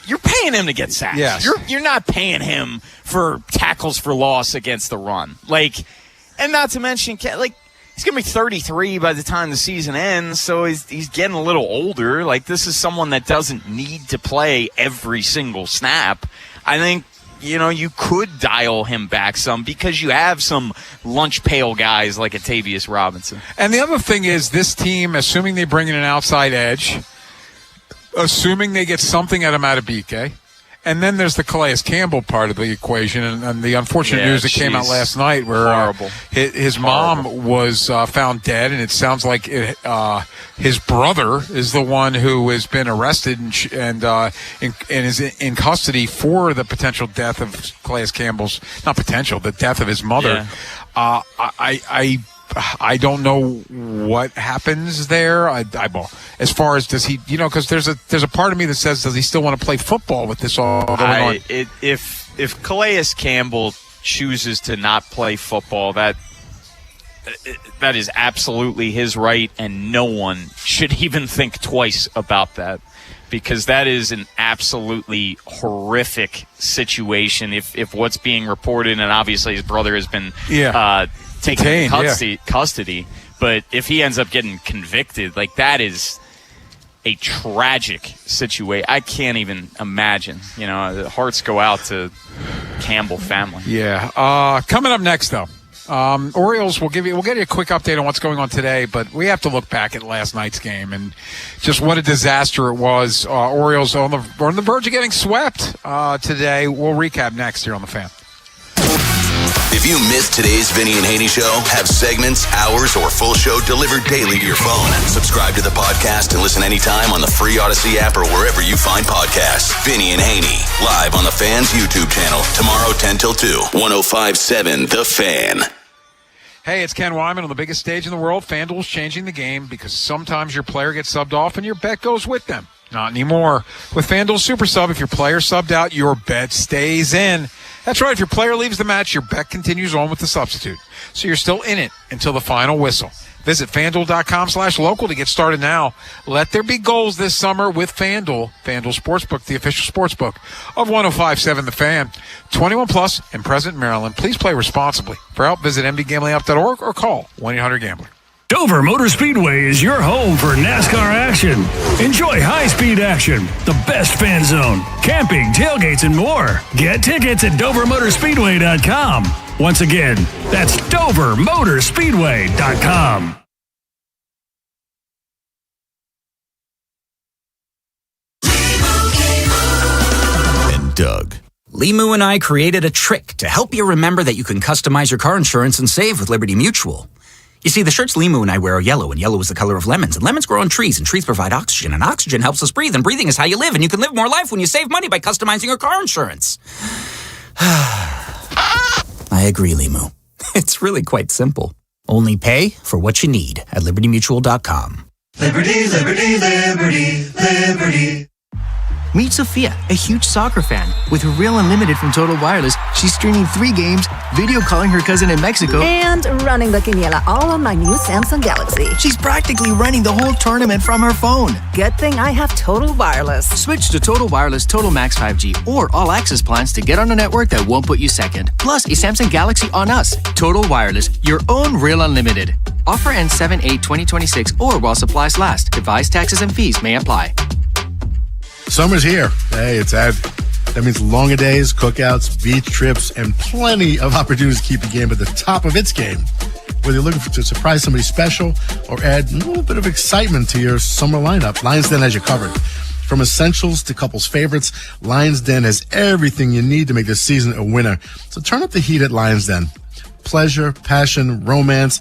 You're paying him to get sacks. Yes. You're not paying him for tackles for loss against the run. And not to mention, like, he's going to be 33 by the time the season ends, so he's getting a little older. Like, this is someone that doesn't need to play every single snap. I think, you could dial him back some because you have some lunch pail guys like Atavius Robinson. And the other thing is this team, assuming they bring in an outside edge, assuming they get something out of Matabike, and then there's the Calais Campbell part of the equation, and the unfortunate news that came out last night where his mom was found dead, and it sounds like his brother is the one who has been arrested and is in custody for the potential death of Calais Campbell's, not potential, the death of his mother. Yeah. I don't know what happens there. As far as does he, because there's a part of me that says, does he still want to play football with this all going on? If Calais Campbell chooses to not play football, that is absolutely his right, and no one should even think twice about that, because that is an absolutely horrific situation. If what's being reported, and obviously his brother has been taken custody, but if he ends up getting convicted, like, that is a tragic situation. I can't even imagine. The hearts go out to Campbell family. Yeah. Coming up next, though, Orioles, we'll get you a quick update on what's going on today, but we have to look back at last night's game and just what a disaster it was. Orioles on the verge of getting swept today. We'll recap next here on The Fan. If you missed today's Vinny and Haynie show, have segments, hours, or full show delivered daily to your phone. Subscribe to the podcast and listen anytime on the free Odyssey app or wherever you find podcasts. Vinny and Haynie, live on the Fan's YouTube channel, tomorrow 10 till 2, 105.7 The Fan. Hey, it's Ken Wyman on the biggest stage in the world. FanDuel's changing the game because sometimes your player gets subbed off and your bet goes with them. Not anymore. With FanDuel Super Sub, if your player subbed out, your bet stays in. That's right. If your player leaves the match, your bet continues on with the substitute. So you're still in it until the final whistle. Visit FanDuel.com/local to get started now. Let there be goals this summer with FanDuel. FanDuel Sportsbook, the official sportsbook of 105.7 The Fan. 21 plus and present in Maryland. Please play responsibly. For help, visit mdgamblinghelp.org or call 1-800-GAMBLER. Dover Motor Speedway is your home for NASCAR action. Enjoy high-speed action, the best fan zone, camping, tailgates, and more. Get tickets at DoverMotorspeedway.com. Once again, that's DoverMotorspeedway.com. And Doug. Limu and I created a trick to help you remember that you can customize your car insurance and save with Liberty Mutual. You see, the shirts Limu and I wear are yellow, and yellow is the color of lemons, and lemons grow on trees, and trees provide oxygen, and oxygen helps us breathe, and breathing is how you live, and you can live more life when you save money by customizing your car insurance. I agree, Limu. It's really quite simple. Only pay for what you need at LibertyMutual.com. Liberty, liberty, liberty, liberty. Meet Sophia, a huge soccer fan. With her Real Unlimited from Total Wireless, she's streaming 3 games, video calling her cousin in Mexico, and running the quiniela all on my new Samsung Galaxy. She's practically running the whole tournament from her phone. Good thing I have Total Wireless. Switch to Total Wireless Total Max 5G or All Access plans to get on a network that won't put you second. Plus, a Samsung Galaxy on us. Total Wireless, your own Real Unlimited. Offer ends 7/8/2026 or while supplies last. Device taxes and fees may apply. Summer's here. Hey, it's Ed. That means longer days, cookouts, beach trips, and plenty of opportunities to keep the game at the top of its game. Whether you're looking to surprise somebody special or add a little bit of excitement to your summer lineup, Lions Den has you covered. From essentials to couples favorites, Lions Den has everything you need to make this season a winner. So turn up the heat at Lions Den. Pleasure, passion, romance,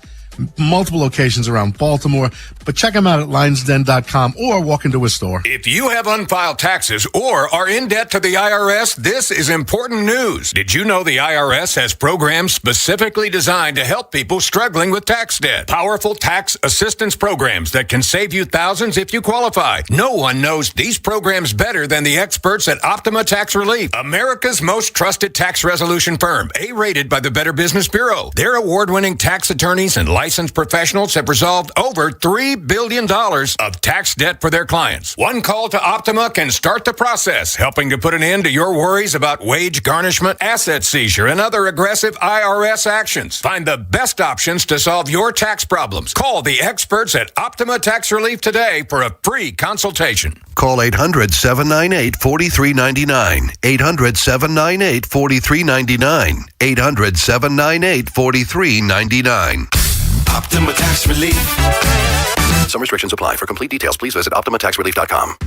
multiple locations around Baltimore, but check them out at lionsden.com or walk into a store. If you have unfiled taxes or are in debt to the IRS, this is important news. Did you know the IRS has programs specifically designed to help people struggling with tax debt? Powerful tax assistance programs that can save you thousands if you qualify. No one knows these programs better than the experts at Optima Tax Relief, America's most trusted tax resolution firm, A-rated by the Better Business Bureau. Their award-winning tax attorneys and licensed licensed professionals have resolved over $3 billion of tax debt for their clients. One call to Optima can start the process, helping to put an end to your worries about wage garnishment, asset seizure, and other aggressive IRS actions. Find the best options to solve your tax problems. Call the experts at Optima Tax Relief today for a free consultation. Call 800-798-4399. 800-798-4399. 800-798-4399. Optima Tax Relief. Some restrictions apply. For complete details, please visit OptimaTaxRelief.com.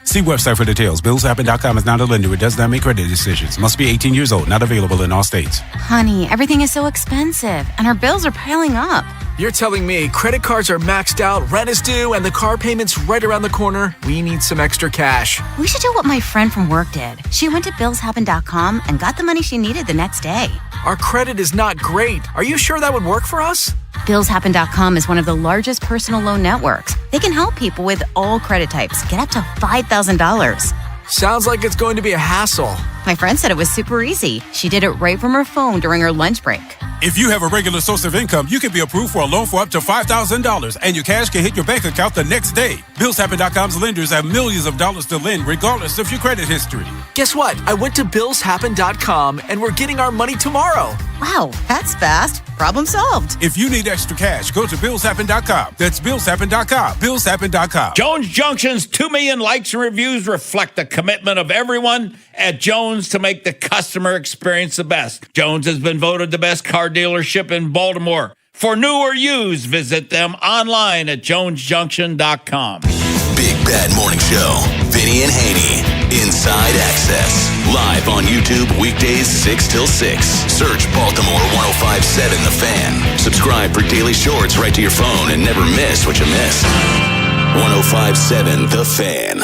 See website for details. BillsHappen.com is not a lender. It does not make credit decisions. Must be 18 years old. Not available in all states. Honey, everything is so expensive, and our bills are piling up. You're telling me credit cards are maxed out, rent is due, and the car payment's right around the corner? We need some extra cash. We should do what my friend from work did. She went to BillsHappen.com and got the money she needed the next day. Our credit is not great. Are you sure that would work for us? BillsHappen.com is one of the largest personal loan networks. They can help people with all credit types get up to $5,000. Sounds like it's going to be a hassle. My friend said it was super easy. She did it right from her phone during her lunch break. If you have a regular source of income, you can be approved for a loan for up to $5,000, and your cash can hit your bank account the next day. BillsHappen.com's lenders have millions of dollars to lend, regardless of your credit history. Guess what? I went to BillsHappen.com, and we're getting our money tomorrow. Wow, that's fast. Problem solved. If you need extra cash, go to BillsHappen.com. That's BillsHappen.com. BillsHappen.com. Jones Junction's 2 million likes and reviews reflect the commitment of everyone at Jones to make the customer experience the best. Jones has been voted the best car dealership in Baltimore. For new or used, visit them online at jonesjunction.com. Big Bad Morning Show. Vinny and Haynie. Inside Access. Live on YouTube weekdays 6 till 6. Search Baltimore 1057 The Fan. Subscribe for daily shorts right to your phone and never miss what you miss. 1057 The Fan.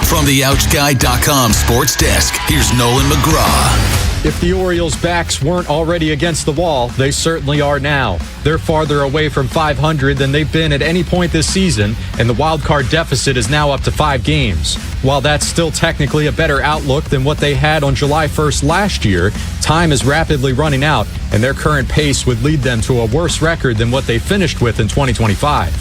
From the OutGuy.com sports desk, here's Nolan McGraw. If the Orioles' backs weren't already against the wall, they certainly are now. They're farther away from 500 than they've been at any point this season, and the wild card deficit is now up to 5 games. While that's still technically a better outlook than what they had on July 1st last year, time is rapidly running out, and their current pace would lead them to a worse record than what they finished with in 2025.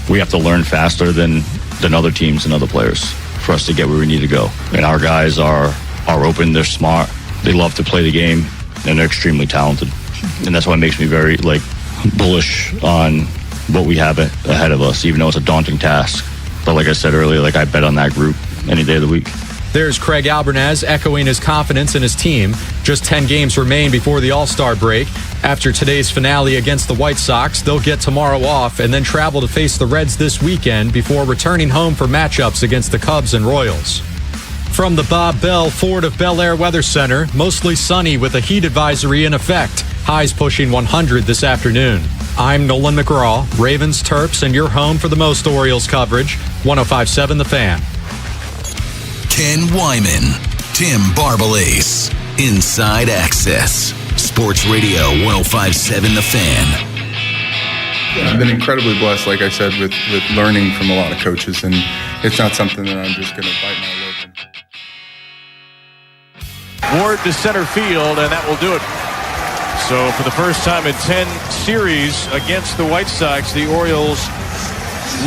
We have to learn faster than other teams and other players for us to get where we need to go. And our guys are open, they're smart, they love to play the game, and they're extremely talented. And that's what makes me very bullish on what we have ahead of us, even though it's a daunting task. But like I said earlier, I bet on that group any day of the week. There's Craig Albernaz echoing his confidence in his team. Just 10 games remain before the All-Star break. After today's finale against the White Sox, they'll get tomorrow off and then travel to face the Reds this weekend before returning home for matchups against the Cubs and Royals. From the Bob Bell Ford of Bel Air Weather Center, mostly sunny with a heat advisory in effect. Highs pushing 100 this afternoon. I'm Nolan McGraw, Ravens, Terps, and your home for the most Orioles coverage. 1057 The Fan. Ken Wyman, Tim Barbalace, Inside Access, Sports Radio 1057 The Fan. I've been incredibly blessed, like I said, with learning from a lot of coaches, and it's not something that I'm just going to bite my lip. Ward to center field, and that will do it. So for the first time in 10 series against the White Sox, the Orioles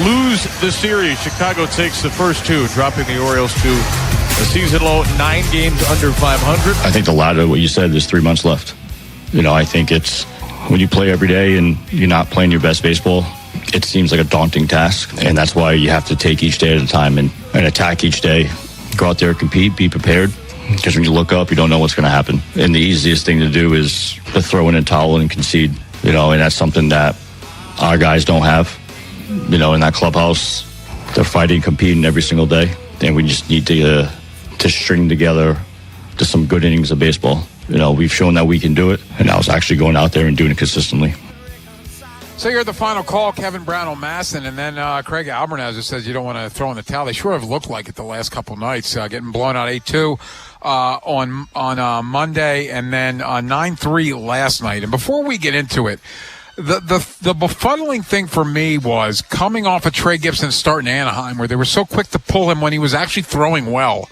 lose the series. Chicago takes the first 2, dropping the Orioles to a season low 9 games under 500. I think the latter, what you said, there's 3 months left. I think it's when you play every day and you're not playing your best baseball, it seems like a daunting task. And that's why you have to take each day at a time and attack each day. Go out there, compete, be prepared. Because when you look up, you don't know what's going to happen. And the easiest thing to do is to throw in a towel and concede. And that's something that our guys don't have. In that clubhouse, they're fighting, competing every single day. And we just need to string together to some good innings of baseball. We've shown that we can do it. And now it's actually going out there and doing it consistently. So you're at the final call, Kevin Brown on Masson, and then Craig Albernaz just says you don't want to throw in the towel. They sure have looked like it the last couple nights, getting blown out 8-2 on Monday, and then 9-3 last night. And before we get into it, the befuddling thing for me was coming off of Trey Gibson starting Anaheim, where they were so quick to pull him when he was actually throwing well.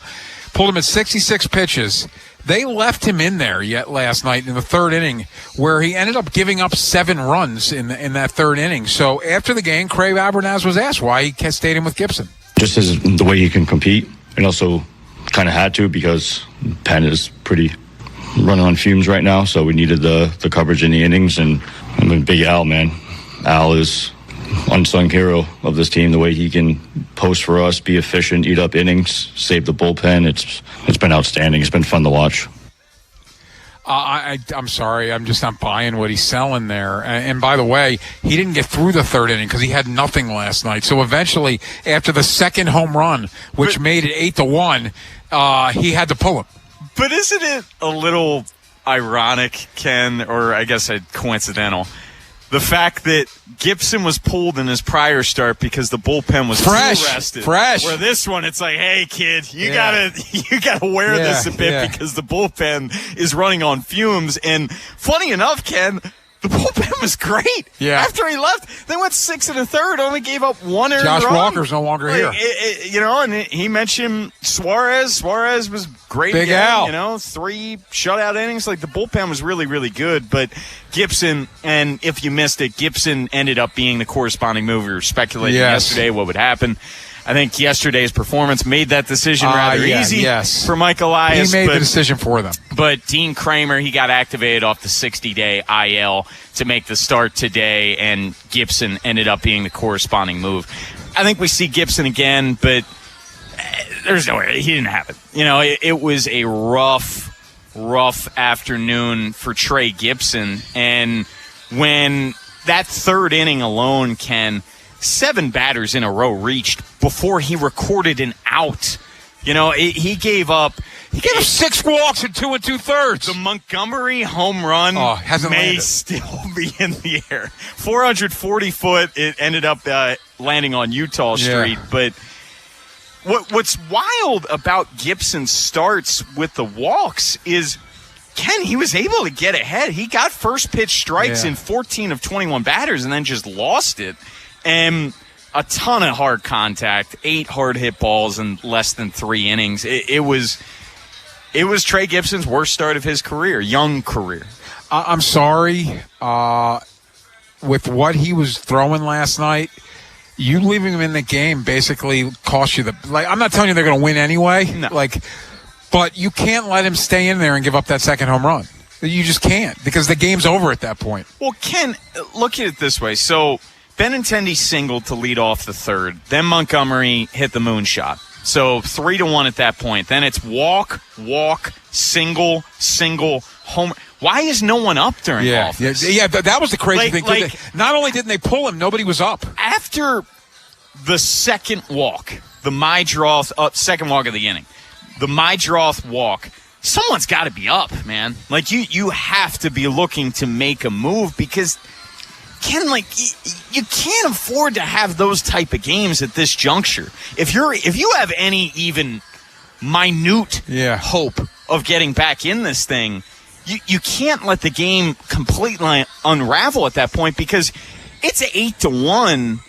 Pulled him at 66 pitches. They left him in there yet last night in the third inning, where he ended up giving up 7 runs in that third inning. So after the game, Craig Abernathy was asked why he stayed in with Gibson. Just as the way he can compete, and also kind of had to because Penn is pretty running on fumes right now, so we needed the coverage in the innings. And I mean, Big Al, man. Al is unsung hero of this team. The way he can post for us, be efficient, eat up innings, save the bullpen, it's been outstanding. It's been fun to watch. I'm sorry, I'm just not buying what he's selling there. And by the way, he didn't get through the third inning because he had nothing last night. So eventually, after the second home run, which made it 8-1, he had to pull him. But isn't it a little ironic, Ken, or I guess coincidental, the fact that Gibson was pulled in his prior start because the bullpen was rested. Fresh. Where this one, it's like, hey, kid, you gotta wear this a bit because the bullpen is running on fumes. And funny enough, Ken, the bullpen was great. Yeah. After he left, they went 6 1/3, only gave up 1 earned run. Josh Walker's no longer here. And he mentioned Suarez. Suarez was great. Big again, Al. 3 shutout innings. Like, the bullpen was really, really good. But Gibson, and if you missed it, Gibson ended up being the corresponding move. We were speculating yesterday what would happen. I think yesterday's performance made that decision rather easy for Mike Elias. He made the decision for them. But Dean Kramer, he got activated off the 60-day IL to make the start today, and Gibson ended up being the corresponding move. I think we see Gibson again, but there's no way. He didn't have it. It was a rough afternoon for Trey Gibson. And when that third inning alone, Ken, 7 batters in a row reached before he recorded an out. He gave up 6 walks in 2 2/3. The Montgomery home run may still be in the air. 440 foot. It ended up landing on Utah Street. But what's wild about Gibson's starts with the walks is, Ken, he was able to get ahead. He got first pitch strikes in 14 of 21 batters and then just lost it. And a ton of hard contact, 8 hard hit balls in less than 3 innings. It was Trey Gibson's worst start of his career, young career. I'm sorry. With what he was throwing last night, you leaving him in the game basically cost you I'm not telling you they're going to win anyway. No. But you can't let him stay in there and give up that second home run. You just can't, because the game's over at that point. Well, Ken, look at it this way. So Benintendi singled to lead off the third. Then Montgomery hit the moonshot. So 3-1 at that point. Then it's walk, single, home. Why is no one up during all this? Yeah, that was the crazy thing. Not only didn't they pull him, nobody was up. After the second walk, second walk of the inning, the Mydroth walk, someone's got to be up, man. You have to be looking to make a move, because Ken, you can't afford to have those type of games at this juncture. If you have any even minute hope of getting back in this thing, you can't let the game completely unravel at that point, because it's 8-1.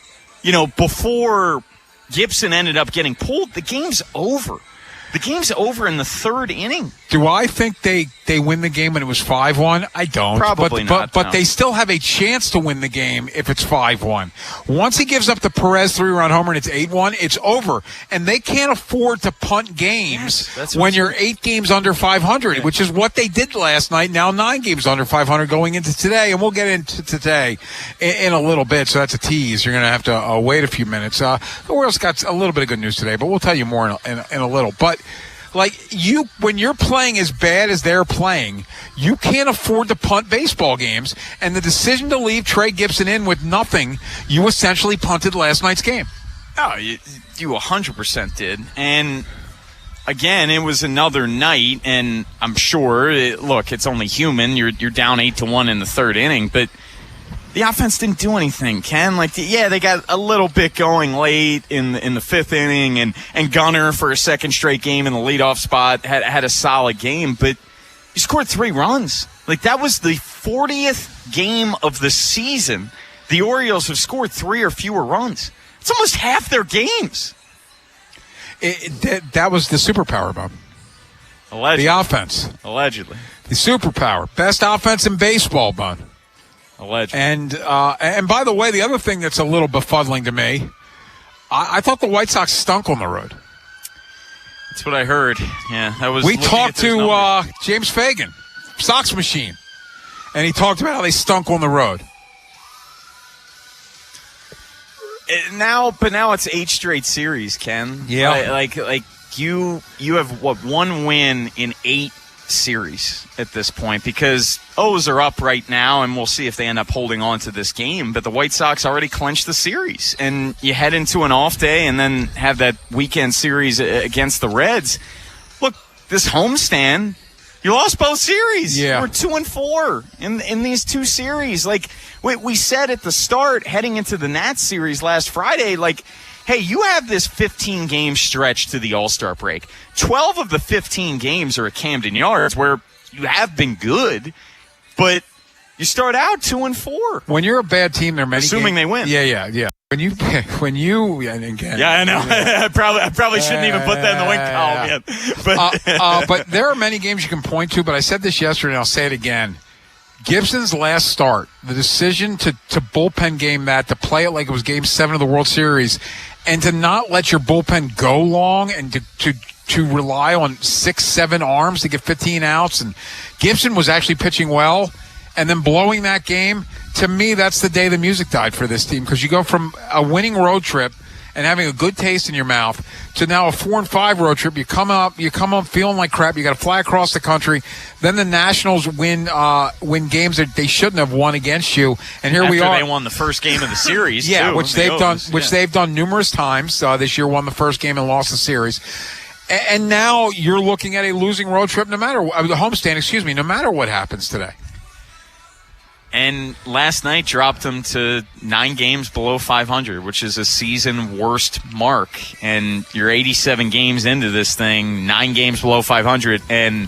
Before Gibson ended up getting pulled, the game's over. The game's over in the third inning. Do I think they win the game when it was 5-1? I don't. Probably not. But they still have a chance to win the game if it's 5-1. Once he gives up the Perez 3-run homer and it's 8-1, it's over. And they can't afford to punt games when you're 8 games under 500, which is what they did last night. Now 9 games under 500 going into today. And we'll get into today in a little bit. So that's a tease. You're going to have to wait a few minutes. The world's got a little bit of good news today, but we'll tell you more in a little. But when you're playing as bad as they're playing, you can't afford to punt baseball games. And the decision to leave Trey Gibson in with nothing, you essentially punted last night's game. Oh, you 100% did. And again, it was another night, and I'm sure, it's only human. You're down 8-1 in the third inning, but the offense didn't do anything, Ken. They got a little bit going late in the fifth inning, and Gunnar for a second straight game in the leadoff spot had a solid game, but you scored 3 runs. That was the 40th game of the season. The Orioles have scored 3 or fewer runs. It's almost half their games. That was the superpower, Bob. Allegedly. The offense. Allegedly. The superpower. Best offense in baseball, Bun. Allegedly. And by the way, the other thing that's a little befuddling to me, I thought the White Sox stunk on the road. That's what I heard. Yeah, that was. We talked to James Fagan, Sox Machine, and he talked about how they stunk on the road. Now it's 8 straight series, Ken. Yeah. Like you have one win in 8 series at this point, because O's are up right now, and we'll see if they end up holding on to this game. But the White Sox already clinched the series, and you head into an off day and then have that weekend series against the Reds. Look, this homestand, you lost both series. Yeah. We're 2-4 in these 2 series. Like we said at the start, heading into the Nats series last Friday, like, hey, you have this 15-game stretch to the All-Star break. 12 of the 15 games are at Camden Yards, where you have been good, but you start out 2-4. When you're a bad team, there are many assuming they win. Yeah. When you and again. Yeah, I know. I probably shouldn't even put that in the win column yet. But there are many games you can point to. But I said this yesterday, and I'll say it again. Gibson's last start, the decision to bullpen game that, to play it like it was Game 7 of the World Series, and to not let your bullpen go long, and to rely on 6-7 arms to get 15 outs. And Gibson was actually pitching well, and then blowing that game. To me, that's the day the music died for this team, because you go from a winning road trip and having a good taste in your mouth to now a 4-5 road trip. You come up feeling like crap. You got to fly across the country. Then the Nationals win games that they shouldn't have won against you. And here we are. They won the first game of the series. Yeah, too, which they've done numerous times. This year, won the first game and lost the series. And now you're looking at a losing road trip, the homestand. No matter what happens today. And last night dropped them to 9 games below 500, which is a season worst mark. And you're 87 games into this thing, 9 games below 500, and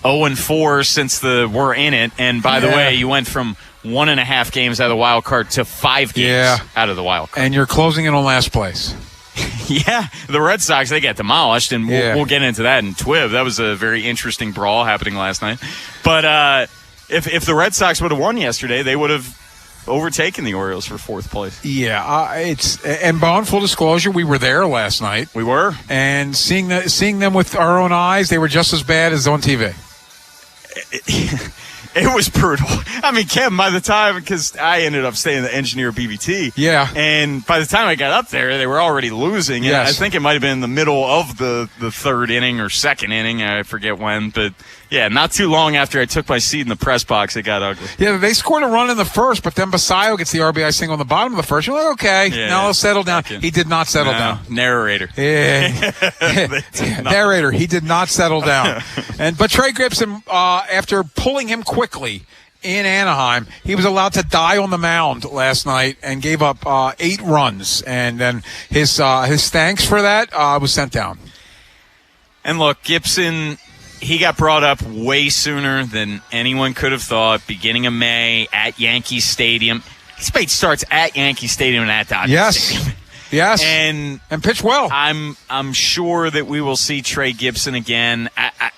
0-4 since we're in it. And by the way, you went from 1.5 games out of the wild card to 5 games out of the wild card. And you're closing in on last place. Yeah, the Red Sox, they got demolished, and we'll get into that in TWIV. That was a very interesting brawl happening last night. But if the Red Sox would have won yesterday, they would have overtaken the Orioles for 4th place. Yeah, and Bone, full disclosure, we were there last night. We were. And seeing them with our own eyes, they were just as bad as on TV. It was brutal. I mean, Kevin, by the time, because I ended up staying the engineer BBT. Yeah. And by the time I got up there, they were already losing. And yes. I think it might have been in the middle of the 3rd inning or 2nd inning. I forget when. But, yeah, not too long after I took my seat in the press box, it got ugly. Yeah, they scored a run in the first, but then Basayo gets the RBI single on the bottom of the first. You're like, okay, now let's settle down. He did not settle down. Narrator. Yeah. Narrator. He did not settle down. But Trey Gibson, after pulling him quickly in Anaheim, he was allowed to die on the mound last night and gave up 8 runs. And then his thanks for that was sent down. And look, Gibson, he got brought up way sooner than anyone could have thought. Beginning of May at Yankee Stadium. His spate starts at Yankee Stadium and at Dodger Stadium. Yes. And pitch well. I'm sure that we will see Trey Gibson again.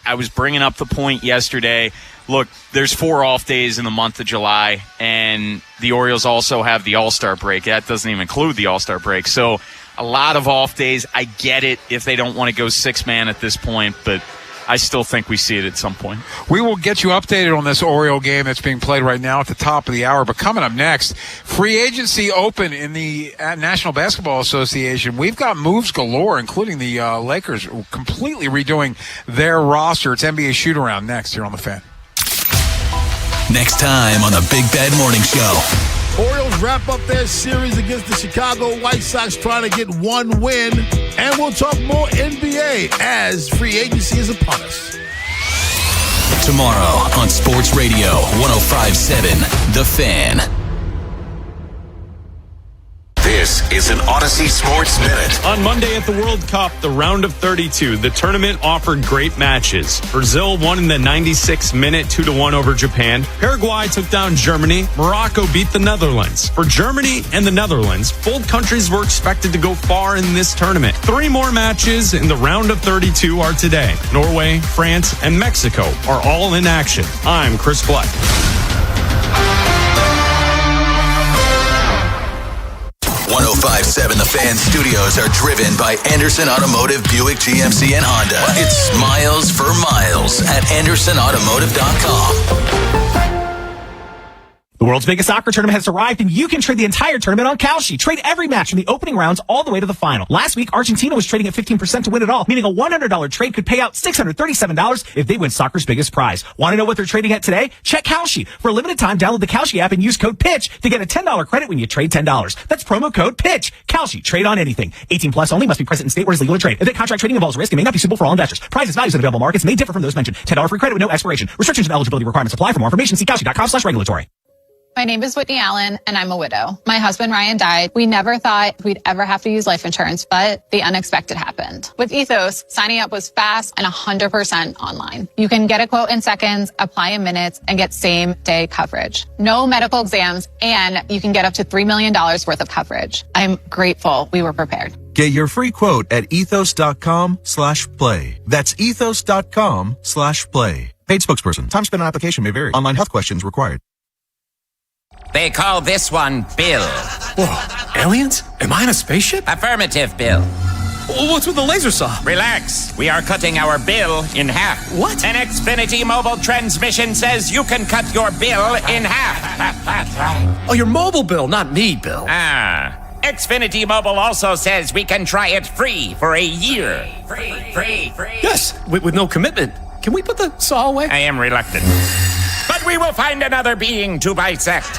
I was bringing up the point yesterday. Look, there's 4 off days in the month of July, and the Orioles also have the All-Star break. That doesn't even include the All-Star break. So a lot of off days. I get it if they don't want to go 6-man at this point, but I still think we see it at some point. We will get you updated on this Oriole game that's being played right now at the top of the hour. But coming up next, free agency open in the National Basketball Association. We've got moves galore, including the Lakers completely redoing their roster. It's NBA Shoot-Around next here on The Fan. Next time on the Big Bad Morning Show. Orioles wrap up their series against the Chicago White Sox, trying to get 1 win. And we'll talk more NBA as free agency is upon us. Tomorrow on Sports Radio 105.7, The Fan. This is an Odyssey Sports Minute. On Monday at the World Cup, the round of 32, the tournament offered great matches. Brazil won in the 96th minute 2-1 over Japan. Paraguay took down Germany. Morocco beat the Netherlands. For Germany and the Netherlands, both countries were expected to go far in this tournament. 3 more matches in the round of 32 are today. Norway, France, and Mexico are all in action. I'm Chris Black. 105.7 The Fan Studios are driven by Anderson Automotive, Buick, GMC, and Honda. It's miles for miles at AndersonAutomotive.com. The world's biggest soccer tournament has arrived, and you can trade the entire tournament on Kalshi. Trade every match from the opening rounds all the way to the final. Last week, Argentina was trading at 15% to win it all, meaning a $100 trade could pay out $637 if they win soccer's biggest prize. Want to know what they're trading at today? Check Kalshi. For a limited time, download the Kalshi app and use code PITCH to get a $10 credit when you trade $10. That's promo code PITCH. Kalshi. Trade on anything. 18 plus only. Must be present in state where it's legal to trade. If contract trading involves risk, it may not be suitable for all investors. Prices, values, and available markets may differ from those mentioned. $10 free credit with no expiration. Restrictions and eligibility requirements apply. For more information, see Kalshi.com/regulatory. My name is Whitney Allen, and I'm a widow. My husband, Ryan, died. We never thought we'd ever have to use life insurance, but the unexpected happened. With Ethos, signing up was fast and 100% online. You can get a quote in seconds, apply in minutes, and get same-day coverage. No medical exams, and you can get up to $3 million worth of coverage. I'm grateful we were prepared. Get your free quote at ethos.com/play. That's ethos.com/play. Paid spokesperson. Time spent on application may vary. Online health questions required. They call this one Bill. Whoa, aliens? Am I in a spaceship? Affirmative, Bill. What's with the laser saw? Relax. We are cutting our bill in half. What? An Xfinity mobile transmission says you can cut your bill in half. Oh, your mobile bill, not me, Bill. Xfinity Mobile also says we can try it free for a year. Free. Yes, with no commitment. Can we put the saw away? I am reluctant. But we will find another being to bisect.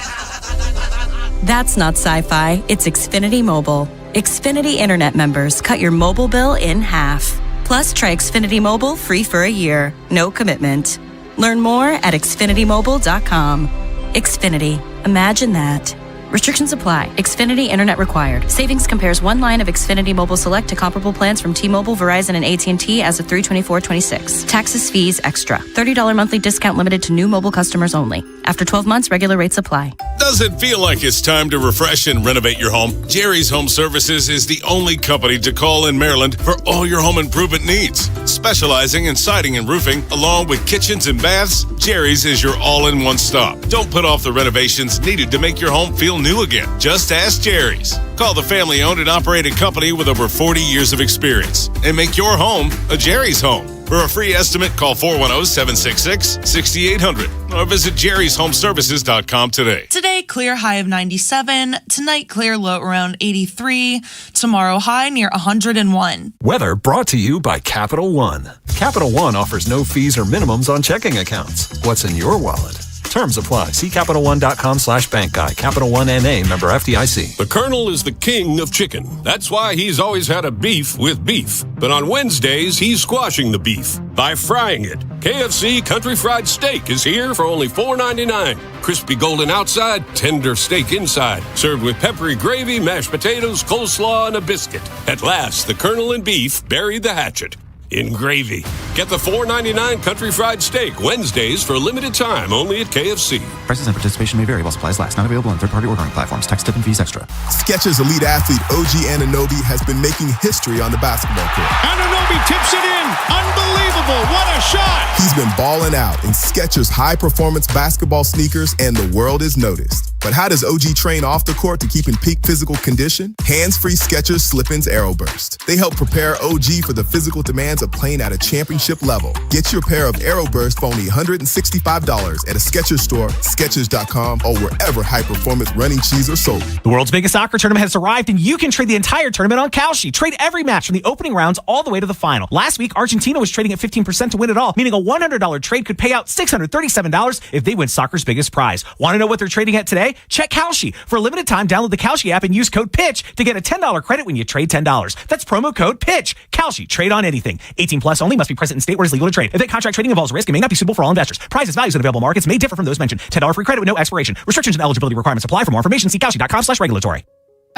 That's not sci-fi. It's Xfinity Mobile. Xfinity Internet members cut your mobile bill in half. Plus, try Xfinity Mobile free for a year. No commitment. Learn more at XfinityMobile.com. Xfinity. Imagine that. Restrictions apply. Xfinity Internet required. Savings compares one line of Xfinity Mobile Select to comparable plans from T-Mobile, Verizon, and AT&T as of 3/24/26. Taxes, fees, extra. $30 monthly discount limited to new mobile customers only. After 12 months, regular rates apply. Does it feel like it's time to refresh and renovate your home? Jerry's Home Services is the only company to call in Maryland for all your home improvement needs. Specializing in siding and roofing, along with kitchens and baths, Jerry's is your all-in-one stop. Don't put off the renovations needed to make your home feel new again. Just ask Jerry's. Call the family-owned and operated company with over 40 years of experience and make your home a Jerry's home. For a free estimate, call 410-766-6800 or visit jerryshomeservices.com today. Today, clear high of 97. Tonight, clear low around 83. Tomorrow, high near 101. Weather brought to you by Capital One. Capital One offers no fees or minimums on checking accounts. What's in your wallet? Terms apply. See CapitalOne.com/bank guide. Capital One NA, member FDIC. The Colonel is the king of chicken. That's why he's always had a beef with beef. But on Wednesdays, he's squashing the beef by frying it. KFC Country Fried Steak is here for only $4.99. Crispy golden outside, tender steak inside. Served with peppery gravy, mashed potatoes, coleslaw, and a biscuit. At last, the Colonel and beef buried the hatchet in gravy. Get the $4.99 Country Fried Steak Wednesdays for a limited time only at KFC. Prices and participation may vary while supplies last. Not available on third-party ordering platforms. Tax, tip, and fees extra. Skechers elite athlete OG Anunoby has been making history on the basketball court. Anunoby tips it in. Unbelievable. What a shot. He's been balling out in Skechers high-performance basketball sneakers, and the world is noticed. But how does OG train off the court to keep in peak physical condition? Hands-free Skechers Slip-ins Aeroburst. They help prepare OG for the physical demands of playing at a championship level. Get your pair of Aeroburst for only $165 at a Skechers store, Skechers.com, or wherever high-performance running shoes are sold. The world's biggest soccer tournament has arrived, and you can trade the entire tournament on Kalshi. Trade every match from the opening rounds all the way to the final. Last week, Argentina was trading at 15% to win it all, meaning a $100 trade could pay out $637 if they win soccer's biggest prize. Want to know what they're trading at today? Check Kalshi. For a limited time, download the Kalshi app and use code PITCH to get a $10 credit when you trade $10. That's promo code PITCH. Kalshi. Trade on anything. 18 plus only. Must be present in state where it's legal to trade. If that contract trading involves risk, it may not be suitable for all investors. Prices, values, and available markets may differ from those mentioned. $10 free credit with no expiration. Restrictions and eligibility requirements apply. For more information, see Kalshi.com/regulatory.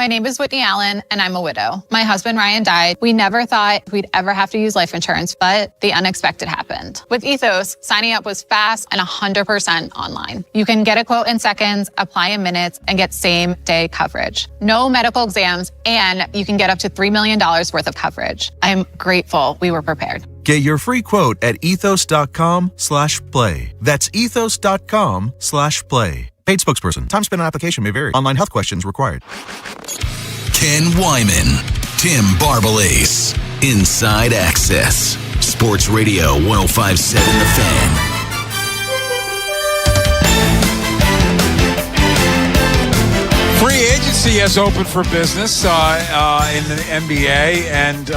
My name is Whitney Allen, and I'm a widow. My husband, Ryan, died. We never thought we'd ever have to use life insurance, but the unexpected happened. With Ethos, signing up was fast and 100% online. You can get a quote in seconds, apply in minutes, and get same-day coverage. No medical exams, and you can get up to $3 million worth of coverage. I'm grateful we were prepared. Get your free quote at ethos.com/play. That's ethos.com/play. Paid spokesperson. Time spent on application may vary. Online health questions required. Ken Wyman, Tim Barbalace, Inside Access, Sports Radio 105.7 The Fan. Free agency has opened for business in the NBA, and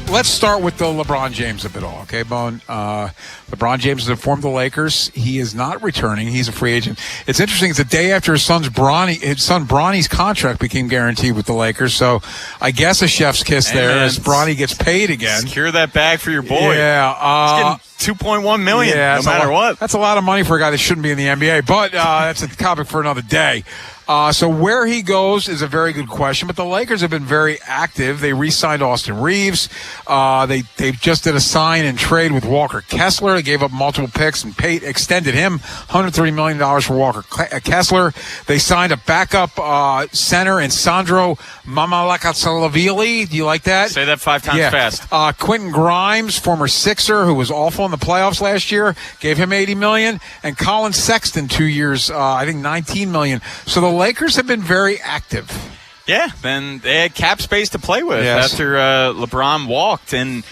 let's start with the LeBron James of it all, okay, Bone? LeBron James has informed the Lakers he is not returning. He's a free agent. It's interesting. It's the day after his son Bronny's contract became guaranteed with the Lakers, so I guess a chef's kiss there as Bronny gets paid again. Secure that bag for your boy. Yeah. He's getting $2.1 million no matter what. That's a lot of money for a guy that shouldn't be in the NBA, but that's a topic for another day. So where he goes is a very good question, but the Lakers have been very active. They re-signed Austin Reeves. They just did a sign and trade with Walker Kessler. They gave up multiple picks and extended him $130 million for Walker Kessler. They signed a backup center in Sandro Mamalakasalavili. Do you like that? Say that 5 times fast. Quentin Grimes, former Sixer, who was awful in the playoffs last year, gave him $80 million. And Colin Sexton, 2 years, I think $19 million. So the Lakers have been very active. Yeah, then they had cap space to play with after LeBron walked. And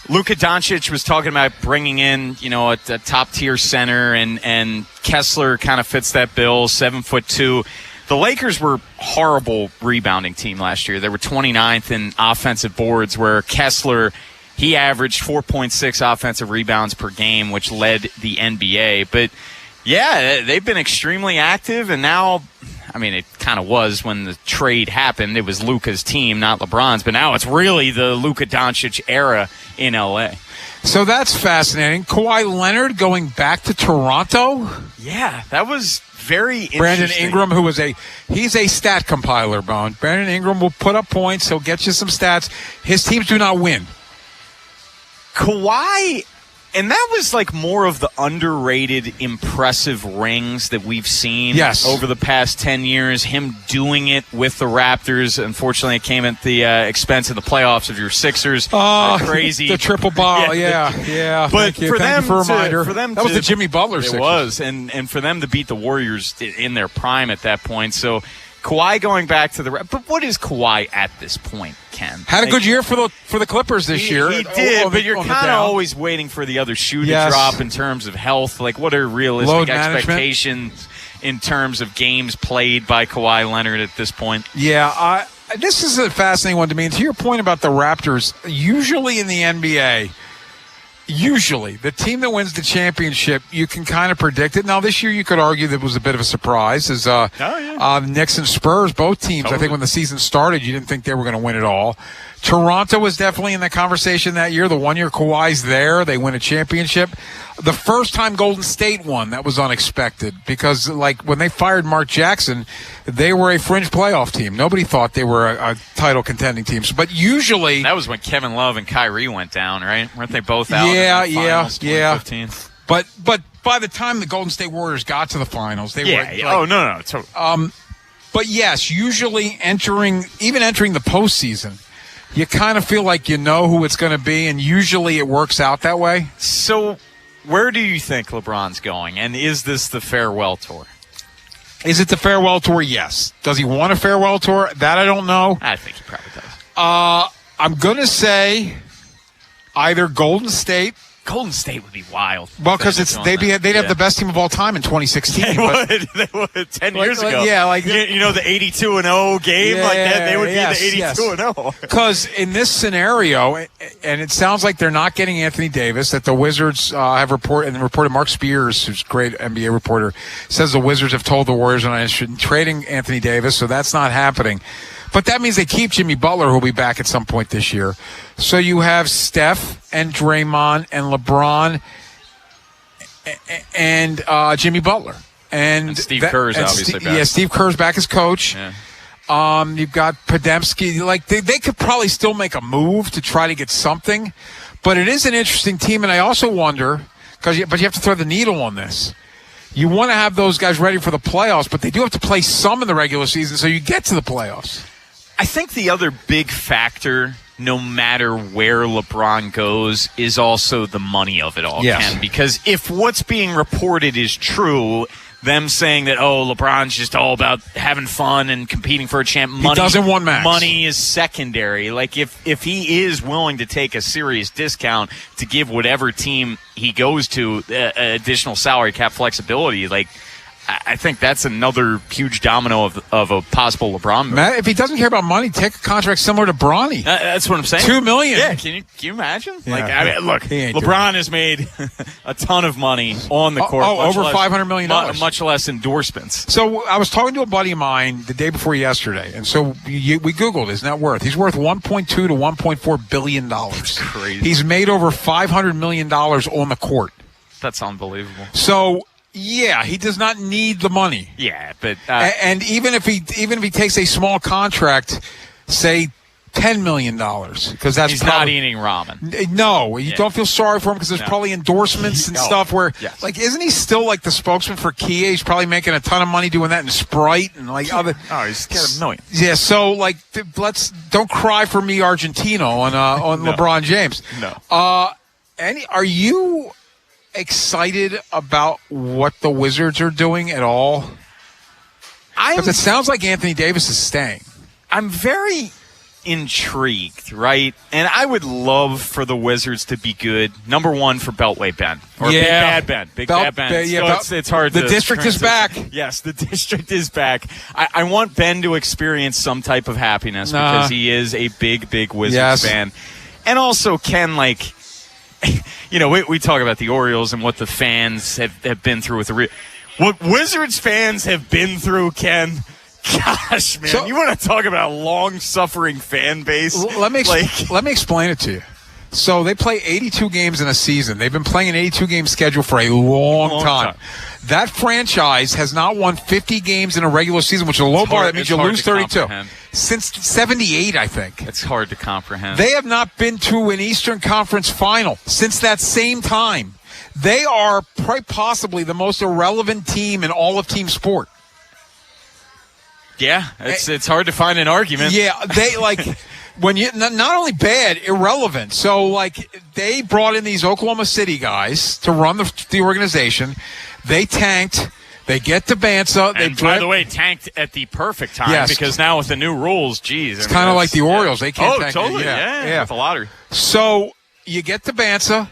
Luka Doncic was talking about bringing in, a top-tier center, and Kessler kind of fits that bill, 7'2". The Lakers were a horrible rebounding team last year. They were 29th in offensive boards, where Kessler, he averaged 4.6 offensive rebounds per game, which led the NBA. But, yeah, they've been extremely active, and now, it kind of was when the trade happened. It was Luka's team, not LeBron's, but now it's really the Luka Doncic era in L.A. So that's fascinating. Kawhi Leonard going back to Toronto? Yeah, that was very interesting. Brandon Ingram, he's a stat compiler, Bone. Brandon Ingram will put up points. He'll get you some stats. His teams do not win. Kawhi, and that was like more of the underrated, impressive rings that we've seen over the past 10 years. Him doing it with the Raptors. Unfortunately, it came at the expense of the playoffs of your Sixers. Crazy. The triple ball, yeah. But Thank you for a reminder. That was the Jimmy Butler Sixers. It was, and for them to beat the Warriors in their prime at that point. So Kawhi going back to but what is Kawhi at this point, Ken? Had a good year for the Clippers this year. He did, but you're kind of always waiting for the other shoe to drop in terms of health. Like, what are realistic expectations in terms of games played by Kawhi Leonard at this point? Yeah, this is a fascinating one to me. And to your point about the Raptors, usually in the NBA, the team that wins the championship, you can kind of predict it. Now, this year you could argue that it was a bit of a surprise. As Knicks and Spurs, both teams, I think when the season started, you didn't think they were going to win it all. Toronto was definitely in the conversation that year. The 1 year Kawhi's there, they win a championship. The first time Golden State won, that was unexpected because, when they fired Mark Jackson, they were a fringe playoff team. Nobody thought they were a title contending team. But usually, that was when Kevin Love and Kyrie went down, right? Weren't they both out? Yeah. 2015? But by the time the Golden State Warriors got to the finals, they were. No. Totally. But yes, usually entering the postseason, you kind of feel like you know who it's going to be, and usually it works out that way. So, where do you think LeBron's going, and is this the farewell tour? Is it the farewell tour? Yes. Does he want a farewell tour? That I don't know. I think he probably does. I'm going to say either Golden State. Golden State would be wild. Well, because they'd have the best team of all time in 2016. They would 10 years ago. The 82-0 game like that. They would be the 82-0. Because in this scenario, and it sounds like they're not getting Anthony Davis. That the Wizards have reported Mark Spears, who's a great NBA reporter, says the Wizards have told the Warriors they're not interested in trading Anthony Davis, so that's not happening. But that means they keep Jimmy Butler, who'll be back at some point this year. So you have Steph and Draymond and LeBron and Jimmy Butler. And Steve Kerr's obviously back. Yeah, Steve Kerr's back as coach. Yeah. You've got Podemski. Like they could probably still make a move to try to get something, but it is an interesting team. And I also wonder but you have to throw the needle on this. You want to have those guys ready for the playoffs, but they do have to play some in the regular season, so you get to the playoffs. I think the other big factor, no matter where LeBron goes, is also the money of it all, yes. Ken. Because if what's being reported is true, them saying that, LeBron's just all about having fun and competing for a champ. Money, he doesn't want max. Money is secondary. Like, if he is willing to take a serious discount to give whatever team he goes to additional salary cap flexibility, like, I think that's another huge domino of a possible LeBron move. Matt, if he doesn't care about money, take a contract similar to Bronny. That's what I'm saying. $2 million. Yeah, can you imagine? Yeah. Look, LeBron has made a ton of money on the court. Over $500 million. Much less endorsements. So I was talking to a buddy of mine the day before yesterday, and so we Googled his net worth. He's worth $1.2 to $1.4 billion. That's crazy. He's made over $500 million on the court. That's unbelievable. So. Yeah, he does not need the money. Yeah, but and even if he takes a small contract, say $10 million, because that's he's not eating ramen. No, you don't feel sorry for him because there's probably endorsements and stuff where, like, isn't he still like the spokesman for Kia? He's probably making a ton of money doing that in Sprite and like other. Oh, he's got $1 million. Yeah, so like, don't cry for me, Argentino, on No. LeBron James. No. Are you excited about what the Wizards are doing at all? Because it sounds like Anthony Davis is staying. I'm very intrigued, right? And I would love for the Wizards to be good. Number one for Beltway Ben. Or Big Bad Ben. Bad Ben. It's hard the to district is back. Yes, the district is back. I want Ben to experience some type of happiness because he is a big Wizards fan. And also, Ken, like, you know, we talk about the Orioles and what the fans have been through with what Wizards fans have been through, Ken. Gosh, man, so, you want to talk about a long-suffering fan base? Let me explain it to you. So they play 82 games in a season. They've been playing an 82-game schedule for a long time. That franchise has not won 50 games in a regular season, which is a low bar. That means you lose 32. Since 78, I think. It's hard to comprehend. They have not been to an Eastern Conference final since that same time. They are quite possibly the most irrelevant team in all of team sport. Yeah, it's hard to find an argument. Yeah, they like when you not only bad, irrelevant. So like they brought in these Oklahoma City guys to run the organization. They tanked. They get to Bansa. And by the way, tanked at the perfect time because now with the new rules, geez. It's kind of like the Orioles. They can't tank. Totally. Yeah, with the lottery. So you get to Bansa.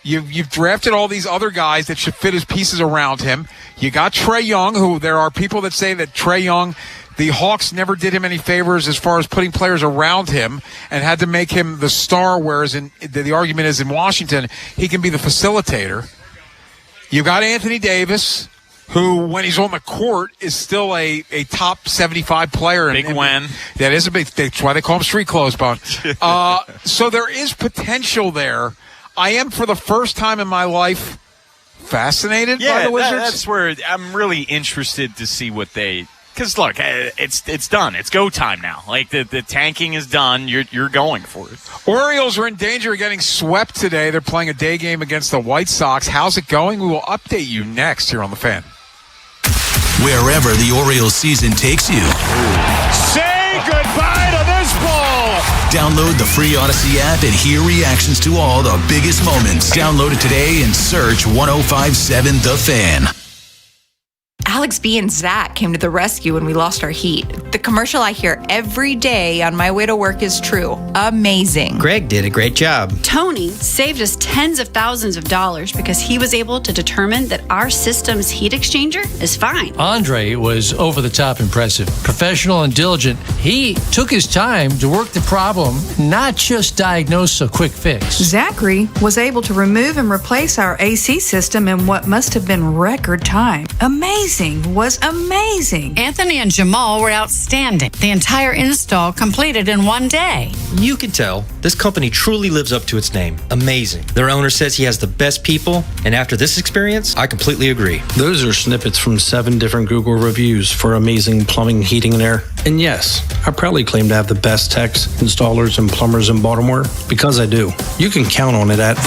You've drafted all these other guys that should fit as pieces around him. You got Trae Young, who there are people that say that Trae Young, the Hawks never did him any favors as far as putting players around him and had to make him the star, whereas the argument is in Washington, he can be the facilitator. You got Anthony Davis, who, when he's on the court, is still a top 75 player. Big win. That is a big. That's why they call him Street Clothes Bone. So there is potential there. I am, for the first time in my life, fascinated by the Wizards. That's where I'm really interested to see what they. Because look, it's done. It's go time now. Like the tanking is done. You're going for it. Orioles are in danger of getting swept today. They're playing a day game against the White Sox. How's it going? We will update you next here on The Fan. Wherever the Orioles season takes you. Say goodbye to this ball. Download the free Odyssey app and hear reactions to all the biggest moments. Download it today and search 105.7 The Fan. Alex B and Zach came to the rescue when we lost our heat. The commercial I hear every day on my way to work is true. Amazing. Greg did a great job. Tony saved us tens of thousands of dollars because he was able to determine that our system's heat exchanger is fine. Andre was over the top impressive. Professional and diligent. He took his time to work the problem, not just diagnose a quick fix. Zachary was able to remove and replace our AC system in what must have been record time. Amazing. plumbing was amazing. Anthony and Jamal were outstanding. The entire install completed in one day. You can tell this company truly lives up to its name. Amazing. Their owner says he has the best people, and after this experience, I completely agree. Those are snippets from 7 different Google reviews for amazing plumbing, heating, and air. And yes, I proudly claim to have the best techs, installers, and plumbers in Baltimore because I do. You can count on it at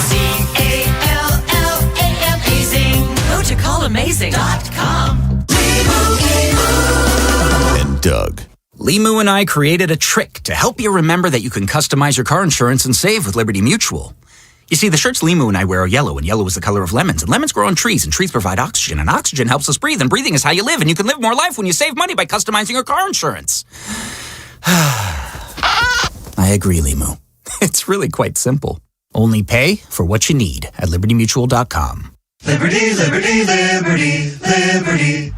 Amazing. Go to callamazing.com. And Doug. Limu and I created a trick to help you remember that you can customize your car insurance and save with Liberty Mutual. You see, the shirts Limu and I wear are yellow, and yellow is the color of lemons. And lemons grow on trees, and trees provide oxygen. And oxygen helps us breathe, and breathing is how you live. And you can live more life when you save money by customizing your car insurance. I agree, Limu. It's really quite simple. Only pay for what you need at libertymutual.com. Liberty, liberty, liberty, liberty.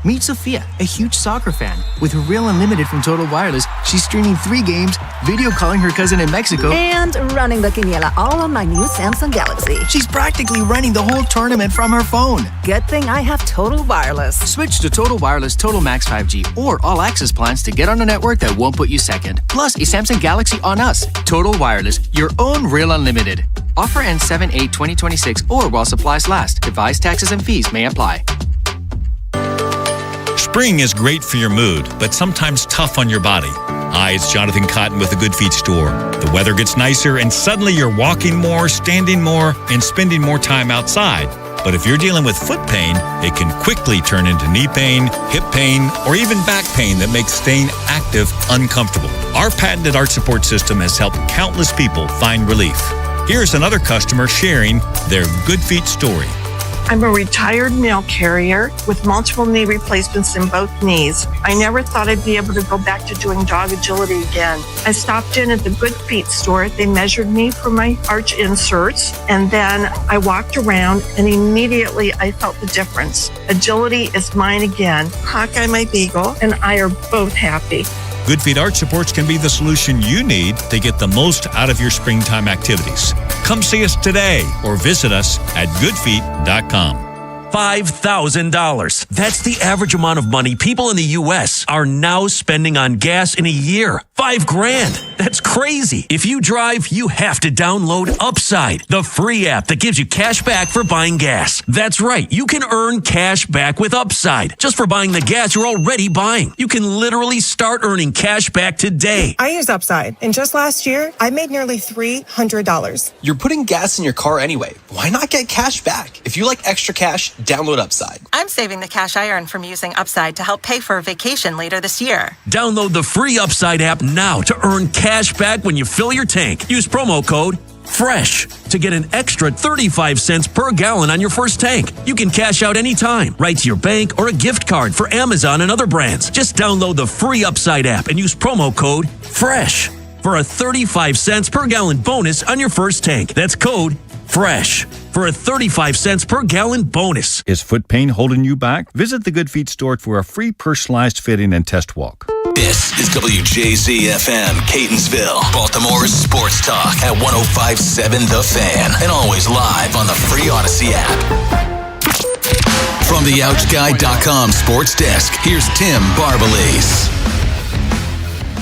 Meet Sophia, a huge soccer fan. With her Real Unlimited from Total Wireless, she's streaming 3 games, video calling her cousin in Mexico, and running the quiniela all on my new Samsung Galaxy. She's practically running the whole tournament from her phone. Good thing I have Total Wireless. Switch to Total Wireless Total Max 5G or All Access plans to get on a network that won't put you second. Plus, a Samsung Galaxy on us. Total Wireless, your own Real Unlimited. Offer ends 7/8/2026 or while supplies last. Device taxes and fees may apply. Spring is great for your mood, but sometimes tough on your body. Hi, it's Jonathan Cotton with the Good Feet store. The weather gets nicer and suddenly you're walking more, standing more, and spending more time outside. But if you're dealing with foot pain, it can quickly turn into knee pain, hip pain, or even back pain that makes staying active uncomfortable. Our patented arch support system has helped countless people find relief. Here's another customer sharing their Good Feet story. I'm a retired mail carrier with multiple knee replacements in both knees. I never thought I'd be able to go back to doing dog agility again. I stopped in at the Good Feet store. They measured me for my arch inserts, and then I walked around, and immediately I felt the difference. Agility is mine again. Hawkeye, my beagle, and I are both happy. Good Feet Arch Supports can be the solution you need to get the most out of your springtime activities. Come see us today or visit us at goodfeet.com. $5,000. That's the average amount of money people in the U.S. are now spending on gas in a year. $5,000. That's crazy. If you drive, you have to download Upside, the free app that gives you cash back for buying gas. That's right. You can earn cash back with Upside just for buying the gas you're already buying. You can literally start earning cash back today. I use Upside, and just last year, I made nearly $300. You're putting gas in your car anyway. Why not get cash back? If you like extra cash, download Upside. I'm saving the cash I earn from using Upside to help pay for a vacation later this year. Download the free Upside app now to earn cash back when you fill your tank. Use promo code FRESH to get an extra 35 cents per gallon on your first tank. You can cash out anytime, right to your bank or a gift card for Amazon and other brands. Just download the free Upside app and use promo code FRESH for a 35 cents per gallon bonus on your first tank. That's code FRESH for a 35 cents per gallon bonus. Is foot pain holding you back? Visit the Good Feet store for a free personalized fitting and test walk. This is WJZ-FM, Catonsville, Baltimore's sports talk at 105.7 The Fan, and always live on the free Odyssey app. From the OutGuy.com sports desk, here's Tim Barbalese.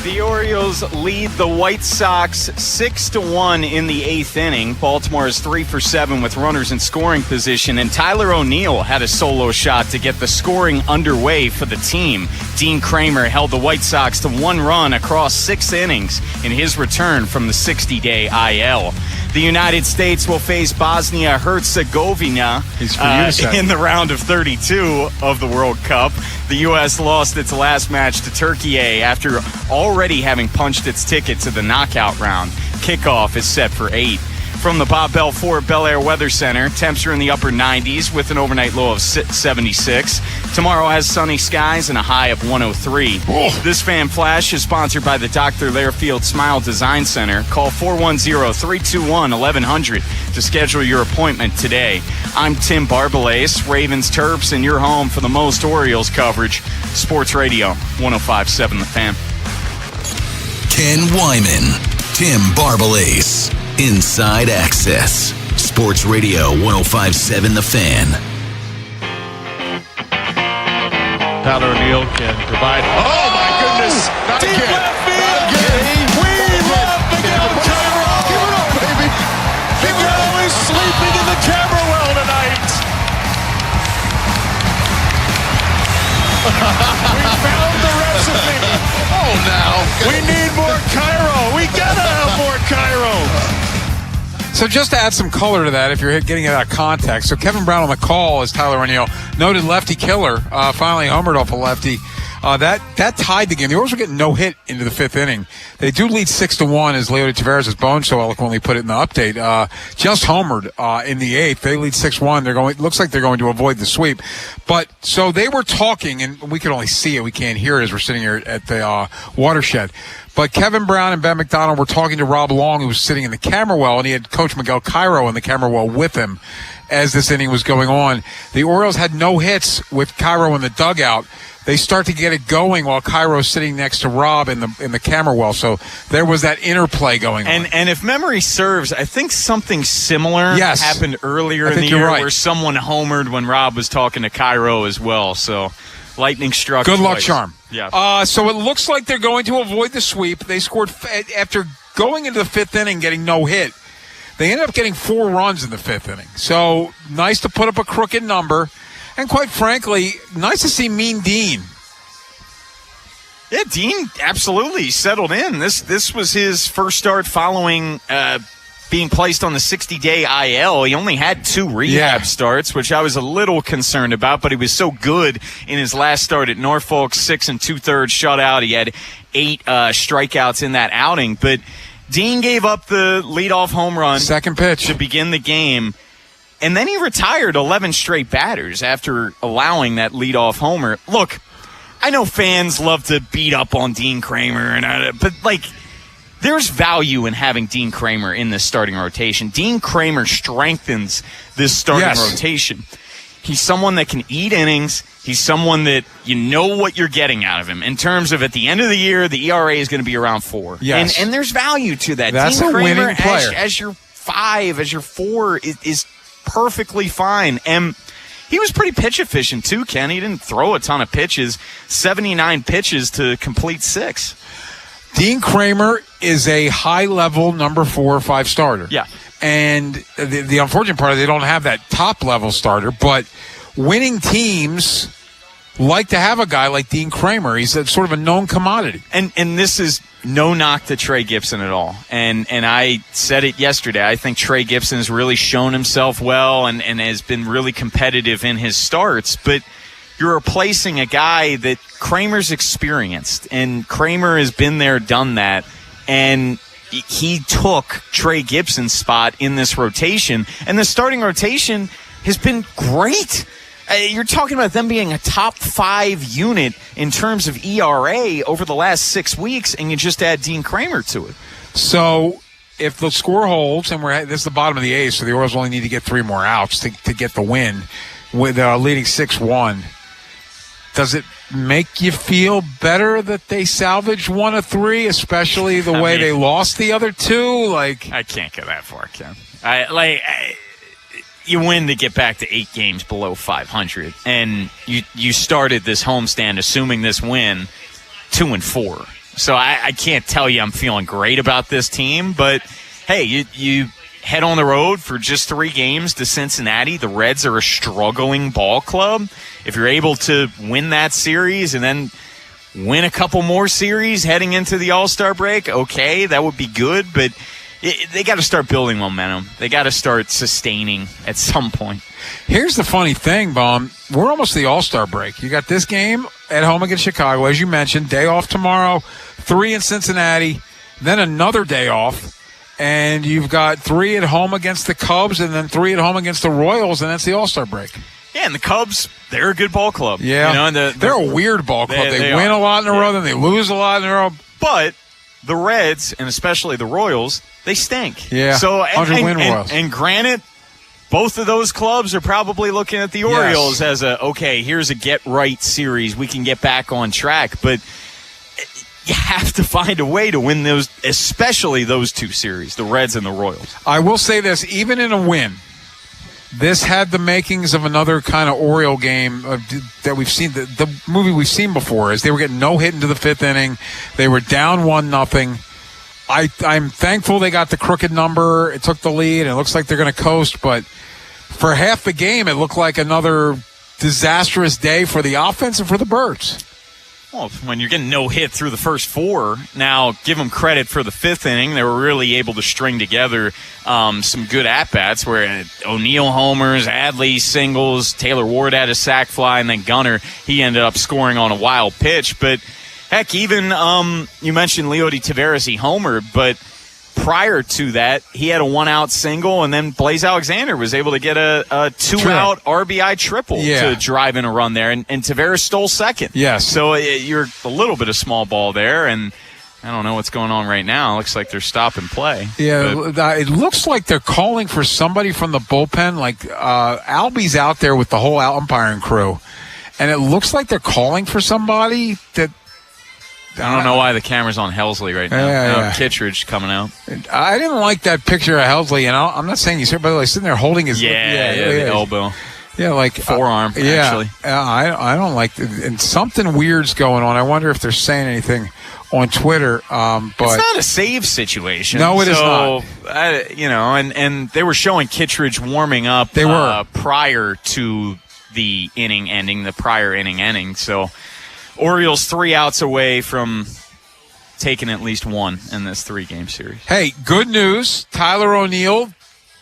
The Orioles lead the White Sox 6-1 in the 8th inning. Baltimore is 3 for 7 with runners in scoring position, and Tyler O'Neill had a solo shot to get the scoring underway for the team. Dean Kramer held the White Sox to 1 run across 6 innings in his return from the 60-day IL. The United States will face Bosnia-Herzegovina in the round of 32 of the World Cup. The U.S. lost its last match to Turkey after already having punched its ticket to the knockout round. Kickoff is set for 8. From the Bob Belfort Bel Air Weather Center, temps are in the upper 90s with an overnight low of 76. Tomorrow has sunny skies and a high of 103. This Fan Flash is sponsored by the Dr. Lairfield Smile Design Center. Call 410-321-1100 to schedule your appointment today. I'm Tim Barbalese, Ravens Terps, and you're home for the most Orioles coverage. Sports Radio 105.7 The Fan. Ken Wyman, Tim Barbalese. Inside Access. Sports Radio 105.7 The Fan. Tyler O'Neill can provide. Oh, my goodness. Deep left field. We love Miguel Cairo. Give it up, baby. Miguel is sleeping in the camera well tonight. We found the recipe. Oh, now. We need more Cairo. We got to have more Cairo. So just to add some color to that, if you're getting it out of context, so Kevin Brown on the call is Tyler O'Neill, noted lefty killer, finally homered off a lefty. That tied the game. The Orioles were getting no hit into the fifth inning. They do lead 6-1, as Leody Taveras' has Bone so eloquently put it in the update. Just homered in the eighth. They lead 6-1. It looks like they're going to avoid the sweep. But so they were talking, and we can only see it. We can't hear it as we're sitting here at the watershed. But Kevin Brown and Ben McDonald were talking to Rob Long, who was sitting in the camera well, and he had Coach Miguel Cairo in the camera well with him as this inning was going on. The Orioles had no hits with Cairo in the dugout. They start to get it going while Cairo's sitting next to Rob in the camera well. So there was that interplay going on. And if memory serves, I think something similar happened earlier in the year where someone homered when Rob was talking to Cairo as well. So lightning struck Good twice. luck charm. Yeah. So it looks like they're going to avoid the sweep. They scored after going into the fifth inning, getting no hit. They ended up getting 4 runs in the fifth inning. So nice to put up a crooked number. And quite frankly, nice to see Mean Dean. Yeah, Dean absolutely settled in. This was his first start following being placed on the 60-day IL. He only had 2 rehab starts, which I was a little concerned about, but he was so good in his last start at Norfolk, 6 2/3 shutout. He had 8 strikeouts in that outing. But Dean gave up the leadoff home run. Second pitch. To begin the game. And then he retired 11 straight batters after allowing that leadoff homer. Look, I know fans love to beat up on Dean Kramer, but there's value in having Dean Kramer in this starting rotation. Dean Kramer strengthens this starting rotation. He's someone that can eat innings. He's someone that you know what you're getting out of him. In terms of at the end of the year, the ERA is going to be around 4. Yes. And there's value to that. That's Dean a Kramer winning player. As your 5, as your 4 is perfectly fine. And he was pretty pitch efficient too, Ken. He didn't throw a ton of pitches. 79 pitches to complete 6. Dean Kramer is a high-level number 4 or 5 starter. Yeah. And the unfortunate part is they don't have that top-level starter, but winning teams like to have a guy like Dean Kramer. He's sort of a known commodity. And this is no knock to Trey Gibson at all. And I said it yesterday. I think Trey Gibson has really shown himself well and has been really competitive in his starts. But you're replacing a guy that Kramer's experienced, and Kramer has been there, done that, and he took Trey Gibson's spot in this rotation, and the starting rotation has been great. You're talking about them being a top 5 unit in terms of ERA over the last 6 weeks, and you just add Dean Kramer to it. So if the score holds, and this is the bottom of the 8th, so the Orioles only need to get 3 more outs to get the win, with leading 6-1. Does it make you feel better that they salvaged 1 of 3, especially the way they lost the other 2? I can't go that far, Ken. You win to get back to 8 games below 500, and you started this homestand assuming this win 2-4. So I can't tell you I'm feeling great about this team, but hey, you head on the road for just 3 games to Cincinnati. The Reds are a struggling ball club. If you're able to win that series and then win a couple more series heading into the All-Star break, okay, that would be good, but they got to start building momentum. They got to start sustaining at some point. Here's the funny thing, Baum. We're almost to the All-Star break. You got this game at home against Chicago, as you mentioned, day off tomorrow, 3 in Cincinnati, then another day off. And you've got 3 at home against the Cubs and then 3 at home against the Royals, and that's the All-Star break. Yeah, and the Cubs, they're a good ball club. Yeah, they're a weird ball club. They win a lot in a row, then they lose a lot in a row. But the Reds, and especially the Royals, they stink. Yeah, so 100-win Royals. And granted, both of those clubs are probably looking at the Orioles as here's a get-right series. We can get back on track. But you have to find a way to win those, especially those 2 series, the Reds and the Royals. I will say this, even in a win, This had the makings of another kind of Oriole game that we've seen. The movie we've seen before is they were getting no hit into the fifth inning. They were down 1-0. I'm thankful they got the crooked number. It took the lead, and it looks like they're going to coast. But for half the game, it looked like another disastrous day for the offense and for the Birds. Well, when you're getting no hit through the first 4, now give them credit for the fifth inning. They were really able to string together some good at-bats where O'Neill homers, Adley singles, Taylor Ward had a sac fly, and then Gunnar, he ended up scoring on a wild pitch. But, heck, even you mentioned Leody Taveras, he homered, but prior to that, he had a 1-out single, and then Blaze Alexander was able to get a 2-out RBI triple to drive in a run there, and Taveras stole second. Yes. So you're a little bit of small ball there, and I don't know what's going on right now. It looks like they're stop and play. Yeah, it looks like they're calling for somebody from the bullpen. Like Albie's out there with the whole umpiring crew, and it looks like they're calling for somebody that. I don't know why the camera's on Helsley right now. Yeah. Kittredge coming out. I didn't like that picture of Helsley, and I'm not saying he's here, but like sitting there holding his the elbow. Yeah, like forearm. Actually, I don't like it. And something weird's going on. I wonder if they're saying anything on Twitter. But it's not a save situation. No, it is not. And they were showing Kittredge warming up. They were prior to the inning ending, the prior inning ending. So. Orioles 3 outs away from taking at least one in this 3-game series. Hey, good news. Tyler O'Neill,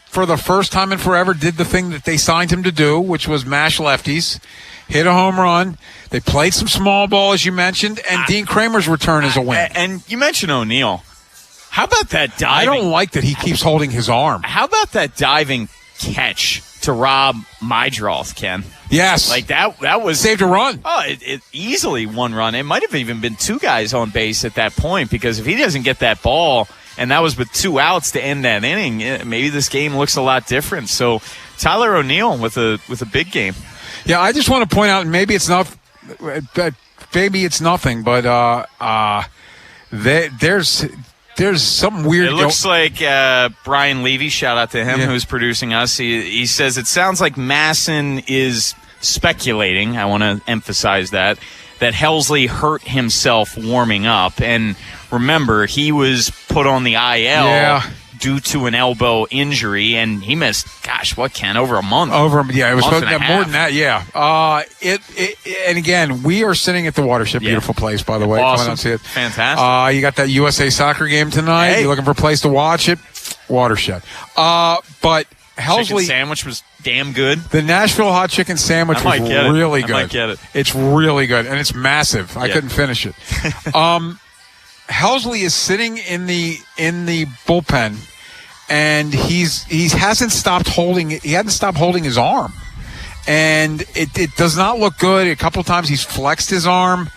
for the first time in forever, did the thing that they signed him to do, which was mash lefties, hit a home run. They played some small ball, as you mentioned, and Dean Kramer's return is a win. And you mentioned O'Neill. How about that diving? I don't like that he keeps holding his arm. How about that diving catch to Rob Mydroth, Ken? Yes. Like that was saved a run. Oh, it easily 1 run. It might have even been 2 guys on base at that point, because if he doesn't get that ball, and that was with 2 outs to end that inning, maybe this game looks a lot different. So Tyler O'Neill with a big game. Yeah, I just want to point out, and maybe it's nothing, but there's something weird. It looks like Brian Levy, shout out to him, who's producing us. He says it sounds like Masson is speculating, I want to emphasize that Helsley hurt himself warming up. And remember, he was put on the IL due to an elbow injury, and he missed, over a month? It was more than that, and again, we are sitting at the Watershed, beautiful place, by the way. Awesome. Come on, see it. Fantastic. You got that USA soccer game tonight. Hey. You're looking for a place to watch it? Watershed. But Helsley, chicken sandwich was damn good. The Nashville hot chicken sandwich was really good. I might get it. It's really good, and it's massive. I couldn't finish it. Helsley is sitting in the bullpen, and he hasn't stopped holding his arm, and it does not look good. A couple of times he's flexed his arm.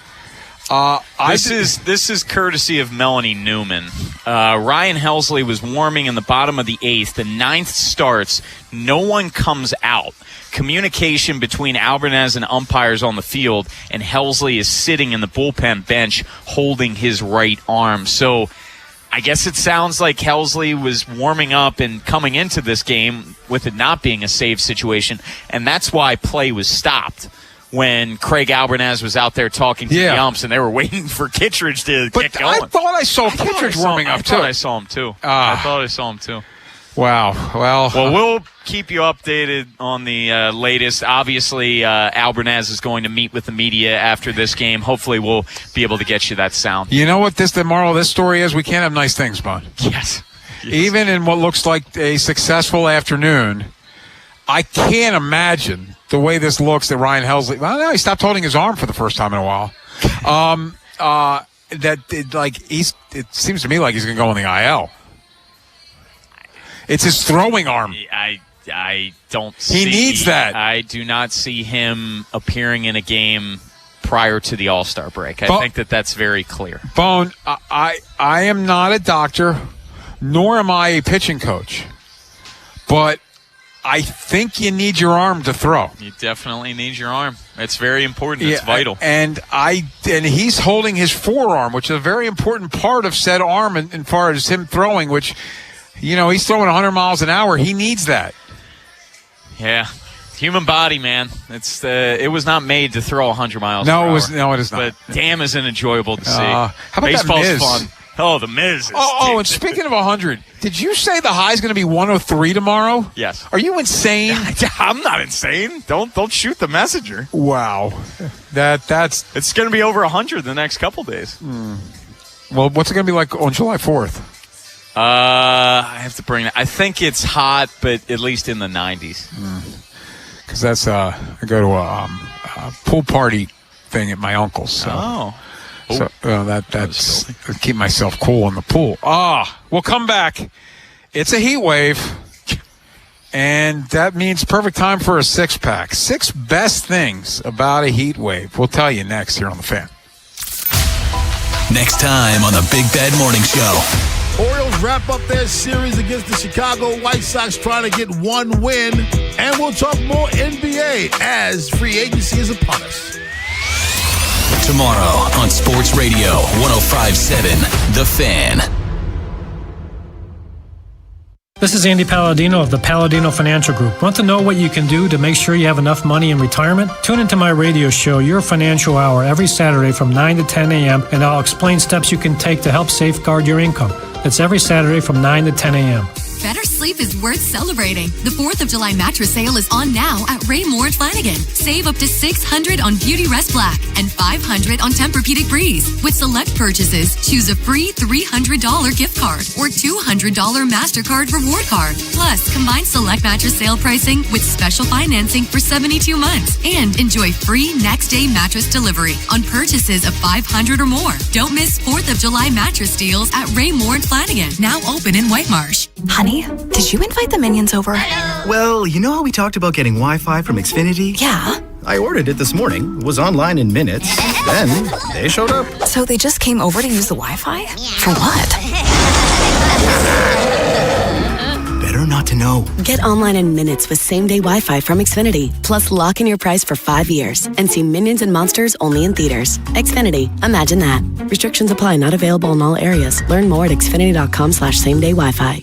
This is courtesy of Melanie Newman. Ryan Helsley was warming in the bottom of the 8th. The 9th starts. No one comes out. Communication between Albanese and umpires on the field, and Helsley is sitting in the bullpen bench holding his right arm. So I guess it sounds like Helsley was warming up and coming into this game with it not being a save situation, and that's why play was stopped when Craig Albanese was out there talking to the umps, and they were waiting for Kittredge to get going. I thought I saw Kittredge warming up, too. I thought I saw him, too. Wow. Well, we'll keep you updated on the latest. Obviously, Albanese is going to meet with the media after this game. Hopefully, we'll be able to get you that sound. You know what the moral of this story is? We can't have nice things, Bud. Yes. Even in what looks like a successful afternoon, I can't imagine the way this looks that Ryan Helsley. Well, no, he stopped holding his arm for the first time in a while. It seems to me like he's going to go on the IL. It's his throwing arm. I don't see. He needs that. I do not see him appearing in a game prior to the All-Star break. I think that's very clear. Bone, I am not a doctor, nor am I a pitching coach, but I think you need your arm to throw. You definitely need your arm. It's very important. It's vital. And he's holding his forearm, which is a very important part of said arm in far as him throwing, which, he's throwing 100 miles an hour. He needs that. Yeah. Human body, man. It was not made to throw 100 miles per hour. No, it is not. But damn, is it enjoyable to see. How about Baseball's that Miz? fun. Oh, the Miz. And speaking of 100, did you say the high is going to be 103 tomorrow? Yes. Are you insane? I'm not insane. Don't shoot the messenger. Wow. It's going to be over 100 the next couple days. Well, what's it going to be like on July 4th? I have to bring that. I think it's hot, but at least in the 90s. Because that's I go to a pool party thing at my uncle's. So. So that's I keep myself cool in the pool. We'll come back. It's a heat wave, and that means perfect time for a 6-pack. 6 best things about a heat wave. We'll tell you next here on The Fan. Next time on the Big Bad Morning Show. Orioles wrap up their series against the Chicago White Sox, trying to get one win. And we'll talk more NBA as free agency is upon us. Tomorrow on Sports Radio 105.7 The Fan. This is Andy Palladino of the Palladino Financial Group. Want to know what you can do to make sure you have enough money in retirement? Tune into my radio show, Your Financial Hour, every Saturday from 9 to 10 a.m., and I'll explain steps you can take to help safeguard your income. It's every Saturday from 9 to 10 a.m. Better sleep is worth celebrating. The 4th of July mattress sale is on now at Raymore Flanagan. Save up to $600 on Beauty Rest Black and $500 on Tempur-Pedic Breeze. With select purchases, choose a free $300 gift card or $200 MasterCard reward card. Plus, combine select mattress sale pricing with special financing for 72 months and enjoy free next day mattress delivery on purchases of $500 or more. Don't miss 4th of July mattress deals at Raymore Flanagan, now open in White Marsh. Honey, did you invite the minions over? Well, you know how we talked about getting Wi-Fi from Xfinity? Yeah. I ordered it this morning, was online in minutes, then they showed up. So they just came over to use the Wi-Fi? For what? Better not to know. Get online in minutes with same-day Wi-Fi from Xfinity. Plus, lock in your price for 5 years and see Minions and Monsters only in theaters. Xfinity. Imagine that. Restrictions apply. Not available in all areas. Learn more at xfinity.com/same-day Wi-Fi.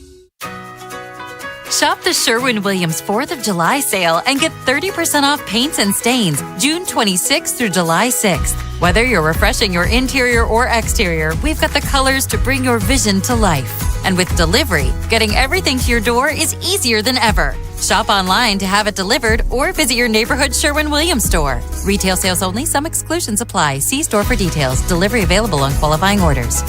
Shop the Sherwin-Williams 4th of July sale and get 30% off paints and stains June 26th through July 6th. Whether you're refreshing your interior or exterior, we've got the colors to bring your vision to life. And with delivery, getting everything to your door is easier than ever. Shop online to have it delivered or visit your neighborhood Sherwin-Williams store. Retail sales only. Some exclusions apply. See store for details. Delivery available on qualifying orders.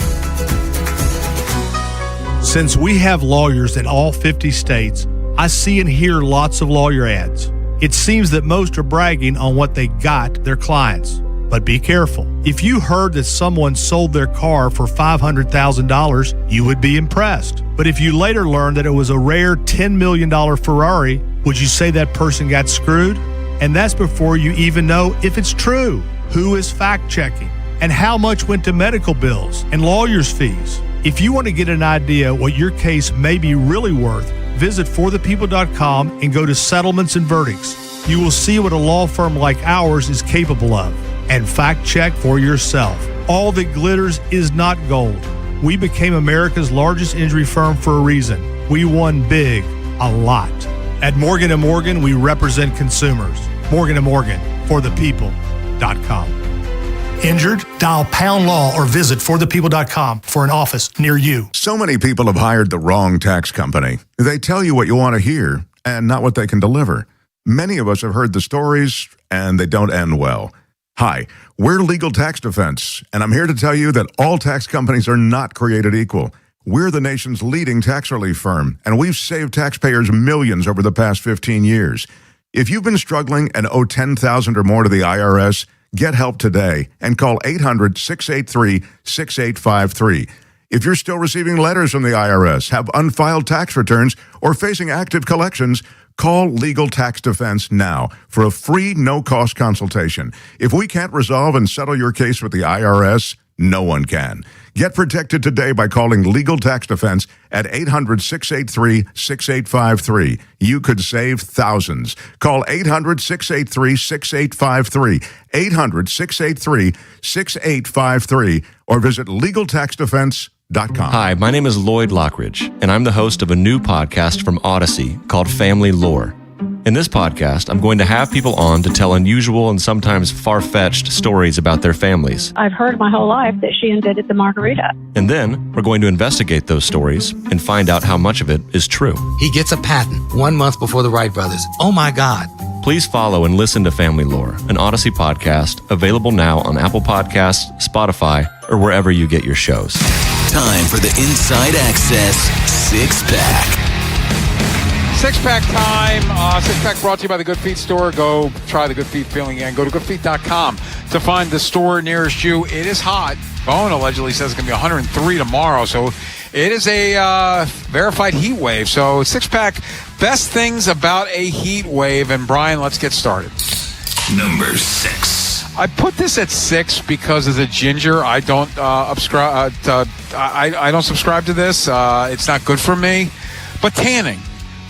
Since we have lawyers in all 50 states, I see and hear lots of lawyer ads. It seems that most are bragging on what they got their clients. But be careful. If you heard that someone sold their car for $500,000, you would be impressed. But if you later learned that it was a rare $10 million Ferrari, would you say that person got screwed? And that's before you even know if it's true. Who is fact-checking? And how much went to medical bills and lawyers' fees? If you want to get an idea what your case may be really worth, visit forthepeople.com and go to settlements and verdicts. You will see what a law firm like ours is capable of. And fact check for yourself. All that glitters is not gold. We became America's largest injury firm for a reason. We won big, a lot. At Morgan & Morgan, we represent consumers. Morgan & Morgan, forthepeople.com. Injured? Dial pound law or visit forthepeople.com for an office near you. So many people have hired the wrong tax company. They tell you what you want to hear and not what they can deliver. Many of us have heard the stories and they don't end well. Hi, we're Legal Tax Defense, and I'm here to tell you that all tax companies are not created equal. We're the nation's leading tax relief firm, and we've saved taxpayers millions over the past 15 years. If you've been struggling and owe $10,000 or more to the IRS, get help today and call 800-683-6853. If you're still receiving letters from the IRS, have unfiled tax returns, or facing active collections, call Legal Tax Defense now for a free, no-cost consultation. If we can't resolve and settle your case with the IRS, no one can. Get protected today by calling Legal Tax Defense at 800-683-6853. You could save thousands. Call 800-683-6853, 800-683-6853, or visit LegalTaxDefense.com. Hi, my name is Lloyd Lockridge, and I'm the host of a new podcast from Odyssey called Family Lore. In this podcast, I'm going to have people on to tell unusual and sometimes far-fetched stories about their families. I've heard my whole life that she invented the margarita. And then we're going to investigate those stories and find out how much of it is true. He gets a patent 1 month before the Wright brothers. Oh my God. Please follow and listen to Family Lore, an Odyssey podcast, available now on Apple Podcasts, Spotify, or wherever you get your shows. Time for the Inside Access Six-Pack. Six-pack time. Six-pack brought to you by the Good Feet store. Go try the Good Feet feeling again. Go to goodfeet.com to find the store nearest you. It is hot. Bone allegedly says it's going to be 103 tomorrow, so it is a verified heat wave. So six-pack, best things about a heat wave. And Brian, let's get started. Number 6. I put this at 6 because as a ginger, I don't I don't subscribe to this. It's not good for me. But tanning.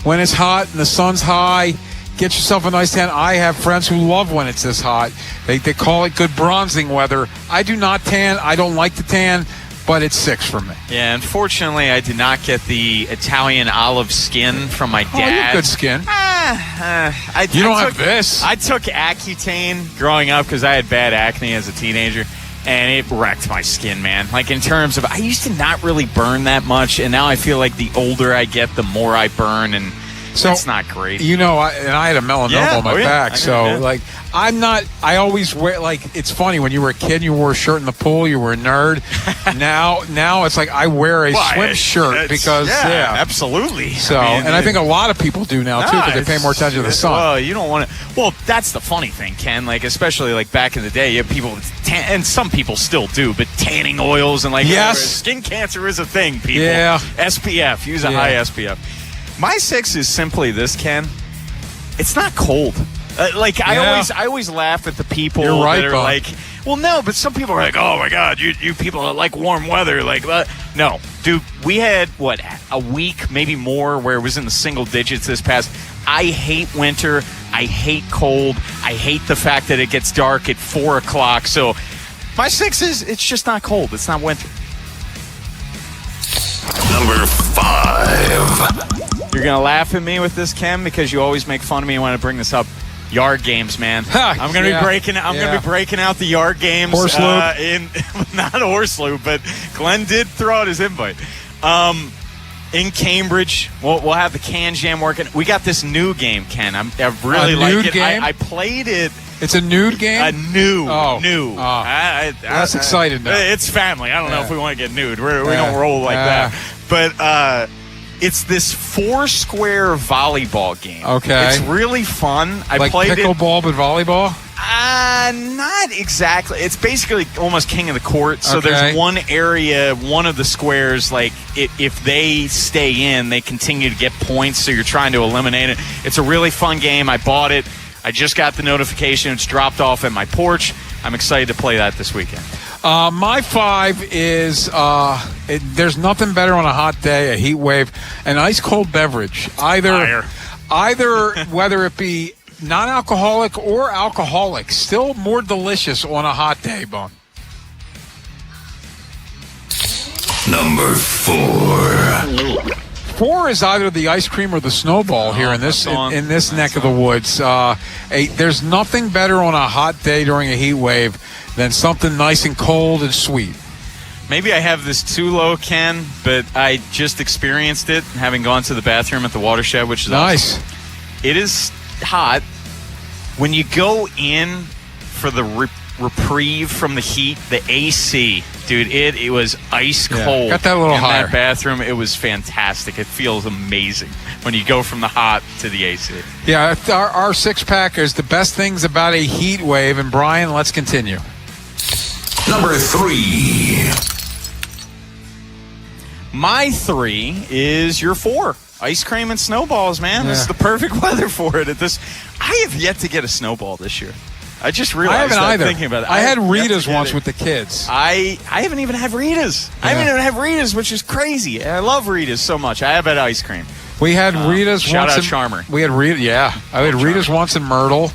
When it's hot and the sun's high, get yourself a nice tan. I have friends who love when it's this hot. They call it good bronzing weather. I do not tan. I don't like to tan, but it's 6 for me. Yeah, unfortunately, I did not get the Italian olive skin from my dad. Oh, you have good skin. You don't have this. I took Accutane growing up because I had bad acne as a teenager. And it wrecked my skin, man. Like, in terms of, I used to not really burn that much, and now I feel like the older I get, the more I burn, and so it's not great. You know, I had a melanoma on my back, I always wear, like, it's funny, when you were a kid, you wore a shirt in the pool, you were a nerd. now it's like I wear a swim shirt because, absolutely. So, I think a lot of people do now, too, because they pay more attention to the sun. Well, you don't want to, well, that's the funny thing, Ken, like, especially, like, back in the day, you have people, and some people still do, but tanning oils and, like, skin cancer is a thing, people. Yeah. SPF, use a high SPF. My 6 is simply this, Ken. It's not cold. I always laugh at the people that are like, well, no, but some people are like, oh my God, you people that like warm weather, no, dude, we had a week, maybe more, where it was in the single digits this past. I hate winter. I hate cold. I hate the fact that it gets dark at 4 o'clock. So my 6 is it's just not cold. It's not winter. Number 5. You're going to laugh at me with this, Ken, because you always make fun of me when I bring this up. Yard games, man. I'm going to be breaking out the yard games. Horse lube. Not horse lube, but Glenn did throw out his invite. In Cambridge, we'll have the Can Jam working. We got this new game, Ken. I really like it. Game? I played it. It's a nude game? New. That's exciting, though. It's family. I don't know if we want to get nude. We don't roll like that. But it's this 4-square volleyball game. Okay. It's really fun. I played pickleball, but volleyball? Not exactly. It's basically almost king of the court. So there's one area, one of the squares, like if they stay in, they continue to get points. So you're trying to eliminate it. It's a really fun game. I bought it. I just got the notification. It's dropped off at my porch. I'm excited to play that this weekend. My 5 is there's nothing better on a hot day, a heat wave, an ice cold beverage. Either whether it be non-alcoholic or alcoholic, still more delicious on a hot day, Bone. Number 4. 4 is either the ice cream or the snowball here in this neck of the woods. There's nothing better on a hot day during a heat wave than something nice and cold and sweet. Maybe I have this too low, Ken, but I just experienced it having gone to the bathroom at the Watershed, which is nice. Awesome. It is hot. When you go in for the reprieve from the heat, the AC, dude, it was ice cold. Got that a little higher. In that bathroom, it was fantastic. It feels amazing when you go from the hot to the AC. Yeah, our 6-pack is the best things about a heat wave. And Brian, let's continue. Number 3. My 3 is your 4. Ice cream and snowballs, man. This is the perfect weather for it. I have yet to get a snowball this year. I just realized I haven't either. Thinking about it. I had Rita's once with the kids. I haven't even had Rita's. I haven't even had Rita's, which is crazy. I love Rita's so much. I have had ice cream. We had Rita's shout once out Charmer. We had Rita, I had Rita's once in Myrtle.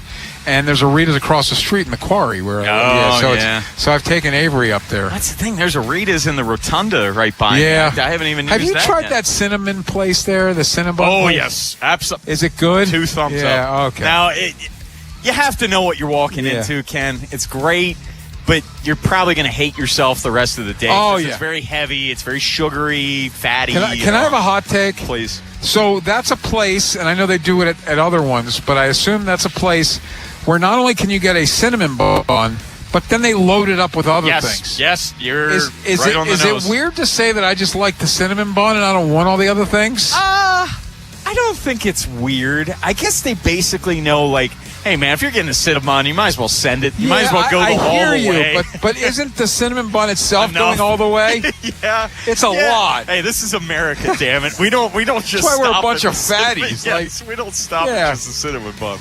And there's a Rita's across the street in the Quarry. So I've taken Avery up there. That's the thing. There's a Rita's in the Rotunda right by me. Yeah. I haven't even used Have you that tried yet. that cinnamon place there, the Cinnabon Oh, place? yes. Absolutely. Is it good? 2 thumbs up. Yeah, okay. Now, you have to know what you're walking into, Ken. It's great, but you're probably going to hate yourself the rest of the day. Oh, It's very heavy. It's very sugary, fatty. Can I have a hot take? Please. So that's a place, and I know they do it at other ones, but I assume that's a place where not only can you get a cinnamon bun, but then they load it up with other things. Yes, you're right on the nose. Is it weird to say that I just like the cinnamon bun and I don't want all the other things? I don't think it's weird. I guess they basically know, like, hey, man, if you're getting a cinnamon bun, you might as well send it. You might as well go the whole way. But isn't the cinnamon bun itself going all the way? Yeah. It's a lot. Hey, this is America, damn it. We don't just That's why we're a stop bunch at of the cinnamon. fatties. Yes, we don't stop at just the cinnamon bun.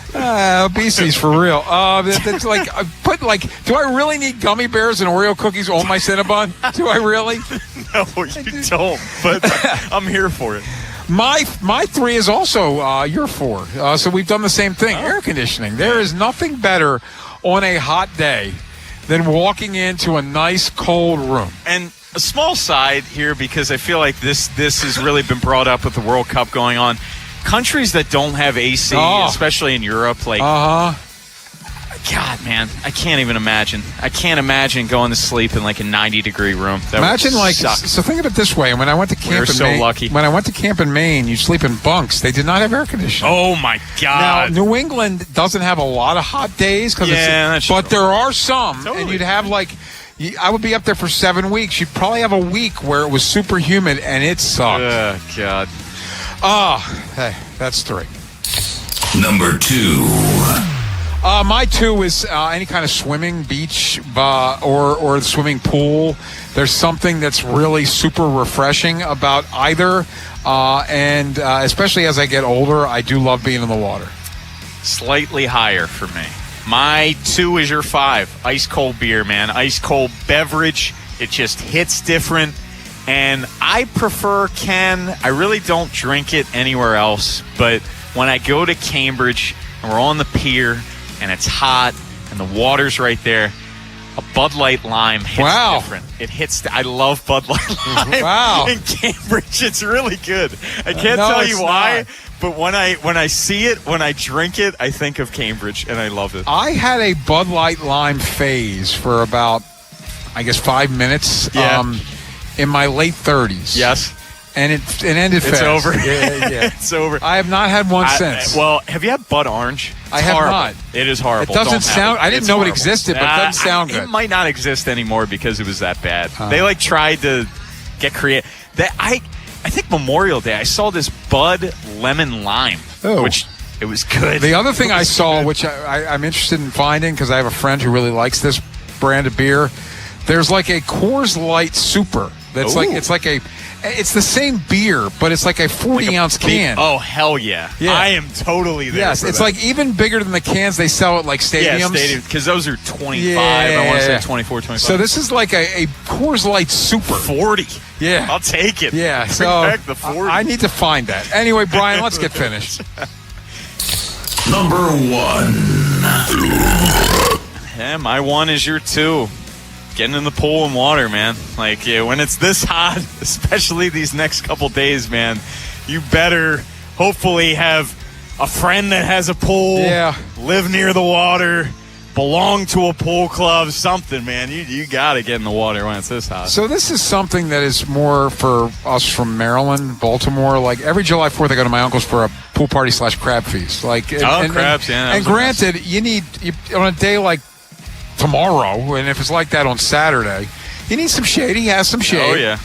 Obesity's for real. It's do I really need gummy bears and Oreo cookies on my Cinnabon? Do I really? No, you don't, but I'm here for it. My 3 is also your 4. So we've done the same thing. Air conditioning. There is nothing better on a hot day than walking into a nice cold room. And a small side here, because I feel like this has really been brought up with the World Cup going on. Countries that don't have AC, especially in Europe, like God, man, I can't even imagine. I can't imagine going to sleep in like a 90-degree room. That imagine would like suck. So think of it this way: when I went to camp in Maine, lucky. When I went to camp in Maine, you sleep in bunks. They did not have air conditioning. Oh my God! Now New England doesn't have a lot of hot days but there are some, and you'd have like. I would be up there for 7 weeks. You'd probably have a week where it was super humid and it sucked. Oh God! Hey, that's 3. Number 2. My 2 is any kind of swimming, beach, or the swimming pool. There's something that's really super refreshing about either, and especially as I get older, I do love being in the water. Slightly higher for me. My 2 is your 5. Ice cold beer, man. Ice cold beverage. It just hits different. And I prefer Ken. I really don't drink it anywhere else. But when I go to Cambridge and we're on the pier and it's hot and the water's right there, a Bud Light Lime hits different. It hits. I love Bud Light Lime in Cambridge. It's really good. I can't tell you why, but when I see it, when I drink it, I think of Cambridge, and I love it. I had a Bud Light Lime phase for about, I guess, 5 minutes in my late 30s. Yes. And it ended fast. It's over. Yeah. It's over. I have not had one since. Well, have you had Bud Orange? I have not. It is horrible. It doesn't sound. I didn't know it existed, but it doesn't sound good. It might not exist anymore because it was that bad. They tried to get creative. I think Memorial Day I saw this Bud Lemon Lime, which it was good. The other thing I saw, which I'm interested in finding because I have a friend who really likes this brand of beer. There's like a Coors Light Super. That's it's the same beer, but it's like a 40-ounce can. Oh, hell yeah. I am totally there. Yes, it's like even bigger than the cans they sell at like stadiums. Yeah, stadium, because those are 25. I want to say 24, 25. So this is like a Coors Light Super. 40. Yeah. I'll take it. Yeah, Bring so back the 40. I need to find that. Anyway, Brian, let's get finished. Number 1. Yeah, my 1 is your 2. Getting in the pool and water, man. Like, when it's this hot, especially these next couple days, man, you better hopefully have a friend that has a pool, live near the water, belong to a pool club, something, man. You got to get in the water when it's this hot. So this is something that is more for us from Maryland, Baltimore. Like every July 4th, I go to my uncle's for a pool party / crab feast. Like, crabs, yeah. And granted, you need on a day like tomorrow, and if it's like that on Saturday, you need some shade. He has some shade. Oh, yeah.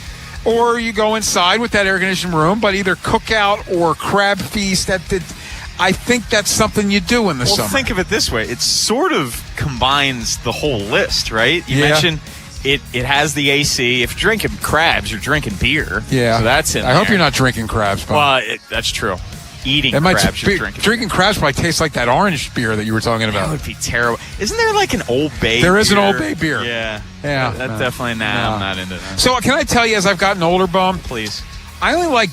Or you go inside with that air-conditioned room, but either cookout or crab feast. I think that's something you do in the summer. Well, think of it this way. It sort of combines the whole list, right? You mentioned it has the AC. If you're drinking crabs, you're drinking beer. Yeah. So that's in there. I hope you're not drinking crabs. Well, that's true. Eating crabs, you're drinking. Drinking crabs probably tastes like that orange beer that you were talking about. That would be terrible. Isn't there like an Old Bay There is beer? an Old Bay beer. Yeah. Yeah. Definitely not. I'm not into that. So can I tell you, as I've gotten older, Bum? Please. I only like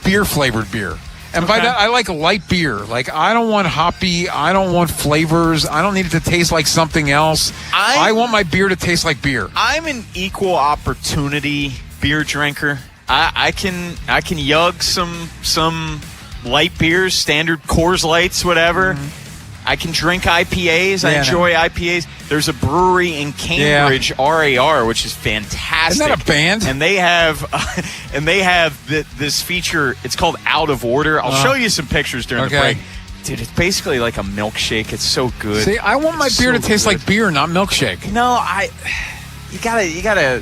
beer-flavored beer. And by that, I like light beer. Like, I don't want hoppy. I don't want flavors. I don't need it to taste like something else. I want my beer to taste like beer. I'm an equal opportunity beer drinker. I can yug some light beers, standard Coors Lights, whatever. Mm-hmm. I can drink IPAs. I enjoy IPAs. There's a brewery in Cambridge, RAR, which is fantastic. Isn't that a band? And they have this feature. It's called Out of Order. I'll show you some pictures during the break. Dude, it's basically like a milkshake. It's so good. See, I want my beer to taste like beer, not milkshake. No, you gotta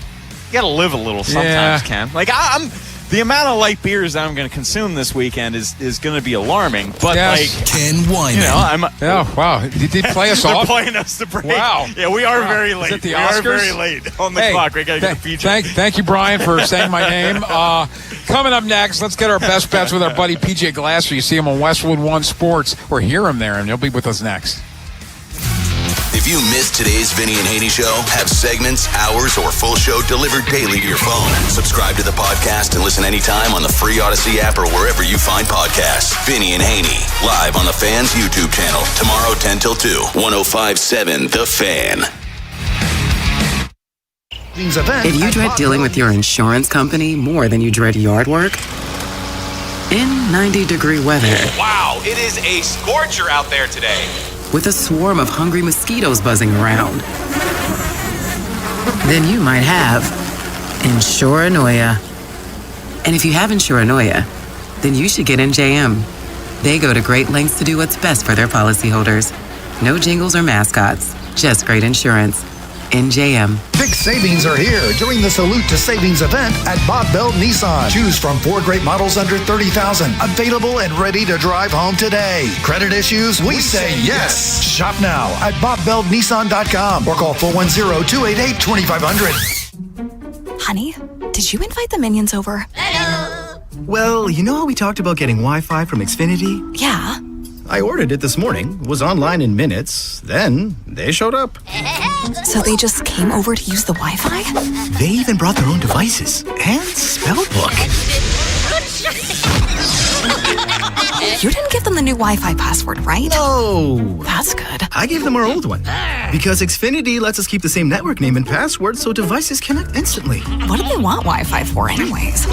live a little sometimes, Ken. Like I'm. The amount of light beers that I'm going to consume this weekend is going to be alarming. But like Ken Wyman, wow, you did play us off. They're playing us to break. Wow, yeah, we are very late. Is it the we Oscars? are very late on the clock. We got to get the feature. Thank you, Brian, for saying my name. Coming up next, let's get our best bets with our buddy PJ Glasser. You see him on Westwood One Sports, or hear him there, and he'll be with us next. If you missed today's Vinny and Haynie show, have segments, hours, or full show delivered daily to your phone. Subscribe to the podcast and listen anytime on the free Odyssey app or wherever you find podcasts. Vinny and Haynie, live on the Fan's YouTube channel. Tomorrow, 10 till 2, 105.7 The Fan. If you dread dealing with your insurance company more than you dread yard work, in 90-degree weather. Wow, it is a scorcher out there today. With a swarm of hungry mosquitoes buzzing around, then you might have Insuranoia. And if you have Insuranoia, then you should get NJM. They go to great lengths to do what's best for their policyholders. No jingles or mascots, just great insurance. NJM. Big savings are here during the Salute to Savings event at Bob Bell Nissan. Choose from 4 great models under $30,000. Available and ready to drive home today. Credit issues? We say yes. Shop now at BobBellNissan.com or call 410-288-2500. Honey, did you invite the minions over? Hello. Well, you know how we talked about getting Wi-Fi from Xfinity? Yeah. I ordered it this morning, was online in minutes, then they showed up. So they just came over to use the Wi-Fi? They even brought their own devices and spell book. You didn't give them the new Wi-Fi password, right? No. That's good. I gave them our old one. Because Xfinity lets us keep the same network name and password so devices connect instantly. What do they want Wi-Fi for anyways?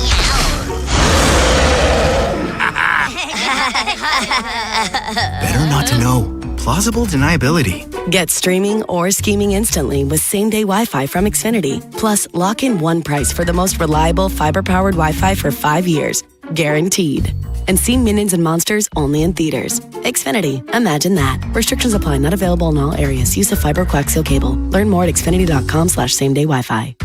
Better not to know. Plausible deniability. Get streaming or scheming instantly with same-day Wi-Fi from Xfinity. Plus, lock in one price for the most reliable fiber-powered Wi-Fi for 5 years. Guaranteed. And see Minions and Monsters only in theaters. Xfinity. Imagine that. Restrictions apply. Not available in all areas. Use of fiber coaxial cable. Learn more at xfinity.com/same-day Wi-Fi.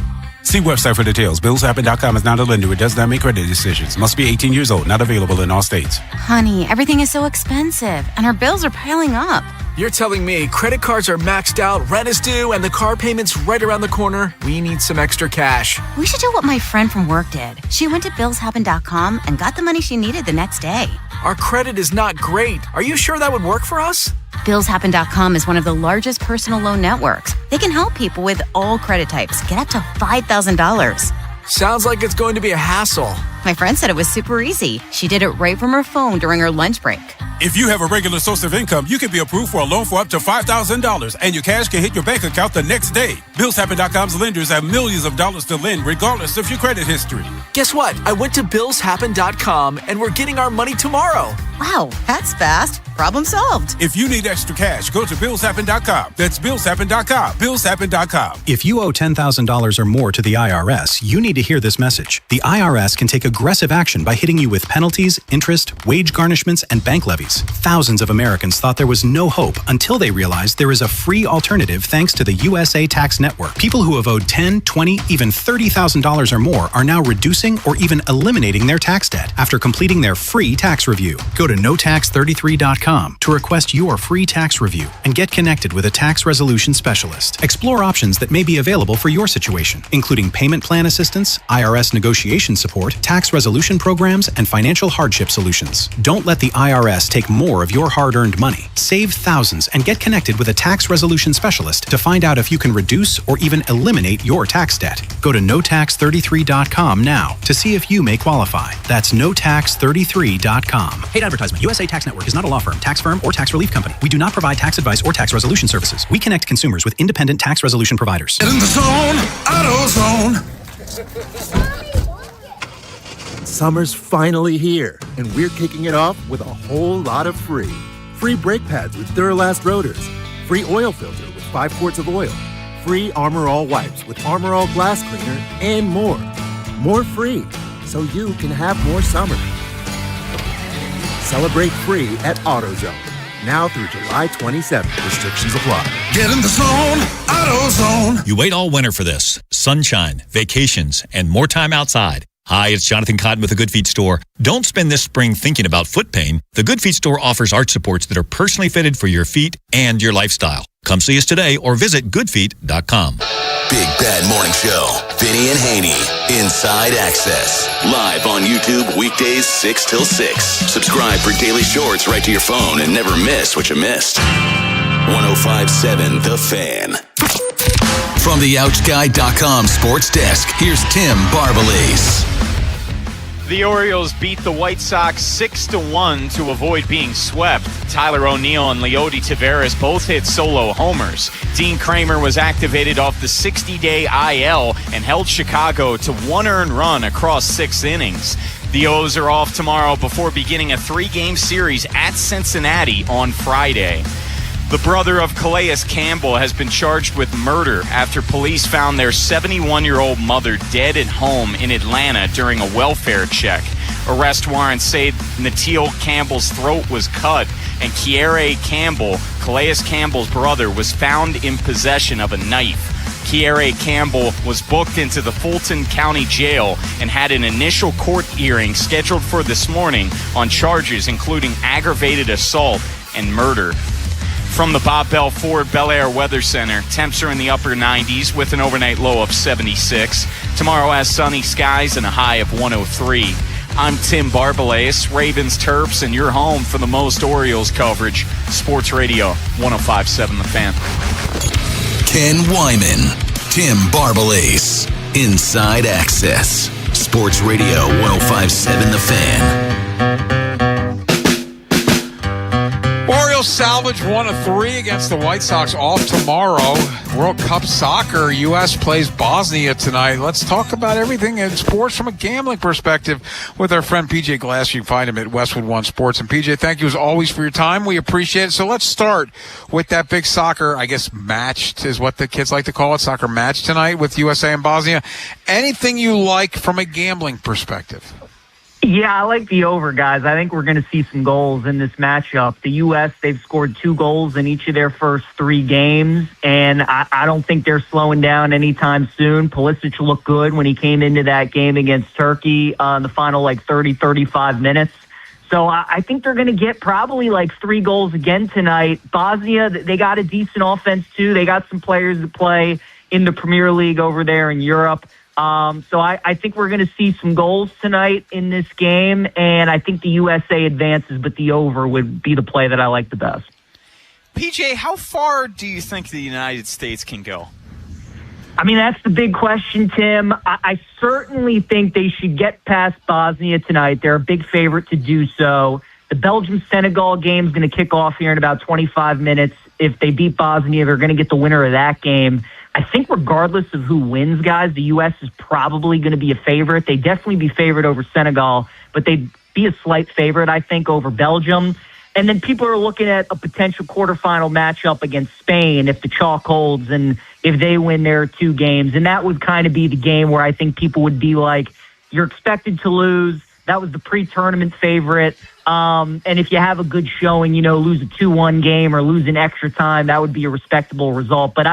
See website for details. BillsHappen.com is not a lender. It does not make credit decisions. Must be 18 years old. Not available in all states. Honey, everything is so expensive, and our bills are piling up. You're telling me credit cards are maxed out, rent is due, and the car payment's right around the corner? We need some extra cash. We should do what my friend from work did. She went to BillsHappen.com and got the money she needed the next day. Our credit is not great. Are you sure that would work for us? BillsHappen.com is one of the largest personal loan networks. They can help people with all credit types get up to $5,000. Sounds like it's going to be a hassle. My friend said it was super easy. She did it right from her phone during her lunch break. If you have a regular source of income, you can be approved for a loan for up to $5,000, and your cash can hit your bank account the next day. BillsHappen.com's lenders have millions of dollars to lend, regardless of your credit history. Guess what? I went to BillsHappen.com, and we're getting our money tomorrow. Wow, that's fast. Problem solved. If you need extra cash, go to BillsHappen.com. That's BillsHappen.com. BillsHappen.com. If you owe $10,000 or more to the IRS, you need to hear this message. The IRS can take aggressive action by hitting you with penalties, interest, wage garnishments, and bank levies. Thousands of Americans thought there was no hope until they realized there is a free alternative thanks to the USA Tax Network. People who have owed $10,000, $20,000, even $30,000 or more are now reducing or even eliminating their tax debt after completing their free tax review. Go to notax33.com to request your free tax review and get connected with a tax resolution specialist. Explore options that may be available for your situation, including payment plan assistance, IRS negotiation support, tax resolution programs, and financial hardship solutions. Don't let the IRS take take more of your hard-earned money. Save thousands and get connected with a tax resolution specialist to find out if you can reduce or even eliminate your tax debt. Go to notax33.com now to see if you may qualify. That's notax33.com. Paid advertisement. USA Tax Network is not a law firm, tax firm, or tax relief company. We do not provide tax advice or tax resolution services. We connect consumers with independent tax resolution providers. Get in the zone, AutoZone. Summer's finally here, and we're kicking it off with a whole lot of free. Free brake pads with Duralast rotors. Free oil filter with 5 quarts of oil. Free Armor All wipes with Armor All glass cleaner, and more. More free, so you can have more summer. Celebrate free at AutoZone. Now through July 27th. Restrictions apply. Get in the zone, AutoZone. You wait all winter for this. Sunshine, vacations, and more time outside. Hi, it's Jonathan Cotton with the Good Feet Store. Don't spend this spring thinking about foot pain. The Good Feet Store offers arch supports that are personally fitted for your feet and your lifestyle. Come see us today or visit goodfeet.com. Big Bad Morning Show. Vinny and Haynie. Inside Access. Live on YouTube weekdays 6 till 6. Subscribe for daily shorts right to your phone and never miss what you missed. 105.7 The Fan. From the OutGuy.com sports desk, here's Tim Barbalace. The Orioles beat the White Sox 6-1 to avoid being swept. Tyler O'Neill and Leody Taveras both hit solo homers. Dean Kramer was activated off the 60-day IL and held Chicago to 1 earned run across 6 innings. The O's are off tomorrow before beginning a 3-game series at Cincinnati on Friday. The brother of Calais Campbell has been charged with murder after police found their 71-year-old mother dead at home in Atlanta during a welfare check. Arrest warrants say Natil Campbell's throat was cut, and Kiere Campbell, Calais Campbell's brother, was found in possession of a knife. Kiere Campbell was booked into the Fulton County Jail and had an initial court hearing scheduled for this morning on charges including aggravated assault and murder. From the Bob Bell Ford Bel Air Weather Center, temps are in the upper 90s with an overnight low of 76. Tomorrow has sunny skies and a high of 103. I'm Tim Barbalace, Ravens Terps, and you're home for the most Orioles coverage. Sports Radio 105.7 The Fan. Ken Wyman, Tim Barbalace, Inside Access. Sports Radio 105.7 The Fan. Orioles salvage 1 of 3 against the White Sox off tomorrow. World Cup Soccer, U.S. plays Bosnia tonight. Let's talk about everything in sports from a gambling perspective with our friend PJ Glass. You can find him at Westwood One Sports. And PJ, thank you as always for your time. We appreciate it. So let's start with that big soccer, I guess, match is what the kids like to call it, soccer match tonight with USA and Bosnia. Anything you like from a gambling perspective? Yeah, I like the over, guys. I think we're going to see some goals in this matchup. The U.S., they've scored 2 goals in each of their first 3 games, and I don't think they're slowing down anytime soon. Pulisic looked good when he came into that game against Turkey in the final 30, 35 minutes. So I think they're going to get probably 3 goals again tonight. Bosnia, they got a decent offense, too. They got some players that play in the Premier League over there in Europe. So I think we're going to see some goals tonight in this game, and I think the USA advances, but the over would be the play that I like the best. PJ, how far do you think the United States can go? I mean, that's the big question, Tim. I certainly think they should get past Bosnia tonight. They're a big favorite to do so. The Belgium-Senegal game is going to kick off here in about 25 minutes. If they beat Bosnia, they're going to get the winner of that game. I think regardless of who wins, guys, the U.S. is probably going to be a favorite. They'd definitely be favored over Senegal, but they'd be a slight favorite, I think, over Belgium. And then people are looking at a potential quarterfinal matchup against Spain if the chalk holds and if they win their 2 games. And that would kind of be the game where I think people would be like, you're expected to lose. That was the pre-tournament favorite. And if you have a good showing, lose a 2-1 game or lose in extra time, that would be a respectable result. But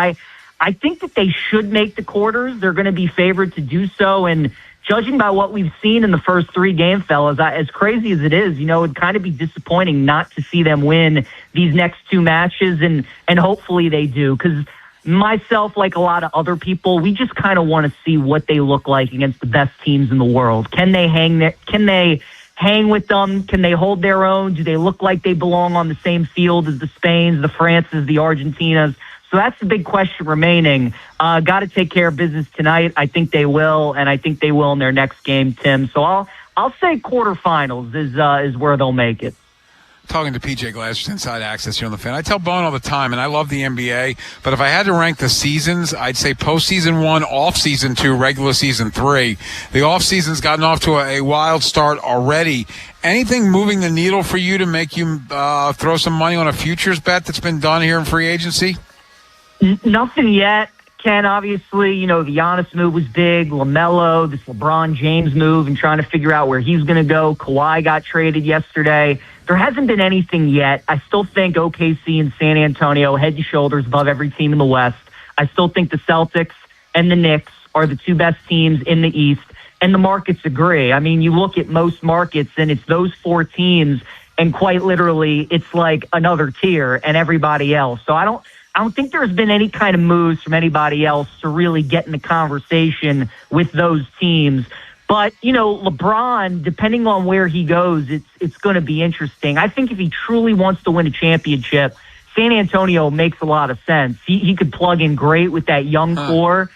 I think that they should make the quarters. They're going to be favored to do so. And judging by what we've seen in the first 3 games, fellas, as crazy as it is, it'd kind of be disappointing not to see them win these next 2 matches. And hopefully they do. Because myself, like a lot of other people, we just kind of want to see what they look like against the best teams in the world. Can they hang there? Can they hang with them? Can they hold their own? Do they look like they belong on the same field as the Spains, the Frances, the Argentinas? So that's the big question remaining. Got to take care of business tonight. I think they will, and I think they will in their next game, Tim. So I'll say quarterfinals is where they'll make it. Talking to PJ Glasser, Inside Access here on the Fan. I tell Bone all the time, and I love the NBA, but if I had to rank the seasons, I'd say postseason 1, off-season 2, regular season 3. The off-season's gotten off to a wild start already. Anything moving the needle for you to make you throw some money on a futures bet that's been done here in free agency? Nothing yet. Ken, obviously, the Giannis move was big. LaMelo, this LeBron James move, and trying to figure out where he's going to go. Kawhi got traded yesterday. There hasn't been anything yet. I still think OKC and San Antonio head and shoulders above every team in the West. I still think the Celtics and the Knicks are the two best teams in the East, and the markets agree. I mean, you look at most markets, and it's those four teams, and quite literally, it's like another tier and everybody else. So I don't think there's been any kind of moves from anybody else to really get in the conversation with those teams. But, LeBron, depending on where he goes, it's going to be interesting. I think if he truly wants to win a championship, San Antonio makes a lot of sense. He could plug in great with that young core.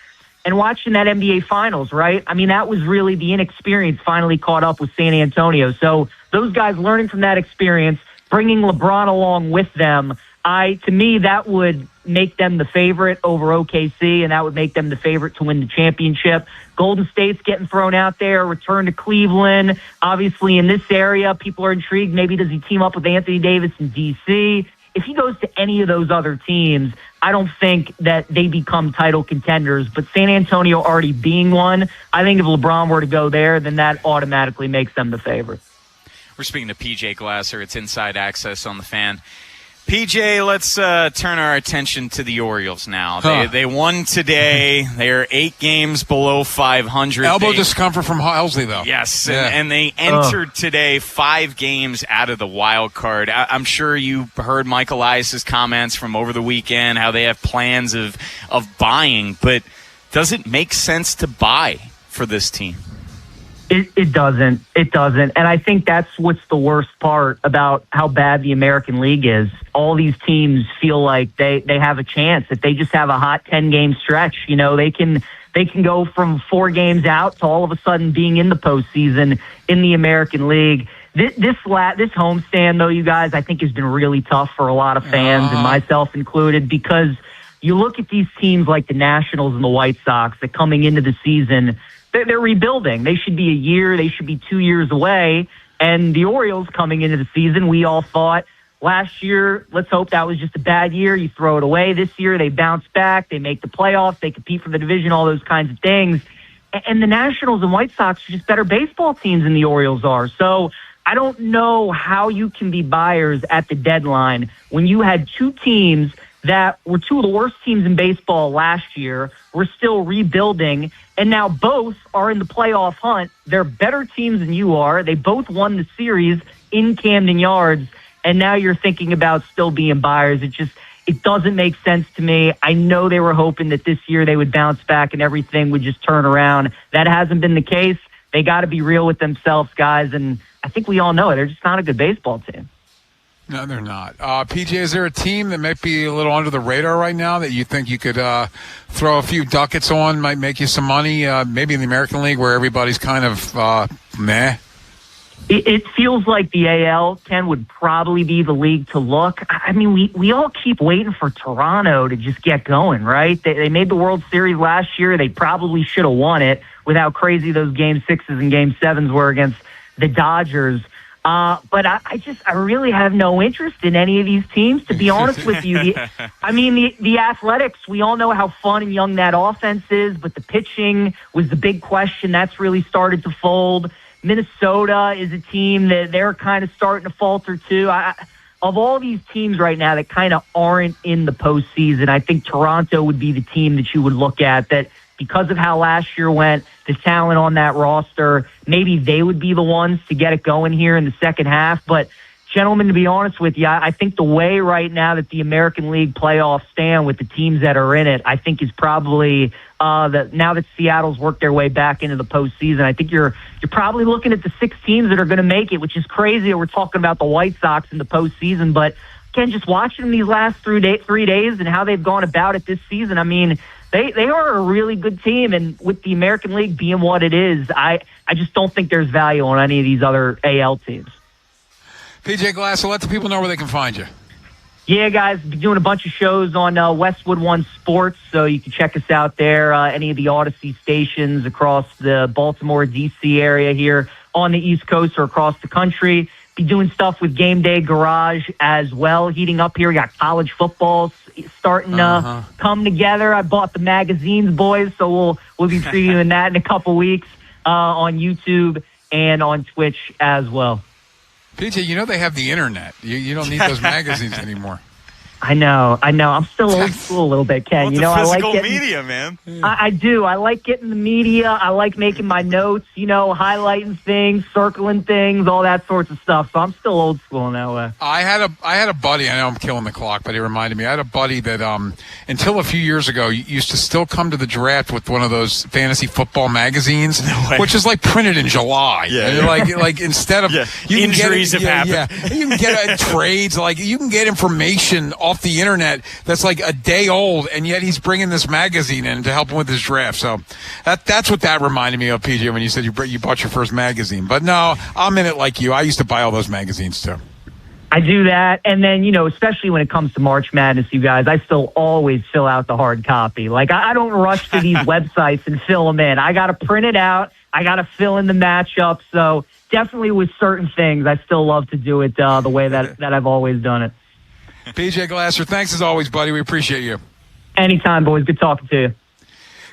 And watching that NBA Finals, right? I mean, that was really the inexperience finally caught up with San Antonio. So those guys learning from that experience, bringing LeBron along with them, to me, that would make them the favorite over OKC, and that would make them the favorite to win the championship. Golden State's getting thrown out there, return to Cleveland. Obviously, in this area, people are intrigued. Maybe does he team up with Anthony Davis in D.C.? If he goes to any of those other teams, I don't think that they become title contenders. But San Antonio already being one, I think if LeBron were to go there, then that automatically makes them the favorite. We're speaking to PJ Glasser. It's Inside Access on the Fan. PJ, let's turn our attention to the Orioles now. They won today. They're 8 games below 500. Elbow discomfort from Helsley, though. Yes, and they entered today 5 games out of the wild card. I'm sure you heard Michael Elias's comments from over the weekend, how they have plans of buying. But does it make sense to buy for this team? It doesn't. It doesn't. And I think that's what's the worst part about how bad the American League is. All these teams feel like they have a chance. If they just have a hot 10-game stretch, they can go from 4 games out to all of a sudden being in the postseason in the American League. This homestand, though, you guys, I think has been really tough for a lot of fans, and myself included, because you look at these teams like the Nationals and the White Sox that coming into the season, they're rebuilding. They should be a year, they should be 2 years away. And the Orioles coming into the season, we all thought last year, let's hope that was just a bad year. You throw it away. This year, they bounce back. They make the playoffs. They compete for the division, all those kinds of things. And the Nationals and White Sox are just better baseball teams than the Orioles are. So I don't know how you can be buyers at the deadline when you had 2 teams that were 2 of the worst teams in baseball last year. We're still rebuilding, and now both are in the playoff hunt. They're better teams than you are. They both won the series in Camden Yards, and now you're thinking about still being buyers. It doesn't make sense to me. I know they were hoping that this year they would bounce back and everything would just turn around. That hasn't been the case. They got to be real with themselves, guys, and I think we all know it. They're just not a good baseball team. No, they're not. PJ, is there a team that might be a little under the radar right now that you think you could throw a few ducats on, might make you some money, maybe in the American League where everybody's kind of meh? It feels like the AL, Ken, would probably be the league to look. I mean, we all keep waiting for Toronto to just get going, right? They made the World Series last year. They probably should have won it with how crazy those Game 6s and Game 7s were against the Dodgers. But I really have no interest in any of these teams, to be honest with you. The Athletics, we all know how fun and young that offense is, but the pitching was the big question. That's really started to fold. Minnesota is a team that they're kind of starting to falter too. Of all these teams right now that kind of aren't in the postseason, I think Toronto would be the team that you would look at that, because of how last year went, the talent on that roster, maybe they would be the ones to get it going here in the second half. But Gentlemen, to be honest with you, I think the way right now that the American League playoffs stand with the teams that are in it, I think is probably now that Seattle's worked their way back into the postseason, I think you're probably looking at the 6 teams that are going to make it, which is crazy. We're talking about the White Sox in the postseason, but again, just watching these last 3 days and how they've gone about it this season, I mean, they are a really good team, and with the American League being what it is, I just don't think there's value on any of these other AL teams. PJ Glasser, let the people know where they can find you. Yeah, guys, been doing a bunch of shows on Westwood One Sports, so you can check us out there. Any of the Odyssey stations across the Baltimore, D.C. area here on the East Coast or across the country. Be doing stuff with Game Day Garage as well, heating up here. We got college football starting to come together. I bought the magazines, boys, so we'll be previewing that in a couple weeks on YouTube and on Twitch as well. PJ, you know they have the internet. You don't need those magazines anymore. I know. I'm still old school a little bit, Ken. I like getting media, man. I do. I like getting the media. I like making my notes, highlighting things, circling things, all that sorts of stuff. So I'm still old school in that way. I had a buddy. I know I'm killing the clock, but he reminded me. I had a buddy that until a few years ago used to still come to the draft with one of those fantasy football magazines, which is like printed in July. Yeah. Like instead of injuries have happened. Yeah, you can get trades. Like you can get information off the internet that's like a day old, and yet he's bringing this magazine in to help him with his draft. So that's what that reminded me of, PJ, when you said you bought your first magazine. But no, I'm in it like you. I used to buy all those magazines too. I do that, and then, especially when it comes to March Madness, you guys, I still always fill out the hard copy. Like, I don't rush to these websites and fill them in. I got to print it out. I got to fill in the matchup. So definitely with certain things, I still love to do it the way that I've always done it. PJ Glasser, thanks as always, buddy. We appreciate you. Anytime, boys. Good talking to you.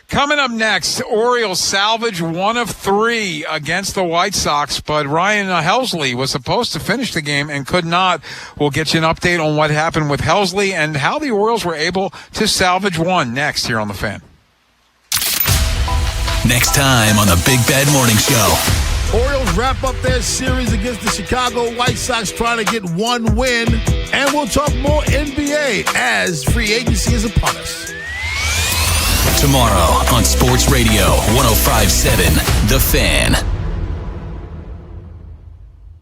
Coming up next, Orioles salvage 1 of 3 against the White Sox, but Ryan Helsley was supposed to finish the game and could not. We'll get you an update on what happened with Helsley and how the Orioles were able to salvage 1 next here on The Fan. Next time on the Big Bad Morning Show. Orioles wrap up their series against the Chicago White Sox trying to get 1 win. And we'll talk more NBA as free agency is upon us. Tomorrow on Sports Radio 105.7 The Fan.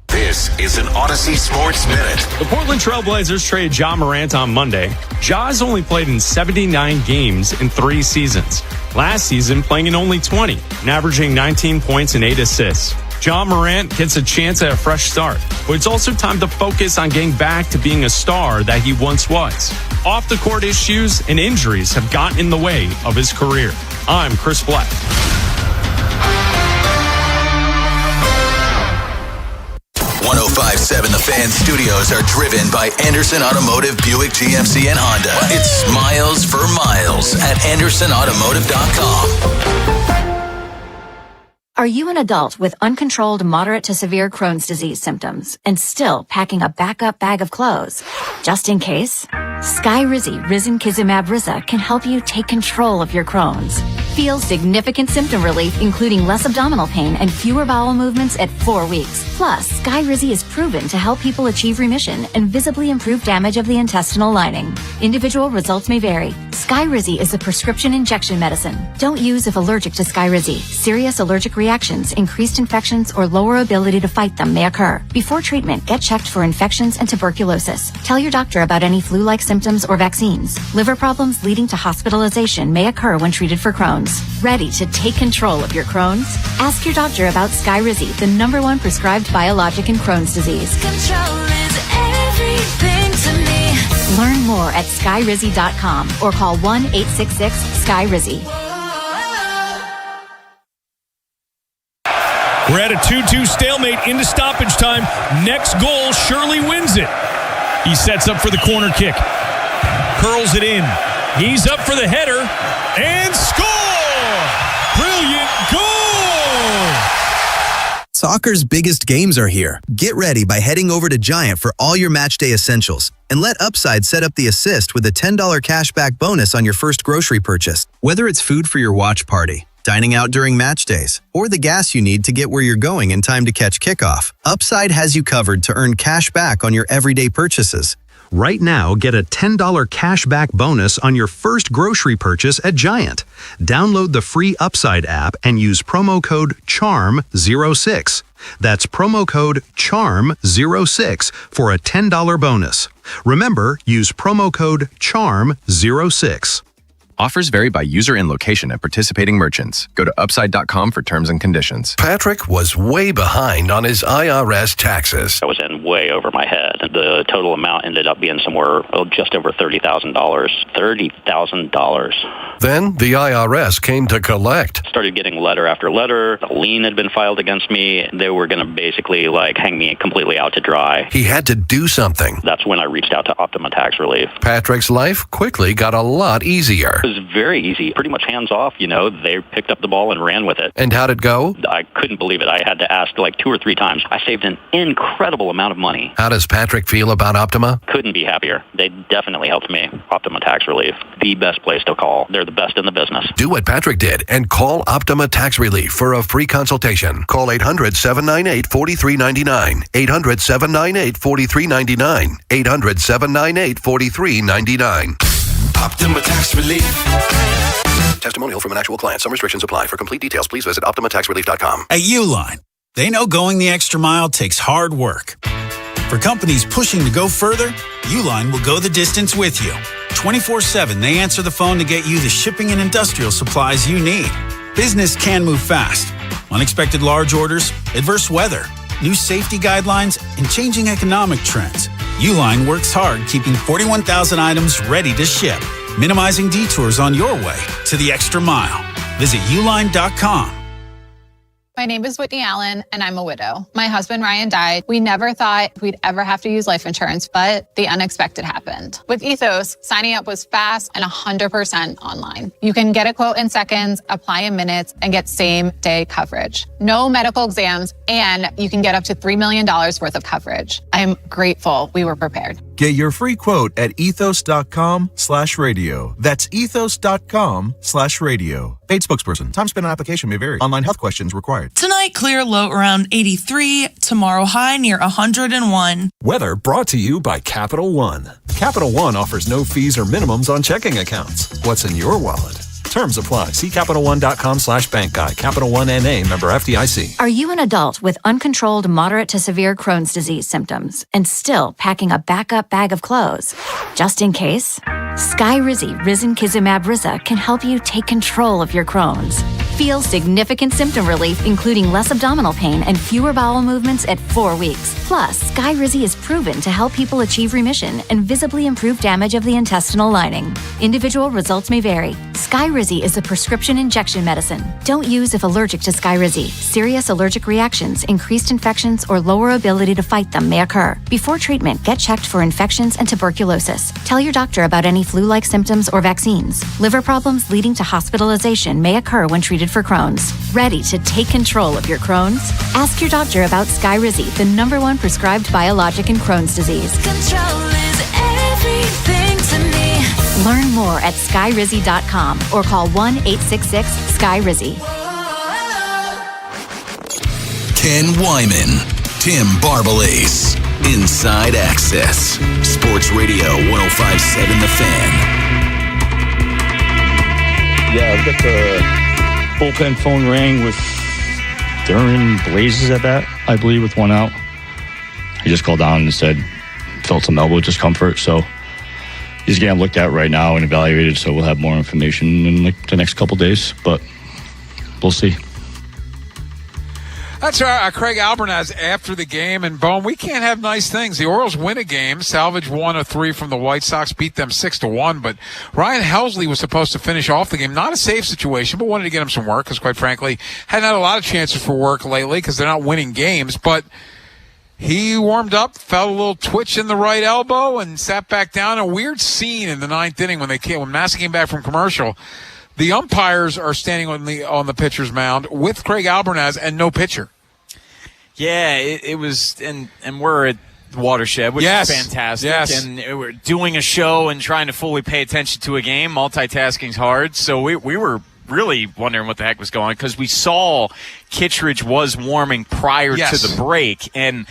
This is an Odyssey Sports Minute. The Portland Trail Blazers traded Ja Morant on Monday. Ja's only played in 79 games in 3 seasons. Last season, playing in only 20 and averaging 19 points and 8 assists. Ja Morant gets a chance at a fresh start, but it's also time to focus on getting back to being a star that he once was. Off-the-court issues and injuries have gotten in the way of his career. I'm Chris Black. .5.7 The Fan studios are driven by Anderson Automotive, Buick, GMC, and Honda. It's miles for miles at AndersonAutomotive.com. Are you an adult with uncontrolled moderate to severe Crohn's disease symptoms and still packing a backup bag of clothes? Just in case? Skyrizi Risankizumab Riza can help you take control of your Crohn's. Feel significant symptom relief, including less abdominal pain and fewer bowel movements at 4 weeks. Plus, Skyrizi is proven to help people achieve remission and visibly improve damage of the intestinal lining. Individual results may vary. Skyrizi is a prescription injection medicine. Don't use if allergic to Skyrizi. Serious allergic reactions, increased infections, or lower ability to fight them may occur. Before treatment, get checked for infections and tuberculosis. Tell your doctor about any flu-like symptoms or vaccines. Liver problems leading to hospitalization may occur when treated for Crohn's. Ready to take control of your Crohn's? Ask your doctor about Skyrizi, the #1 prescribed biologic in Crohn's disease. Control is everything to me. Learn more at skyrizi.com or call 1-866-SKYRIZI. We're at a 2-2 stalemate into stoppage time. Next goal, Shirley wins it. He sets up for the corner kick. Curls it in. He's up for the header. And score! Brilliant goal! Soccer's biggest games are here. Get ready by heading over to Giant for all your matchday essentials. And let Upside set up the assist with a $10 cashback bonus on your first grocery purchase. Whether it's food for your watch party, dining out during match days, or the gas you need to get where you're going in time to catch kickoff, Upside has you covered to earn cash back on your everyday purchases. Right now, get a $10 cash back bonus on your first grocery purchase at Giant. Download the free Upside app and use promo code CHARM06. That's promo code CHARM06 for a $10 bonus. Remember, use promo code CHARM06. Offers vary by user and location at participating merchants. Go to upside.com for terms and conditions. Patrick was way behind on his IRS taxes. I was in way over my head. The total amount ended up being somewhere just over $30,000. $30,000. Then the IRS came to collect. Started getting letter after letter. A lien had been filed against me. They were going to basically hang me completely out to dry. He had to do something. That's when I reached out to Optima Tax Relief. Patrick's life quickly got a lot easier. It was very easy, pretty much hands off. They picked up the ball and ran with it. And how'd it go? I couldn't believe it. I had to ask 2 or 3 times. I saved an incredible amount of money. How does Patrick feel about Optima? Couldn't be happier. They definitely helped me. Optima Tax Relief, the best place to call. They're the best in the business. Do what Patrick did and call Optima Tax Relief for a free consultation. Call 800-798-4399. 800-798-4399. 800-798-4399. Optima Tax Relief. Testimonial from an actual client. Some restrictions apply. For complete details, please visit OptimaTaxRelief.com. At Uline, they know going the extra mile takes hard work. For companies pushing to go further, Uline will go the distance with you. 24/7, they answer the phone to get you the shipping and industrial supplies you need. Business can move fast. Unexpected large orders, adverse weather, new safety guidelines, and changing economic trends. Uline works hard keeping 41,000 items ready to ship, minimizing detours on your way to the extra mile. Visit uline.com. My name is Whitney Allen, and I'm a widow. My husband, Ryan, died. We never thought we'd ever have to use life insurance, but the unexpected happened. With Ethos, signing up was fast and 100% online. You can get a quote in seconds, apply in minutes, and get same-day coverage. No medical exams, and you can get up to $3 million worth of coverage. I am grateful we were prepared. Get your free quote at ethos.com/radio. That's ethos.com/radio. Paid spokesperson. Time spent on application may vary. Online health questions required. Tonight, clear low around 83. Tomorrow, high near 101. Weather brought to you by Capital One. Capital One offers no fees or minimums on checking accounts. What's in your wallet? Terms apply. See CapitalOne.com/bank guide. Capital One NA, member FDIC. Are you an adult with uncontrolled moderate to severe Crohn's disease symptoms and still packing a backup bag of clothes? Just in case? Skyrizi Risankizumab Riza can help you take control of your Crohn's. Feel significant symptom relief, including less abdominal pain and fewer bowel movements at 4 weeks. Plus, Skyrizi is proven to help people achieve remission and visibly improve damage of the intestinal lining. Individual results may vary. Skyrizi is a prescription injection medicine. Don't use if allergic to Skyrizi. Serious allergic reactions, increased infections, or lower ability to fight them may occur. Before treatment, get checked for infections and tuberculosis. Tell your doctor about any flu-like symptoms or vaccines. Liver problems leading to hospitalization may occur when treated for Crohn's. Ready to take control of your Crohn's? Ask your doctor about Skyrizi, the #1 prescribed biologic in Crohn's disease. Control is everything to me. Learn more at skyrizi.com or call 1-866-SKYRIZI. Ken Wyman, Tim Barbalace, Inside Access, Sports Radio 105.7 The Fan. Yeah, I've got the bullpen phone rang with Darren Blazes at bat, I believe, with one out. He just called down and said felt some elbow discomfort, so he's getting looked at right now and evaluated, so we'll have more information in the next couple days, but we'll see. That's Craig Albernaz after the game. And, Bone, we can't have nice things. The Orioles win a game, salvage 1 of 3 from the White Sox, beat them 6-1. But Ryan Helsley was supposed to finish off the game. Not a safe situation, but wanted to get him some work because, quite frankly, hadn't had a lot of chances for work lately because they're not winning games. But he warmed up, felt a little twitch in the right elbow, and sat back down. A weird scene in the 9th inning when Massa came back from commercial. The umpires are standing on the pitcher's mound with Craig Albernaz and no pitcher. Yeah, it was, and we're at the Watershed, which is fantastic. Yes. And we're doing a show and trying to fully pay attention to a game. Multitasking's hard, so we were really wondering what the heck was going on because we saw Kittredge was warming prior to the break. And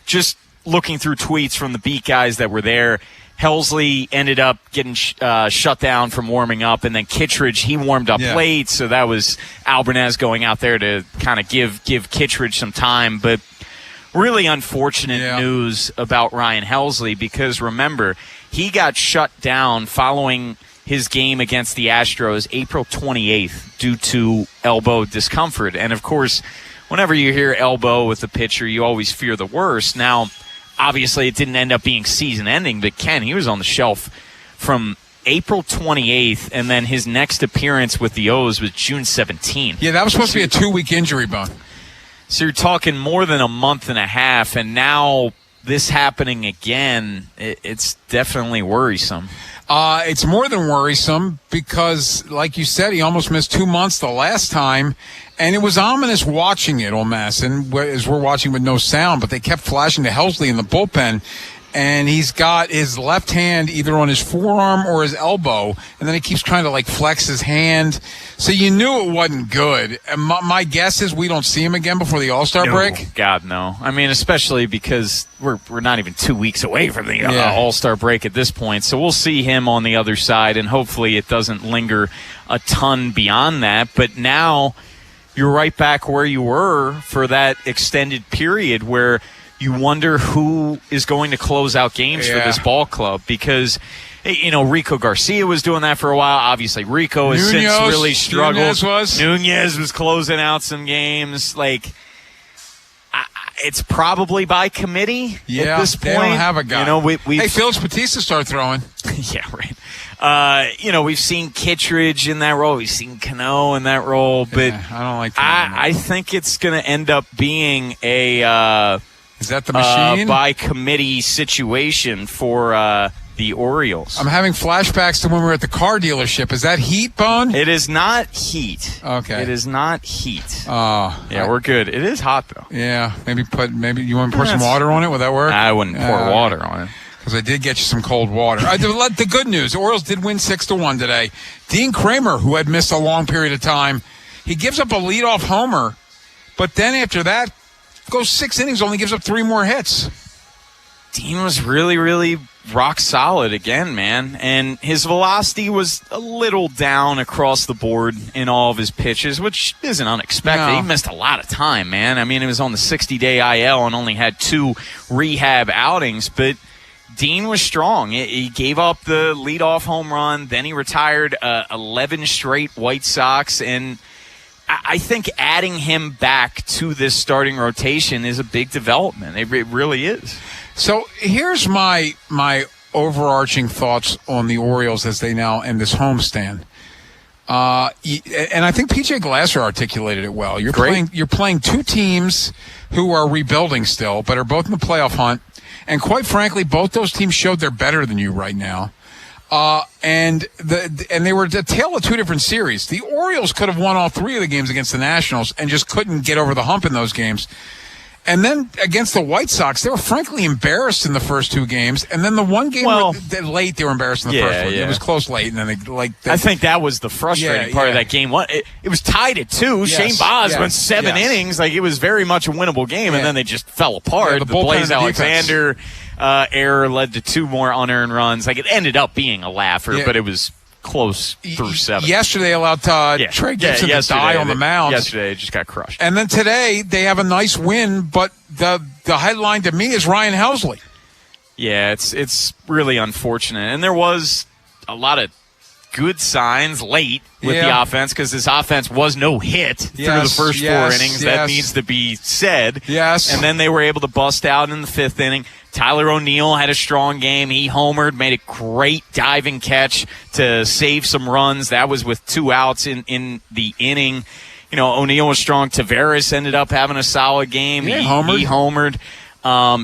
just looking through tweets from the beat guys that were there, Helsley ended up getting shut down from warming up, and then Kittredge, he warmed up late, so that was Albanese going out there to kind of give Kittredge some time. But really unfortunate news about Ryan Helsley because, remember, he got shut down following his game against the Astros April 28th due to elbow discomfort. And, of course, whenever you hear elbow with a pitcher, you always fear the worst. Now, obviously, it didn't end up being season-ending, but Ken, he was on the shelf from April 28th, and then his next appearance with the O's was June 17th. Yeah, that was supposed to be a 2-week injury, Bone. So you're talking more than a month and a half, and now this happening again, it's definitely worrisome. It's more than worrisome because, like you said, he almost missed 2 months the last time, and it was ominous watching it, Olmasson, as we're watching with no sound, but they kept flashing to Helsley in the bullpen, and he's got his left hand either on his forearm or his elbow, and then he keeps trying to, flex his hand. So you knew it wasn't good. And my guess is we don't see him again before the All-Star break. God, no. I mean, especially because we're not even 2 weeks away from the All-Star break at this point. So we'll see him on the other side, and hopefully it doesn't linger a ton beyond that. But now you're right back where you were for that extended period where you wonder who is going to close out games for this ball club because, Rico Garcia was doing that for a while. Obviously, Rico has since really struggled. Nunez was closing out some games. It's probably by committee at this point. They don't have a guy. Hey, Felix Bautista start throwing. Yeah, right. We've seen Kittredge in that role. We've seen Cano in that role. But I don't like I think it's going to end up being a is that the machine? By committee situation for the Orioles. I'm having flashbacks to when we were at the car dealership. Is that heat, Bone? It is not heat. Okay. It is not heat. Oh. Yeah, we're good. It is hot, though. Yeah. Maybe you want to pour some water on it? Would that work? I wouldn't pour water on it. Because I did get you some cold water. The good news, the Orioles did win 6-1 today. Dean Kramer, who had missed a long period of time, he gives up a leadoff homer, but then after that, goes 6 innings, only gives up 3 more hits. Dean was really, really rock solid again, man. And his velocity was a little down across the board in all of his pitches, which isn't unexpected. No. He missed a lot of time, man. I mean, he was on the 60-day IL and only had 2 rehab outings, but Dean was strong. He gave up the leadoff home run, then he retired 11 straight White Sox, and I think adding him back to this starting rotation is a big development. It really is. So here's my overarching thoughts on the Orioles as they now end this homestand. And I think PJ Glasser articulated it well. You're playing 2 teams who are rebuilding still, but are both in the playoff hunt. And quite frankly, both those teams showed they're better than you right now. And they were a tale of 2 different series. The Orioles could have won all 3 of the games against the Nationals and just couldn't get over the hump in those games. And then against the White Sox, they were frankly embarrassed in the first 2 games. And then the one game late, they were embarrassed in the first one. Yeah. It was close late, and then I think that was the frustrating part of that game. It was tied at 2. Yes, Shane Baz went 7 innings. It was very much a winnable game, and then they just fell apart. The Blaze Alexander error led to 2 more unearned runs. It ended up being a laugher, but it was close through 7. Yesterday they allowed Trey Gibson to die on the mound. Yesterday it just got crushed. And then today they have a nice win, but the headline to me is Ryan Helsley. Yeah, it's really unfortunate. And there was a lot of good signs late with the offense because this offense was no hit through the first 4 innings. That needs to be said. Yes. And then they were able to bust out in the 5th inning. Tyler O'Neill had a strong game. He homered, made a great diving catch to save some runs. That was with 2 outs in the inning. O'Neill was strong. Tavares ended up having a solid game. Yeah, he homered.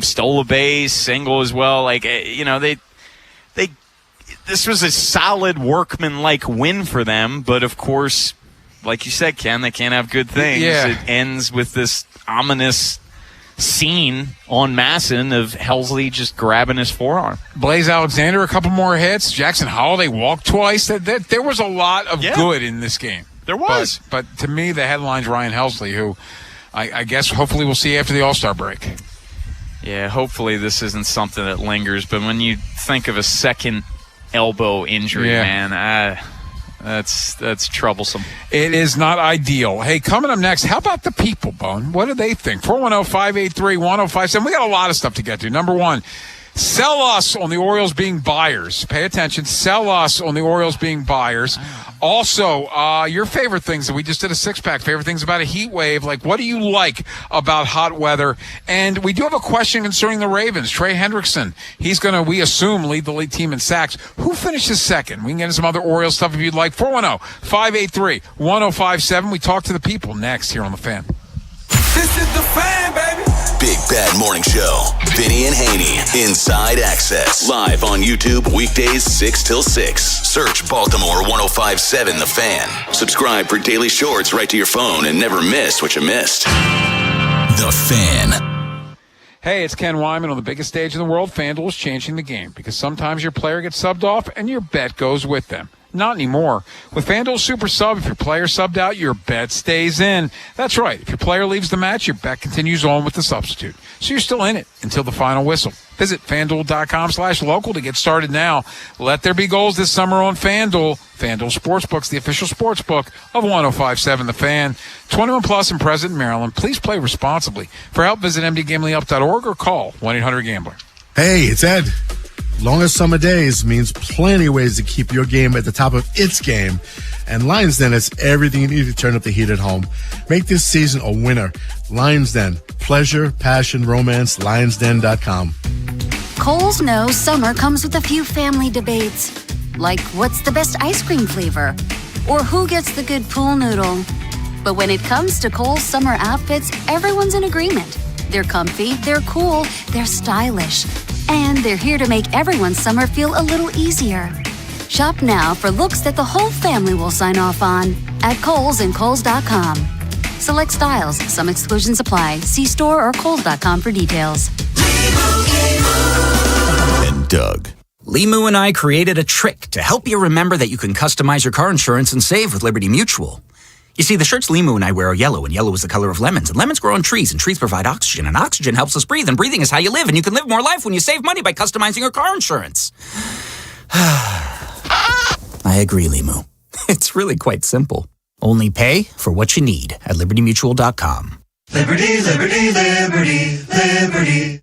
Stole a base, single as well. This was a solid workman-like win for them, but of course, like you said, Ken, they can't have good things. Yeah. It ends with this ominous scene on Masson of Helsley just grabbing his forearm. Blaze Alexander, a couple more hits. Jackson Holiday walked twice. There was a lot of good in this game. There was. But to me, the headline's Ryan Helsley, who I guess hopefully we'll see after the All-Star break. Yeah, hopefully this isn't something that lingers. But when you think of a second elbow injury, man, that's troublesome. It is not ideal. Hey, coming up next, how about the people, Bone? What do they think? 410-583-1057. We got a lot of stuff to get to. Number one, sell us on the Orioles being buyers. Pay attention. Sell us on the Orioles being buyers. Also, your favorite things that we just did a six-pack, favorite things about a heat wave. Like, what do you like about hot weather? And we do have a question concerning the Ravens. Trey Hendrickson, he's going to, we assume, lead the league team in sacks. Who finishes second? We can get into some other Orioles stuff if you'd like. 410-583-1057. We talk to the people next here on The Fan. This is The Fan, baby. Big Bad Morning Show. Vinny and Haynie. Inside Access. Live on YouTube weekdays 6 till 6. Search Baltimore 1057 The Fan. Subscribe for daily shorts right to your phone and never miss what you missed. The Fan. Hey, it's Ken Wyman on the biggest stage in the world. FanDuel is changing the game because sometimes your player gets subbed off and your bet goes with them. Not anymore. With FanDuel Super Sub, if your player subbed out, your bet stays in. That's right. If your player leaves the match, your bet continues on with the substitute. So you're still in it until the final whistle. Visit FanDuel.com/local to get started now. Let there be goals this summer on FanDuel. FanDuel Sportsbook's the official sportsbook of 1057 The Fan. 21 plus and present in Maryland. Please play responsibly. For help, visit mdgamblinghelp.org or call 1-800-GAMBLER. Hey, it's Ed. Longest summer days means plenty of ways to keep your game at the top of its game. And Lions Den has everything you need to turn up the heat at home. Make this season a winner. Lions Den. Pleasure, passion, romance. LionsDen.com. Kohl's knows summer comes with a few family debates. Like, what's the best ice cream flavor? Or who gets the good pool noodle? But when it comes to Kohl's summer outfits, everyone's in agreement. They're comfy, they're cool, they're stylish. And they're here to make everyone's summer feel a little easier. Shop now for looks that the whole family will sign off on at Kohl's and Kohl's.com. Select styles. Some exclusions apply. See store or Kohl's.com for details. And Doug. Limu and I created a trick to help you remember that you can customize your car insurance and save with Liberty Mutual. You see, the shirts Limu and I wear are yellow, and yellow is the color of lemons, and lemons grow on trees, and trees provide oxygen, and oxygen helps us breathe, and breathing is how you live, and you can live more life when you save money by customizing your car insurance. I agree, Limu. It's really quite simple. Only pay for what you need at libertymutual.com. Liberty, liberty, liberty, liberty.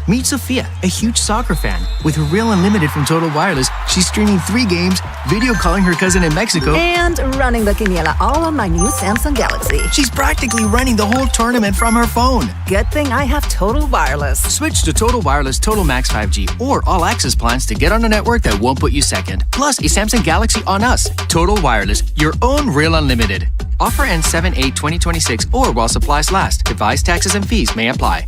Meet Sophia, a huge soccer fan. With her Real Unlimited from Total Wireless, she's streaming 3 games, video calling her cousin in Mexico, and running the quiniela all on my new Samsung Galaxy. She's practically running the whole tournament from her phone. Good thing I have Total Wireless. Switch to Total Wireless Total Max 5G or All Access plans to get on a network that won't put you second. Plus, a Samsung Galaxy on us. Total Wireless, your own Real Unlimited. Offer ends 7/8/2026 or while supplies last. Device taxes and fees may apply.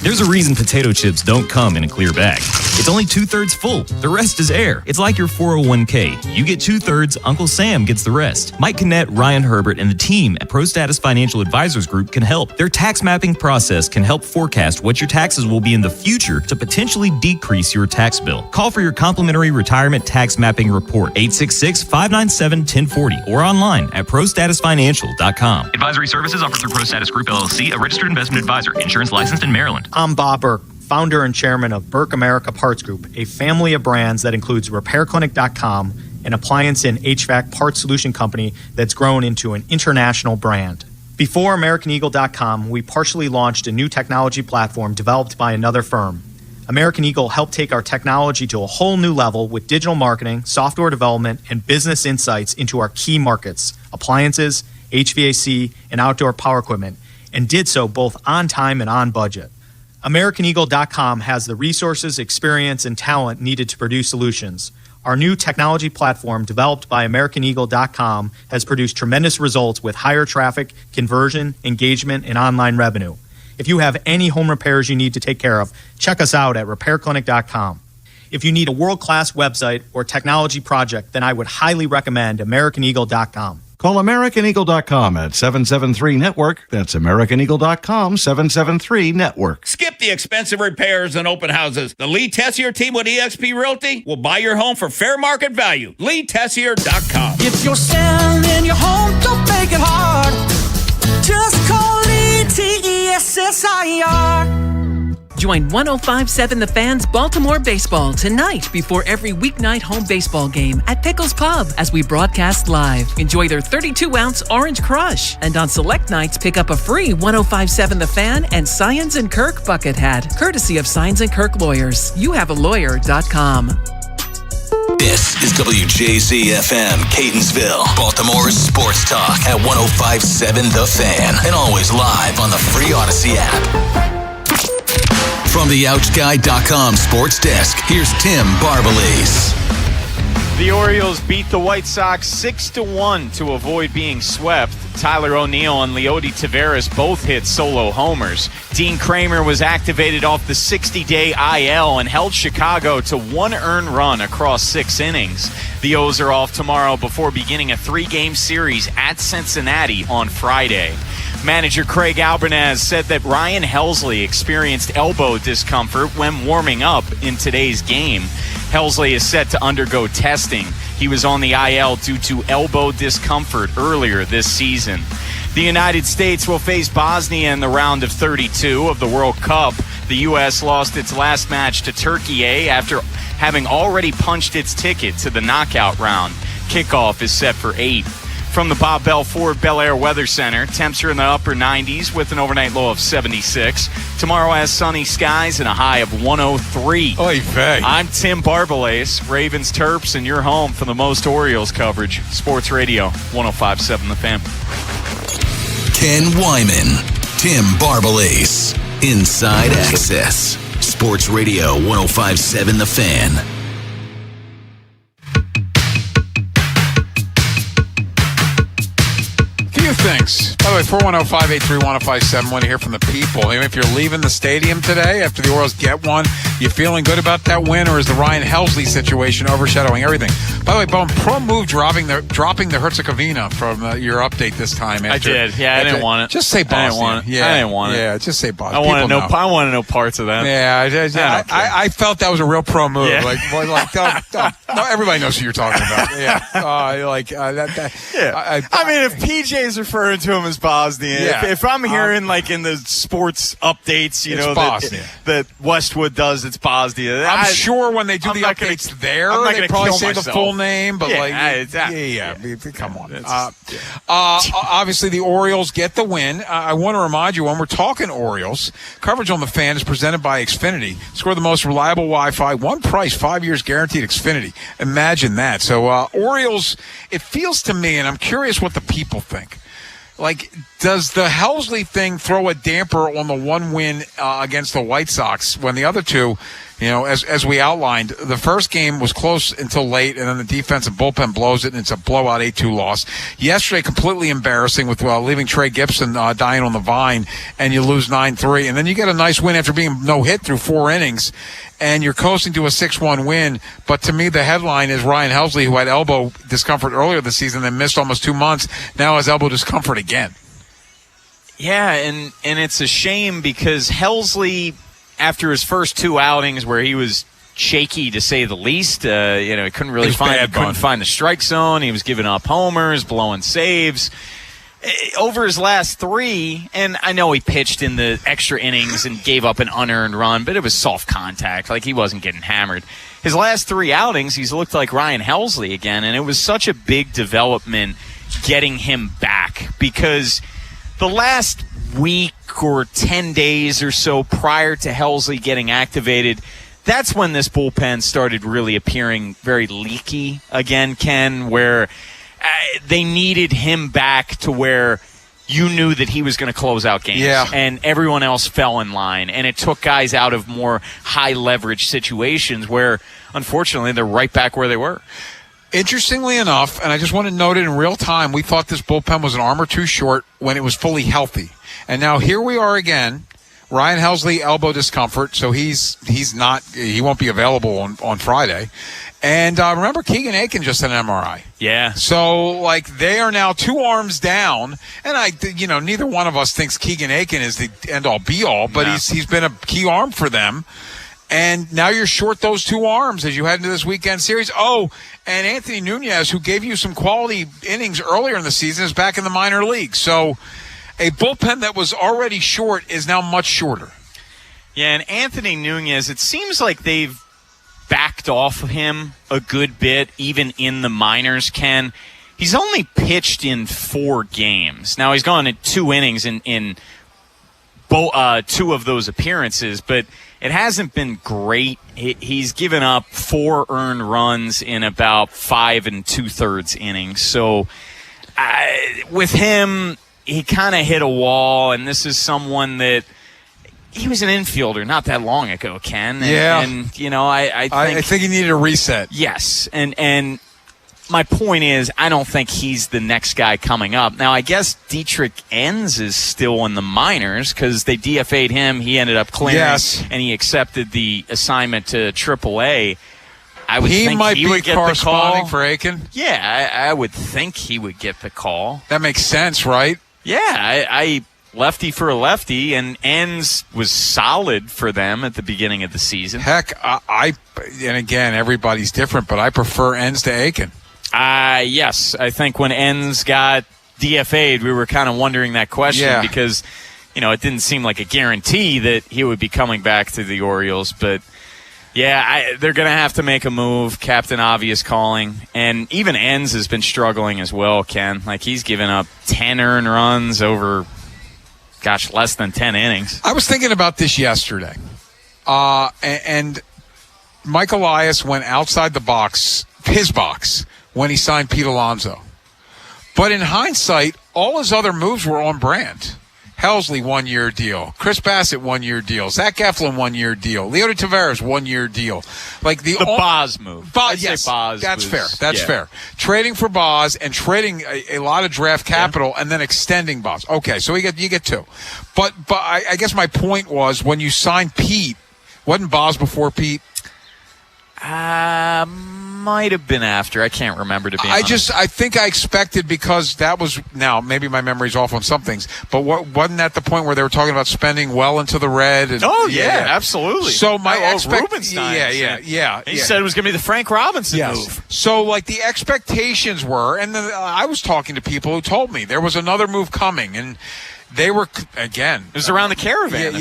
There's a reason potato chips don't come in a clear bag. It's only 2/3 full. The rest is air. It's like your 401k. You get 2/3, Uncle Sam gets the rest. Mike Kinnett, Ryan Herbert, and the team at ProStatus Financial Advisors Group can help. Their tax mapping process can help forecast what your taxes will be in the future to potentially decrease your tax bill. Call for your complimentary retirement tax mapping report, 866-597-1040, or online at prostatusfinancial.com. Advisory services offered through ProStatus Group, LLC, a registered investment advisor, insurance licensed in Maryland. I'm Bob Burke, founder and chairman of Burke America Parts Group, a family of brands that includes RepairClinic.com, an appliance and HVAC parts solution company that's grown into an international brand. Before AmericanEagle.com, we partially launched a new technology platform developed by another firm. American Eagle helped take our technology to a whole new level with digital marketing, software development, and business insights into our key markets, appliances, HVAC, and outdoor power equipment, and did so both on time and on budget. AmericanEagle.com has the resources, experience, and talent needed to produce solutions. Our new technology platform, developed by AmericanEagle.com, has produced tremendous results with higher traffic, conversion, engagement, and online revenue. If you have any home repairs you need to take care of, check us out at RepairClinic.com. If you need a world-class website or technology project, then I would highly recommend AmericanEagle.com. Call AmericanEagle.com at 773-NETWORK. That's AmericanEagle.com, 773-NETWORK. Skip the expensive repairs and open houses. The Lee Tessier team with eXp Realty will buy your home for fair market value. LeeTessier.com. If you're selling your home, don't make it hard. Just call ETSSIR. Join 105.7 The Fan's Baltimore Baseball tonight before every weeknight home baseball game at Pickles Pub as we broadcast live. Enjoy their 32-ounce Orange Crush. And on select nights, pick up a free 105.7 The Fan and Science & Kirk bucket hat, courtesy of Science & Kirk Lawyers. YouHaveALawyer.com. This is WJZ-FM, Catonsville, Baltimore's sports talk at 105.7 The Fan, and always live on the free Odyssey app. From the OutGuy.com sports desk, here's Tim Barbalese. The Orioles beat the White Sox 6-1 to avoid being swept. Tyler O'Neill and Leody Taveras both hit solo homers. Dean Kramer was activated off the 60-day IL and held Chicago to one earned run across 6 innings. The O's are off tomorrow before beginning a 3-game series at Cincinnati on Friday. Manager Craig Albernaz said that Ryan Helsley experienced elbow discomfort when warming up in today's game. Helsley is set to undergo testing. He was on the IL due to elbow discomfort earlier this season. The United States will face Bosnia in the round of 32 of the World Cup. The U.S. lost its last match to Turkey after having already punched its ticket to the knockout round. Kickoff is set for 8. From the Bob Bell Ford Bel Air Weather Center, temps are in the upper 90s with an overnight low of 76. Tomorrow has sunny skies and a high of 103. Oy vey. I'm Tim Barbalese, Ravens Terps, and you're home for the most Orioles coverage. Sports Radio, 105.7 The Fan. Ken Wyman, Tim Barbalese, Inside Access. Sports Radio, 105.7 The Fan. Things. By the way, 410-583-1057. Want to hear from the people. I mean, if you're leaving the stadium today after the Orioles get one, you feeling good about that win, or is the Ryan Helsley situation overshadowing everything? By the way, Bone, pro move dropping the Herzegovina from your update this time. I did. Yeah, I didn't want it. Just say Bosnia. I didn't want it. Yeah, I didn't want it. Yeah, just say Bosnia. I want to know parts of that. Yeah, I felt that was a real pro move. Yeah. No, everybody knows who you're talking about. Yeah, Yeah. I mean, if PJ's referring to him as Bosnia, if I'm hearing in the sports updates, that Westwood does, it's Bosnia. I'm sure when they do the updates they probably say the full name, but come on. Obviously, the Orioles get the win. I want to remind you, when we're talking Orioles, coverage on The Fan is presented by Xfinity. Score the most reliable Wi-Fi, one price, 5 years guaranteed. Xfinity. Imagine that. So Orioles, it feels to me, and I'm curious what the people think. Does the Helsley thing throw a damper on the one win against the White Sox when the other two, as we outlined, the first game was close until late, and then the defensive bullpen blows it, and it's a blowout 8-2 loss. Yesterday, completely embarrassing with leaving Trey Gibson dying on the vine, and you lose 9-3. And then you get a nice win after being no-hit through 4 innings, and you're coasting to a 6-1 win. But to me, the headline is Ryan Helsley, who had elbow discomfort earlier this season, then missed almost 2 months, now has elbow discomfort again. Yeah, and it's a shame because Helsley, after his first 2 outings where he was shaky to say the least, he couldn't really find the strike zone. He was giving up homers, blowing saves. Over his last 3, and I know he pitched in the extra innings and gave up an unearned run, but it was soft contact. He wasn't getting hammered. His last 3 outings, he's looked like Ryan Helsley again, and it was such a big development getting him back because the last week or 10 days or so prior to Helsley getting activated, that's when this bullpen started really appearing very leaky again, Ken, where they needed him back to where you knew that he was going to close out games. Yeah. And everyone else fell in line. And it took guys out of more high-leverage situations where, unfortunately, they're right back where they were. Interestingly enough, and I just want to note it in real time, we thought this bullpen was an arm or two short when it was fully healthy. And now here we are again. Ryan Helsley, elbow discomfort, so he won't be available on Friday. And remember, Keegan Aiken just had an MRI. Yeah. So, like, they are now 2 arms down. And, neither one of us thinks Keegan Aiken is the end-all, be-all, but he's been a key arm for them. And now you're short those 2 arms as you head into this weekend series. Oh, and Anthony Nunez, who gave you some quality innings earlier in the season, is back in the minor league. So a bullpen that was already short is now much shorter. Yeah, and Anthony Nunez, it seems like they've backed off of him a good bit, even in the minors, Ken. He's only pitched in 4 games. Now, he's gone in 2 innings in 2 of those appearances, but it hasn't been great. He's given up 4 earned runs in about 5 2/3 innings. So with him, he kind of hit a wall, and this is someone that he was an infielder not that long ago, Ken. And I think he needed a reset. Yes, and my point is, I don't think he's the next guy coming up. Now, I guess Dietrich Enns is still in the minors because they DFA'd him. He ended up clearing, and he accepted the assignment to AAA. I would think might he be would get the corresponding call for Aiken. Yeah, I would think he would get the call. That makes sense, right? Yeah, I lefty for a lefty, and Enns was solid for them at the beginning of the season. Heck, and again, everybody's different, but I prefer Enns to Aiken. Yes, I think when Enns got DFA'd, we were kind of wondering that question because, it didn't seem like a guarantee that he would be coming back to the Orioles. But, they're going to have to make a move. Captain Obvious calling. And even Enns has been struggling as well, Ken. Like, he's given up 10 earned runs over, less than 10 innings. I was thinking about this yesterday. And Mike Elias went outside the box, his box, when he signed Pete Alonso. But in hindsight, all his other moves were on brand. Helsley, 1-year deal. Chris Bassett, 1-year deal. Zach Eflin, 1-year deal. Leody Taveras, 1-year deal. Like the Boz move. Yes, Boz that's fair. That's fair. Trading for Boz and trading a lot of draft capital and then extending Boz. Okay, so you get 2. But I guess my point was when you signed Pete, wasn't Boz before Pete? Might have been after. I can't remember, to be honest. I think I expected, because that was, now maybe my memory's off on some things, but wasn't that the point where they were talking about spending well into the red? And, absolutely. So my Rubenstein. He said it was going to be the Frank Robinson move. So like the expectations were, and then I was talking to people who told me there was another move coming, and they were, again... It was around the caravan.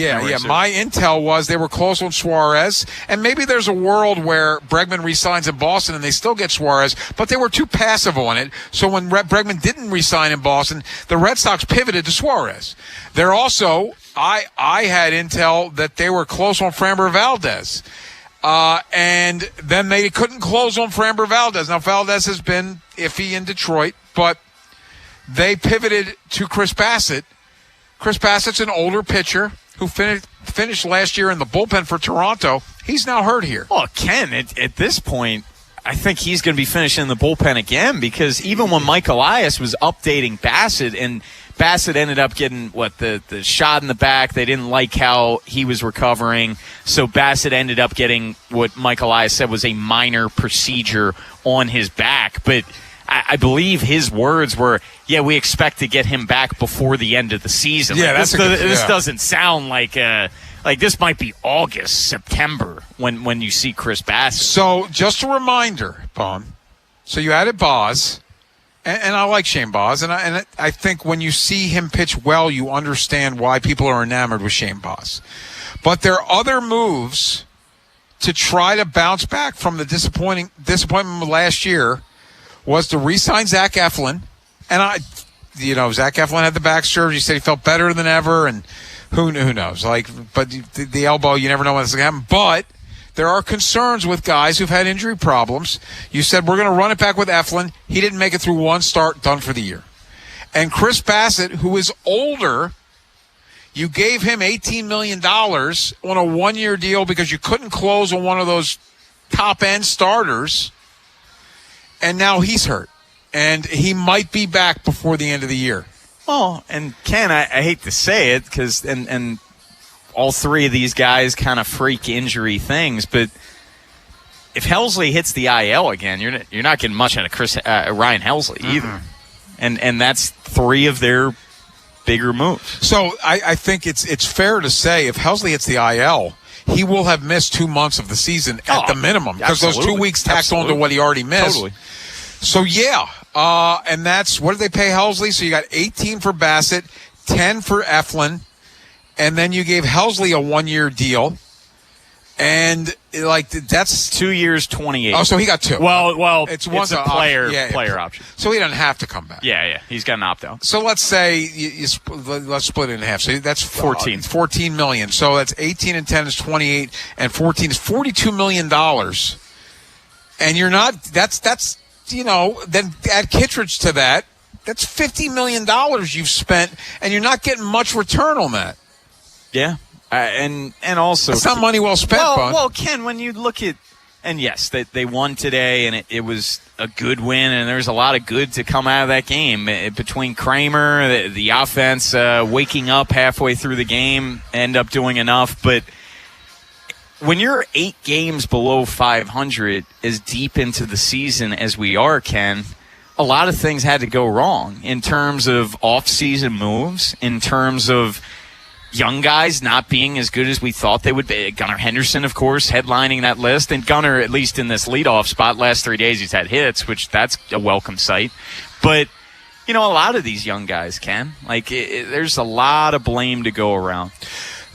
My intel was they were close on Suarez, and maybe there's a world where Bregman re-signs in Boston and they still get Suarez, but they were too passive on it. So when Bregman didn't re-sign in Boston, the Red Sox pivoted to Suarez. They're also... I had intel that they were close on Framber Valdez. And then they couldn't close on Framber Valdez. Now, Valdez has been iffy in Detroit, but they pivoted to Chris Bassett. Chris Bassett's an older pitcher who finished last year in the bullpen for Toronto. He's now hurt here. Well, Ken, at this point, I think he's going to be finishing in the bullpen again, because even when Mike Elias was updating Bassett, and Bassett ended up getting, the shot in the back. They didn't like how he was recovering. So Bassett ended up getting what Mike Elias said was a minor procedure on his back. But I believe his words were, we expect to get him back before the end of the season. Yeah, this doesn't sound like this might be August, September when you see Chris Bassett. So just a reminder, Bon. So you added Boz, and I like Shane Boz, and I think when you see him pitch well, you understand why people are enamored with Shane Boz. But there are other moves to try to bounce back from the disappointment of last year. Was to re-sign Zach Eflin, and Zach Eflin had the back surgery. He said he felt better than ever, and who knows? But the elbow, you never know when it's going to happen. But there are concerns with guys who've had injury problems. You said we're going to run it back with Eflin. He didn't make it through one start, done for the year. And Chris Bassett, who is older, you gave him $18 million on a 1-year deal because you couldn't close on one of those top-end starters. And now he's hurt, and he might be back before the end of the year. Well, and Ken, I hate to say it, because and all 3 of these guys kind of freak injury things, but if Helsley hits the IL again, you're not getting much out of Ryan Helsley either. And that's 3 of their bigger moves. So I think it's fair to say if Helsley hits the IL, he will have missed 2 months of the season at the minimum, because those 2 weeks tacked on to what he already missed. Totally. So, and that's, what did they pay Helsley? So you got 18 for Bassett, 10 for Eflin, and then you gave Helsley a 1-year deal. And that's 2 years, 28. Oh, so he got 2. Well, it's a player option. So he doesn't have to come back. Yeah, he's got an opt-out. So let's say let's split it in half. So that's 14 million. So that's 18 and 10 is 28, and 14 is $42 million. And you're not. That's then add Kittredge to that. That's $50 million you've spent, and you're not getting much return on that. Yeah. And also, it's not money well spent. Well, Ken, when you look at, and yes, they won today, and it was a good win, and there's a lot of good to come out of that game between Kramer, the offense waking up halfway through the game, end up doing enough. But when you're 8 games below 500, as deep into the season as we are, Ken, a lot of things had to go wrong in terms of off-season moves, in terms of young guys not being as good as we thought they would be. Gunnar Henderson, of course, headlining that list. And Gunnar, at least in this leadoff spot, last 3 days he's had hits, which that's a welcome sight. But, a lot of these young guys, Ken, there's a lot of blame to go around.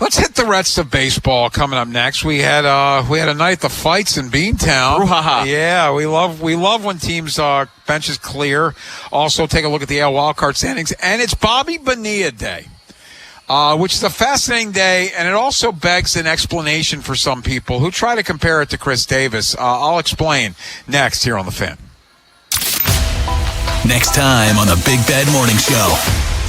Let's hit the rest of baseball coming up next. We had a night the fights in Beantown. Brouhaha. Yeah, we love when teams benches clear. Also, take a look at the AL wildcard standings, and it's Bobby Bonilla Day. Which is a fascinating day, and it also begs an explanation for some people who try to compare it to Chris Davis. I'll explain next here on The Fan. Next time on the Big Bad Morning Show.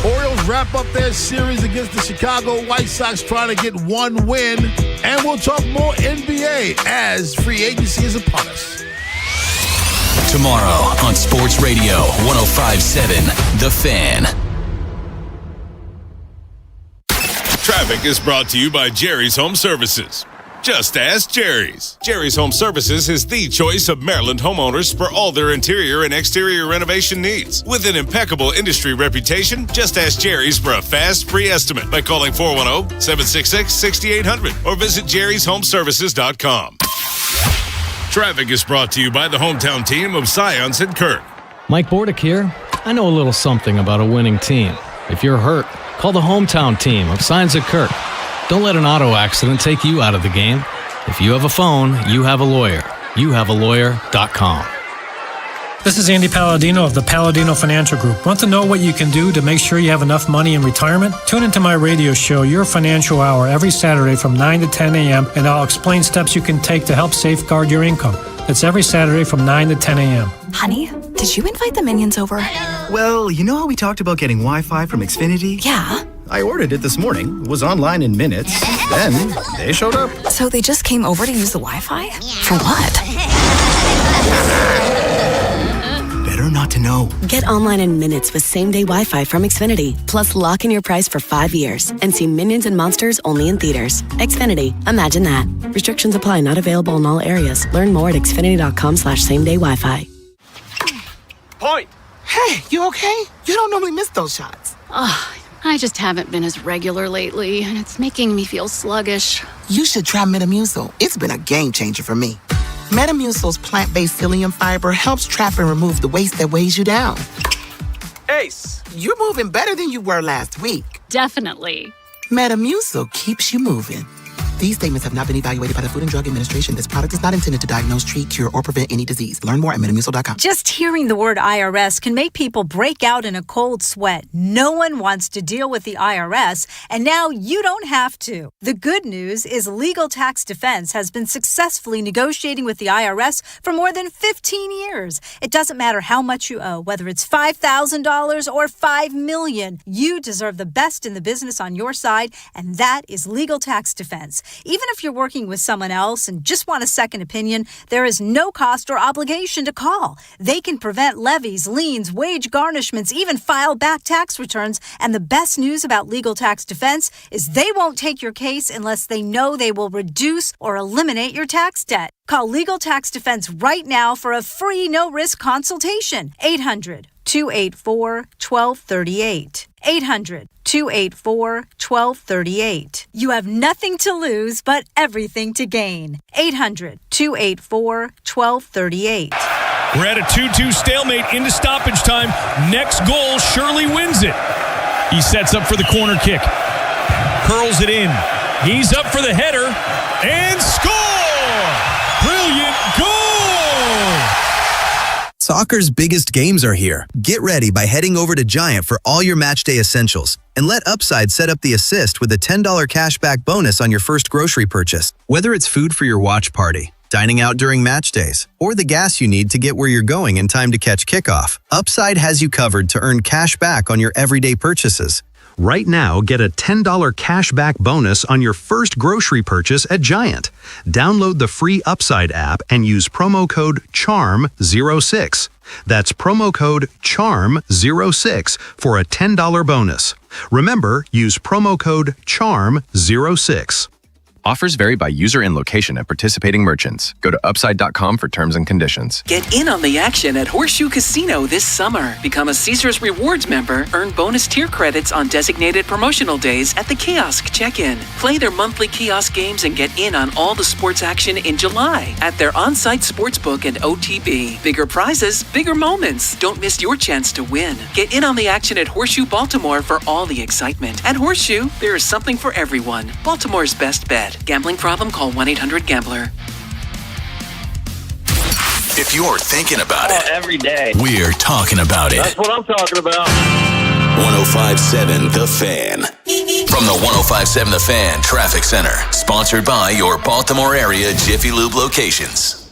Orioles wrap up their series against the Chicago White Sox, trying to get 1 win. And we'll talk more NBA as free agency is upon us. Tomorrow on Sports Radio 105.7 The Fan. Traffic is brought to you by Jerry's Home Services. Just ask Jerry's. Jerry's Home Services is the choice of Maryland homeowners for all their interior and exterior renovation needs. With an impeccable industry reputation, just ask Jerry's for a fast, free estimate by calling 410-766-6800 or visit jerryshomeservices.com. Traffic is brought to you by the hometown team of Scions and Kirk. Mike Bordick here. I know a little something about a winning team. If you're hurt, call the hometown team of Scions at Kirk. Don't let an auto accident take you out of the game. If you have a phone, you have a lawyer. YouHaveALawyer.com. This is Andy Palladino of the Palladino Financial Group. Want to know what you can do to make sure you have enough money in retirement? Tune into my radio show, Your Financial Hour, every Saturday from 9 to 10 a.m., and I'll explain steps you can take to help safeguard your income. It's every Saturday from 9 to 10 a.m. Honey, did you invite the minions over? Well, you know how we talked about getting Wi-Fi from Xfinity? Yeah. I ordered it this morning, was online in minutes, then they showed up. So they just came over to use the Wi-Fi? For what? Better not to know. Get online in minutes with same-day Wi-Fi from Xfinity. Plus, lock in your price for 5 years and see Minions and Monsters only in theaters. Xfinity. Imagine that. Restrictions apply. Not available in all areas. Learn more at xfinity.com/same-day Wi-Fi. Point. Hey, you okay? You don't normally miss those shots. I just haven't been as regular lately, and it's making me feel sluggish. You should try Metamucil. It's been a game changer for me. Metamucil's plant-based psyllium fiber helps trap and remove the waste that weighs you down. Ace. You're moving better than you were last week. Definitely. Metamucil keeps you moving. These statements have not been evaluated by the Food and Drug Administration. This product is not intended to diagnose, treat, cure, or prevent any disease. Learn more at Metamucil.com. Just hearing the word IRS can make people break out in a cold sweat. No one wants to deal with the IRS, and now you don't have to. The good news is Legal Tax Defense has been successfully negotiating with the IRS for more than 15 years. It doesn't matter how much you owe, whether it's $5,000 or $5 million. You deserve the best in the business on your side, and that is Legal Tax Defense. Even if you're working with someone else and just want a second opinion, there is no cost or obligation to call. They can prevent levies, liens, wage garnishments, even file back tax returns. And the best news about Legal Tax Defense is they won't take your case unless they know they will reduce or eliminate your tax debt. Call Legal Tax Defense right now for a free no-risk consultation. 800-284-1238. 800-284-1238. You have nothing to lose but everything to gain. 800-284-1238. We're at a 2-2 stalemate into stoppage time. Next goal surely wins it. He sets up for the corner kick. Curls it in. He's up for the header. And score! Brilliant goal! Soccer's biggest games are here. Get ready by heading over to Giant for all your matchday essentials. And let Upside set up the assist with a $10 cashback bonus on your first grocery purchase. Whether it's food for your watch party, dining out during match days, or the gas you need to get where you're going in time to catch kickoff, Upside has you covered to earn cash back on your everyday purchases. Right now, get a $10 cashback bonus on your first grocery purchase at Giant. Download the free Upside app and use promo code CHARM06. That's promo code CHARM06 for a $10 bonus. Remember, use promo code CHARM06. Offers vary by user and location at participating merchants. Go to upside.com for terms and conditions. Get in on the action at Horseshoe Casino this summer. Become a Caesars Rewards member, earn bonus tier credits on designated promotional days at the kiosk check-in. Play their monthly kiosk games and get in on all the sports action in July at their on-site sportsbook and OTB. Bigger prizes, bigger moments. Don't miss your chance to win. Get in on the action at Horseshoe Baltimore for all the excitement. At Horseshoe, there is something for everyone. Baltimore's best bet. Gambling problem? Call 1-800-GAMBLER. If you're thinking about it, every day, we're talking about it. That's what I'm talking about. 105.7 The Fan. From the 105.7 The Fan Traffic Center. Sponsored by your Baltimore area Jiffy Lube locations.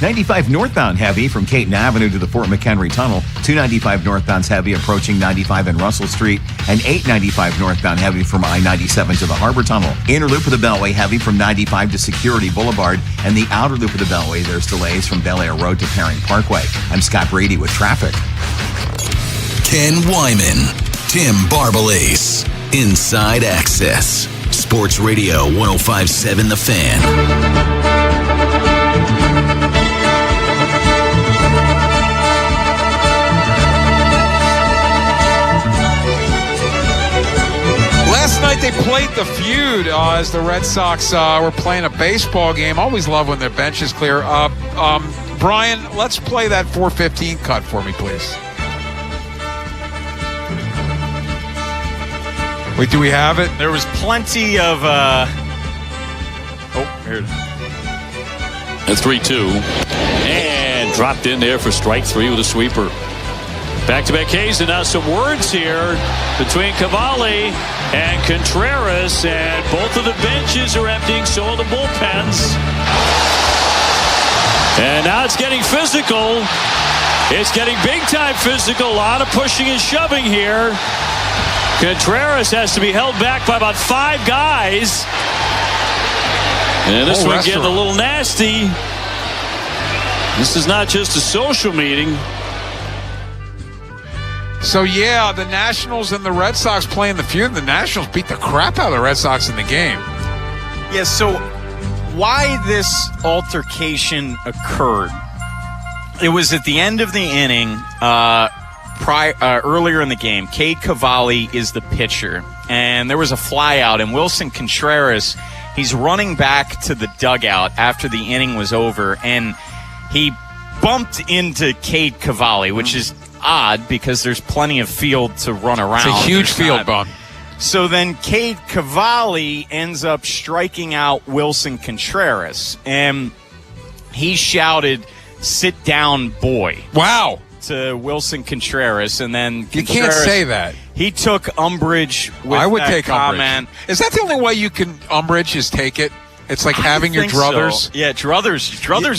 95 northbound heavy from Caton Avenue to the Fort McHenry Tunnel. 295 northbound's heavy approaching 95 and Russell Street. And 895 northbound heavy from I-97 to the Harbor Tunnel. Inner loop of the Beltway heavy from 95 to Security Boulevard. And the outer loop of the Beltway, there's delays from Bel Air Road to Perring Parkway. I'm Scott Brady with traffic. Ken Wyman, Tim Barbalace, Inside Access. Sports Radio 105.7 The Fan. Last night they played the feud as the Red Sox were playing a baseball game. Always love when their bench is clear. Brian, let's play that 4:15 cut for me, please. Wait, do we have it? There was plenty of... Oh, here it is. At 3-2. And dropped in there for strike three with a sweeper. Back-to-back Ks, and now some words here between Cavalli and Contreras, and both of the benches are emptying, so are the bullpens. And now it's getting physical. It's getting big-time physical. A lot of pushing and shoving here. Contreras has to be held back by about 5 guys. And this one getting a little nasty. This is not just a social meeting. So, yeah, the Nationals and the Red Sox playing the feud. The Nationals beat the crap out of the Red Sox in the game. Yeah, so why this altercation occurred? It was at the end of the inning, earlier in the game. Cade Cavalli is the pitcher, and there was a fly out, and Wilson Contreras, he's running back to the dugout after the inning was over, and he bumped into Cade Cavalli, which is odd because there's plenty of field to run around. It's a huge field bump. So then Cade Cavalli ends up striking out Wilson Contreras, and he shouted, "Sit down, boy." Wow. To Wilson Contreras, and then you can't say that. He took umbrage with I would that take comment. Umbrage. Is that the only way you can umbrage is take it? It's like having your druthers. So. Yeah, druthers.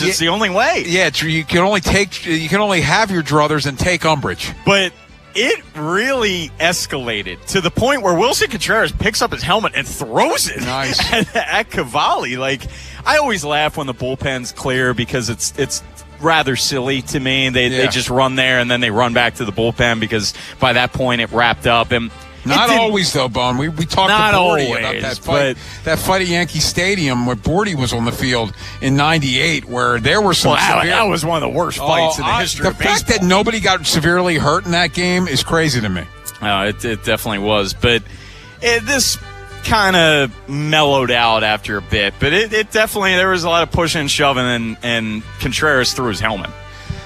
It's the only way. Yeah, you can only have your druthers and take umbrage. But It really escalated to the point where Wilson Contreras picks up his helmet and throws it at Cavalli. Like, I always laugh when the bullpen's clear because it's rather silly to me. They just run there and then they run back to the bullpen because by that point it wrapped up. And not always, though, Bone. We talked to Bordy about that fight. That fight at Yankee Stadium where Bordy was on the field in '98, where there were some. That was one of the worst fights in the history of baseball. The fact that nobody got severely hurt in that game is crazy to me. It definitely was, but this kind of mellowed out after a bit. But it definitely, there was a lot of pushing and shoving, and Contreras threw his helmet.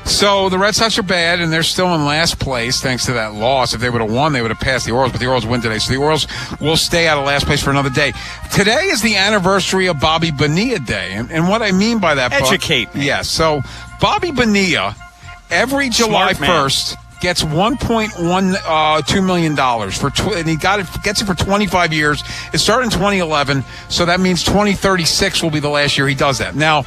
So the Red Sox are bad, and they're still in last place thanks to that loss. If they would have won, they would have passed the Orioles, but the Orioles win today. So the Orioles will stay out of last place for another day. Today is the anniversary of Bobby Bonilla Day, and what I mean by that, educate me. Yes, so Bobby Bonilla, every July 1st, gets $1.12 million and he gets it for 25 years. It started in 2011, so that means 2036 will be the last year he does that. Now,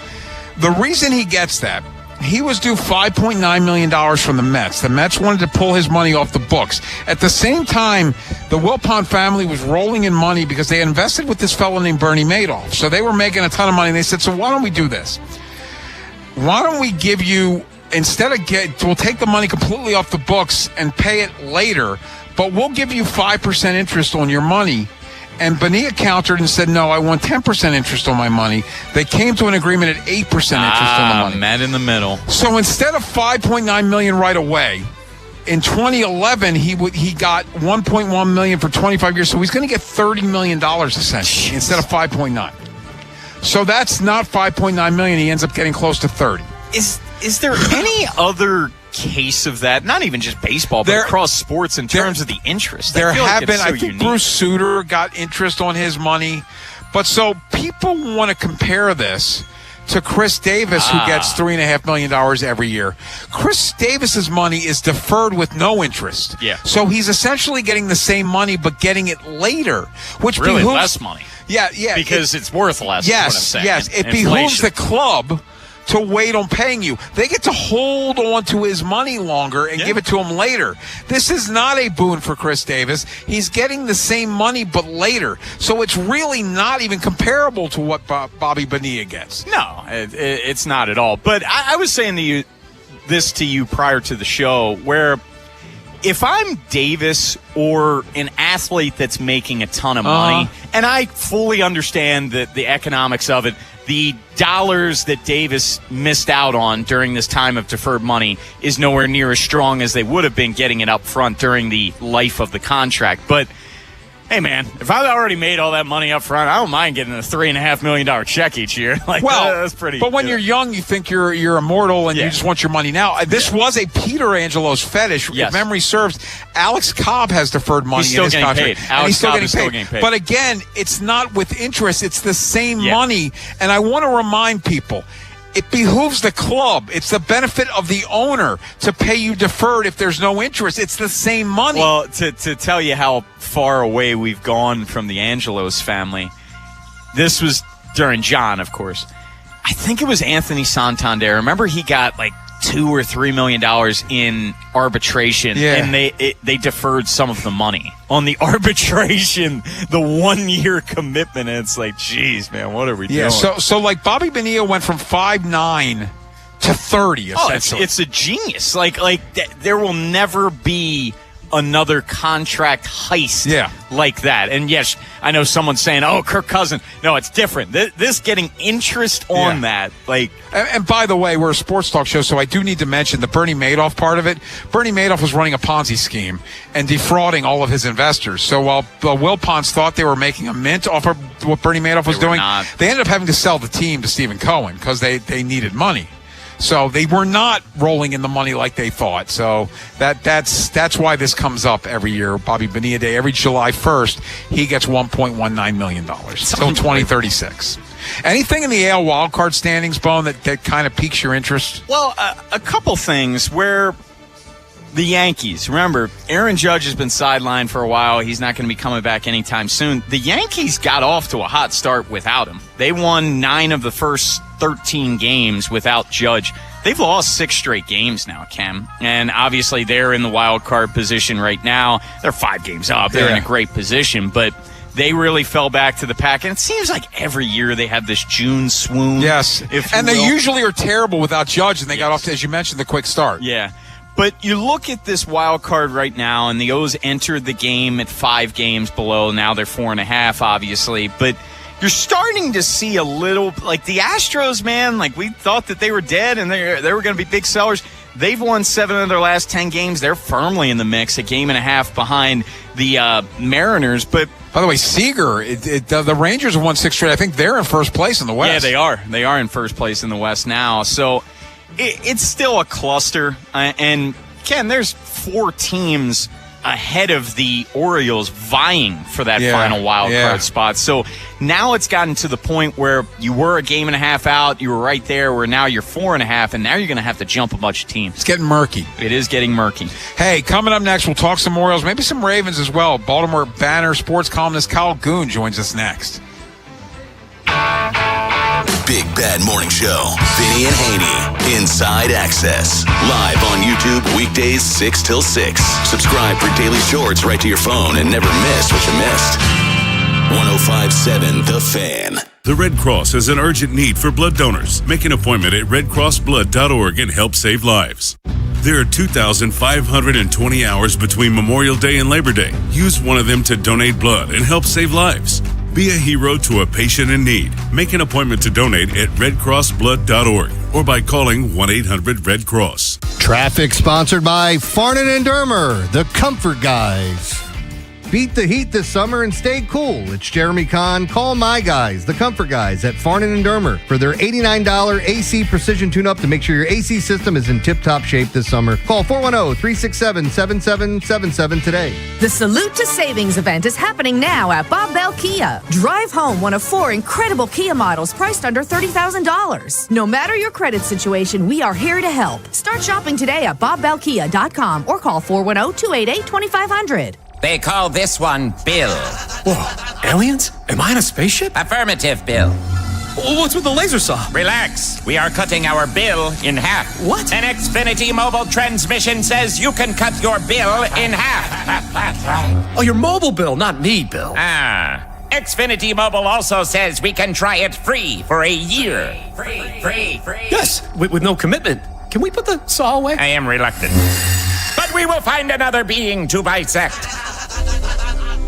the reason he gets that, he was due $5.9 million from the Mets. The Mets wanted to pull his money off the books. At the same time, the Wilpon family was rolling in money because they invested with this fellow named Bernie Madoff. So they were making a ton of money. And they said, so why don't we do this? Why don't we give you, we'll take the money completely off the books and pay it later, but we'll give you 5% interest on your money. And Bonilla countered and said, no, I want 10% interest on my money. They came to an agreement at 8% interest on the money. Met in the middle. So instead of $5.9 million right away, in 2011, he got $1.1 million for 25 years. So he's going to get $30 million essentially instead of 5.9. So that's not 5.9 million. He ends up getting close to 30. Is there any other case of that? Not even just baseball, but across sports in terms of the interest. There have been. I think Bruce Sutter got interest on his money, but so people want to compare this to Chris Davis, who gets $3.5 million every year. Chris Davis's money is deferred with no interest. Yeah. So he's essentially getting the same money, but getting it later, which really behooves less money. Yeah. Because it's worth less. Yes, is what I'm saying. yes. It behooves the club to wait on paying you. They get to hold on to his money longer and give it to him later. This is not a boon for Chris Davis. He's getting the same money, but later. So it's really not even comparable to what Bobby Bonilla gets. No, it's not at all. But I was saying this to you prior to the show, where if I'm Davis or an athlete that's making a ton of money, and I fully understand the economics of it, the dollars that Davis missed out on during this time of deferred money is nowhere near as strong as they would have been getting it up front during the life of the contract. But hey, man, if I've already made all that money up front, I don't mind getting a $3.5 million check each year. That's pretty. But when you're young, you think you're immortal and you just want your money now. This was a Peter Angelo's fetish. Yes. If memory serves, Alex Cobb has deferred money in his contract. He's still getting paid. But again, it's not with interest. It's the same money. And I want to remind people, it behooves the club. It's the benefit of the owner to pay you deferred if there's no interest. It's the same money. Well, to tell you how far away we've gone from the Angelos family, this was during John, of course. I think it was Anthony Santander. Remember, he got like $2 or $3 million in arbitration, and they deferred some of the money on the arbitration, the 1 year commitment. And it's like, geez, man, what are we doing? So like Bobby Bonilla went from 5.9 to 30. Essentially, it's a genius. Like there will never be another contract heist like that. And yes, I know someone's saying, oh, Kirk Cousins. No, it's different. This getting interest on that. And by the way, we're a sports talk show, so I do need to mention the Bernie Madoff part of it. Bernie Madoff was running a Ponzi scheme and defrauding all of his investors. So while the Wilpons thought they were making a mint off of what Bernie Madoff was doing, they ended up having to sell the team to Stephen Cohen because they needed money. So they were not rolling in the money like they thought. So that's why this comes up every year. Bobby Bonilla Day, every July 1st, he gets $1.19 million until 2036. Anything in the AL wildcard standings, Bone, that kind of piques your interest? Well, a couple things where the Yankees, remember, Aaron Judge has been sidelined for a while. He's not going to be coming back anytime soon. The Yankees got off to a hot start without him. They won 9 of the first 13 games without Judge. they've lost 6 straight games now, Ken. And obviously they're in the wild card position right now. They're 5 games up. They're in a great position, but they really fell back to the pack. And it seems like every year they have this June swoon. Yes. And they usually are terrible without Judge, and they got off to, as you mentioned, the quick start. Yeah. But you look at this wild card right now, and the O's entered the game at 5 games below. Now they're 4.5, obviously. But you're starting to see a little, like the Astros, man, like we thought that they were dead and they were going to be big sellers. They've won 7 of their last 10 games. They're firmly in the mix, a game and a half behind the Mariners. But by the way, Seager, the Rangers have won 6 straight. I think they're in first place in the West. Yeah, they are. They are in first place in the West now. So it's still a cluster. And, Ken, there's 4 teams ahead of the Orioles vying for that final wild card spot. So now it's gotten to the point where you were a game and a half out, you were right there, where now you're 4.5, and now you're going to have to jump a bunch of teams. It's getting murky. It is getting murky. Hey, coming up next, we'll talk some Orioles, maybe some Ravens as well. Baltimore Banner sports columnist Kyle Goon joins us next. Big Bad Morning Show. Vinny and Haynie. Inside Access. Live on YouTube weekdays 6 till 6. Subscribe for daily shorts right to your phone and never miss what you missed. 105.7 The Fan. The Red Cross has an urgent need for blood donors. Make an appointment at redcrossblood.org and help save lives. There are 2,520 hours between Memorial Day and Labor Day. Use one of them to donate blood and help save lives. Be a hero to a patient in need. Make an appointment to donate at redcrossblood.org or by calling 1-800-RED-CROSS. Traffic sponsored by Farnan & Dermer, the Comfort Guys. Beat the heat this summer and stay cool. It's Jeremy Kahn. Call my guys, the Comfort Guys at Farnan & Dermer for their $89 AC Precision Tune-Up to make sure your AC system is in tip-top shape this summer. Call 410-367-7777 today. The Salute to Savings event is happening now at Bob Bell Kia. Drive home one of 4 incredible Kia models priced under $30,000. No matter your credit situation, we are here to help. Start shopping today at bobbellkia.com or call 410-288-2500. They call this one Bill. Whoa, aliens? Am I in a spaceship? Affirmative, Bill. What's with the laser saw? Relax. We are cutting our bill in half. What? An Xfinity mobile transmission says you can cut your bill in half. Oh, your mobile bill, not me, Bill. Xfinity Mobile also says we can try it free for a year. Free. Yes, with no commitment. Can we put the saw away? I am reluctant. But we will find another being to bisect.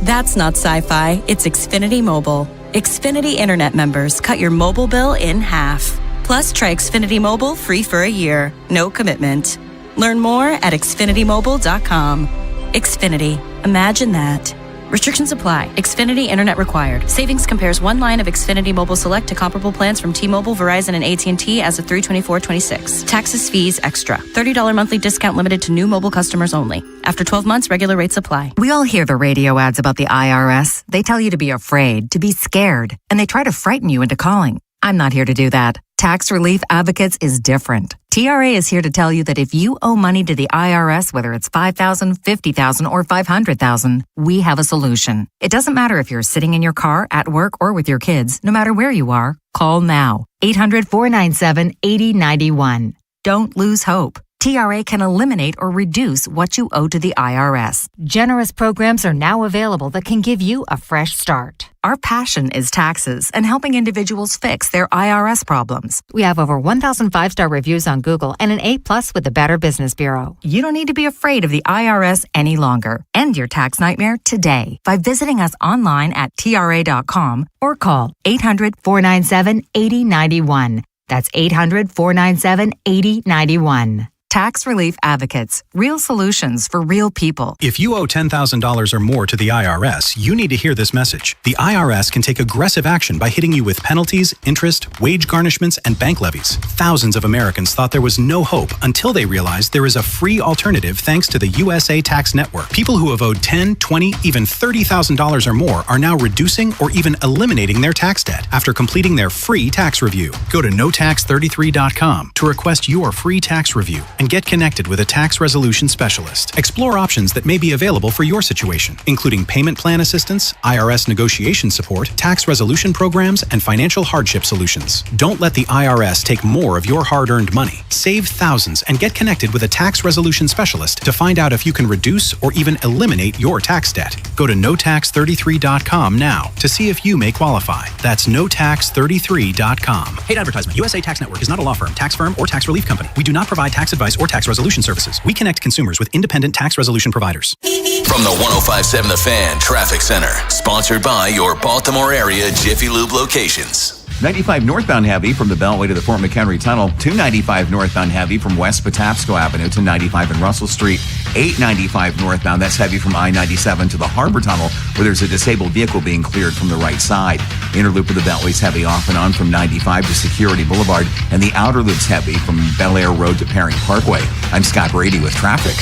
That's not sci-fi. It's Xfinity Mobile. Xfinity Internet members cut your mobile bill in half. Plus, try Xfinity Mobile free for a year. No commitment. Learn more at xfinitymobile.com. Xfinity. Imagine that. Restrictions apply. Xfinity Internet required. Savings compares one line of Xfinity Mobile Select to comparable plans from T-Mobile, Verizon, and AT&T as of 3/24/26. Taxes, fees, extra. $30 monthly discount limited to new mobile customers only. After 12 months, regular rates apply. We all hear the radio ads about the IRS. They tell you to be afraid, to be scared, and they try to frighten you into calling. I'm not here to do that. Tax Relief Advocates is different. TRA is here to tell you that if you owe money to the IRS, whether it's $5,000, $50,000, or $500,000, we have a solution. It doesn't matter if you're sitting in your car, at work, or with your kids. No matter where you are, call now. 800-497-8091. Don't lose hope. TRA can eliminate or reduce what you owe to the IRS. Generous programs are now available that can give you a fresh start. Our passion is taxes and helping individuals fix their IRS problems. We have over 1,000 5-star reviews on Google and an A+ with the Better Business Bureau. You don't need to be afraid of the IRS any longer. End your tax nightmare today by visiting us online at TRA.com or call 800-497-8091. That's 800-497-8091. Tax Relief Advocates. Real solutions for real people. If you owe $10,000 or more to the IRS, you need to hear this message. The IRS can take aggressive action by hitting you with penalties, interest, wage garnishments, and bank levies. Thousands of Americans thought there was no hope until they realized there is a free alternative thanks to the USA Tax Network. People who have owed $10,000, $20,000, even $30,000 or more are now reducing or even eliminating their tax debt after completing their free tax review. Go to notax33.com to request your free tax review and get connected with a tax resolution specialist. Explore options that may be available for your situation, including payment plan assistance, IRS negotiation support, tax resolution programs, and financial hardship solutions. Don't let the IRS take more of your hard-earned money. Save thousands and get connected with a tax resolution specialist to find out if you can reduce or even eliminate your tax debt. Go to notax33.com now to see if you may qualify. That's notax33.com. Paid advertisement. USA Tax Network is not a law firm, tax firm, or tax relief company. We do not provide tax advice or tax resolution services. We connect consumers with independent tax resolution providers. From the 105.7 The Fan Traffic Center, sponsored by your Baltimore area Jiffy Lube locations. 95 northbound heavy from the Beltway to the Fort McHenry Tunnel. 295 northbound heavy from West Patapsco Avenue to 95 and Russell Street. 895 northbound, that's heavy from I-97 to the Harbor Tunnel, where there's a disabled vehicle being cleared from the right side. Inner loop of the Beltway's heavy off and on from 95 to Security Boulevard, and the outer loop's heavy from Bel Air Road to Perry Parkway. I'm Scott Brady with traffic.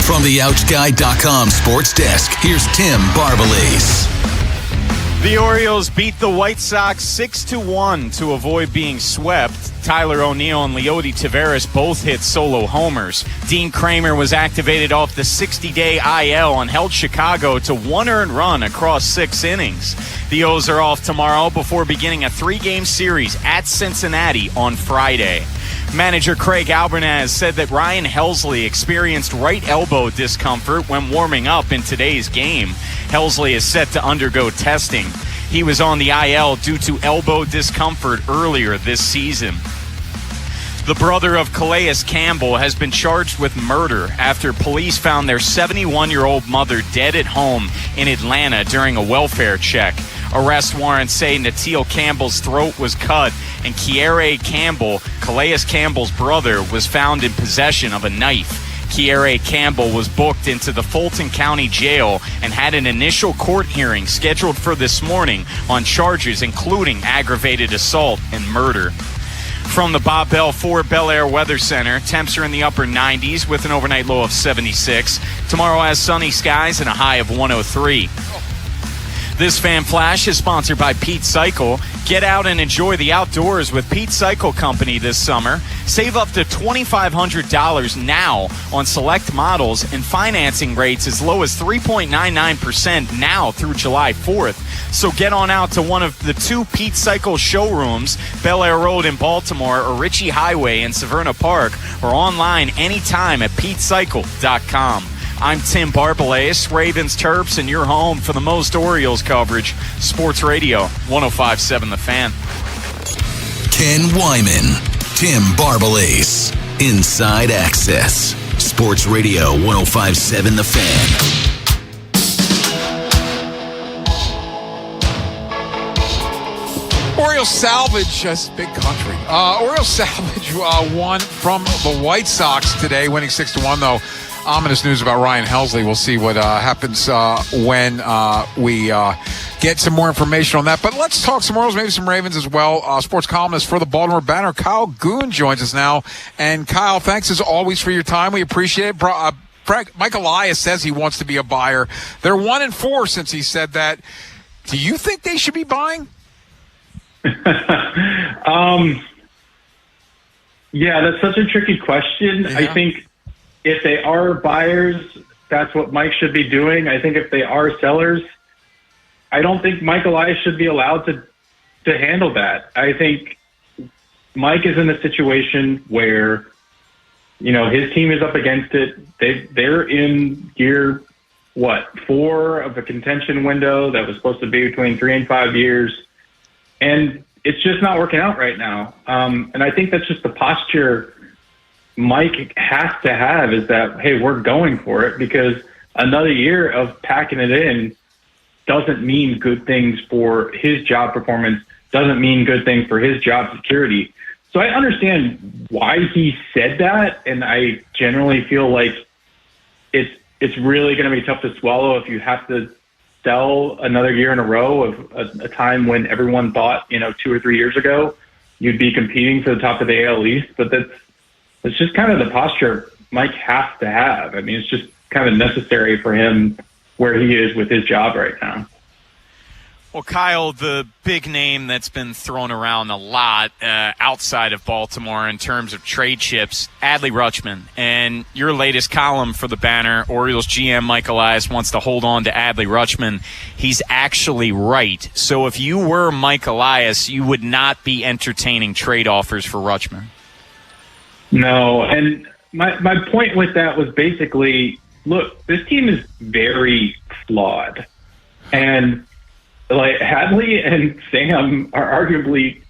From the OutGuy.com sports desk, here's Tim Barbalace. The Orioles beat the White Sox 6-1 to avoid being swept. Tyler O'Neill and Leody Taveras both hit solo homers. Dean Kramer was activated off the 60-day IL and held Chicago to one earned run across 6 innings. The O's are off tomorrow before beginning a 3-game series at Cincinnati on Friday. Manager Craig Albernaz said that Ryan Helsley experienced right elbow discomfort when warming up in today's game. Helsley is set to undergo testing. He was on the IL due to elbow discomfort earlier this season. The brother of Calais Campbell has been charged with murder after police found their 71-year-old mother dead at home in Atlanta during a welfare check. Arrest warrants say Natil Campbell's throat was cut, and Kiere Campbell, Calais Campbell's brother, was found in possession of a knife. Kiere Campbell was booked into the Fulton County Jail and had an initial court hearing scheduled for this morning on charges including aggravated assault and murder. From the Bob Bell Ford Bel Air Weather Center, temps are in the upper 90s with an overnight low of 76. Tomorrow has sunny skies and a high of 103. This Fan Flash is sponsored by Pete Cycle. Get out and enjoy the outdoors with Pete Cycle Company this summer. Save up to $2,500 now on select models and financing rates as low as 3.99% now through July 4th. So get on out to one of the 2 Pete Cycle showrooms, Bel Air Road in Baltimore or Ritchie Highway in Severna Park, or online anytime at PeteCycle.com. I'm Tim Barbalace, Ravens Terps, and you're home for the most Orioles coverage. Sports Radio 105.7 The Fan. Ken Wyman, Tim Barbalace, Inside Access. Sports Radio 105.7 The Fan. Orioles salvage, that's big country. Orioles salvage won from the White Sox today, winning 6-1, though. Ominous news about Ryan Helsley. We'll see what happens when we get some more information on that. But let's talk some Orioles, maybe some Ravens as well. Sports columnist for the Baltimore Banner, Kyle Goon, joins us now. And Kyle, thanks as always for your time. We appreciate it. Mike Elias says he wants to be a buyer. They're 1-4 since he said that. Do you think they should be buying? Yeah, that's such a tricky question. Yeah. I think if they are buyers, that's what Mike should be doing. I think if they are sellers, I don't think Mike Elias should be allowed to handle that. I think Mike is in a situation where, his team is up against it. They're in year, 4 of a contention window that was supposed to be between 3 and 5 years. And it's just not working out right now. And I think that's just the posture Mike has to have, is that, hey, we're going for it, because another year of packing it in doesn't mean good things for his job performance, doesn't mean good things for his job security. So I understand why he said that, and I generally feel like it's really going to be tough to swallow if you have to sell another year in a row of a time when everyone thought, 2 or 3 years ago, you'd be competing for the top of the AL East. But it's just kind of the posture Mike has to have. I mean, it's just kind of necessary for him where he is with his job right now. Well, Kyle, the big name that's been thrown around a lot outside of Baltimore in terms of trade chips, Adley Rutschman. And your latest column for the Banner, Orioles GM Mike Elias wants to hold on to Adley Rutschman. He's actually right. So if you were Mike Elias, you would not be entertaining trade offers for Rutschman. No, and my point with that was basically, look, this team is very flawed. And like Hadley and Sam are arguably,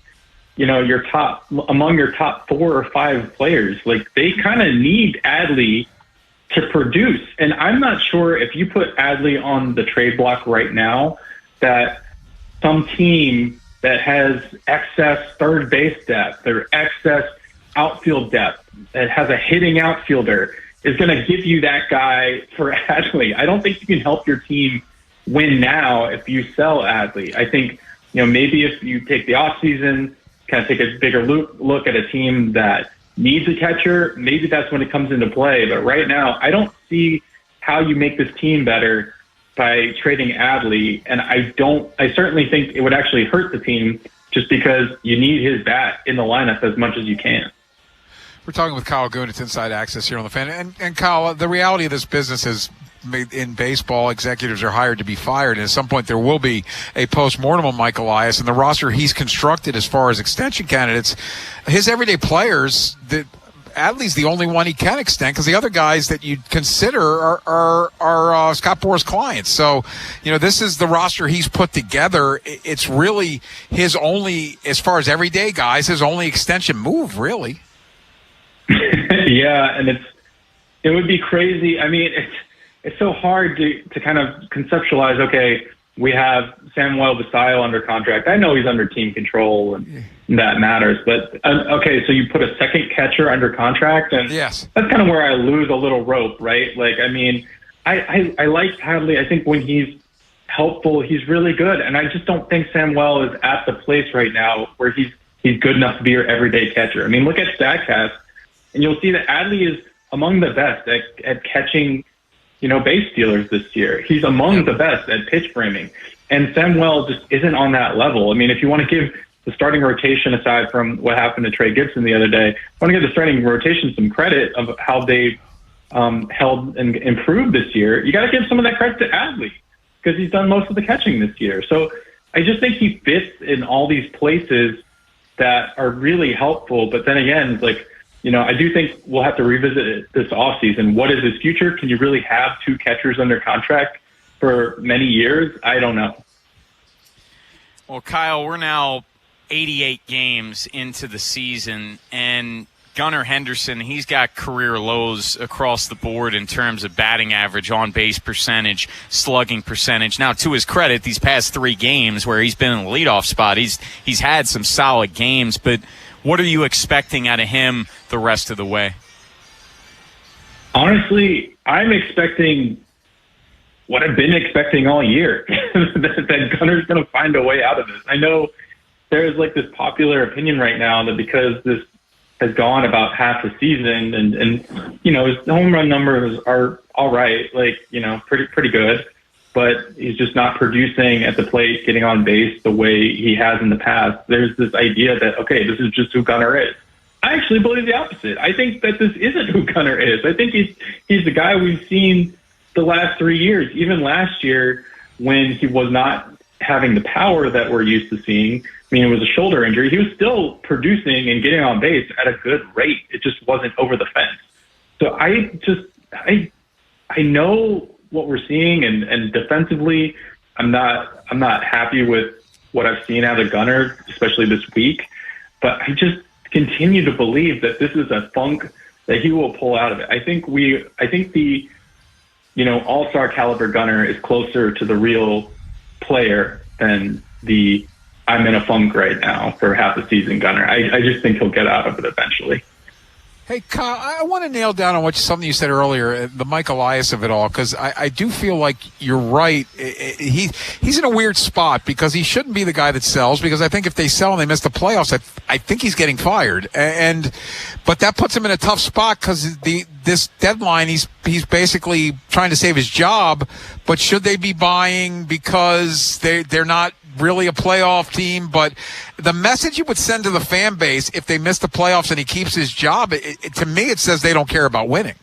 among your top 4 or 5 players. Like they kind of need Adley to produce. And I'm not sure if you put Adley on the trade block right now that some team that has excess third base depth or excess outfield depth that has a hitting outfielder is going to give you that guy for Adley. I don't think you can help your team win now if you sell Adley. I think, maybe if you take the offseason, kind of take a bigger look at a team that needs a catcher, maybe that's when it comes into play. But right now, I don't see how you make this team better by trading Adley. And I certainly think it would actually hurt the team just because you need his bat in the lineup as much as you can. We're talking with Kyle Goon. It's Inside Access here on the Fan. And Kyle, the reality of this business is, in baseball, executives are hired to be fired, and at some point there will be a post-mortem on Mike Elias and the roster he's constructed as far as extension candidates. His everyday players, Adley's the only one he can extend because the other guys that you'd consider are Scott Boras clients. So, this is the roster he's put together. It's really his only, as far as everyday guys, his only extension move, really. Yeah, and it would be crazy. I mean, it's so hard to kind of conceptualize, okay, we have Samuel Basayo under contract. I know he's under team control and that matters, but okay, so you put a second catcher under contract, and yes, that's kind of where I lose a little rope, right? Like, I mean, I like Hadley. I think when he's helpful, he's really good, and I just don't think Samuel is at the place right now where he's good enough to be your everyday catcher. I mean, look at StatCast, and you'll see that Adley is among the best at catching base stealers this year. He's among the best at pitch framing. And Samuel just isn't on that level. I mean, if you want to give the starting rotation, aside from what happened to Trey Gibson the other day, I want to give the starting rotation some credit of how they've held and improved this year. You got to give some of that credit to Adley because he's done most of the catching this year. So I just think he fits in all these places that are really helpful. But then again, like, I do think we'll have to revisit it this offseason. What is his future? Can you really have 2 catchers under contract for many years? I don't know. Well, Kyle, we're now 88 games into the season, and Gunnar Henderson, he's got career lows across the board in terms of batting average, on-base percentage, slugging percentage. Now, to his credit, these past 3 games where he's been in the leadoff spot, he's had some solid games, but what are you expecting out of him the rest of the way? Honestly, I'm expecting what I've been expecting all year, that Gunnar's going to find a way out of this. I know there's like this popular opinion right now that because this has gone about half the season and his home run numbers are all right, like, pretty good, but he's just not producing at the plate, getting on base the way he has in the past. There's this idea that, okay, this is just who Gunnar is. I actually believe the opposite. I think that this isn't who Gunnar is. I think he's the guy we've seen the last 3 years, even last year when he was not having the power that we're used to seeing. I mean, it was a shoulder injury. He was still producing and getting on base at a good rate. It just wasn't over the fence. So I know what we're seeing, and defensively, I'm not happy with what I've seen out of Gunnar, especially this week. But I just continue to believe that this is a funk that he will pull out of it. I think the all-star caliber Gunnar is closer to the real player than the I'm in a funk right now for half the season Gunnar. I just think he'll get out of it eventually. Hey, Kyle, I want to nail down on something you said earlier, the Mike Elias of it all, because I do feel like you're right. He's in a weird spot because he shouldn't be the guy that sells, because I think if they sell and they miss the playoffs, I think he's getting fired. But that puts him in a tough spot because this deadline, he's basically trying to save his job. But should they be buying because they're not really a playoff team, but the message you would send to the fan base if they miss the playoffs and he keeps his job, to me, it says they don't care about winning.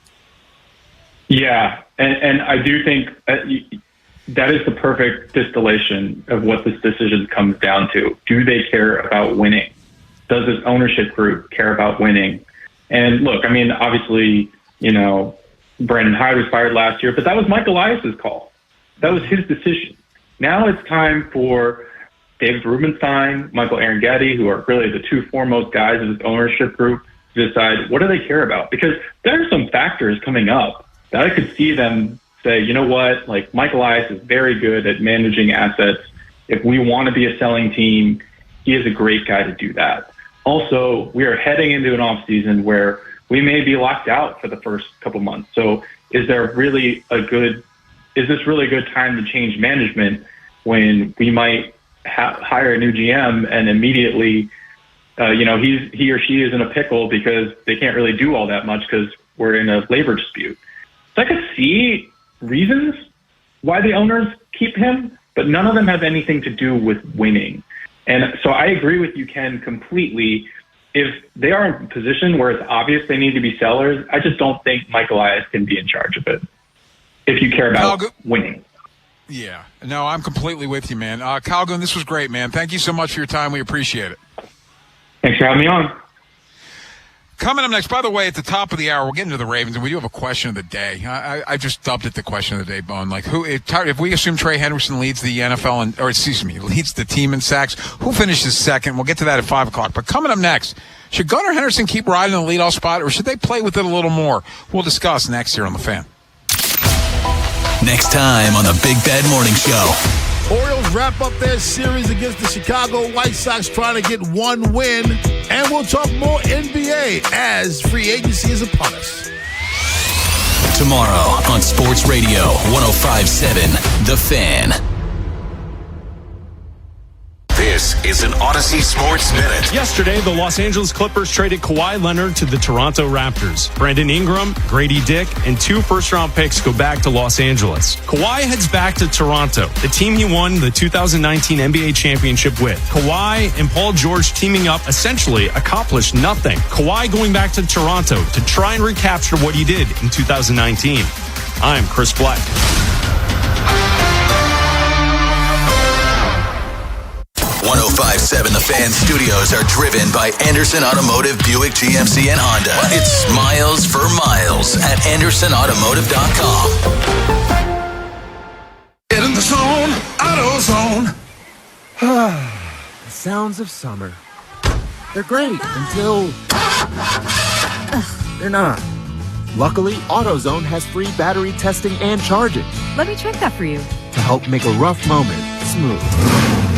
Yeah, and I do think that is the perfect distillation of what this decision comes down to. Do they care about winning? Does this ownership group care about winning? And look, I mean, obviously, Brandon Hyde was fired last year, but that was Mike Elias's call. That was his decision. Now it's time for David Rubenstein, Michael Arangetti, who are really the two foremost guys of this ownership group, to decide what do they care about. Because there are some factors coming up that I could see them say, you know what, like Mike Elias is very good at managing assets. If we want to be a selling team, he is a great guy to do that. Also, we are heading into an offseason where we may be locked out for the first couple months. So is this really a good time to change management when we might hire a new GM and immediately, he or she is in a pickle because they can't really do all that much because we're in a labor dispute. So I could see reasons why the owners keep him, but none of them have anything to do with winning. And so I agree with you, Ken, completely. If they are in a position where it's obvious they need to be sellers, I just don't think Mike Elias can be in charge of it if you care about winning. Yeah. No, I'm completely with you, man. Calgoon, this was great, man. Thank you so much for your time. We appreciate it. Thanks for having me on. Coming up next, by the way, at the top of the hour, we'll get into the Ravens, and we do have a question of the day. I just dubbed it the question of the day, Bone. Like, if we assume Trey Henderson leads the NFL, leads the team in sacks, who finishes second? We'll get to that at 5 o'clock. But coming up next, should Gunnar Henderson keep riding the leadoff spot, or should they play with it a little more? We'll discuss next here on The Fan. Next time on the Big Bad Morning Show. Orioles wrap up their series against the Chicago White Sox, trying to get one win. And we'll talk more NBA as free agency is upon us. Tomorrow on Sports Radio 105.7 The Fan. This is an Odyssey Sports Minute. Yesterday, the Los Angeles Clippers traded Kawhi Leonard to the Toronto Raptors. Brandon Ingram, Grady Dick, and 2 first-round picks go back to Los Angeles. Kawhi heads back to Toronto, the team he won the 2019 NBA championship with. Kawhi and Paul George teaming up essentially accomplished nothing. Kawhi going back to Toronto to try and recapture what he did in 2019. I'm Chris Black. 105.7 The Fan studios are driven by Anderson Automotive, Buick, GMC, and Honda. It's smiles for miles at AndersonAutomotive.com. Get in the zone, AutoZone. The sounds of summer. They're great until they're not. Luckily, AutoZone has free battery testing and charging. Let me check that for you. To help make a rough moment smooth.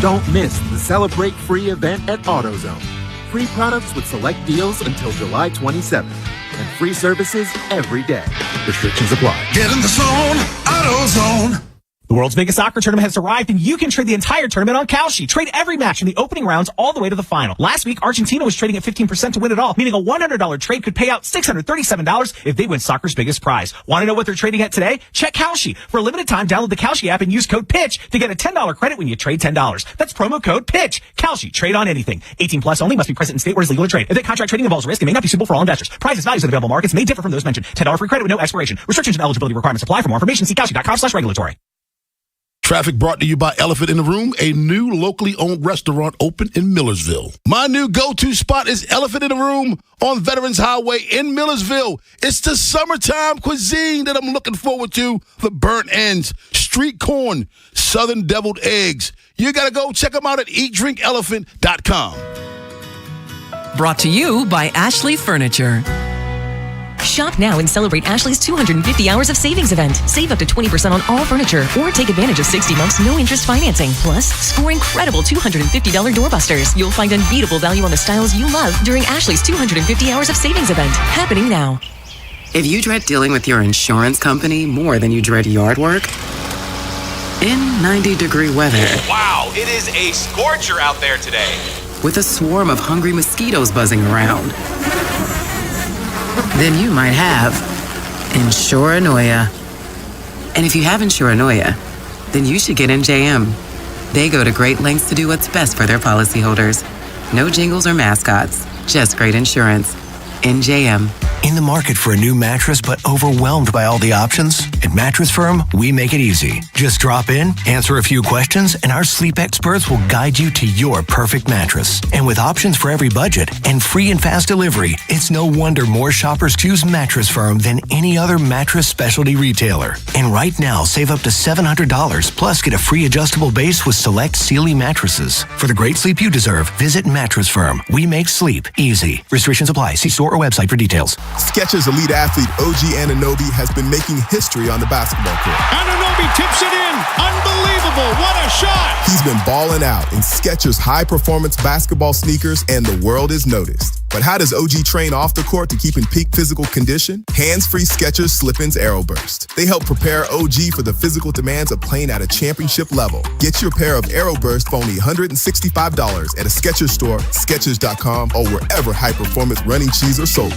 Don't miss the Celebrate Free event at AutoZone. Free products with select deals until July 27th. And free services every day. Restrictions apply. Get in the zone, AutoZone. The world's biggest soccer tournament has arrived, and you can trade the entire tournament on Kalshi. Trade every match from the opening rounds all the way to the final. Last week, Argentina was trading at 15% to win it all, meaning a $100 trade could pay out $637 if they win soccer's biggest prize. Want to know what they're trading at today? Check Kalshi. For a limited time, download the Kalshi app and use code PITCH to get a $10 credit when you trade $10. That's promo code PITCH. Kalshi. Trade on anything. 18 plus only. Must be present in state where it's legal to trade. If that contract trading involves risk, it may not be suitable for all investors. Prices, values, and available markets may differ from those mentioned. $10 free credit with no expiration. Restrictions and eligibility requirements apply. For more information, see Kalshi.com/regulatory. Traffic brought to you by Elephant in the Room, a new locally owned restaurant open in Millersville. My new go-to spot is Elephant in the Room on Veterans Highway in Millersville. It's the summertime cuisine that I'm looking forward to. The burnt ends, street corn, southern deviled eggs. You got to go check them out at eatdrinkelephant.com. Brought to you by Ashley Furniture. Shop now and celebrate Ashley's 250 hours of savings event. Save up to 20% on all furniture or take advantage of 60 months no interest financing. Plus, score incredible $250 doorbusters. You'll find unbeatable value on the styles you love during Ashley's 250 hours of savings event. Happening now. If you dread dealing with your insurance company more than you dread yard work, in 90-degree weather. Wow, it is a scorcher out there today. With a swarm of hungry mosquitoes buzzing around. Then you might have Insuranoia. And if you have Insuranoia, then you should get NJM. They go to great lengths to do what's best for their policyholders. No jingles or mascots, just great insurance. NJM. In the market for a new mattress but overwhelmed by all the options? At Mattress Firm, we make it easy. Just drop in, answer a few questions, and our sleep experts will guide you to your perfect mattress. And with options for every budget and free and fast delivery, it's no wonder more shoppers choose Mattress Firm than any other mattress specialty retailer. And right now, save up to $700, plus get a free adjustable base with select Sealy mattresses. For the great sleep you deserve, visit Mattress Firm. We make sleep easy. Restrictions apply. See store or website for details. Skechers elite athlete OG Anunoby has been making history on the basketball court. Anunoby tips it in. Unbelievable. What a shot. He's been balling out in Skechers high-performance basketball sneakers, and the world is noticed. But how does OG train off the court to keep in peak physical condition? Hands-free Skechers Slip-ins Aeroburst. They help prepare OG for the physical demands of playing at a championship level. Get your pair of Aeroburst for only $165 at a Skechers store, Skechers.com, or wherever high-performance running shoes are sold.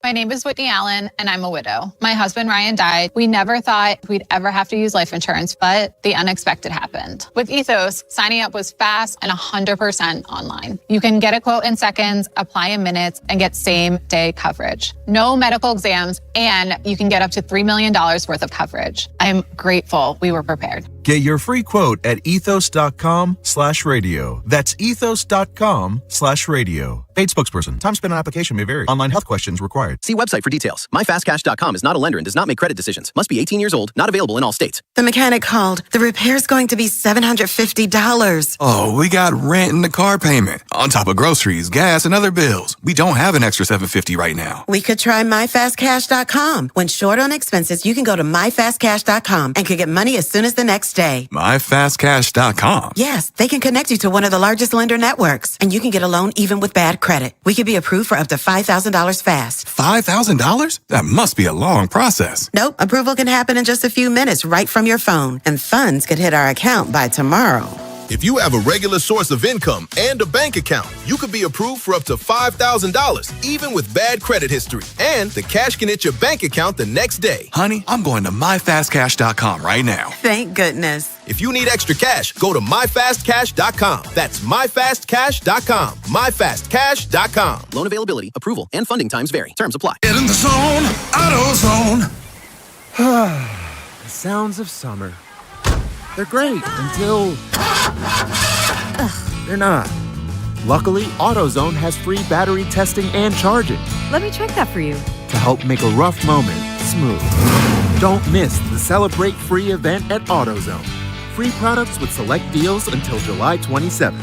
My name is Whitney Allen, and I'm a widow. My husband, Ryan, died. We never thought we'd ever have to use life insurance, but the unexpected happened. With Ethos, signing up was fast and 100% online. You can get a quote in seconds, apply in minutes, and get same-day coverage. No medical exams, and you can get up to $3 million worth of coverage. I'm grateful we were prepared. Get your free quote at ethos.com/radio. That's ethos.com/radio. Paid spokesperson. Time spent on application may vary. Online health questions required. See website for details. MyFastCash.com is not a lender and does not make credit decisions. Must be 18 years old. Not available in all states. The mechanic called. The repair's going to be $750. Oh, we got rent and the car payment. On top of groceries, gas, and other bills. We don't have an extra $750 right now. We could try MyFastCash.com. When short on expenses, you can go to MyFastCash.com and could get money as soon as the next day. MyFastCash.com. Yes, they can connect you to one of the largest lender networks, and you can get a loan even with bad credit. We could be approved for up to $5,000 fast. $5,000? That must be a long process. Nope, approval can happen in just a few minutes right from your phone, and funds could hit our account by tomorrow. If you have a regular source of income and a bank account, you could be approved for up to $5,000, even with bad credit history. And the cash can hit your bank account the next day. Honey, I'm going to MyFastCash.com right now. Thank goodness. If you need extra cash, go to MyFastCash.com. That's MyFastCash.com. MyFastCash.com. Loan availability, approval, and funding times vary. Terms apply. Get in the zone, AutoZone. The sounds of summer. They're great until they're not. Luckily, AutoZone has free battery testing and charging Let me check that for you. to help make a rough moment smooth. Don't miss the Celebrate Free event at AutoZone. Free products with select deals until July 27th.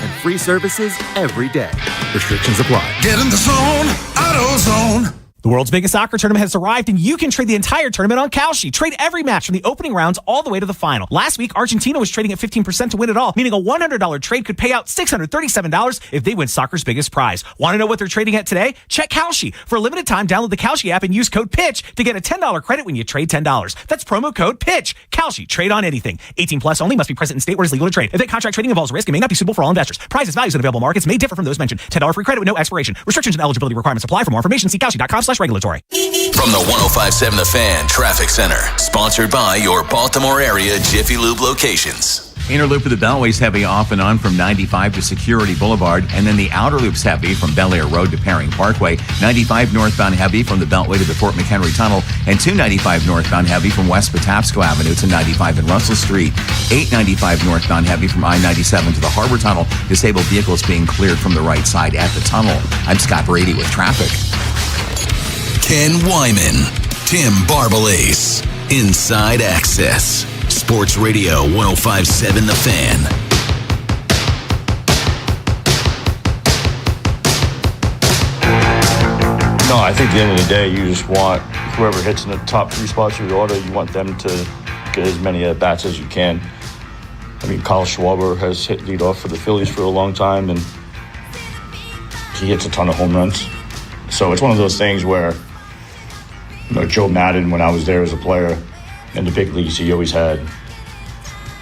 And free services every day. Restrictions apply. Get in the zone, AutoZone. The world's biggest soccer tournament has arrived, and you can trade the entire tournament on Kalshi. Trade every match from the opening rounds all the way to the final. Last week, Argentina was trading at 15% to win it all, meaning a $100 trade could pay out $637 if they win soccer's biggest prize. Want to know what they're trading at today? Check Kalshi. For a limited time, download the Kalshi app and use code PITCH to get a $10 credit when you trade $10. That's promo code PITCH. Kalshi. Trade on anything. 18 plus only. Must be present in state where it's legal to trade. If that contract trading involves risk, it may not be suitable for all investors. Prices, values, and available markets may differ from those mentioned. $10 free credit with no expiration. Restrictions and eligibility requirements apply. For more information, see Kalshi.com/regulatory. From the 105.7 The Fan Traffic Center, sponsored by your Baltimore area Jiffy Lube locations. Inner loop of the Beltway's heavy off and on from 95 to Security Boulevard, and then the outer loop's heavy from Bel Air Road to Paring Parkway. 95 northbound heavy from the Beltway to the Fort McHenry Tunnel, and 295 northbound heavy from West Patapsco Avenue to 95 and Russell Street. 895 northbound heavy from I-97 to the Harbor Tunnel. Disabled vehicles being cleared from the right side at the tunnel. I'm Scott Brady with traffic. Ken Wyman, Tim Barbalace, Inside Access. Sports Radio 105.7 The Fan. No, I think at the end of the day, you just want whoever hits in the top three spots of your order, you want them to get as many at-bats as you can. I mean, Kyle Schwarber has hit leadoff for the Phillies for a long time, and he hits a ton of home runs. So it's one of those things where, you know, Joe Madden, when I was there as a player in the big leagues, he always had,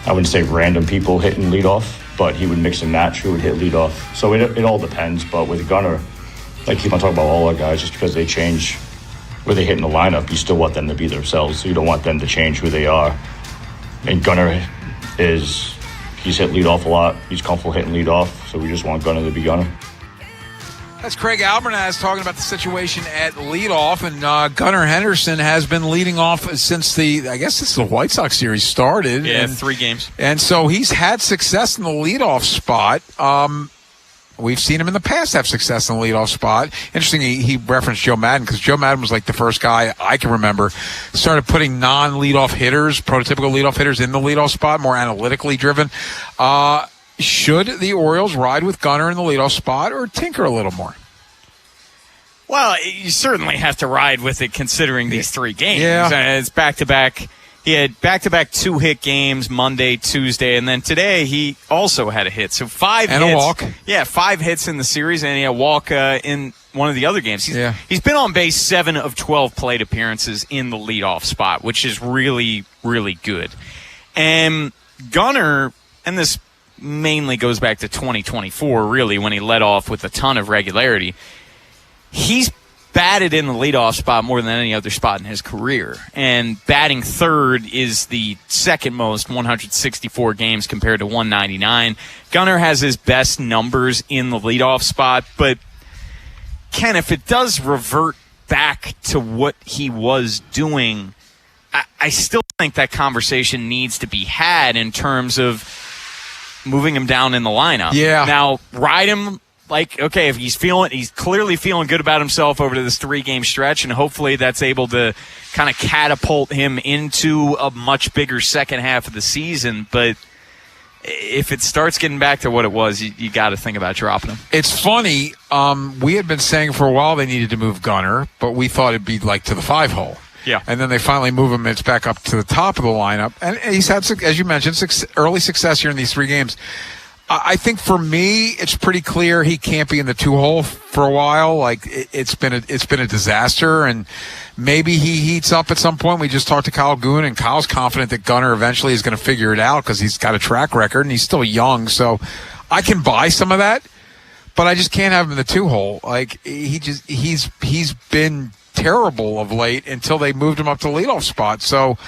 I wouldn't say random people hitting leadoff, but he would mix and match who would hit leadoff. So it all depends. But with Gunnar, I keep on talking about all our guys, just because they change where they hit in the lineup, you still want them to be themselves. So you don't want them to change who they are. And Gunnar is he's hit leadoff a lot. He's comfortable hitting leadoff, so we just want Gunnar to be Gunnar. That's Craig Albernaz talking about the situation at leadoff, and Gunnar Henderson has been leading off since the White Sox series started. Yeah, and 3 games. And so he's had success in the leadoff spot. We've seen him in the past have success in the leadoff spot. Interesting, he referenced Joe Madden, because Joe Madden was like the first guy I can remember started putting non-leadoff hitters, prototypical leadoff hitters, in the leadoff spot, more analytically driven. Should the Orioles ride with Gunnar in the leadoff spot or tinker a little more? Well, you certainly have to ride with it considering these 3 games. Yeah. It's back-to-back. He had back-to-back 2-hit games, Monday, Tuesday, and then today he also had a hit. So 5 and hits. And a walk. Yeah, 5 hits in the series, and he had a walk in one of the other games. He's been on base 7 of 12 plate appearances in the leadoff spot, which is really, really good. And Gunnar, and this mainly goes back to 2024, really, when he led off with a ton of regularity. He's batted in the leadoff spot more than any other spot in his career. And batting third is the second most, 164 games compared to 199. Gunnar has his best numbers in the leadoff spot, but Ken, if it does revert back to what he was doing, I still think that conversation needs to be had in terms of moving him down in the lineup. Yeah. Now, ride him like, okay, if he's clearly feeling good about himself over this 3-game stretch, and hopefully that's able to kind of catapult him into a much bigger second half of the season. But if it starts getting back to what it was, you got to think about dropping him. It's funny. We had been saying for a while they needed to move Gunnar, but we thought it'd be like to the 5-hole. Yeah. And then they finally move him. It's back up to the top of the lineup. And he's had, as you mentioned, early success here in these 3 games. I think for me, it's pretty clear he can't be in the 2-hole for a while. Like it's been a disaster, and maybe he heats up at some point. We just talked to Kyle Goon, and Kyle's confident that Gunnar eventually is going to figure it out because he's got a track record and he's still young. So I can buy some of that, but I just can't have him in the 2-hole. Like he's been terrible of late until they moved him up to the leadoff spot. So,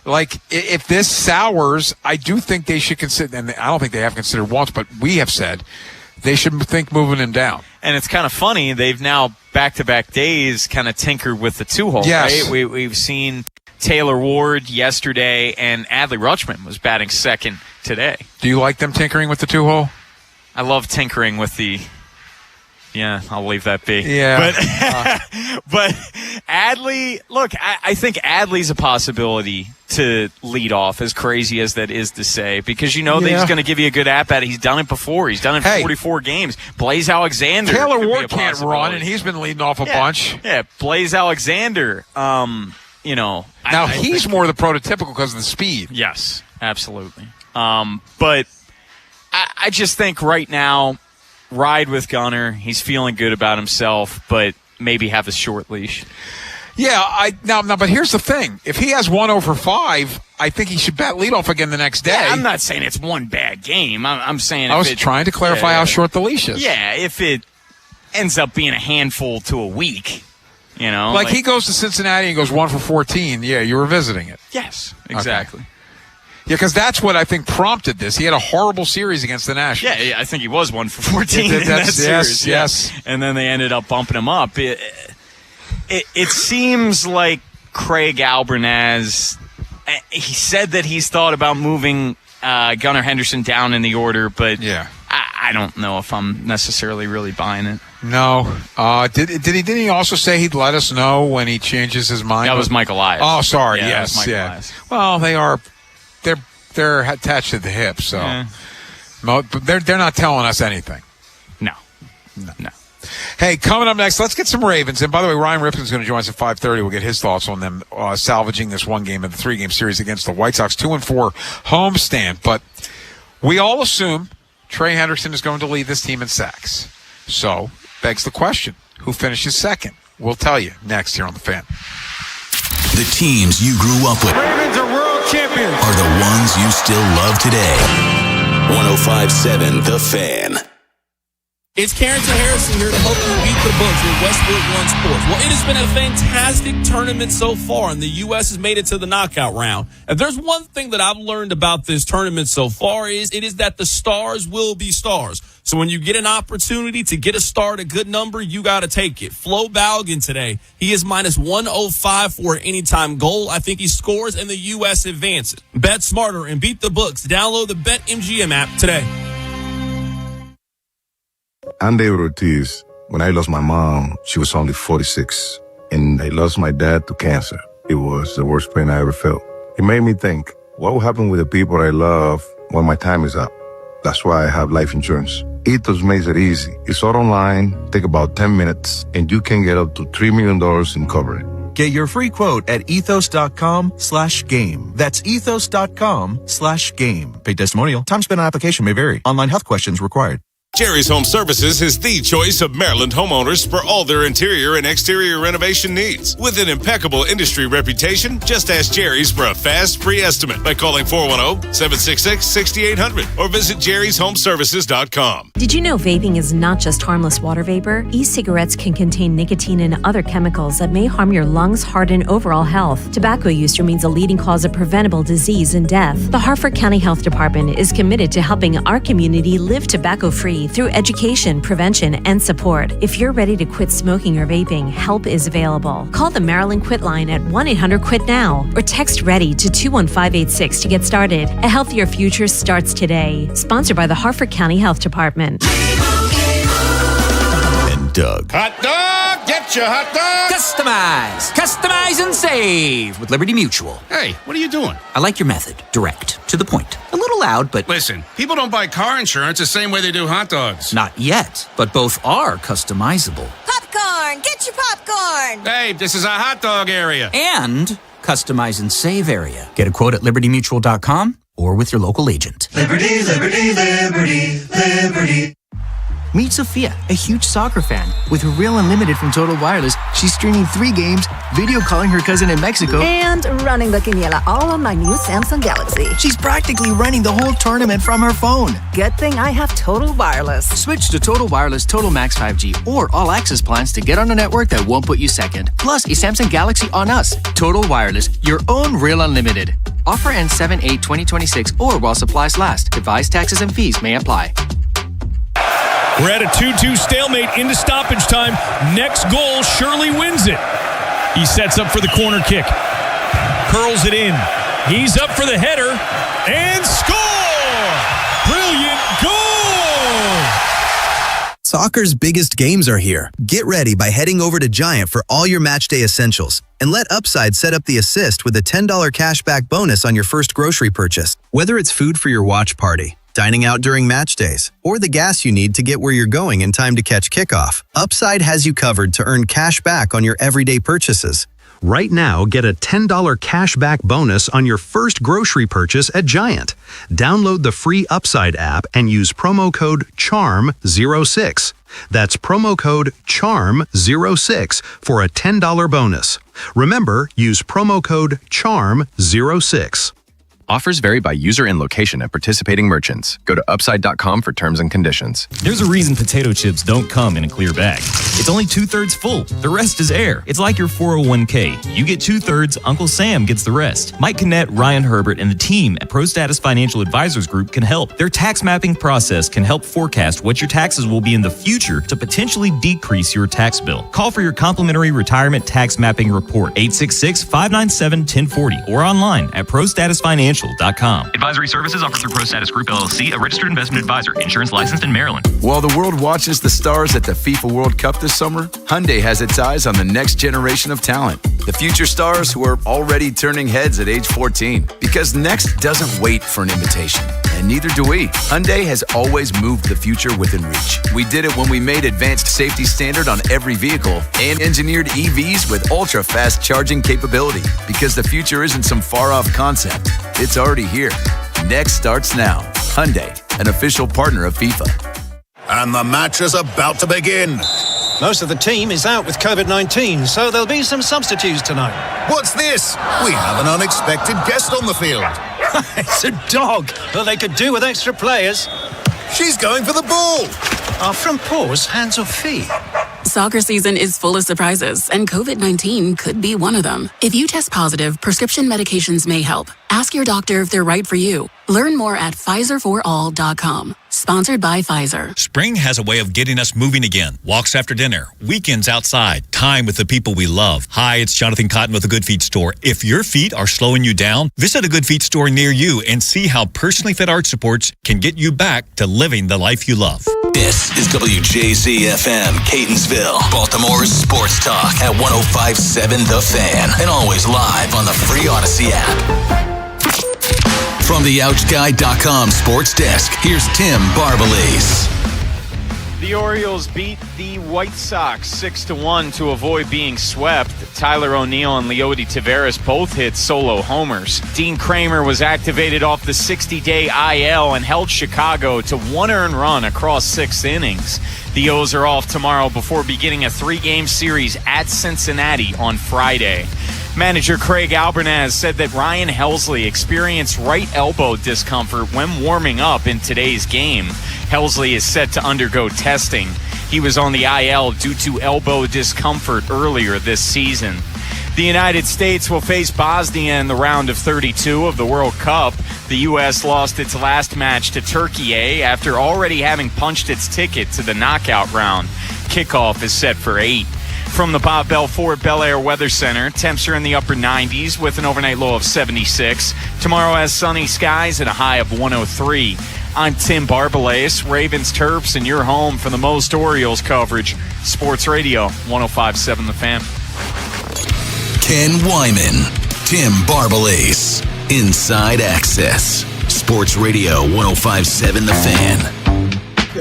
like, if this sours, I do think they should consider, and I don't think they have considered once, but we have said they should think moving him down. And it's kind of funny, they've now back-to-back days kind of tinkered with the 2-hole, yes. Right? We've seen Taylor Ward yesterday, and Adley Rutschman was batting second today. Do you like them tinkering with the 2-hole? I love tinkering with the... Yeah, I'll leave that be. Yeah. But Adley, look, I think Adley's a possibility to lead off, as crazy as that is to say, because that he's going to give you a good at-bat. He's done it before. He's done it in 44 games. Blaze Alexander. Taylor Ward can't run, and he's been leading off a bunch. Yeah, Blaze Alexander, Now, he's more the prototypical because of the speed. Yes, absolutely. But I just think right now, ride with Gunnar. He's feeling good about himself, but maybe have a short leash. Yeah, now, but here's the thing. If he has 1 over 5, I think he should bat leadoff again the next day. Yeah, I'm not saying it's one bad game. I'm saying I was trying to clarify how short the leash is. Yeah, if it ends up being a handful to a week, Like he goes to Cincinnati and goes 1 for 14, yeah, you're revisiting it. Yes, exactly. Okay. Yeah, because that's what I think prompted this. He had a horrible series against the Nationals. Yeah, I think he was 1 for 14 in that series. Yes. And then they ended up bumping him up. It seems like Craig Albernaz, he said that he's thought about moving Gunnar Henderson down in the order, but yeah. I don't know if I'm necessarily really buying it. No. Didn't he also say he'd let us know when he changes his mind? That was Michael Elias. Oh, sorry. Yeah, Yes. Elias. Well, they're attached to the hip, so but they're not telling us anything. No. Hey, coming up next, let's get some Ravens. And by the way, Ryan Ripken's going to join us at 5:30. We'll get his thoughts on them salvaging this one game of the 3-game series against the White Sox, 2-4 homestand. But we all assume Trey Henderson is going to lead this team in sacks. So, begs the question, who finishes second? We'll tell you next here on The Fan. The teams you grew up with Ravens are world champions. are the ones you still love today. 105.7 The Fan. It's Carrington Harrison here to help you beat the books with Westwood One Sports. Well, it has been a fantastic tournament so far, and the U.S. has made it to the knockout round. If there's one thing that I've learned about this tournament so far is that the stars will be stars. So when you get an opportunity to get a star at a good number, you got to take it. Flo Balogun today, he is minus 105 for an anytime goal. I think he scores and the U.S. advances. Bet smarter and beat the books. Download the BetMGM app today. I'm David Ortiz. When I lost my mom, she was only 46. And I lost my dad to cancer. It was the worst pain I ever felt. It made me think, what will happen with the people I love when my time is up? That's why I have life insurance. Ethos makes it easy. It's all online, take about 10 minutes, and you can get up to $3 million in coverage. Get your free quote at ethos.com/game. That's ethos.com/game. Paid testimonial. Time spent on application may vary. Online health questions required. Jerry's Home Services is the choice of Maryland homeowners for all their interior and exterior renovation needs. With an impeccable industry reputation, just ask Jerry's for a fast, free estimate by calling 410-766-6800 or visit jerryshomeservices.com. Did you know vaping is not just harmless water vapor? E-cigarettes can contain nicotine and other chemicals that may harm your lungs, heart, and overall health. Tobacco use remains a leading cause of preventable disease and death. The Harford County Health Department is committed to helping our community live tobacco-free through education, prevention, and support. If you're ready to quit smoking or vaping, help is available. Call the Maryland Quit line at 1-800-QUIT-NOW or text READY to 21586 to get started. A healthier future starts today. Sponsored by the Harford County Health Department. And Doug. Hot dog! Get your hot dog! Customize and save with Liberty Mutual. Hey, what are you doing? I like your method. Direct. To the point. A little loud, but... Listen, people don't buy car insurance the same way they do hot dogs. Not yet, but both are customizable. Popcorn! Get your popcorn! Hey, this is a hot dog area. And customize and save area. Get a quote at libertymutual.com or with your local agent. Liberty, liberty, liberty, liberty. Meet Sophia, a huge soccer fan. With her Real Unlimited from Total Wireless, she's streaming 3 games, video calling her cousin in Mexico, and running the quiniela all on my new Samsung Galaxy. She's practically running the whole tournament from her phone. Good thing I have Total Wireless. Switch to Total Wireless Total Max 5G or All Access plans to get on a network that won't put you second. Plus, a Samsung Galaxy on us. Total Wireless, your own Real Unlimited. Offer ends 7/8/2026 or while supplies last. Device taxes and fees may apply. We're at a 2-2 stalemate into stoppage time. Next goal surely wins it. He sets up for the corner kick. Curls it in. He's up for the header. And score! Brilliant goal! Soccer's biggest games are here. Get ready by heading over to Giant for all your matchday essentials. And let Upside set up the assist with a $10 cashback bonus on your first grocery purchase. Whether it's food for your watch party, dining out during match days, or the gas you need to get where you're going in time to catch kickoff, Upside has you covered to earn cash back on your everyday purchases. Right now, get a $10 cashback bonus on your first grocery purchase at Giant. Download the free Upside app and use promo code CHARM06. That's promo code CHARM06 for a $10 bonus. Remember, use promo code CHARM06. Offers vary by user and location at participating merchants. Go to upside.com for terms and conditions. There's a reason potato chips don't come in a clear bag. It's only 2/3 full. The rest is air. It's like your 401k. You get 2/3, Uncle Sam gets the rest. Mike Kinnett, Ryan Herbert, and the team at ProStatus Financial Advisors Group can help. Their tax mapping process can help forecast what your taxes will be in the future to potentially decrease your tax bill. Call for your complimentary retirement tax mapping report, 866-597-1040, or online at ProStatusFinancial.com. Advisory services offered through ProStatus Group LLC, a registered investment advisor, insurance licensed in Maryland. While the world watches the stars at the FIFA World Cup this summer, Hyundai has its eyes on the next generation of talent. The future stars who are already turning heads at age 14. Because next doesn't wait for an invitation. And neither do we. Hyundai has always moved the future within reach. We did it when we made advanced safety standard on every vehicle and engineered EVs with ultra-fast charging capability. Because the future isn't some far-off concept. It's already here. Next starts now. Hyundai, an official partner of FIFA. And the match is about to begin. Most of the team is out with COVID-19, so there'll be some substitutes tonight. What's this? We have an unexpected guest on the field. It's a dog. Well, they could do with extra players. She's going for the ball. are front paws, hands or feet? Soccer season is full of surprises, and COVID-19 could be one of them. If you test positive, prescription medications may help. Ask your doctor if they're right for you. Learn more at PfizerForAll.com. Sponsored by Pfizer. Spring has a way of getting us moving again. Walks after dinner, weekends outside, time with the people we love. Hi, it's Jonathan Cotton with the Good Feet Store. If your feet are slowing you down, visit a Good Feet store near you and see how personally fit arch supports can get you back to living the life you love. This is WJZ-FM, Catonsville, Baltimore's sports talk at 105.7 The Fan, and always live on the free Odyssey app. From the OutGuy.com sports desk, here's Tim Barbalese. The Orioles beat the White Sox 6-1 to avoid being swept. Tyler O'Neill and Leody Taveras both hit solo homers. Dean Kramer was activated off the 60-day IL and held Chicago to one earned run across 6 innings. The O's are off tomorrow before beginning a 3-game series at Cincinnati on Friday. Manager Craig Albernaz said that Ryan Helsley experienced right elbow discomfort when warming up in today's game. Helsley is set to undergo testing. He was on the IL due to elbow discomfort earlier this season. The United States will face Bosnia in the round of 32 of the World Cup. The U.S. lost its last match to Turkey after already having punched its ticket to the knockout round. Kickoff is set for 8. From the Bob Bell Ford Bel Air Weather Center, temps are in the upper 90s with an overnight low of 76. Tomorrow has sunny skies and a high of 103. I'm Tim Barbalese, Ravens Terps, and your home for the most Orioles coverage. Sports Radio 105.7 The Fan. Ken Wyman, Tim Barbalese, Inside Access. Sports Radio 105.7 The Fan.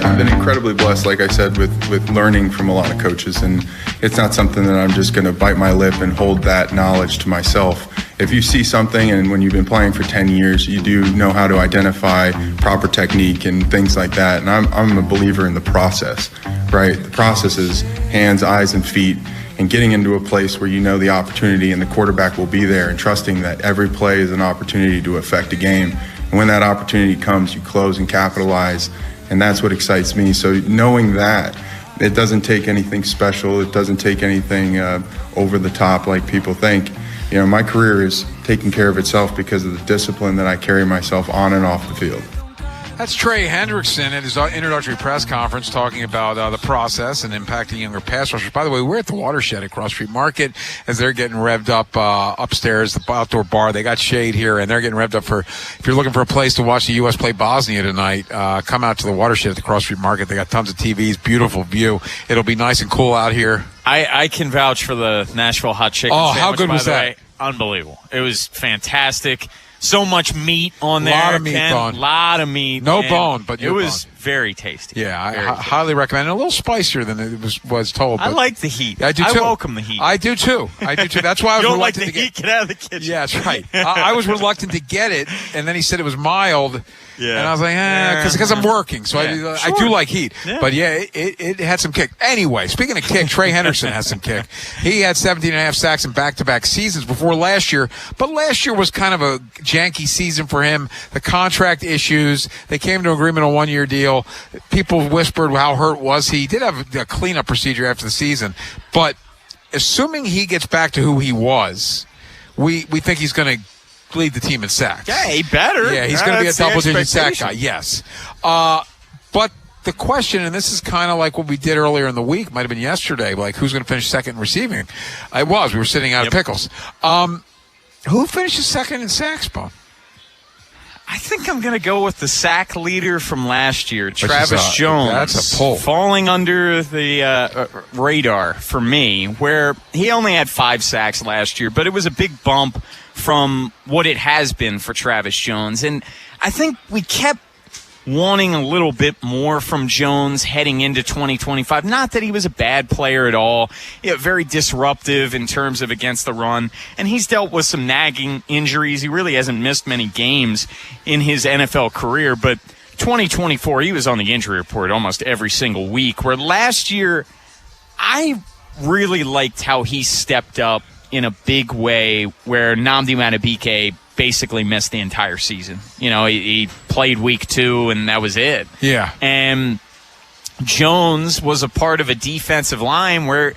I've been incredibly blessed, like I said, with learning from a lot of coaches, and it's not something that I'm just going to bite my lip and hold that knowledge to myself. If you see something, and when you've been playing for 10 years, you do know how to identify proper technique and things like that, and I'm a believer in the process, right? The process is hands, eyes, and feet, and getting into a place where you know the opportunity and the quarterback will be there, and trusting that every play is an opportunity to affect a game. And when that opportunity comes, you close and capitalize. And that's what excites me. So knowing that, it doesn't take anything special. It doesn't take anything over the top like people think. You know, my career is taking care of itself because of the discipline that I carry myself on and off the field. That's Trey Hendrickson at his introductory press conference talking about the process and impacting younger pass rushers. By the way, we're at the Watershed at Cross Street Market as they're getting revved up upstairs, the outdoor bar. They got shade here, and they're getting revved up for, if you're looking for a place to watch the U.S. play Bosnia tonight, come out to the Watershed at the Cross Street Market. They got tons of TVs, beautiful view. It'll be nice and cool out here. I can vouch for the Nashville hot chicken sandwich. How good was that? Unbelievable. It was fantastic. So much meat on there. A lot of meat, Bone. Lot of meat. No bone, but it was very tasty. Yeah, I highly recommend it. A little spicier than it was told. I like the heat. I do too. I welcome the heat. I do too. That's why I was you don't reluctant like the to heat? Get out of the kitchen. Yeah, that's right. I was reluctant to get it, and then he said it was mild. Yeah. And I was like, because I'm working, so I do like heat. Yeah. But yeah, it had some kick. Anyway, speaking of kick, Trey Henderson has some kick. He had 17.5 sacks in back-to-back seasons before last year, but last year was kind of a janky season for him. The contract issues, they came to an agreement on a 1-year deal. People whispered how hurt was he. He did have a cleanup procedure after the season, but assuming he gets back to who he was, we think he's going to lead the team in sacks. Yeah, he better. Yeah, he's going to be a double-digit sack guy, yes. But the question, and this is kind of like what we did earlier in the week, might have been yesterday, like who's going to finish second in receiving? We were sitting out of pickles. Who finishes second in sacks, Bob? I think I'm going to go with the sack leader from last year, Travis Jones. That's a pull. Falling under the radar for me, where he only had 5 sacks last year, but it was a big bump from what it has been for Travis Jones. And I think we kept wanting a little bit more from Jones heading into 2025. Not that he was a bad player at all. Very disruptive in terms of against the run. And he's dealt with some nagging injuries. He really hasn't missed many games in his NFL career. But 2024, he was on the injury report almost every single week. Where last year, I really liked how he stepped up in a big way where Nnamdi Madubuike basically missed the entire season. You know, he played week 2 and that was it. Yeah. And Jones was a part of a defensive line where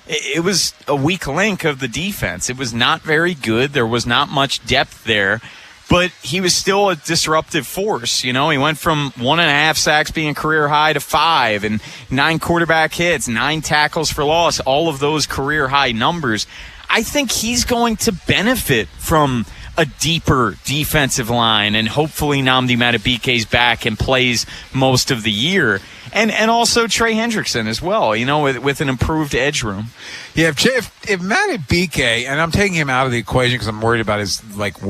it was a weak link of the defense. It was not very good. There was not much depth there, but he was still a disruptive force. He went from 1.5 sacks being career high to 5, and 9 quarterback hits, 9 tackles for loss, all of those career high numbers. I think he's going to benefit from a deeper defensive line, and hopefully Nnamdi Madubuike's back and plays most of the year. And also Trey Hendrickson as well, with an improved edge room. Yeah, if Madubuike, and I'm taking him out of the equation because I'm worried about his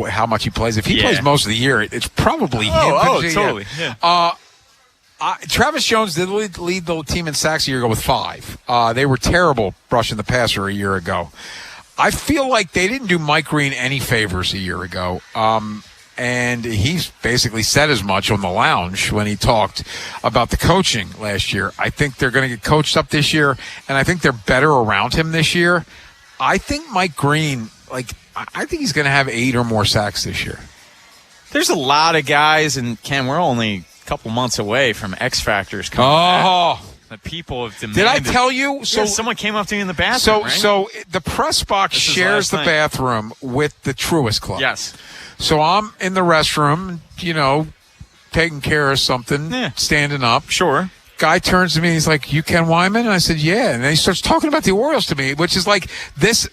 how much he plays. If he plays most of the year, it's probably him. Oh, totally. Yeah. Travis Jones did lead the team in sacks a year ago with 5. They were terrible rushing the passer a year ago. I feel like they didn't do Mike Green any favors a year ago. And he's basically said as much on the lounge when he talked about the coaching last year. I think they're going to get coached up this year, and I think they're better around him this year. I think Mike Green, I think he's going to have 8 or more sacks this year. There's a lot of guys, and Ken, we're only a couple months away from X Factors coming back. The people have demanded. Did I tell you? So someone came up to me in the bathroom, right? So the press box shares the bathroom with the Truist Club. Yes. So I'm in the restroom, taking care of something, standing up. Sure. Guy turns to me, he's like, "You Ken Wyman?" And I said, "Yeah." And then he starts talking about the Orioles to me, which is like this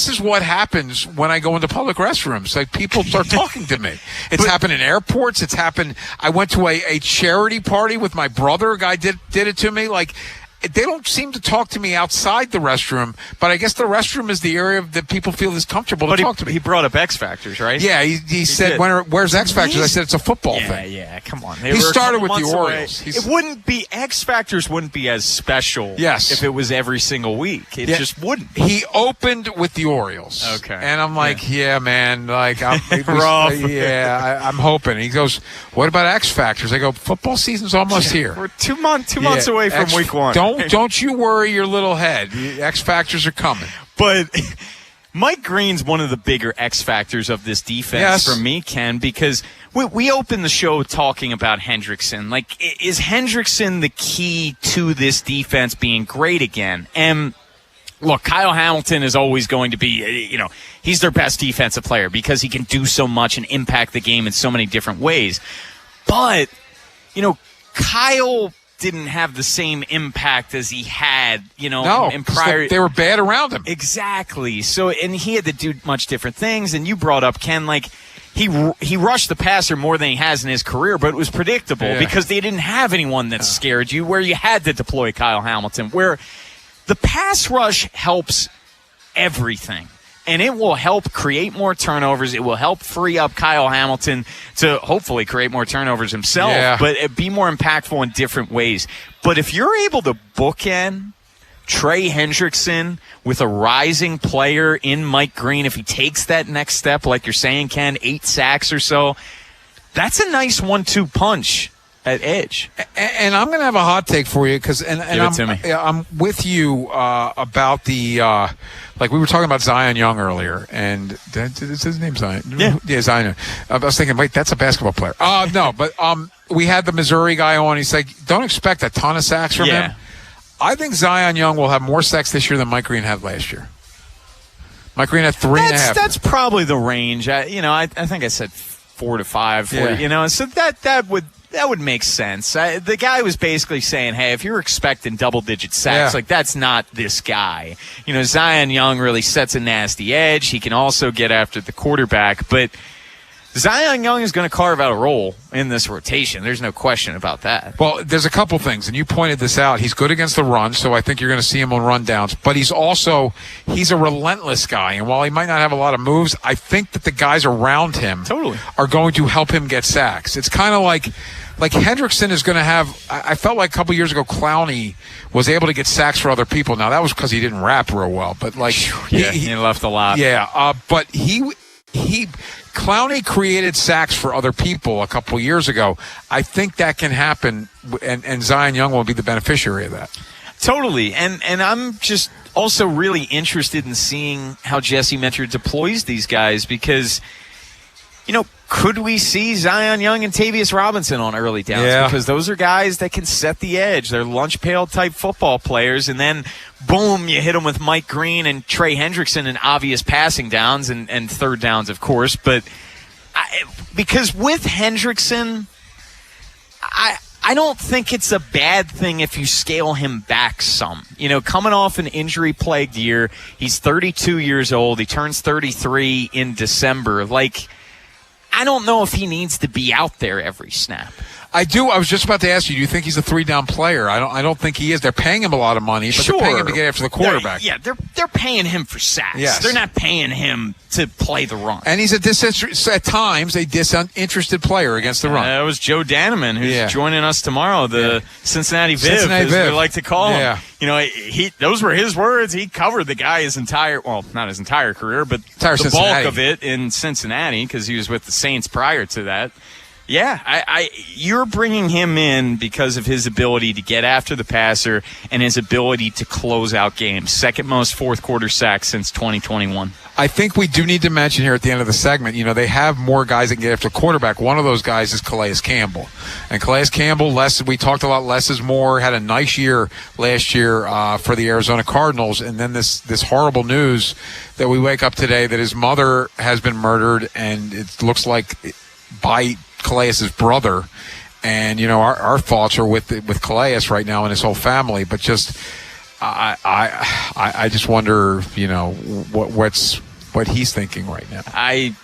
is what happens when I go into public restrooms. Like, people start talking to me. It's happened in airports. It's happened. I went to a charity party with my brother. A guy did it to me. Like, they don't seem to talk to me outside the restroom, but I guess the restroom is the area that people feel is comfortable to talk to me. He brought up X Factors, right? Yeah, he said, "Where's X Factors?" I said, "It's a football thing." Yeah, come on. He started with the Orioles. It wouldn't be X Factors wouldn't be as special if it was every single week. It just wouldn't. He opened with the Orioles. Okay. And I'm like, yeah man, like I'm rough. I'm hoping. He goes, "What about X Factors?" I go, "Football season's almost here. We're 2 months away from week 1. Don't you worry your little head. The X Factors are coming." But Mike Green's one of the bigger X factors of this defense for me, Ken, because we opened the show talking about Hendrickson. Like, is Hendrickson the key to this defense being great again? And look, Kyle Hamilton is always going to be, he's their best defensive player because he can do so much and impact the game in so many different ways. But, Kyle didn't have the same impact as he had, in prior. They were bad around him. Exactly. So, and he had to do much different things. And you brought up, Ken, he rushed the passer more than he has in his career, but it was predictable because they didn't have anyone that scared you, where you had to deploy Kyle Hamilton, where the pass rush helps everything. And it will help create more turnovers. It will help free up Kyle Hamilton to hopefully create more turnovers himself, but be more impactful in different ways. But if you're able to bookend Trey Hendrickson with a rising player in Mike Green, if he takes that next step, like you're saying, Ken, 8 sacks or so, that's a nice 1-2 punch at edge. And I'm going to have a hot take for you because I'm with you about the like we were talking about Zion Young earlier, and is his name Zion? Yeah, Zion. I was thinking, wait, that's a basketball player. No, but we had the Missouri guy on. He's like, don't expect a ton of sacks from him. I think Zion Young will have more sacks this year than Mike Green had last year. Mike Green had 3.5. That's probably the range. I think I said 4 to 5. 40, so that would make sense. The guy was basically saying, hey, if you're expecting double-digit sacks, that's not this guy. Zion Young really sets a nasty edge. He can also get after the quarterback. But Zion Young is going to carve out a role in this rotation. There's no question about that. Well, there's a couple things, and you pointed this out. He's good against the run, so I think you're going to see him on rundowns. But he's a relentless guy. And while he might not have a lot of moves, I think that the guys around him are going to help him get sacks. It's kind of like Hendrickson is going to have – I felt like a couple years ago Clowney was able to get sacks for other people. Now, that was because he didn't rap real well. But, he left a lot. Yeah, but he Clowney created sacks for other people a couple years ago. I think that can happen, and Zion Young will be the beneficiary of that. Totally. And I'm just also really interested in seeing how Jesse Mentor deploys these guys because – could we see Zion Young and Tavius Robinson on early downs? Yeah. Because those are guys that can set the edge. They're lunch pail type football players. And then, boom, you hit them with Mike Green and Trey Hendrickson in obvious passing downs and third downs, of course. But because with Hendrickson, I don't think it's a bad thing if you scale him back some. Coming off an injury-plagued year, he's 32 years old. He turns 33 in December. I don't know if he needs to be out there every snap. I do. I was just about to ask you, do you think he's a 3-down player? I don't think he is. They're paying him a lot of money, but they're paying him to get after the quarterback. They're paying him for sacks. Yes. They're not paying him to play the run. And he's at times a disinterested player against the run. That was Joe Daneman, who's joining us tomorrow, the Cincinnati Viv, as we like to call him. Those were his words. He covered the guy not his entire career, but the bulk of it in Cincinnati because he was with the Saints prior to that. Yeah, you're bringing him in because of his ability to get after the passer and his ability to close out games. Second most fourth quarter sacks since 2021. I think we do need to mention here at the end of the segment, they have more guys that can get after the quarterback. One of those guys is Calais Campbell. And Calais Campbell, we talked a lot, less is more, had a nice year last year for the Arizona Cardinals. And then this horrible news that we wake up today that his mother has been murdered, and it looks like by Calais' brother, and our thoughts are with Calais right now and his whole family. But just I just wonder what he's thinking right now. I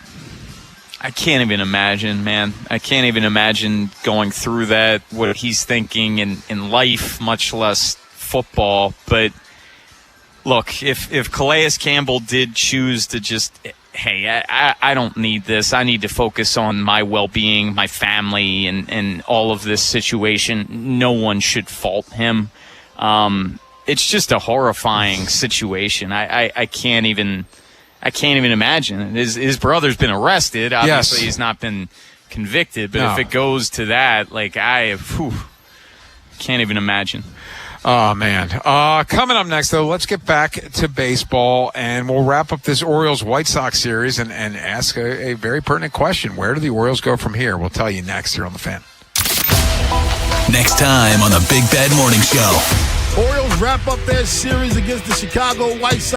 can't even imagine, man. I can't even imagine going through that, what he's thinking in life, much less football. But look, if Calais Campbell did choose to just, hey, I don't need this. I need to focus on my well-being, my family, and all of this situation. No one should fault him. It's just a horrifying situation. I can't even imagine. His brother's been arrested. Obviously, He's not been convicted. But if it goes to that, can't even imagine. Oh, man. Coming up next, though, let's get back to baseball, and we'll wrap up this Orioles-White Sox series and ask a very pertinent question. Where do the Orioles go from here? We'll tell you next here on The Fan. Next time on the Big Bad Morning Show. Orioles wrap up their series against the Chicago White Sox.